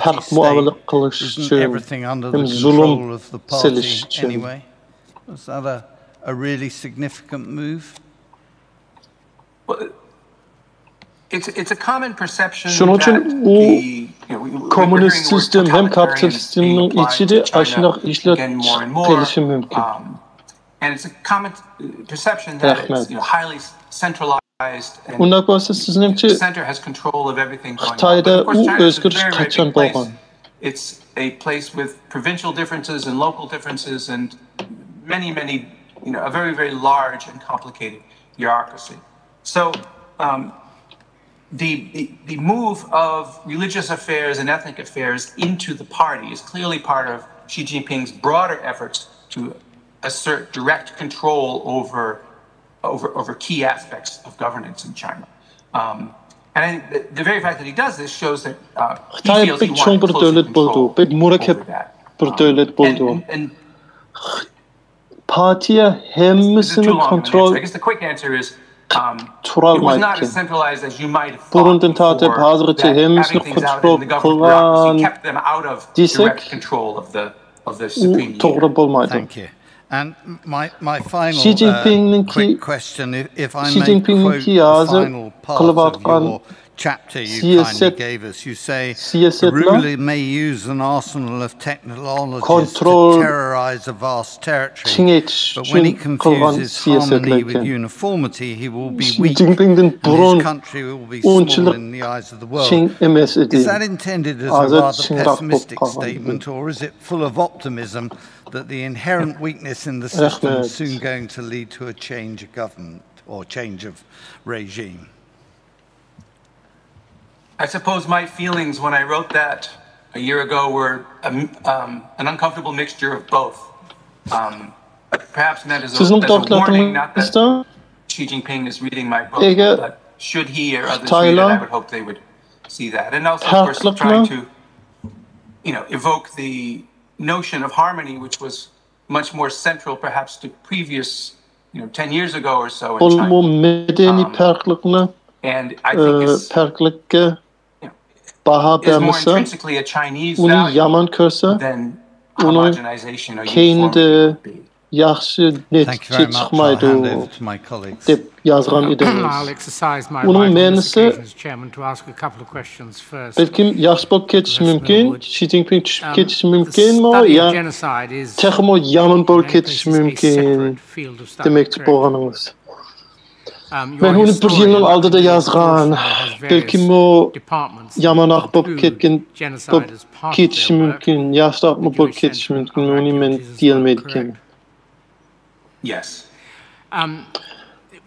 park muamele kılış için, hem zulüm seliş için. Was that a really significant move? Well, it's a common perception Şunun için that komünist sistem hem kapitalist sistemin içinde aşırı işler gelişi mümkün. And it's a common perception that it's highly centralized. Ondan başka sizinimçi Xitayda özgürlük kaçan bolgan. It's a place with provincial differences and local differences and many, a very large and complicated bureaucracy. So the move of religious affairs and ethnic affairs into the party is clearly part of Xi Jinping's broader efforts to assert direct control over key aspects of governance in China. And the very fact that he does this shows that he feels he wants closer control over that. And Partiye hemmisini kontrol I guess the quick answer is it was not as centralized as you might have thought before that having things out in the government bureaucracy kept them out of direct control of the supreme leader. Thank you. And my final quick question, if I may quote the final part of your chapter you kindly gave us, you say the ruler may use an arsenal of technologies to terrorize a vast territory, but when he confuses harmony with uniformity, he will be weak, and his country will be small in the eyes of the world. Is that intended as a rather pessimistic statement, or is it full of optimism that the inherent weakness in the system is soon going to lead to a change of government or change of regime? I suppose my feelings when I wrote that a year ago were an uncomfortable mixture of both. Perhaps meant as a warning, not that Xi Jinping is reading my book, but should he or others read it, I would hope they would see that. And also, of course, trying to, evoke the notion of harmony, which was much more central, perhaps, to previous, 10 years ago or so in China. And I think is more intrinsically a Chinese value than homogenization or uniformity. Yaxşı netçe çıkmaydı dep yazgan idiniz. Onun menisi belki yaxşı bol ketiş mümkün, Xi Jinping düşüp ketiş mümkün mü ya texim o yaman bol ketiş mümkün demekçi bolganыңыз. Ben onu bir yılın aldıda yazgan, belki o yamanaq bolup ketken ketiş mümkün, yaşlaq mı bolup ketiş mümkün, onu men diyelmeydikim. Yes.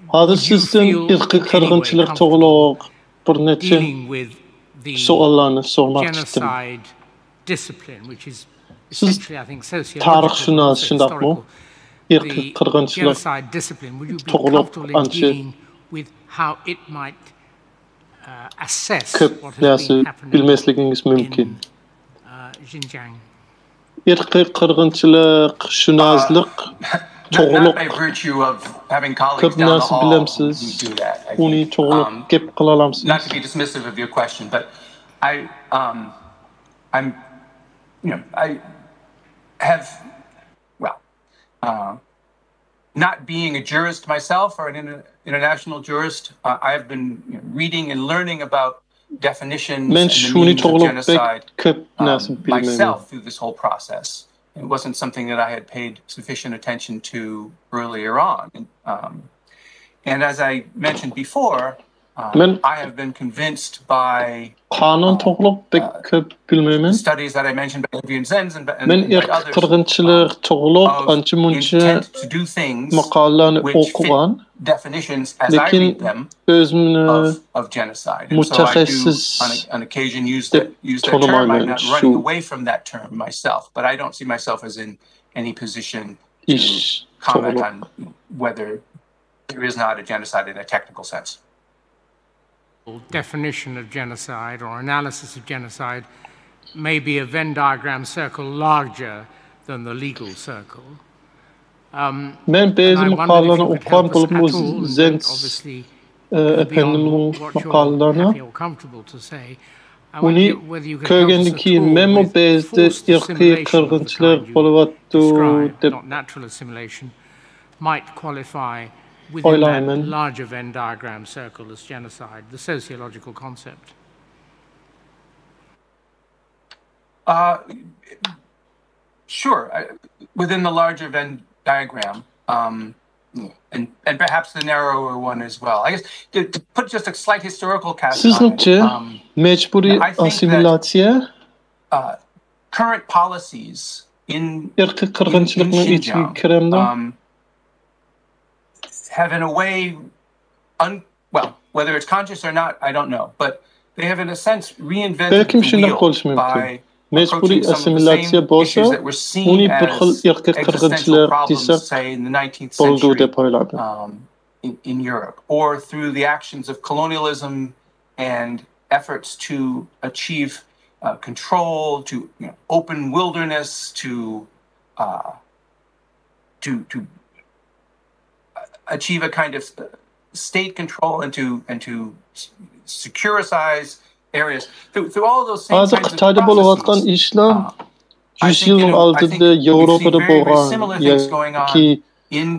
Hazır sizden irqi qırğınçılıq toğuluq bir neçe suallarını sormak istedim. Siz tarixşünas şundaq mı? İrqi qırğınçılıq toğuluq ançı köp nəsi bilmesliginiz mümkün. İrqi qırğınçılıq, şünazlıq Not by virtue of having colleagues down the hall who do that. Not to be dismissive of your question, but I have, not being a jurist myself or an international jurist, I have been reading and learning about definitions and the meaning of genocide myself through this whole process. It wasn't something that I had paid sufficient attention to earlier on. And as I mentioned before, I have been convinced by studies that I mentioned by Vivian Zenz and by others of intent to do things which fit definitions as I read them of genocide. And so I do on occasion use that term. I'm not running away from that term myself, but I don't see myself as in any position to comment on whether there is not a genocide in a technical sense. Definition of genocide or analysis of genocide maybe a Venn diagram circle larger than the legal circle. Men bazı makalelerine okuyan bulunduğumuz zens efendim makalelerine Uni kögendeki memo bezde irqi kırgınçlar boluvattu deb might qualify within that larger Venn diagram circle as genocide, the sociological concept. Sure, within the larger Venn diagram, and perhaps the narrower one as well. I guess to put just a slight historical cast on it, mecburi asimilasya current policies in Xinjiang have in a way, well, whether it's conscious or not, I don't know, but they have in a sense reinvented the wheel by mecburi asimilasya bolsa uni bir xil irqiy qirg'inchilik desak bo'ldi deb o'yladim. In Europe, or through the actions of colonialism and efforts to achieve control, to open wilderness, to achieve a kind of state control and to securitize areas. Through all of those same kinds of processes, 100 yıl altında Avrupa'da boğan ki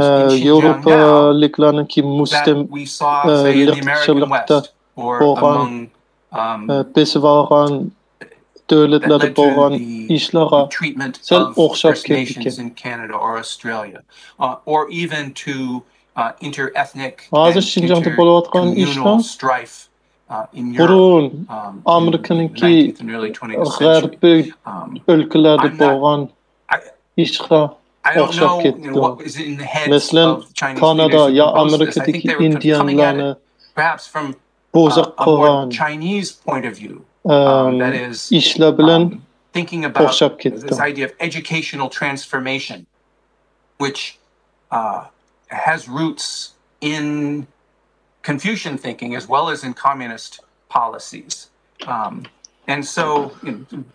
Avrupalılarınki müstemlikçilikte boğan besivaran devletlerde boğan işlere sel oxşap kettik. Hazır Şinjan'da bolayotgan işler burun Amerika'nınki g'arbiy ülkelerde boğan işe oxşap ketdi. Mesela Kanada ya Amerika'daki Indianlarni bozaq qilgan işler bilan oxşap ketdi. This idea of educational transformation, which has roots in Confucian thinking as well as in communist policies. And so,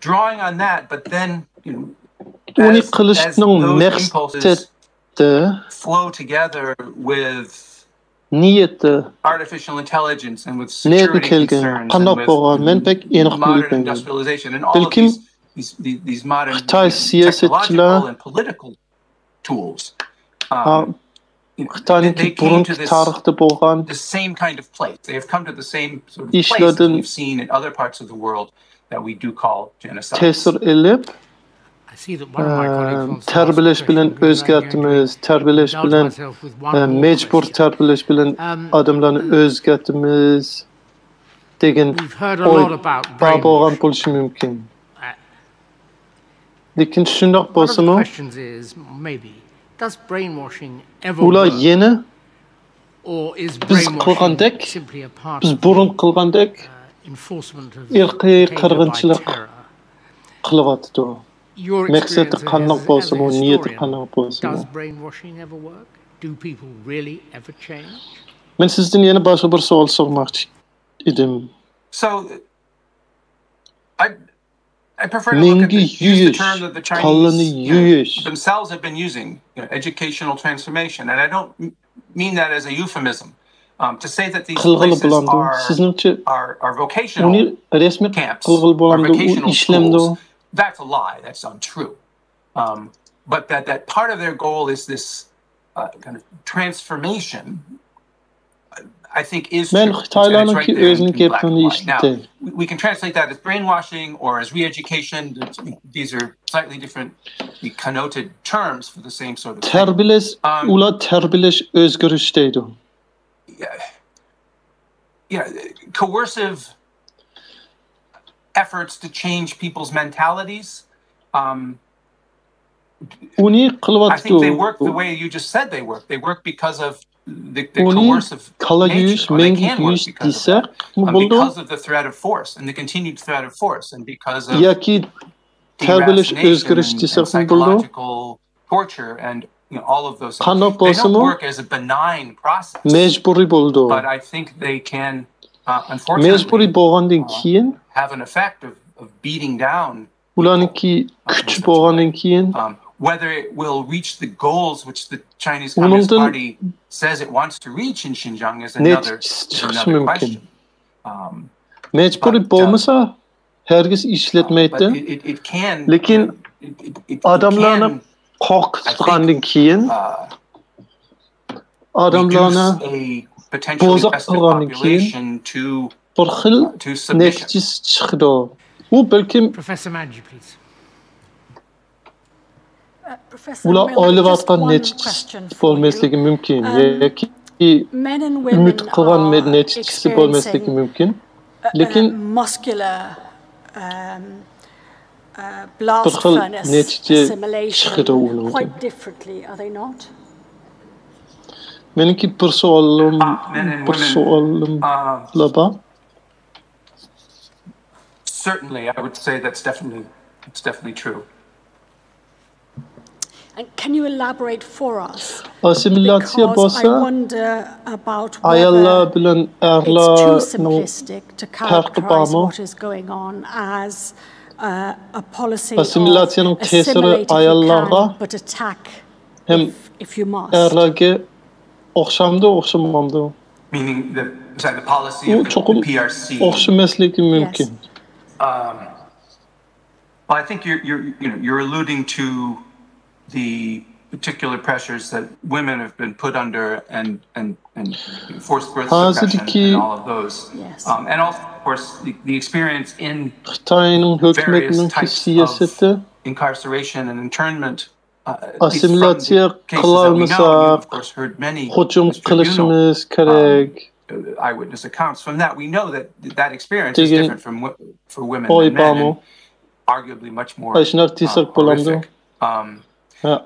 drawing on that, but then, as those impulses flow together with artificial intelligence and with security concerns and with modern industrialization and all of these modern technological and political tools, they came to the same kind of place. They have come to the same sort of place that we've seen in other parts of the world that we do call genocide. Terbiyeleş bilen özgürtümüz, terbiyeleş bilen mecbur terbiyeleş bilen adamlarını özgürtümüz degen oy bağlan buluşu mümkün. Lekin şundaq bolsa mı? Ular yeni biz qilgandek, biz burun qilgandek irqiy qirg'inchilik qilyapti. Maqsadi qandoq bo'lsa, u niyati qandoq bo'lsa. Men sizdan yana boshqa bir savol so'ramoqchi edim. So I prefer to look at use the term that the Chinese themselves have been using, educational transformation, and I don't mean that as a euphemism. To say that these places are vocational camps or vocational schools, that's a lie. That's untrue. But that part of their goal is this kind of transformation, I think, is true. It's right there in black and white. Now, we can translate that as brainwashing or as re-education. These are slightly different connoted terms for the same sort of thing. Terbiyeleş özgürlük deydi. Yeah, coercive efforts to change people's mentalities. I think they work the way you just said they work. They work because of the coercive nature, or they can work because of that, because of the threat of force and the continued threat of force, and because of deracination and psychological torture and all of those things. They don't work as a benign process, but I think they can, unfortunately, have an effect of beating down ularniki kuch bo'lgandan keyin whether it will reach the goals which the Chinese Communist Party says it wants to reach in Xinjiang is another question. Mecburi bo'lmasa herkes ishlatmaydi. Lekin odamlarni qo'rqitgandan keyin adamlarni bo'zoq qilgandan keyin bir xil natijasi chiqdi. U balkim Professor Manji, please. ular o'ylayotgan natijasi bo'lmasligi mumkin yoki umid qilgan natijasi bo'lmasligi mumkin. Lekin muscular blast furnace assimilation quite differently, are they not? Meniki bir savolim laba. Certainly, I would say it's definitely true. And can you elaborate for us? Assimilasiya Because I wonder about whether it's too simplistic to characterize what is going on as a policy of assimilate if you can, but attack if you must. Meaning the policy of the PRC. Yes. Well, I think you're alluding to the particular pressures that women have been put under and forced birth suppression and all of those. Yes. And also, of course, the experience in various types of incarceration and internment. Assimilasiya qilolmasa hujum qilishimiz kerak. Eyewitness accounts from that. We know that experience is different for women and men, and arguably much more horrific.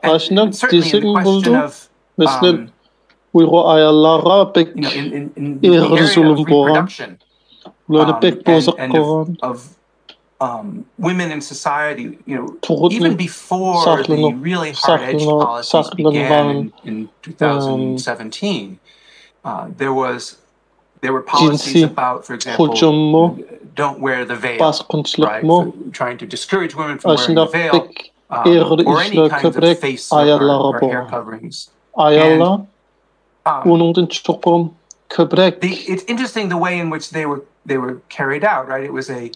Aşnak desek buldu. Mesela Uyghur ayarlara pek zulüm boğan. Ularını pek bozuk koğan. Women in society, even before the really hard edge policies began in 2017, there were policies about, for example, don't wear the veil, right? So trying to discourage women from wearing the veil. Or any kinds of face or hair coverings. It's interesting the way in which they were carried out, right? It was I've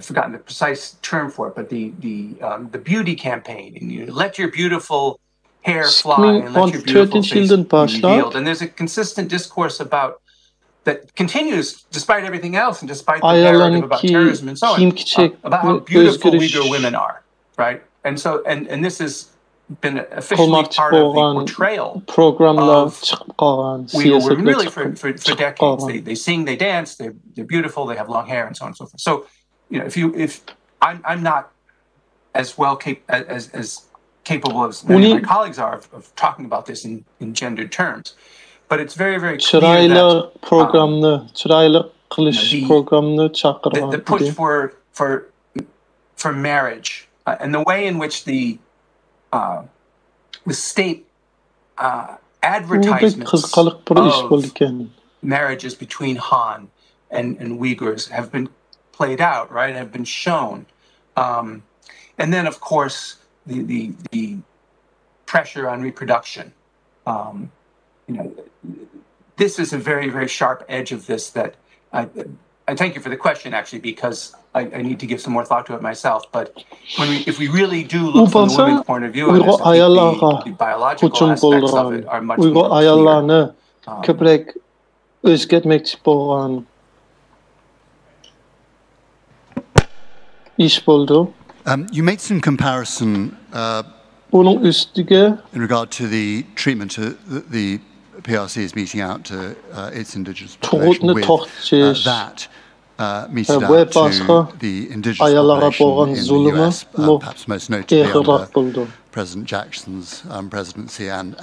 forgotten the precise term for it, but the beauty campaign, and you let your beautiful hair fly and let your beautiful face be revealed. And there's a consistent discourse about that continues despite everything else and despite the narrative about terrorism and so on, about how beautiful Uyghur women are, right? And so, and this has been officially part of the portrayal of Uyghur women really for decades. They sing, they dance, they're beautiful, they have long hair, and so on and so forth. So, if I'm not as well as capable as many of my colleagues are of talking about this in gendered terms. But it's very, very clear that the push for marriage and the way in which the state advertisements of marriages between Han and Uyghurs have been played out, right? Have been shown, and then of course the pressure on reproduction. This is a very, very sharp edge of this that I thank you for the question, actually, because I need to give some more thought to it myself. But if we really do look from the women's point of view, the biological aspects of it are much more clear. You made some comparison in regard to the treatment the PRC is meting out to its indigenous population with that meted out to the indigenous population in the US, perhaps most notably under President Jackson's presidency and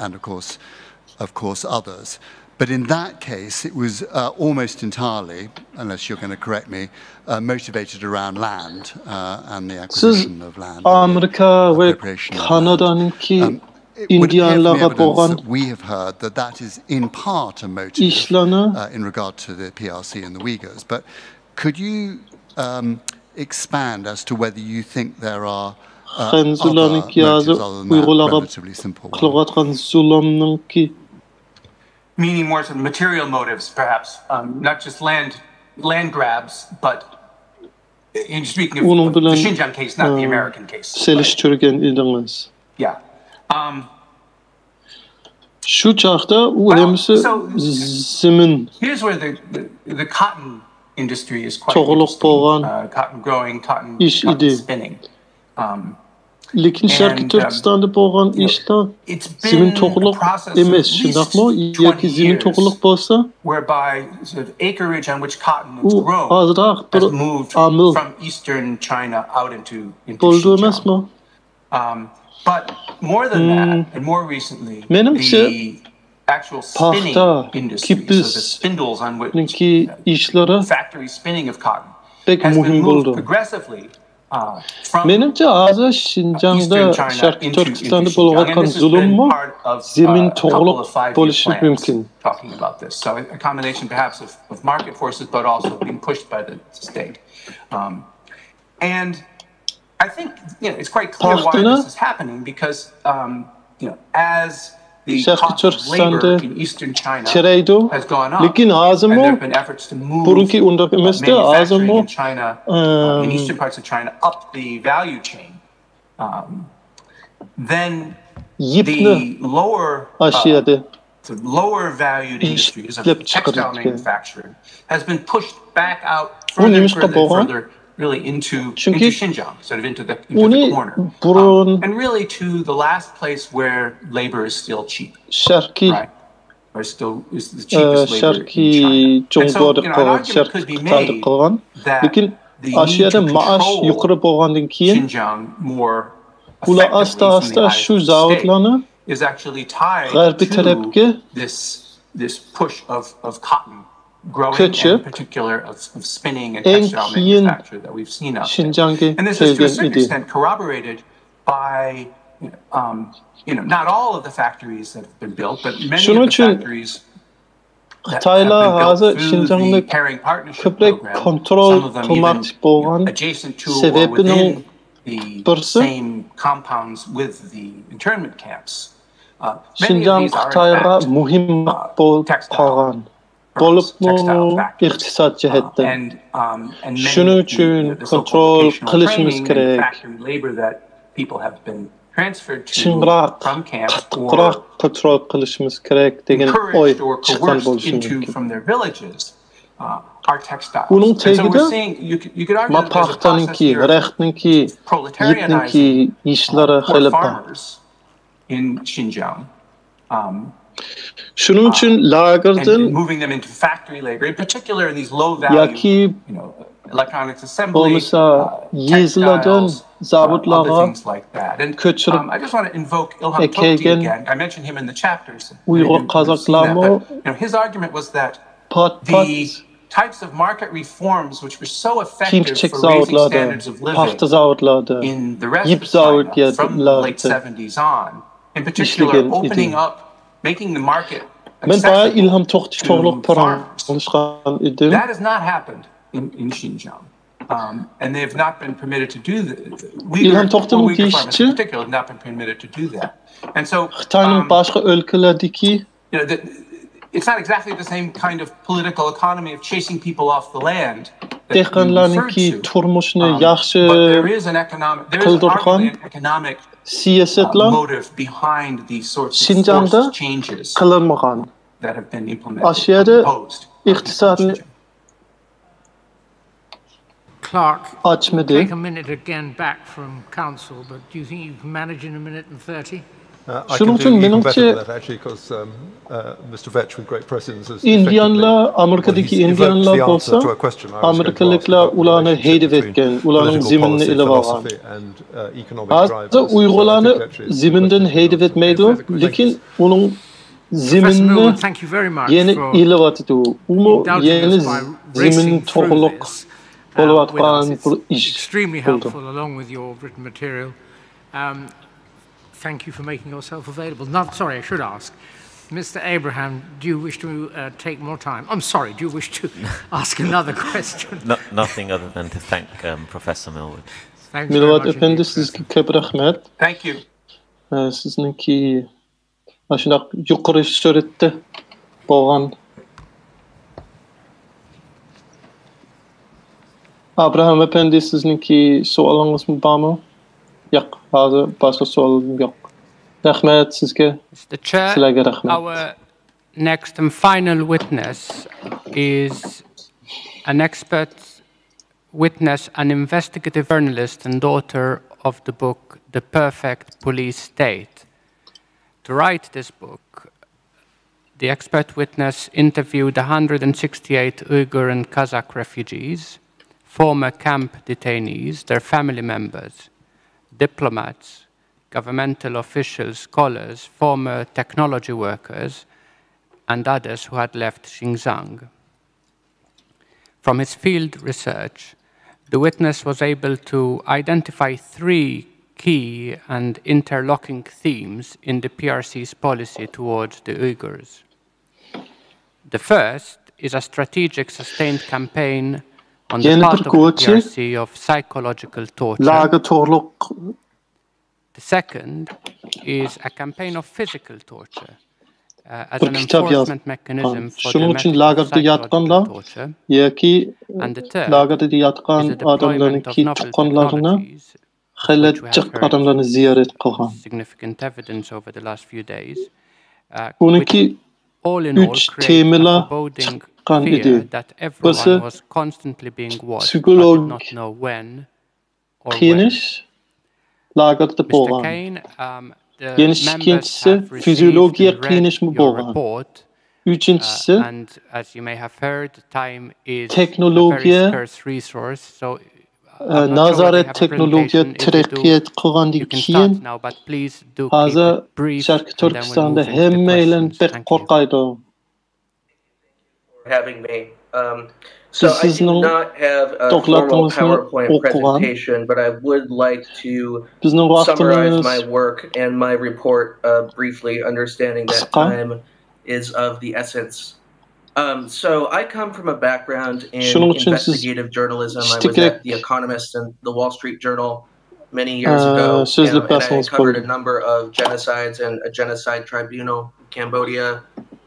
of course others. But in that case, it was almost entirely, unless you're going to correct me, motivated around land and the acquisition of land. Would it appear from the evidence that we have heard that is in part a motive in regard to the PRC and the Uyghurs. But could you expand as to whether you think there are other motives other than that relatively simple one? Meaning more sort of material motives, perhaps, not just land grabs, but in speaking of the Xinjiang case, not the American case. Right? Yeah. Şu çağda önemlisi zemin. Here's where the cotton industry is quite interesting. Cotton growing, cotton spinning. Lekin Şarkı Türkistan'da boğan işler zemin toğuluk emes, şundaq mı? Yoki zemin toğuluk bolsa? Whereby sort of acreage on which cotton is grown has moved from eastern China out into Xinjiang. But more than that, and more recently, the actual spinning industry, so the spindles on which factory spinning of cotton, has been moved progressively Menimce azı Şinjan'da Şarkı Türkistan'da bolğatkan zulüm zemin toğuluk boluşu mümkün. Talking about this, so a combination perhaps of market forces, but also being pushed by the state. And I think it's quite clear why this is happening because as the cost of labor in eastern China has gone up, and there have been efforts to move manufacturing in China, in eastern parts of China, up the value chain, then the lower valued industries of textile manufacturing has been pushed back out further really into Xinjiang, sort of into the corner, and really to the last place where labor is still cheap, right? Or still is the cheapest labor in China. And so, an argument could be made that the need to control Xinjiang more effectively from the United States is actually tied to this push of cotton growing, and in particular of spinning and textile manufacture that we've seen out there. And this is to a certain extent corroborated by, not all of the factories that have been built, but many of the factories that have been built through the Caring Partnership Program, some of them even adjacent to or within the same compounds with the internment camps. Many of these are in fact textile iqtisod jihatdan shuning uchun kontrol qilishimiz kerak. Chinroq, qattiqroq kontrol qilishimiz kerak degan o'y chiqqan bo'lishi mumkin. Uning tagida paxtaninki, rextninki, yipninki ishlari xeli bor. Şunun için lagerdan yoki bo'lmasa yezlardan zavodlarga ko'chirib kelgan Uyg'ur qozoqlarmi pat-pat kiyim-kechak zavodlarda, paxta zavodlarda, yip zavodlarida ishlagan edim. Men bayağı ilham to'g'liq konuşgan edim. That has not happened in Xinjiang. And they have not been permitted to do that. İlham to'xtamın deyişçi, have not been permitted to do that. And so, Xitoyning boshqa o'lkalardagi it's not exactly the same kind of political economy of chasing people off the land. Dehqonlarningki turmushni yaxshi qildirgan siyosatlar Xinjiangda qilinmagan. Ashyada iqtisodni Clark, take a minute again back from council, but do you think you can manage in a minute and 30? I can do even better than that, actually, because Mr. Vetch, with great presence, has Indianlar, Amerikadagi Indianlar bo'lsa, Amerikaliklar ularni haydab etgan, ularning zeminini ilib olgan. Hozir Uyg'urlarni zemindan haydab etmaydi, lekin uning zeminni yana ilyapti. U yana zemin to'g'liq bo'layotgan bir ish. Extremely helpful, along with your written material. Thank you for making yourself available. Sorry, I should ask. Mr. Abraham, do you wish to take more time? I'm sorry, do you wish to ask another question? Nothing other than to thank Professor Millward. Millward Efendi, sizga ko'p rahmat. Thank you. Sizniki ashunaq yuqori suratda bo'lgan Abraham Efendi, sizniki savolingiz bormi? Yo'q, hozir boshqa savolim yo'q. Rahmat sizga. Mr. Chair, our next and final witness is an expert witness, an investigative journalist and author of the book The Perfect Police State. To write this book, the expert witness interviewed 168 Uyghur and Kazakh refugees, former camp detainees, their family members, diplomats, governmental officials, scholars, former technology workers, and others who had left Xinjiang. From his field research, the witness was able to identify 3 key and interlocking themes in the PRC's policy towards the Uyghurs. The first is a strategic, sustained campaign on the part of the PRC of psychological torture. The second is a campaign of physical torture as an enforcement mechanism for the method of psychological torture. And the third is the deployment of novel technologies, which we have heard significant evidence over the last few days, which all in all create a foreboding fear that everyone was constantly being watched, but did not know when or when. Lagerda bo'lgan. Ikkinchisi fiziologiya qiyinishmi bo'lgan. Uchinchisi texnologiya nazorat texnologiya taraqqiyot qilgandan keyin hozir Sharqiy Turkistonda hammalar bir qo'rqaydi. Having me. So I do not have a formal PowerPoint presentation, but I would like to summarize my work and my report briefly, understanding that time is of the essence. So I come from a background in investigative journalism. I was at The Economist and The Wall Street Journal many years ago, and I covered a number of genocides and a genocide tribunal in Cambodia,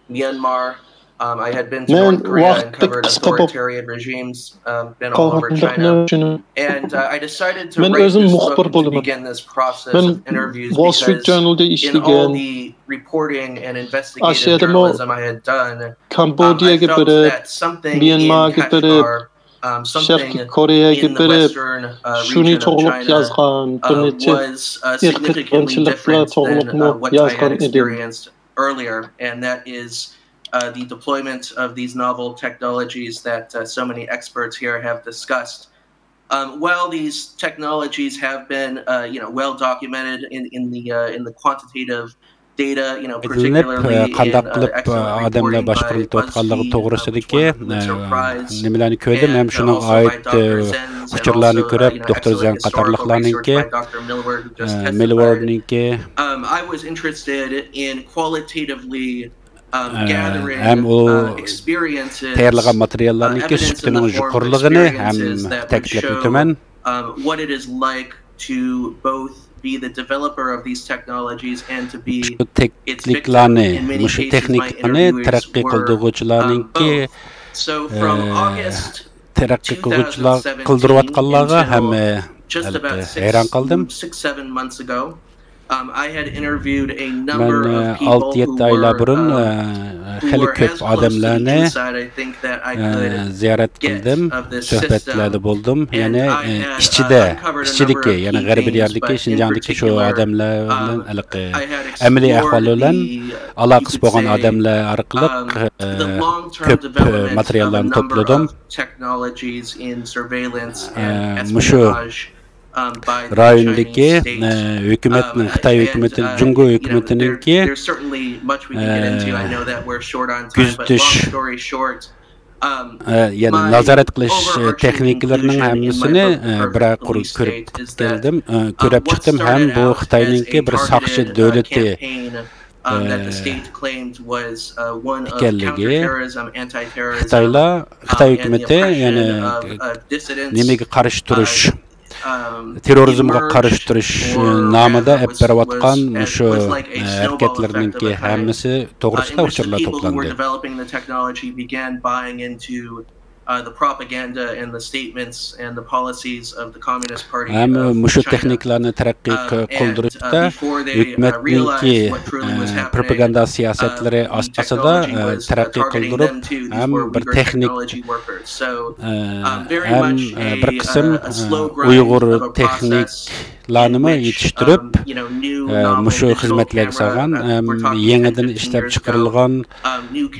Myanmar. I had been to North Korea and covered authoritarian regimes, been all over China, and I decided to write this book to begin this process of interviews because in all the reporting and investigative journalism I had done, I felt that something in Kashgar, something in the western region of China was significantly different than what I had experienced earlier, and that is the deployment of these novel technologies that so many experts here have discussed. While these technologies have been, well documented in the quantitative data, particularly in excellent reporting by BuzzFeed, nimalarni ko'rdim, ham shunga oid uchurlarni ko'rib, doktor Zan qatorliqlarninki, Millwardninki. I was interested in qualitatively hem o tayyorlagan materiallarniki sifatining yuqoriligini ham ta'kidlab o'taman. What it is like to both be the developer of these technologies and to be its victim in many cases my interviewers were so from August 2017 just about 6-7 months ago, I had interviewed a number of people who were as close to the inside, I think, that I could get of this system. And I had uncovered a number of key things, but in particular, I had explored the long-term development of a number of technologies in surveillance and espionage. Rayondagi hukumatning Xitoy hukumati, Jungo hukumatininki kuzatish, ya'ni nazorat qilish texnikalarining hammasini bir ko'rib keldim, ko'rib chiqdim ham bu Xitoyninki bir saqchi davlati that the state claimed was one of counterterrorism, anti-terrorism, Xitoy hukumati yani nimaga qarshi turish, terrorizmga qarshi turish nomida olib berayotgan shu harakatlarninki hammasi to'g'risida uchurlar to'plandi. The propaganda and the statements and the policies of the Communist Party of mushu China. texniklarni taraqqiy qildirishda hukumatninki propaganda siyosatlari asosida taraqqiy qildirib ham bir texnik ham bir qism Uyg'ur texniklarni yetishtirib mushu xizmatlarga solgan yangidan ishlab chiqarilgan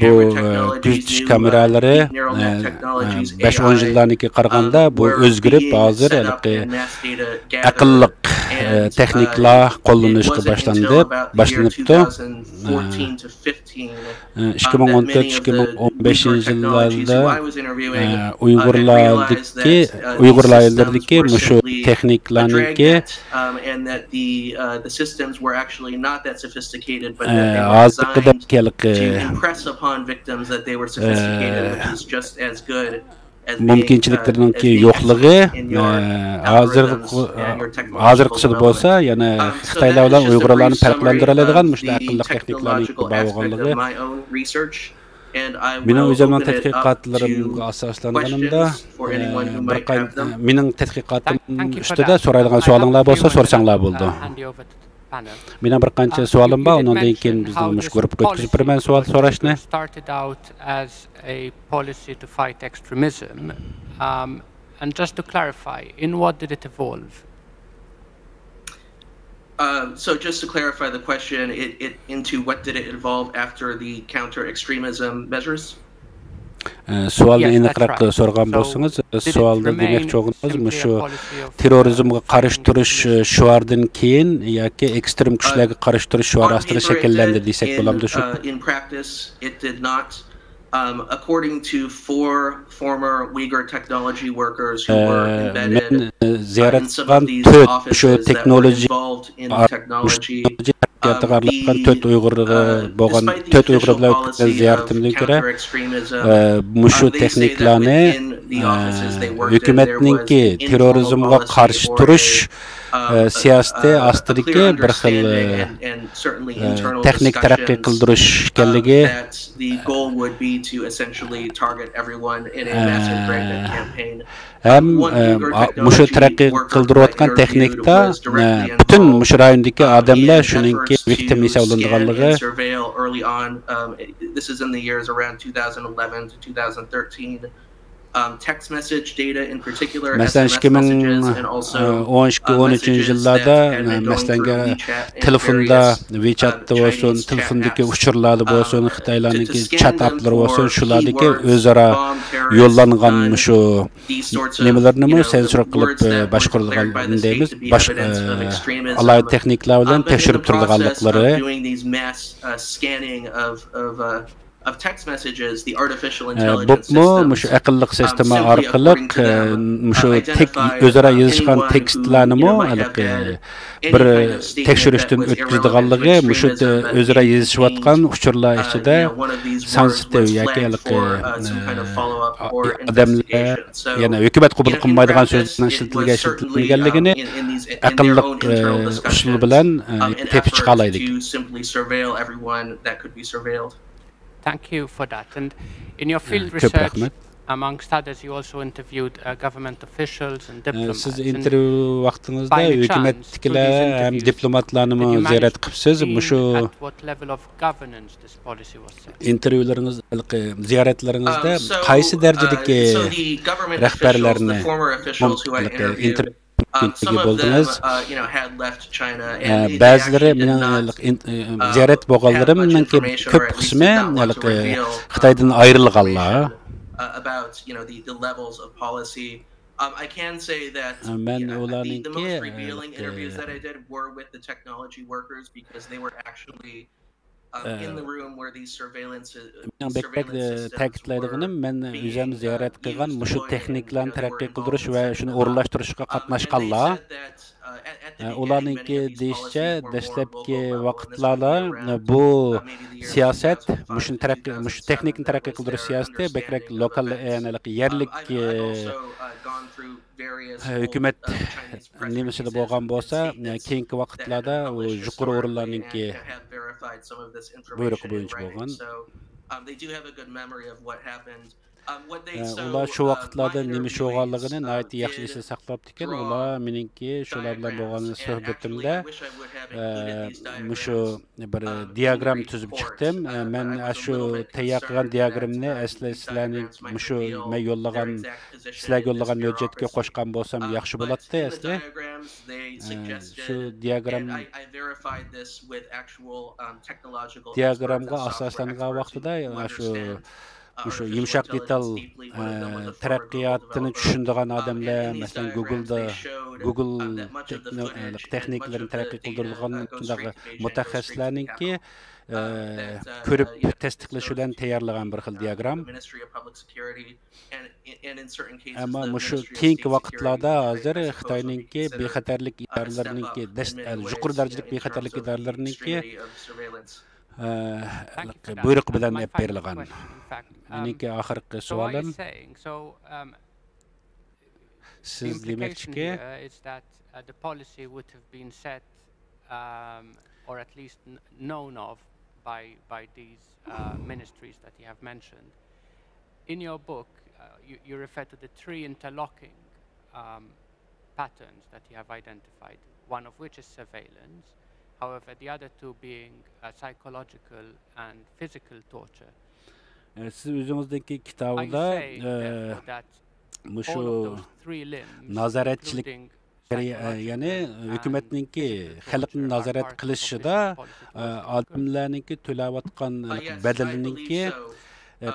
bu kuzatish kameralari 5-10 yillarniki qaraganda bu o'zgarib hozir aqlli texniklar qo'llanishga boshlanibdi. 2014-2015 yillarda Uyg'urlardagi mushu texniklarniki mumkinchiliklarninki yo'qligi hozirgisi bo'lsa, yana Xitoylar bilan Uyg'urlarni farqlantira oladigan mushta aqlli texniklarning bo'lganligi mening o'zimning tadqiqotlarimga asoslanganimda mening tadqiqotim ustida so'raydigan savolinglar bo'lsa so'rasanglar bo'ldi. Mening bir qancha savolim bor, undan keyin bizning mush guruhga o'tkazib beraman savol so'rashni. Started out as a policy to fight extremism, and just to clarify, in what did it evolve? So just to clarify the question, into what did it evolve after the counter-extremism measures? Sualni aniqroq so'ragan bo'lsangiz, savolda demoqchi bo'lganingiz shu terrorizmga qarshi turish shuardan keyin yoki ekstrem kuchlarga qarshi turish shuari ostida shakllandi desak bo'lamdi shu. In practice, it did not. According to 4 former Uyghur technology workers who were embedded in some of these offices that were involved in technology, despite the official policy of counter-extremism, they say that within the offices they worked in, there was terrorizmga qarshi turish siyosati ostidagi bir xil texnik taraqqiy qildirish ekanligi the goal would be to essentially target everyone in a massive branded campaign. Ham mushu taraqqiy qildirayotgan texnikda butun mushu rayondagi odamlar shuningki victim hisoblanganligi. This is in the years around 2011 to 2013. Text message data in particular, SMS messages, and also messages yillarda masalan telefonda WeChat'da bo'lsin, telefondagi uchurlarda bo'lsin, Xitoylarniki chat app'lari bo'lsin, shulardagi o'zaro yo'llangan shu nimalarni sensor qilib boshqarilgan deymiz, alohida texniklar bilan tekshirib turganliklari. Of text messages, the artificial intelligence systems. Mushu aqlli sistema orqali mushu o'zaro yozishgan tekstlarni bir tekshirishdan o'tkazadiganligi, mushu o'zaro yozishayotgan uchurlar ichida sensitiv yoki odamlar yana hukumat qabul qilmaydigan so'zlarni ishlatilganligini aqlli usul bilan tepib chiqa oldik. Thank you for that. And in your field research, amongst others, you also interviewed government officials and diplomats. Siz intervyu vaqtingizda hukumatdagilar ham diplomatlarni ziyorat qilibsiz. Mushu what level of governance this policy was set? Intervyularingiz, ziyoratlaringizda qaysi darajadagi rahbarlarni ba'zilari ziyorat bo'lganlarimning ko'p qismi Xitoydan ayrilganlar. I can say that the most revealing interviews that I did were with the technology workers because they were actually in the room where these surveillance ta'kidlaydiganim men o'zim ziyorat qilgan mushu texniklarni taraqqiy qildirish va shuni o'rinlashtirishga qatnashganlar ularninki deyişçe dastlabki vaqtlarda bu siyaset muşun texnikni taraqqiy qildirish siyosati bekrak lokal yerlik hükümet nimasida bo'lgan bo'lsa, keyingi vaqtlarda yuqori o'rinlarninki buyruqi bo'yicha bo'lgan. Ular şu vaqtlarda nima bo'lganligini nihoyatda yaxshi esda saqlabdi ekan. Ular meningki shular bilan bo'lgan suhbatimda shu bir diagram tuzib chiqdim. Men shu tayyor qilgan diagramni asli sizlarning shu men yo'llagan sizlarga yo'llagan hujjatga qo'shgan bo'lsam yaxshi bo'ladi asli. Shu diagramga asoslangan vaqtida shu yumshoq detal taraqqiyotini tushunadigan odamlar, masalan Google texnikalarni taraqqiy qildirilgan mutaxassislarningki ko'rib tasdiqlash bilan tayyorlagan bir xil diagram. Ammo shu keyingi vaqtlarda hozir Xitoyninki bexatarlik idoralarininki yuqori darajalik bexatarlik idoralarininki buyruq bilan olib berilgan. Meniki oxirgi savolim siz demoqchiki the policy would have been set or at least known of by these ministries that you have mentioned. In your book, you refer to the three interlocking patterns that you have identified, one of which is surveillance. However, the other two being psychological and physical torture. Siz o'zingizdagi kitobda shu nazoratchilik ya'ni hukumatninki xalqni nazorat qilishida odamlarninki to'layotgan bedeliniki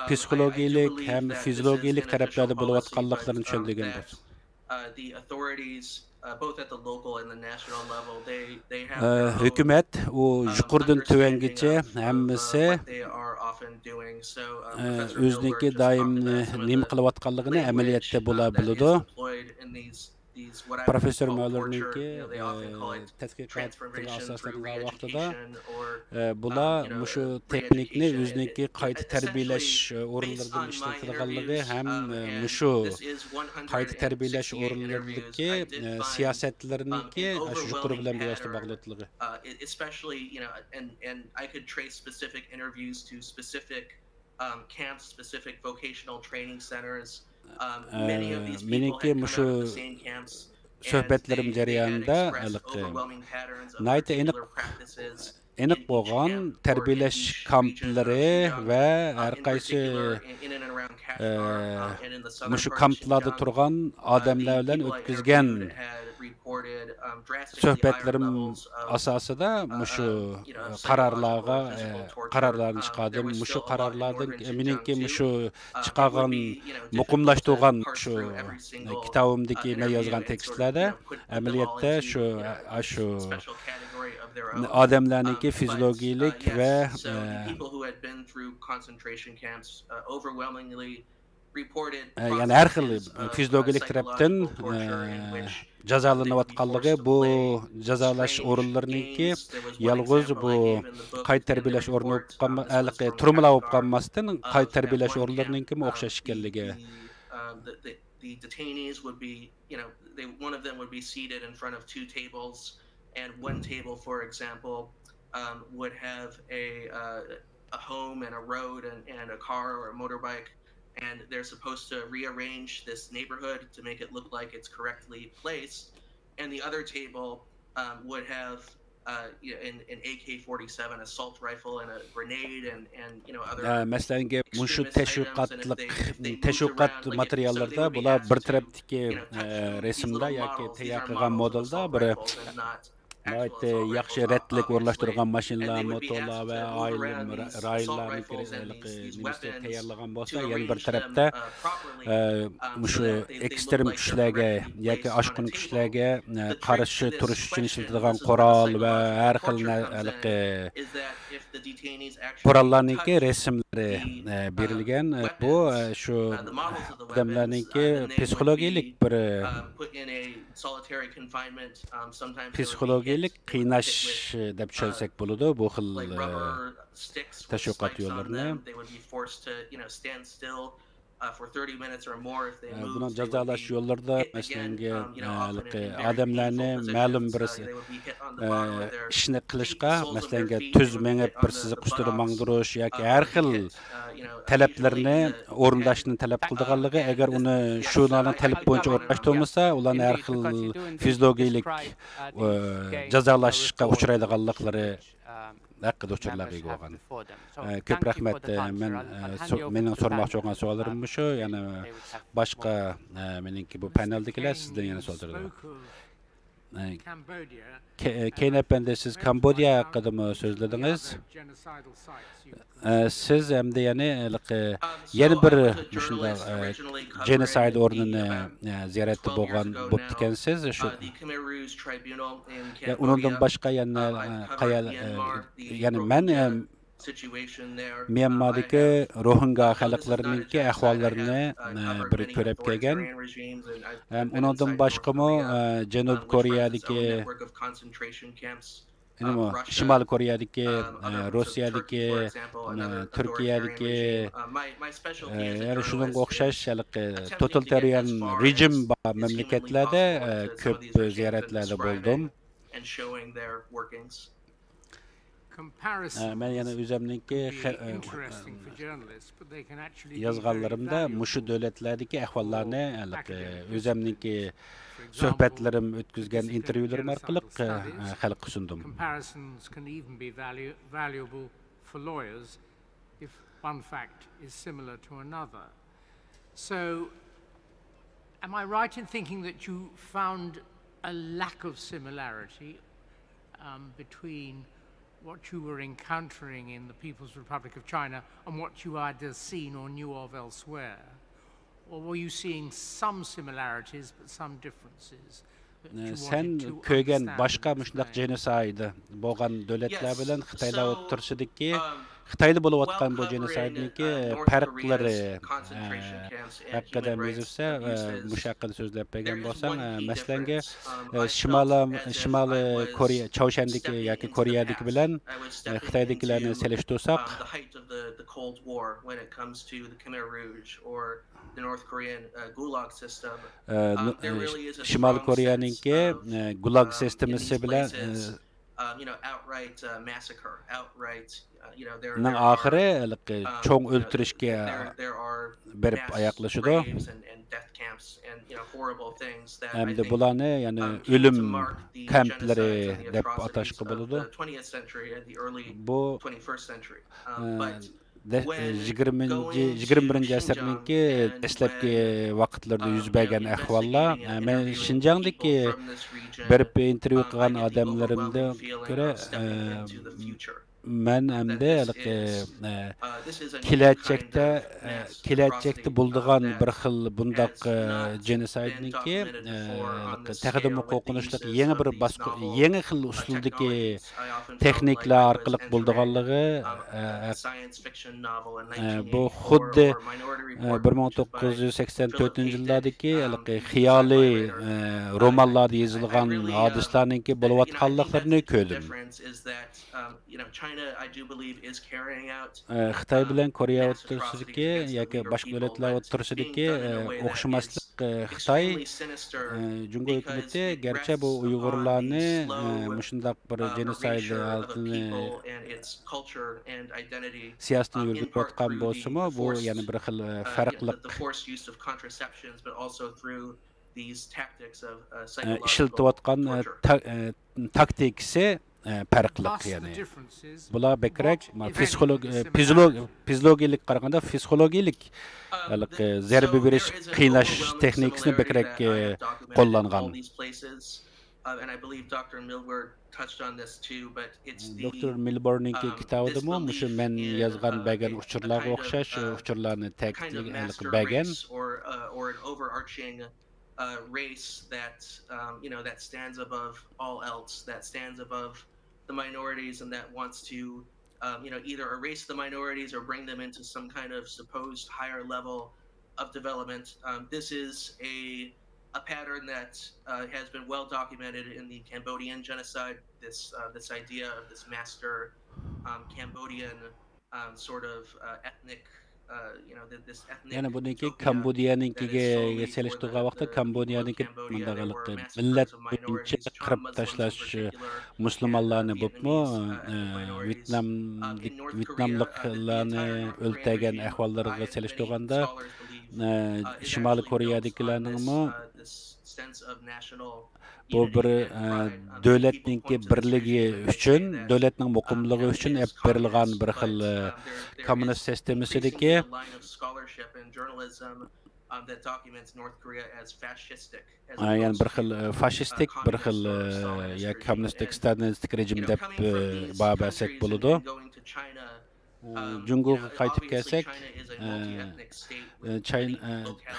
psixologik ham fiziologik taraflarda bo'layotganliklarini tushuntirgan bo'lsa. Hükümet o yuqoridan tövengacha hammasi o'ziniki doim nima qilayotganligini amaliyotda bo'la biladi. Professor Möller'ninki tadqiqotiga asoslangan vaqtida bular shu texnikni o'ziniki qayta tarbiyalash o'rinlarida ishlatilganligi ham shu qayta tarbiyalash o'rinlaridagi siyosatlarniki shu yuqori bilan bevosita bog'liqligi. Especially, and I could trace specific interviews to specific camps, specific vocational training centers. Many of these people had come out of the same camps, suhbatlarim jarayonida aniq bo'lgan tarbiyalash kamplari va har qaysi shu kamplarda turgan odamlar bilan o'tkazgan suhbatlarim asosida shu qarorlarni chiqardim. Shu qarorlardan meningki shu chiqargan muqimlashtirgan shu kitobimdagi men yozgan tekstlarda amaliyotda shu odamlarniki fiziologik va yani her xil fiziologik tarafdan jazolanayotganligi bu jazolash o'rinlariniki yolg'iz bu qayta tarbiyalash o'rni turmalar bo'lib qolmasdan qayta tarbiyalash o'rinlariniki o'xshash ekanligi. The detainees would be, one of them would be seated in front of two tables, and one table, for example, would have a home and a road and a car or a motorbike. And they're supposed to rearrange this neighborhood to make it look like it's correctly placed. And the other table would have an AK-47 assault rifle and a grenade and other. Masalan, shu tashviqot materiallarda bular bir tarafdagi rasmda yoki tayyor qilgan modelda bir yaxshi ratlik o'rlashtirgan mashinalar, motorlar va raylarni tayyorlagan bo'lsa, yana bir tarafda shu ekstrem kuchlarga yoki oshqin kuchlarga qarshi turish uchun ishlatiladigan qurol va har xil Qurallarningki resimlari berilgan. Bu şu adamlarningki psixologik bir psixologik qiynash deb tushunsak bo'ladi bu xil tashviqot yo'llarini. Buna cazalash yollarda mesela adamlarni ma'lum bir ishni qilishga mesela tuz mengib bir sizni qustiri mangdirish yoki har xil talablarni o'rindashni talab qildiganligi agar uni shu talab bo'yicha o'rnash bo'lmasa ularni har xil fiziologik jazolashga uchraydiganliklari haqida uchurlarga bo'lgan. Ko'p rahmat. Mening so'ramoqchi bo'lgan savollarim shu. Yana boshqa meningki bu paneldagilar sizdan yana so'raydi. Keyin apanda siz Kambodiya haqida so'zladingiz. Siz hamda yana bir shunday genocide o'rnini ziyoratda bo'lgan bo'lib ekansiz. Shu undan boshqa yana men Myanmardagi Rohingya xalqlarining ahvollarini bir ko'rib kelgan. Undan boshqami Janubiy Koreyadagi Shimoliy Koreyadagi, Rossiyadagi, Turkiyadagi yana shunga o'xshash totalitarian rejim bor mamlakatlarda ko'p ziyoratlarda bo'ldim. Men yana o'zimningki yozganlarimda mushu davlatlardagi ahvollarni o'zimningki suhbatlarim o'tkazgan intervyularım orqali xalqqa sundim. Comparisons can even be valuable for lawyers if one fact is similar to another. So, am I right in thinking that you found a lack of similarity between what you were encountering in the People's Republic of China and what you had seen or knew of elsewhere? Or were you seeing some similarities but some differences? Sen ko'rgan boshqa mushundaq genocide bo'lgan davlatlar bilan Xitoylar o'tirishidagi Xitoyda bo'layotgan bu genocideningki farqlari haqida mezursa mush haqida so'zlab bergan bo'lsang, masalan, Shimoliy Koreya, Choshandagi yoki Koreyadagi bilan Xitoydagilarni selishtirsak, the North Korean Gulag system. Shimoliy Koreyaningki Gulag sistemasi bilan outright massacre, outright Nang ahiri cho'ng o'ltirishga berib oyoqlashadi. Hamda bularni ya'ni o'lim kamplari deb atashga bo'ladi. Bu 21 asrninki dastlabki vaqtlarda yuz bergan ahvollar. Men Xinjiangdagi berib intervyu qilgan odamlarimda ko'ra men hamda kelajakda bo'ladigan bir xil bundaq genocideningki taqdim qo'rqinchli yangi bir yangi xil usuldagi texniklar orqali bo'ladiganligi bu xuddi 1984-yillardagi xiyoliy romanlarda yozilgan hodisalarningki bo'layotganliklarini ko'rdim. Xitoy bilan Koreya o'rtasidagi yoki boshqa davlatlar o'rtasidagi o'xshamaslik Xitoy Jungo hukumati garchi bu Uyg'urlarni shundaq bir genocide altini siyosatni yurgizayotgan bo'lsa-mu, bu yana bir xil farqli ishlatayotgan taktikasi farqliq yani. Bular bekrak fiziologik qaraganda fiziologik zarba berish, qiynash texnikasini bekrak qo'llangan. Dr. Milburning kitobida mushu men yozgan bergan uchurlarga o'xshash uchurlarni ta'kidlagan. Race that that stands above all else, that stands above the minorities, and that wants to either erase the minorities or bring them into some kind of supposed higher level of development. This is a pattern that has been well documented in the Cambodian genocide. This idea of this master Cambodian sort of ethnic. Yani buniki Kambodiyanınkiga selishtirgan vaqtda Kambodiyaniki mındaqılık millat bo'yicha qirib tashlash musulmonlarni bo'pmi Vyetnamliklarni o'ltagan ahvollarga selishtirganda Shimoliy Koreyadagilarningmi bu bir davlatninki birligi uchun, davlatning muqimligi uchun olib berilgan bir xil kommunist sistemadagi yani bir xil faşistik, bir xil ya kommunistik stalinistik rejim deb babasak bo'ladi. Jungo'ga qaytib kelsak,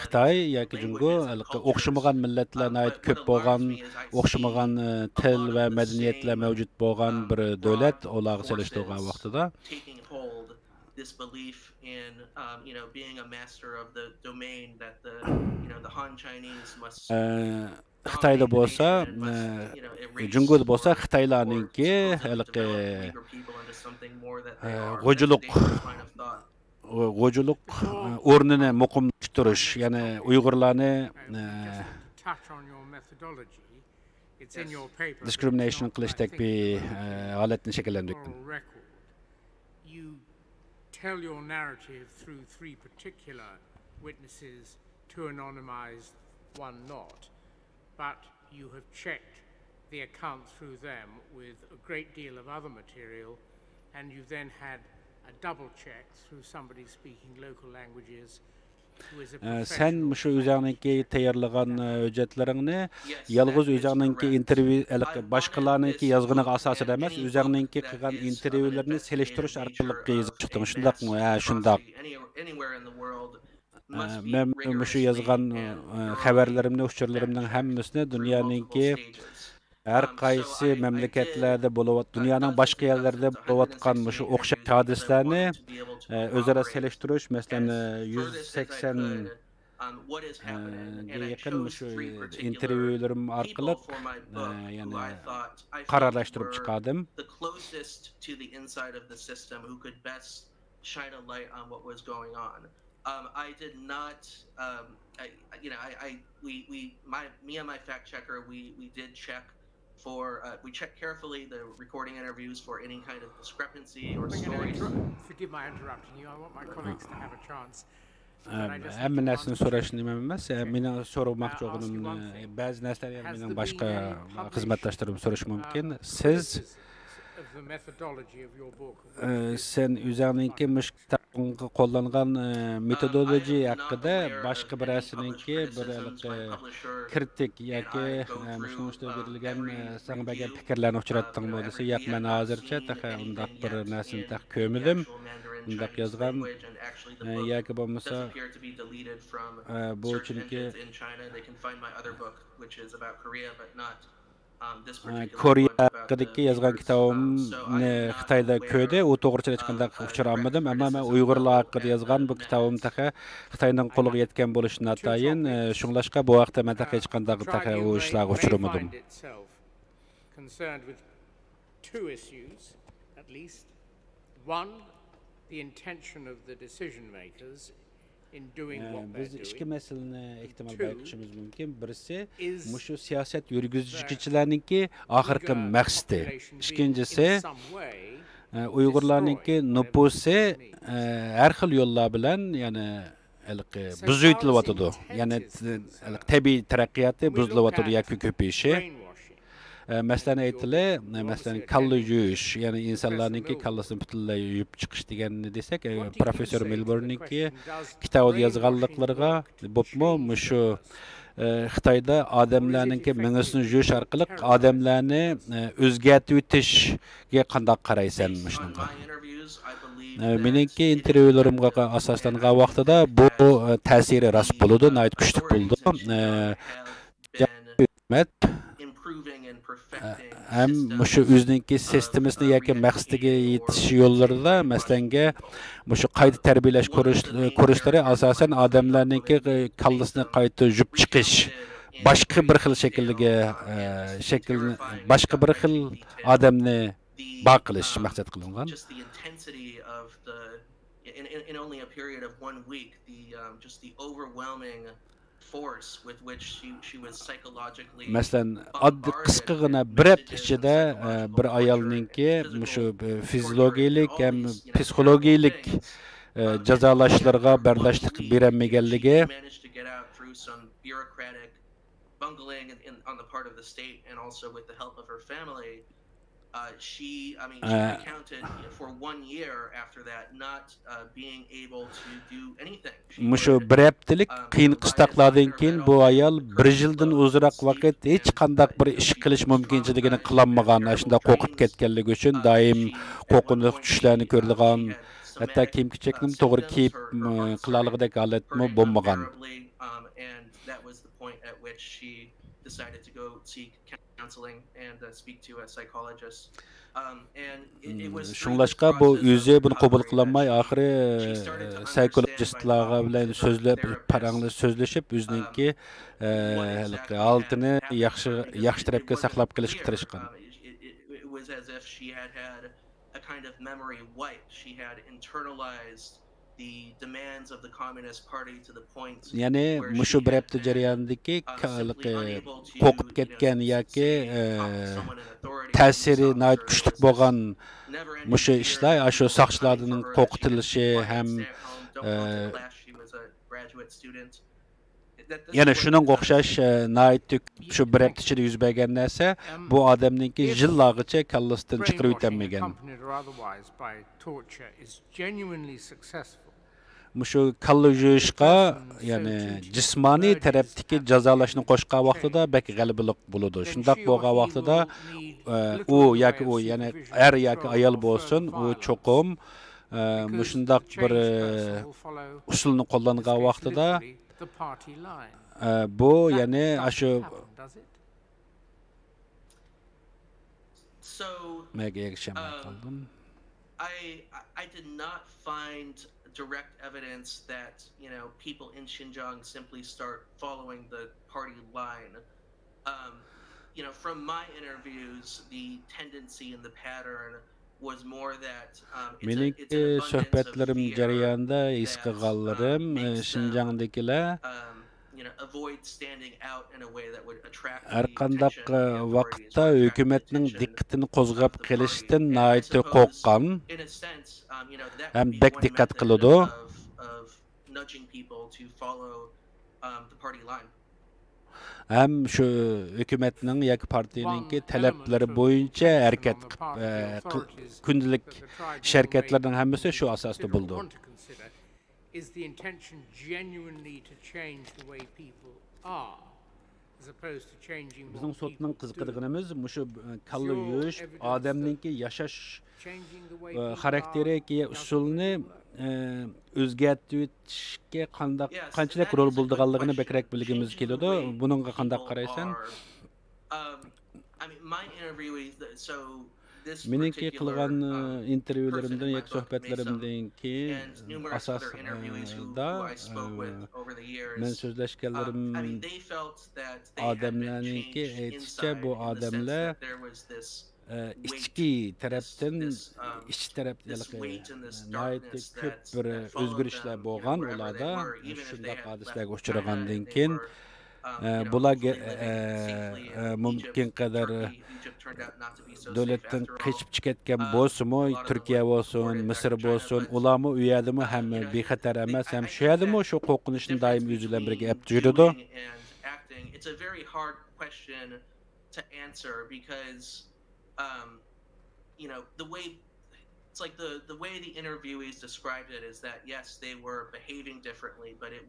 Xitoy yoki Jungo o'xshamagan millatlarga oid ko'p bo'lgan, o'xshamagan til va madaniyatlar mavjud bo'lgan bir davlat, ularga selishtirgan vaqtida this belief in being a master of the domain that the Han Chinese must Xitoyda bo'lsa, Jungo'da bo'lsa Xitoylarningki g'o'juluq o'rnini muqimlashtirish, ya'ni Uyg'urlarni discrimination qilishdak bir holatni shakllantirgan. Tell your narrative through 3 particular witnesses, 2 anonymized, 1 not, but you have checked the account through them with a great deal of other material, and you then had a double check through somebody speaking local languages. Sen şu üzerindeki tayarlagan hüccetlerini yalğız üzerindeki interview başkalarınınki yazgınıga asası emas, üzerindeki qilgan interviewlerini seliştirish arqali yazıp chiqding. Shundaqmi? Ha, shundaq. Men şu yazgan xabarlarimni, uçurlarimning hammasini dunyoninki her qaysi memleketlarda bo'lib, dunyoning boshqa yerlarida bo'layotgan shu o'xshash hodislarni o'zaro selishtirish, masalan 180 ga yaqin shu intervyulerim orqali yani qarorlashtirib chiqardim. The closest to the inside of the system who could best shine a light on what was going on. I did not, me and my fact checker, we did check for, we checked carefully the recording interviews for any kind of discrepancy or stories. Forgive my interrupting you, I want my colleagues to have a chance. Hamma narsani so'rashni nima emas, meni so'ramoqchi o'g'lim ba'zi narsalarni mening boshqa xizmatdoshlarim so'rash mumkin. Siz sen o'zingizning qo'llangan metodologiya haqida boshqa birasininki bir kritik yoki shunday berilgan sana bergan fikrlarni uchratding bo'lsa, yo'q men hozircha undaq bir narsani ko'midim, undaq yozgan yoki bo'lmasa bu chunki Koreya haqidagi yozgan kitobimni Xitoyda ko'rdi, u to'g'richa aytganda uchramadim, ammo men Uyg'urlar haqida yozgan bu kitobim Xitoyning qo'liga yetgan bo'lishi natayin, shunglashqa bu vaqtda men hech qanday u ishlarga uchramadim. Concerned with 2 issues at least. One, the intention of the decision makers in doing what they're doing. Biz ikki masalani ehtimol bayqashimiz mumkin. Birisi mushu siyosat yurgizuvchilarningki oxirgi maqsadi. Ikkinchisi Uyg'urlarningki nupusi har xil yo'llar bilan, ya'ni buzuytilyotdi. Ya'ni tabiiy taraqqiyoti buzilyotdi yoki ko'payishi. Masalan aytilar, masalan kalla yuyish, ya'ni insonlarningki kallasini butunlay yuyib chiqish deganni desak, professor Milborningki kitobida yozganliklariga bo'pmi shu Xitoyda odamlarningki mingisini yuyish orqali odamlarni o'zgartib o'tishga qanday qaraysan shunga? Meningki intervyularimga asoslangan vaqtida bu ta'siri rost bo'ldi, nihoyat kuchli bo'ldi. hem şu özünki sistemasını yoki maqsadiga yetish yo'llarida masalanga şu qayta tarbiyalash kurushlari asosan odamlarningki kallasini qayta yuvib chiqish başqa bir xil başqa bir xil odamni baqilish maqsad qilingan. In only a period of 1 week, just the overwhelming force with which she was psychologically. Masalan, oddiy qisqagina bir hafta ichida bir ayolningki shu fiziologik ham psixologik jazolashlarga bardashlik berolmaganligi bungling on the part of the state and also with the help of her family. She recounted for 1 year after that not being able to do anything. Mushu bir haftalik qiyin qistaqlardan keyin bu ayol 1 yildan uzroq vaqt hech qanday bir ish qilish mumkinchiligini qilolmagan, shunda qo'rqib ketganligi uchun doim qo'rqinch tushlarni ko'rdigan, hatto kiyim-kechakni to'g'ri kiyib qilaligidek holatmi bo'lmagan. And that was the point at which she decided to go seek counseling and speak to a psychologist. Şunlaşqa bu özü bunu qabul qılanmay axırı psikologistlarga bilan sözləb, paranlı sözləşib özünki altını yaxşı tərəfə saxlab qalışqa tirişqan. It was as if she had a kind of memory wipe. She had internalized the demands of the Communist Party to the point. Yani mushu bir hafta jarayonidagi qo'rqib ketgan yoki ta'siri nihoyat kuchli bo'lgan mushu ishlar shu soqchilarning qo'rqitilishi ham yana shuning o'xshash nihoyat shu bir hafta ichida yuz bergan narsa bu odamningki yillargacha kallasidan chiqarib o'tolmagan. Mushu kalla yuyishqa, yani jismoniy tarafdagi jazolashni qo'shgan vaqtida bak g'alabiliq bo'ladi. Shundaq bo'lgan vaqtida u yoki u, ya'ni er yoki ayol bo'lsin, u cho'qim mushundaq bir usulni qo'llangan vaqtida bu, ya'ni shu I did not find direct evidence that, you know, people in Xinjiang simply start following the party line. You know, from my interviews, the tendency and the pattern was more that it's an söhbetlerim jarayonida his qilganlarim Xinjiangdagilar avoid standing out in a way that would attract har qandaq vaqtda hukumatning diqqatini qo'zg'ab qilishdan nihoyat qo'rqqan ham bek diqqat qiladi ham shu hukumatning yoki partiyaninki talablari bo'yicha harakat kundalik harakatlarning hammasi shu asosda bo'ldi. Is the intention genuinely to change the way people are, as opposed to changing what bizning people sotning qiziqadiganimiz mushu kalla yuyish odamningki yashash xarakteri ki usulni o'zgartirishga qanchalik rol bo'lganligini bakrak bilgimiz keladi. Buningga qanday qaraysan? Meniki qilgan intervyulerimdan yoki suhbatlarimdan keyin asosida men so'zlashganlarim odamlarningki aytishicha bu odamlar ichki tarafdan ichki tarafda ko'p bir o'zgarishlar bo'lgan ularda shunday hodisalarga uchragandan keyin bular mumkin qadar davlatdan qochib chiqayotgan bo'lsa-mu, Turkiya bo'lsin, Misr bo'lsin, ularmi u yerdami hamma bexatar emas, ham shu yerdami shu qo'rqinchni doim o'zi bilan birga olib yuradi. It's a very hard question to answer because you know, the way it's like the way the interviewees described it is that yes, they were behaving differently, but it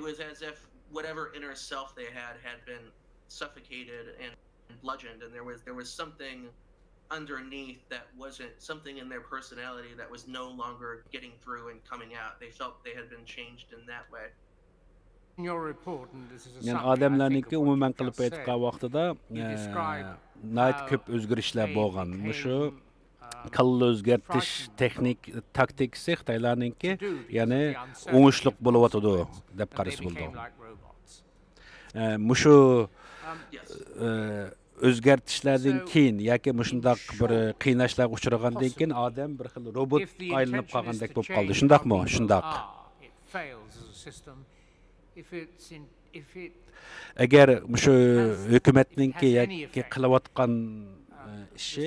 was as if whatever inner self they had been suffocated and bludgeoned, and there was something underneath that wasn't something in their personality that was no longer getting through and coming out. They felt they had been changed in that way. Yani adamlarniki umuman qilib aytgan vaqtida nayt ko'p o'zgarishlar bo'lgan. Shu qilli o'zgartish texnik taktikasi Xitoylarningki, ya'ni o'ngishli bo'layotdi deb qarasa bo'ldi. Shu o'zgartishlardan keyin yoki shundoq bir qiynashlarga uchragandan keyin odam bir xil robot aylanib qolgandek bo'lib qoldi. Shundaqmi? Shundoq. Agar shu hukumatningki yoki qilayotgan ishi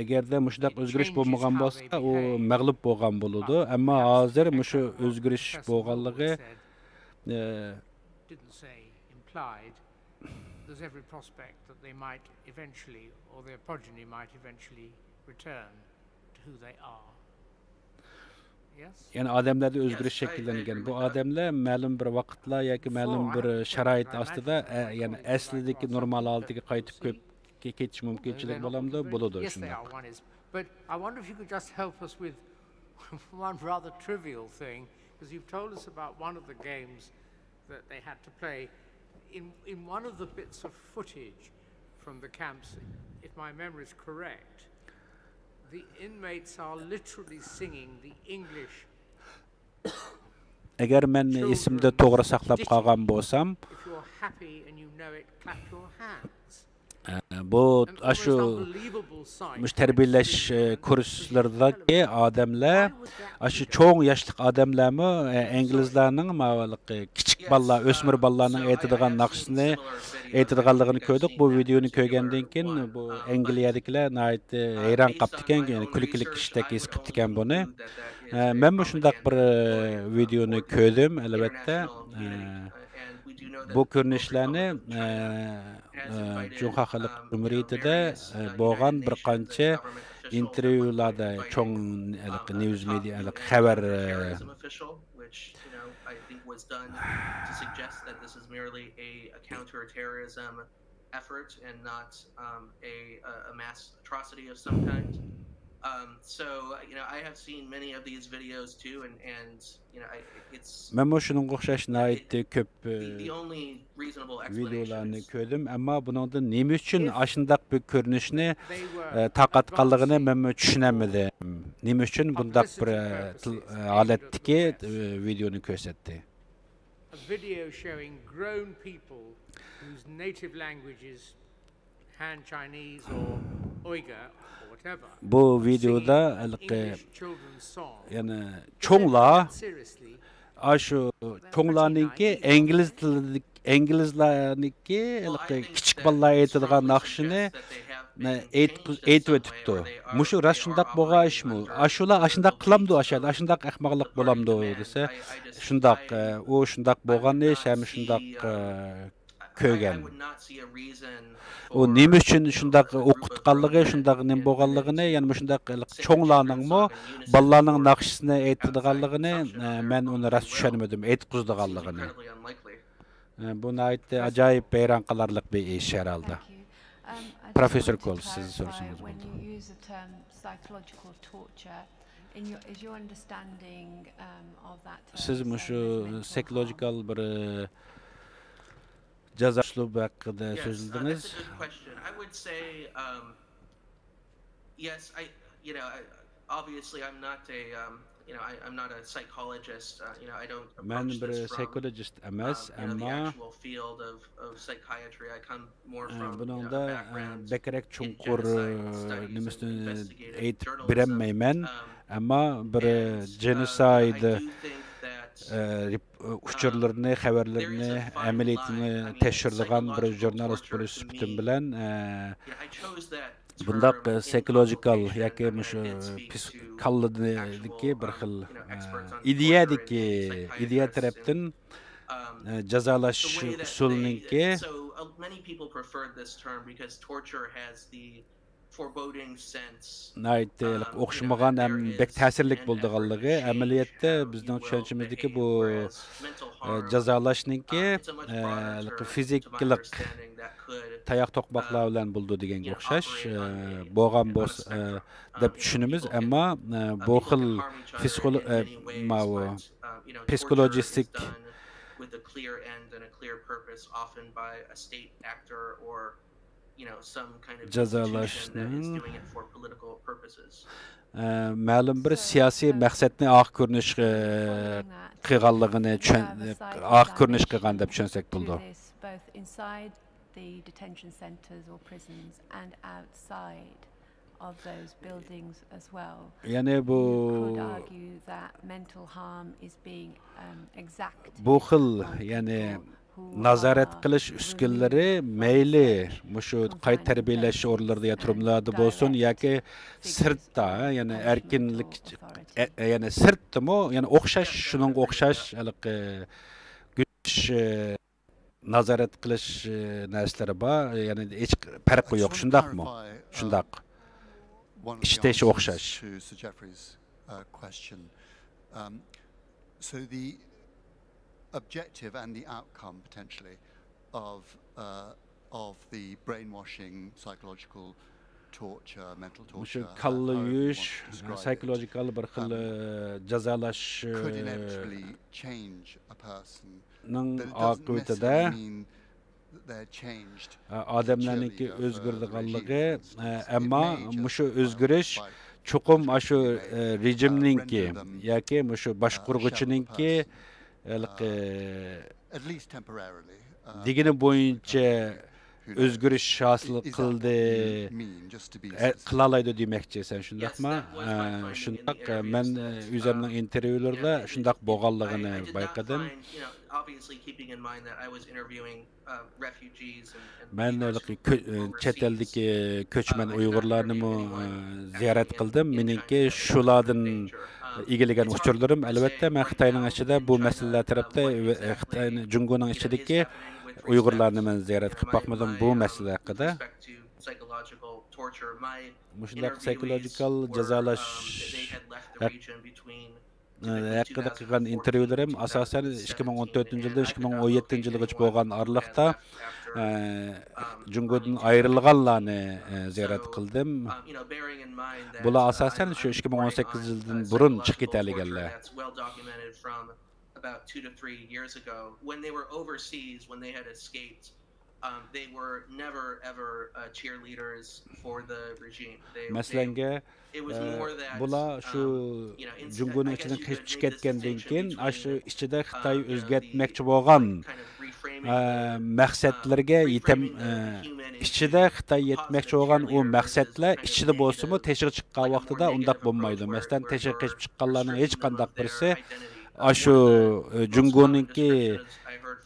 agarda shundoq o'zgarish bo'lmagan bo'lsa, u mag'lub bo'lgan bo'ladi. Ammo hozir shu o'zgarish bo'lganligi didn't say implied. There's every prospect that they might eventually, or their progeny might eventually return to who they are. Yani odamlarda o'zgarish shakllangan. Bu odamlar ma'lum bir vaqtlar yoki ma'lum bir sharoit ostida, yani aslidagi normal holatiga qaytib ketish mumkinchilik bo'lamdi, bo'ladi shunday. But I wonder if you could just help us with one rather trivial thing, because you've told us about one of the games that they had to play. In one of the bits of footage from the camps, if my memory is correct, the inmates are literally singing the English. Agar men esimda to'g'ri saqlab qolgan bo'lsam, if you're happy and you know it, clap your hands. Bu shu tarbiyalash kurslardagi odamlar, shu cho'ng yoshli odamlarmi inglizlarning kichik bolalar, o'smir bolalarning aytadigan naqshini aytadiganligini ko'rdik. Bu videoni ko'rgandan keyin bu Angliyadagilar hayron qolibdi ekan, ya'ni kulkilik ishdak his qilibdi ekan buni. Men shunday bir videoni ko'rdim, albatta. Bu ko'rinishlarni Cumhuriyet Xalq Cumhuriyetida bo'lgan bir qancha intervyularda cho'ng news media xabar was done to suggest that this is merely a counter-terrorism effort and not a mass atrocity of some kind. So I have seen many of these videos too, and it's the only reasonable videolarni ko'rdim, ammo buningda nima uchun ashundaq bir ko'rinishni taqatganligini men tushunamadim. Nima uchun bundaq bir holatdagi videoni ko'rsatdi? A video showing grown people whose native language is Han Chinese or Uyghur or whatever. Bu videoda yani cho'nglar shu cho'nglarningki ingliz tilidagi İngilizlarniki kichik bolalar aytadigan naqshini aytib o'tibdi. Mushu rost shundaq bo'lgan ishmi? Ashular ashundaq qilamdi, ashundaq ahmoqlik bo'lamdi desa, shundaq u shundaq bo'lgan ish, ham shundaq ko'rgan. U nima uchun shundaq o'qitganligi, shundaq nima bo'lganligini, ya'ni shundaq cho'nglarningmi bolalarning naqshisini aytadiganligini men uni rost tushunmadim, aytqizdiganligini. Bu naytda ajoyib hayron qolarlik bir ish herhalde. Professor Cole, siz so'rasangiz when you use the term psychological torture, is your understanding of that term? Siz shu psychological bir jazo uslubi haqida so'zladingiz. That's a good question. I would say yes, obviously I'm not a I'm not a psychologist. I don't approach this from psychologist emas, the actual field of psychiatry. I come more from buningda background bekerek chunqur nimasini aytib bermayman, ammo bir genocide uchurlarni, xabarlarni, amaliyotini tekshiradigan bir jurnalist bo'lish sifatim bilan bundaq psychological yoki psixologik bir xil ideya tarafdan jazolash usulininki o'xshamagan ham bek ta'sirlik bo'lganligi amaliyotda bizning tushunchamizdagi bu jazolashninki fiziklik tayoq to'qmoqlar bilan bo'ldi deganga o'xshash bo'lgan deb tushunamiz, ammo bu xil psixologistik with a clear end and a clear purpose, often by a state actor or some kind of institution that is doing it for political purposes. Ma'lum bir siyosiy maqsadni oq ko'rinish qilganligini oq ko'rinish qilgan deb tushunsak bo'ldi. Both inside the detention centers or prisons and outside of those buildings as well. Yani bu could argue that mental harm is being exacted. Bu xil yani nazorat qilish uskunlari mayli mushu qayta tarbiyalash o'rinlarida yaturumlarda bo'lsin yoki sirtda, yani erkinlik yani sirtdimi, yani o'xshash shuning o'xshash kuch nazorat qilish narsalari bor, yani hech farqi yo'q, shundaqmi? Shundaq. İşteş o'xshash. Sir Geoffrey's question. So the objective and the outcome potentially of the brainwashing, psychological torture, mental torture. Kallı yuş, psychological bir xil jazalash could inevitably change a person. Aqibetida adamlarniki o'zgarganligi, ammo mushu o'zgarish cho'qim shu rejimninki yoki mushu boshqaruvchininki at least temporarily degini bo'yicha o'zgarish hosil qildi qila oladi demoqchi sen, shundaqmi? Shundaq, men o'zimning intervyularda shundaq bo'lganligini bayqadim. Obviously keeping in mind that I was interviewing refugees and men chet eldagi ko'chman Uyg'urlarni ziyorat qildim. Meningki shulardan egilagan uchurlarim, albatta men Xitoyning ichida bu masalalar tarafda Xitoyning Jungoning ichidagi Uyg'urlarni men ziyorat qilib boqmadim bu masala haqida. Mushundaq psixologikal jazolash haqida qilgan intervyularım asosan 2014-yildan 2017-yilgacha bo'lgan aralıqda Jungodan ayrilganlarni ziyorat qildim. Bular asosan shu 2018-yildan burun chiqib ketganlar. About 2 to 3 years ago, when they were overseas, when they had escaped, they were never ever cheerleaders for the regime. Maslanga bular shu Jungoning ichidan chiqib ketgandan keyin shu ichida Xitoy o'zgartmoqchi bo'lgan maqsadlarga yetam ichida Xitoy yetmoqchi bo'lgan u maqsadlar ichida bo'lsa-mu teshib chiqqan vaqtida undaq bo'lmaydi. Masalan, teshib chiqib chiqqanlarning hech qanday birisi shu Jungoninki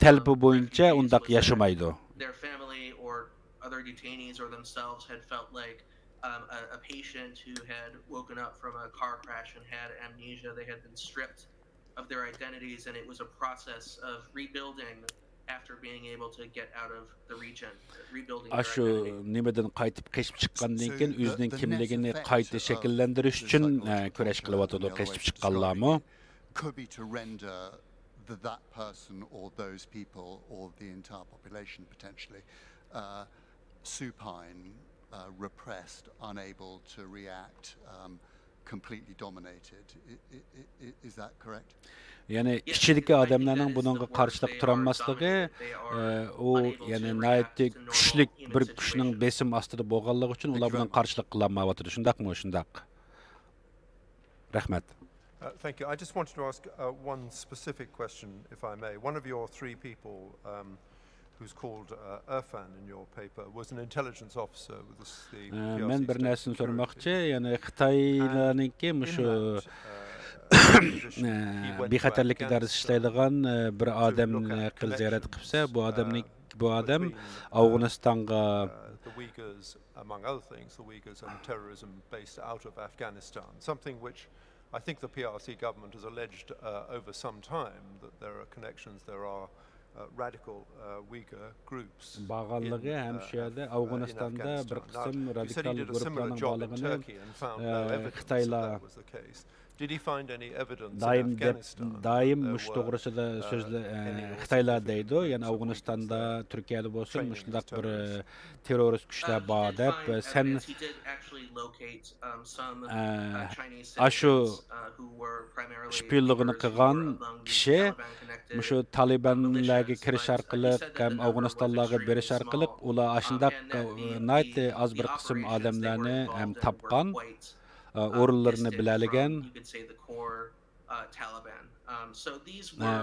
talbi bo'yicha undaq yashamaydi. Their family or other detainees or themselves had felt like a patient who had woken up from a car crash and had amnesia. They had been stripped of their identities, and it was a process of rebuilding after being able to get out of the region, rebuilding their identity. Nimadan qaytib qechib chiqqandan keyin o'zining kimligini qayta shakllantirish uchun kurash qilyotdi, qechib chiqqanlarmi? Could be to render that person or those people or the entire population potentially supine, repressed, unable to react, completely dominated. Is that correct? Yani içideki adamlarning bununla qarşılıq turanmasligi o yani nayetli kuchlik bir kuchning besim ostida bo'lganligi uchun ular bilan qarshilik qilolmayapti. Shundaqmi? Shundaq. Rahmat. Thank you. I just wanted to ask one specific question, if I may. One of your 3 people who's called Irfan in your paper was an intelligence officer with the PRC. Men bir narsani so'ramoqchi, ya'ni Xitoylarningki mushu bexatarlik idarasi ishlaydigan bir odamni ziyorat qilsa, bu odam Afg'onistonga the Uyghurs, among other things, the Uyghurs and terrorism based out of Afghanistan, something which I think the PRC government has alleged over some time that there are connections, there are radical Uyghur groups. Bağlılığı hem şeyde Afganistan'da bir kısım radikal grupların bağlılığını Xitayla daim muş doğrusida sözlü Xitaylar deydi. Yani Afganistan'da, Türkiye'de bolsun muşundaq bir terörist güçler bar dep sen aşu şpiyonluğunu qilgan kishi mushu Talibanlarga kirish orqali ham Afg'onistonlarga berish orqali ular ashundaq nayt az bir qism odamlarni ham topgan o'rinlarini bilaligan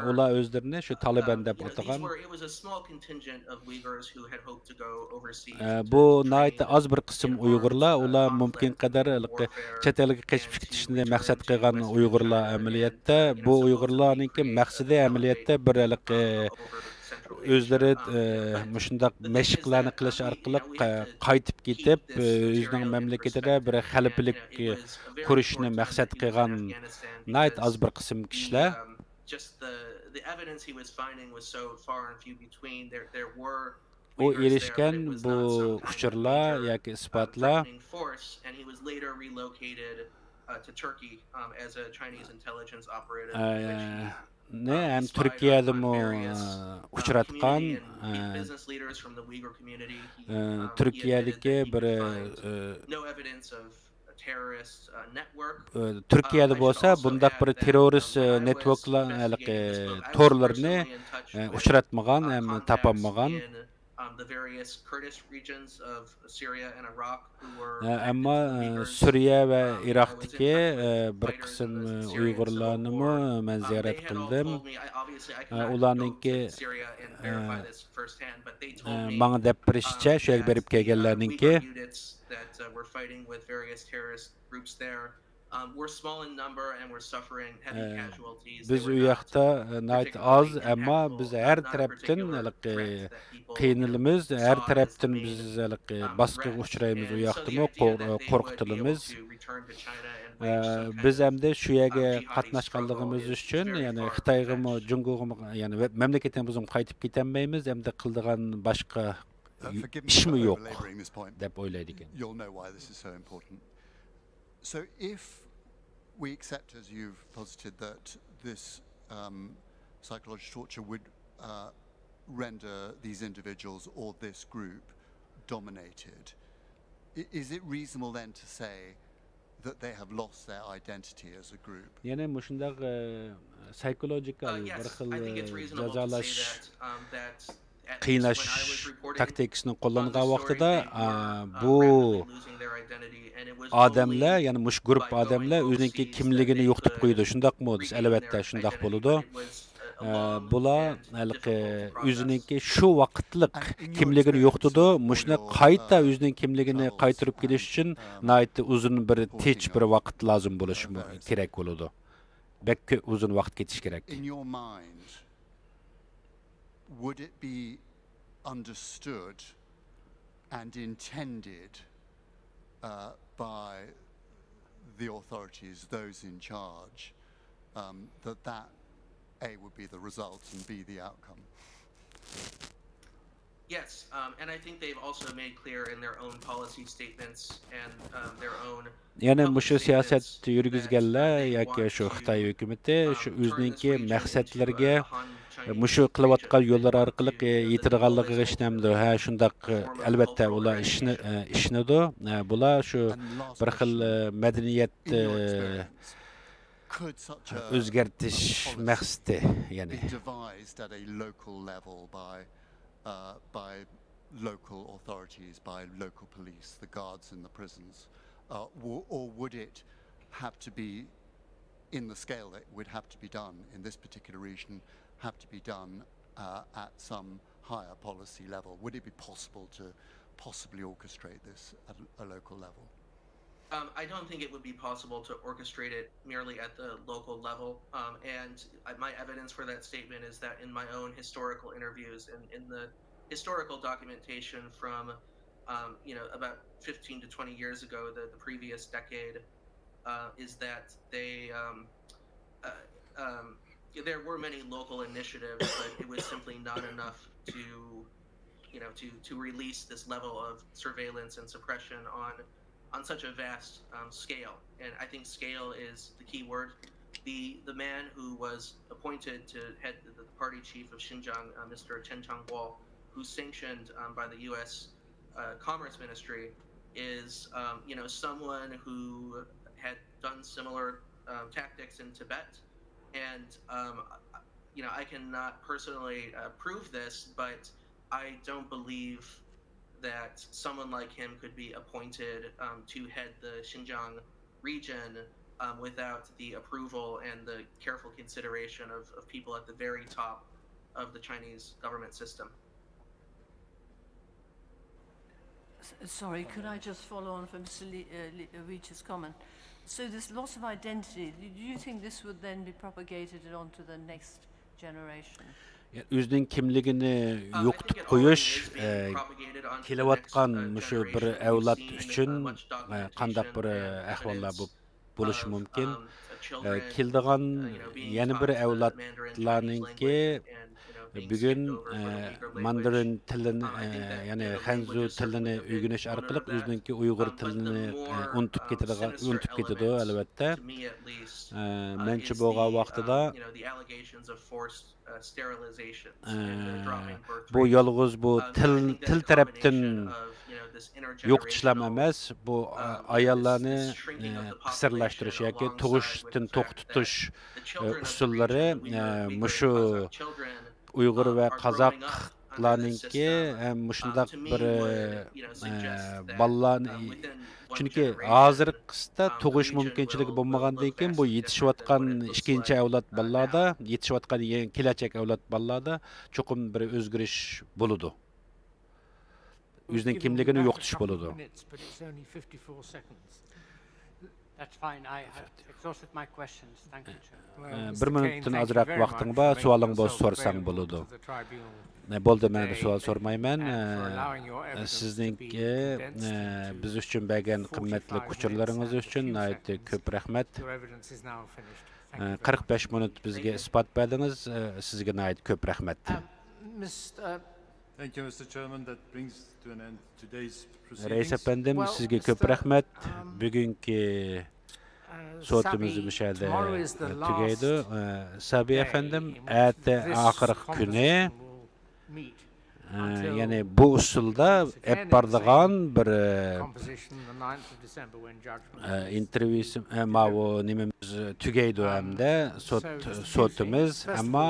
ular o'zlarini shu Taliban deb atagan bu nayt az bir qism Uyg'urlar ular mumkin qadar chet elga qochib ketishni maqsad qilgan Uyg'urlar amaliyotda bu Uyg'urlarning maqsadi amaliyotda bir o'zlari mushundaq mashqlarni qilish orqali qaytib ketib o'zining mamlakatida bir xaliflik qurishni maqsad qilgan nayt az bir qism kishilar u erishgan bu uchurlar yoki isbotlar hem Türkiye'de uçuratkan Türkiye'deki bir Türkiye'de bolsa bundaq bir terörist networklar torlarını uçuratmagan hem tapanmagan Ama Suriye ve Irak'taki bir kısım Uygurlarını ben ziyaret kıldım. Ularınki bana dep birişçe şöyle berip kelgenlerinki biz u yoqda nayt az ama biz her tarafdan qiynalimiz her tarafdan biz bosqiga uchraymiz u yoqdami qo'rqitilimiz biz hamda shu yerga qatnashganligimiz uchun ya'ni Xitoyga Jungoga ya'ni mamlakatimizga qaytib ketolmaymiz hamda qildigan boshqa ishmi yo'q deb o'ylaydi ekan. So if we accept, as you've posited, that this psychological torture would render these individuals or this group dominated, is it reasonable then to say that they have lost their identity as a group? Yani mushundaq psychological bir xil jazolash qiynash taktikasini qo'llangan vaqtida bu odamlar ya'ni mush guruh odamlar o'zining kimligini yo'qotib qo'ydi. Shundaqmi? Albatta shundaq bo'ladi. Bular o'zining shu vaqtlik kimligini yo'qotdi. Mushni qayta o'zining kimligini qaytarib kelish uchun nayt uzun bir tech bir vaqt lozim bo'lishi kerak bo'ladi. Bekki uzun vaqt ketish kerak. Would it be understood and intended by the authorities, those in charge, that A would be the result and B the outcome? Yes, and I think they've also made clear in their own policy statements and their own. Yani mushu siyaset yürgizganlar yoki shu Xitoy hukumati shu o'zining maqsadlariga mushu qilayotgan yo'llar orqali yetirganligiga ishonamdi. Ha, shundaq albatta ular ishnadi. Bular shu bir xil madaniyat o'zgartish maqsadi, ya'ni devised at a local level by local authorities, by local police, the guards in the prisons, or would it have to be in the scale that would have to be done in this particular region, have to be done at some higher policy level? Would it be possible to possibly orchestrate this at a local level? I don't think it would be possible to orchestrate it merely at the local level. And my evidence for that statement is that in my own historical interviews and in the historical documentation from, about 15 to 20 years ago, the previous decade, is that they there were many local initiatives, but it was simply not enough to, to release this level of surveillance and suppression on such a vast scale. And I think scale is the key word. The man who was appointed to head the party chief of Xinjiang, Mr. Chen Changguo, who's sanctioned by the U.S. Commerce Ministry, is someone who had done similar tactics in Tibet, and I cannot personally prove this, but I don't believe that someone like him could be appointed to head the Xinjiang region without the approval and the careful consideration of people at the very top of the Chinese government system. Sorry, could I just follow on from Mr. Reach's comment? So this loss of identity, do you think this would then be propagated onto the next generation? Özünün kimligini yo'qotib qo'yish kelayotgan shu bir avlod uchun qanday bir ahvollar bo'lishi mumkin. Keldigan yana bir avlodlarningki bugun mandarin tilini, ya'ni Hanzu tilini o'rganish orqali o'zining Uyg'ur tilini unutib ketadi albatta. Menchi bo'lgan vaqtida bu yolg'iz bu til tarafdan yo'qotishlar emas, bu ayollarni qisirlashtirish yoki tug'ishdan to'xtatish usullari mushu Uyg'ur va qozoqlarningki mushundaq bir bolalarni, chunki hozirqisida tug'ish mumkinchiligi bo'lmagandan keyin bu yetishayotgan ikkinchi avlod bolalarda, yetishayotgan kelajak avlod bolalarda cho'qim bir o'zgarish bo'ladi. O'zining kimligini yo'qotish bo'ladi. That's fine. I have exhausted my questions. Thank you, Chair. Bir minutdan azroq vaqting bor, savoling bo'lsa so'rasang bo'ladi. Bo'ldi, men savol so'rmayman. Sizningki biz uchun bergan qimmatli uchurlaringiz uchun ko'p rahmat. 45 minut bizga isbot berdingiz. Sizga ko'p rahmat. Thank you, Mr. Chairman. That brings to an end today's proceedings. Reis efendim, sizga ko'p rahmat. Bugungi so'timiz müşahede tugaydi. Sabi efendim, erta oxirgi kuni, ya'ni bu usulda hep bardigan bir intervyusi ma'vu nimamiz tugaydi hamda so'timiz, ammo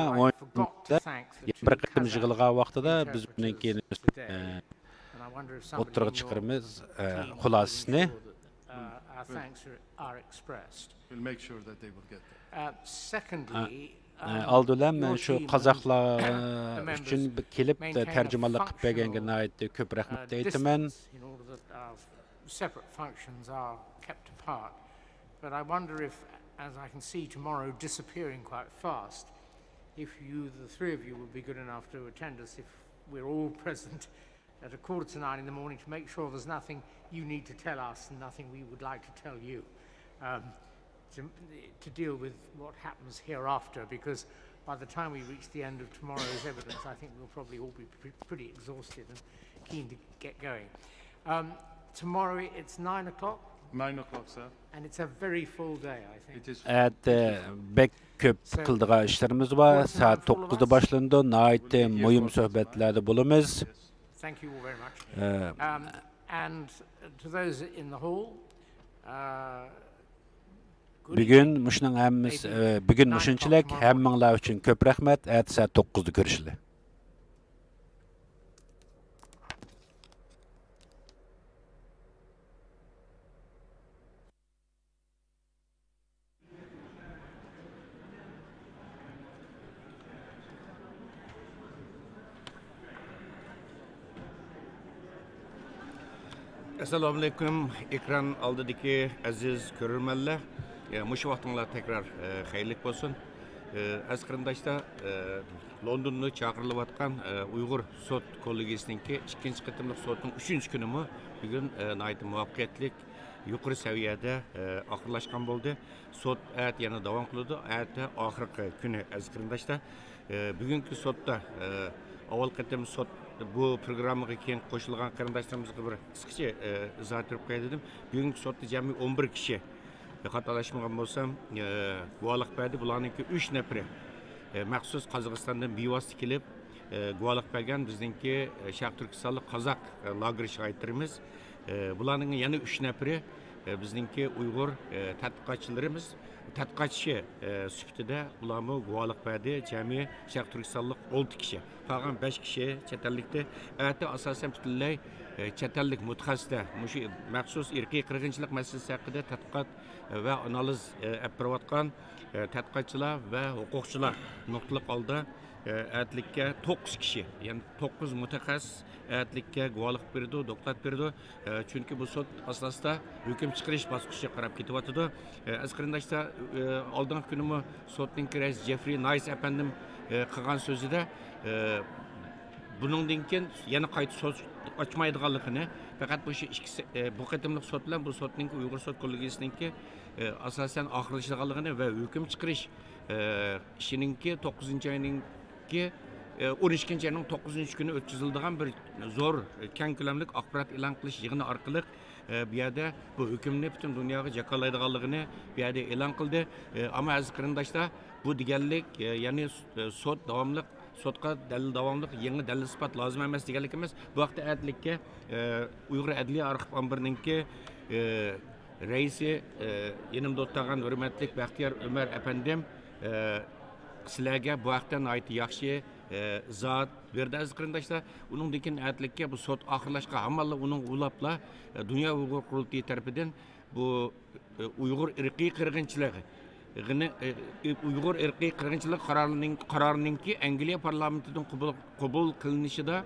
bir qatim yig'ilgan vaqtida biz bundan keyin o'tirib chiqaramiz xulosasini. We'll make sure that they will get that. Secondly, aldılar men şu qozoqlar uchun kelib tarjimonlik qilib berganiga ko'p rahmat aytaman. In order that our separate functions are kept apart. But I wonder if, as I can see tomorrow disappearing quite fast, if you, the three of you, would be good enough to attend us if we're all present at 8:45 in the morning to make sure there's nothing you need to tell us and nothing we would like to tell you. To deal with what happens hereafter, because by the time we reach the end of tomorrow's evidence, I think we'll probably all be pretty exhausted and keen to get going. Tomorrow it's 9 o'clock. 9 o'clock, sir. And it's a very full day, I think. It is. Bek köp qildigan ishlarimiz bor. Saat 9'da başlandı. Nayt muhim sohbetlerde bulunuz. Thank you all very much. And to those in the hall, Bugün muşunun hemmimiz, bugün muşunchilik hammanglar uchun ko'p rahmat. Erta saat 9'da görüşelim. Assalomu alaykum, ekran oldidagi aziz ko'rurmanlar. Mush vaqtinglar tekrar xayrlik bo'lsin. Aziz qarindoshlar, Londonda chaqirilayotgan Uyg'ur sud kollegiyasininki ikkinchi qitimliq sudning 3-chi kunimi bugun nihoyat muvaffaqiyatli yuqori saviyada oxirlashgan bo'ldi. Sud yana davom qiladi. Oxirgi kuni aziz qarindoshlar, bugungi sudda avval qatim sud bu programmaga keyin qo'shilgan qarindoshlarimizga bir qisqacha izoh berib qo'yay dedim. Bugungi sudda jami 11 kishi xatolashmagan bo'lsam, guvohlik berdi. Bularningki 3 nafari maxsus Qozog'istondan bevosita kelib guvohlik bergan bizningki Sharq Turkistonlik qozoq lager shoirlarimiz. Bularning yana 3 nafari bizningki Uyg'ur tadqiqotchilarimiz. Tadqiqotchi sifatida ularni guvohlik berdi. Jami Sharq Turkistonlik 6 kishi. Qolgan 5 kishi chet ellikda. Asosan butunlay chet ellik mutaxassislar mushu maxsus irqiy qirg'inchilik masalasi haqida tadqiqot va analiz olib borayotgan tadqiqotchilar va huquqchilar nuqtali holda atlikka 9 kishi, ya'ni 9 mutaxassis atlikka guvohlik berdi, doktorat berdi. Chunki bu sud asosida hukm chiqarish bosqichiga qarab ketyapti. Az qarindoshlar, oldingi kunimi sudning rais Jeffrey Nice apandim qilgan so'zida buningdan keyin yana qayta so'z ochmaydiganligini, faqat bu qatimliq sud bilan bu sudning Uyg'ur sud kollegiyasininki asosan oxirlashadiganligini va hukm chiqarish ishininki 9-oyninki 12-oyning 9-kuni o'tkaziladigan bir zo'r keng ko'lamli axborot e'lon qilish yig'ini orqali bu yerda bu hukmni butun dunyoga jakolaydiganligini bu yerda e'lon qildi. Ammo aziz qarindoshlar, bu deganlik ya'ni sud davomli sudga dalil davomli yangi dalil isbot lozim emas deganlik emas. Bu vaqtda adlikka Uyg'ur adliya arxiv ombirininki raisi yanimda o'tirgan hurmatli Baxtiyor Umar apandim sizlarga bu vaqtdan aytib yaxshi zot berdi aziz qarindoshlar. Uningdan keyin adlikka bu sud oxirlashgan hamalla uning ulabla Dunyo Uyg'ur qurultiyi tarafidan bu Uyg'ur irqiy qirg'inchiligi Uyg'ur irqiy qirg'inchilik qarorininki Angliya parlamentidan qabul qilinishida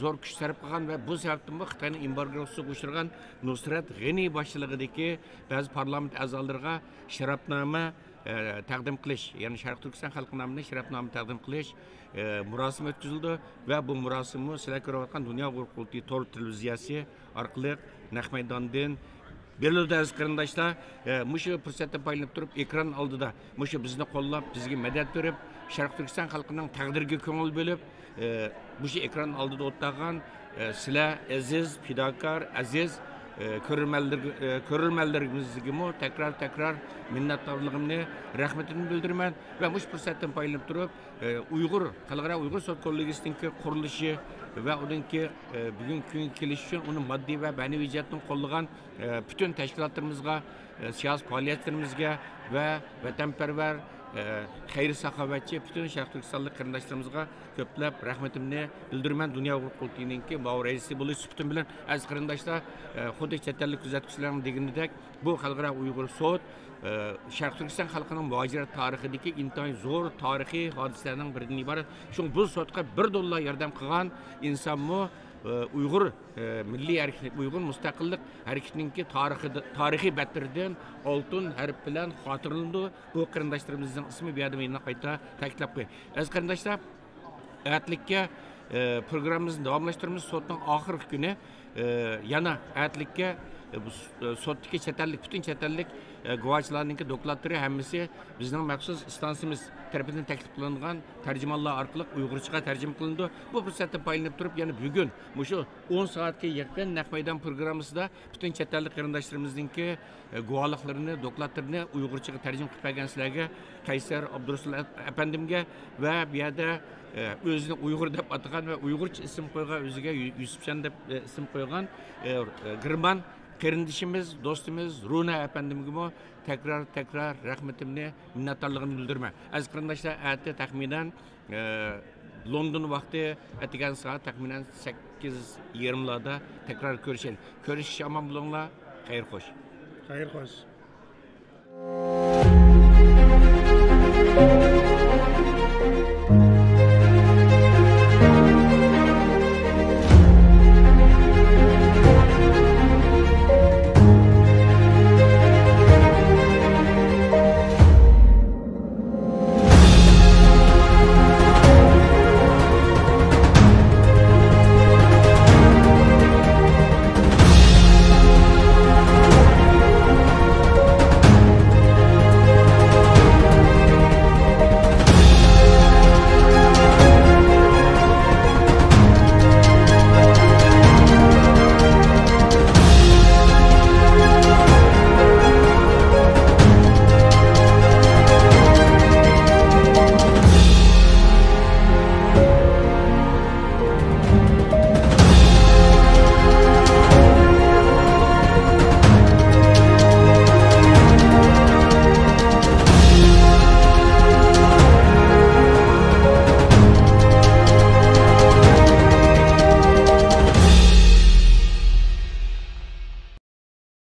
zo'r kuch sarf qilgan va bu sababdan Xitoyning embargosiga uchragan Nusrat G'ani boshchiligidagi ba'zi parlament a'zolariga sharafnoma taqdim qilish, ya'ni Sharq Turkiston xalqi nomidan sharafnoma taqdim qilish murosimi o'tkazildi va bu murosimni sizlar ko'rayotgan Dunyo Uyg'ur qurultiyi to'r televiziyasi orqali naq maydondan berildi aziz qarindoshlar. Mushu fursatda paylanib turib ekran oldida mushu bizni qo'llab, bizga madad berib, Sharq Turkiston xalqining taqdiriga ko'ngil bo'lib, mushu ekran oldida o'tirgan sizlar aziz, fidokor, aziz ko'rilmanlarimizga takrar minnatdorligimni, rahmatimni bildiraman va mush fursatdan foydalanib turib xalqaro Uyg'ur sud kollegiyasining qurilishi va uningki bugungi kunga kelish uchun uni moddiy va ma'naviy jihatdan qo'llagan butun tashkilotlarimizga, siyosiy faoliyatlarimizga va vatanparvar xayri saxovatchi butun Sharq Turkistonlik qarindoshlarimizga ko'plab rahmatimni bildiraman. Dunyo Uyg'ur qurultiyining raisi bo'lish suhbatim bilan aziz qarindoshlar, xuddi chet ellik kuzatuvchilarning deganidek bu xalqaro Uyg'ur sud Sharq Turkiston xalqining muhojirat tarixidagi intayin zo'r tarixiy hodisalarning biridan iborat. Shuning bu sudga $1 yordam qilgan insonmi Uyg'ur milliy hareket, Uyg'ur mustaqillik hareketininki tarixiy batiridan oltin harf bilan xotirlandi. Bu qarindoshlarimizning ismi bu yerda men qayta ta'kidlab qo'yay. Aziz qarindoshlar, atlikka programmamizni davomlashtiramiz. Sudning oxirgi kuni yana atlikka sudga butun chet ellik guvohchilarning dokladlari hammasi bizning maxsus stansiyamiz tarafidan taklif qilingan tarjimonlar orqali Uyg'urchaga tarjima qilindi. Bu fursatda foydalanib turib, yana bugun mushu 10 soatga yaqin naq maydon programmasida butun chet ellik qarindoshlarimizning guvohliklarini, dokladlarini Uyg'urchaga tarjima qilib bergan sizlarga Qaysar Abdurasul apandimga va bu yerda o'zini Uyg'ur deb atagan va Uyg'urcha ism qo'ygan, o'ziga Yusufjon deb ism qo'ygan Girman qarindishimiz, do'stimiz Runa apandimga takrar rahmatimni, minnatdorligimni bildiraman. Aziz qarindoshlar, atda taxminan London vaqti atigan soat taxminan 8:20larda takrar ko'rishaylik. Ko'rishish omon bo'linglar. Xayr xo'sh. Xayr xo'sh.